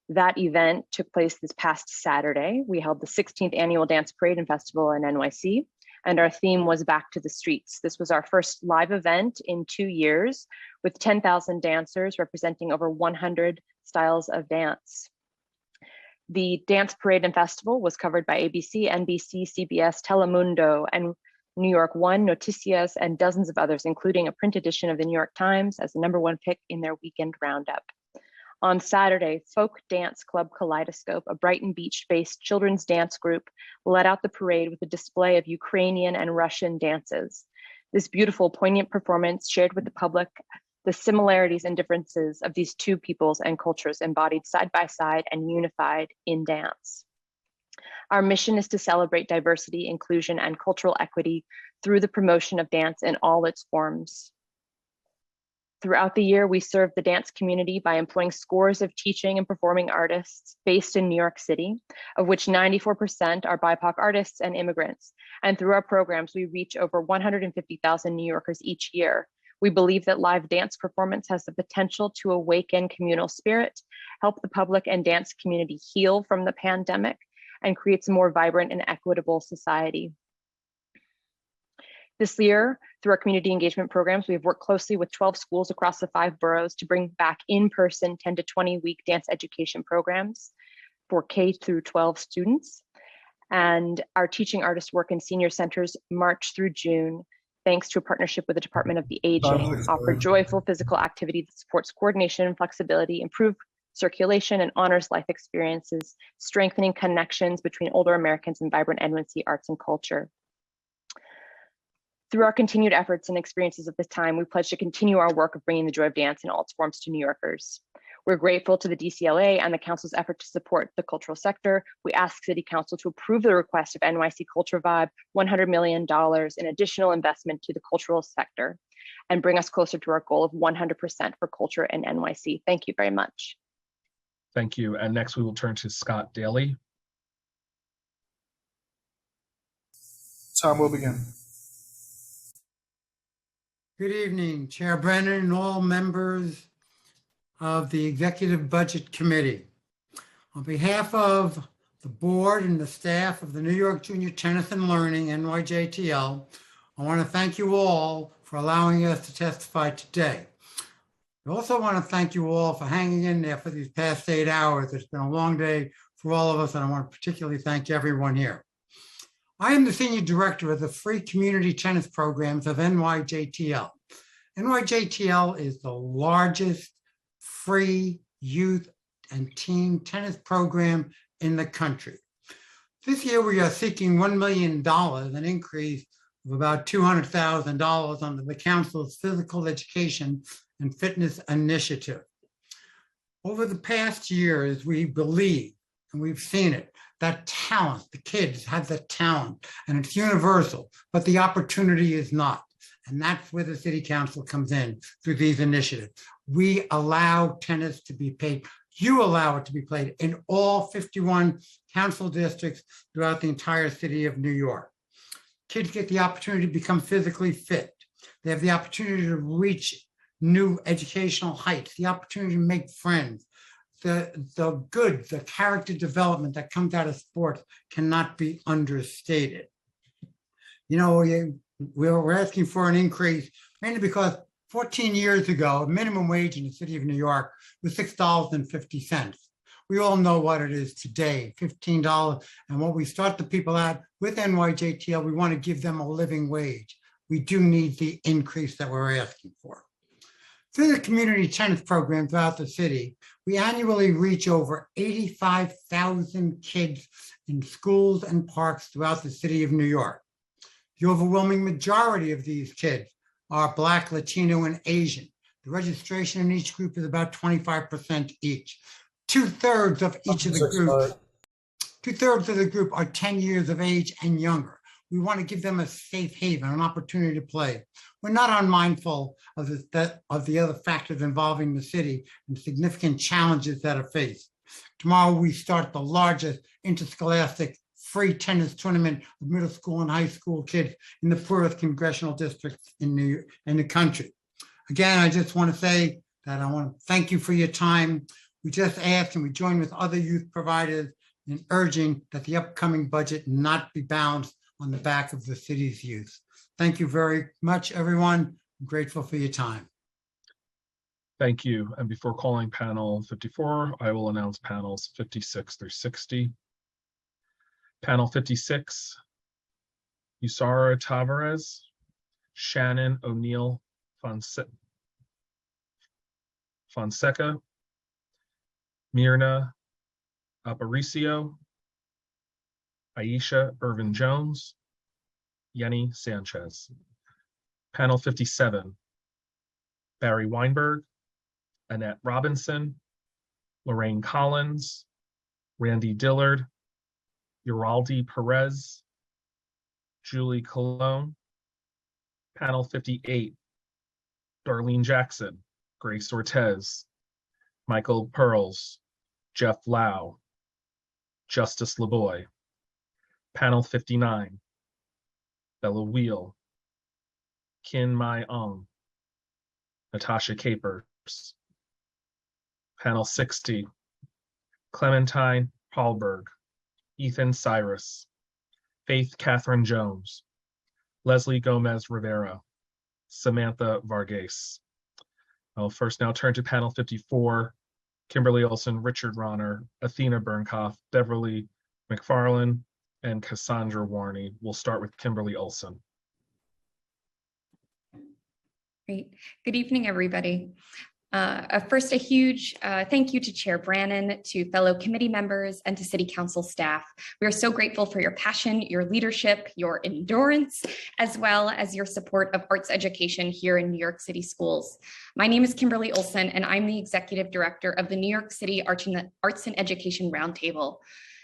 That event took place this past Saturday. We held the 16th annual Dance Parade and Festival in NYC, and our theme was Back to the Streets. This was our first live event in 2 years with 10,000 dancers representing over 100 styles of dance. The Dance Parade and Festival was covered by ABC, NBC, CBS, Telemundo, and New York One, Noticias, and dozens of others, including a print edition of the New York Times as the #1 pick in their weekend roundup. On Saturday, Folk Dance Club Kaleidoscope, a Brighton Beach-based children's dance group, led out the parade with a display of Ukrainian and Russian dances. This beautiful, poignant performance shared with the public the similarities and differences of these two peoples and cultures embodied side by side and unified in dance. Our mission is to celebrate diversity, inclusion, and cultural equity through the promotion of dance in all its forms. Throughout the year, we serve the dance community by employing scores of teaching and performing artists based in New York City, of which 94% are BIPOC artists and immigrants. And through our programs, we reach over 150,000 New Yorkers each year. We believe that live dance performance has the potential to awaken communal spirit, help the public and dance community heal from the pandemic, and creates a more vibrant and equitable society. This year, through our community engagement programs, we've worked closely with 12 schools across the 5 boroughs to bring back in-person 10 to 20 week dance education programs for K through 12 students. And our teaching artist work in senior centers March through June, thanks to a partnership with the Department of the Aging, offer joyful physical activity that supports coordination and flexibility, improve circulation and honors life experiences, strengthening connections between older Americans and vibrant NYC arts and culture. Through our continued efforts and experiences of this time, we pledge to continue our work of bringing the joy of dance in all its forms to New Yorkers. We're grateful to the DCLA and the Council's effort to support the cultural sector. We ask City Council to approve the request of NYC Culture Vibe, $100 million in additional investment to the cultural sector, and bring us closer to our goal of 100% for culture in NYC. Thank you very much. Thank you. And next we will turn to Scott Daly. Time will begin. Good evening, Chair Brennan and all members of the Executive Budget Committee. On behalf of the board and the staff of the New York Junior Tennis and Learning, NYJTL, I want to thank you all for allowing us to testify today. I also want to thank you all for hanging in there for these past 8 hours. It's been a long day for all of us, and I want to particularly thank everyone here. I am the Senior Director of the Free Community Tennis Programs of NYJTL. NYJTL is the largest free youth and teen tennis program in the country. This year, we are seeking $1 million, an increase of about $200,000 under the Council's Physical Education and Fitness Initiative. Over the past years, we believe, and we've seen it, that talent, the kids have the talent, and it's universal, but the opportunity is not. And that's where the City Council comes in through these initiatives. We allow tennis to be played. You allow it to be played in all 51 council districts throughout the entire city of New York. Kids get the opportunity to become physically fit. They have the opportunity to reach new educational heights, the opportunity to make friends. The character development that comes out of sports cannot be understated. You know, we're asking for an increase mainly because 14 years ago, minimum wage in the city of New York was $6.50. We all know what it is today, $15. And what we start the people out with NYJTL, we want to give them a living wage. We do need the increase that we're asking for. Through the community tennis program throughout the city, we annually reach over 85,000 kids in schools and parks throughout the city of New York. The overwhelming majority of these kids are Black, Latino, and Asian. The registration in each group is about 25% each. Two-thirds of the group are 10 years of age and younger. We want to give them a safe haven, an opportunity to play. We're not unmindful of the other factors involving the city and significant challenges that are faced. Tomorrow, we start the largest interscholastic free tennis tournament of middle school and high school kids in the poorest congressional districts in the country. Again, I just want to say that I want to thank you for your time. We just ask and we join with other youth providers in urging that the upcoming budget not be balanced on the back of the city's youth. Thank you very much, everyone. I'm grateful for your time. Thank you. And before calling panel 54, I will announce panels 56 through 60. Panel 56, Yusara Tavares, Shannon O'Neill Fonseca, Myrna Aparicio, Aisha Irvin Jones, Yenny Sanchez. Panel 57, Barry Weinberg, Annette Robinson, Lorraine Collins, Randy Dillard, Uraldi Perez, Julie Colon, Panel 58, Darlene Jackson, Grace Ortez, Michael Pearls, Jeff Lau, Justice LeBoy. Panel 59, Bella Wheel, Kin Mai Ung, Natasha Capers. Panel 60, Clementine Hallberg, Ethan Cyrus, Faith Catherine Jones, Leslie Gomez Rivera, Samantha Varghese. I'll first now turn to panel 54, Kimberly Olson, Richard Ronner, Athena Bernkoff, Beverly McFarland, and Cassandra Warney. We'll start with Kimberly Olson. Great. Good evening, everybody. First, a huge thank you to Chair Brannon, to fellow committee members, and to City Council staff. We are so grateful for your passion, your leadership, your endurance, as well as your support of arts education here in New York City schools. My name is Kimberly Olson, and I'm the Executive Director of the New York City Arts and Education Roundtable.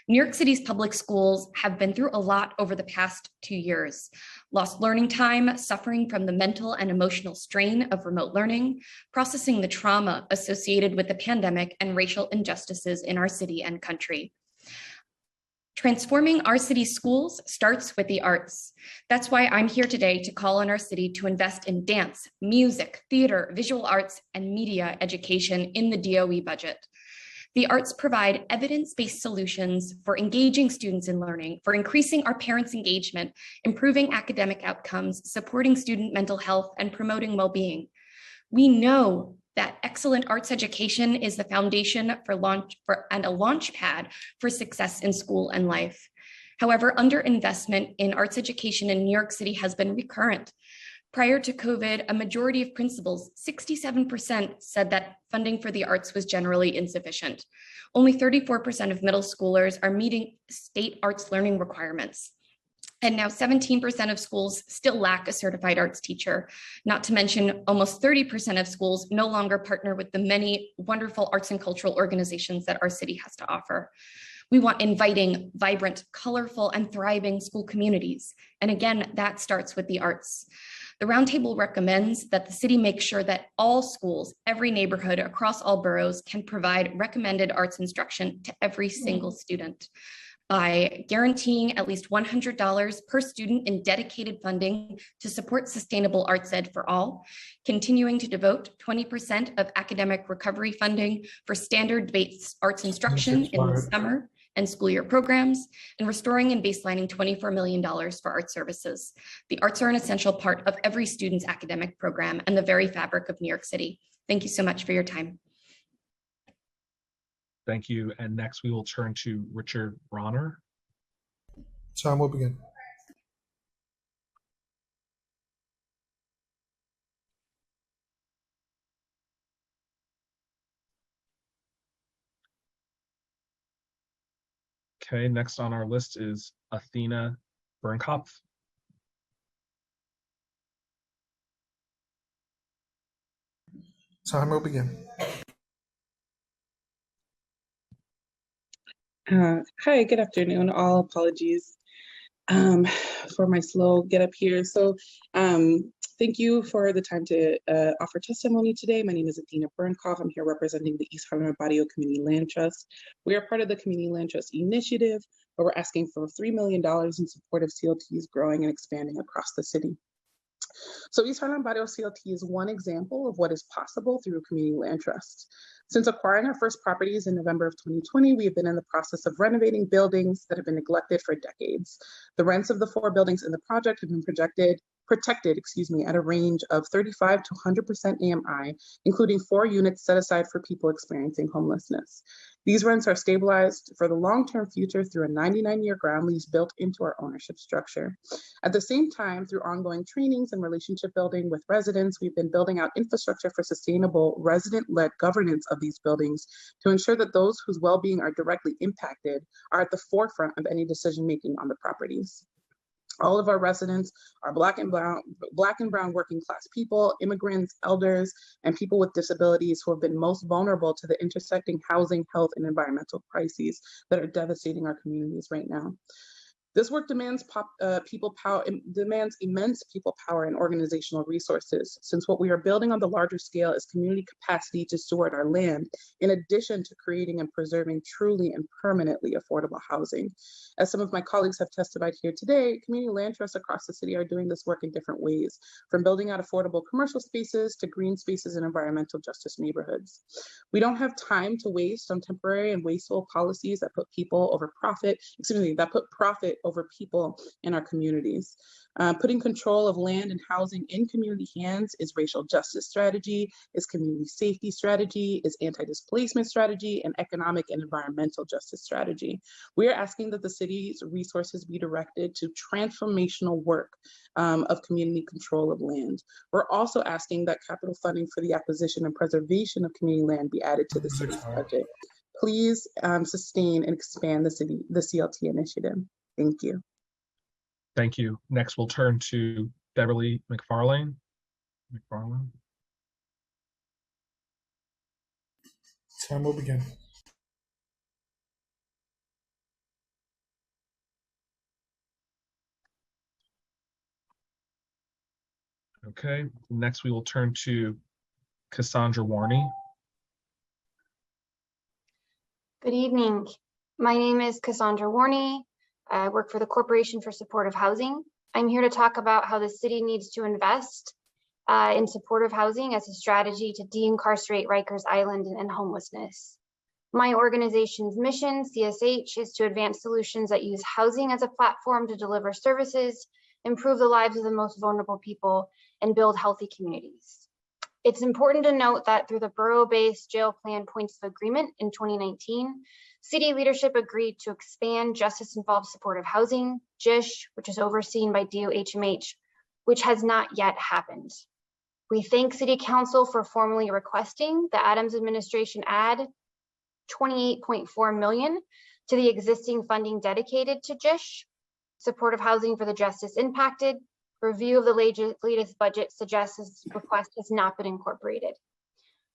New York City's public schools have been through a lot over the past 2 years. Lost learning time, suffering from the mental and emotional strain of remote learning, processing the trauma associated with the pandemic and racial injustices in our city and country. Transforming our city's schools starts with the arts. That's why I'm here today to call on our city to invest in dance, music, theater, visual arts, and media education in the DOE budget. The arts provide evidence-based solutions for engaging students in learning, for increasing our parents' engagement, improving academic outcomes, supporting student mental health, and promoting well-being. We know that excellent arts education is the foundation and a launch pad for success in school and life. However, underinvestment in arts education in New York City has been recurrent. Prior to COVID, a majority of principals, 67%, said that funding for the arts was generally insufficient. Only 34% of middle schoolers are meeting state arts learning requirements. And now 17% of schools still lack a certified arts teacher, not to mention almost 30% of schools no longer partner with the many wonderful arts and cultural organizations that our city has to offer. We want inviting, vibrant, colorful, and thriving school communities. And again, that starts with the arts. The Roundtable recommends that the city make sure that all schools, every neighborhood across all boroughs can provide recommended arts instruction to every single student by guaranteeing at least $100 per student in dedicated funding to support sustainable arts ed for all, continuing to devote 20% of academic recovery funding for standard-based arts instruction in the summer and school year programs, and restoring and baselining $24 million for art services. The arts are an essential part of every student's academic program and the very fabric of New York City. Thank you so much for your time. Thank you. And next we will turn to Richard Ronner. Time will begin. Okay, next on our list is Athena Bernkoff. Time will begin. Hi, good afternoon. All apologies for my slow get up here. So thank you for the time to offer testimony today. My name is Athena Bernkoff. I'm here representing the East Harlem Barrio Community Land Trust. We are part of the Community Land Trust Initiative, where we're asking for $3 million in support of CLTs growing and expanding across the city. So East Harlem Barrio CLT is one example of what is possible through community land trusts. Since acquiring our first properties in November of 2020, we have been in the process of renovating buildings that have been neglected for decades. The rents of the 4 buildings in the project have been protected, at a range of 35 to 100% AMI, including 4 units set aside for people experiencing homelessness. These rents are stabilized for the long-term future through a 99-year ground lease built into our ownership structure. At the same time, through ongoing trainings and relationship building with residents, we've been building out infrastructure for sustainable resident-led governance of these buildings to ensure that those whose well-being are directly impacted are at the forefront of any decision-making on the properties. All of our residents are Black and brown working class people, immigrants, elders, and people with disabilities who have been most vulnerable to the intersecting housing, health, and environmental crises that are devastating our communities right now. This work demands demands immense people power and organizational resources, since what we are building on the larger scale is community capacity to steward our land, in addition to creating and preserving truly and permanently affordable housing. As some of my colleagues have testified here today, community land trusts across the city are doing this work in different ways, from building out affordable commercial spaces to green spaces and environmental justice neighborhoods. We don't have time to waste on temporary and wasteful policies that put people over profit, that put profit over people in our communities. Putting control of land and housing in community hands is racial justice strategy, is community safety strategy, is anti-displacement strategy, and economic and environmental justice strategy. We are asking that the city's resources be directed to transformational work of community control of land. We're also asking that capital funding for the acquisition and preservation of community land be added to the city's budget. Please sustain and expand the CLT initiative. Thank you. Thank you. Next, we'll turn to Beverly McFarlane. Time will begin. Okay, next we will turn to Cassandra Warney. Good evening. My name is Cassandra Warney. I work for the Corporation for Supportive Housing. I'm here to talk about how the city needs to invest in supportive housing as a strategy to de-incarcerate Rikers Island and homelessness. My organization's mission, CSH, is to advance solutions that use housing as a platform to deliver services, improve the lives of the most vulnerable people, and build healthy communities. It's important to note that through the borough-based jail plan points of agreement in 2019, city leadership agreed to expand justice-involved supportive housing, JISH, which is overseen by DOHMH, which has not yet happened. We thank City Council for formally requesting the Adams administration add $28.4 million to the existing funding dedicated to JISH. Supportive housing for the justice impacted. Review of the latest budget suggests this request has not been incorporated.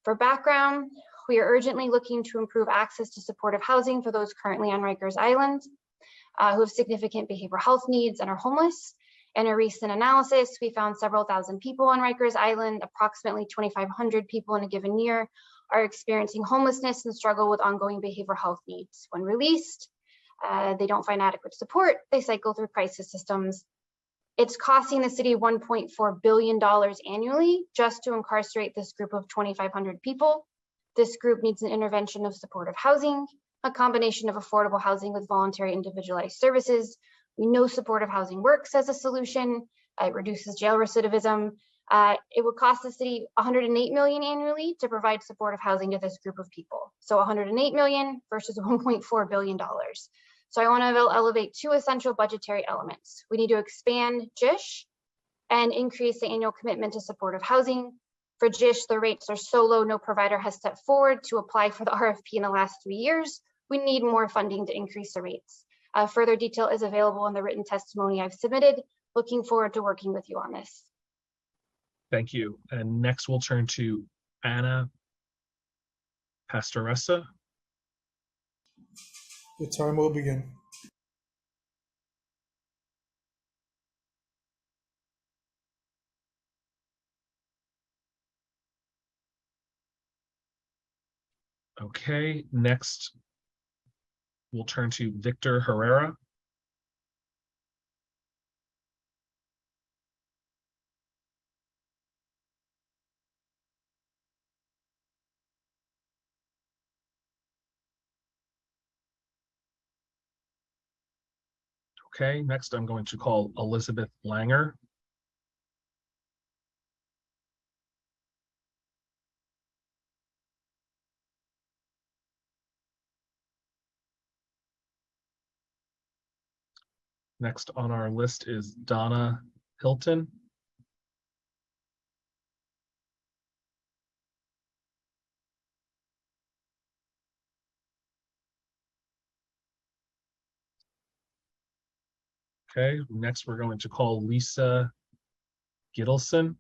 For background, we are urgently looking to improve access to supportive housing for those currently on Rikers Island who have significant behavioral health needs and are homeless. In a recent analysis, we found several thousand people on Rikers Island, approximately 2,500 people in a given year, are experiencing homelessness and struggle with ongoing behavioral health needs. When released, they don't find adequate support. They cycle through crisis systems. It's costing the city $1.4 billion annually just to incarcerate this group of 2,500 people. This group needs an intervention of supportive housing, a combination of affordable housing with voluntary individualized services. We know supportive housing works as a solution. It reduces jail recidivism. It would cost the city $108 million annually to provide supportive housing to this group of people. So $108 million versus $1.4 billion. So I want to elevate two essential budgetary elements. We need to expand JISH and increase the annual commitment to supportive housing. For JISH, the rates are so low, no provider has stepped forward to apply for the RFP in the last 3 years. We need more funding to increase the rates. Further detail is available in the written testimony I've submitted. Looking forward to working with you on this. Thank you. And next we'll turn to Anna Pastoressa. The time will begin. Okay, next we'll turn to Victor Herrera. Okay, next I'm going to call Elizabeth Langer. Next on our list is Donna Hilton. Okay, next we're going to call Lisa Gittleson.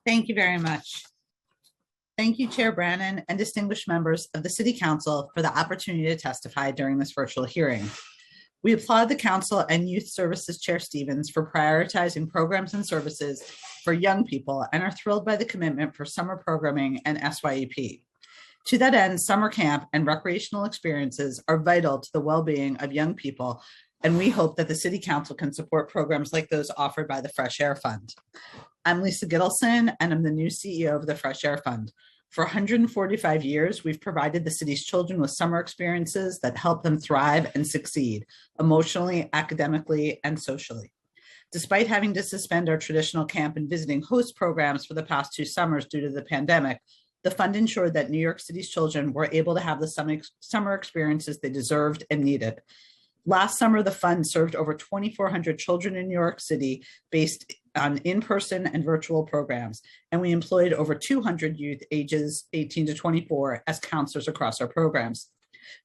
Thank you very much. Thank you, Chair Brannon and distinguished members of the City Council for the opportunity to testify during this virtual hearing. We applaud the Council and Youth Services Chair Stevens for prioritizing programs and services for young people and are thrilled by the commitment for summer programming and SYEP. To that end, summer camp and recreational experiences are vital to the well-being of young people, and we hope that the City Council can support programs like those offered by the Fresh Air Fund. I'm Lisa Gittleson, and I'm the new CEO of the Fresh Air Fund. For 145 years, we've provided the city's children with summer experiences that help them thrive and succeed emotionally, academically, and socially. Despite having to suspend our traditional camp and visiting host programs for the past 2 summers due to the pandemic, the fund ensured that New York City's children were able to have the summer experiences they deserved and needed. Last summer, the fund served over 2,400 children in New York City based on in-person and virtual programs, and we employed over 200 youth ages 18 to 24 as counselors across our programs.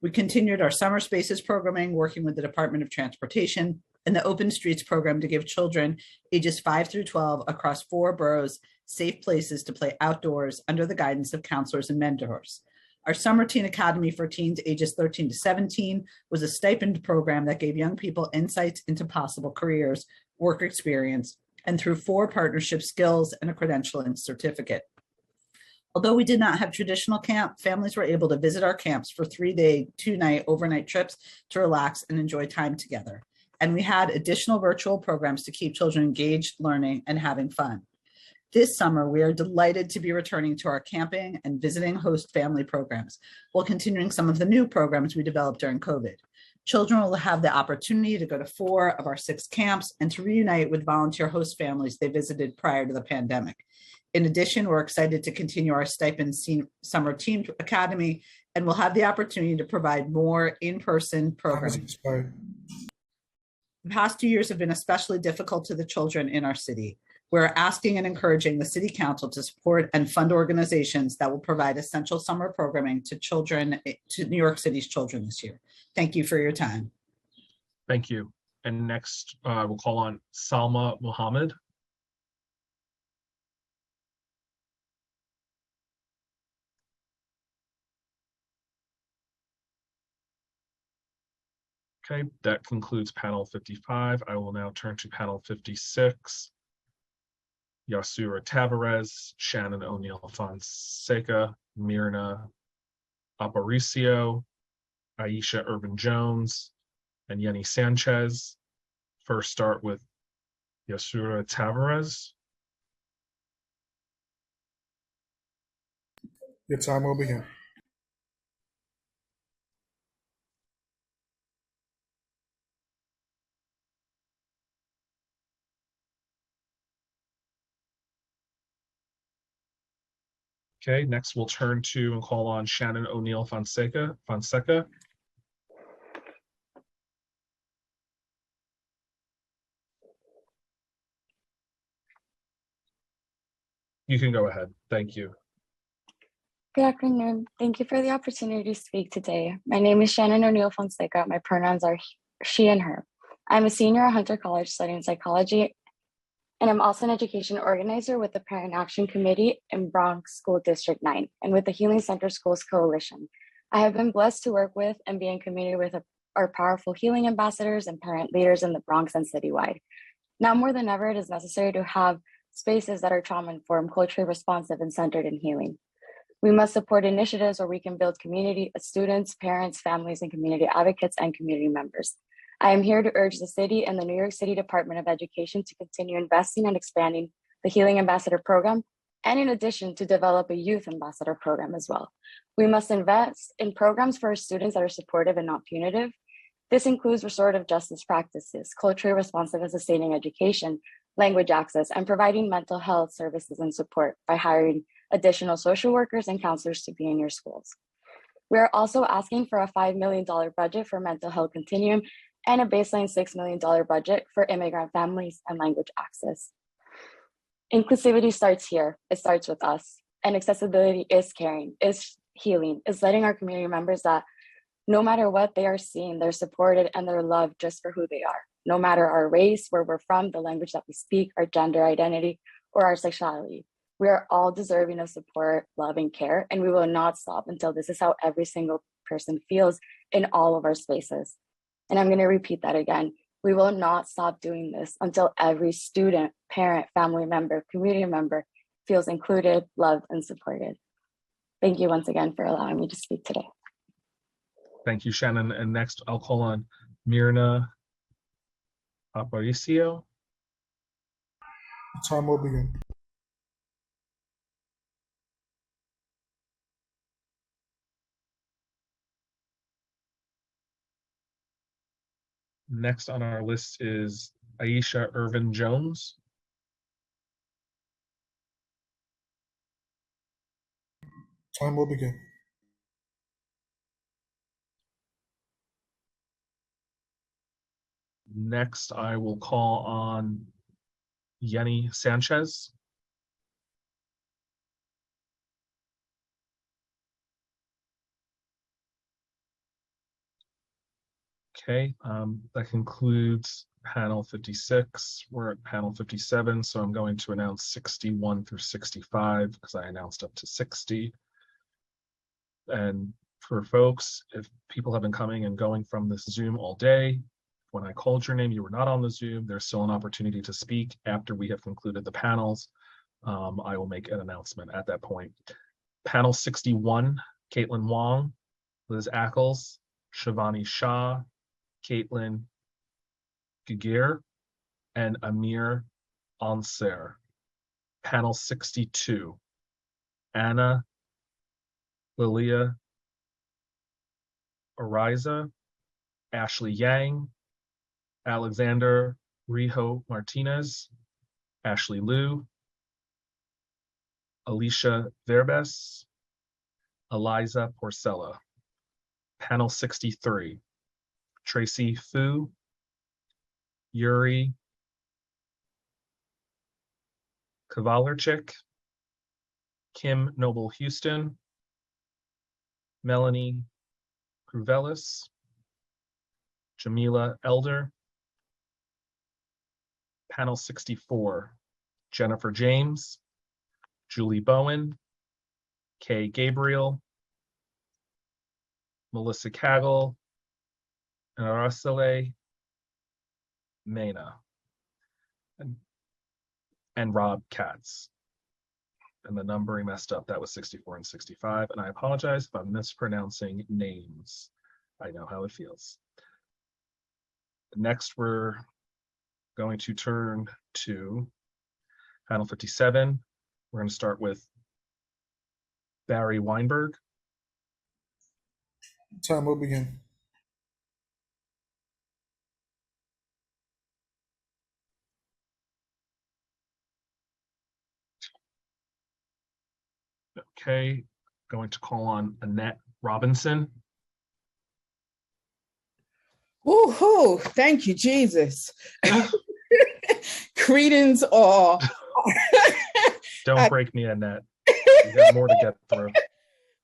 We continued our summer spaces programming, working with the Department of Transportation and the Open Streets program to give children ages 5 through 12 across 4 boroughs safe places to play outdoors under the guidance of counselors and mentors. Our Summer Teen Academy for teens ages 13 to 17 was a stipend program that gave young people insights into possible careers, work experience, and through 4 partnership skills and a credentialing certificate. Although we did not have traditional camp, families were able to visit our camps for 3-day, 2-night overnight trips to relax and enjoy time together. And we had additional virtual programs to keep children engaged, learning, and having fun. This summer, we are delighted to be returning to our camping and visiting host family programs while continuing some of the new programs we developed during COVID. Children will have the opportunity to go to 4 of our 6 camps and to reunite with volunteer host families they visited prior to the pandemic. In addition, we're excited to continue our stipend Summer Teen Academy, and we'll have the opportunity to provide more in-person programs. The past 2 years have been especially difficult to the children in our city. We're asking and encouraging the City Council to support and fund organizations that will provide essential summer programming to children, to New York City's children this year. Thank you for your time. Thank you. And next, we'll call on Salma Mohammed. Okay, that concludes panel 55. I will now turn to panel 56. Yasura Tavares, Shannon O'Neill Fonseca, Myrna Aparicio, Aisha Urban Jones, and Yenny Sanchez. First start with Yasura Tavares. Your time will begin. Okay, next we'll turn to and call on Shannon O'Neill Fonseca. You can go ahead. Thank you. Good afternoon. Thank you for the opportunity to speak today. My name is Shannon O'Neill Fonseca. My pronouns are she and her. I'm a senior at Hunter College studying psychology, and I'm also an education organizer with the Parent Action Committee in Bronx School District 9 and with the Healing Center Schools Coalition. I have been blessed to work with and be in community with our powerful healing ambassadors and parent leaders in the Bronx and citywide. Now more than ever, it is necessary to have spaces that are trauma-informed, culturally responsive, and centered in healing. We must support initiatives where we can build community as students, parents, families, and community advocates and community members. I am here to urge the city and the New York City Department of Education to continue investing and expanding the Healing Ambassador Program, and in addition to develop a Youth Ambassador Program as well. We must invest in programs for our students that are supportive and not punitive. This includes restorative justice practices, culturally responsive and sustaining education, language access, and providing mental health services and support by hiring additional social workers and counselors to be in your schools. We are also asking for a $5 million budget for mental health continuum and a baseline $6 million budget for immigrant families and language access. Inclusivity starts here. It starts with us. And accessibility is caring, is healing, is letting our community members that no matter what they are seeing, they're supported and they're loved just for who they are. No matter our race, where we're from, the language that we speak, our gender identity, or our sexuality. We are all deserving of support, love, and care, and we will not stop until this is how every single person feels in all of our spaces. And I'm going to repeat that again. We will not stop doing this until every student, parent, family member, community member feels included, loved, and supported. Thank you once again for allowing me to speak today. Thank you, Shannon. And next, I'll call on Myrna Aparicio. Time will begin. Next on our list is Aisha Irvin Jones. Time will begin. Next, I will call on Yenny Sanchez. Okay, that concludes panel 56. We're at panel 57, so I'm going to announce 61 through 65 because I announced up to 60. And for folks, if people have been coming and going from this Zoom all day, when I called your name, you were not on the Zoom. There's still an opportunity to speak after we have concluded the panels. I will make an announcement at that point. Panel 61, Caitlin Wong, Liz Ackles, Shivani Shah, Caitlin Gigir, and Amir Anser. Panel 62, Anna Lilia Ariza, Ashley Yang, Alexander Rijo Martinez, Ashley Liu, Alicia Verbes, Eliza Porcella. Panel 63, Tracy Fu, Yuri Kavalerchik, Kim Noble Houston, Melanie Kruvelis, Jamila Elder. Panel 64, Jennifer James, Julie Bowen, Kay Gabriel, Melissa Cagle, and Araceli Mena, and Rob Katz. And the numbering messed up. That was 64 and 65. And I apologize if I'm mispronouncing names. I know how it feels. Next, we're going to turn to panel 57. We're going to start with Barry Weinberg. Time will begin. Okay, going to call on Annette Robinson. Woohoo! Thank you, Jesus. Greetings all. Don't break me, Annette. We have more to get through.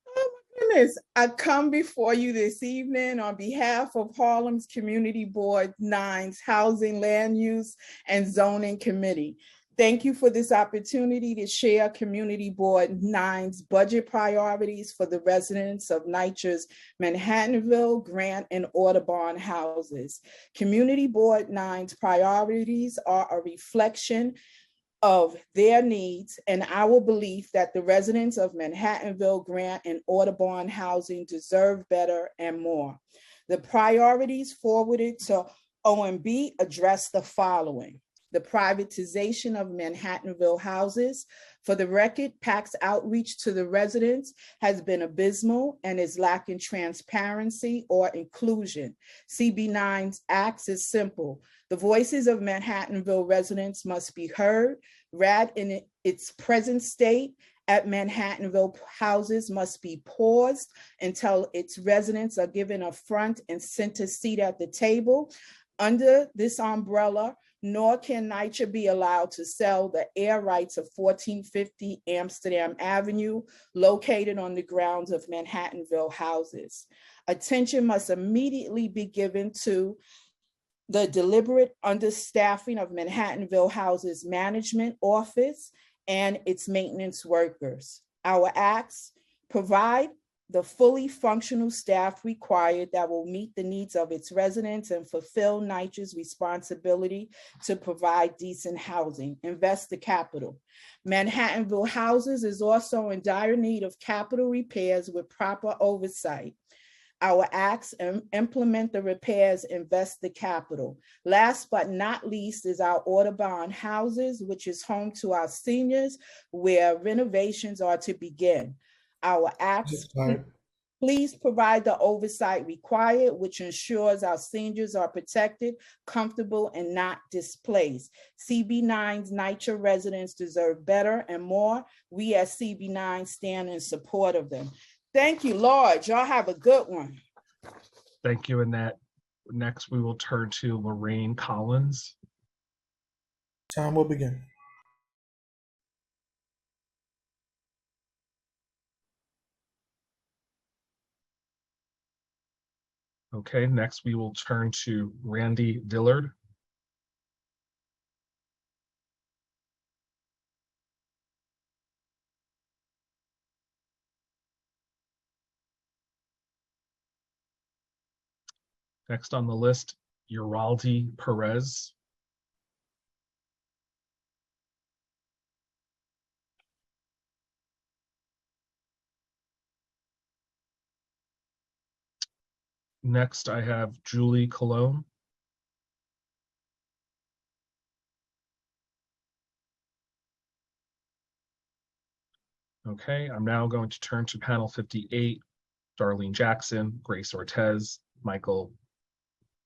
Oh my goodness. I come before you this evening on behalf of Harlem's Community Board 9's Housing, Land Use, and Zoning Committee. Thank you for this opportunity to share Community Board 9's budget priorities for the residents of Nycc's Manhattanville, Grant, and Audubon houses. Community Board 9's priorities are a reflection of their needs and our belief that the residents of Manhattanville, Grant, and Audubon housing deserve better and more. The priorities forwarded to OMB address the following: the privatization of Manhattanville houses. For the record, PAC's outreach to the residents has been abysmal and is lacking transparency or inclusion. CB9's acts is simple. The voices of Manhattanville residents must be heard. RAD in its present state at Manhattanville houses must be paused until its residents are given a front and center seat at the table. Under this umbrella, nor can Nycc be allowed to sell the air rights of 1450 Amsterdam Avenue, located on the grounds of Manhattanville houses. Attention must immediately be given to the deliberate understaffing of Manhattanville Houses Management Office and its maintenance workers. Our acts provide the fully functional staff required that will meet the needs of its residents and fulfill Nycc's responsibility to provide decent housing. Invest the capital. Manhattanville Houses is also in dire need of capital repairs with proper oversight. Our acts implement the repairs, invest the capital. Last but not least is our Audubon Houses, which is home to our seniors, where renovations are to begin. Our acts, please provide the oversight required, which ensures our seniors are protected, comfortable, and not displaced. CB9's Nycc residents deserve better and more. We as CB9 stand in support of them. Thank you, Lord. Y'all have a good one. Thank you, Annette. Next, we will turn to Lorraine Collins. Time will begin. Okay, next we will turn to Randy Dillard. Next on the list, Uraldi Perez. Next, I have Julie Cologne. Okay, I'm now going to turn to panel 58, Darlene Jackson, Grace Ortez, Michael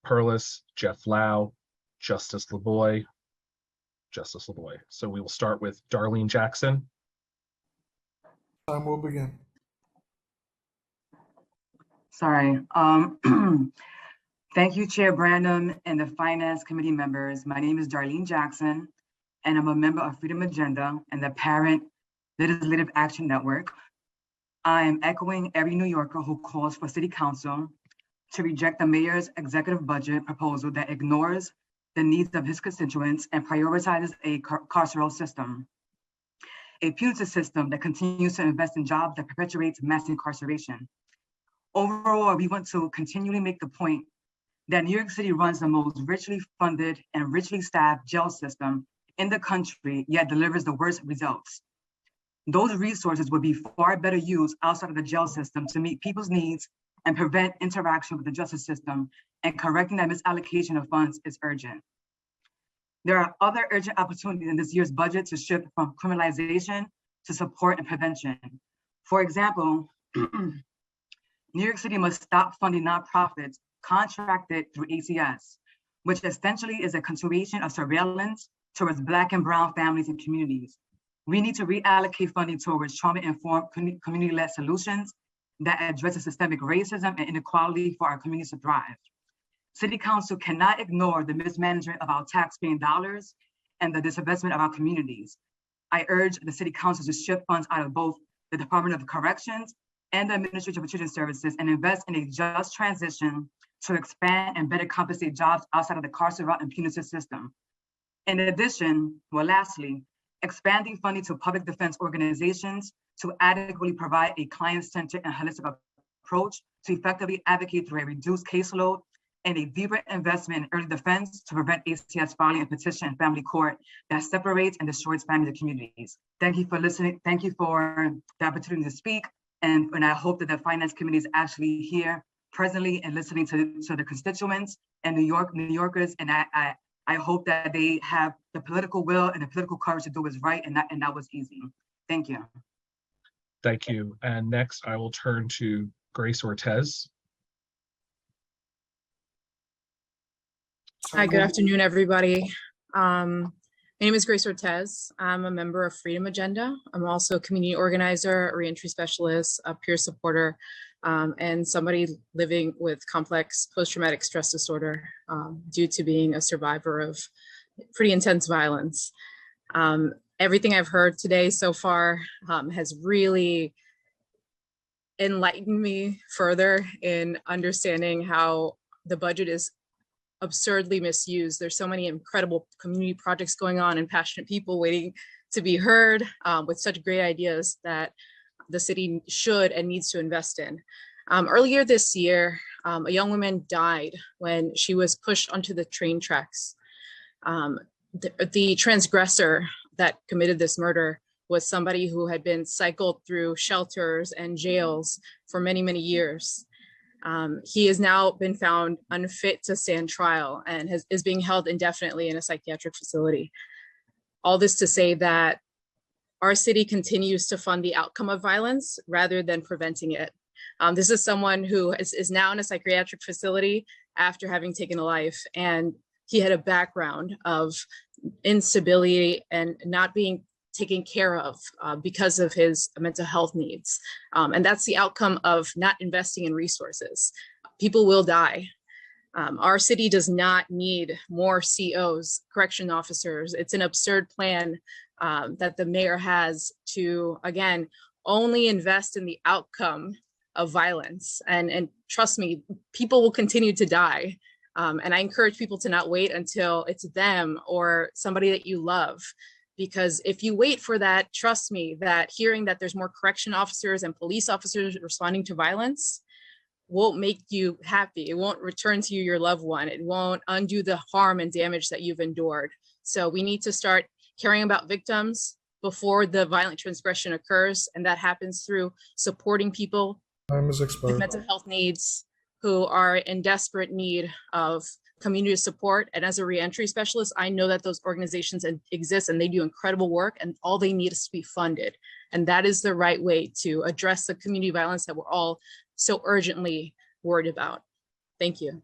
Perlis, Jeff Lau, Justice LeBoy. So we will start with Darlene Jackson. Time will begin. Sorry. Thank you, Chair Brandon and the Finance Committee members. My name is Darlene Jackson, and I'm a member of Freedom Agenda and the Parent Legislative Action Network. I am echoing every New Yorker who calls for City Council to reject the mayor's executive budget proposal that ignores the needs of his constituents and prioritizes a carceral system, a punitive system that continues to invest in jobs that perpetuates mass incarceration. Overall, we want to continually make the point that New York City runs the most richly funded and richly staffed jail system in the country, yet delivers the worst results. Those resources would be far better used outside of the jail system to meet people's needs and prevent interaction with the justice system, and correcting that misallocation of funds is urgent. There are other urgent opportunities in this year's budget to shift from criminalization to support and prevention. For example, New York City must stop funding nonprofits contracted through ACS, which essentially is a continuation of surveillance towards Black and Brown families and communities. We need to reallocate funding towards trauma-informed community-led solutions that address systemic racism and inequality for our communities to thrive. City Council cannot ignore the mismanagement of our taxpaying dollars and the disinvestment of our communities. I urge the City Council to shift funds out of both the Department of Corrections and the Administration for Children's Services and invest in a just transition to expand and better compensate jobs outside of the carceral and punitive system. In addition, lastly, expanding funding to public defense organizations to adequately provide a client-centered and holistic approach to effectively advocate through a reduced caseload and a deeper investment in early defense to prevent ACS filing and petition and family court that separates and destroys families and communities. Thank you for listening. Thank you for the opportunity to speak. And I hope that the Finance Committee is actually here presently and listening to the constituents and New Yorkers. And I hope that they have the political will and the political courage to do what's right, and that was easy. Thank you. Thank you. And next, I will turn to Grace Ortez. Hi, good afternoon, everybody. My name is Grace Ortez. I'm a member of Freedom Agenda. I'm also a community organizer, a reentry specialist, a peer supporter, and somebody living with complex post-traumatic stress disorder due to being a survivor of pretty intense violence. Everything I've heard today so far has really enlightened me further in understanding how the budget is absurdly misused. There's so many incredible community projects going on and passionate people waiting to be heard with such great ideas that the city should and needs to invest in. Earlier this year, a young woman died when she was pushed onto the train tracks. The transgressor that committed this murder was somebody who had been cycled through shelters and jails for many, many years. He has now been found unfit to stand trial and is being held indefinitely in a psychiatric facility. All this to say that our city continues to fund the outcome of violence rather than preventing it. This is someone who is now in a psychiatric facility after having taken a life, and he had a background of instability and not being taken care of because of his mental health needs. And that's the outcome of not investing in resources. People will die. Our city does not need more COs, correction officers. It's an absurd plan that the mayor has to, again, only invest in the outcome of violence. And trust me, people will continue to die. And I encourage people to not wait until it's them or somebody that you love. Because if you wait for that, trust me, that hearing that there's more correction officers and police officers responding to violence won't make you happy. It won't return to you your loved one. It won't undo the harm and damage that you've endured. So we need to start caring about victims before the violent transgression occurs. And that happens through supporting people with mental health needs who are in desperate need of community support. And as a reentry specialist, I know that those organizations exist and they do incredible work, and all they need is to be funded. And that is the right way to address the community violence that we're all so urgently worried about. Thank you.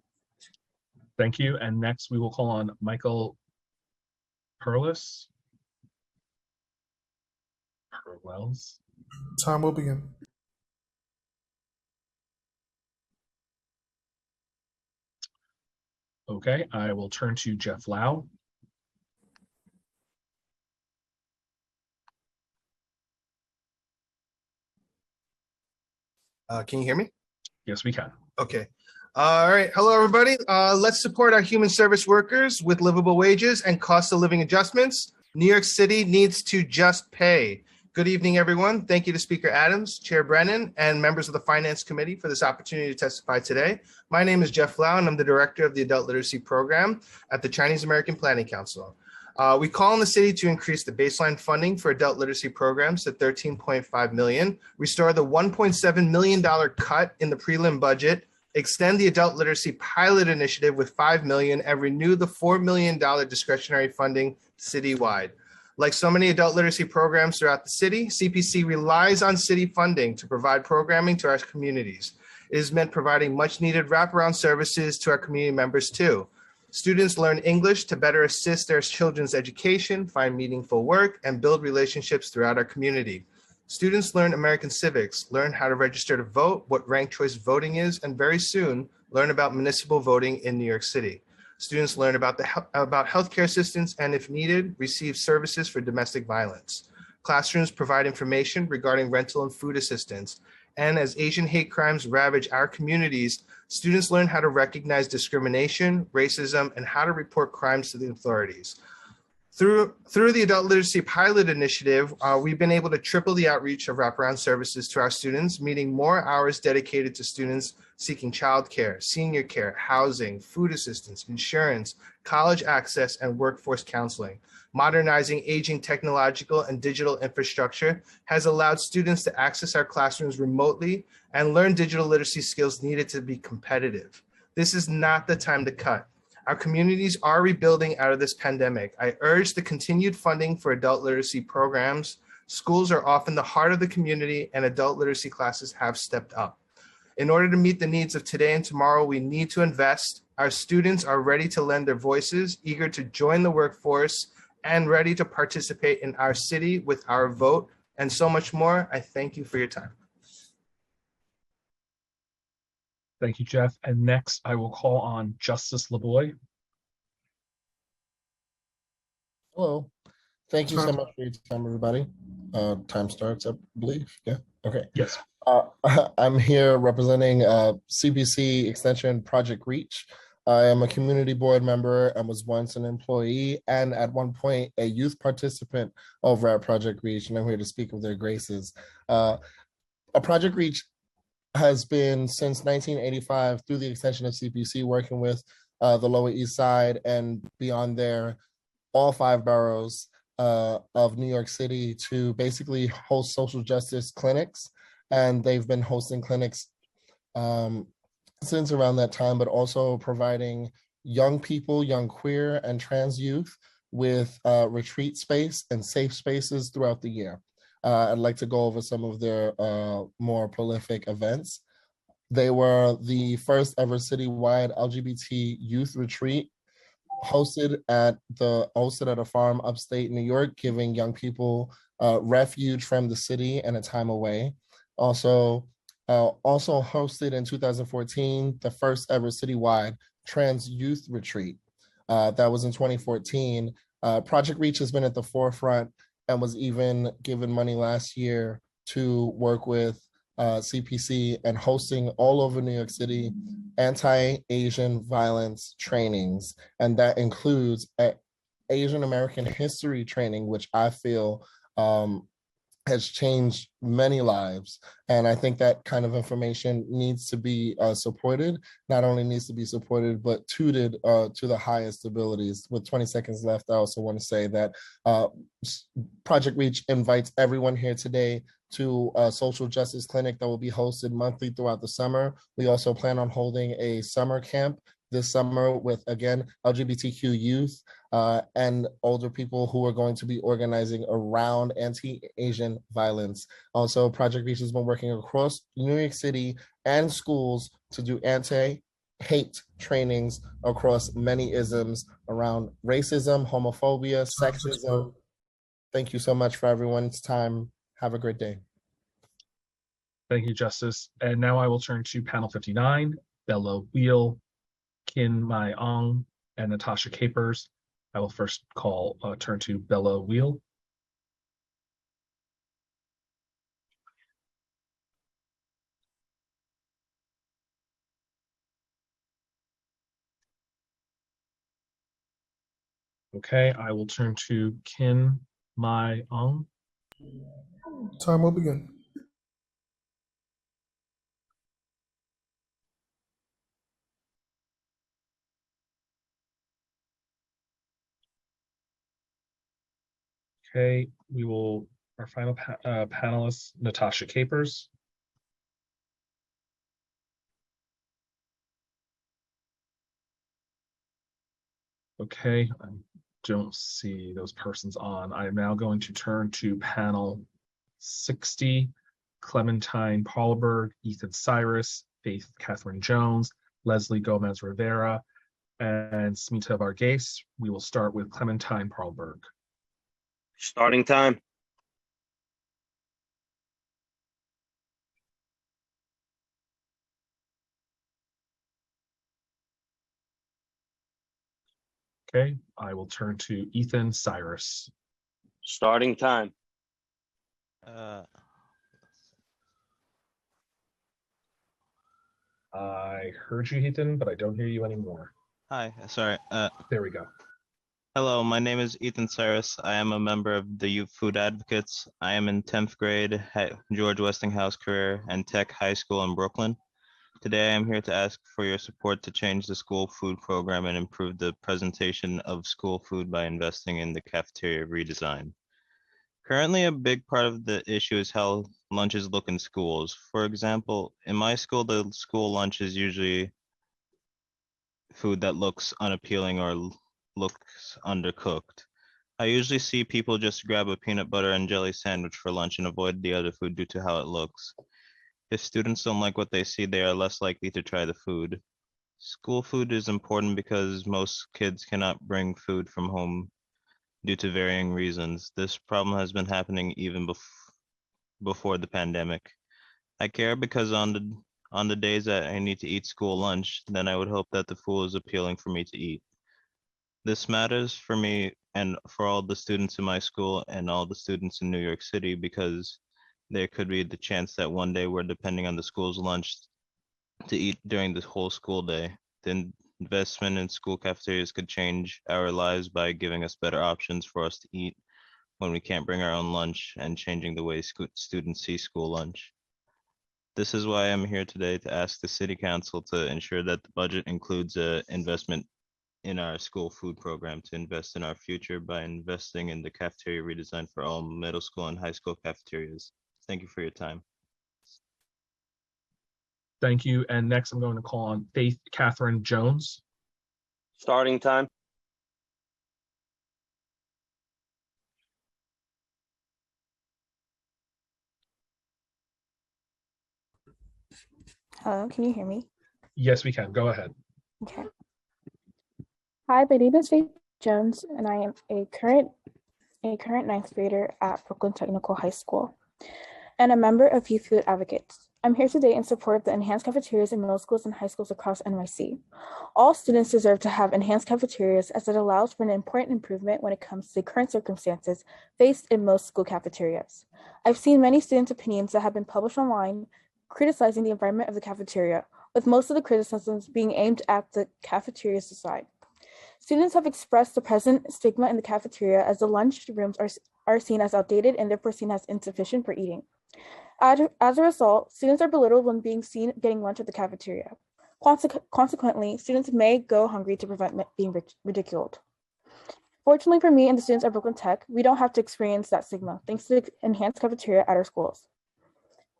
Thank you. And next we will call on Michael Perlis. Perwells. Time will begin. Okay, I will turn to Jeff Lau. Can you hear me? Yes, we can. Okay. All right. Hello, everybody. Let's support our human service workers with livable wages and cost of living adjustments. New York City needs to just pay. Good evening, everyone. Thank you to Speaker Adams, Chair Brennan, and members of the Finance Committee for this opportunity to testify today. My name is Jeff Lau, and I'm the Director of the Adult Literacy Program at the Chinese American Planning Council. We call on the city to increase the baseline funding for adult literacy programs to $13.5 million, restore the $1.7 million cut in the prelim budget, extend the adult literacy pilot initiative with $5 million, and renew the $4 million discretionary funding citywide. Like so many adult literacy programs throughout the city, CPC relies on city funding to provide programming to our communities. It has meant providing much needed wraparound services to our community members too. Students learn English to better assist their children's education, find meaningful work, and build relationships throughout our community. Students learn American civics, learn how to register to vote, what ranked choice voting is, and very soon learn about municipal voting in New York City. Students learn about healthcare assistance and, if needed, receive services for domestic violence. Classrooms provide information regarding rental and food assistance. And as Asian hate crimes ravage our communities, students learn how to recognize discrimination, racism, and how to report crimes to the authorities. Through the Adult Literacy Pilot Initiative, we've been able to triple the outreach of wraparound services to our students, meaning more hours dedicated to students seeking childcare, senior care, housing, food assistance, insurance, college access, and workforce counseling. Modernizing aging technological and digital infrastructure has allowed students to access our classrooms remotely and learn digital literacy skills needed to be competitive. This is not the time to cut. Our communities are rebuilding out of this pandemic. I urge the continued funding for adult literacy programs. Schools are often the heart of the community, and adult literacy classes have stepped up. In order to meet the needs of today and tomorrow, we need to invest. Our students are ready to lend their voices, eager to join the workforce, and ready to participate in our city with our vote, and so much more. I thank you for your time. Thank you, Jeff. And next, I will call on Justice LeBoy. Hello. Thank you so much for your time, everybody. Time starts, I believe. Yeah. Okay. Yes. I'm here representing CPC Extension Project Reach. I am a community board member and was once an employee and at one point a youth participant over at Project Reach, and I'm here to speak of their graces. A Project Reach has been since 1985 through the extension of CPC working with the Lower East Side and beyond there, all 5 boroughs of New York City to basically host social justice clinics. And they've been hosting clinics since around that time, but also providing young people, young queer and trans youth with retreat space and safe spaces throughout the year. I'd like to go over some of their more prolific events. They were the first ever citywide LGBT youth retreat hosted at a farm upstate New York, giving young people refuge from the city and a time away. Also hosted in 2014, the first ever citywide trans youth retreat. That was in 2014. Project Reach has been at the forefront and was even given money last year to work with CPC and hosting all over New York City anti-Asian violence trainings. And that includes Asian American history training, which I feel has changed many lives. And I think that kind of information needs to be supported, not only needs to be supported, but tutored to the highest abilities. With 20 seconds left, I also want to say that Project Reach invites everyone here today to a social justice clinic that will be hosted monthly throughout the summer. We also plan on holding a summer camp this summer with, again, LGBTQ youth and older people who are going to be organizing around anti-Asian violence. Also, Project Reach has been working across New York City and schools to do anti-hate trainings across many isms around racism, homophobia, sexism. Thank you so much for everyone's time. Have a great day. Thank you, Justice. And now I will turn to panel 59, Bella Wheel, Kin Mai Ong, and Natasha Capers. I will first turn to Bella Wheel. Okay, I will turn to Kin Mai Ong. Time will begin. Okay, our final panelist, Natasha Capers. Okay, I don't see those persons on. I am now going to turn to panel 60, Clementine Paulberg, Ethan Cyrus, Faith Catherine Jones, Leslie Gomez Rivera, and Smita Varghese. We will start with Clementine Paulberg. Starting time. Okay, I will turn to Ethan Cyrus. Starting time. I heard you, Ethan, but I don't hear you anymore. Hi, sorry. There we go. Hello, my name is Ethan Cyrus. I am a member of the Youth Food Advocates. I am in 10th grade at George Westinghouse Career and Tech High School in Brooklyn. Today, I am here to ask for your support to change the school food program and improve the presentation of school food by investing in the cafeteria redesign. Currently, a big part of the issue is how lunches look in schools. For example, in my school, the school lunch is usually food that looks unappealing or looks undercooked. I usually see people just grab a peanut butter and jelly sandwich for lunch and avoid the other food due to how it looks. If students don't like what they see, they are less likely to try the food. School food is important because most kids cannot bring food from home due to varying reasons. This problem has been happening even before the pandemic. I care because on the days that I need to eat school lunch, then I would hope that the food is appealing for me to eat. This matters for me and for all the students in my school and all the students in New York City because there could be the chance that one day we're depending on the school's lunch to eat during the whole school day. Then investment in school cafeterias could change our lives by giving us better options for us to eat when we can't bring our own lunch and changing the way students see school lunch. This is why I'm here today to ask the City Council to ensure that the budget includes an investment in our school food program to invest in our future by investing in the cafeteria redesign for all middle school and high school cafeterias. Thank you for your time. Thank you. And next, I'm going to call on Faith Catherine Jones. Starting time. Hello, can you hear me? Yes, we can. Go ahead. Okay. Hi, my name is Faith Jones, and I am a current ninth grader at Brooklyn Technical High School and a member of Youth Food Advocates. I'm here today in support of the enhanced cafeterias in middle schools and high schools across NYC. All students deserve to have enhanced cafeterias as it allows for an important improvement when it comes to the current circumstances faced in most school cafeterias. I've seen many students' opinions that have been published online criticizing the environment of the cafeteria, with most of the criticisms being aimed at the cafeteria's design. Students have expressed the present stigma in the cafeteria as the lunch rooms are seen as outdated and therefore seen as insufficient for eating. As a result, students are belittled when being seen getting lunch at the cafeteria. Consequently, students may go hungry to prevent being ridiculed. Fortunately for me and the students at Brooklyn Tech, we don't have to experience that stigma thanks to the enhanced cafeteria at our schools.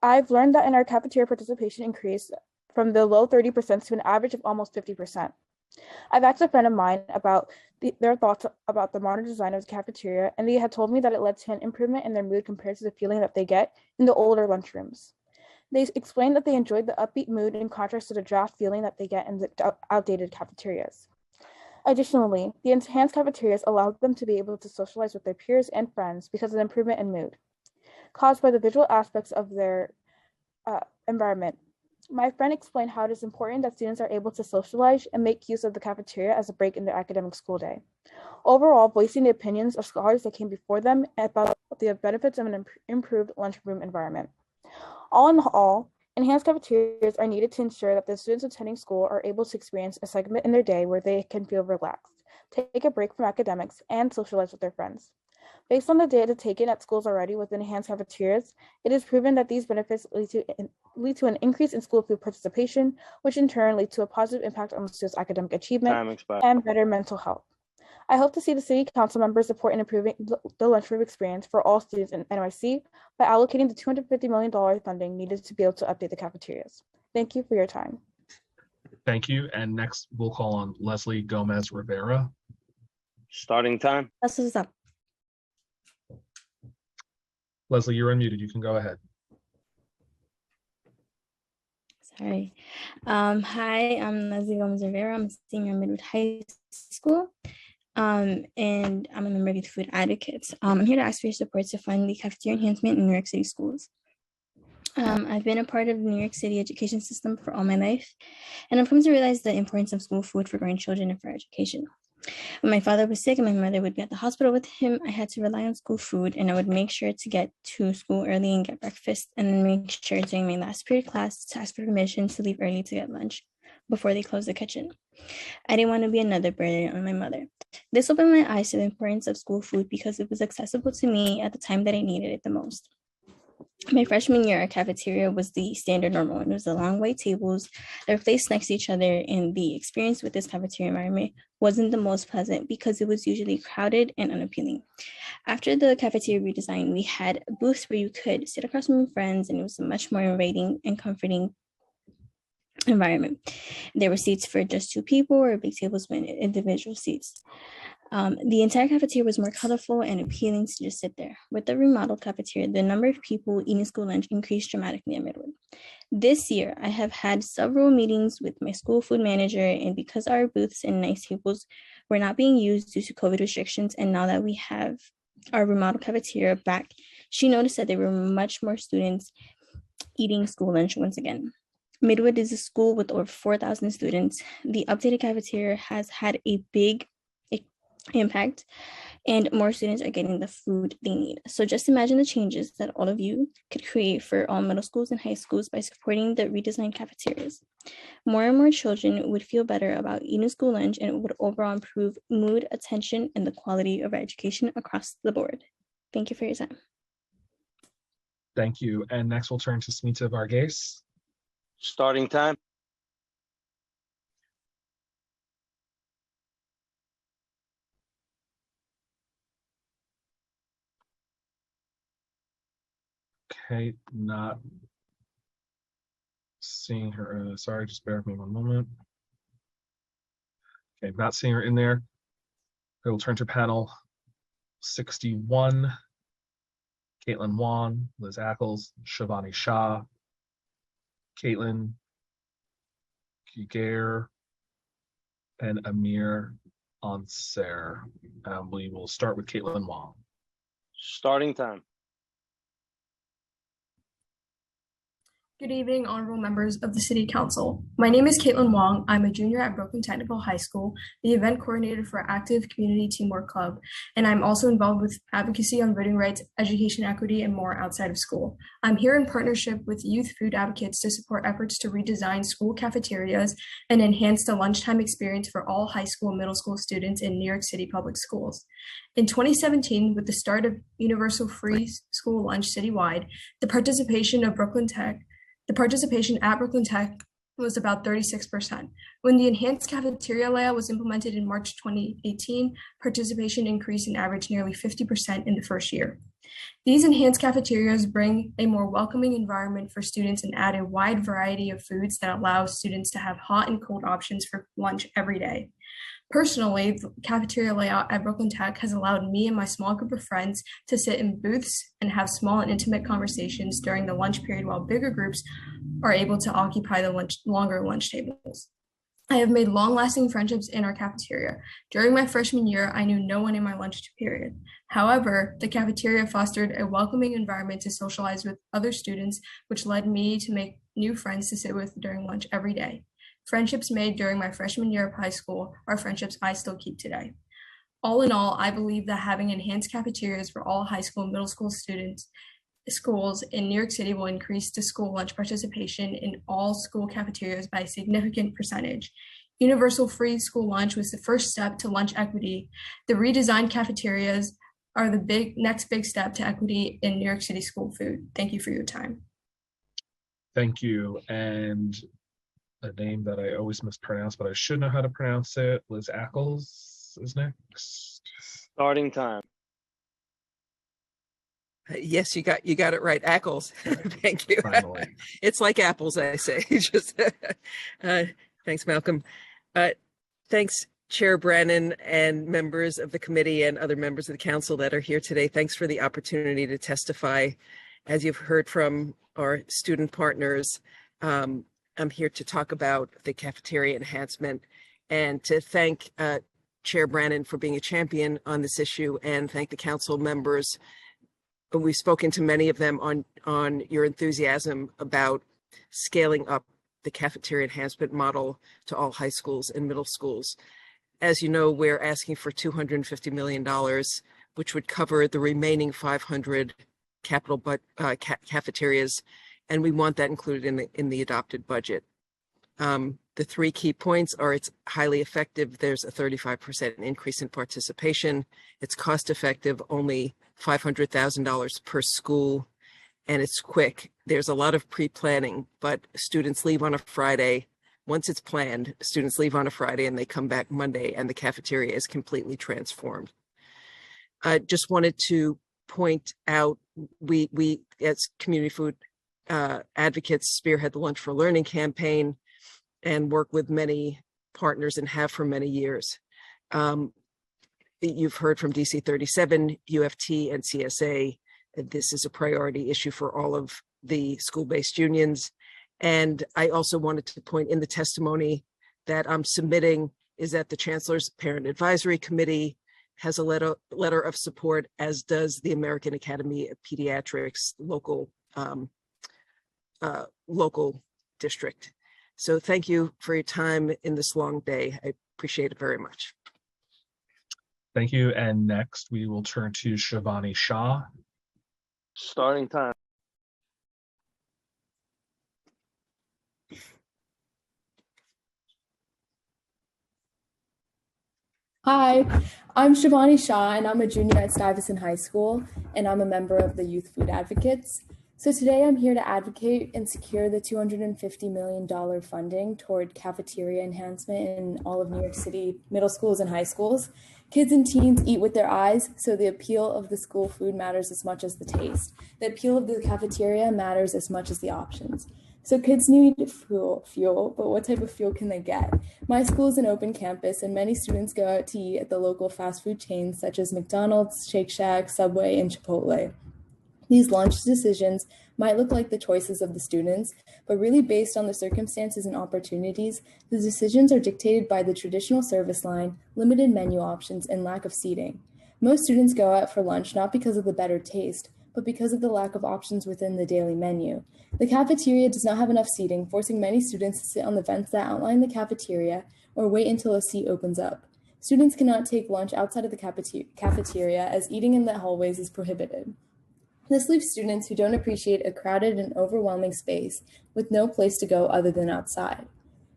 I've learned that in our cafeteria participation increased from the low 30% to an average of almost 50%. I've asked a friend of mine about their thoughts about the modern design of the cafeteria, and they had told me that it led to an improvement in their mood compared to the feeling that they get in the older lunchrooms. They explained that they enjoyed the upbeat mood in contrast to the draft feeling that they get in the outdated cafeterias. Additionally, the enhanced cafeterias allowed them to be able to socialize with their peers and friends because of the improvement in mood caused by the visual aspects of their environment. My friend explained how it is important that students are able to socialize and make use of the cafeteria as a break in their academic school day. Overall, voicing the opinions of scholars that came before them about the benefits of an improved lunchroom environment. All in all, enhanced cafeterias are needed to ensure that the students attending school are able to experience a segment in their day where they can feel relaxed, take a break from academics, and socialize with their friends. Based on the data taken at schools already with enhanced cafeterias, it is proven that these benefits lead to an increase in school food participation, which in turn leads to a positive impact on the students' academic achievement and better mental health. I hope to see the City Council members support in improving the lunchroom experience for all students in NYC by allocating the $250 million funding needed to be able to update the cafeterias. Thank you for your time. Thank you. And next, we'll call on Leslie Gomez Rivera. Starting time. That's what's up. Leslie, you're unmuted. You can go ahead. Sorry. Hi, I'm Leslie Gomez Rivera. I'm a senior in Midwood High School, and I'm a member of Youth Food Advocates. I'm here to ask for your support to fund the cafeteria enhancement in New York City schools. I've been a part of the New York City education system for all my life, and I've come to realize the importance of school food for growing children and for education. When my father was sick and my mother would be at the hospital with him, I had to rely on school food, and I would make sure to get to school early and get breakfast, and then make sure during my last period class to ask for permission to leave early to get lunch before they closed the kitchen. I didn't want to be another burden on my mother. This opened my eyes to the importance of school food because it was accessible to me at the time that I needed it the most. My freshman year, our cafeteria was the standard normal, and it was the long white tables that were placed next to each other, and the experience with this cafeteria environment wasn't the most pleasant because it was usually crowded and unappealing. After the cafeteria redesign, we had booths where you could sit across from your friends, and it was a much more inviting and comforting environment. There were seats for just 2 people, or big tables with individual seats. The entire cafeteria was more colorful and appealing to just sit there. With the remodeled cafeteria, the number of people eating school lunch increased dramatically at Midwood. This year, I have had several meetings with my school food manager, and because our booths and nice tables were not being used due to COVID restrictions, and now that we have our remodeled cafeteria back, she noticed that there were much more students eating school lunch once again. Midwood is a school with over 4,000 students. The updated cafeteria has had a big impact, and more students are getting the food they need. So just imagine the changes that all of you could create for all middle schools and high schools by supporting the redesigned cafeterias. More and more children would feel better about eating school lunch, and it would overall improve mood, attention, and the quality of education across the board. Thank you for your time. Thank you. And next we'll turn to Smita Varghese. Starting time. Okay, not seeing her. Sorry, just bear with me one moment. Okay, not seeing her in there. We will turn to panel 61. Caitlin Wong, Liz Ackles, Shivani Shah, Caitlin Giger, and Amir Anser. We will start with Caitlin Wong. Starting time. Good evening, honorable members of the City Council. My name is Caitlin Wong. I'm a junior at Brooklyn Technical High School, the event coordinator for Active Community Teamwork Club, and I'm also involved with advocacy on voting rights, education equity, and more outside of school. I'm here in partnership with youth food advocates to support efforts to redesign school cafeterias and enhance the lunchtime experience for all high school and middle school students in New York City public schools. In 2017, with the start of universal free school lunch citywide, the participation at Brooklyn Tech was about 36%. When the enhanced cafeteria layout was implemented in March 2018, participation increased and averaged nearly 50% in the first year. These enhanced cafeterias bring a more welcoming environment for students and add a wide variety of foods that allow students to have hot and cold options for lunch every day. Personally, the cafeteria layout at Brooklyn Tech has allowed me and my small group of friends to sit in booths and have small and intimate conversations during the lunch period, while bigger groups are able to occupy the longer lunch tables. I have made long-lasting friendships in our cafeteria. During my freshman year, I knew no one in my lunch period. However, the cafeteria fostered a welcoming environment to socialize with other students, which led me to make new friends to sit with during lunch every day. Friendships made during my freshman year of high school are friendships I still keep today. All in all, I believe that having enhanced cafeterias for all high school and middle school schools in New York City will increase the school lunch participation in all school cafeterias by a significant percentage. Universal free school lunch was the first step to lunch equity. The redesigned cafeterias are the next big step to equity in New York City school food. Thank you for your time. Thank you. And a name that I always mispronounce, but I should know how to pronounce it. Liz Ackles is next. Starting time. Yes, you got it right. Ackles. Thank you. Finally. It's like apples, I say. Just thanks, Malcolm. Thanks, Chair Brannon and members of the committee and other members of the council that are here today. Thanks for the opportunity to testify. As you've heard from our student partners, I'm here to talk about the cafeteria enhancement and to thank Chair Brannon for being a champion on this issue, and thank the council members. We've spoken to many of them on your enthusiasm about scaling up the cafeteria enhancement model to all high schools and middle schools. As you know, we're asking for $250 million, which would cover the remaining 500 capital cafeterias, and we want that included in the adopted budget. The three key points are: it's highly effective. There's a 35% increase in participation. It's cost effective, only $500,000 per school, and it's quick. There's a lot of pre-planning, but students leave on a Friday. Once it's planned, students leave on a Friday and they come back Monday, and the cafeteria is completely transformed. I just wanted to point out, we as community food advocates spearhead the Lunch for Learning campaign and work with many partners and have for many years. You've heard from DC 37, UFT, and CSA. This is a priority issue for all of the school-based unions. And I also wanted to point in the testimony that I'm submitting is that the Chancellor's Parent Advisory Committee has a letter of support, as does the American Academy of Pediatrics local district. So thank you for your time in this long day. I appreciate it very much. Thank you. And next we will turn to Shivani Shah. Starting time. Hi, I'm Shivani Shah, and I'm a junior at Stuyvesant High School, and I'm a member of the Youth Food Advocates. So today I'm here to advocate and secure the $250 million funding toward cafeteria enhancement in all of New York City middle schools and high schools. Kids and teens eat with their eyes, so the appeal of the school food matters as much as the taste. The appeal of the cafeteria matters as much as the options. So kids need fuel, but what type of fuel can they get? My school is an open campus, and many students go out to eat at the local fast food chains such as McDonald's, Shake Shack, Subway, and Chipotle. These lunch decisions might look like the choices of the students, but really based on the circumstances and opportunities, the decisions are dictated by the traditional service line, limited menu options, and lack of seating. Most students go out for lunch not because of the better taste, but because of the lack of options within the daily menu. The cafeteria does not have enough seating, forcing many students to sit on the vents that outline the cafeteria or wait until a seat opens up. Students cannot take lunch outside of the cafeteria as eating in the hallways is prohibited. This leaves students who don't appreciate a crowded and overwhelming space with no place to go other than outside.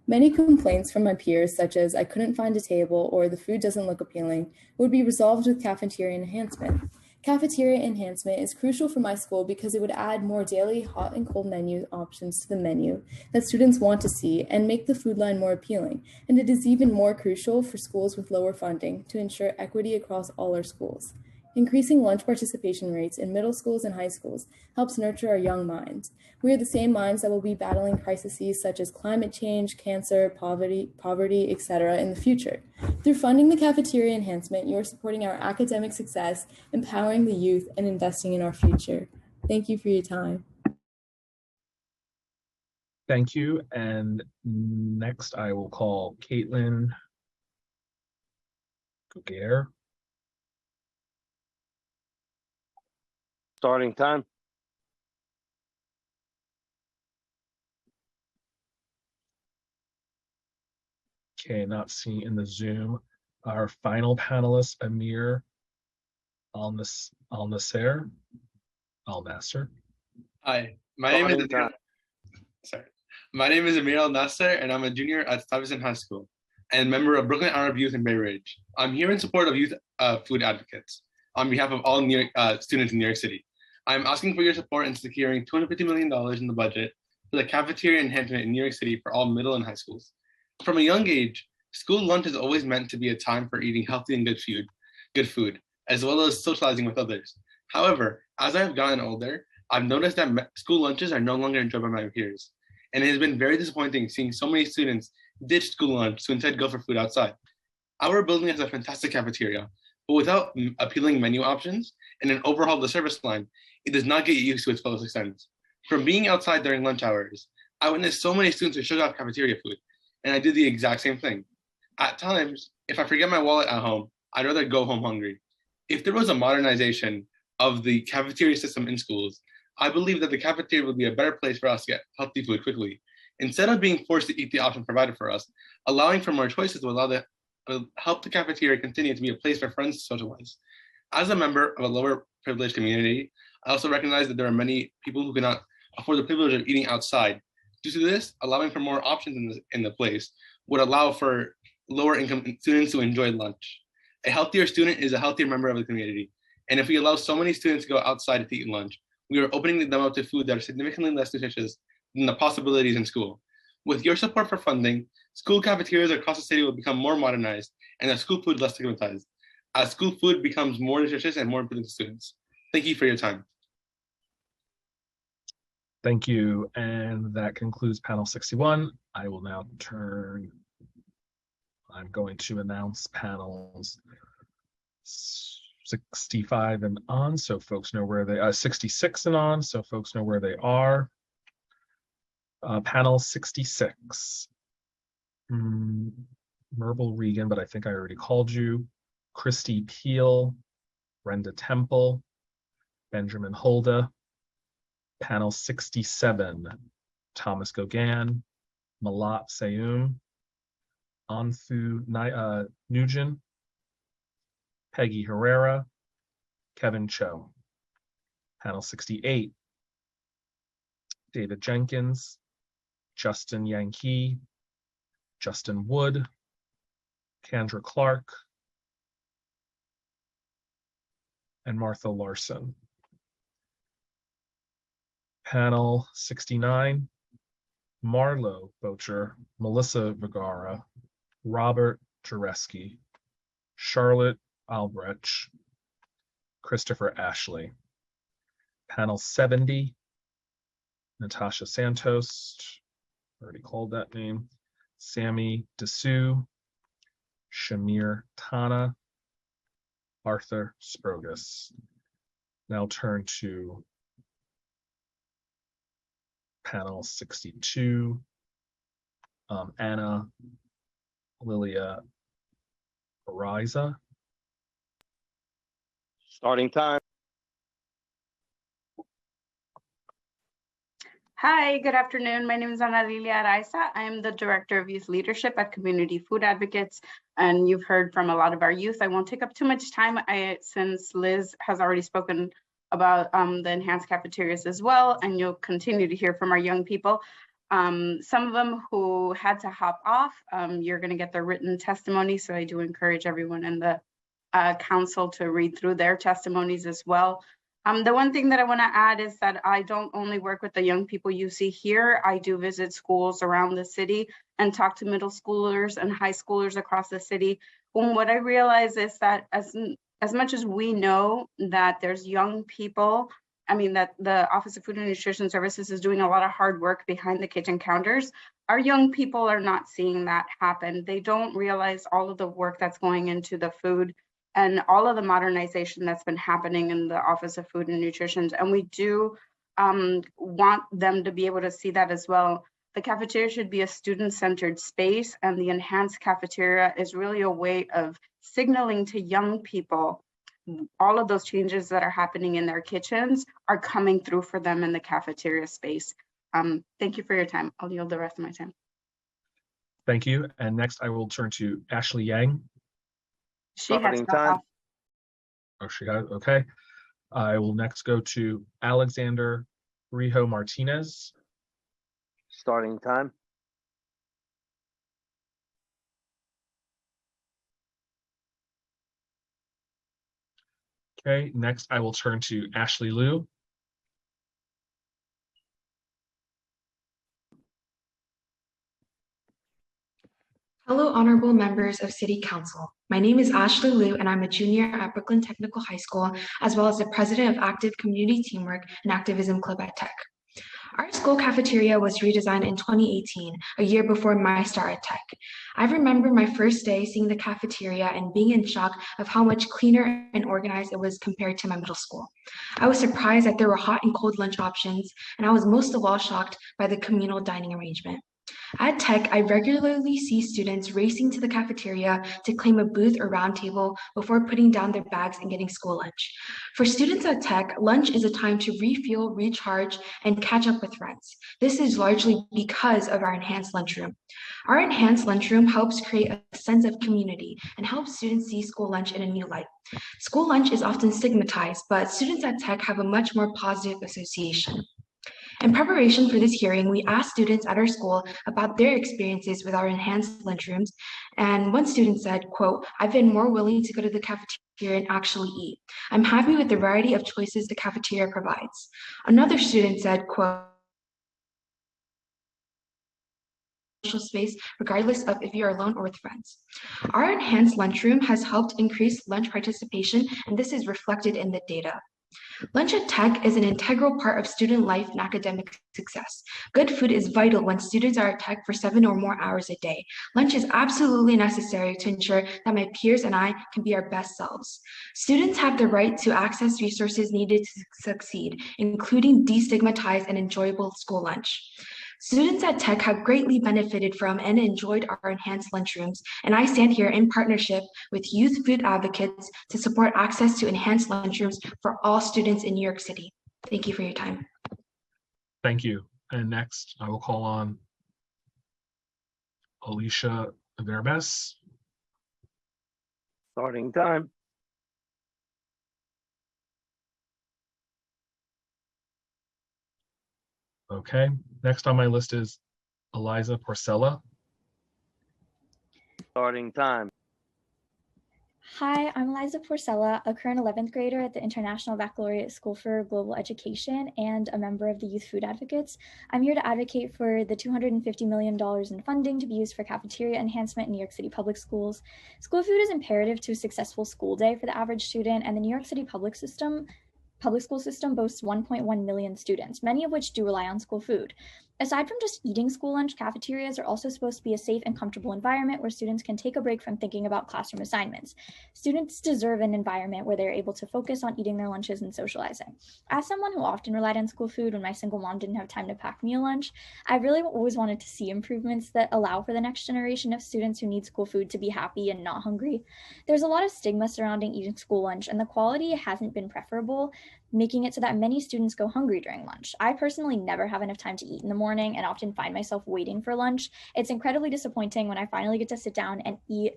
Many complaints from my peers, such as I couldn't find a table or the food doesn't look appealing, would be resolved with cafeteria enhancement. Cafeteria enhancement is crucial for my school because it would add more daily hot and cold menu options to the menu that students want to see and make the food line more appealing. And it is even more crucial for schools with lower funding to ensure equity across all our schools. Increasing lunch participation rates in middle schools and high schools helps nurture our young minds. We are the same minds that will be battling crises such as climate change, cancer, poverty, etc. in the future. Through funding the cafeteria enhancement, you are supporting our academic success, empowering the youth, and investing in our future. Thank you for your time. Thank you. And next I will call Caitlin Guerre. Starting time. Okay, not seen in the Zoom. Our final panelist, Amir Al-Nasser. Hi, my name is Starting time. sorry. My name is Amir Al Nasser, and I'm a junior at Stuyvesant High School and member of Brooklyn Arab Youth in Bay Ridge. I'm here in support of youth food advocates on behalf of all students in New York City. I'm asking for your support in securing $250 million in the budget for the cafeteria enhancement in New York City for all middle and high schools. From a young age, school lunch is always meant to be a time for eating healthy and good food, as well as socializing with others. However, as I've gotten older, I've noticed that school lunches are no longer enjoyed by my peers, and it has been very disappointing seeing so many students ditch school lunch to instead go for food outside. Our building has a fantastic cafeteria, but without appealing menu options and an overhaul of the service line, it does not get used to its fullest extent. From being outside during lunch hours, I witnessed so many students who shut off cafeteria food, and I did the exact same thing. At times, if I forget my wallet at home, I'd rather go home hungry. If there was a modernization of the cafeteria system in schools, I believe that the cafeteria would be a better place for us to get healthy food quickly. Instead of being forced to eat the option provided for us, allowing for more choices will help the cafeteria continue to be a place for friends to socialize. As a member of a lower privileged community, I also recognize that there are many people who cannot afford the privilege of eating outside. Due to this, allowing for more options in the place would allow for lower income students to enjoy lunch. A healthier student is a healthier member of the community. And if we allow so many students to go outside to eat lunch, we are opening them up to food that are significantly less nutritious than the possibilities in school. With your support for funding, school cafeterias across the city will become more modernized and the school food less stigmatized, as school food becomes more nutritious and more important to students. Thank you for your time. Thank you. And that concludes panel 61. I will now I'm going to announce panels 65 and on, so folks know where they are, 66 and on, so folks know where they are. Panel 66. Merble Regan, but I think I already called you. Christy Peel, Brenda Temple, Benjamin Holda. Panel 67, Thomas Gauguin, Malat Seyum, Anthu Nugent, Peggy Herrera, Kevin Cho. Panel 68, David Jenkins, Justin Yankee, Justin Wood, Kendra Clark, and Martha Larson. Panel 69, Marlo Bocher, Melissa Vergara, Robert Jareski, Charlotte Albrecht, Christopher Ashley. Panel 70, Natasha Santos, already called that name, Sammy Dessou, Shamir Tana, Arthur Sprogus. Now turn to panel 62, Anna Lilia Ariza. Starting time. Hi, good afternoon. My name is Ana Lilia Araiza. I am the Director of Youth Leadership at Community Food Advocates, and you've heard from a lot of our youth. I won't take up too much time since Liz has already spoken about the enhanced cafeterias as well, and you'll continue to hear from our young people. Some of them who had to hop off, you're going to get their written testimony, so I do encourage everyone in the council to read through their testimonies as well. The one thing that I want to add is that I don't only work with the young people you see here. I do visit schools around the city and talk to middle schoolers and high schoolers across the city. And what I realize is that as much as we know that there's young people, I mean that the Office of Food and Nutrition Services is doing a lot of hard work behind the kitchen counters, our young people are not seeing that happen. They don't realize all of the work that's going into the food and all of the modernization that's been happening in the Office of Food and Nutrition. And we do want them to be able to see that as well. The cafeteria should be a student-centered space, and the enhanced cafeteria is really a way of signaling to young people all of those changes that are happening in their kitchens are coming through for them in the cafeteria space. Thank you for your time. I'll yield the rest of my time. Thank you. And next I will turn to Ashley Yang. She has time. Oh, she has, okay. I will next go to Alexander Rijo Martinez. Starting time. Okay, next I will turn to Ashley Liu. Hello, honorable members of City Council. My name is Ashley Liu, and I'm a junior at Brooklyn Technical High School, as well as the president of Active Community Teamwork and Activism Club at Tech. Our school cafeteria was redesigned in 2018, a year before my start at Tech. I remember my first day seeing the cafeteria and being in shock of how much cleaner and organized it was compared to my middle school. I was surprised that there were hot and cold lunch options, and I was most of all shocked by the communal dining arrangement. At Tech, I regularly see students racing to the cafeteria to claim a booth or round table before putting down their bags and getting school lunch. For students at Tech, lunch is a time to refuel, recharge, and catch up with friends. This is largely because of our enhanced lunchroom. Our enhanced lunchroom helps create a sense of community and helps students see school lunch in a new light. School lunch is often stigmatized, but students at Tech have a much more positive association. In preparation for this hearing, we asked students at our school about their experiences with our enhanced lunchrooms, and one student said, quote, "I've been more willing to go to the cafeteria and actually eat. I'm happy with the variety of choices the cafeteria provides." Another student said, quote, social space, regardless of if you're alone or with friends. Our enhanced lunchroom has helped increase lunch participation, and this is reflected in the data. Lunch at Tech is an integral part of student life and academic success. Good food is vital when students are at Tech for 7 or more hours a day. Lunch is absolutely necessary to ensure that my peers and I can be our best selves. Students have the right to access resources needed to succeed, including destigmatized and enjoyable school lunch. Students at Tech have greatly benefited from and enjoyed our enhanced lunchrooms, and I stand here in partnership with Youth Food Advocates to support access to enhanced lunchrooms for all students in New York City. Thank you for your time. Thank you. And next, I will call on Alicia Verbes. Starting time. Okay, next on my list is Eliza Porcella. Starting time. Hi, I'm Eliza Porcella, a current 11th grader at the International Baccalaureate School for Global Education and a member of the Youth Food Advocates. I'm here to advocate for the $250 million in funding to be used for cafeteria enhancement in New York City public schools. School food is imperative to a successful school day for the average student, and the New York City public school system boasts 1.1 million students, many of which do rely on school food. Aside from just eating school lunch, cafeterias are also supposed to be a safe and comfortable environment where students can take a break from thinking about classroom assignments. Students deserve an environment where they're able to focus on eating their lunches and socializing. As someone who often relied on school food when my single mom didn't have time to pack me a lunch, I really always wanted to see improvements that allow for the next generation of students who need school food to be happy and not hungry. There's a lot of stigma surrounding eating school lunch, and the quality hasn't been preferable, making it so that many students go hungry during lunch. I personally never have enough time to eat in the morning and often find myself waiting for lunch. It's incredibly disappointing when I finally get to sit down and eat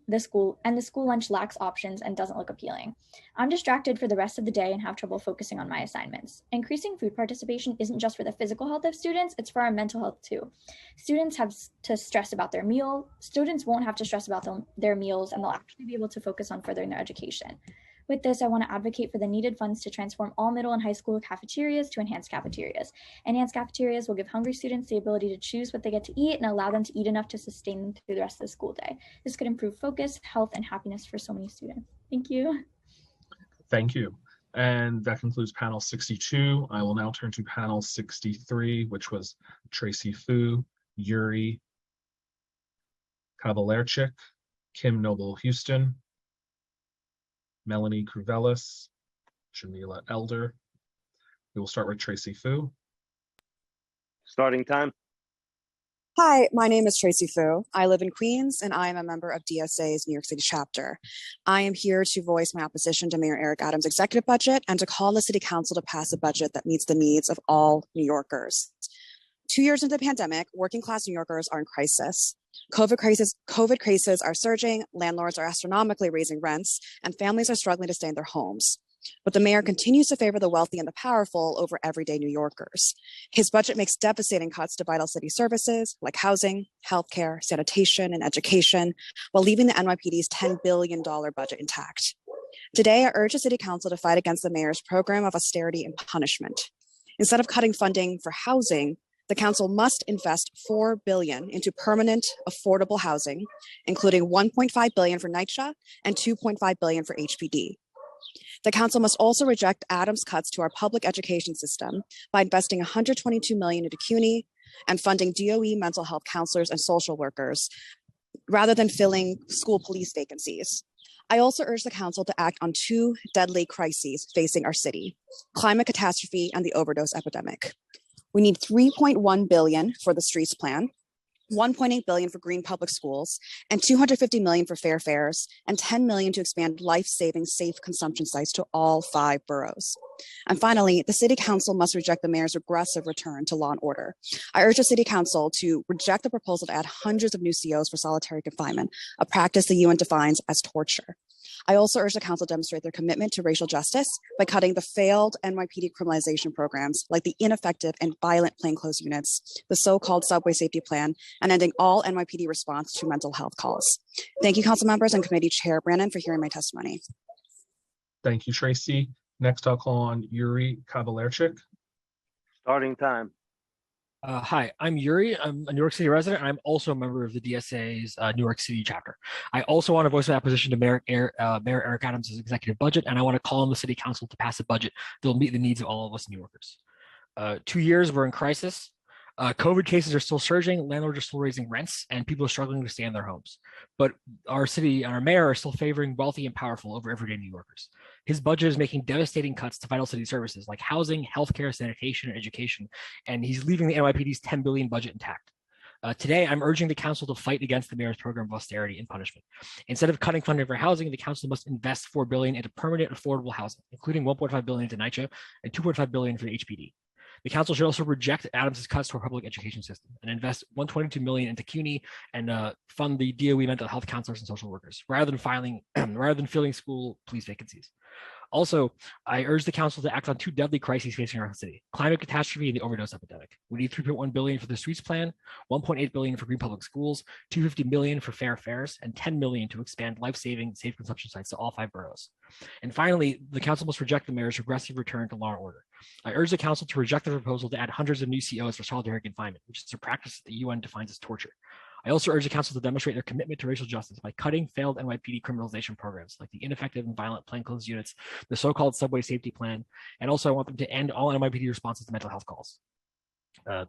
the school lunch lacks options and doesn't look appealing. I'm distracted for the rest of the day and have trouble focusing on my assignments. Increasing food participation isn't just for the physical health of students, it's for our mental health too. Students have to stress about their meal. Students won't have to stress about their meals, and they'll actually be able to focus on furthering their education. With this, I want to advocate for the needed funds to transform all middle and high school cafeterias to enhanced cafeterias. Enhanced cafeterias will give hungry students the ability to choose what they get to eat and allow them to eat enough to sustain them through the rest of the school day. This could improve focus, health, and happiness for so many students. Thank you. Thank you. And that concludes panel 62. I will now turn to panel 63, which was Tracy Fu, Yuri Kabalerchik, Kim Noble Houston, Melanie Kruvelis, Jamila Elder. We will start with Tracy Fu. Starting time. Hi, my name is Tracy Fu. I live in Queens and I am a member of DSA's New York City chapter. I am here to voice my opposition to Mayor Eric Adams' executive budget and to call on the City Council to pass a budget that meets the needs of all New Yorkers. 2 years into the pandemic, working class New Yorkers are in crisis. COVID cases are surging, landlords are astronomically raising rents, and families are struggling to stay in their homes. But the mayor continues to favor the wealthy and the powerful over everyday New Yorkers. His budget makes devastating cuts to vital city services like housing, healthcare, sanitation, and education, while leaving the NYPD's $10 billion budget intact. Today, I urge the City Council to fight against the mayor's program of austerity and punishment. Instead of cutting funding for housing, the council must invest $4 billion into permanent, affordable housing, including $1.5 billion for Nycc and $2.5 billion for HPD. The council must also reject Adams' cuts to our public education system by investing $122 million into CUNY and funding DOE mental health counselors and social workers, rather than filling school police vacancies. I also urge the council to act on two deadly crises facing our city: climate catastrophe and the overdose epidemic. We need $3.1 billion for the streets plan, $1.8 billion for green public schools, and $250 million for fair fares, and $10 million to expand life-saving safe consumption sites to all 5 boroughs. And finally, the City Council must reject the mayor's regressive return to law and order. I urge the City Council to reject the proposal to add hundreds of new COs for solitary confinement, a practice the UN defines as torture. I also urge the council to demonstrate their commitment to racial justice by cutting the failed NYPD criminalization programs like the ineffective and violent plainclothes units, the so-called subway safety plan, and ending all NYPD response to mental health calls. Thank you, council members and committee chair Brannon, for hearing my testimony. Thank you, Tracy. Next, I'll call on Yuri Kabalerchik. Starting time. Hi, I'm Yuri. I'm a New York City resident, and I'm also a member of the DSA's New York City chapter. I also want to voice my opposition to Mayor Eric Adams' executive budget, and I want to call on the City Council to pass a budget that will meet the needs of all of us New Yorkers. 2 years, we're in crisis. COVID cases are still surging, landlords are still raising rents, and people are struggling to stay in their homes. But our city and our mayor are still favoring wealthy and powerful over everyday New Yorkers. His budget is making devastating cuts to vital city services like housing, healthcare, sanitation, and education, and he's leaving the NYPD's $10 billion budget intact. Today, I'm urging the council to fight against the mayor's program of austerity and punishment. Instead of cutting funding for housing, the council must invest $4 billion into permanent affordable housing, including $1.5 billion into Nycc and $2.5 billion for the HPD. The council should also reject Adams' cuts to our public education system and invest $122 million into CUNY and fund the DOE mental health counselors and social workers, rather than filling school police vacancies. Also, I urge the council to act on two deadly crises facing our city: climate catastrophe and the overdose epidemic. We need $3.1 billion for the streets plan, $1.8 billion for green public schools, $250 million for fair fares, and $10 million to expand life-saving, safe consumption sites to all 5 boroughs. And finally, the council must reject the mayor's regressive return to law and order. I urge the council to reject the proposal to add hundreds of new COs for solitary confinement, which is a practice that the UN defines as torture. I also urge the council to demonstrate their commitment to racial justice by cutting failed NYPD criminalization programs like the ineffective and violent plainclothes units, the so-called subway safety plan, and also I want them to end all NYPD responses to mental health calls.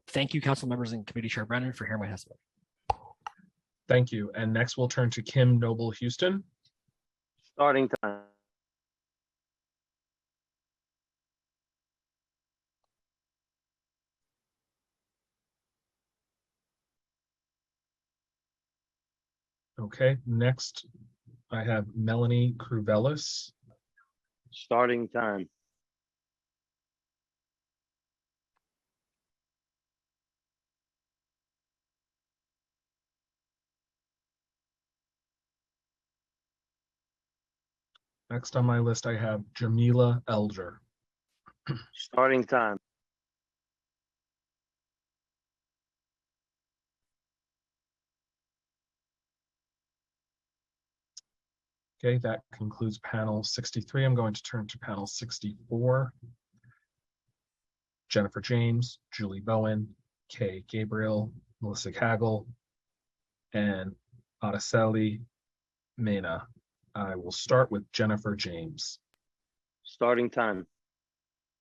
Thank you, council members and committee chair Brennan, for hearing my testimony. Thank you. And next we'll turn to Kim Noble Houston. Starting time. Okay, next I have Melanie Kruvelis. Starting time. Next on my list, I have Jamila Elger. Starting time. Okay, that concludes panel 63. I'm going to turn to panel 64. Jennifer James, Julie Bowen, Kay Gabriel, Melissa Cagle, and Araceli Mena. I will start with Jennifer James. Starting time.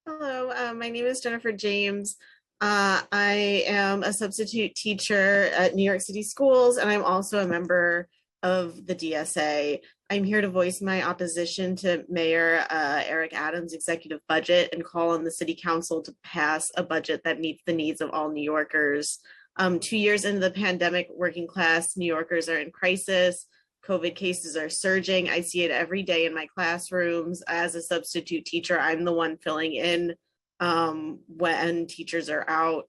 Hello, my name is Jennifer James. I am a substitute teacher at New York City Schools, and I'm also a member of the DSA. I'm here to voice my opposition to Mayor Eric Adams' executive budget and call on the City Council to pass a budget that meets the needs of all New Yorkers. 2 years into the pandemic, working class New Yorkers are in crisis. COVID cases are surging. I see it every day in my classrooms. As a substitute teacher, I'm the one filling in when teachers are out.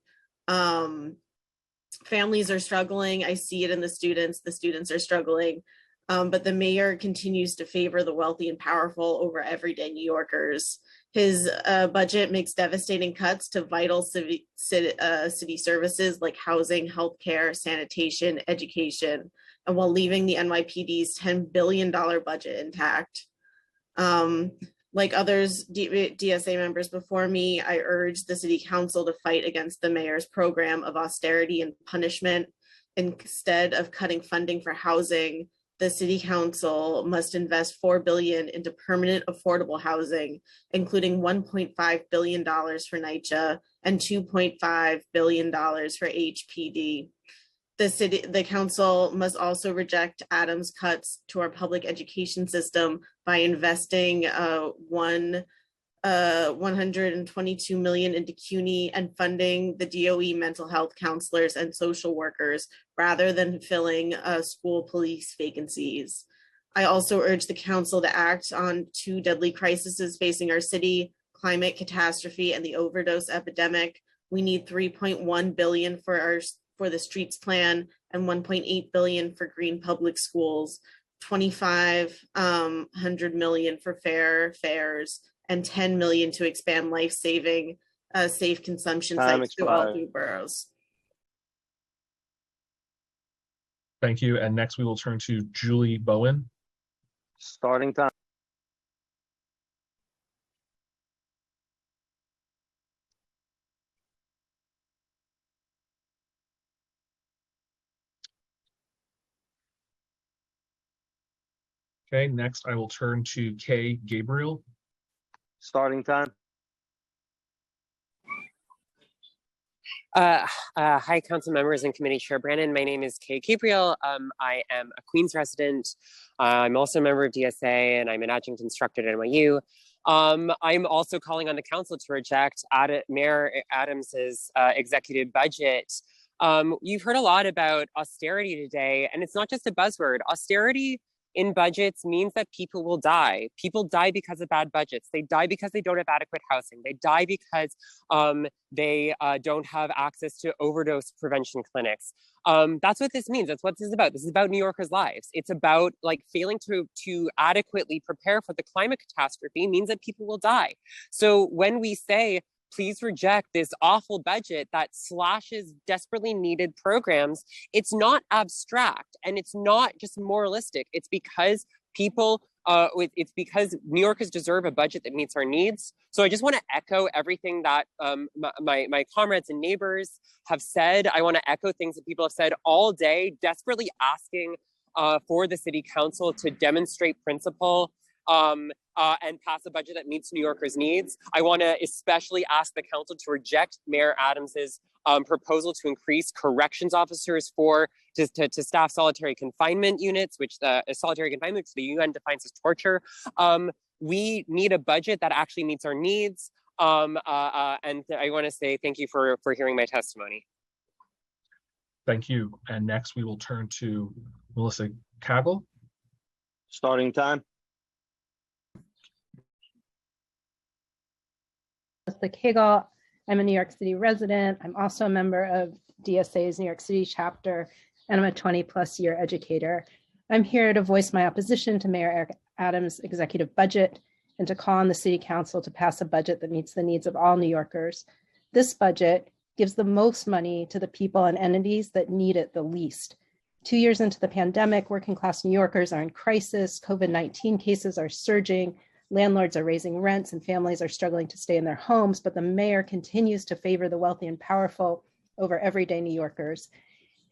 Families are struggling. I see it in the students. The students are struggling. But the mayor continues to favor the wealthy and powerful over everyday New Yorkers. His budget makes devastating cuts to vital city services like housing, healthcare, sanitation, education, and while leaving the NYPD's $10 billion budget intact. Like others DSA members before me, I urge the City Council to fight against the mayor's program of austerity and punishment. Instead of cutting funding for housing, the City Council must invest $4 billion into permanent affordable housing, including $1.5 billion for Nycc and $2.5 billion for HPD. The council must also reject Adams' cuts to our public education system by investing $122 million into CUNY and funding the DOE mental health counselors and social workers rather than filling school police vacancies. I also urge the council to act on two deadly crises facing our city: climate catastrophe and the overdose epidemic. We need $3.1 billion for the streets plan and $1.8 billion for green public schools, $2,500 million for fair fares, and $10 million to expand life-saving safe consumption sites to all 3 boroughs. Thank you. And next we will turn to Julie Bowen. Starting time. Okay, next I will turn to Kay Gabriel. Starting time. Hi, council members and committee chair Brandon. My name is Kay Gabriel. I am a Queens resident. I'm also a member of DSA, and I'm an adjunct instructor at NYU. I'm also calling on the council to reject Mayor Adams's executive budget. You've heard a lot about austerity today, and it's not just a buzzword. Austerity in budgets means that people will die. People die because of bad budgets. They die because they don't have adequate housing. They die because they don't have access to overdose prevention clinics. That's what this means. That's what this is about. This is about New Yorkers' lives. It's about like failing to adequately prepare for the climate catastrophe means that people will die. So when we say, please reject this awful budget that slashes desperately needed programs, it's not abstract and it's not just moralistic. It's because it's because New Yorkers deserve a budget that meets our needs. So I just want to echo everything that my comrades and neighbors have said. I want to echo things that people have said all day, desperately asking for the city council to demonstrate principle and pass a budget that meets New Yorkers' needs. I want to especially ask the council to reject Mayor Adams's proposal to increase corrections officers to staff solitary confinement units, which solitary confinement, which the UN defines as torture. We need a budget that actually meets our needs. And I want to say thank you for hearing my testimony. Thank you. And next we will turn to Melissa Cagle. Starting time. Melissa Cagle. I'm a New York City resident. I'm also a member of DSA's New York City chapter, and I'm a 20+ year educator. I'm here to voice my opposition to Mayor Eric Adams' executive budget and to call on the City Council to pass a budget that meets the needs of all New Yorkers. This budget gives the most money to the people and entities that need it the least. 2 years into the pandemic, working class New Yorkers are in crisis, COVID-19 cases are surging, landlords are raising rents and families are struggling to stay in their homes, but the mayor continues to favor the wealthy and powerful over everyday New Yorkers.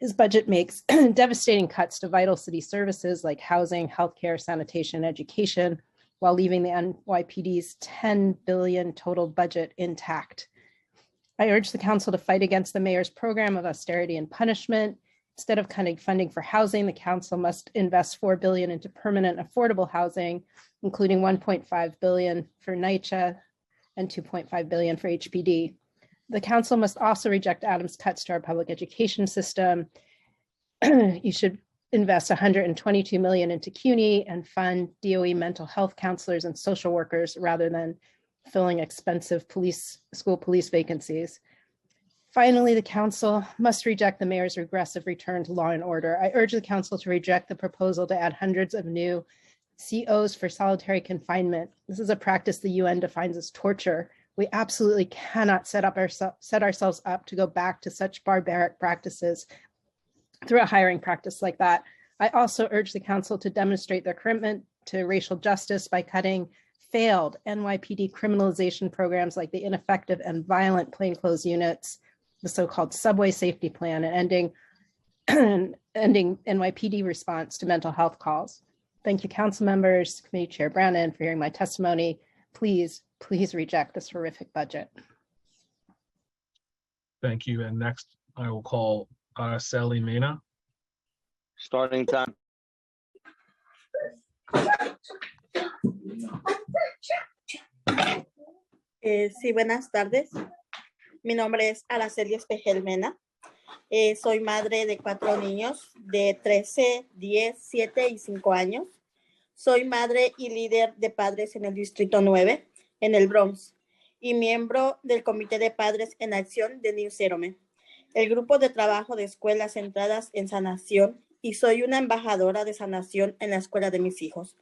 His budget makes devastating cuts to vital city services like housing, healthcare, sanitation, education, while leaving the NYPD's $10 billion total budget intact. I urge the council to fight against the mayor's program of austerity and punishment. Instead of cutting funding for housing, the council must invest $4 billion into permanent affordable housing, including $1.5 billion for Nycc and $2.5 billion for HPD. The council must also reject Adams' cuts to our public education system. You should invest $122 million into CUNY and fund DOE mental health counselors and social workers rather than filling expensive school police vacancies. Finally, the council must reject the mayor's regressive return to law and order. I urge the council to reject the proposal to add hundreds of new COs for solitary confinement. This is a practice the UN defines as torture. We absolutely cannot set ourselves up to go back to such barbaric practices through a hiring practice like that. I also urge the council to demonstrate their commitment to racial justice by cutting failed NYPD criminalization programs like the ineffective and violent plainclothes units, the so-called subway safety plan, and ending NYPD response to mental health calls. Thank you, council members, Committee Chair Brannon, for hearing my testimony. Please reject this horrific budget. Thank you. And next I will call Sally Mena. Starting time. Sí, buenas tardes. Mi nombre es Araceli Espejel Mena. Soy madre de 4 niños de 13, 10, 7 y 5 años. Soy madre y líder de padres en el Distrito 9, en el Bronx, y miembro del Comité de Padres en Acción de Nycc, el grupo de trabajo de escuelas centradas en sanación, y soy una embajadora de sanación en la escuela de mis hijos.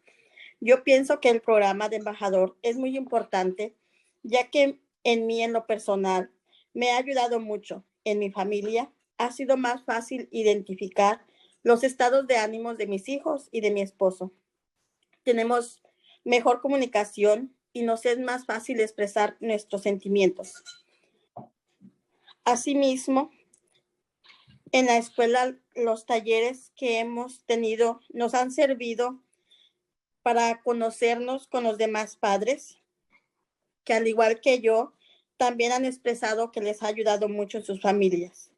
Yo pienso que el programa de embajador es muy importante, ya que en lo personal, me ha ayudado mucho. En mi familia ha sido más fácil identificar los estados de ánimos de mis hijos y de mi esposo. Tenemos mejor comunicación y nos es más fácil expresar nuestros sentimientos. Asimismo, en la escuela, los talleres que hemos tenido nos han servido para conocernos con los demás padres, que al igual que yo, también han expresado que les ha ayudado mucho en sus familias.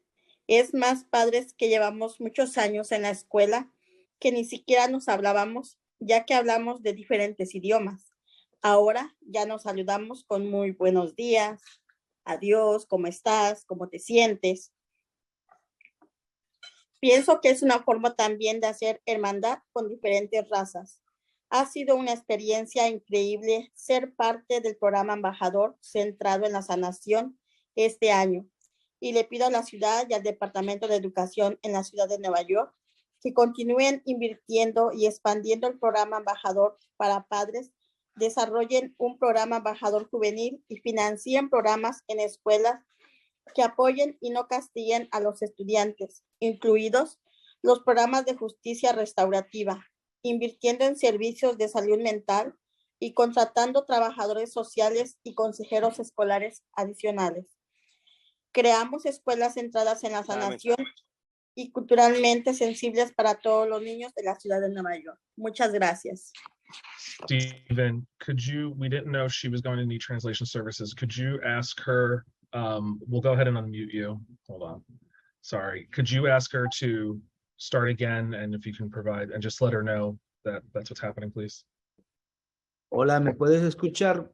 Es más, padres que llevamos muchos años en la escuela, que ni siquiera nos hablábamos, ya que hablamos de diferentes idiomas. Ahora ya nos saludamos con muy buenos días, adiós, ¿cómo estás? ¿Cómo te sientes? Pienso que es una forma también de hacer hermandad con diferentes razas. Ha sido una experiencia increíble ser parte del programa Embajador centrado en la sanación este año. Y le pido a la ciudad y al Departamento de Educación en la ciudad de Nueva York que continúen invirtiendo y expandiendo el programa Embajador para padres, desarrollen un programa Embajador juvenil y financien programas en escuelas que apoyen y no castiguen a los estudiantes, incluidos los programas de justicia restaurativa, invirtiendo en servicios de salud mental y contratando trabajadores sociales y consejeros escolares adicionales. Creamos escuelas centradas en la sanación y culturalmente sensibles para todos los niños de la ciudad de Nueva York. Muchas gracias. Stephen, we didn't know she was going to need translation services. Could you ask her, we'll go ahead and unmute you. Hold on. Sorry. Could you ask her to start again, and if you can provide, and just let her know that that's what's happening, please? Hola, ¿me puedes escuchar?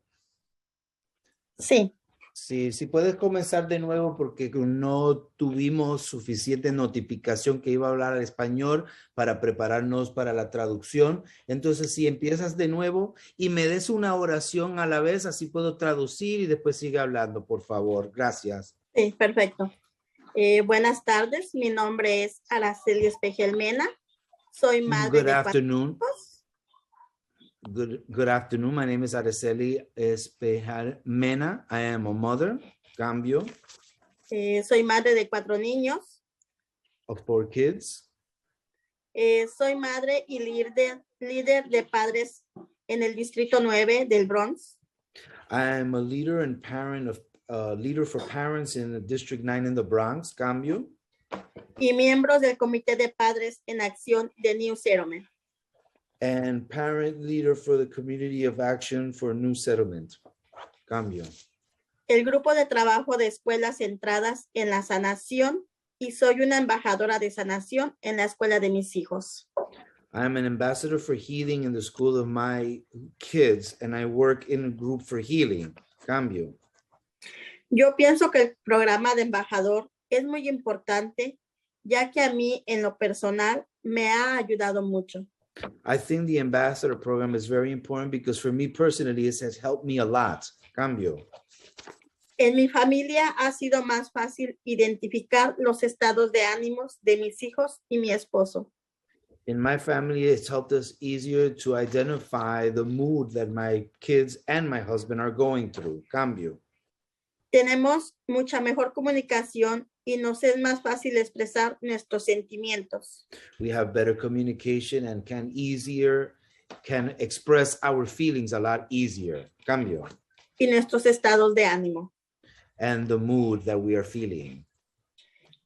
Sí. Sí, sí puedes comenzar de nuevo porque no tuvimos suficiente notificación que iba a hablar al español para prepararnos para la traducción. Entonces, si empiezas de nuevo y me des una oración a la vez, así puedo traducir y después sigue hablando, por favor. Gracias. Sí, perfecto. Buenas tardes, mi nombre es Araceli Espejel Mena. Soy madre Good de afternoon. 4 hijos. Good afternoon. My name is Araceli Espejel Mena. I am a mother. Cambio. Soy madre de 4 niños. Of 4 kids. Soy madre y líder de padres en el Distrito 9 del Bronx. I am a leader and parent of leader for parents in the District 9 in the Bronx. Cambio. Y miembros del Comité de Padres en Acción de New Settlement. And parent leader for the Community of Action for New Settlement. Cambio. El grupo de trabajo de escuelas centradas en la sanación y soy una embajadora de sanación en la escuela de mis hijos. I am an ambassador for healing in the school of my kids, and I work in a group for healing. Cambio. Yo pienso que el programa de embajador es muy importante, ya que a mí en lo personal me ha ayudado mucho. I think the ambassador program is very important because for me personally, it has helped me a lot. Cambio. En mi familia ha sido más fácil identificar los estados de ánimos de mis hijos y mi esposo. In my family, it's helped us easier to identify the mood that my kids and my husband are going through. Cambio. Tenemos mucha mejor comunicación y nos es más fácil expresar nuestros sentimientos. We have better communication and can express our feelings a lot easier. Cambio. Y nuestros estados de ánimo. And the mood that we are feeling.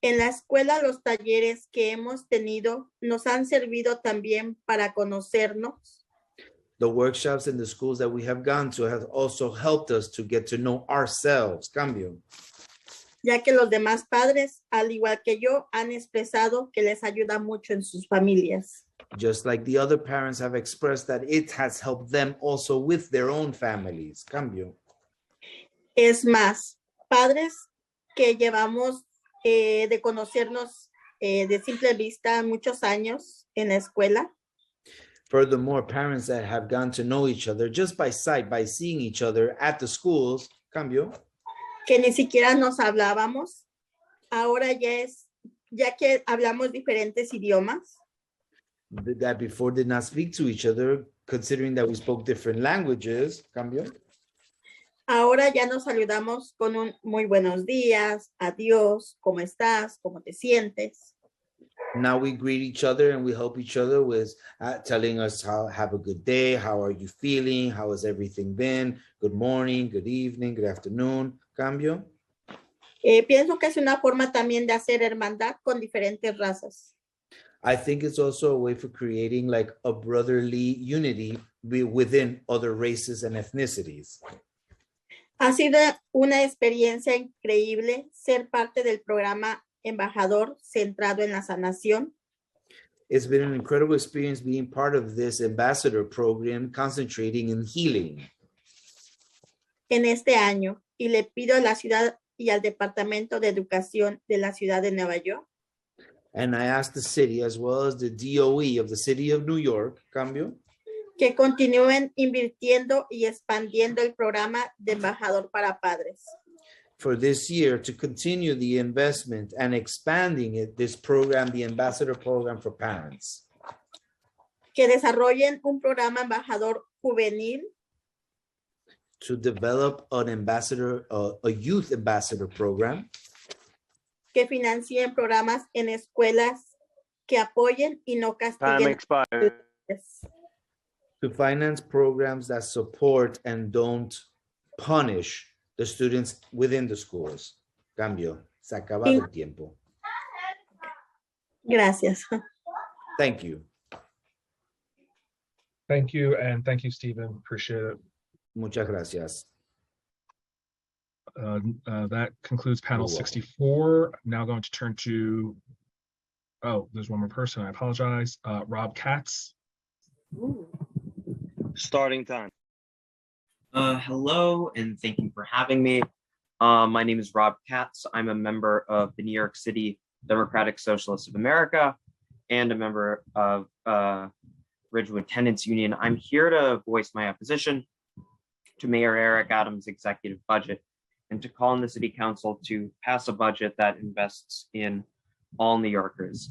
En la escuela, los talleres que hemos tenido nos han servido también para conocernos. The workshops and the schools that we have gone to have also helped us to get to know ourselves. Cambio. Ya que los demás padres, al igual que yo, han expresado que les ayuda mucho en sus familias. Just like the other parents have expressed that it has helped them also with their own families. Cambio. Es más, padres que llevamos de conocernos de simple vista muchos años en la escuela. Furthermore, parents that have gotten to know each other just by sight, by seeing each other at the schools, cambio. Que ni siquiera nos hablábamos. Ahora ya que hablamos diferentes idiomas. That before did not speak to each other, considering that we spoke different languages, cambio. Ahora ya nos saludamos con un muy buenos días, adiós, ¿cómo estás? ¿Cómo te sientes? Now we greet each other and we help each other with telling us have a good day, how are you feeling, how has everything been, good morning, good evening, good afternoon, cambio. Pienso que es una forma también de hacer hermandad con diferentes razas. I think it's also a way for creating like a brotherly unity within other races and ethnicities. Ha sido una experiencia increíble ser parte del programa Embajador centrado en la sanación. It's been an incredible experience being part of this ambassador program concentrating in healing. En este año, y le pido a la ciudad y al Departamento de Educación de la ciudad de Nueva York. And I ask the city, as well as the DOE of the city of New York, cambio, que continúen invirtiendo y expandiendo el programa de embajador para padres. for this year to continue the investment and expanding it, this program, the ambassador program for parents. Que desarrollen un programa embajador juvenil. To develop an ambassador, a youth ambassador program. Que financien programas en escuelas que apoyen y no castiguen. Time expired. To finance programs that support and don't punish the students within the schools. Cambio. Se ha acabado el tiempo. Gracias. Thank you. Thank you, and thank you, Stephen. Appreciate it. Muchas gracias. That concludes panel 64. I'm now going to turn to, oh, there's one more person. I apologize. Rob Katz. Starting time. Hello, and thank you for having me. My name is Rob Katz. I'm a member of the New York City Democratic Socialists of America and a member of Ridgewood Tenants Union. I'm here to voice my opposition to Mayor Eric Adams' executive budget and to call on the City Council to pass a budget that invests in all New Yorkers.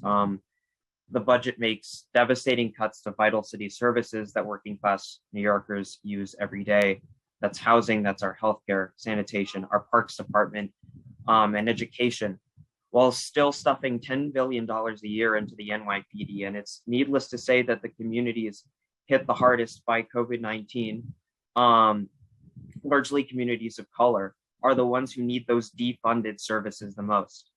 The budget makes devastating cuts to vital city services that working class New Yorkers use every day. That's housing, that's our healthcare, sanitation, our parks department, and education, while still stuffing $10 billion a year into the NYPD. And it's needless to say that the communities hit the hardest by COVID-19, largely communities of color, are the ones who need those defunded services the most.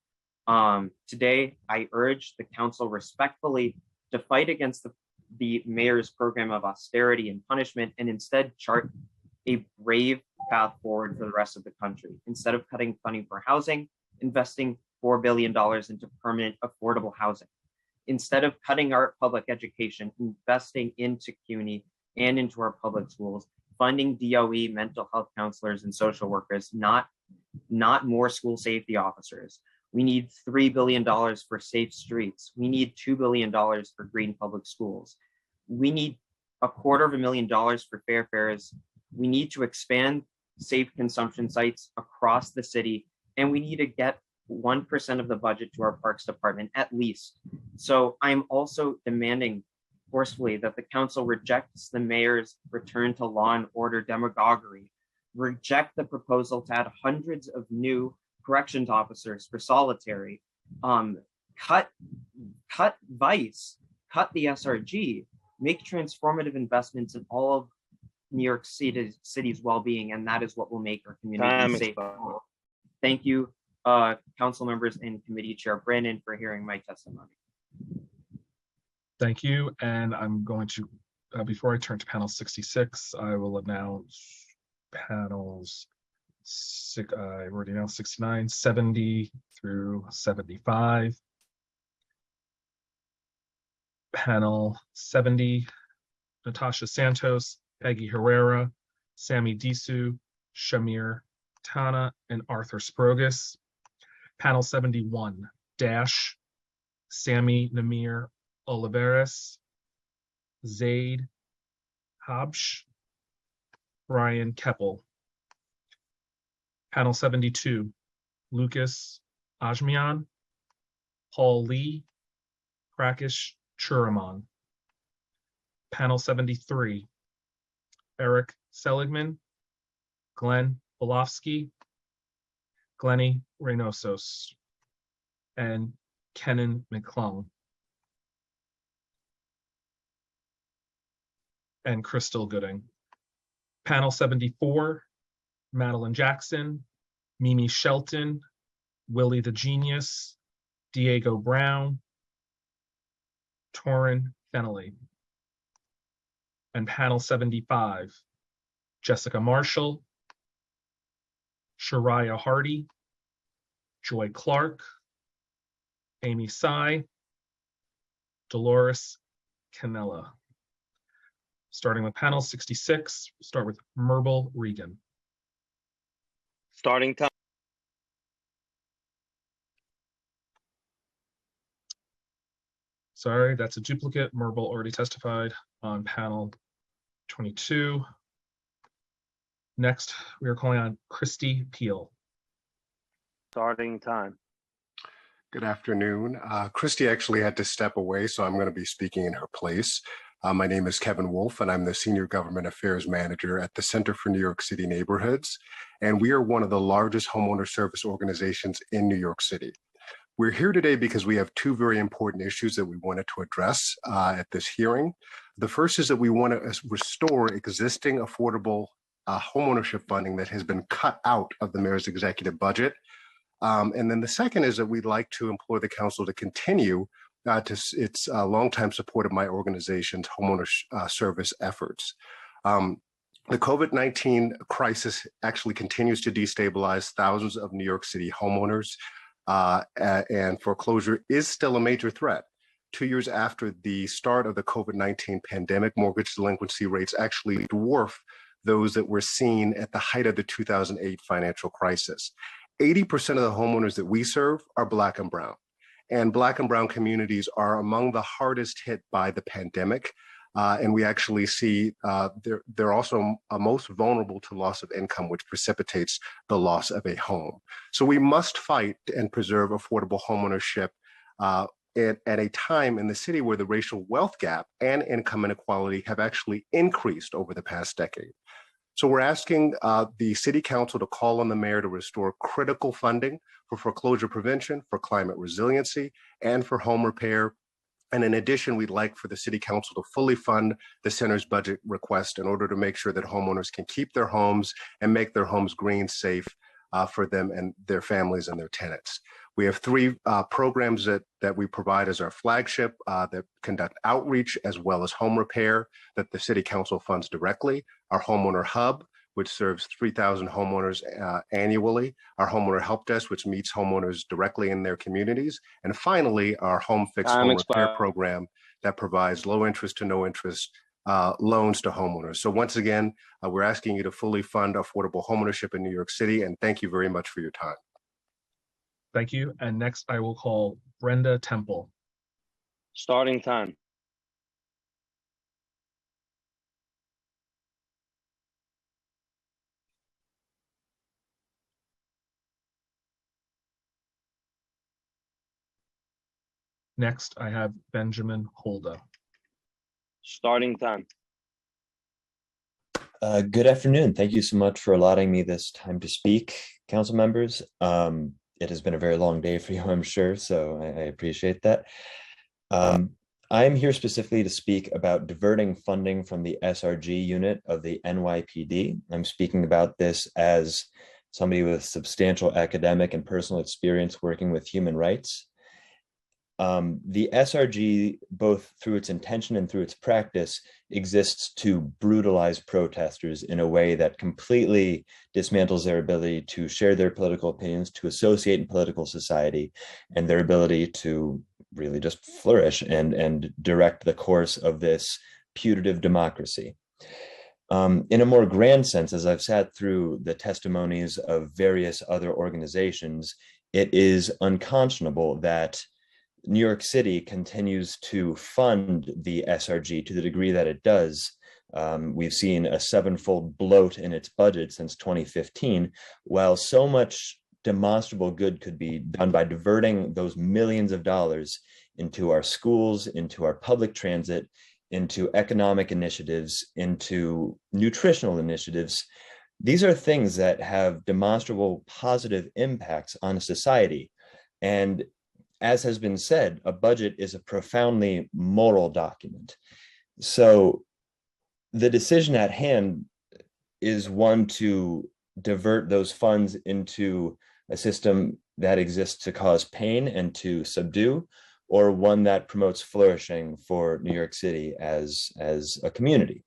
Today, I urge the council respectfully to fight against the mayor's program of austerity and punishment and instead chart a brave path forward for the rest of the country. Instead of cutting funding for housing, investing $4 billion into permanent affordable housing. Instead of cutting our public education, investing into CUNY and into our public schools, funding DOE, mental health counselors, and social workers, not more school safety officers. We need $3 billion for safe streets. We need $2 billion for green public schools. We need $250,000 for fair fares. We need to expand safe consumption sites across the city, and we need to get 1% of the budget to our parks department at least. So I'm also demanding forcefully that the council rejects the mayor's return to law and order demagoguery, reject the proposal to add hundreds of new corrections officers for solitary, cut vice, cut the SRG, make transformative investments in all of New York City's well-being, and that is what will make our community safe. Thank you, council members and committee chair Brandon, for hearing my testimony. Thank you, and I'm going to, before I turn to panel 66, I will announce panels, I've already announced 69, 70 through 75. Panel 70, Natasha Santos, Peggy Herrera, Sammy Disu, Shamir Tana, and Arthur Sprogis. Panel 71, Dash, Sammy Namir Oliveras, Zaid Habsh, Brian Keppel. Panel 72, Lucas Ajmian, Paul Lee, Prakesh Churaman. Panel 73, Eric Seligman, Glenn Bolofsky, Glennie Reynosos, and Kenan McClung, and Crystal Gooding. Panel 74, Madeline Jackson, Mimi Shelton, Willie the Genius, Diego Brown, Torrin Fennelly. And panel 75, Jessica Marshall, Shariah Hardy, Joy Clark, Amy Tsai, Dolores Canella. Starting with panel 66, we'll start with Merble Regan. Starting time. Sorry, that's a duplicate. Merble already testified on panel 22. Next, we are calling on Christy Peel. Starting time. Good afternoon. Christy actually had to step away, so I'm going to be speaking in her place. My name is Kevin Wolf, and I'm the Senior Government Affairs Manager at the Center for New York City Neighborhoods. And we are one of the largest homeowner service organizations in New York City. We're here today because we have two very important issues that we wanted to address at this hearing. The first is that we want to restore existing affordable homeownership funding that has been cut out of the mayor's executive budget. And then the second is that we'd like to implore the council to continue its longtime support of my organization's homeowner service efforts. The COVID-19 crisis actually continues to destabilize thousands of New York City homeowners, and foreclosure is still a major threat. 2 years after the start of the COVID-19 pandemic, mortgage delinquency rates actually dwarf those that were seen at the height of the 2008 financial crisis. 80% of the homeowners that we serve are Black and Brown. And Black and Brown communities are among the hardest hit by the pandemic. And we actually see they're also most vulnerable to loss of income, which precipitates the loss of a home. So we must fight and preserve affordable homeownership at a time in the city where the racial wealth gap and income inequality have actually increased over the past decade. So we're asking the city council to call on the mayor to restore critical funding for foreclosure prevention, for climate resiliency, and for home repair. And in addition, we'd like for the city council to fully fund the center's budget request in order to make sure that homeowners can keep their homes and make their homes green, safe for them and their families and their tenants. We have three programs that we provide as our flagship that conduct outreach as well as home repair that the city council funds directly. Our homeowner hub, which serves 3,000 homeowners annually. Our homeowner help desk, which meets homeowners directly in their communities. And finally, our home fix home repair program that provides low interest to no interest loans to homeowners. So once again, we're asking you to fully fund affordable homeownership in New York City. And thank you very much for your time. Thank you. And next I will call Brenda Temple. Starting time. Next I have Benjamin Holda. Starting time. Good afternoon. Thank you so much for allotting me this time to speak, council members. It has been a very long day for you, I'm sure, so I appreciate that. I'm here specifically to speak about diverting funding from the SRG unit of the NYPD. I'm speaking about this as somebody with substantial academic and personal experience working with human rights. The SRG, both through its intention and through its practice, exists to brutalize protesters in a way that completely dismantles their ability to share their political opinions, to associate in political society, and their ability to really just flourish and direct the course of this putative democracy. In a more grand sense, as I've sat through the testimonies of various other organizations, it is unconscionable that New York City continues to fund the SRG to the degree that it does. We've seen a 7-fold bloat in its budget since 2015, while so much demonstrable good could be done by diverting those millions of dollars into our schools, into our public transit, into economic initiatives, into nutritional initiatives. These are things that have demonstrable positive impacts on society. And as has been said, a budget is a profoundly moral document. So the decision at hand is one to divert those funds into a system that exists to cause pain and to subdue, or one that promotes flourishing for New York City as a community.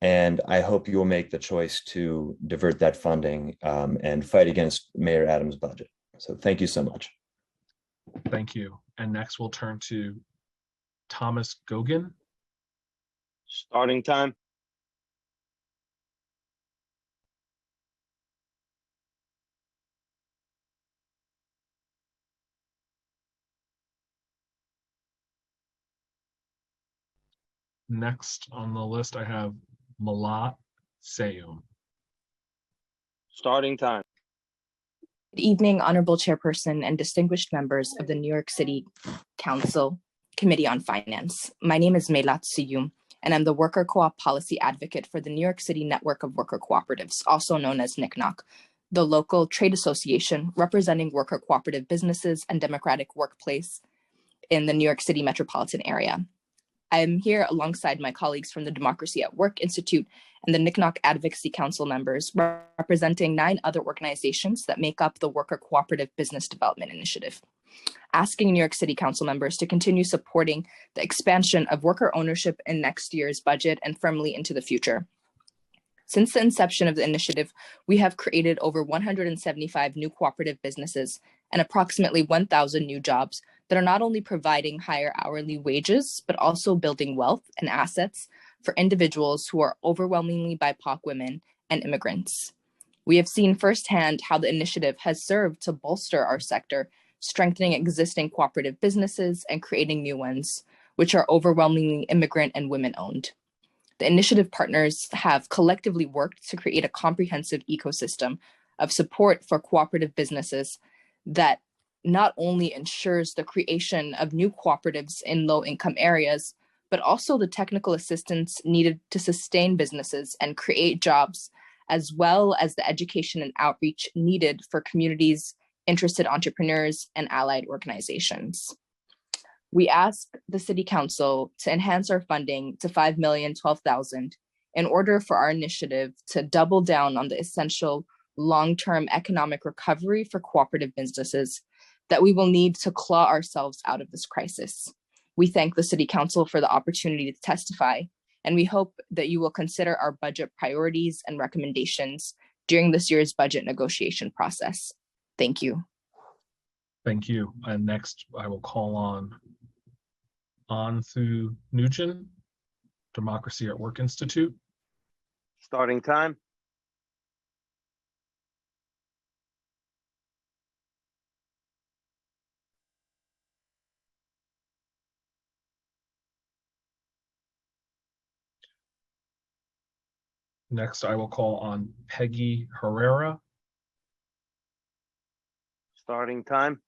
And I hope you will make the choice to divert that funding and fight against Mayor Adams' budget. So thank you so much. Thank you. And next we'll turn to Thomas Gogan. Starting time. Next on the list, I have Malat Seyum. Starting time. Good evening, Honorable Chairperson and distinguished members of the New York City Council Committee on Finance. My name is Melat Seyum, and I'm the Worker Co-op Policy Advocate for the New York City Network of Worker Cooperatives, also known as Nycc, the local trade association representing worker cooperative businesses and democratic workplace in the New York City metropolitan area. I am here alongside my colleagues from the Democracy at Work Institute and the Nycc Advocacy Council members, representing 9 other organizations that make up the Worker Cooperative Business Development Initiative, asking New York City Council members to continue supporting the expansion of worker ownership in next year's budget and firmly into the future. Since the inception of the initiative, we have created over 175 new cooperative businesses and approximately 1,000 new jobs that are not only providing higher hourly wages, but also building wealth and assets for individuals who are overwhelmingly BIPOC women and immigrants. We have seen firsthand how the initiative has served to bolster our sector, strengthening existing cooperative businesses and creating new ones, which are overwhelmingly immigrant and women-owned. The initiative partners have collectively worked to create a comprehensive ecosystem of support for cooperative businesses that not only ensures the creation of new cooperatives in low-income areas, but also the technical assistance needed to sustain businesses and create jobs, as well as the education and outreach needed for communities, interested entrepreneurs, and allied organizations. We ask the City Council to enhance our funding to $5,012,000 in order for our initiative to double down on the essential long-term economic recovery for cooperative businesses that we will need to claw ourselves out of this crisis. We thank the City Council for the opportunity to testify, and we hope that you will consider our budget priorities and recommendations during this year's budget negotiation process. Thank you. Thank you. And next, I will call on Anthu Nugent, Democracy at Work Institute. Starting time. Next, I will call on Peggy Herrera. Starting time.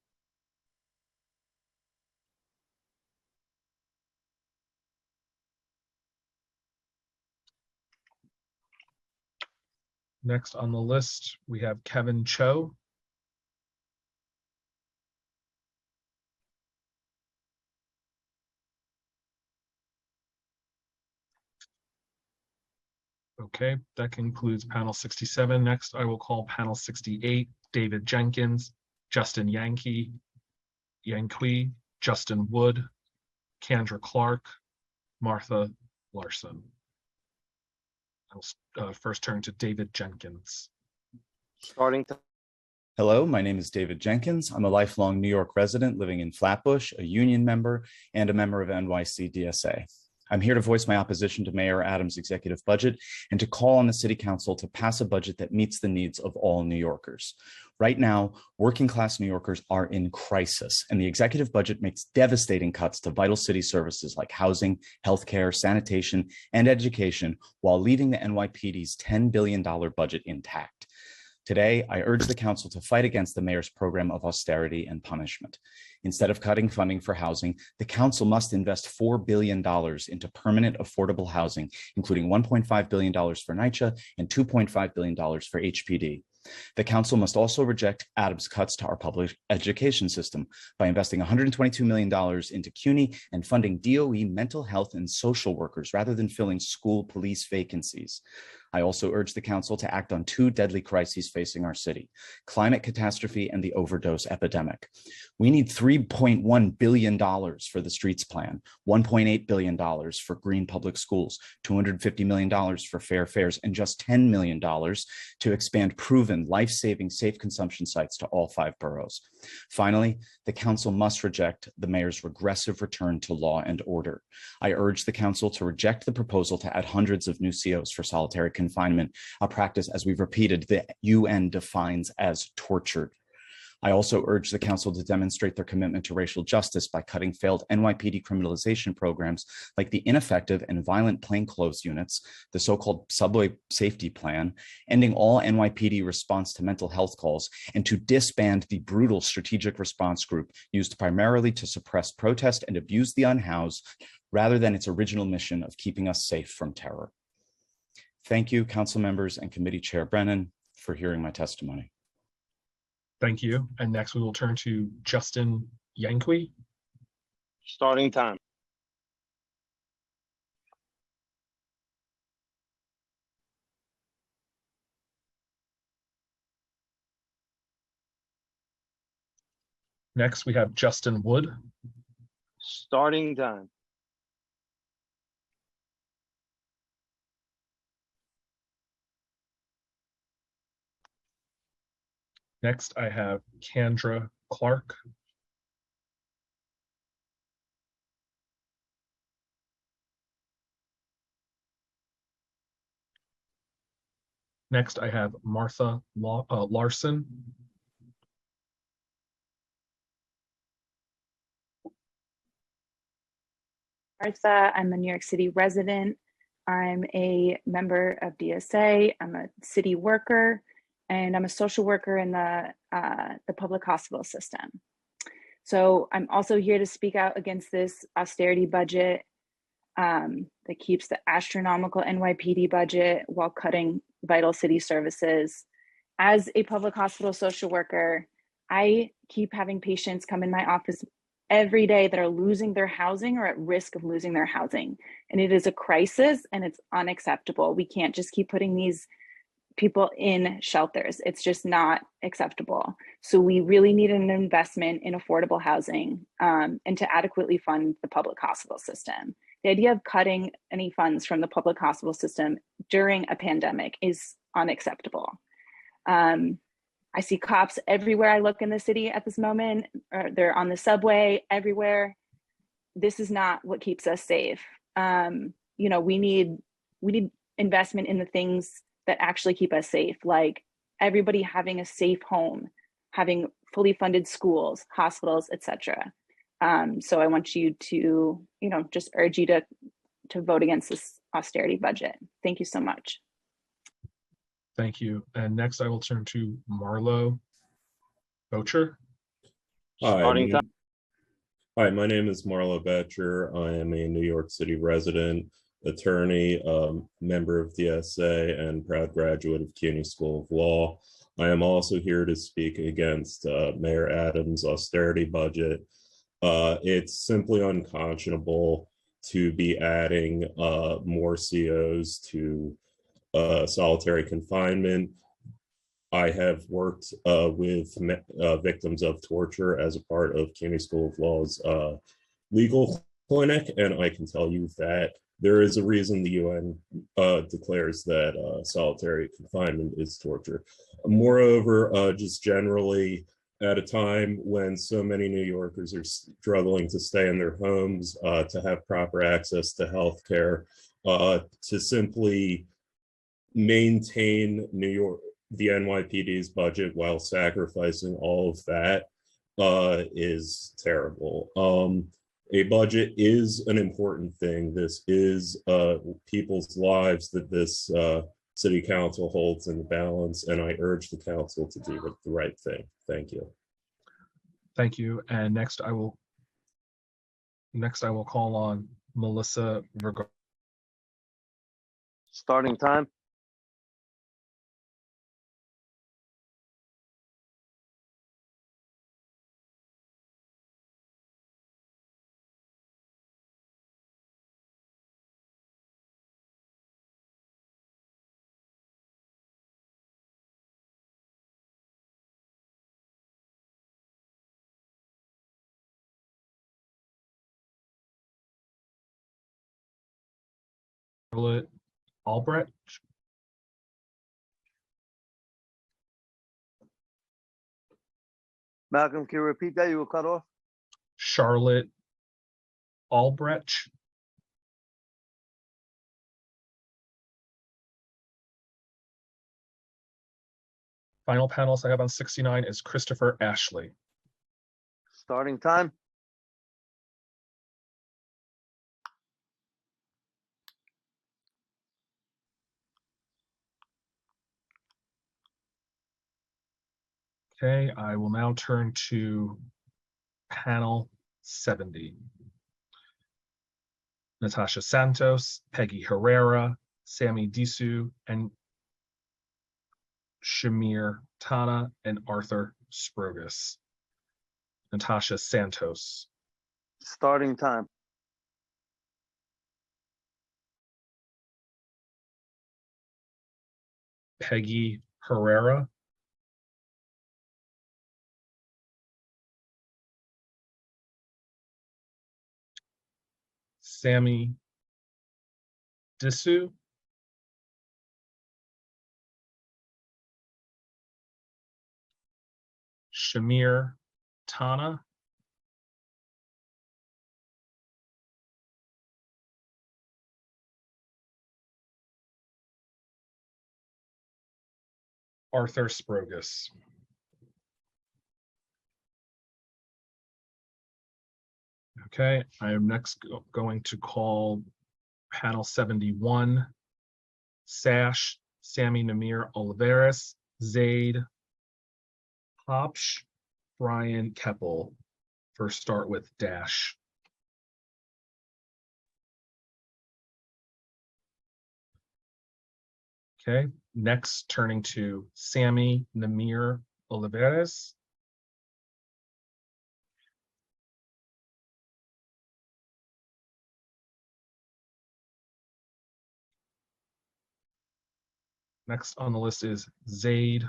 Next on the list, we have Kevin Cho. Okay, that concludes panel 67. Next, I will call panel 68, David Jenkins, Justin Yankee, Justin Wood, Kendra Clark, Martha Larson. I'll first turn to David Jenkins. Starting time. Hello, my name is David Jenkins. I'm a lifelong New York resident living in Flatbush, a union member, and a member of NYC DSA. I'm here to voice my opposition to Mayor Adams' executive budget and to call on the City Council to pass a budget that meets the needs of all New Yorkers. Right now, working class New Yorkers are in crisis, and the executive budget makes devastating cuts to vital city services like housing, healthcare, sanitation, and education, while leaving the NYPD's $10 billion budget intact. Today, I urge the council to fight against the mayor's program of austerity and punishment. Instead of cutting funding for housing, the council must invest $4 billion into permanent affordable housing, including $1.5 billion for Nycc and $2.5 billion for HPD. The council must also reject Adams' cuts to our public education system by investing $122 million into CUNY and funding DOE mental health and social workers rather than filling school police vacancies. I also urge the council to act on 2 deadly crises facing our city: climate catastrophe and the overdose epidemic. We need $3.1 billion for the streets plan, $1.8 billion for green public schools, $250 million for fair fares, and just $10 million to expand proven life-saving safe consumption sites to all 5 boroughs. Finally, the council must reject the mayor's regressive return to law and order. I urge the council to reject the proposal to add hundreds of new COs for solitary confinement, a practice, as we've repeated, the UN defines as torture. I also urge the council to demonstrate their commitment to racial justice by cutting failed NYPD criminalization programs like the ineffective and violent plainclothes units, the so-called subway safety plan, ending all NYPD response to mental health calls, and to disband the brutal strategic response group used primarily to suppress protest and abuse the unhoused rather than its original mission of keeping us safe from terror. Thank you, council members and committee chair Brennan, for hearing my testimony. Thank you. And next we will turn to Justin Nycc. Starting time. Next we have Justin Wood. Starting time. Next I have Kendra Clark. Next I have Martha Larson. Martha, I'm a New York City resident. I'm a member of DSA. I'm a city worker, and I'm a social worker in the public hospital system. So I'm also here to speak out against this austerity budget that keeps the astronomical NYPD budget while cutting vital city services. As a public hospital social worker, I keep having patients come in my office every day that are losing their housing or at risk of losing their housing. And it is a crisis and it's unacceptable. We can't just keep putting these people in shelters. It's just not acceptable. So we really need an investment in affordable housing and to adequately fund the public hospital system. The idea of cutting any funds from the public hospital system during a pandemic is unacceptable. I see cops everywhere I look in the city at this moment. They're on the subway everywhere. This is not what keeps us safe. We need investment in the things that actually keep us safe, like everybody having a safe home, having fully funded schools, hospitals, etc. So I want you to, just urge you to vote against this austerity budget. Thank you so much. Thank you. And next I will turn to Marlo Bocher. Hi, my name is Marlo Bocher. I am a New York City resident, attorney, member of DSA, and proud graduate of CUNY School of Law. I am also here to speak against Mayor Adams' austerity budget. It's simply unconscionable to be adding more COs to solitary confinement. I have worked with victims of torture as a part of CUNY School of Law's legal clinic, and I can tell you that there is a reason the UN declares that solitary confinement is torture. Moreover, just generally, at a time when so many New Yorkers are struggling to stay in their homes, to have proper access to healthcare, to simply maintain the NYPD's budget while sacrificing all of that is terrible. A budget is an important thing. This is people's lives that this city council holds in balance, and I urge the council to do the right thing. Thank you. Thank you. And next I will call on Melissa Vergara. Starting time. Charlotte Albrecht. Malcolm, can you repeat that? You were cut off. Charlotte Albrecht. Final panelist I have on 69 is Christopher Ashley. Starting time. Okay, I will now turn to panel 70. Natasha Santos, Peggy Herrera, Sammy Disu, and Shamir Tana, and Arthur Sprogus. Natasha Santos. Starting time. Peggy Herrera. Sammy Disu. Shamir Tana. Arthur Sprogus. Okay, I am next going to call panel 71, Sash, Sammy Namir Oliveras, Zaid Hopsh, Brian Keppel. First start with Dash. Okay, next turning to Sammy Namir Oliveras. Next on the list is Zaid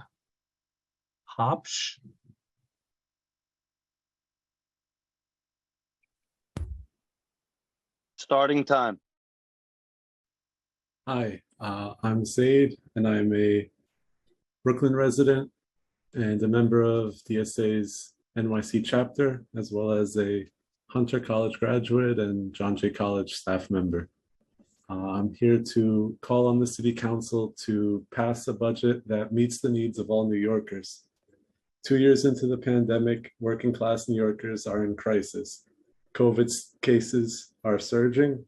Hopsh. Starting time. Hi, I'm Zaid, and I'm a Brooklyn resident and a member of DSA's NYC chapter, as well as a Hunter College graduate and John Jay College staff member. I'm here to call on the City Council to pass a budget that meets the needs of all New Yorkers. 2 years into the pandemic, working class New Yorkers are in crisis. COVID cases are surging,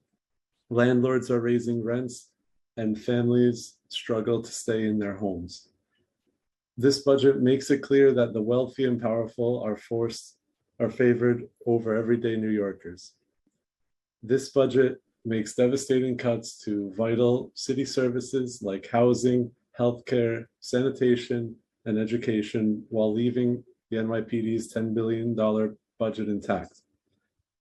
landlords are raising rents, and families struggle to stay in their homes. This budget makes it clear that the wealthy and powerful are favored over everyday New Yorkers. This budget makes devastating cuts to vital city services like housing, healthcare, sanitation, and education, while leaving the NYPD's $10 billion budget intact.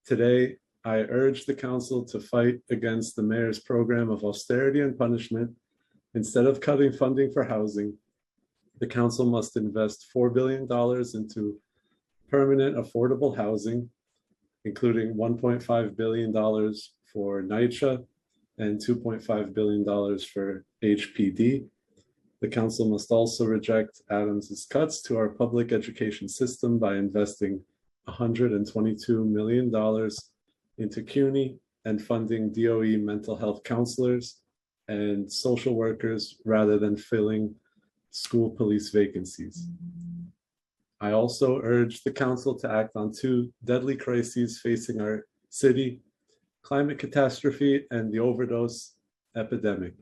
Today, I urge the council to fight against the mayor's program of austerity and punishment. Instead of cutting funding for housing, the council must invest $4 billion into permanent affordable housing, including $1.5 billion for Nycc and $2.5 billion for HPD. The council must also reject Adams's cuts to our public education system by investing $122 million into CUNY and funding DOE mental health counselors and social workers rather than filling school police vacancies. I also urge the council to act on two deadly crises facing our city: climate catastrophe and the overdose epidemic.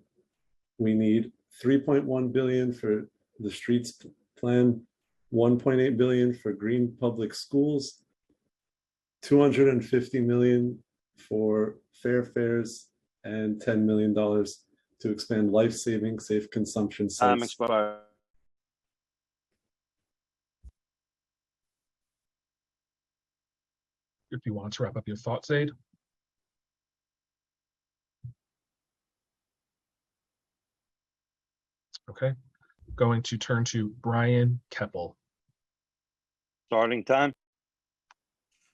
We need $3.1 billion for the streets plan, $1.8 billion for green public schools, $250 million for fair fares, and $10 million to expand life-saving safe consumption sites. If you want to wrap up your thoughts, Zaid. Okay, going to turn to Brian Keppel. Starting time.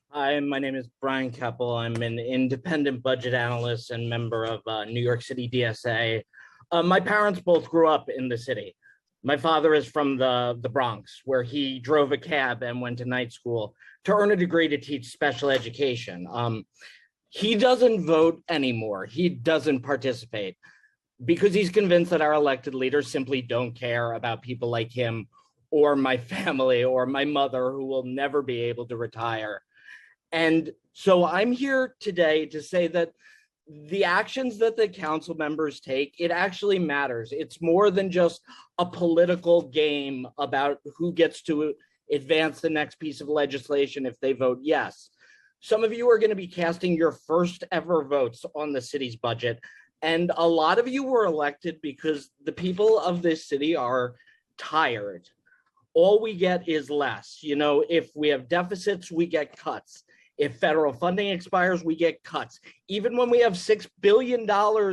Hi, my name is Brian Keppel. I'm an independent budget analyst and member of New York City DSA. My parents both grew up in the city. My father is from the Bronx, where he drove a cab and went to night school to earn a degree to teach special education. He doesn't vote anymore. He doesn't participate because he's convinced that our elected leaders simply don't care about people like him or my family or my mother who will never be able to retire. And so I'm here today to say that the actions that the council members take, it actually matters. It's more than just a political game about who gets to advance the next piece of legislation if they vote yes. Some of you are going to be casting your first ever votes on the city's budget. And a lot of you were elected because the people of this city are tired. All we get is less. You know, if we have deficits, we get cuts. If federal funding expires, we get cuts. Even when we have $6 billion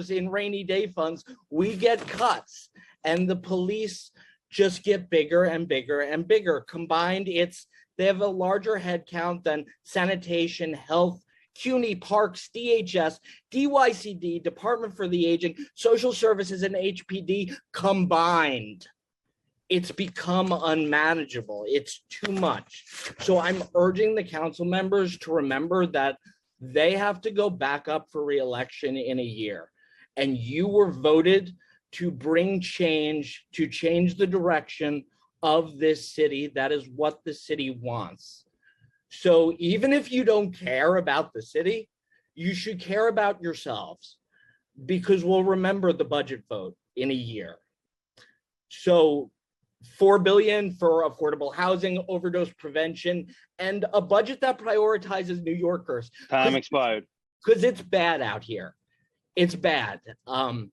in rainy day funds, we get cuts. And the police just get bigger and bigger and bigger. Combined, they have a larger headcount than sanitation, health, CUNY, parks, DHS, DYCD, Department for the Aging, social services, and HPD combined. It's become unmanageable. It's too much. So I'm urging the council members to remember that they have to go back up for re-election in a year. And you were voted to bring change, to change the direction of this city. That is what the city wants. So even if you don't care about the city, you should care about yourselves, because we'll remember the budget vote in a year. So $4 billion for affordable housing, overdose prevention, and a budget that prioritizes New Yorkers. Time expired. Because it's bad out here. It's bad. And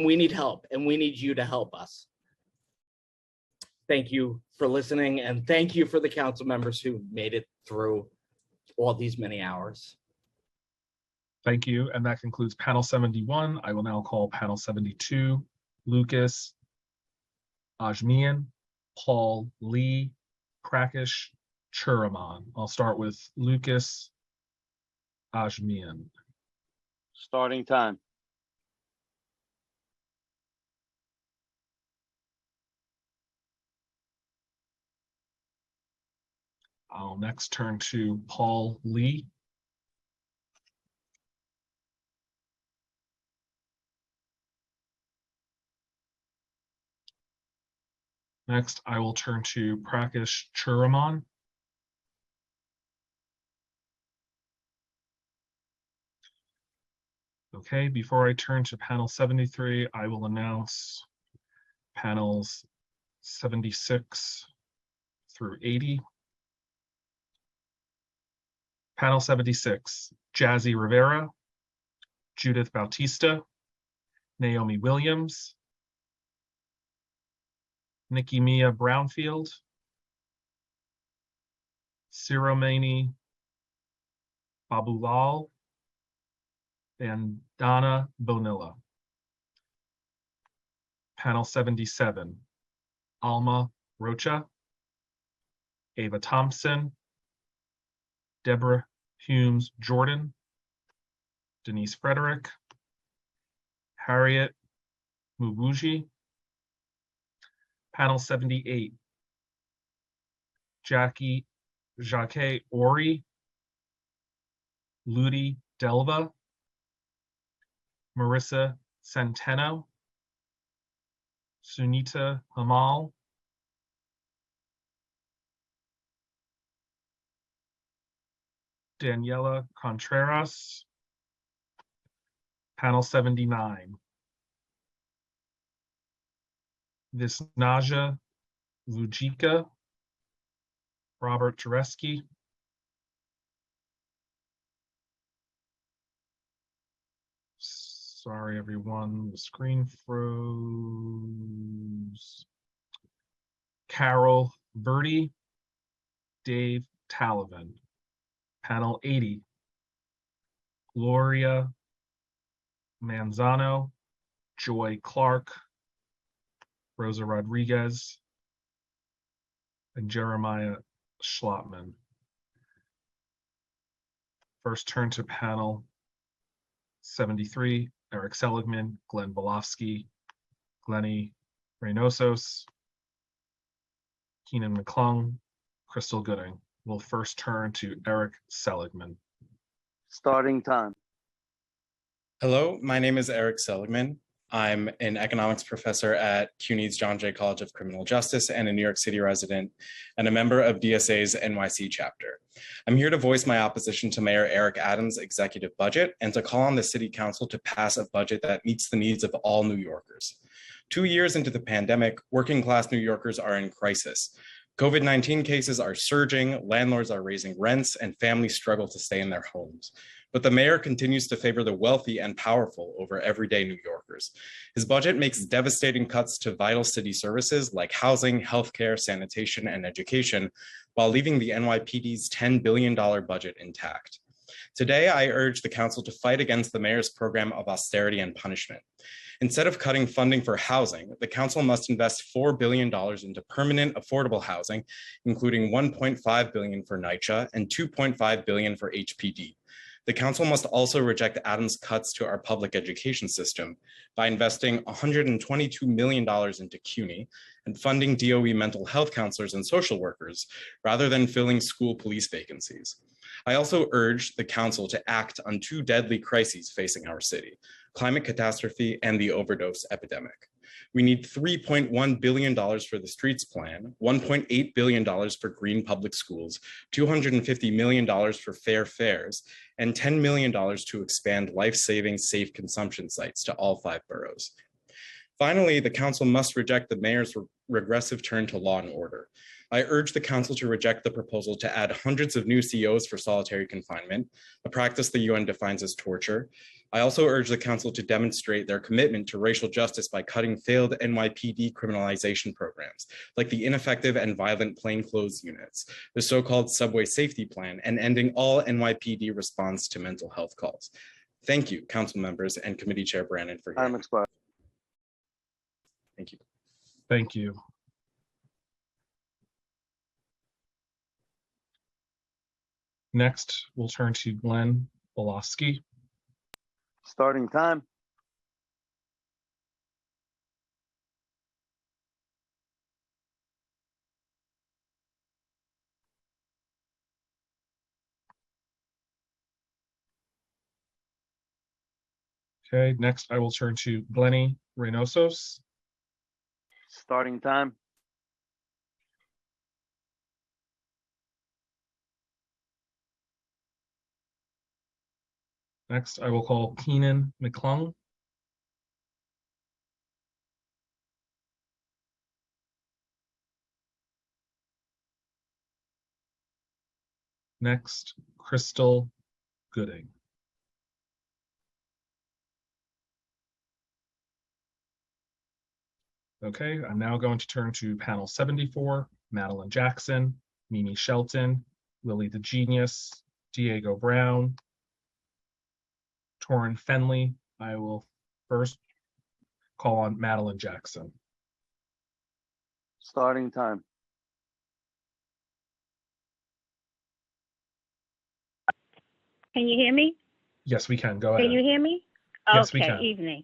we need help, and we need you to help us. Thank you for listening, and thank you for the council members who made it through all these many hours. Thank you. And that concludes panel 71. I will now call panel 72. Lucas, Ajmian, Paul Lee, Prakesh, Churaman. I'll start with Lucas Ajmian. Starting time. I'll next turn to Paul Lee. Next, I will turn to Prakesh Churaman. Okay, before I turn to panel 73, I will announce panels 76 through 80. Panel 76, Jazzy Rivera, Judith Bautista, Naomi Williams, Nikki Mia Brownfield, Siromani Babulal, and Donna Bonilla. Panel 77, Alma Rocha, Ava Thompson, Deborah Humes Jordan, Denise Frederick, Harriet Mubuji. Panel 78, Jackie Ori, Ludi Delva, Marissa Centeno, Sunita Hamal, Daniela Contreras. Panel 79, Visnaja Vujika, Robert Jareski, sorry everyone, the screen froze. Carol Verdi, Dave Talavin. Panel 80, Gloria Manzano, Joy Clark, Rosa Rodriguez, and Jeremiah Schlotman. First turn to panel 73, Eric Seligman, Glenn Volofsky, Glennie Reynosos, Keenan McClung, Crystal Gooding. We'll first turn to Eric Seligman. Starting time. Hello, my name is Eric Seligman. I'm an economics professor at CUNY's John Jay College of Criminal Justice and a New York City resident and a member of DSA's NYC chapter. I'm here to voice my opposition to Mayor Eric Adams' executive budget and to call on the City Council to pass a budget that meets the needs of all New Yorkers. 2 years into the pandemic, working class New Yorkers are in crisis. COVID-19 cases are surging, landlords are raising rents, and families struggle to stay in their homes. But the mayor continues to favor the wealthy and powerful over everyday New Yorkers. His budget makes devastating cuts to vital city services like housing, healthcare, sanitation, and education, while leaving the NYPD's $10 billion budget intact. Today, I urge the council to fight against the mayor's program of austerity and punishment. Instead of cutting funding for housing, the council must invest $4 billion into permanent affordable housing, including $1.5 billion for Nycc and $2.5 billion for HPD. The council must also reject Adams' cuts to our public education system by investing $122 million into CUNY and funding DOE mental health counselors and social workers, rather than filling school police vacancies. I also urge the council to act on 2 deadly crises facing our city: climate catastrophe and the overdose epidemic. We need $3.1 billion for the streets plan, $1.8 billion for green public schools, $250 million for fair fares, and $10 million to expand life-saving safe consumption sites to all 5 boroughs. Finally, the council must reject the mayor's regressive turn to law and order. I urge the council to reject the proposal to add hundreds of new COs for solitary confinement, a practice the UN defines as torture. I also urge the council to demonstrate their commitment to racial justice by cutting failed NYPD criminalization programs, like the ineffective and violent plainclothes units, the so-called subway safety plan, and ending all NYPD response to mental health calls. Thank you, council members and committee chair Brannon, for hearing me. Thank you. Thank you. Next, we'll turn to Glenn Bolosky. Starting time. Okay, next I will turn to Glenny Reynosos. Starting time. Next, I will call Keenan McClung. Next, Crystal Gooding. Okay, I'm now going to turn to panel 74, Madeline Jackson, Mimi Shelton, Lily the Genius, Diego Brown, Torrin Fenley. I will first call on Madeline Jackson. Starting time. Can you hear me? Yes, we can. Go ahead. Can you hear me? Yes, we okay, can. Evening.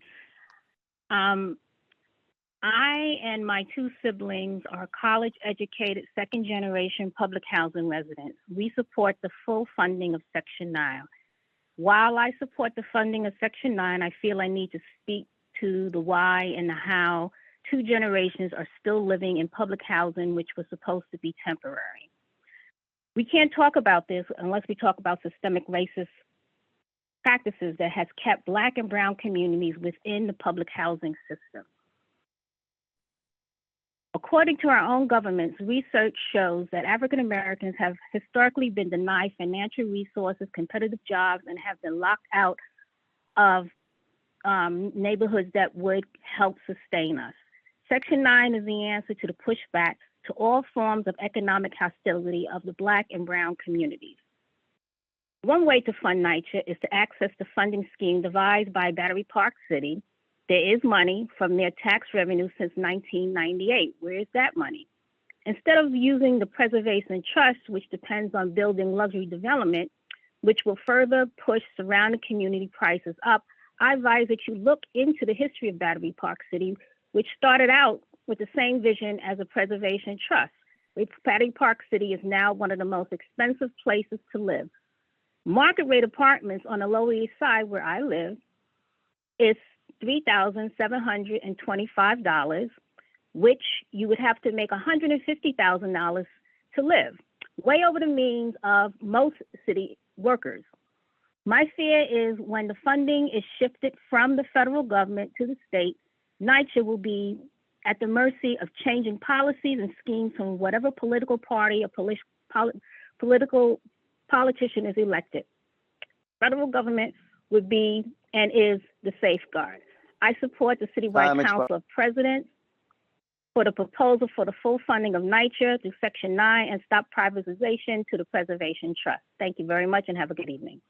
I and my 2 siblings are college-educated, second-generation public housing residents. We support the full funding of Section 9. While I support the funding of Section 9, I feel I need to speak to the why and the how 2 generations are still living in public housing, which was supposed to be temporary. We can't talk about this unless we talk about systemic racist practices that has kept Black and Brown communities within the public housing system. According to our own government's research shows that African Americans have historically been denied financial resources, competitive jobs, and have been locked out of neighborhoods that would help sustain us. Section 9 is the answer to the pushback to all forms of economic hostility of the Black and Brown communities. One way to fund Nycc is to access the funding scheme devised by Battery Park City. There is money from their tax revenue since 1998. Where is that money? Instead of using the Preservation Trust, which depends on building luxury development, which will further push surrounding community prices up, I advise that you look into the history of Battery Park City, which started out with the same vision as a Preservation Trust. Battery Park City is now one of the most expensive places to live. Market rate apartments on the Lower East Side, where I live, is $3,725, which you would have to make $150,000 to live, way over the means of most city workers. My fear is when the funding is shifted from the federal government to the state, Nycc will be at the mercy of changing policies and schemes from whatever political party or political politician is elected. Federal government would be and is the safeguard. I support the Citywide Council of Presidents for the proposal for the full funding of Nycc through Section 9 and stop privatization to the Preservation Trust. Thank you very much and have a good evening.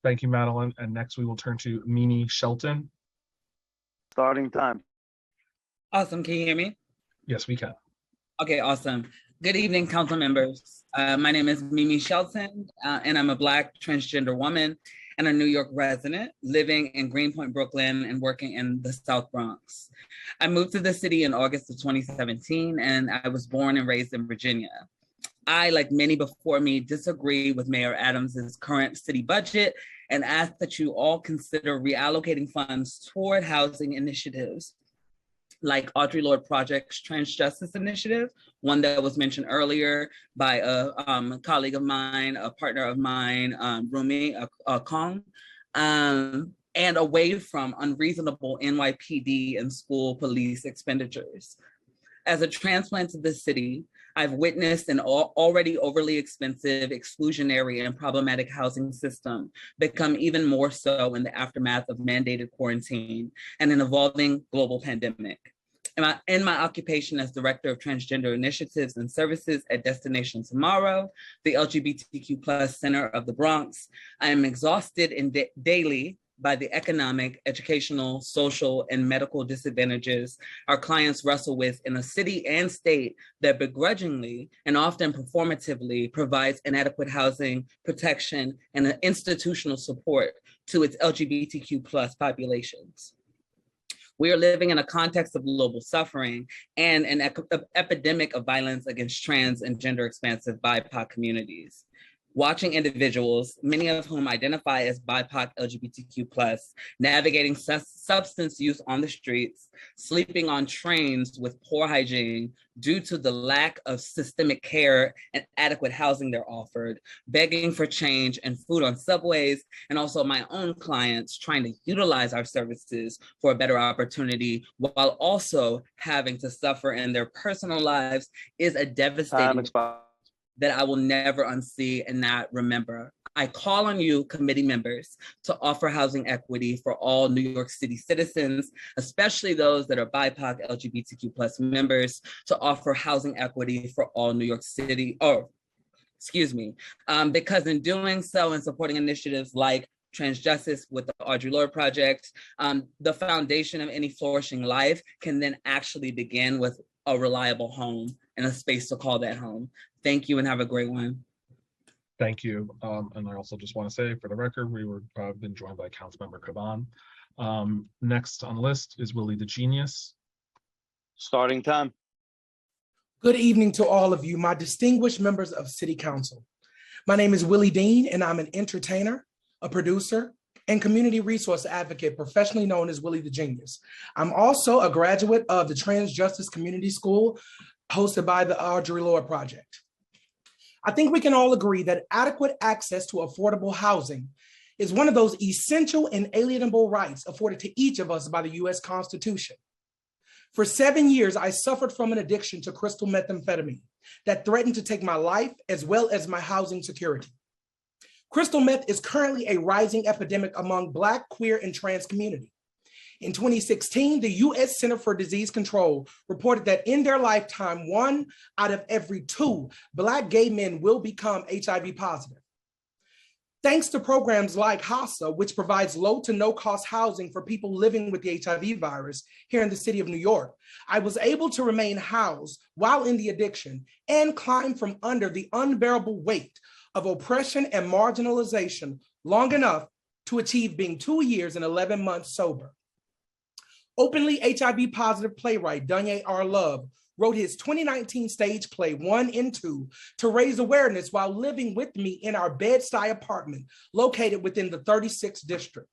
Thank you, Madeline. And next we will turn to Mimi Shelton. Starting time. Awesome. Can you hear me? Yes, we can. Okay, awesome. Good evening, council members. My name is Mimi Shelton, and I'm a Black transgender woman and a New York resident living in Greenpoint, Brooklyn, and working in the South Bronx. I moved to the city in August of 2017, and I was born and raised in Virginia. I, like many before me, disagree with Mayor Adams's current city budget and ask that you all consider reallocating funds toward housing initiatives like Audre Lorde Project's Trans Justice Initiative, one that was mentioned earlier by a colleague of mine, a partner of mine, Rumi Kong, and away from unreasonable NYPD and school police expenditures. As a transplant to the city, I've witnessed an already overly expensive, exclusionary, and problematic housing system become even more so in the aftermath of mandated quarantine and an evolving global pandemic. In my occupation as Director of Transgender Initiatives and Services at Destination Tomorrow, the LGBTQ+ Center of the Bronx, I am exhausted daily by the economic, educational, social, and medical disadvantages our clients wrestle with in a city and state that begrudgingly and often performatively provides inadequate housing, protection, and institutional support to its LGBTQ+ populations. We are living in a context of global suffering and an epidemic of violence against trans and gender expansive BIPOC communities. Watching individuals, many of whom identify as BIPOC LGBTQ+, navigating substance use on the streets, sleeping on trains with poor hygiene due to the lack of systemic care and adequate housing they're offered, begging for change and food on subways, and also my own clients trying to utilize our services for a better opportunity while also having to suffer in their personal lives is a devastating that I will never unsee and not remember. I call on you, committee members, to offer housing equity for all New York City citizens, especially those that are BIPOC LGBTQ+ members, to offer housing equity for all New York City, because in doing so and supporting initiatives like Trans Justice with the Audre Lorde Project, the foundation of any flourishing life can then actually begin with a reliable home and a space to call that home. Thank you and have a great one. Thank you. And I also just want to say for the record, we were been joined by Councilmember Caban. Next on the list is Willie the Genius. Starting time. Good evening to all of you, my distinguished members of City Council. My name is Willie Dean and I'm an entertainer, a producer, and community resource advocate, professionally known as Willie the Genius. I'm also a graduate of the Trans Justice Community School hosted by the Audre Lorde Project. I think we can all agree that adequate access to affordable housing is one of those essential and alienable rights afforded to each of us by the US Constitution. For 7 years, I suffered from an addiction to crystal methamphetamine that threatened to take my life as well as my housing security. Crystal meth is currently a rising epidemic among Black, queer, and trans community. In 2016, the US Center for Disease Control reported that in their lifetime, 1 out of every 2 Black gay men will become HIV positive. Thanks to programs like HASA, which provides low to no cost housing for people living with the HIV virus here in the city of New York, I was able to remain housed while in the addiction and climb from under the unbearable weight of oppression and marginalization long enough to achieve being 2 years and 11 months sober. Openly HIV positive playwright Danye R. Love wrote his 2019 stage play 1 and 2 to raise awareness while living with me in our Bed-Stuy apartment located within the 36th district.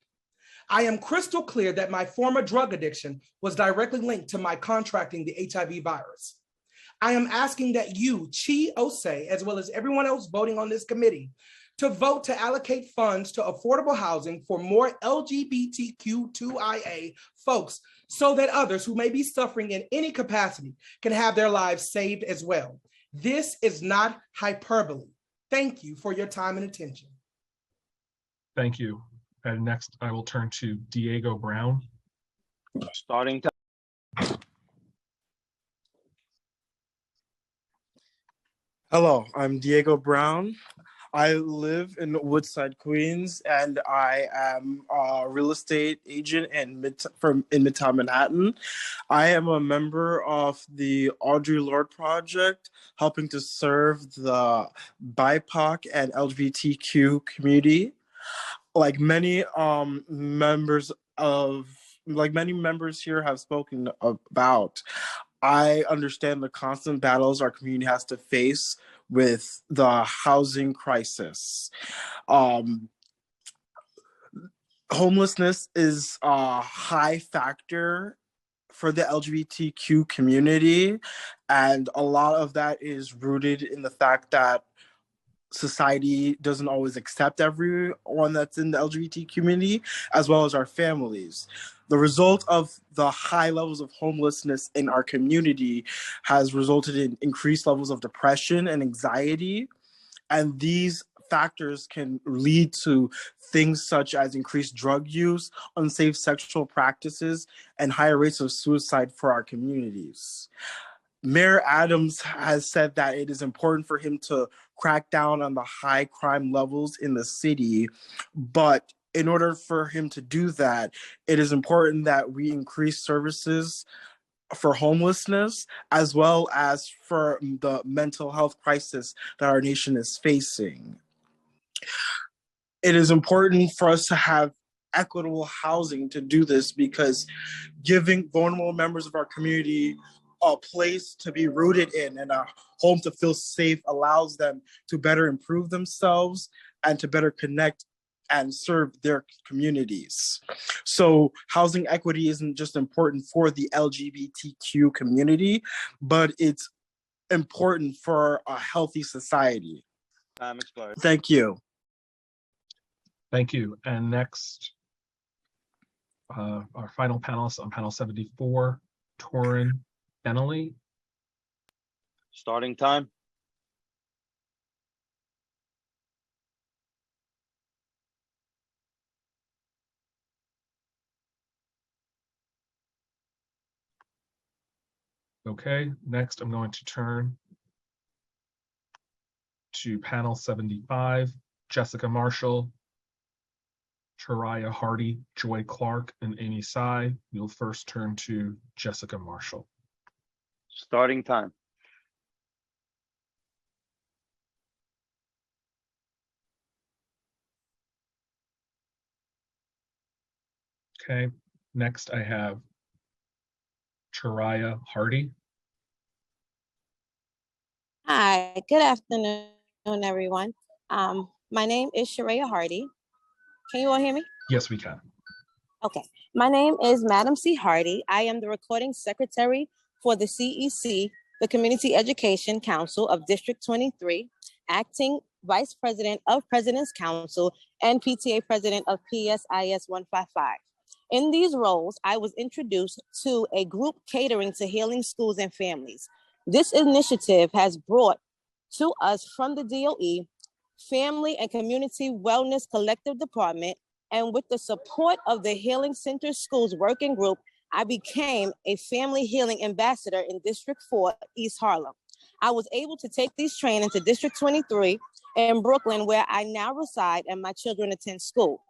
I am crystal clear that my former drug addiction was directly linked to my contracting the HIV virus. I am asking that you, Chi Osei, as well as everyone else voting on this committee, to vote to allocate funds to affordable housing for more LGBTQ2IA folks so that others who may be suffering in any capacity can have their lives saved as well. This is not hyperbole. Thank you for your time and attention. Thank you. And next, I will turn to Diego Brown. Starting time. Hello, I'm Diego Brown. I live in Woodside, Queens, and I am a real estate agent in Midtown Manhattan. I am a member of the Audre Lorde Project, helping to serve the BIPOC and LGBTQ community. Like many members here have spoken about, I understand the constant battles our community has to face with the housing crisis. Homelessness is a high factor for the LGBTQ community, and a lot of that is rooted in the fact that society doesn't always accept everyone that's in the LGBT community, as well as our families. The result of the high levels of homelessness in our community has resulted in increased levels of depression and anxiety. And these factors can lead to things such as increased drug use, unsafe sexual practices, and higher rates of suicide for our communities. Mayor Adams has said that it is important for him to crack down on the high crime levels in the city, but in order for him to do that, it is important that we increase services for homelessness as well as for the mental health crisis that our nation is facing. It is important for us to have equitable housing to do this, because giving vulnerable members of our community a place to be rooted in and a home to feel safe allows them to better improve themselves and to better connect and serve their communities. So housing equity isn't just important for the LGBTQ community, but it's important for a healthy society. Time expired. Thank you. Thank you. And next, our final panelist on panel 74, Torin Bentley. Starting time. Okay, next I'm going to turn to panel 75, Jessica Marshall, Chariah Hardy, Joy Clark, and Amy Tsai. We'll first turn to Jessica Marshall. Starting time. Okay, next I have Chariah Hardy. Hi, good afternoon, everyone. My name is Chariah Hardy. Can you all hear me? Yes, we can. Okay. My name is Madam C. Hardy. I am the recording secretary for the CEC, the Community Education Council of District 23, acting vice president of President's Council, and PTA president of PSIS 155. In these roles, I was introduced to a group catering to healing schools and families. This initiative has brought to us from the DOE, Family and Community Wellness Collective Department, and with the support of the Healing Center Schools Working Group, I became a family healing ambassador in District 4, East Harlem. I was able to take these trainings to District 23 in Brooklyn, where I now reside and my children attend school.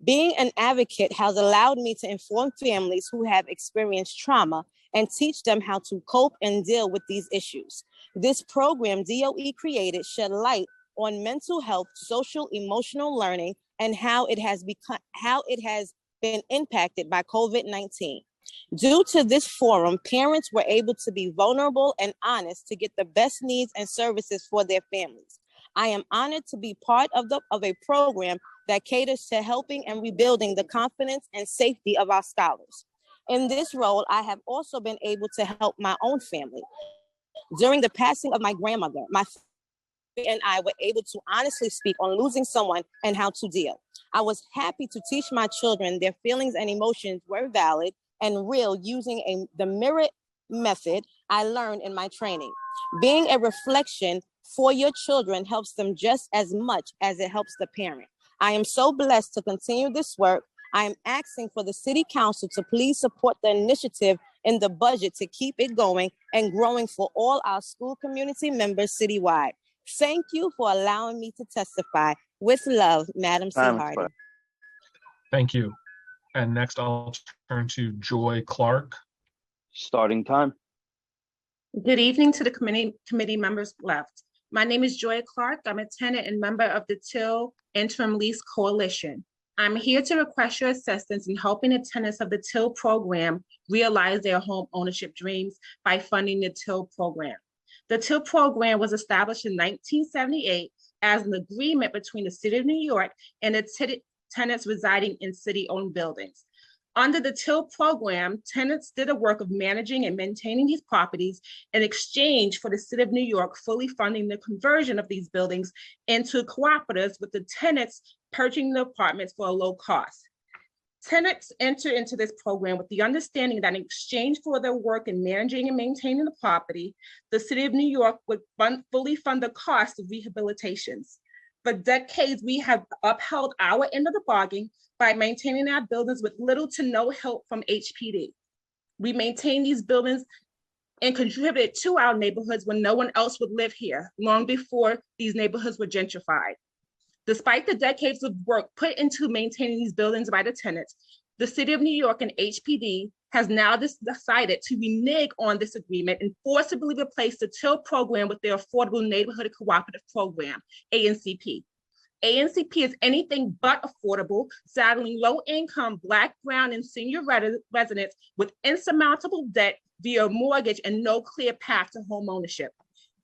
Being an advocate has allowed me to inform families who have experienced trauma and teach them how to cope and deal with these issues. This program DOE created shed light on mental health, social, emotional learning, and how it has been impacted by COVID-19. Due to this forum, parents were able to be vulnerable and honest to get the best needs and services for their families. I am honored to be part of a program that caters to helping and rebuilding the confidence and safety of our scholars. In this role, I have also been able to help my own family. During the passing of my grandmother, my family and I were able to honestly speak on losing someone and how to deal. I was happy to teach my children their feelings and emotions were valid and real using the mirror method I learned in my training. Being a reflection for your children helps them just as much as it helps the parent. I am so blessed to continue this work. I am asking for the City Council to please support the initiative in the budget to keep it going and growing for all our school community members citywide. Thank you for allowing me to testify. With love, Madam C. Hardy. Thank you. And next I'll turn to Joy Clark. Starting time. Good evening to the committee members left. My name is Joy Clark. I'm a tenant and member of the Till Interim Lease Coalition. I'm here to request your assistance in helping the tenants of the Till program realize their home ownership dreams by funding the Till program. The Till program was established in 1978 as an agreement between the City of New York and the tenants residing in city-owned buildings. Under the Till program, tenants did the work of managing and maintaining these properties in exchange for the City of New York fully funding the conversion of these buildings into cooperatives, with the tenants purchasing the apartments for a low cost. Tenants enter into this program with the understanding that in exchange for their work in managing and maintaining the property, the City of New York would fully fund the cost of rehabilitations. For decades, we have upheld our end of the bargain by maintaining our buildings with little to no help from HPD. We maintain these buildings and contributed to our neighborhoods when no one else would live here, long before these neighborhoods were gentrified. Despite the decades of work put into maintaining these buildings by the tenants, the City of New York and HPD has now decided to renege on this agreement and forcibly replace the Till program with their Affordable Neighborhood Cooperative Program, ANCP. ANCP is anything but affordable, saddling low-income Black, Brown, and senior residents with insurmountable debt via mortgage and no clear path to home ownership.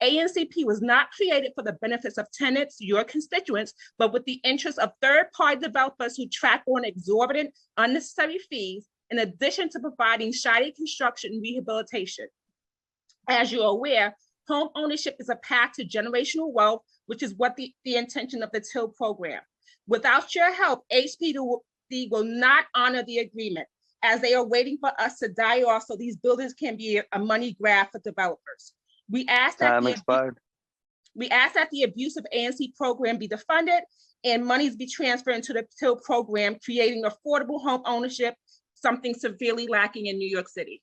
ANCP was not created for the benefits of tenants, your constituents, but with the interests of third-party developers who track on exorbitant, unnecessary fees, in addition to providing shoddy construction and rehabilitation. As you're aware, home ownership is a path to generational wealth, which is what the intention of the Till program. Without your help, HPD will not honor the agreement, as they are waiting for us to die off so these buildings can be a money grab for developers. We ask that the abuse of ANC program be defunded and monies be transferred into the Till program, creating affordable home ownership, something severely lacking in New York City.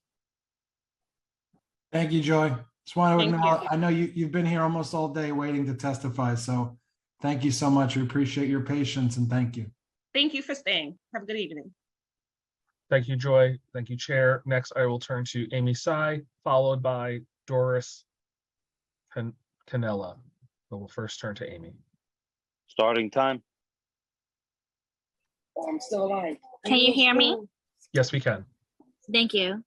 Thank you, Joy. Just want to acknowledge, I know you've been here almost all day waiting to testify, so thank you so much. We appreciate your patience and thank you. Thank you for staying. Have a good evening. Thank you, Joy. Thank you, Chair. Next, I will turn to Amy Tsai, followed by Doris Canella. But we'll first turn to Amy. Starting time. I'm still alive. Can you hear me? Yes, we can. Thank you.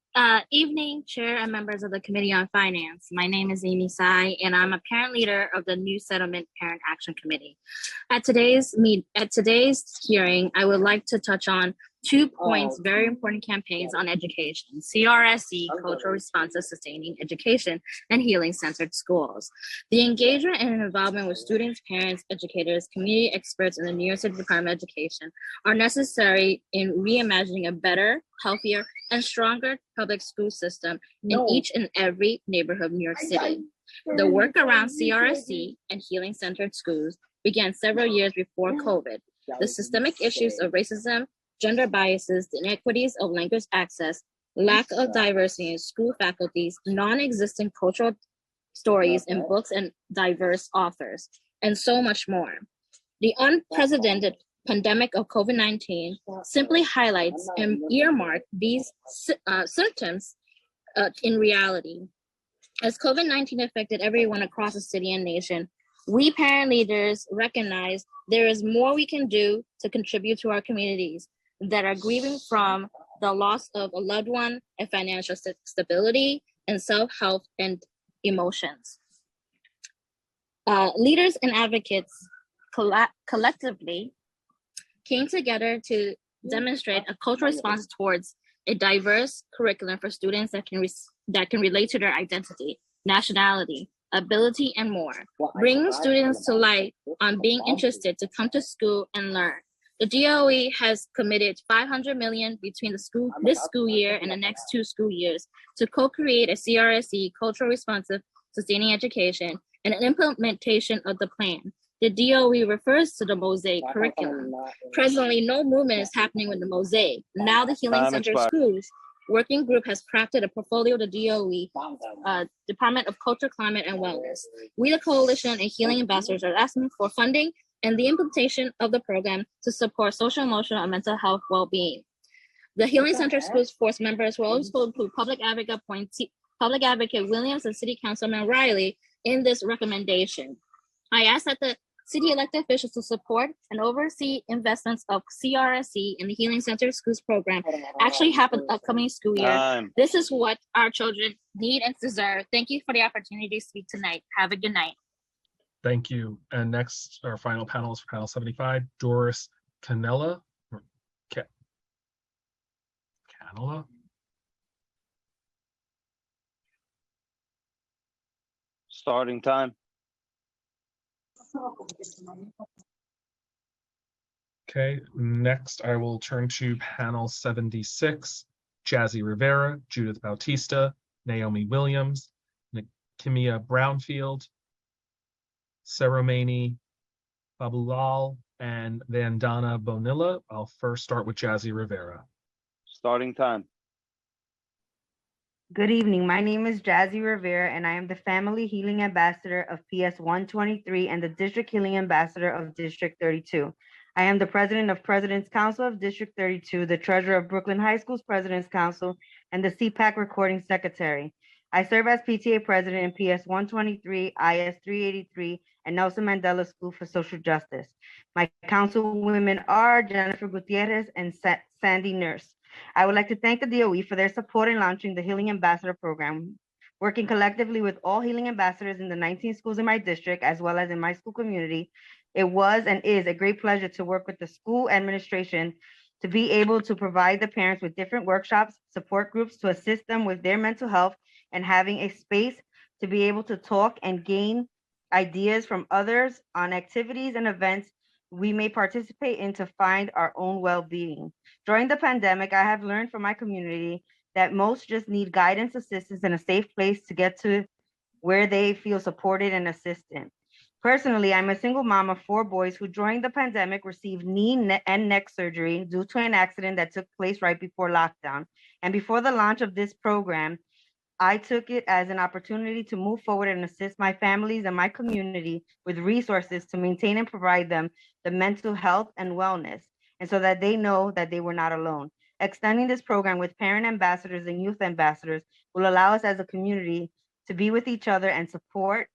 Evening, Chair and members of the Committee on Finance. My name is Amy Tsai, and I'm a parent leader of the New Settlement Parent Action Committee. At today's hearing, I would like to touch on 2 points, very important campaigns on education: CRSE, Cultural Responsive Sustaining Education, and Healing-Centered Schools. The engagement and involvement with students, parents, educators, community experts in the New York City Department of Education are necessary in reimagining a better, healthier, and stronger public school system in each and every neighborhood of New York City. The work around CRSE and Healing-Centered Schools began several years before COVID. The systemic issues of racism, gender biases, the inequities of language access, lack of diversity in school faculties, non-existent cultural stories in books and diverse authors, and so much more. The unprecedented pandemic of COVID-19 simply highlights and earmarks these symptoms in reality. As COVID-19 affected everyone across the city and nation, we parent leaders recognize there is more we can do to contribute to our communities that are grieving from the loss of a loved one and financial stability and self-health and emotions. Leaders and advocates collectively came together to demonstrate a cultural response towards a diverse curriculum for students that can relate to their identity, nationality, ability, and more, bringing students to light on being interested to come to school and learn. The DOE has committed $500 million between this school year and the next 2 school years to co-create a CRSE, cultural responsive sustaining education, and an implementation of the plan. The DOE refers to the Mosaic curriculum. Presently, no movement is happening with the Mosaic. Now the Healing Center Schools Working Group has crafted a portfolio of the DOE, Department of Culture, Climate, and Wellness. We, the Coalition and Healing Ambassadors, are asking for funding and the implementation of the program to support social, emotional, and mental health well-being. The Healing Center Schools Force members will also include Public Advocate Williams and City Councilman Riley in this recommendation. I ask that the city elected officials to support and oversee investments of CRSE in the Healing Center Schools program actually happen upcoming school year. This is what our children need and deserve. Thank you for the opportunity to speak tonight. Have a good night. Thank you. And next, our final panel is for panel 75, Doris Canella. Canella? Starting time. Okay, next I will turn to panel 76, Jazzy Rivera, Judith Bautista, Naomi Williams, Kimia Brownfield, Saromani Babulal, and Vandana Bonilla. I'll first start with Jazzy Rivera. Starting time. Good evening. My name is Jazzy Rivera, and I am the Family Healing Ambassador of PS 123 and the District Healing Ambassador of District 32. I am the President of President's Council of District 32, the Treasurer of Brooklyn High School's President's Council, and the CPAC Recording Secretary. I serve as PTA President in PS 123, IS 383, and Nelson Mandela School for Social Justice. My councilwomen are Jennifer Gutierrez and Sandy Nurse. I would like to thank the DOE for their support in launching the Healing Ambassador Program. Working collectively with all healing ambassadors in the 19 schools in my district, as well as in my school community, it was and is a great pleasure to work with the school administration to be able to provide the parents with different workshops, support groups to assist them with their mental health, and having a space to be able to talk and gain ideas from others on activities and events we may participate in to find our own well-being. During the pandemic, I have learned from my community that most just need guidance, assistance, and a safe place to get to where they feel supported and assisted. Personally, I'm a single mom of 4 boys who during the pandemic received knee and neck surgery due to an accident that took place right before lockdown. And before the launch of this program, I took it as an opportunity to move forward and assist my families and my community with resources to maintain and provide them the mental health and wellness, and so that they know that they were not alone. Extending this program with parent ambassadors and youth ambassadors will allow us as a community to be with each other and support,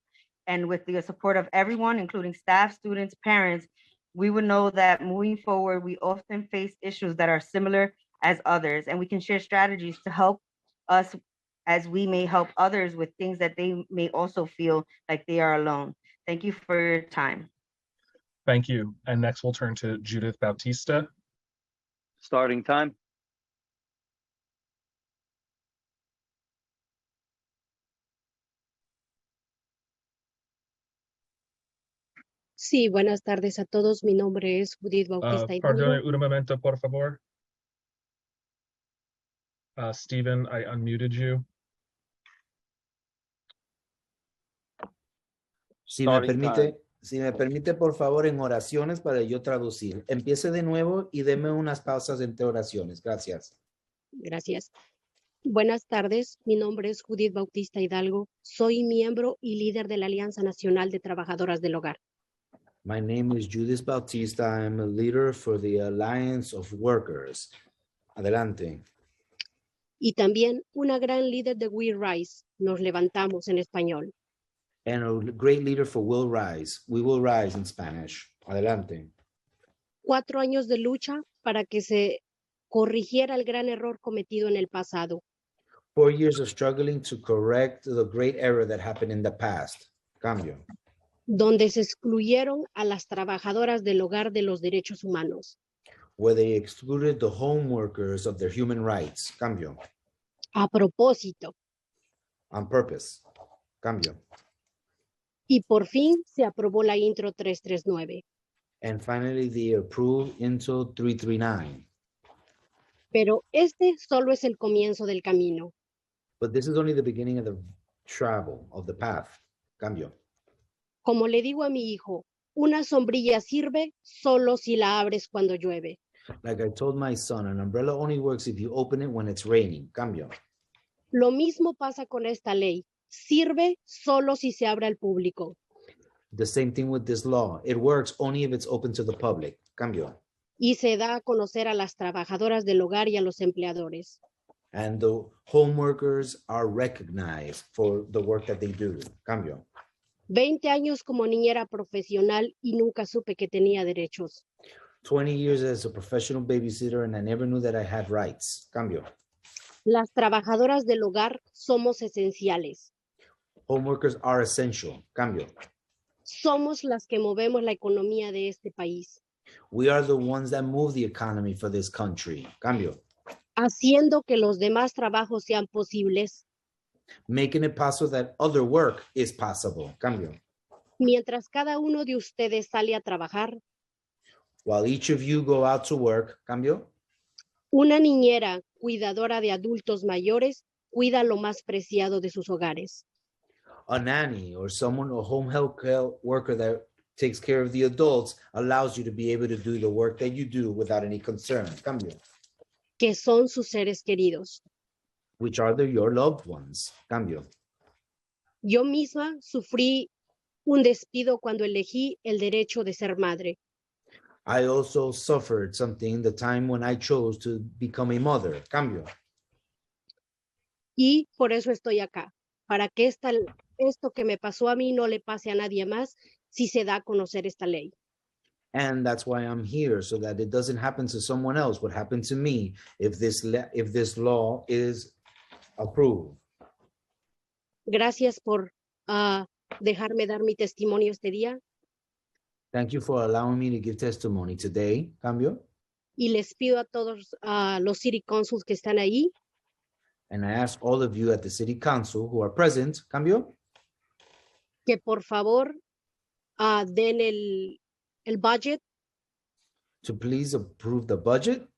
and with the support of everyone, including staff, students, parents, we would know that moving forward, we often face issues that are similar as others, and we can share strategies to help us as we may help others with things that they may also feel like they are alone. Thank you for your time. Thank you. And next we'll turn to Judith Bautista. Starting time. Sí, buenas tardes a todos. Mi nombre es Judith Bautista Pardon Hidalgo. un momento, por favor. Stephen, I unmuted you. Si me permite, por favor, en oraciones para yo traducir. Empiece de nuevo y deme unas pausas entre oraciones. Gracias. Gracias. Buenas tardes. Mi nombre es Judith Bautista Hidalgo. Soy miembro y líder de la Alianza Nacional de Trabajadoras del Hogar. My name is Judith Bautista. I'm a leader for the Alliance of Workers. Adelante. Y también una gran líder de We Rise. Nos levantamos en español. And a great leader for Will Rise. We will rise in Spanish. Adelante. 4 años de lucha para que se corrigiera el gran error cometido en el pasado. 4 years of struggling to correct the great error that happened in the past. Cambio. donde se excluyeron a las trabajadoras del hogar de los derechos humanos. where they excluded the home workers of their human rights. Cambio. A propósito. On purpose. Cambio. Y por fin se aprobó la Intro 339. And finally, they approved Intro 339. Pero este solo es el comienzo del camino. But this is only the beginning of the travel, of the path. Cambio. Como le digo a mi hijo, una sombrilla sirve solo si la abres cuando llueve. Like I told my son, an umbrella only works if you open it when it's raining. Cambio. Lo mismo pasa con esta ley. Sirve solo si se abre al público. The same thing with this law. It works only if it's open to the public. Cambio. Y se da a conocer a las trabajadoras del hogar y a los empleadores. And the home workers are recognized for the work that they do. Cambio. 20 años como niñera profesional y nunca supe que tenía derechos. 20 years as a professional babysitter and I never knew that I had rights. Cambio. Las trabajadoras del hogar somos esenciales. Home workers are essential. Cambio. Somos las que movemos la economía de este país. We are the ones that move the economy for this country. Cambio. Haciendo que los demás trabajos sean posibles. Making it possible that other work is possible. Cambio. Mientras cada uno de ustedes sale a trabajar. While each of you go out to work. Cambio. Una niñera cuidadora de adultos mayores cuida lo más preciado de sus hogares. A nanny or someone, a home health care worker that takes care of the adults allows you to be able to do the work that you do without any concern. Cambio. Que son sus seres queridos. Which are your loved ones. Cambio. Yo misma sufrí un despido cuando elegí el derecho de ser madre. I also suffered something the time when I chose to become a mother. Cambio. Y por eso estoy acá, para que esto que me pasó a mí no le pase a nadie más si se da a conocer esta ley. And that's why I'm here, so that it doesn't happen to someone else. What happened to me if this law is approved. Gracias por dejarme dar mi testimonio este día. Thank you for allowing me to give testimony today. Cambio. Y les pido a todos los city councils que están ahí. And I ask all of you at the city council who are present. Cambio. Que por favor den el budget. To please approve the budget.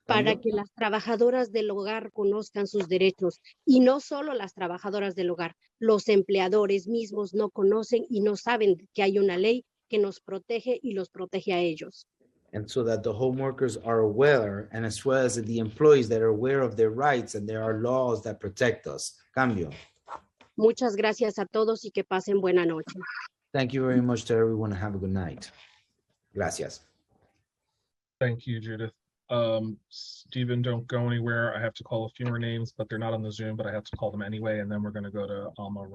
Para que las trabajadoras del hogar conozcan sus derechos. Y no solo las trabajadoras del hogar, los empleadores mismos no conocen y no saben que hay una ley que nos protege y los protege a ellos. And so that the home workers are aware, and as well as the employees that are aware of their rights, and there are laws that protect us. Cambio. Muchas gracias a todos y que pasen buena noche. Thank you very much to everyone and have a good night. Gracias. Thank you, Judith. Stephen, don't go anywhere. I have to call a few more names, but they're not on the Zoom, but I have to call them anyway. And then we're going to go to Alma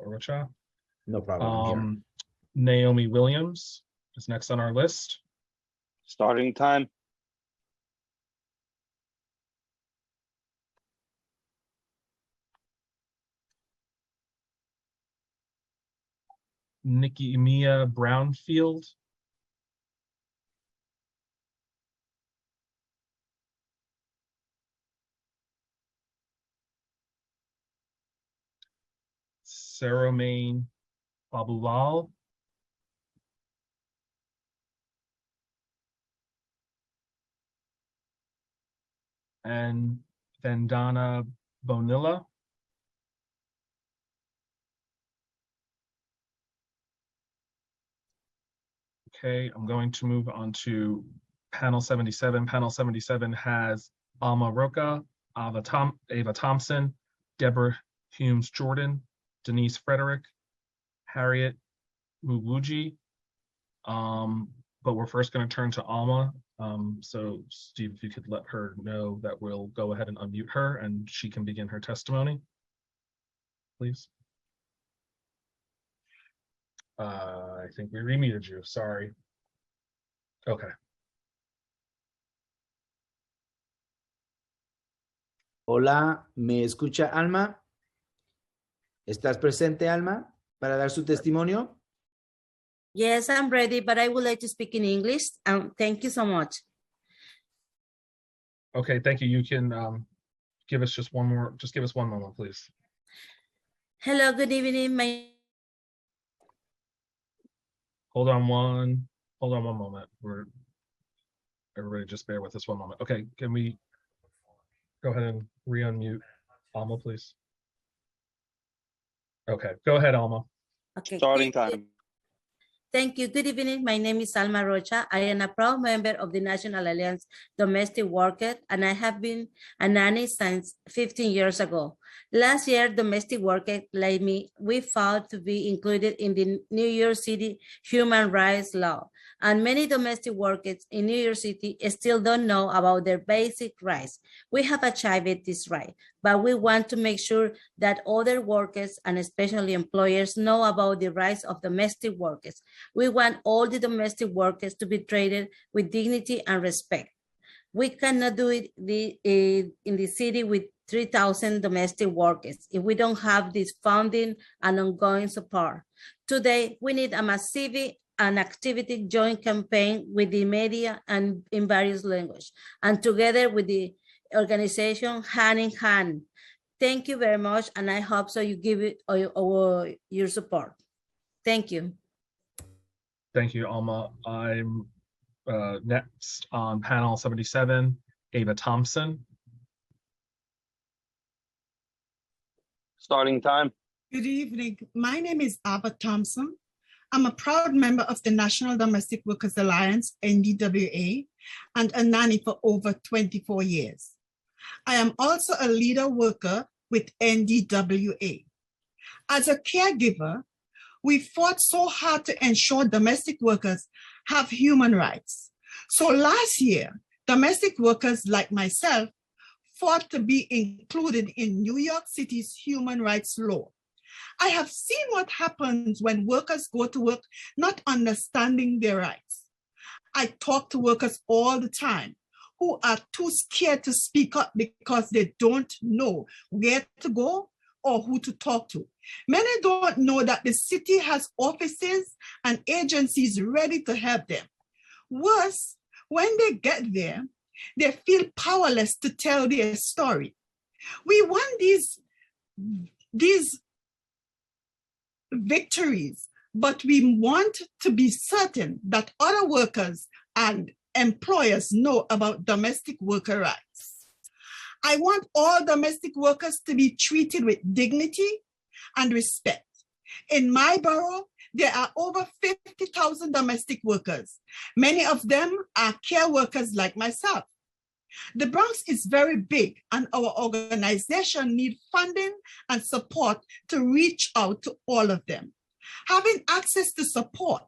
Rocha. No problem. Naomi Williams is next on our list. Starting time. Nikki Mia Brownfield. Sarah Main Babulal. And Vandana Bonilla. Okay, I'm going to move on to panel 77. Panel 77 has Alma Roca, Ava Thompson, Deborah Humes Jordan, Denise Frederick, Harriet Muguji. But we're first going to turn to Alma. So Steve, if you could let her know that we'll go ahead and unmute her and she can begin her testimony, please. I think we remuted you, sorry. Okay. Hola, ¿me escucha Alma? ¿Estás presente, Alma, para dar su testimonio? Yes, I'm ready, but I would like to speak in English. Thank you so much. Okay, thank you. You can give us just give us one moment, please. Hello, good evening. Hold on one moment. Everybody just bear with us one moment. Okay, can we go ahead and re-unmute Alma, please? Okay, go ahead, Alma. Okay. Starting time. Thank you. Good evening. My name is Alma Rocha. I am a proud member of the National Alliance Domestic Workers, and I have been a nanny since 15 years ago. Last year, domestic workers like me, we fought to be included in the New York City human rights law. And many domestic workers in New York City still don't know about their basic rights. We have achieved this right, but we want to make sure that other workers and especially employers know about the rights of domestic workers. We want all the domestic workers to be treated with dignity and respect. We cannot do it in the city with 3,000 domestic workers if we don't have this funding and ongoing support. Today, we need a massive and activity joint campaign with the media and in various languages, and together with the organization hand in hand. Thank you very much, and I hope so you give it your support. Thank you. Thank you, Alma. I'm next on panel 77, Ava Thompson. Starting time. Good evening. My name is Ava Thompson. I'm a proud member of the National Domestic Workers Alliance, NDWA, and a nanny for over 24 years. I am also a leader worker with NDWA. As a caregiver, we fought so hard to ensure domestic workers have human rights. So last year, domestic workers like myself fought to be included in New York City's human rights law. I have seen what happens when workers go to work not understanding their rights. I talk to workers all the time who are too scared to speak up because they don't know where to go or who to talk to. Many don't know that the city has offices and agencies ready to help them. Worse, when they get there, they feel powerless to tell their story. We want these victories, but we want to be certain that other workers and employers know about domestic worker rights. I want all domestic workers to be treated with dignity and respect. In my borough, there are over 50,000 domestic workers. Many of them are care workers like myself. The Bronx is very big, and our organization needs funding and support to reach out to all of them. Having access to support,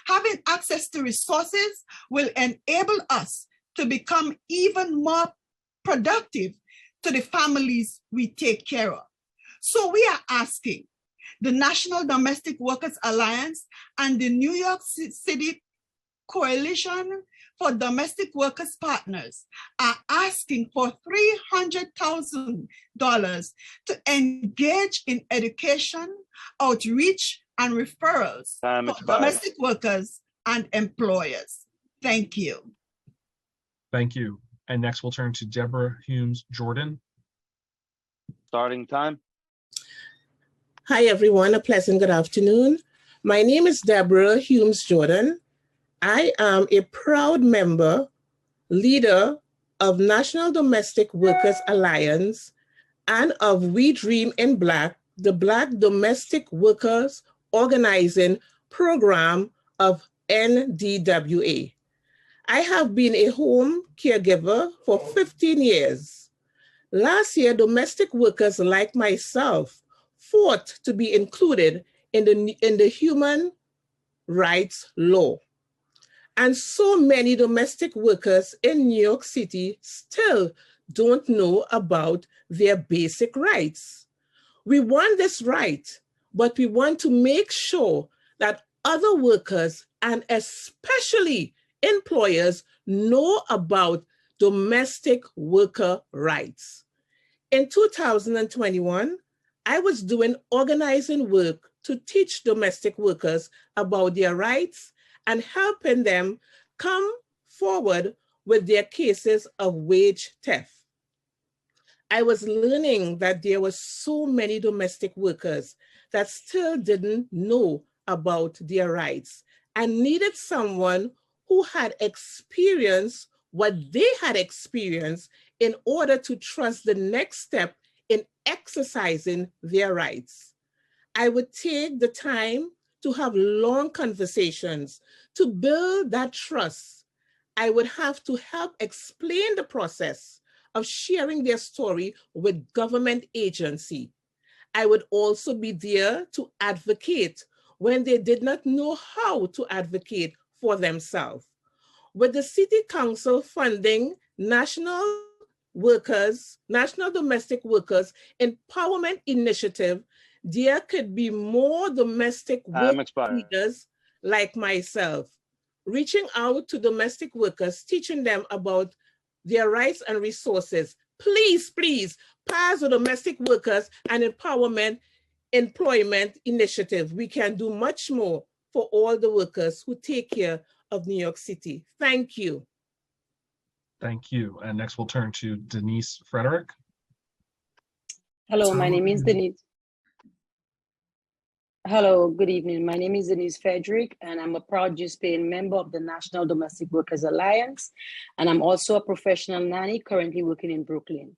having access to resources will enable us to become even more productive to the families we take care of. So we are asking the National Domestic Workers Alliance and the New York City Coalition for Domestic Workers Partners are asking for $300,000 to engage in education, outreach, and referrals for domestic workers and employers. Thank you. Thank you. And next we'll turn to Deborah Humes Jordan. Starting time. Hi, everyone. A pleasant good afternoon. My name is Deborah Humes Jordan. I am a proud member, leader of National Domestic Workers Alliance and of We Dream in Black, the Black Domestic Workers Organizing Program of NDWA. I have been a home caregiver for 15 years. Last year, domestic workers like myself fought to be included in the human rights law. And so many domestic workers in New York City still don't know about their basic rights. We want this right, but we want to make sure that other workers and especially employers know about domestic worker rights. In 2021, I was doing organizing work to teach domestic workers about their rights and helping them come forward with their cases of wage theft. I was learning that there were so many domestic workers that still didn't know about their rights and needed someone who had experienced what they had experienced in order to trust the next step in exercising their rights. I would take the time to have long conversations to build that trust. I would have to help explain the process of sharing their story with government agency. I would also be there to advocate when they did not know how to advocate for themselves. With the City Council funding National Domestic Workers Empowerment Initiative, there could be more domestic work leaders like myself, reaching out to domestic workers, teaching them about their rights and resources. Please, please pass the Domestic Workers and Employment Initiative. We can do much more for all the workers who take care of New York City. Thank you. Thank you. And next we'll turn to Denise Frederick. Hello, my name is Denise. Hello, good evening. My name is Denise Frederick, and I'm a proud dues-paying member of the National Domestic Workers Alliance, and I'm also a professional nanny currently working in Brooklyn.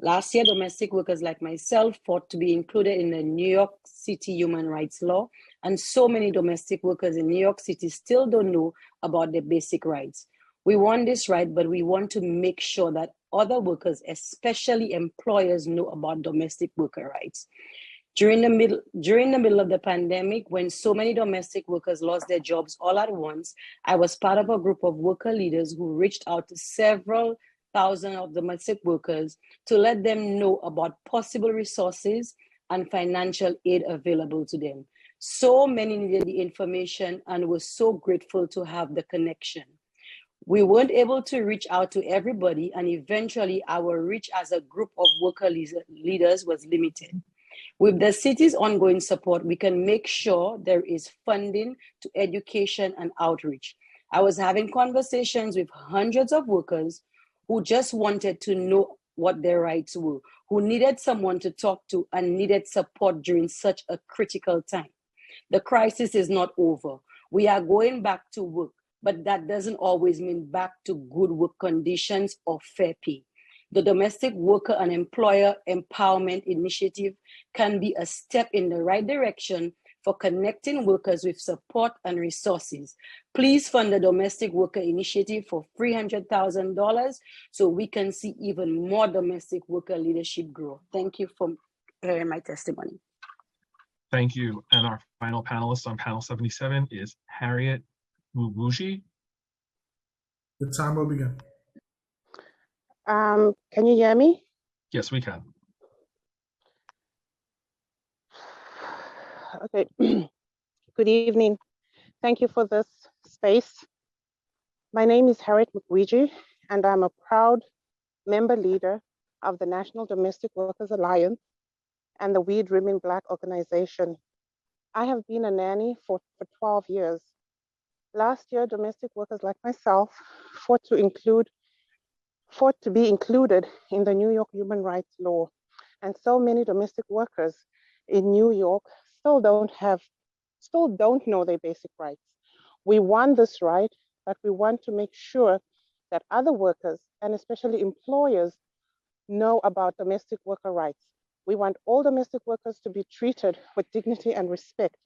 Last year, domestic workers like myself fought to be included in the New York City human rights law, and so many domestic workers in New York City still don't know about their basic rights. We want this right, but we want to make sure that other workers, especially employers, know about domestic worker rights. During the middle of the pandemic, when so many domestic workers lost their jobs all at once, I was part of a group of worker leaders who reached out to several thousand of domestic workers to let them know about possible resources and financial aid available to them. So many needed the information and were so grateful to have the connection. We weren't able to reach out to everybody, and eventually our reach as a group of worker leaders was limited. With the city's ongoing support, we can make sure there is funding to education and outreach. I was having conversations with hundreds of workers who just wanted to know what their rights were, who needed someone to talk to and needed support during such a critical time. The crisis is not over. We are going back to work, but that doesn't always mean back to good work conditions or fair pay. The Domestic Worker and Employer Empowerment Initiative can be a step in the right direction for connecting workers with support and resources. Please fund the Domestic Worker Initiative for $300,000 so we can see even more domestic worker leadership grow. Thank you for hearing my testimony. Thank you. And our final panelist on panel 77 is Harriet Mubuji. The time will begin. Can you hear me? Yes, we can. Okay. Good evening. Thank you for this space. My name is Harriet Mukwiji, and I'm a proud member leader of the National Domestic Workers Alliance and the We Dreaming Black organization. I have been a nanny for 12 years. Last year, domestic workers like myself fought to be included in the New York human rights law. And so many domestic workers in New York still don't know their basic rights. We want this right, but we want to make sure that other workers and especially employers know about domestic worker rights. We want all domestic workers to be treated with dignity and respect.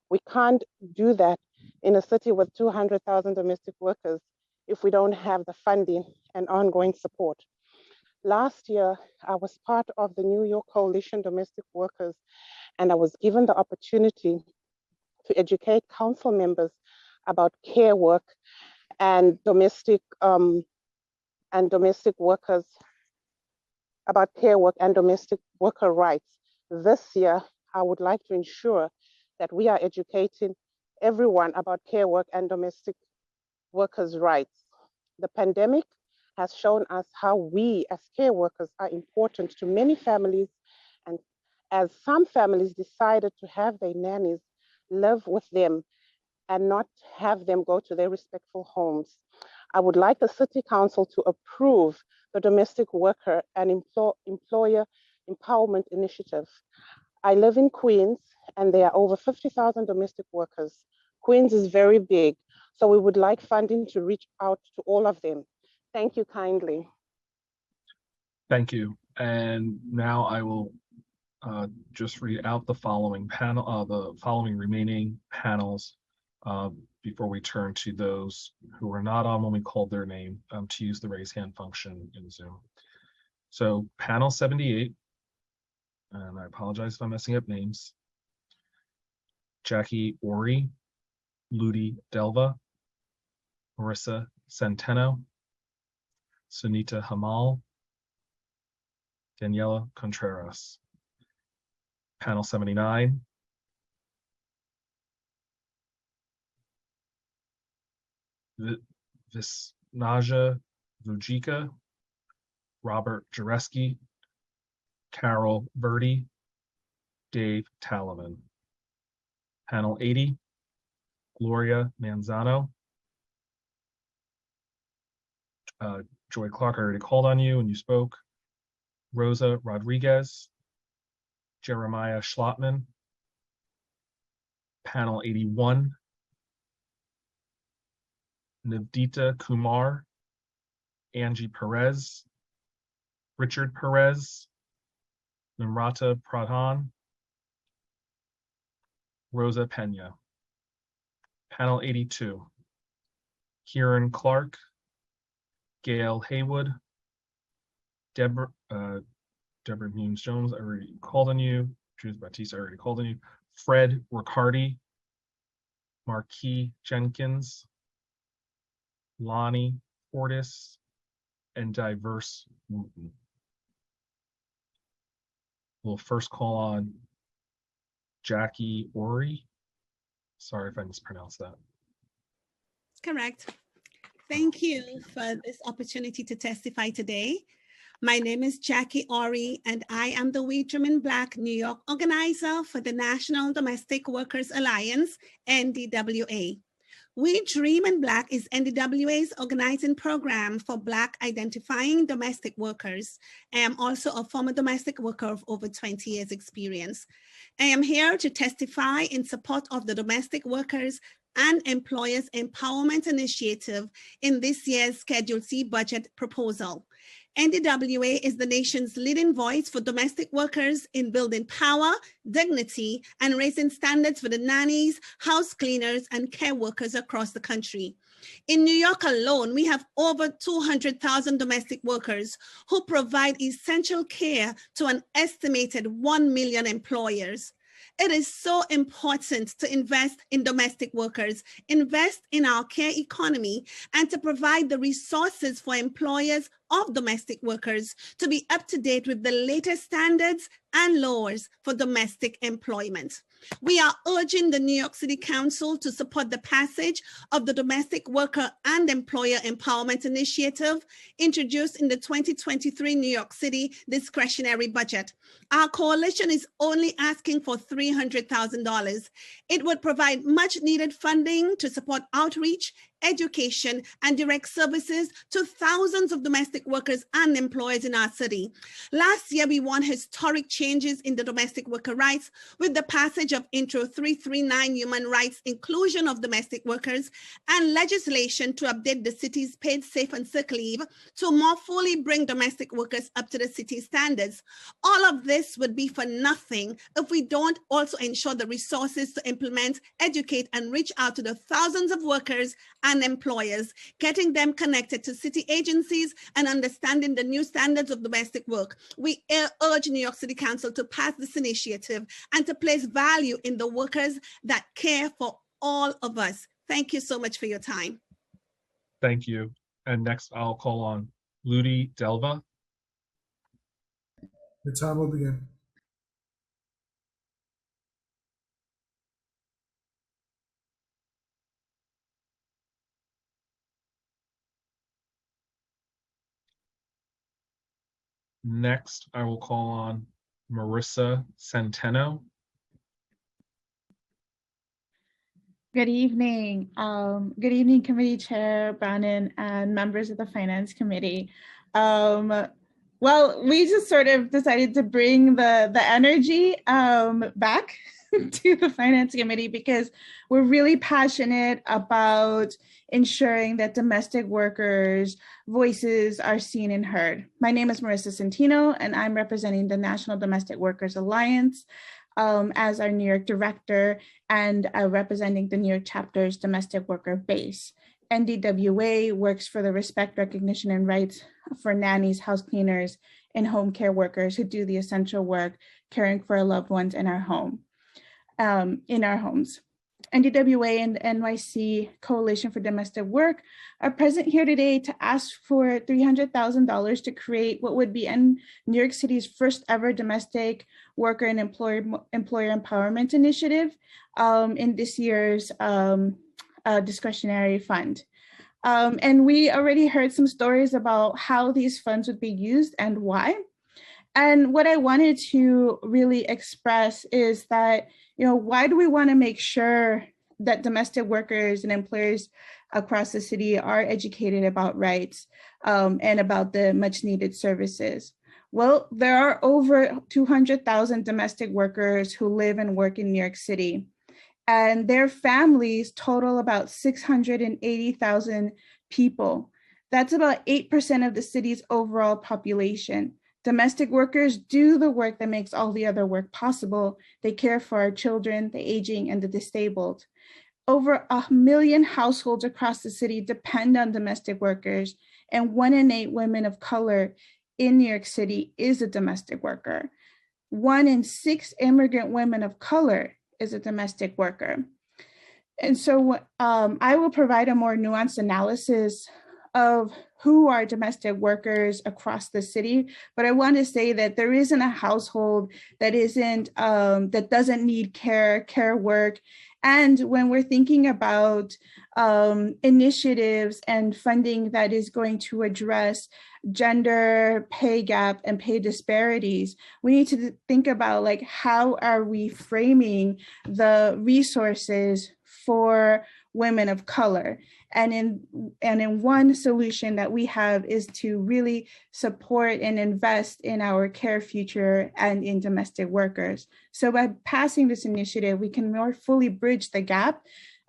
We can't do that in a city with 200,000 domestic workers if we don't have the funding and ongoing support. Last year, I was part of the New York Coalition Domestic Workers, and I was given the opportunity to educate council members about care work and domestic workers, about care work and domestic worker rights. This year, I would like to ensure that we are educating everyone about care work and domestic workers' rights. The pandemic has shown us how we as care workers are important to many families as some families decided to have their nannies live with them and not have them go to their respectful homes. I would like the City Council to approve the Domestic Worker and Employer Empowerment Initiative. I live in Queens, and there are over 50,000 domestic workers. Queens is very big, so we would like funding to reach out to all of them. Thank you kindly. Thank you. And now I will just read out the following panel, the following remaining panels before we turn to those who were not on when we called their name to use the raise hand function in Zoom. So panel 78, and I apologize if I'm messing up names. Jackie Ori, Ludi Delva, Marissa Centeno, Sunita Hamal, Daniela Contreras. Panel 79, Visnaja Vujika, Robert Jareski, Carol Birdie, Dave Talaman. Panel 80, Gloria Manzano, Joy Clark, I already called on you and you spoke. Rosa Rodriguez, Jeremiah Schlotman. Panel 81, Navdita Kumar, Angie Perez, Richard Perez, Namrata Pradhan, Rosa Pena. Panel 82, Kieran Clark, Gail Haywood, Deborah Humes-Jones, I already called on you. Judith Batista, I already called on you. Fred Riccardi, Marquis Jenkins, Lonnie Fortis, and Diverse Wooten. We'll first call on Jackie Ori. Sorry if I mispronounced that. Correct. Thank you for this opportunity to testify today. My name is Jackie Ori, and I am the We Dream in Black New York organizer for the National Domestic Workers Alliance, NDWA. We Dream in Black is NDWA's organizing program for Black identifying domestic workers. I am also a former domestic worker of over 20 years experience. I am here to testify in support of the Domestic Workers and Employers Empowerment Initiative in this year's Schedule C budget proposal. NDWA is the nation's leading voice for domestic workers in building power, dignity, and raising standards for the nannies, house cleaners, and care workers across the country. In New York alone, we have over 200,000 domestic workers who provide essential care to an estimated 1 million employers. It is so important to invest in domestic workers, invest in our care economy, and to provide the resources for employers of domestic workers to be up to date with the latest standards and laws for domestic employment. We are urging the New York City Council to support the passage of the Domestic Worker and Employer Empowerment Initiative introduced in the 2023 New York City discretionary budget. Our coalition is only asking for $300,000. It would provide much needed funding to support outreach, education, and direct services to thousands of domestic workers and employers in our city. Last year, we won historic changes in the domestic worker rights with the passage of Intro 339 Human Rights Inclusion of Domestic Workers and legislation to update the city's paid safe and sick leave to more fully bring domestic workers up to the city standards. All of this would be for nothing if we don't also ensure the resources to implement, educate, and reach out to the thousands of workers and employers, getting them connected to city agencies and understanding the new standards of domestic work. We urge New York City Council to pass this initiative and to place value in the workers that care for all of us. Thank you so much for your time. Thank you. And next I'll call on Ludi Delva. Your time will begin. Next, I will call on Marissa Centeno. Good evening. Good evening, Committee Chair Brannon and members of the Finance Committee. Well, we just sort of decided to bring the energy back to the Finance Committee because we're really passionate about ensuring that domestic workers' voices are seen and heard. My name is Marissa Centeno, and I'm representing the National Domestic Workers Alliance as our New York director and representing the New York chapter's domestic worker base. NDWA works for the respect, recognition, and rights for nannies, house cleaners, and home care workers who do the essential work caring for our loved ones in our home, in our homes. NDWA and the NYC Coalition for Domestic Work are present here today to ask for $300,000 to create what would be New York City's first ever domestic worker and employer empowerment initiative in this year's discretionary fund. And we already heard some stories about how these funds would be used and why. And what I wanted to really express is that, why do we want to make sure that domestic workers and employers across the city are educated about rights and about the much needed services? Well, there are over 200,000 domestic workers who live and work in New York City, and their families total about 680,000 people. That's about 8% of the city's overall population. Domestic workers do the work that makes all the other work possible. They care for our children, the aging, and the disabled. Over 1 million households across the city depend on domestic workers, and 1 in 8 women of color in New York City is a domestic worker. 1 in 6 immigrant women of color is a domestic worker. And so I will provide a more nuanced analysis of who are domestic workers across the city, but I want to say that there isn't a household that isn't that doesn't need care work. And when we're thinking about initiatives and funding that is going to address gender pay gap and pay disparities, we need to think about how are we framing the resources for women of color. And in one solution that we have is to really support and invest in our care future and in domestic workers. So by passing this initiative, we can more fully bridge the gap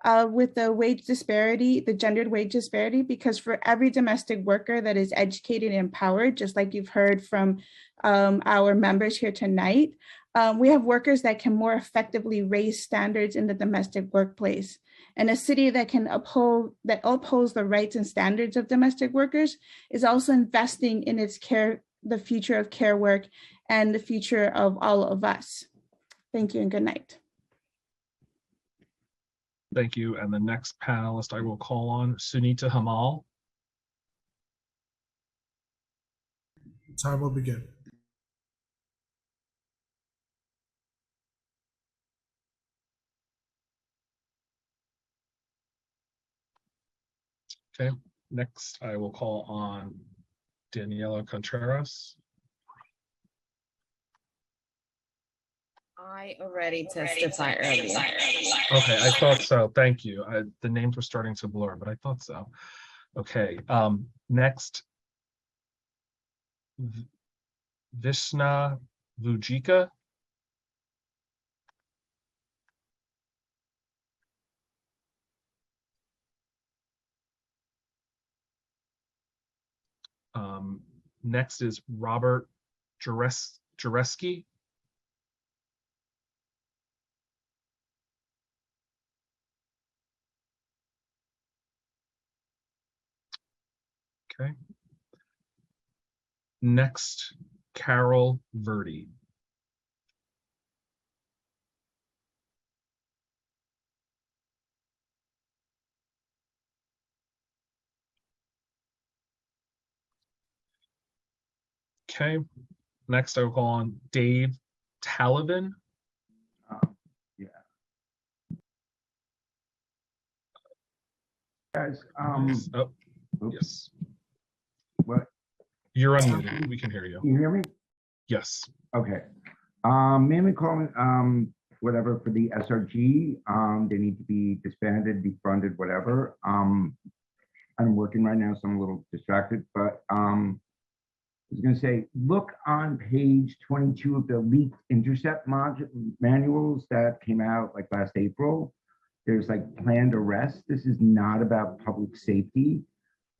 with the wage disparity, the gendered wage disparity, because for every domestic worker that is educated and empowered, just like you've heard from our members here tonight, we have workers that can more effectively raise standards in the domestic workplace. And a city that upholds the rights and standards of domestic workers is also investing in its care, the future of care work, and the future of all of us. Thank you and good night. Thank you. And the next panelist I will call on, Sunita Hamal. Time will begin. Okay, next I will call on Daniela Contreras. I already testified earlier. Okay, I thought so. Thank you. The names were starting to blur, but I thought so. Okay, next, Vishna Vujika. Next is Robert Jareski. Okay. Next, Carol Verdi. Okay. Next, I will call on Dave Talavin. Yeah. Guys, Yes. Oh, yes. What? You're unmuted. We can hear you. Can you hear me? Yes. Okay. Mainly calling, whatever for the SRG. They need to be disbanded, defunded, whatever. I'm working right now, so I'm a little distracted, but I was gonna say, look on page 22 of the leaked intercept manuals that came out like last April. There's like planned arrest. This is not about public safety.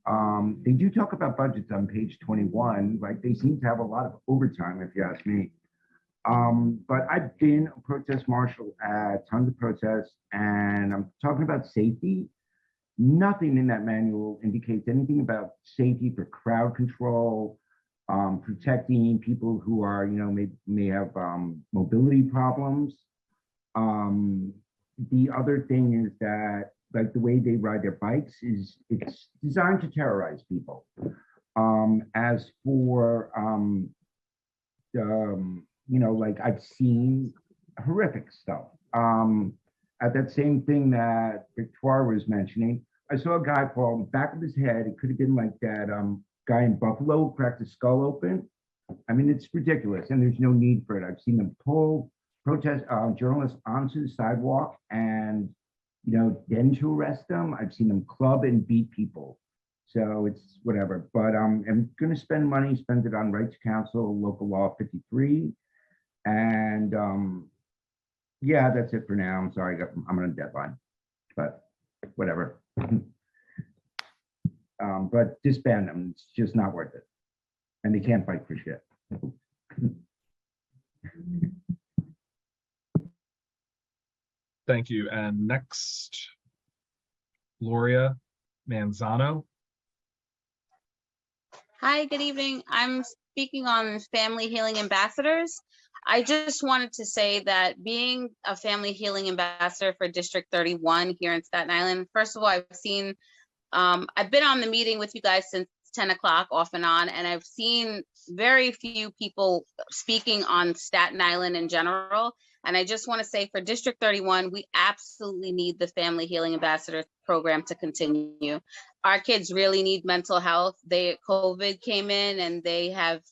They do talk about budgets on page 21. Like they seem to have a lot of overtime, if you ask me. But I've been a protest marshal at tons of protests, and I'm talking about safety. Nothing in that manual indicates anything about safety for crowd control, protecting people who are, may have mobility problems. The other thing is that, like the way they ride their bikes it's designed to terrorize people. As for like I've seen horrific stuff. At that same thing that Victoire was mentioning, I saw a guy fall on the back of his head. It could have been like that guy in Buffalo cracked his skull open. I mean, it's ridiculous, and there's no need for it. I've seen them pull protest journalists onto the sidewalk and, then to arrest them. I've seen them club and beat people. So it's whatever. But I'm going to spend money, spend it on Rights Council, Local Law 53. And yeah, that's it for now. I'm sorry, I'm on a deadline, but whatever. But disband them. It's just not worth it. And they can't fight for shit. Thank you. And next, Gloria Manzano. Hi, good evening. I'm speaking on Family Healing Ambassadors. I just wanted to say that being a Family Healing Ambassador for District 31 here in Staten Island, first of all, I've been on the meeting with you guys since 10 o'clock off and on, and I've seen very few people speaking on Staten Island in general. And I just want to say for District 31, we absolutely need the Family Healing Ambassador program to continue. Our kids really need mental health. COVID came in and they have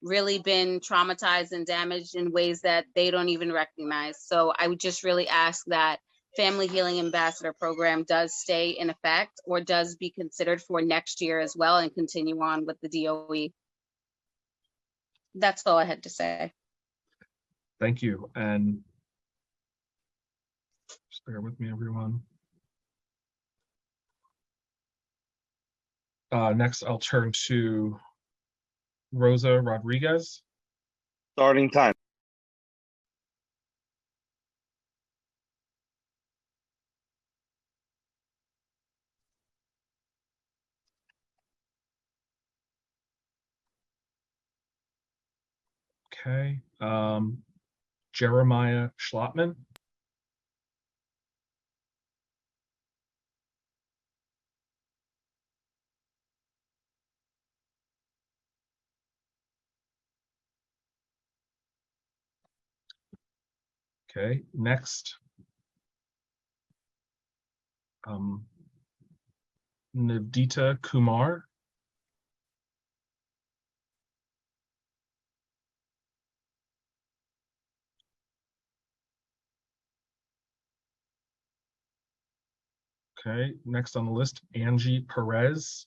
really been traumatized and damaged in ways that they don't even recognize. So I would just really ask that Family Healing Ambassador program does stay in effect or does be considered for next year as well and continue on with the DOE. That's all I had to say. Thank you. And just bear with me, everyone. Next, I'll turn to Rosa Rodriguez. Starting time. Okay. Jeremiah Schlotman. Okay, next. Navdita Kumar. Okay, next on the list, Angie Perez.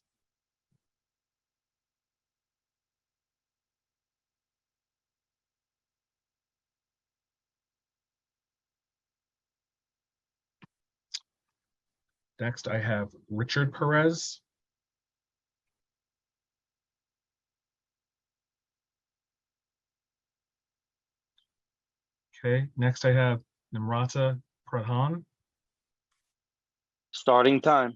Next, I have Richard Perez. Okay, next I have Nimrata Pradhan. Starting time.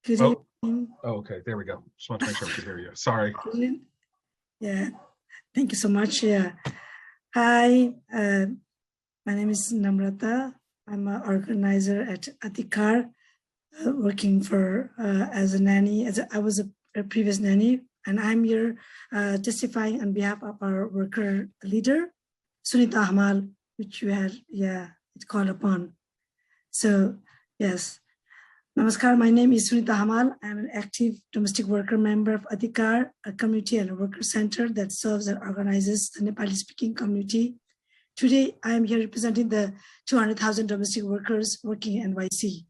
Good evening. Oh, okay, there we go. Just want to make sure I could hear you. Sorry. Yeah, thank you so much. Yeah. Hi, my name is Namrata. I'm an organizer at Atikar, working for as a nanny. I was a previous nanny, and I'm here testifying on behalf of our worker leader, Sunita Ahmal, which you had, it's called upon. So, yes. Namaskar, my name is Sunita Hamal. I'm an active domestic worker member of Adhikar, a community and a worker center that serves and organizes the Nepali-speaking community. Today, I am here representing the 200,000 domestic workers working in NYC.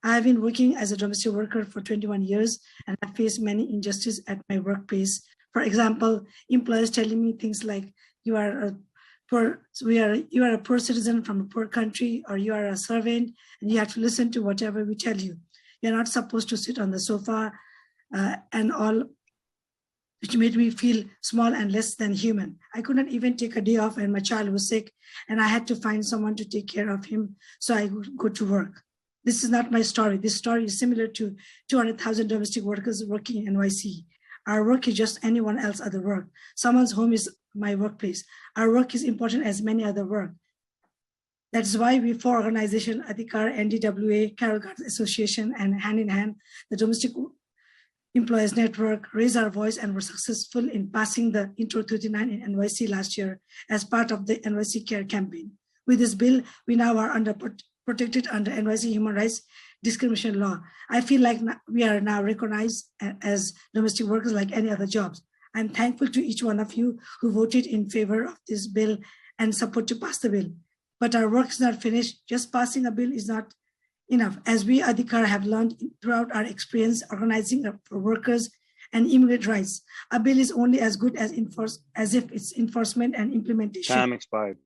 I have been working as a domestic worker for 21 years and have faced many injustices at my workplace. For example, employers telling me things like, you are a poor citizen from a poor country, or you are a servant and you have to listen to whatever we tell you. You're not supposed to sit on the sofa and all, which made me feel small and less than human. I could not even take a day off when my child was sick and I had to find someone to take care of him so I would go to work. This is not my story. This story is similar to 200,000 domestic workers working in NYC. Our work is just anyone else's other work. Someone's home is my workplace. Our work is important as many other work. That's why we, four organizations, Adhikar, NDWA, Carol Guards Association, and hand in hand, the Domestic Employees Network, raised our voice and were successful in passing the Intro 39 in NYC last year as part of the NYC Care campaign. With this bill, we now are protected under NYC Human Rights Discrimination Law. I feel like we are now recognized as domestic workers like any other jobs. I'm thankful to each one of you who voted in favor of this bill and support to pass the bill. But our work is not finished. Just passing a bill is not enough. As we Adhikar have learned throughout our experience organizing for workers and immigrant rights, a bill is only as good as if its enforcement and implementation. Time expired.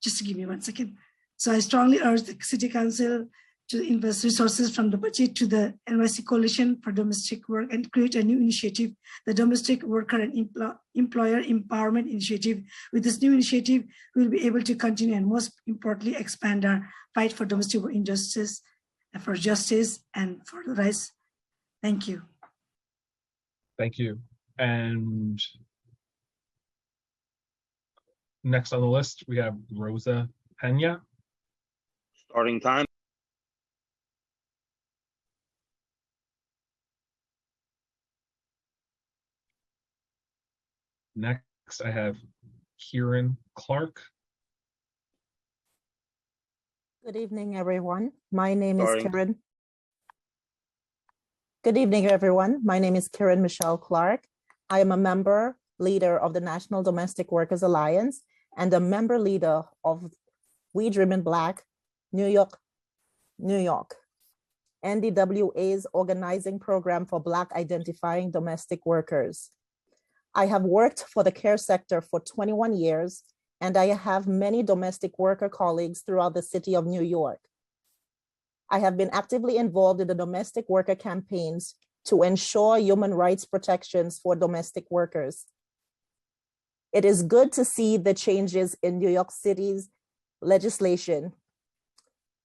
Just give me 1 second. So I strongly urge the City Council to invest resources from the budget to the NYC Coalition for Domestic Work and create a new initiative, the Domestic Worker and Employer Empowerment Initiative. With this new initiative, we'll be able to continue and most importantly, expand our fight for domestic work injustice, for justice and for the rights. Thank you. Thank you. And next on the list, we have Rosa Pena. Starting time. Next, I have Kieran Clark. Good evening, everyone. My name is Starting. Karen. Good evening, everyone. My name is Karen Michelle Clark. I am a member leader of the National Domestic Workers Alliance and a member leader of We Dream in Black, New York, NDWA's organizing program for Black identifying domestic workers. I have worked for the care sector for 21 years, and I have many domestic worker colleagues throughout the city of New York. I have been actively involved in the domestic worker campaigns to ensure human rights protections for domestic workers. It is good to see the changes in New York City's legislation.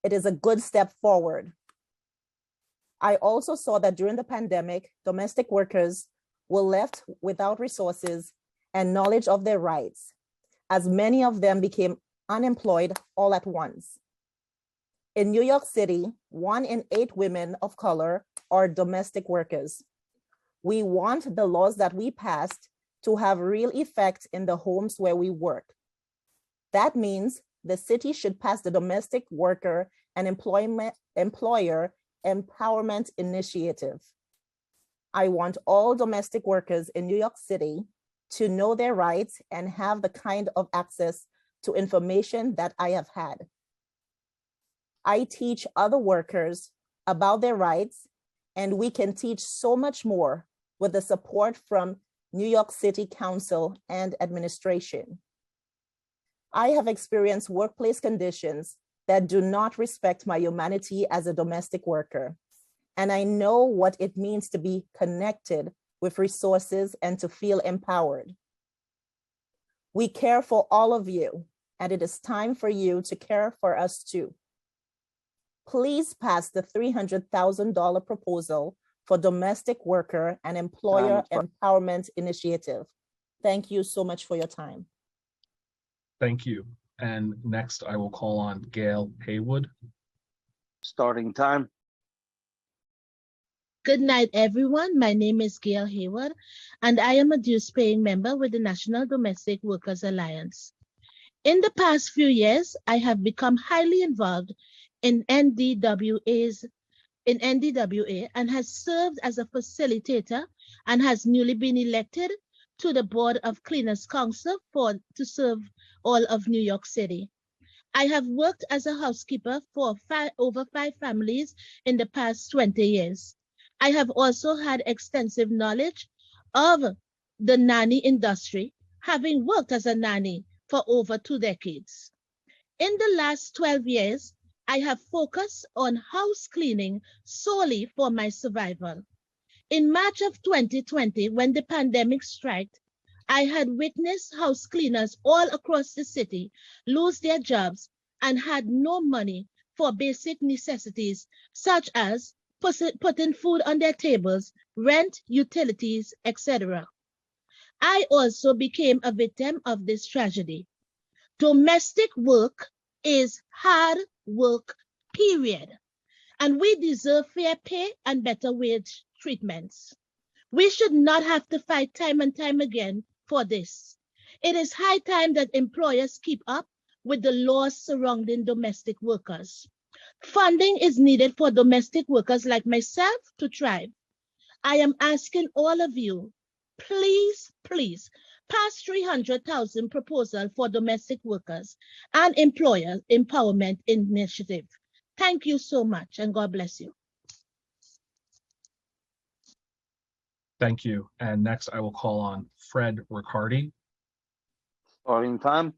It is a good step forward. I also saw that during the pandemic, domestic workers were left without resources and knowledge of their rights, as many of them became unemployed all at once. In New York City, 1 in 8 women of color are domestic workers. We want the laws that we passed to have real effect in the homes where we work. That means the city should pass the Domestic Worker and Employer Empowerment Initiative. I want all domestic workers in New York City to know their rights and have the kind of access to information that I have had. I teach other workers about their rights, and we can teach so much more with the support from New York City Council and administration. I have experienced workplace conditions that do not respect my humanity as a domestic worker, and I know what it means to be connected with resources and to feel empowered. We care for all of you, and it is time for you to care for us too. Please pass the $300,000 proposal for Domestic Worker and Employer Empowerment Initiative. Thank you so much for your time. Thank you. And next, I will call on Gail Haywood. Starting time. Good night, everyone. My name is Gail Hayward, and I am a dues-paying member with the National Domestic Workers Alliance. In the past few years, I have become highly involved in NDWA and has served as a facilitator and has newly been elected to the Board of Cleaners Council to serve all of New York City. I have worked as a housekeeper for over 5 families in the past 20 years. I have also had extensive knowledge of the nanny industry, having worked as a nanny for over 2 decades. In the last 12 years, I have focused on house cleaning solely for my survival. In March of 2020, when the pandemic struck, I had witnessed house cleaners all across the city lose their jobs and had no money for basic necessities such as putting food on their tables, rent, utilities, etc. I also became a victim of this tragedy. Domestic work is hard work, period. And we deserve fair pay and better wage treatments. We should not have to fight time and time again for this. It is high time that employers keep up with the laws surrounding domestic workers. Funding is needed for domestic workers like myself to thrive. I am asking all of you, please, please, pass 300,000 proposal for domestic workers and employer empowerment initiative. Thank you so much and God bless you. Thank you. And next I will call on Fred Riccardi. Starting time.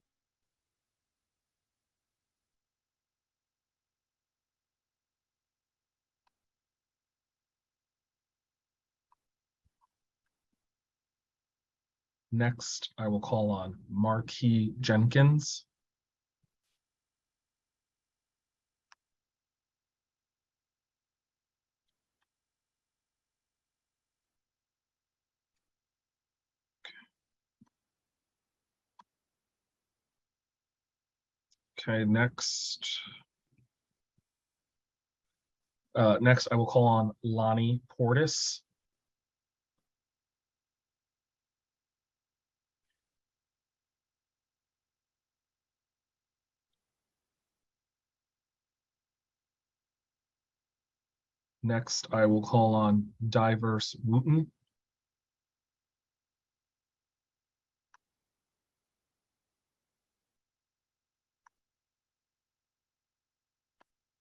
Next, I will call on Marquis Jenkins. Okay, next I will call on Lonnie Portis. Next, I will call on Diverse Wooten.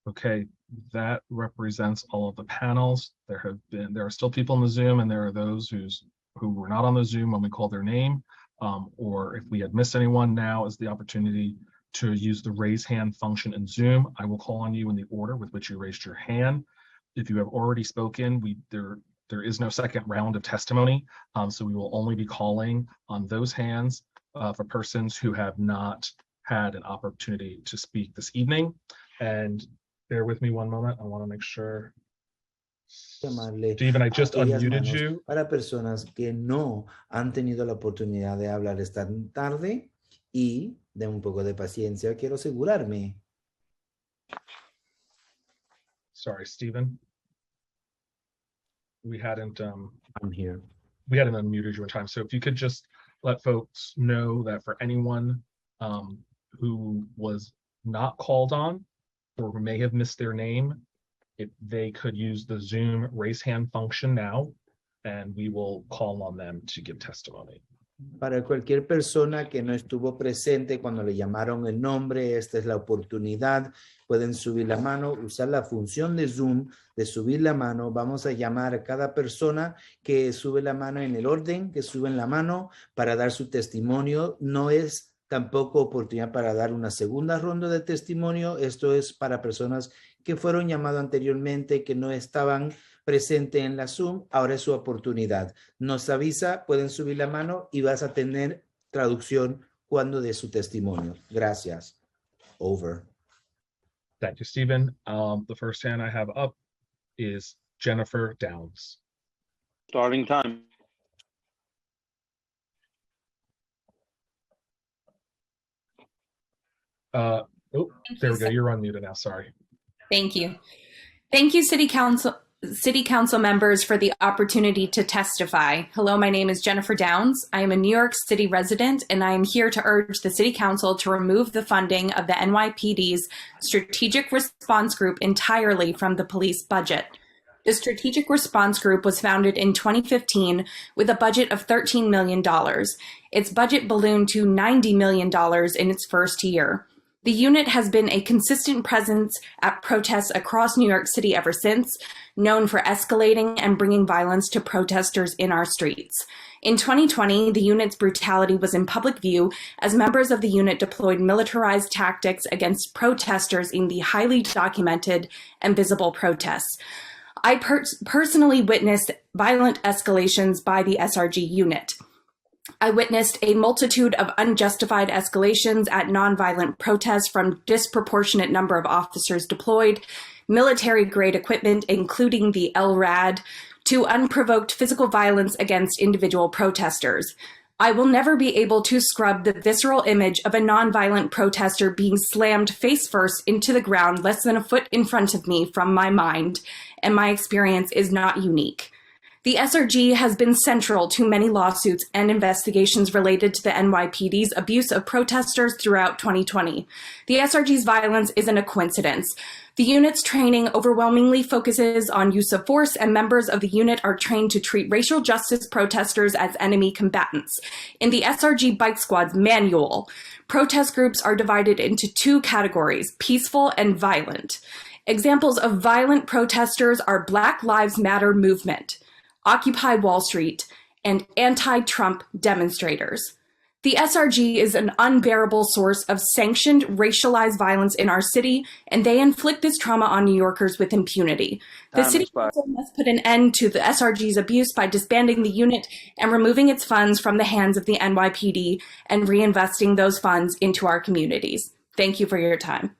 Okay, that represents all of the panels. There are still people in the Zoom, and there are those who were not on the Zoom when we called their name, or if we had missed anyone. Now is the opportunity to use the raise hand function in Zoom. I will call on you in the order with which you raised your hand. If you have already spoken, there is no second round of testimony, so we will only be calling on those hands for persons who have not had an opportunity to speak this evening. And bear with me one moment. I want to make sure. Stephen, I just unmuted you. Para personas que no han tenido la oportunidad de hablar esta tarde y de un poco de paciencia, quiero asegurarme. Sorry, Stephen. We hadn't. I'm here. We hadn't unmuted you in time. So if you could just let folks know that for anyone who was not called on or may have missed their name, if they could use the Zoom raise hand function now, and we will call on them to give testimony. Para cualquier persona que no estuvo presente cuando le llamaron el nombre, esta es la oportunidad. Pueden subir la mano, usar la función de Zoom de subir la mano. Vamos a llamar a cada persona que sube la mano en el orden que suben la mano para dar su testimonio. No es tampoco oportunidad para dar una segunda ronda de testimonio. Esto es para personas que fueron llamadas anteriormente, que no estaban presentes en la Zoom. Ahora es su oportunidad. Nos avisa, pueden subir la mano y vas a tener traducción cuando dé su testimonio. Gracias. Over. Thank you, Stephen. The first hand I have up is Jennifer Downs. Starting time. There we go. You're unmuted now. Sorry. Thank you. Thank you, City Council. City Council members for the opportunity to testify. Hello, my name is Jennifer Downs. I am a New York City resident, and I am here to urge the City Council to remove the funding of the NYPD's Strategic Response Group entirely from the police budget. The Strategic Response Group was founded in 2015 with a budget of $13 million. Its budget ballooned to $90 million in its first year. The unit has been a consistent presence at protests across New York City ever since, known for escalating and bringing violence to protesters in our streets. In 2020, the unit's brutality was in public view as members of the unit deployed militarized tactics against protesters in the highly documented and visible protests. I personally witnessed violent escalations by the SRG unit. I witnessed a multitude of unjustified escalations at nonviolent protests from disproportionate number of officers deployed, military-grade equipment, including the LRAD, to unprovoked physical violence against individual protesters. I will never be able to scrub the visceral image of a nonviolent protester being slammed face first into the ground less than a foot in front of me from my mind, and my experience is not unique. The SRG has been central to many lawsuits and investigations related to the NYPD's abuse of protesters throughout 2020. The SRG's violence isn't a coincidence. The unit's training overwhelmingly focuses on use of force, and members of the unit are trained to treat racial justice protesters as enemy combatants. In the SRG Bike Squad's manual, protest groups are divided into two categories, peaceful and violent. Examples of violent protesters are Black Lives Matter movement, Occupy Wall Street, and anti-Trump demonstrators. The SRG is an unbearable source of sanctioned racialized violence in our city, and they inflict this trauma on New Yorkers with impunity. The City Council must put an end to the SRG's abuse by disbanding the unit and removing its funds from the hands of the NYPD and reinvesting those funds into our communities. Thank you for your time.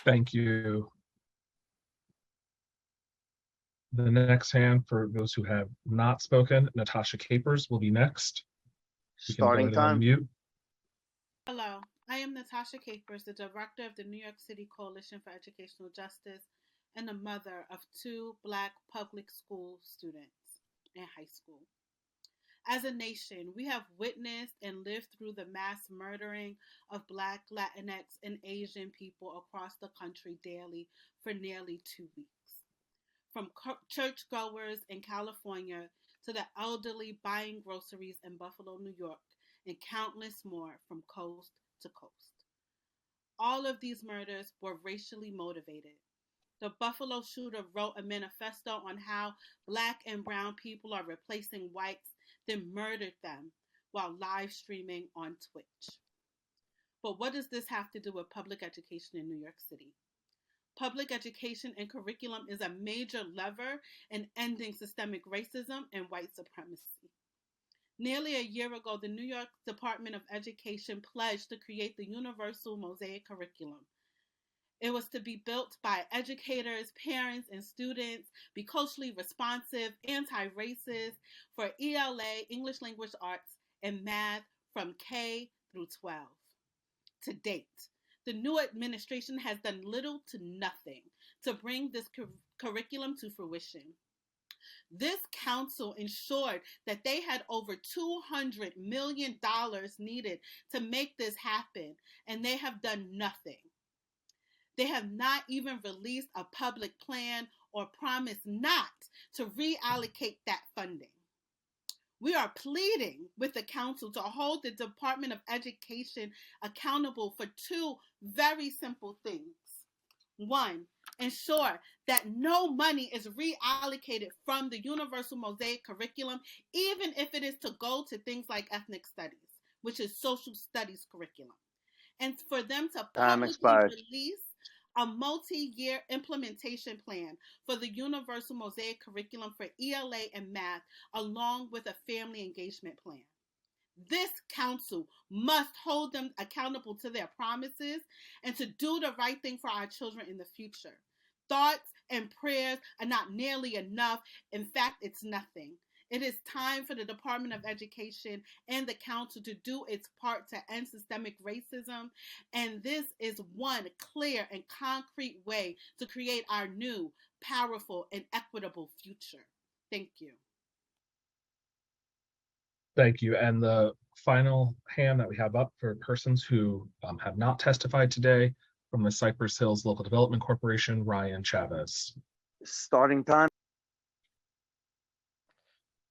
Thank you. The next hand, for those who have not spoken, Natasha Capers will be next. Starting time. Unmute. Hello, I am Natasha Capers, the director of the New York City Coalition for Educational Justice and the mother of 2 Black public school students in high school. As a nation, we have witnessed and lived through the mass murdering of Black, Latinx, and Asian people across the country daily for nearly 2 weeks. From churchgoers in California to the elderly buying groceries in Buffalo, New York, and countless more from coast to coast. All of these murders were racially motivated. The Buffalo shooter wrote a manifesto on how Black and brown people are replacing whites, then murdered them while live streaming on Twitch. But what does this have to do with public education in New York City? Public education and curriculum is a major lever in ending systemic racism and white supremacy. Nearly a year ago, the New York Department of Education pledged to create the Universal Mosaic Curriculum. It was to be built by educators, parents, and students, be culturally responsive, anti-racist, for ELA, English Language Arts, and math from K through 12. To date, the new administration has done little to nothing to bring this curriculum to fruition. This council ensured that they had over $200 million needed to make this happen, and they have done nothing. They have not even released a public plan or promised not to reallocate that funding. We are pleading with the council to hold the Department of Education accountable for 2 very simple things. 1, ensure that no money is reallocated from the Universal Mosaic Curriculum, even if it is to go to things like ethnic studies, which is social studies curriculum. And for them to publicly release a multi-year implementation plan for the Universal Mosaic Curriculum for ELA and math, along with a family engagement plan. This council must hold them accountable to their promises and to do the right thing for our children in the future. Thoughts and prayers are not nearly enough. In fact, it's nothing. It is time for the Department of Education and the council to do its part to end systemic racism. And this is one clear and concrete way to create our new, powerful, and equitable future. Thank you. Thank you. And the final hand that we have up for persons who have not testified today from the Cypress Hills Local Development Corporation, Ryan Chavez. Starting time.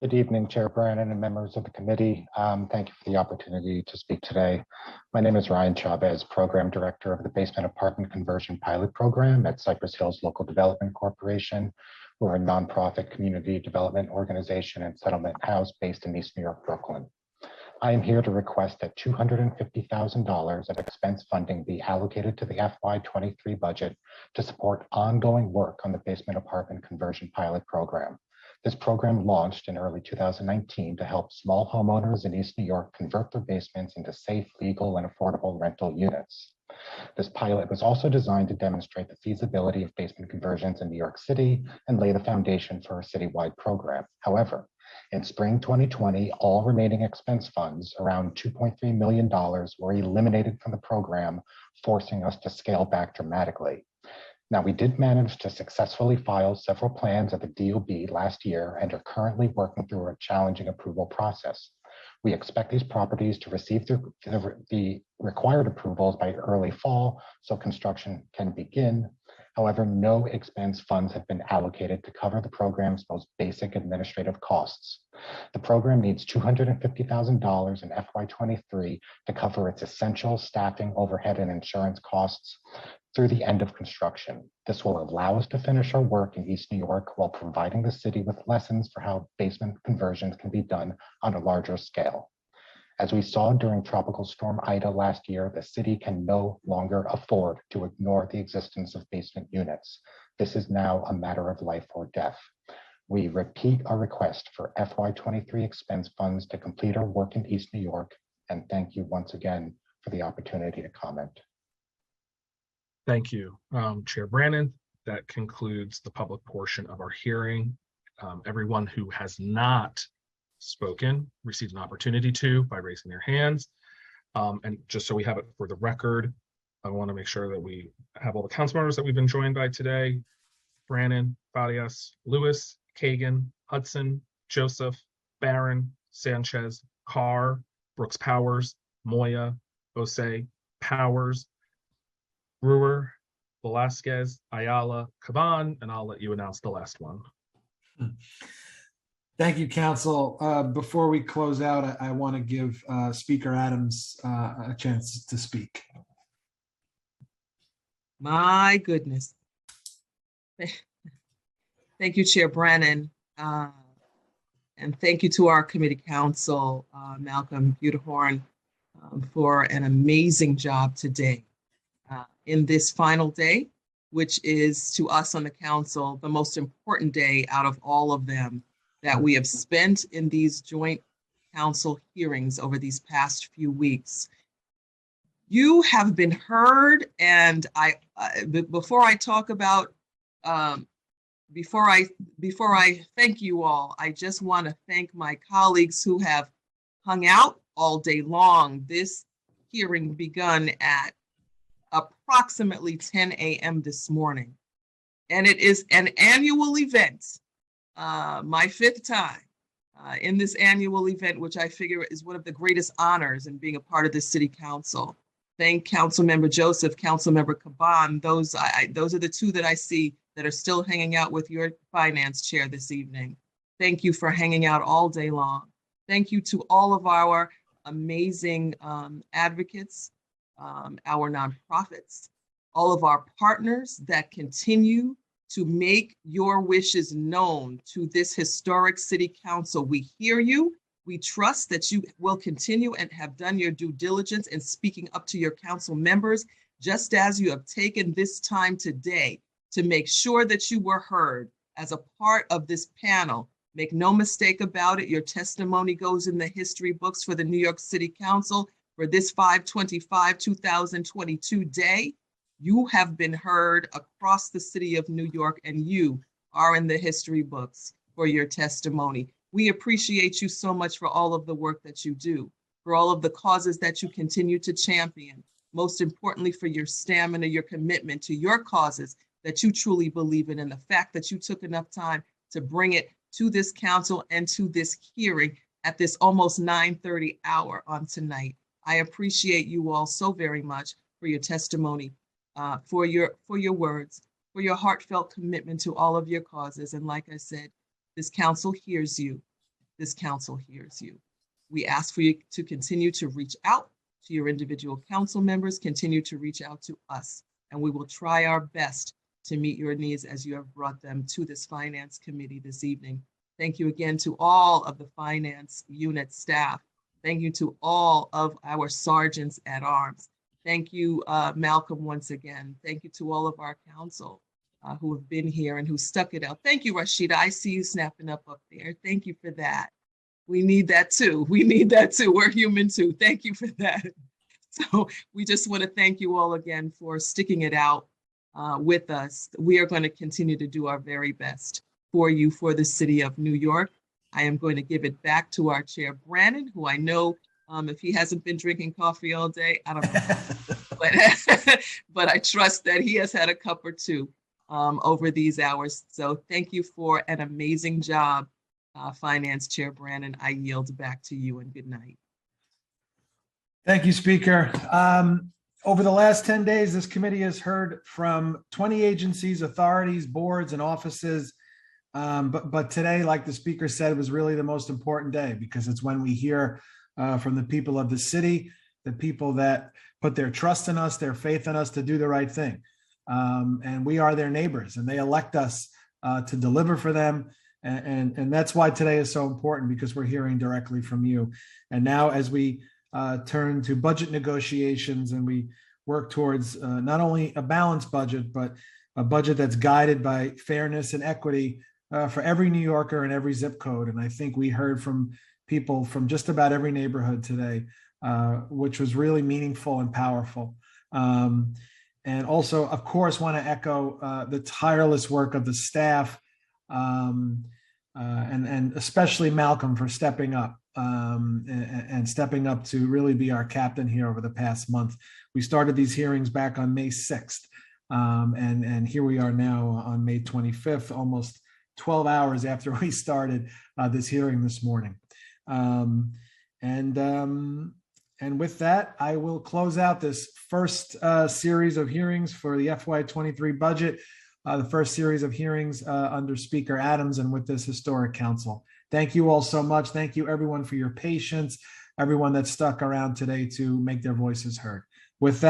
Good evening, Chair Brannon and members of the committee. Thank you for the opportunity to speak today. My name is Ryan Chavez, Program Director of the Basement Apartment Conversion Pilot Program at Cypress Hills Local Development Corporation. We're a nonprofit community development organization and settlement house based in East New York, Brooklyn. I am here to request that $250,000 of expense funding be allocated to the FY23 budget to support ongoing work on the basement apartment conversion pilot program. This program launched in early 2019 to help small homeowners in East New York convert their basements into safe, legal, and affordable rental units. This pilot was also designed to demonstrate the feasibility of basement conversions in New York City and lay the foundation for a citywide program. However, in spring 2020, all remaining expense funds, around $2.3 million, were eliminated from the program, forcing us to scale back dramatically. Now, we did manage to successfully file several plans at the DOB last year and are currently working through a challenging approval process. We expect these properties to receive the required approvals by early fall so construction can begin. However, no expense funds have been allocated to cover the program's most basic administrative costs. The program needs $250,000 in FY23 to cover its essential staffing, overhead, and insurance costs through the end of construction. This will allow us to finish our work in East New York while providing the city with lessons for how basement conversions can be done on a larger scale. As we saw during Tropical Storm Ida last year, the city can no longer afford to ignore the existence of basement units. This is now a matter of life or death. We repeat our request for FY23 expense funds to complete our work in East New York, and thank you once again for the opportunity to comment. Thank you, Chair Brannon. That concludes the public portion of our hearing. Everyone who has not spoken received an opportunity to by raising their hands. And just so we have it for the record, I want to make sure that we have all the council members that we've been joined by today: Brannon, Farias, Lewis, Kagan, Hudson, Joseph, Barron, Sanchez, Carr, Brooks Powers, Moya, Osei, Powers, Brewer, Velasquez, Ayala, Caban, and I'll let you announce the last one. Thank you, Council. Before we close out, I want to give Speaker Adams a chance to speak. My goodness. Thank you, Chair Brannon. And thank you to our committee counsel, Malcolm Budahorn, for an amazing job today. In this final day, which is to us on the council, the most important day out of all of them that we have spent in these joint council hearings over these past few weeks. You have been heard, and before I talk about, before I thank you all, I just want to thank my colleagues who have hung out all day long. This hearing begun at approximately 10 a.m. this morning. And it is an annual event, my fifth time in this annual event, which I figure is one of the greatest honors in being a part of the city council. Thank Councilmember Joseph, Councilmember Caban. Those are the two that I see that are still hanging out with your finance chair this evening. Thank you for hanging out all day long. Thank you to all of our amazing advocates, our nonprofits, all of our partners that continue to make your wishes known to this historic city council. We hear you. We trust that you will continue and have done your due diligence in speaking up to your council members, just as you have taken this time today to make sure that you were heard as a part of this panel. Make no mistake about it, your testimony goes in the history books for the New York City Council for this 5/25/2022 day. You have been heard across the city of New York, and you are in the history books for your testimony. We appreciate you so much for all of the work that you do, for all of the causes that you continue to champion, most importantly for your stamina, your commitment to your causes that you truly believe in, and the fact that you took enough time to bring it to this council and to this hearing at this almost 9:30 hour on tonight. I appreciate you all so very much for your testimony, for your words, for your heartfelt commitment to all of your causes. And like I said, this council hears you. This council hears you. We ask for you to continue to reach out to your individual council members, continue to reach out to us, and we will try our best to meet your needs as you have brought them to this finance committee this evening. Thank you again to all of the finance unit staff. Thank you to all of our sergeants at arms. Thank you, Malcolm, once again. Thank you to all of our council who have been here and who stuck it out. Thank you, Rashida. I see you snapping up there. Thank you for that. We need that too. We need that too. We're human too. Thank you for that. So we just want to thank you all again for sticking it out with us. We are going to continue to do our very best for you, for the city of New York. I am going to give it back to our chair, Brandon, who I know if he hasn't been drinking coffee all day, I don't know. but I trust that he has had a cup or two over these hours. So thank you for an amazing job, Finance Chair Brandon. I yield back to you and good night. Thank you, Speaker. Over the last 10 days, this committee has heard from 20 agencies, authorities, boards, and offices. But today, like the Speaker said, was really the most important day because it's when we hear from the people of the city, the people that put their trust in us, their faith in us to do the right thing. And we are their neighbors, and they elect us to deliver for them. And that's why today is so important, because we're hearing directly from you. And now as we turn to budget negotiations and we work towards not only a balanced budget, but a budget that's guided by fairness and equity for every New Yorker and every zip code. And I think we heard from people from just about every neighborhood today, which was really meaningful and powerful. And also, of course, want to echo the tireless work of the staff and especially Malcolm for stepping up and stepping up to really be our captain here over the past month. We started these hearings back on May 6th, and here we are now on May 25th, almost 12 hours after we started this hearing this morning. And with that, I will close out this first series of hearings for the FY23 budget, the first series of hearings under Speaker Adams and with this historic council. Thank you all so much. Thank you everyone for your patience, everyone that stuck around today to make their voices heard. With that,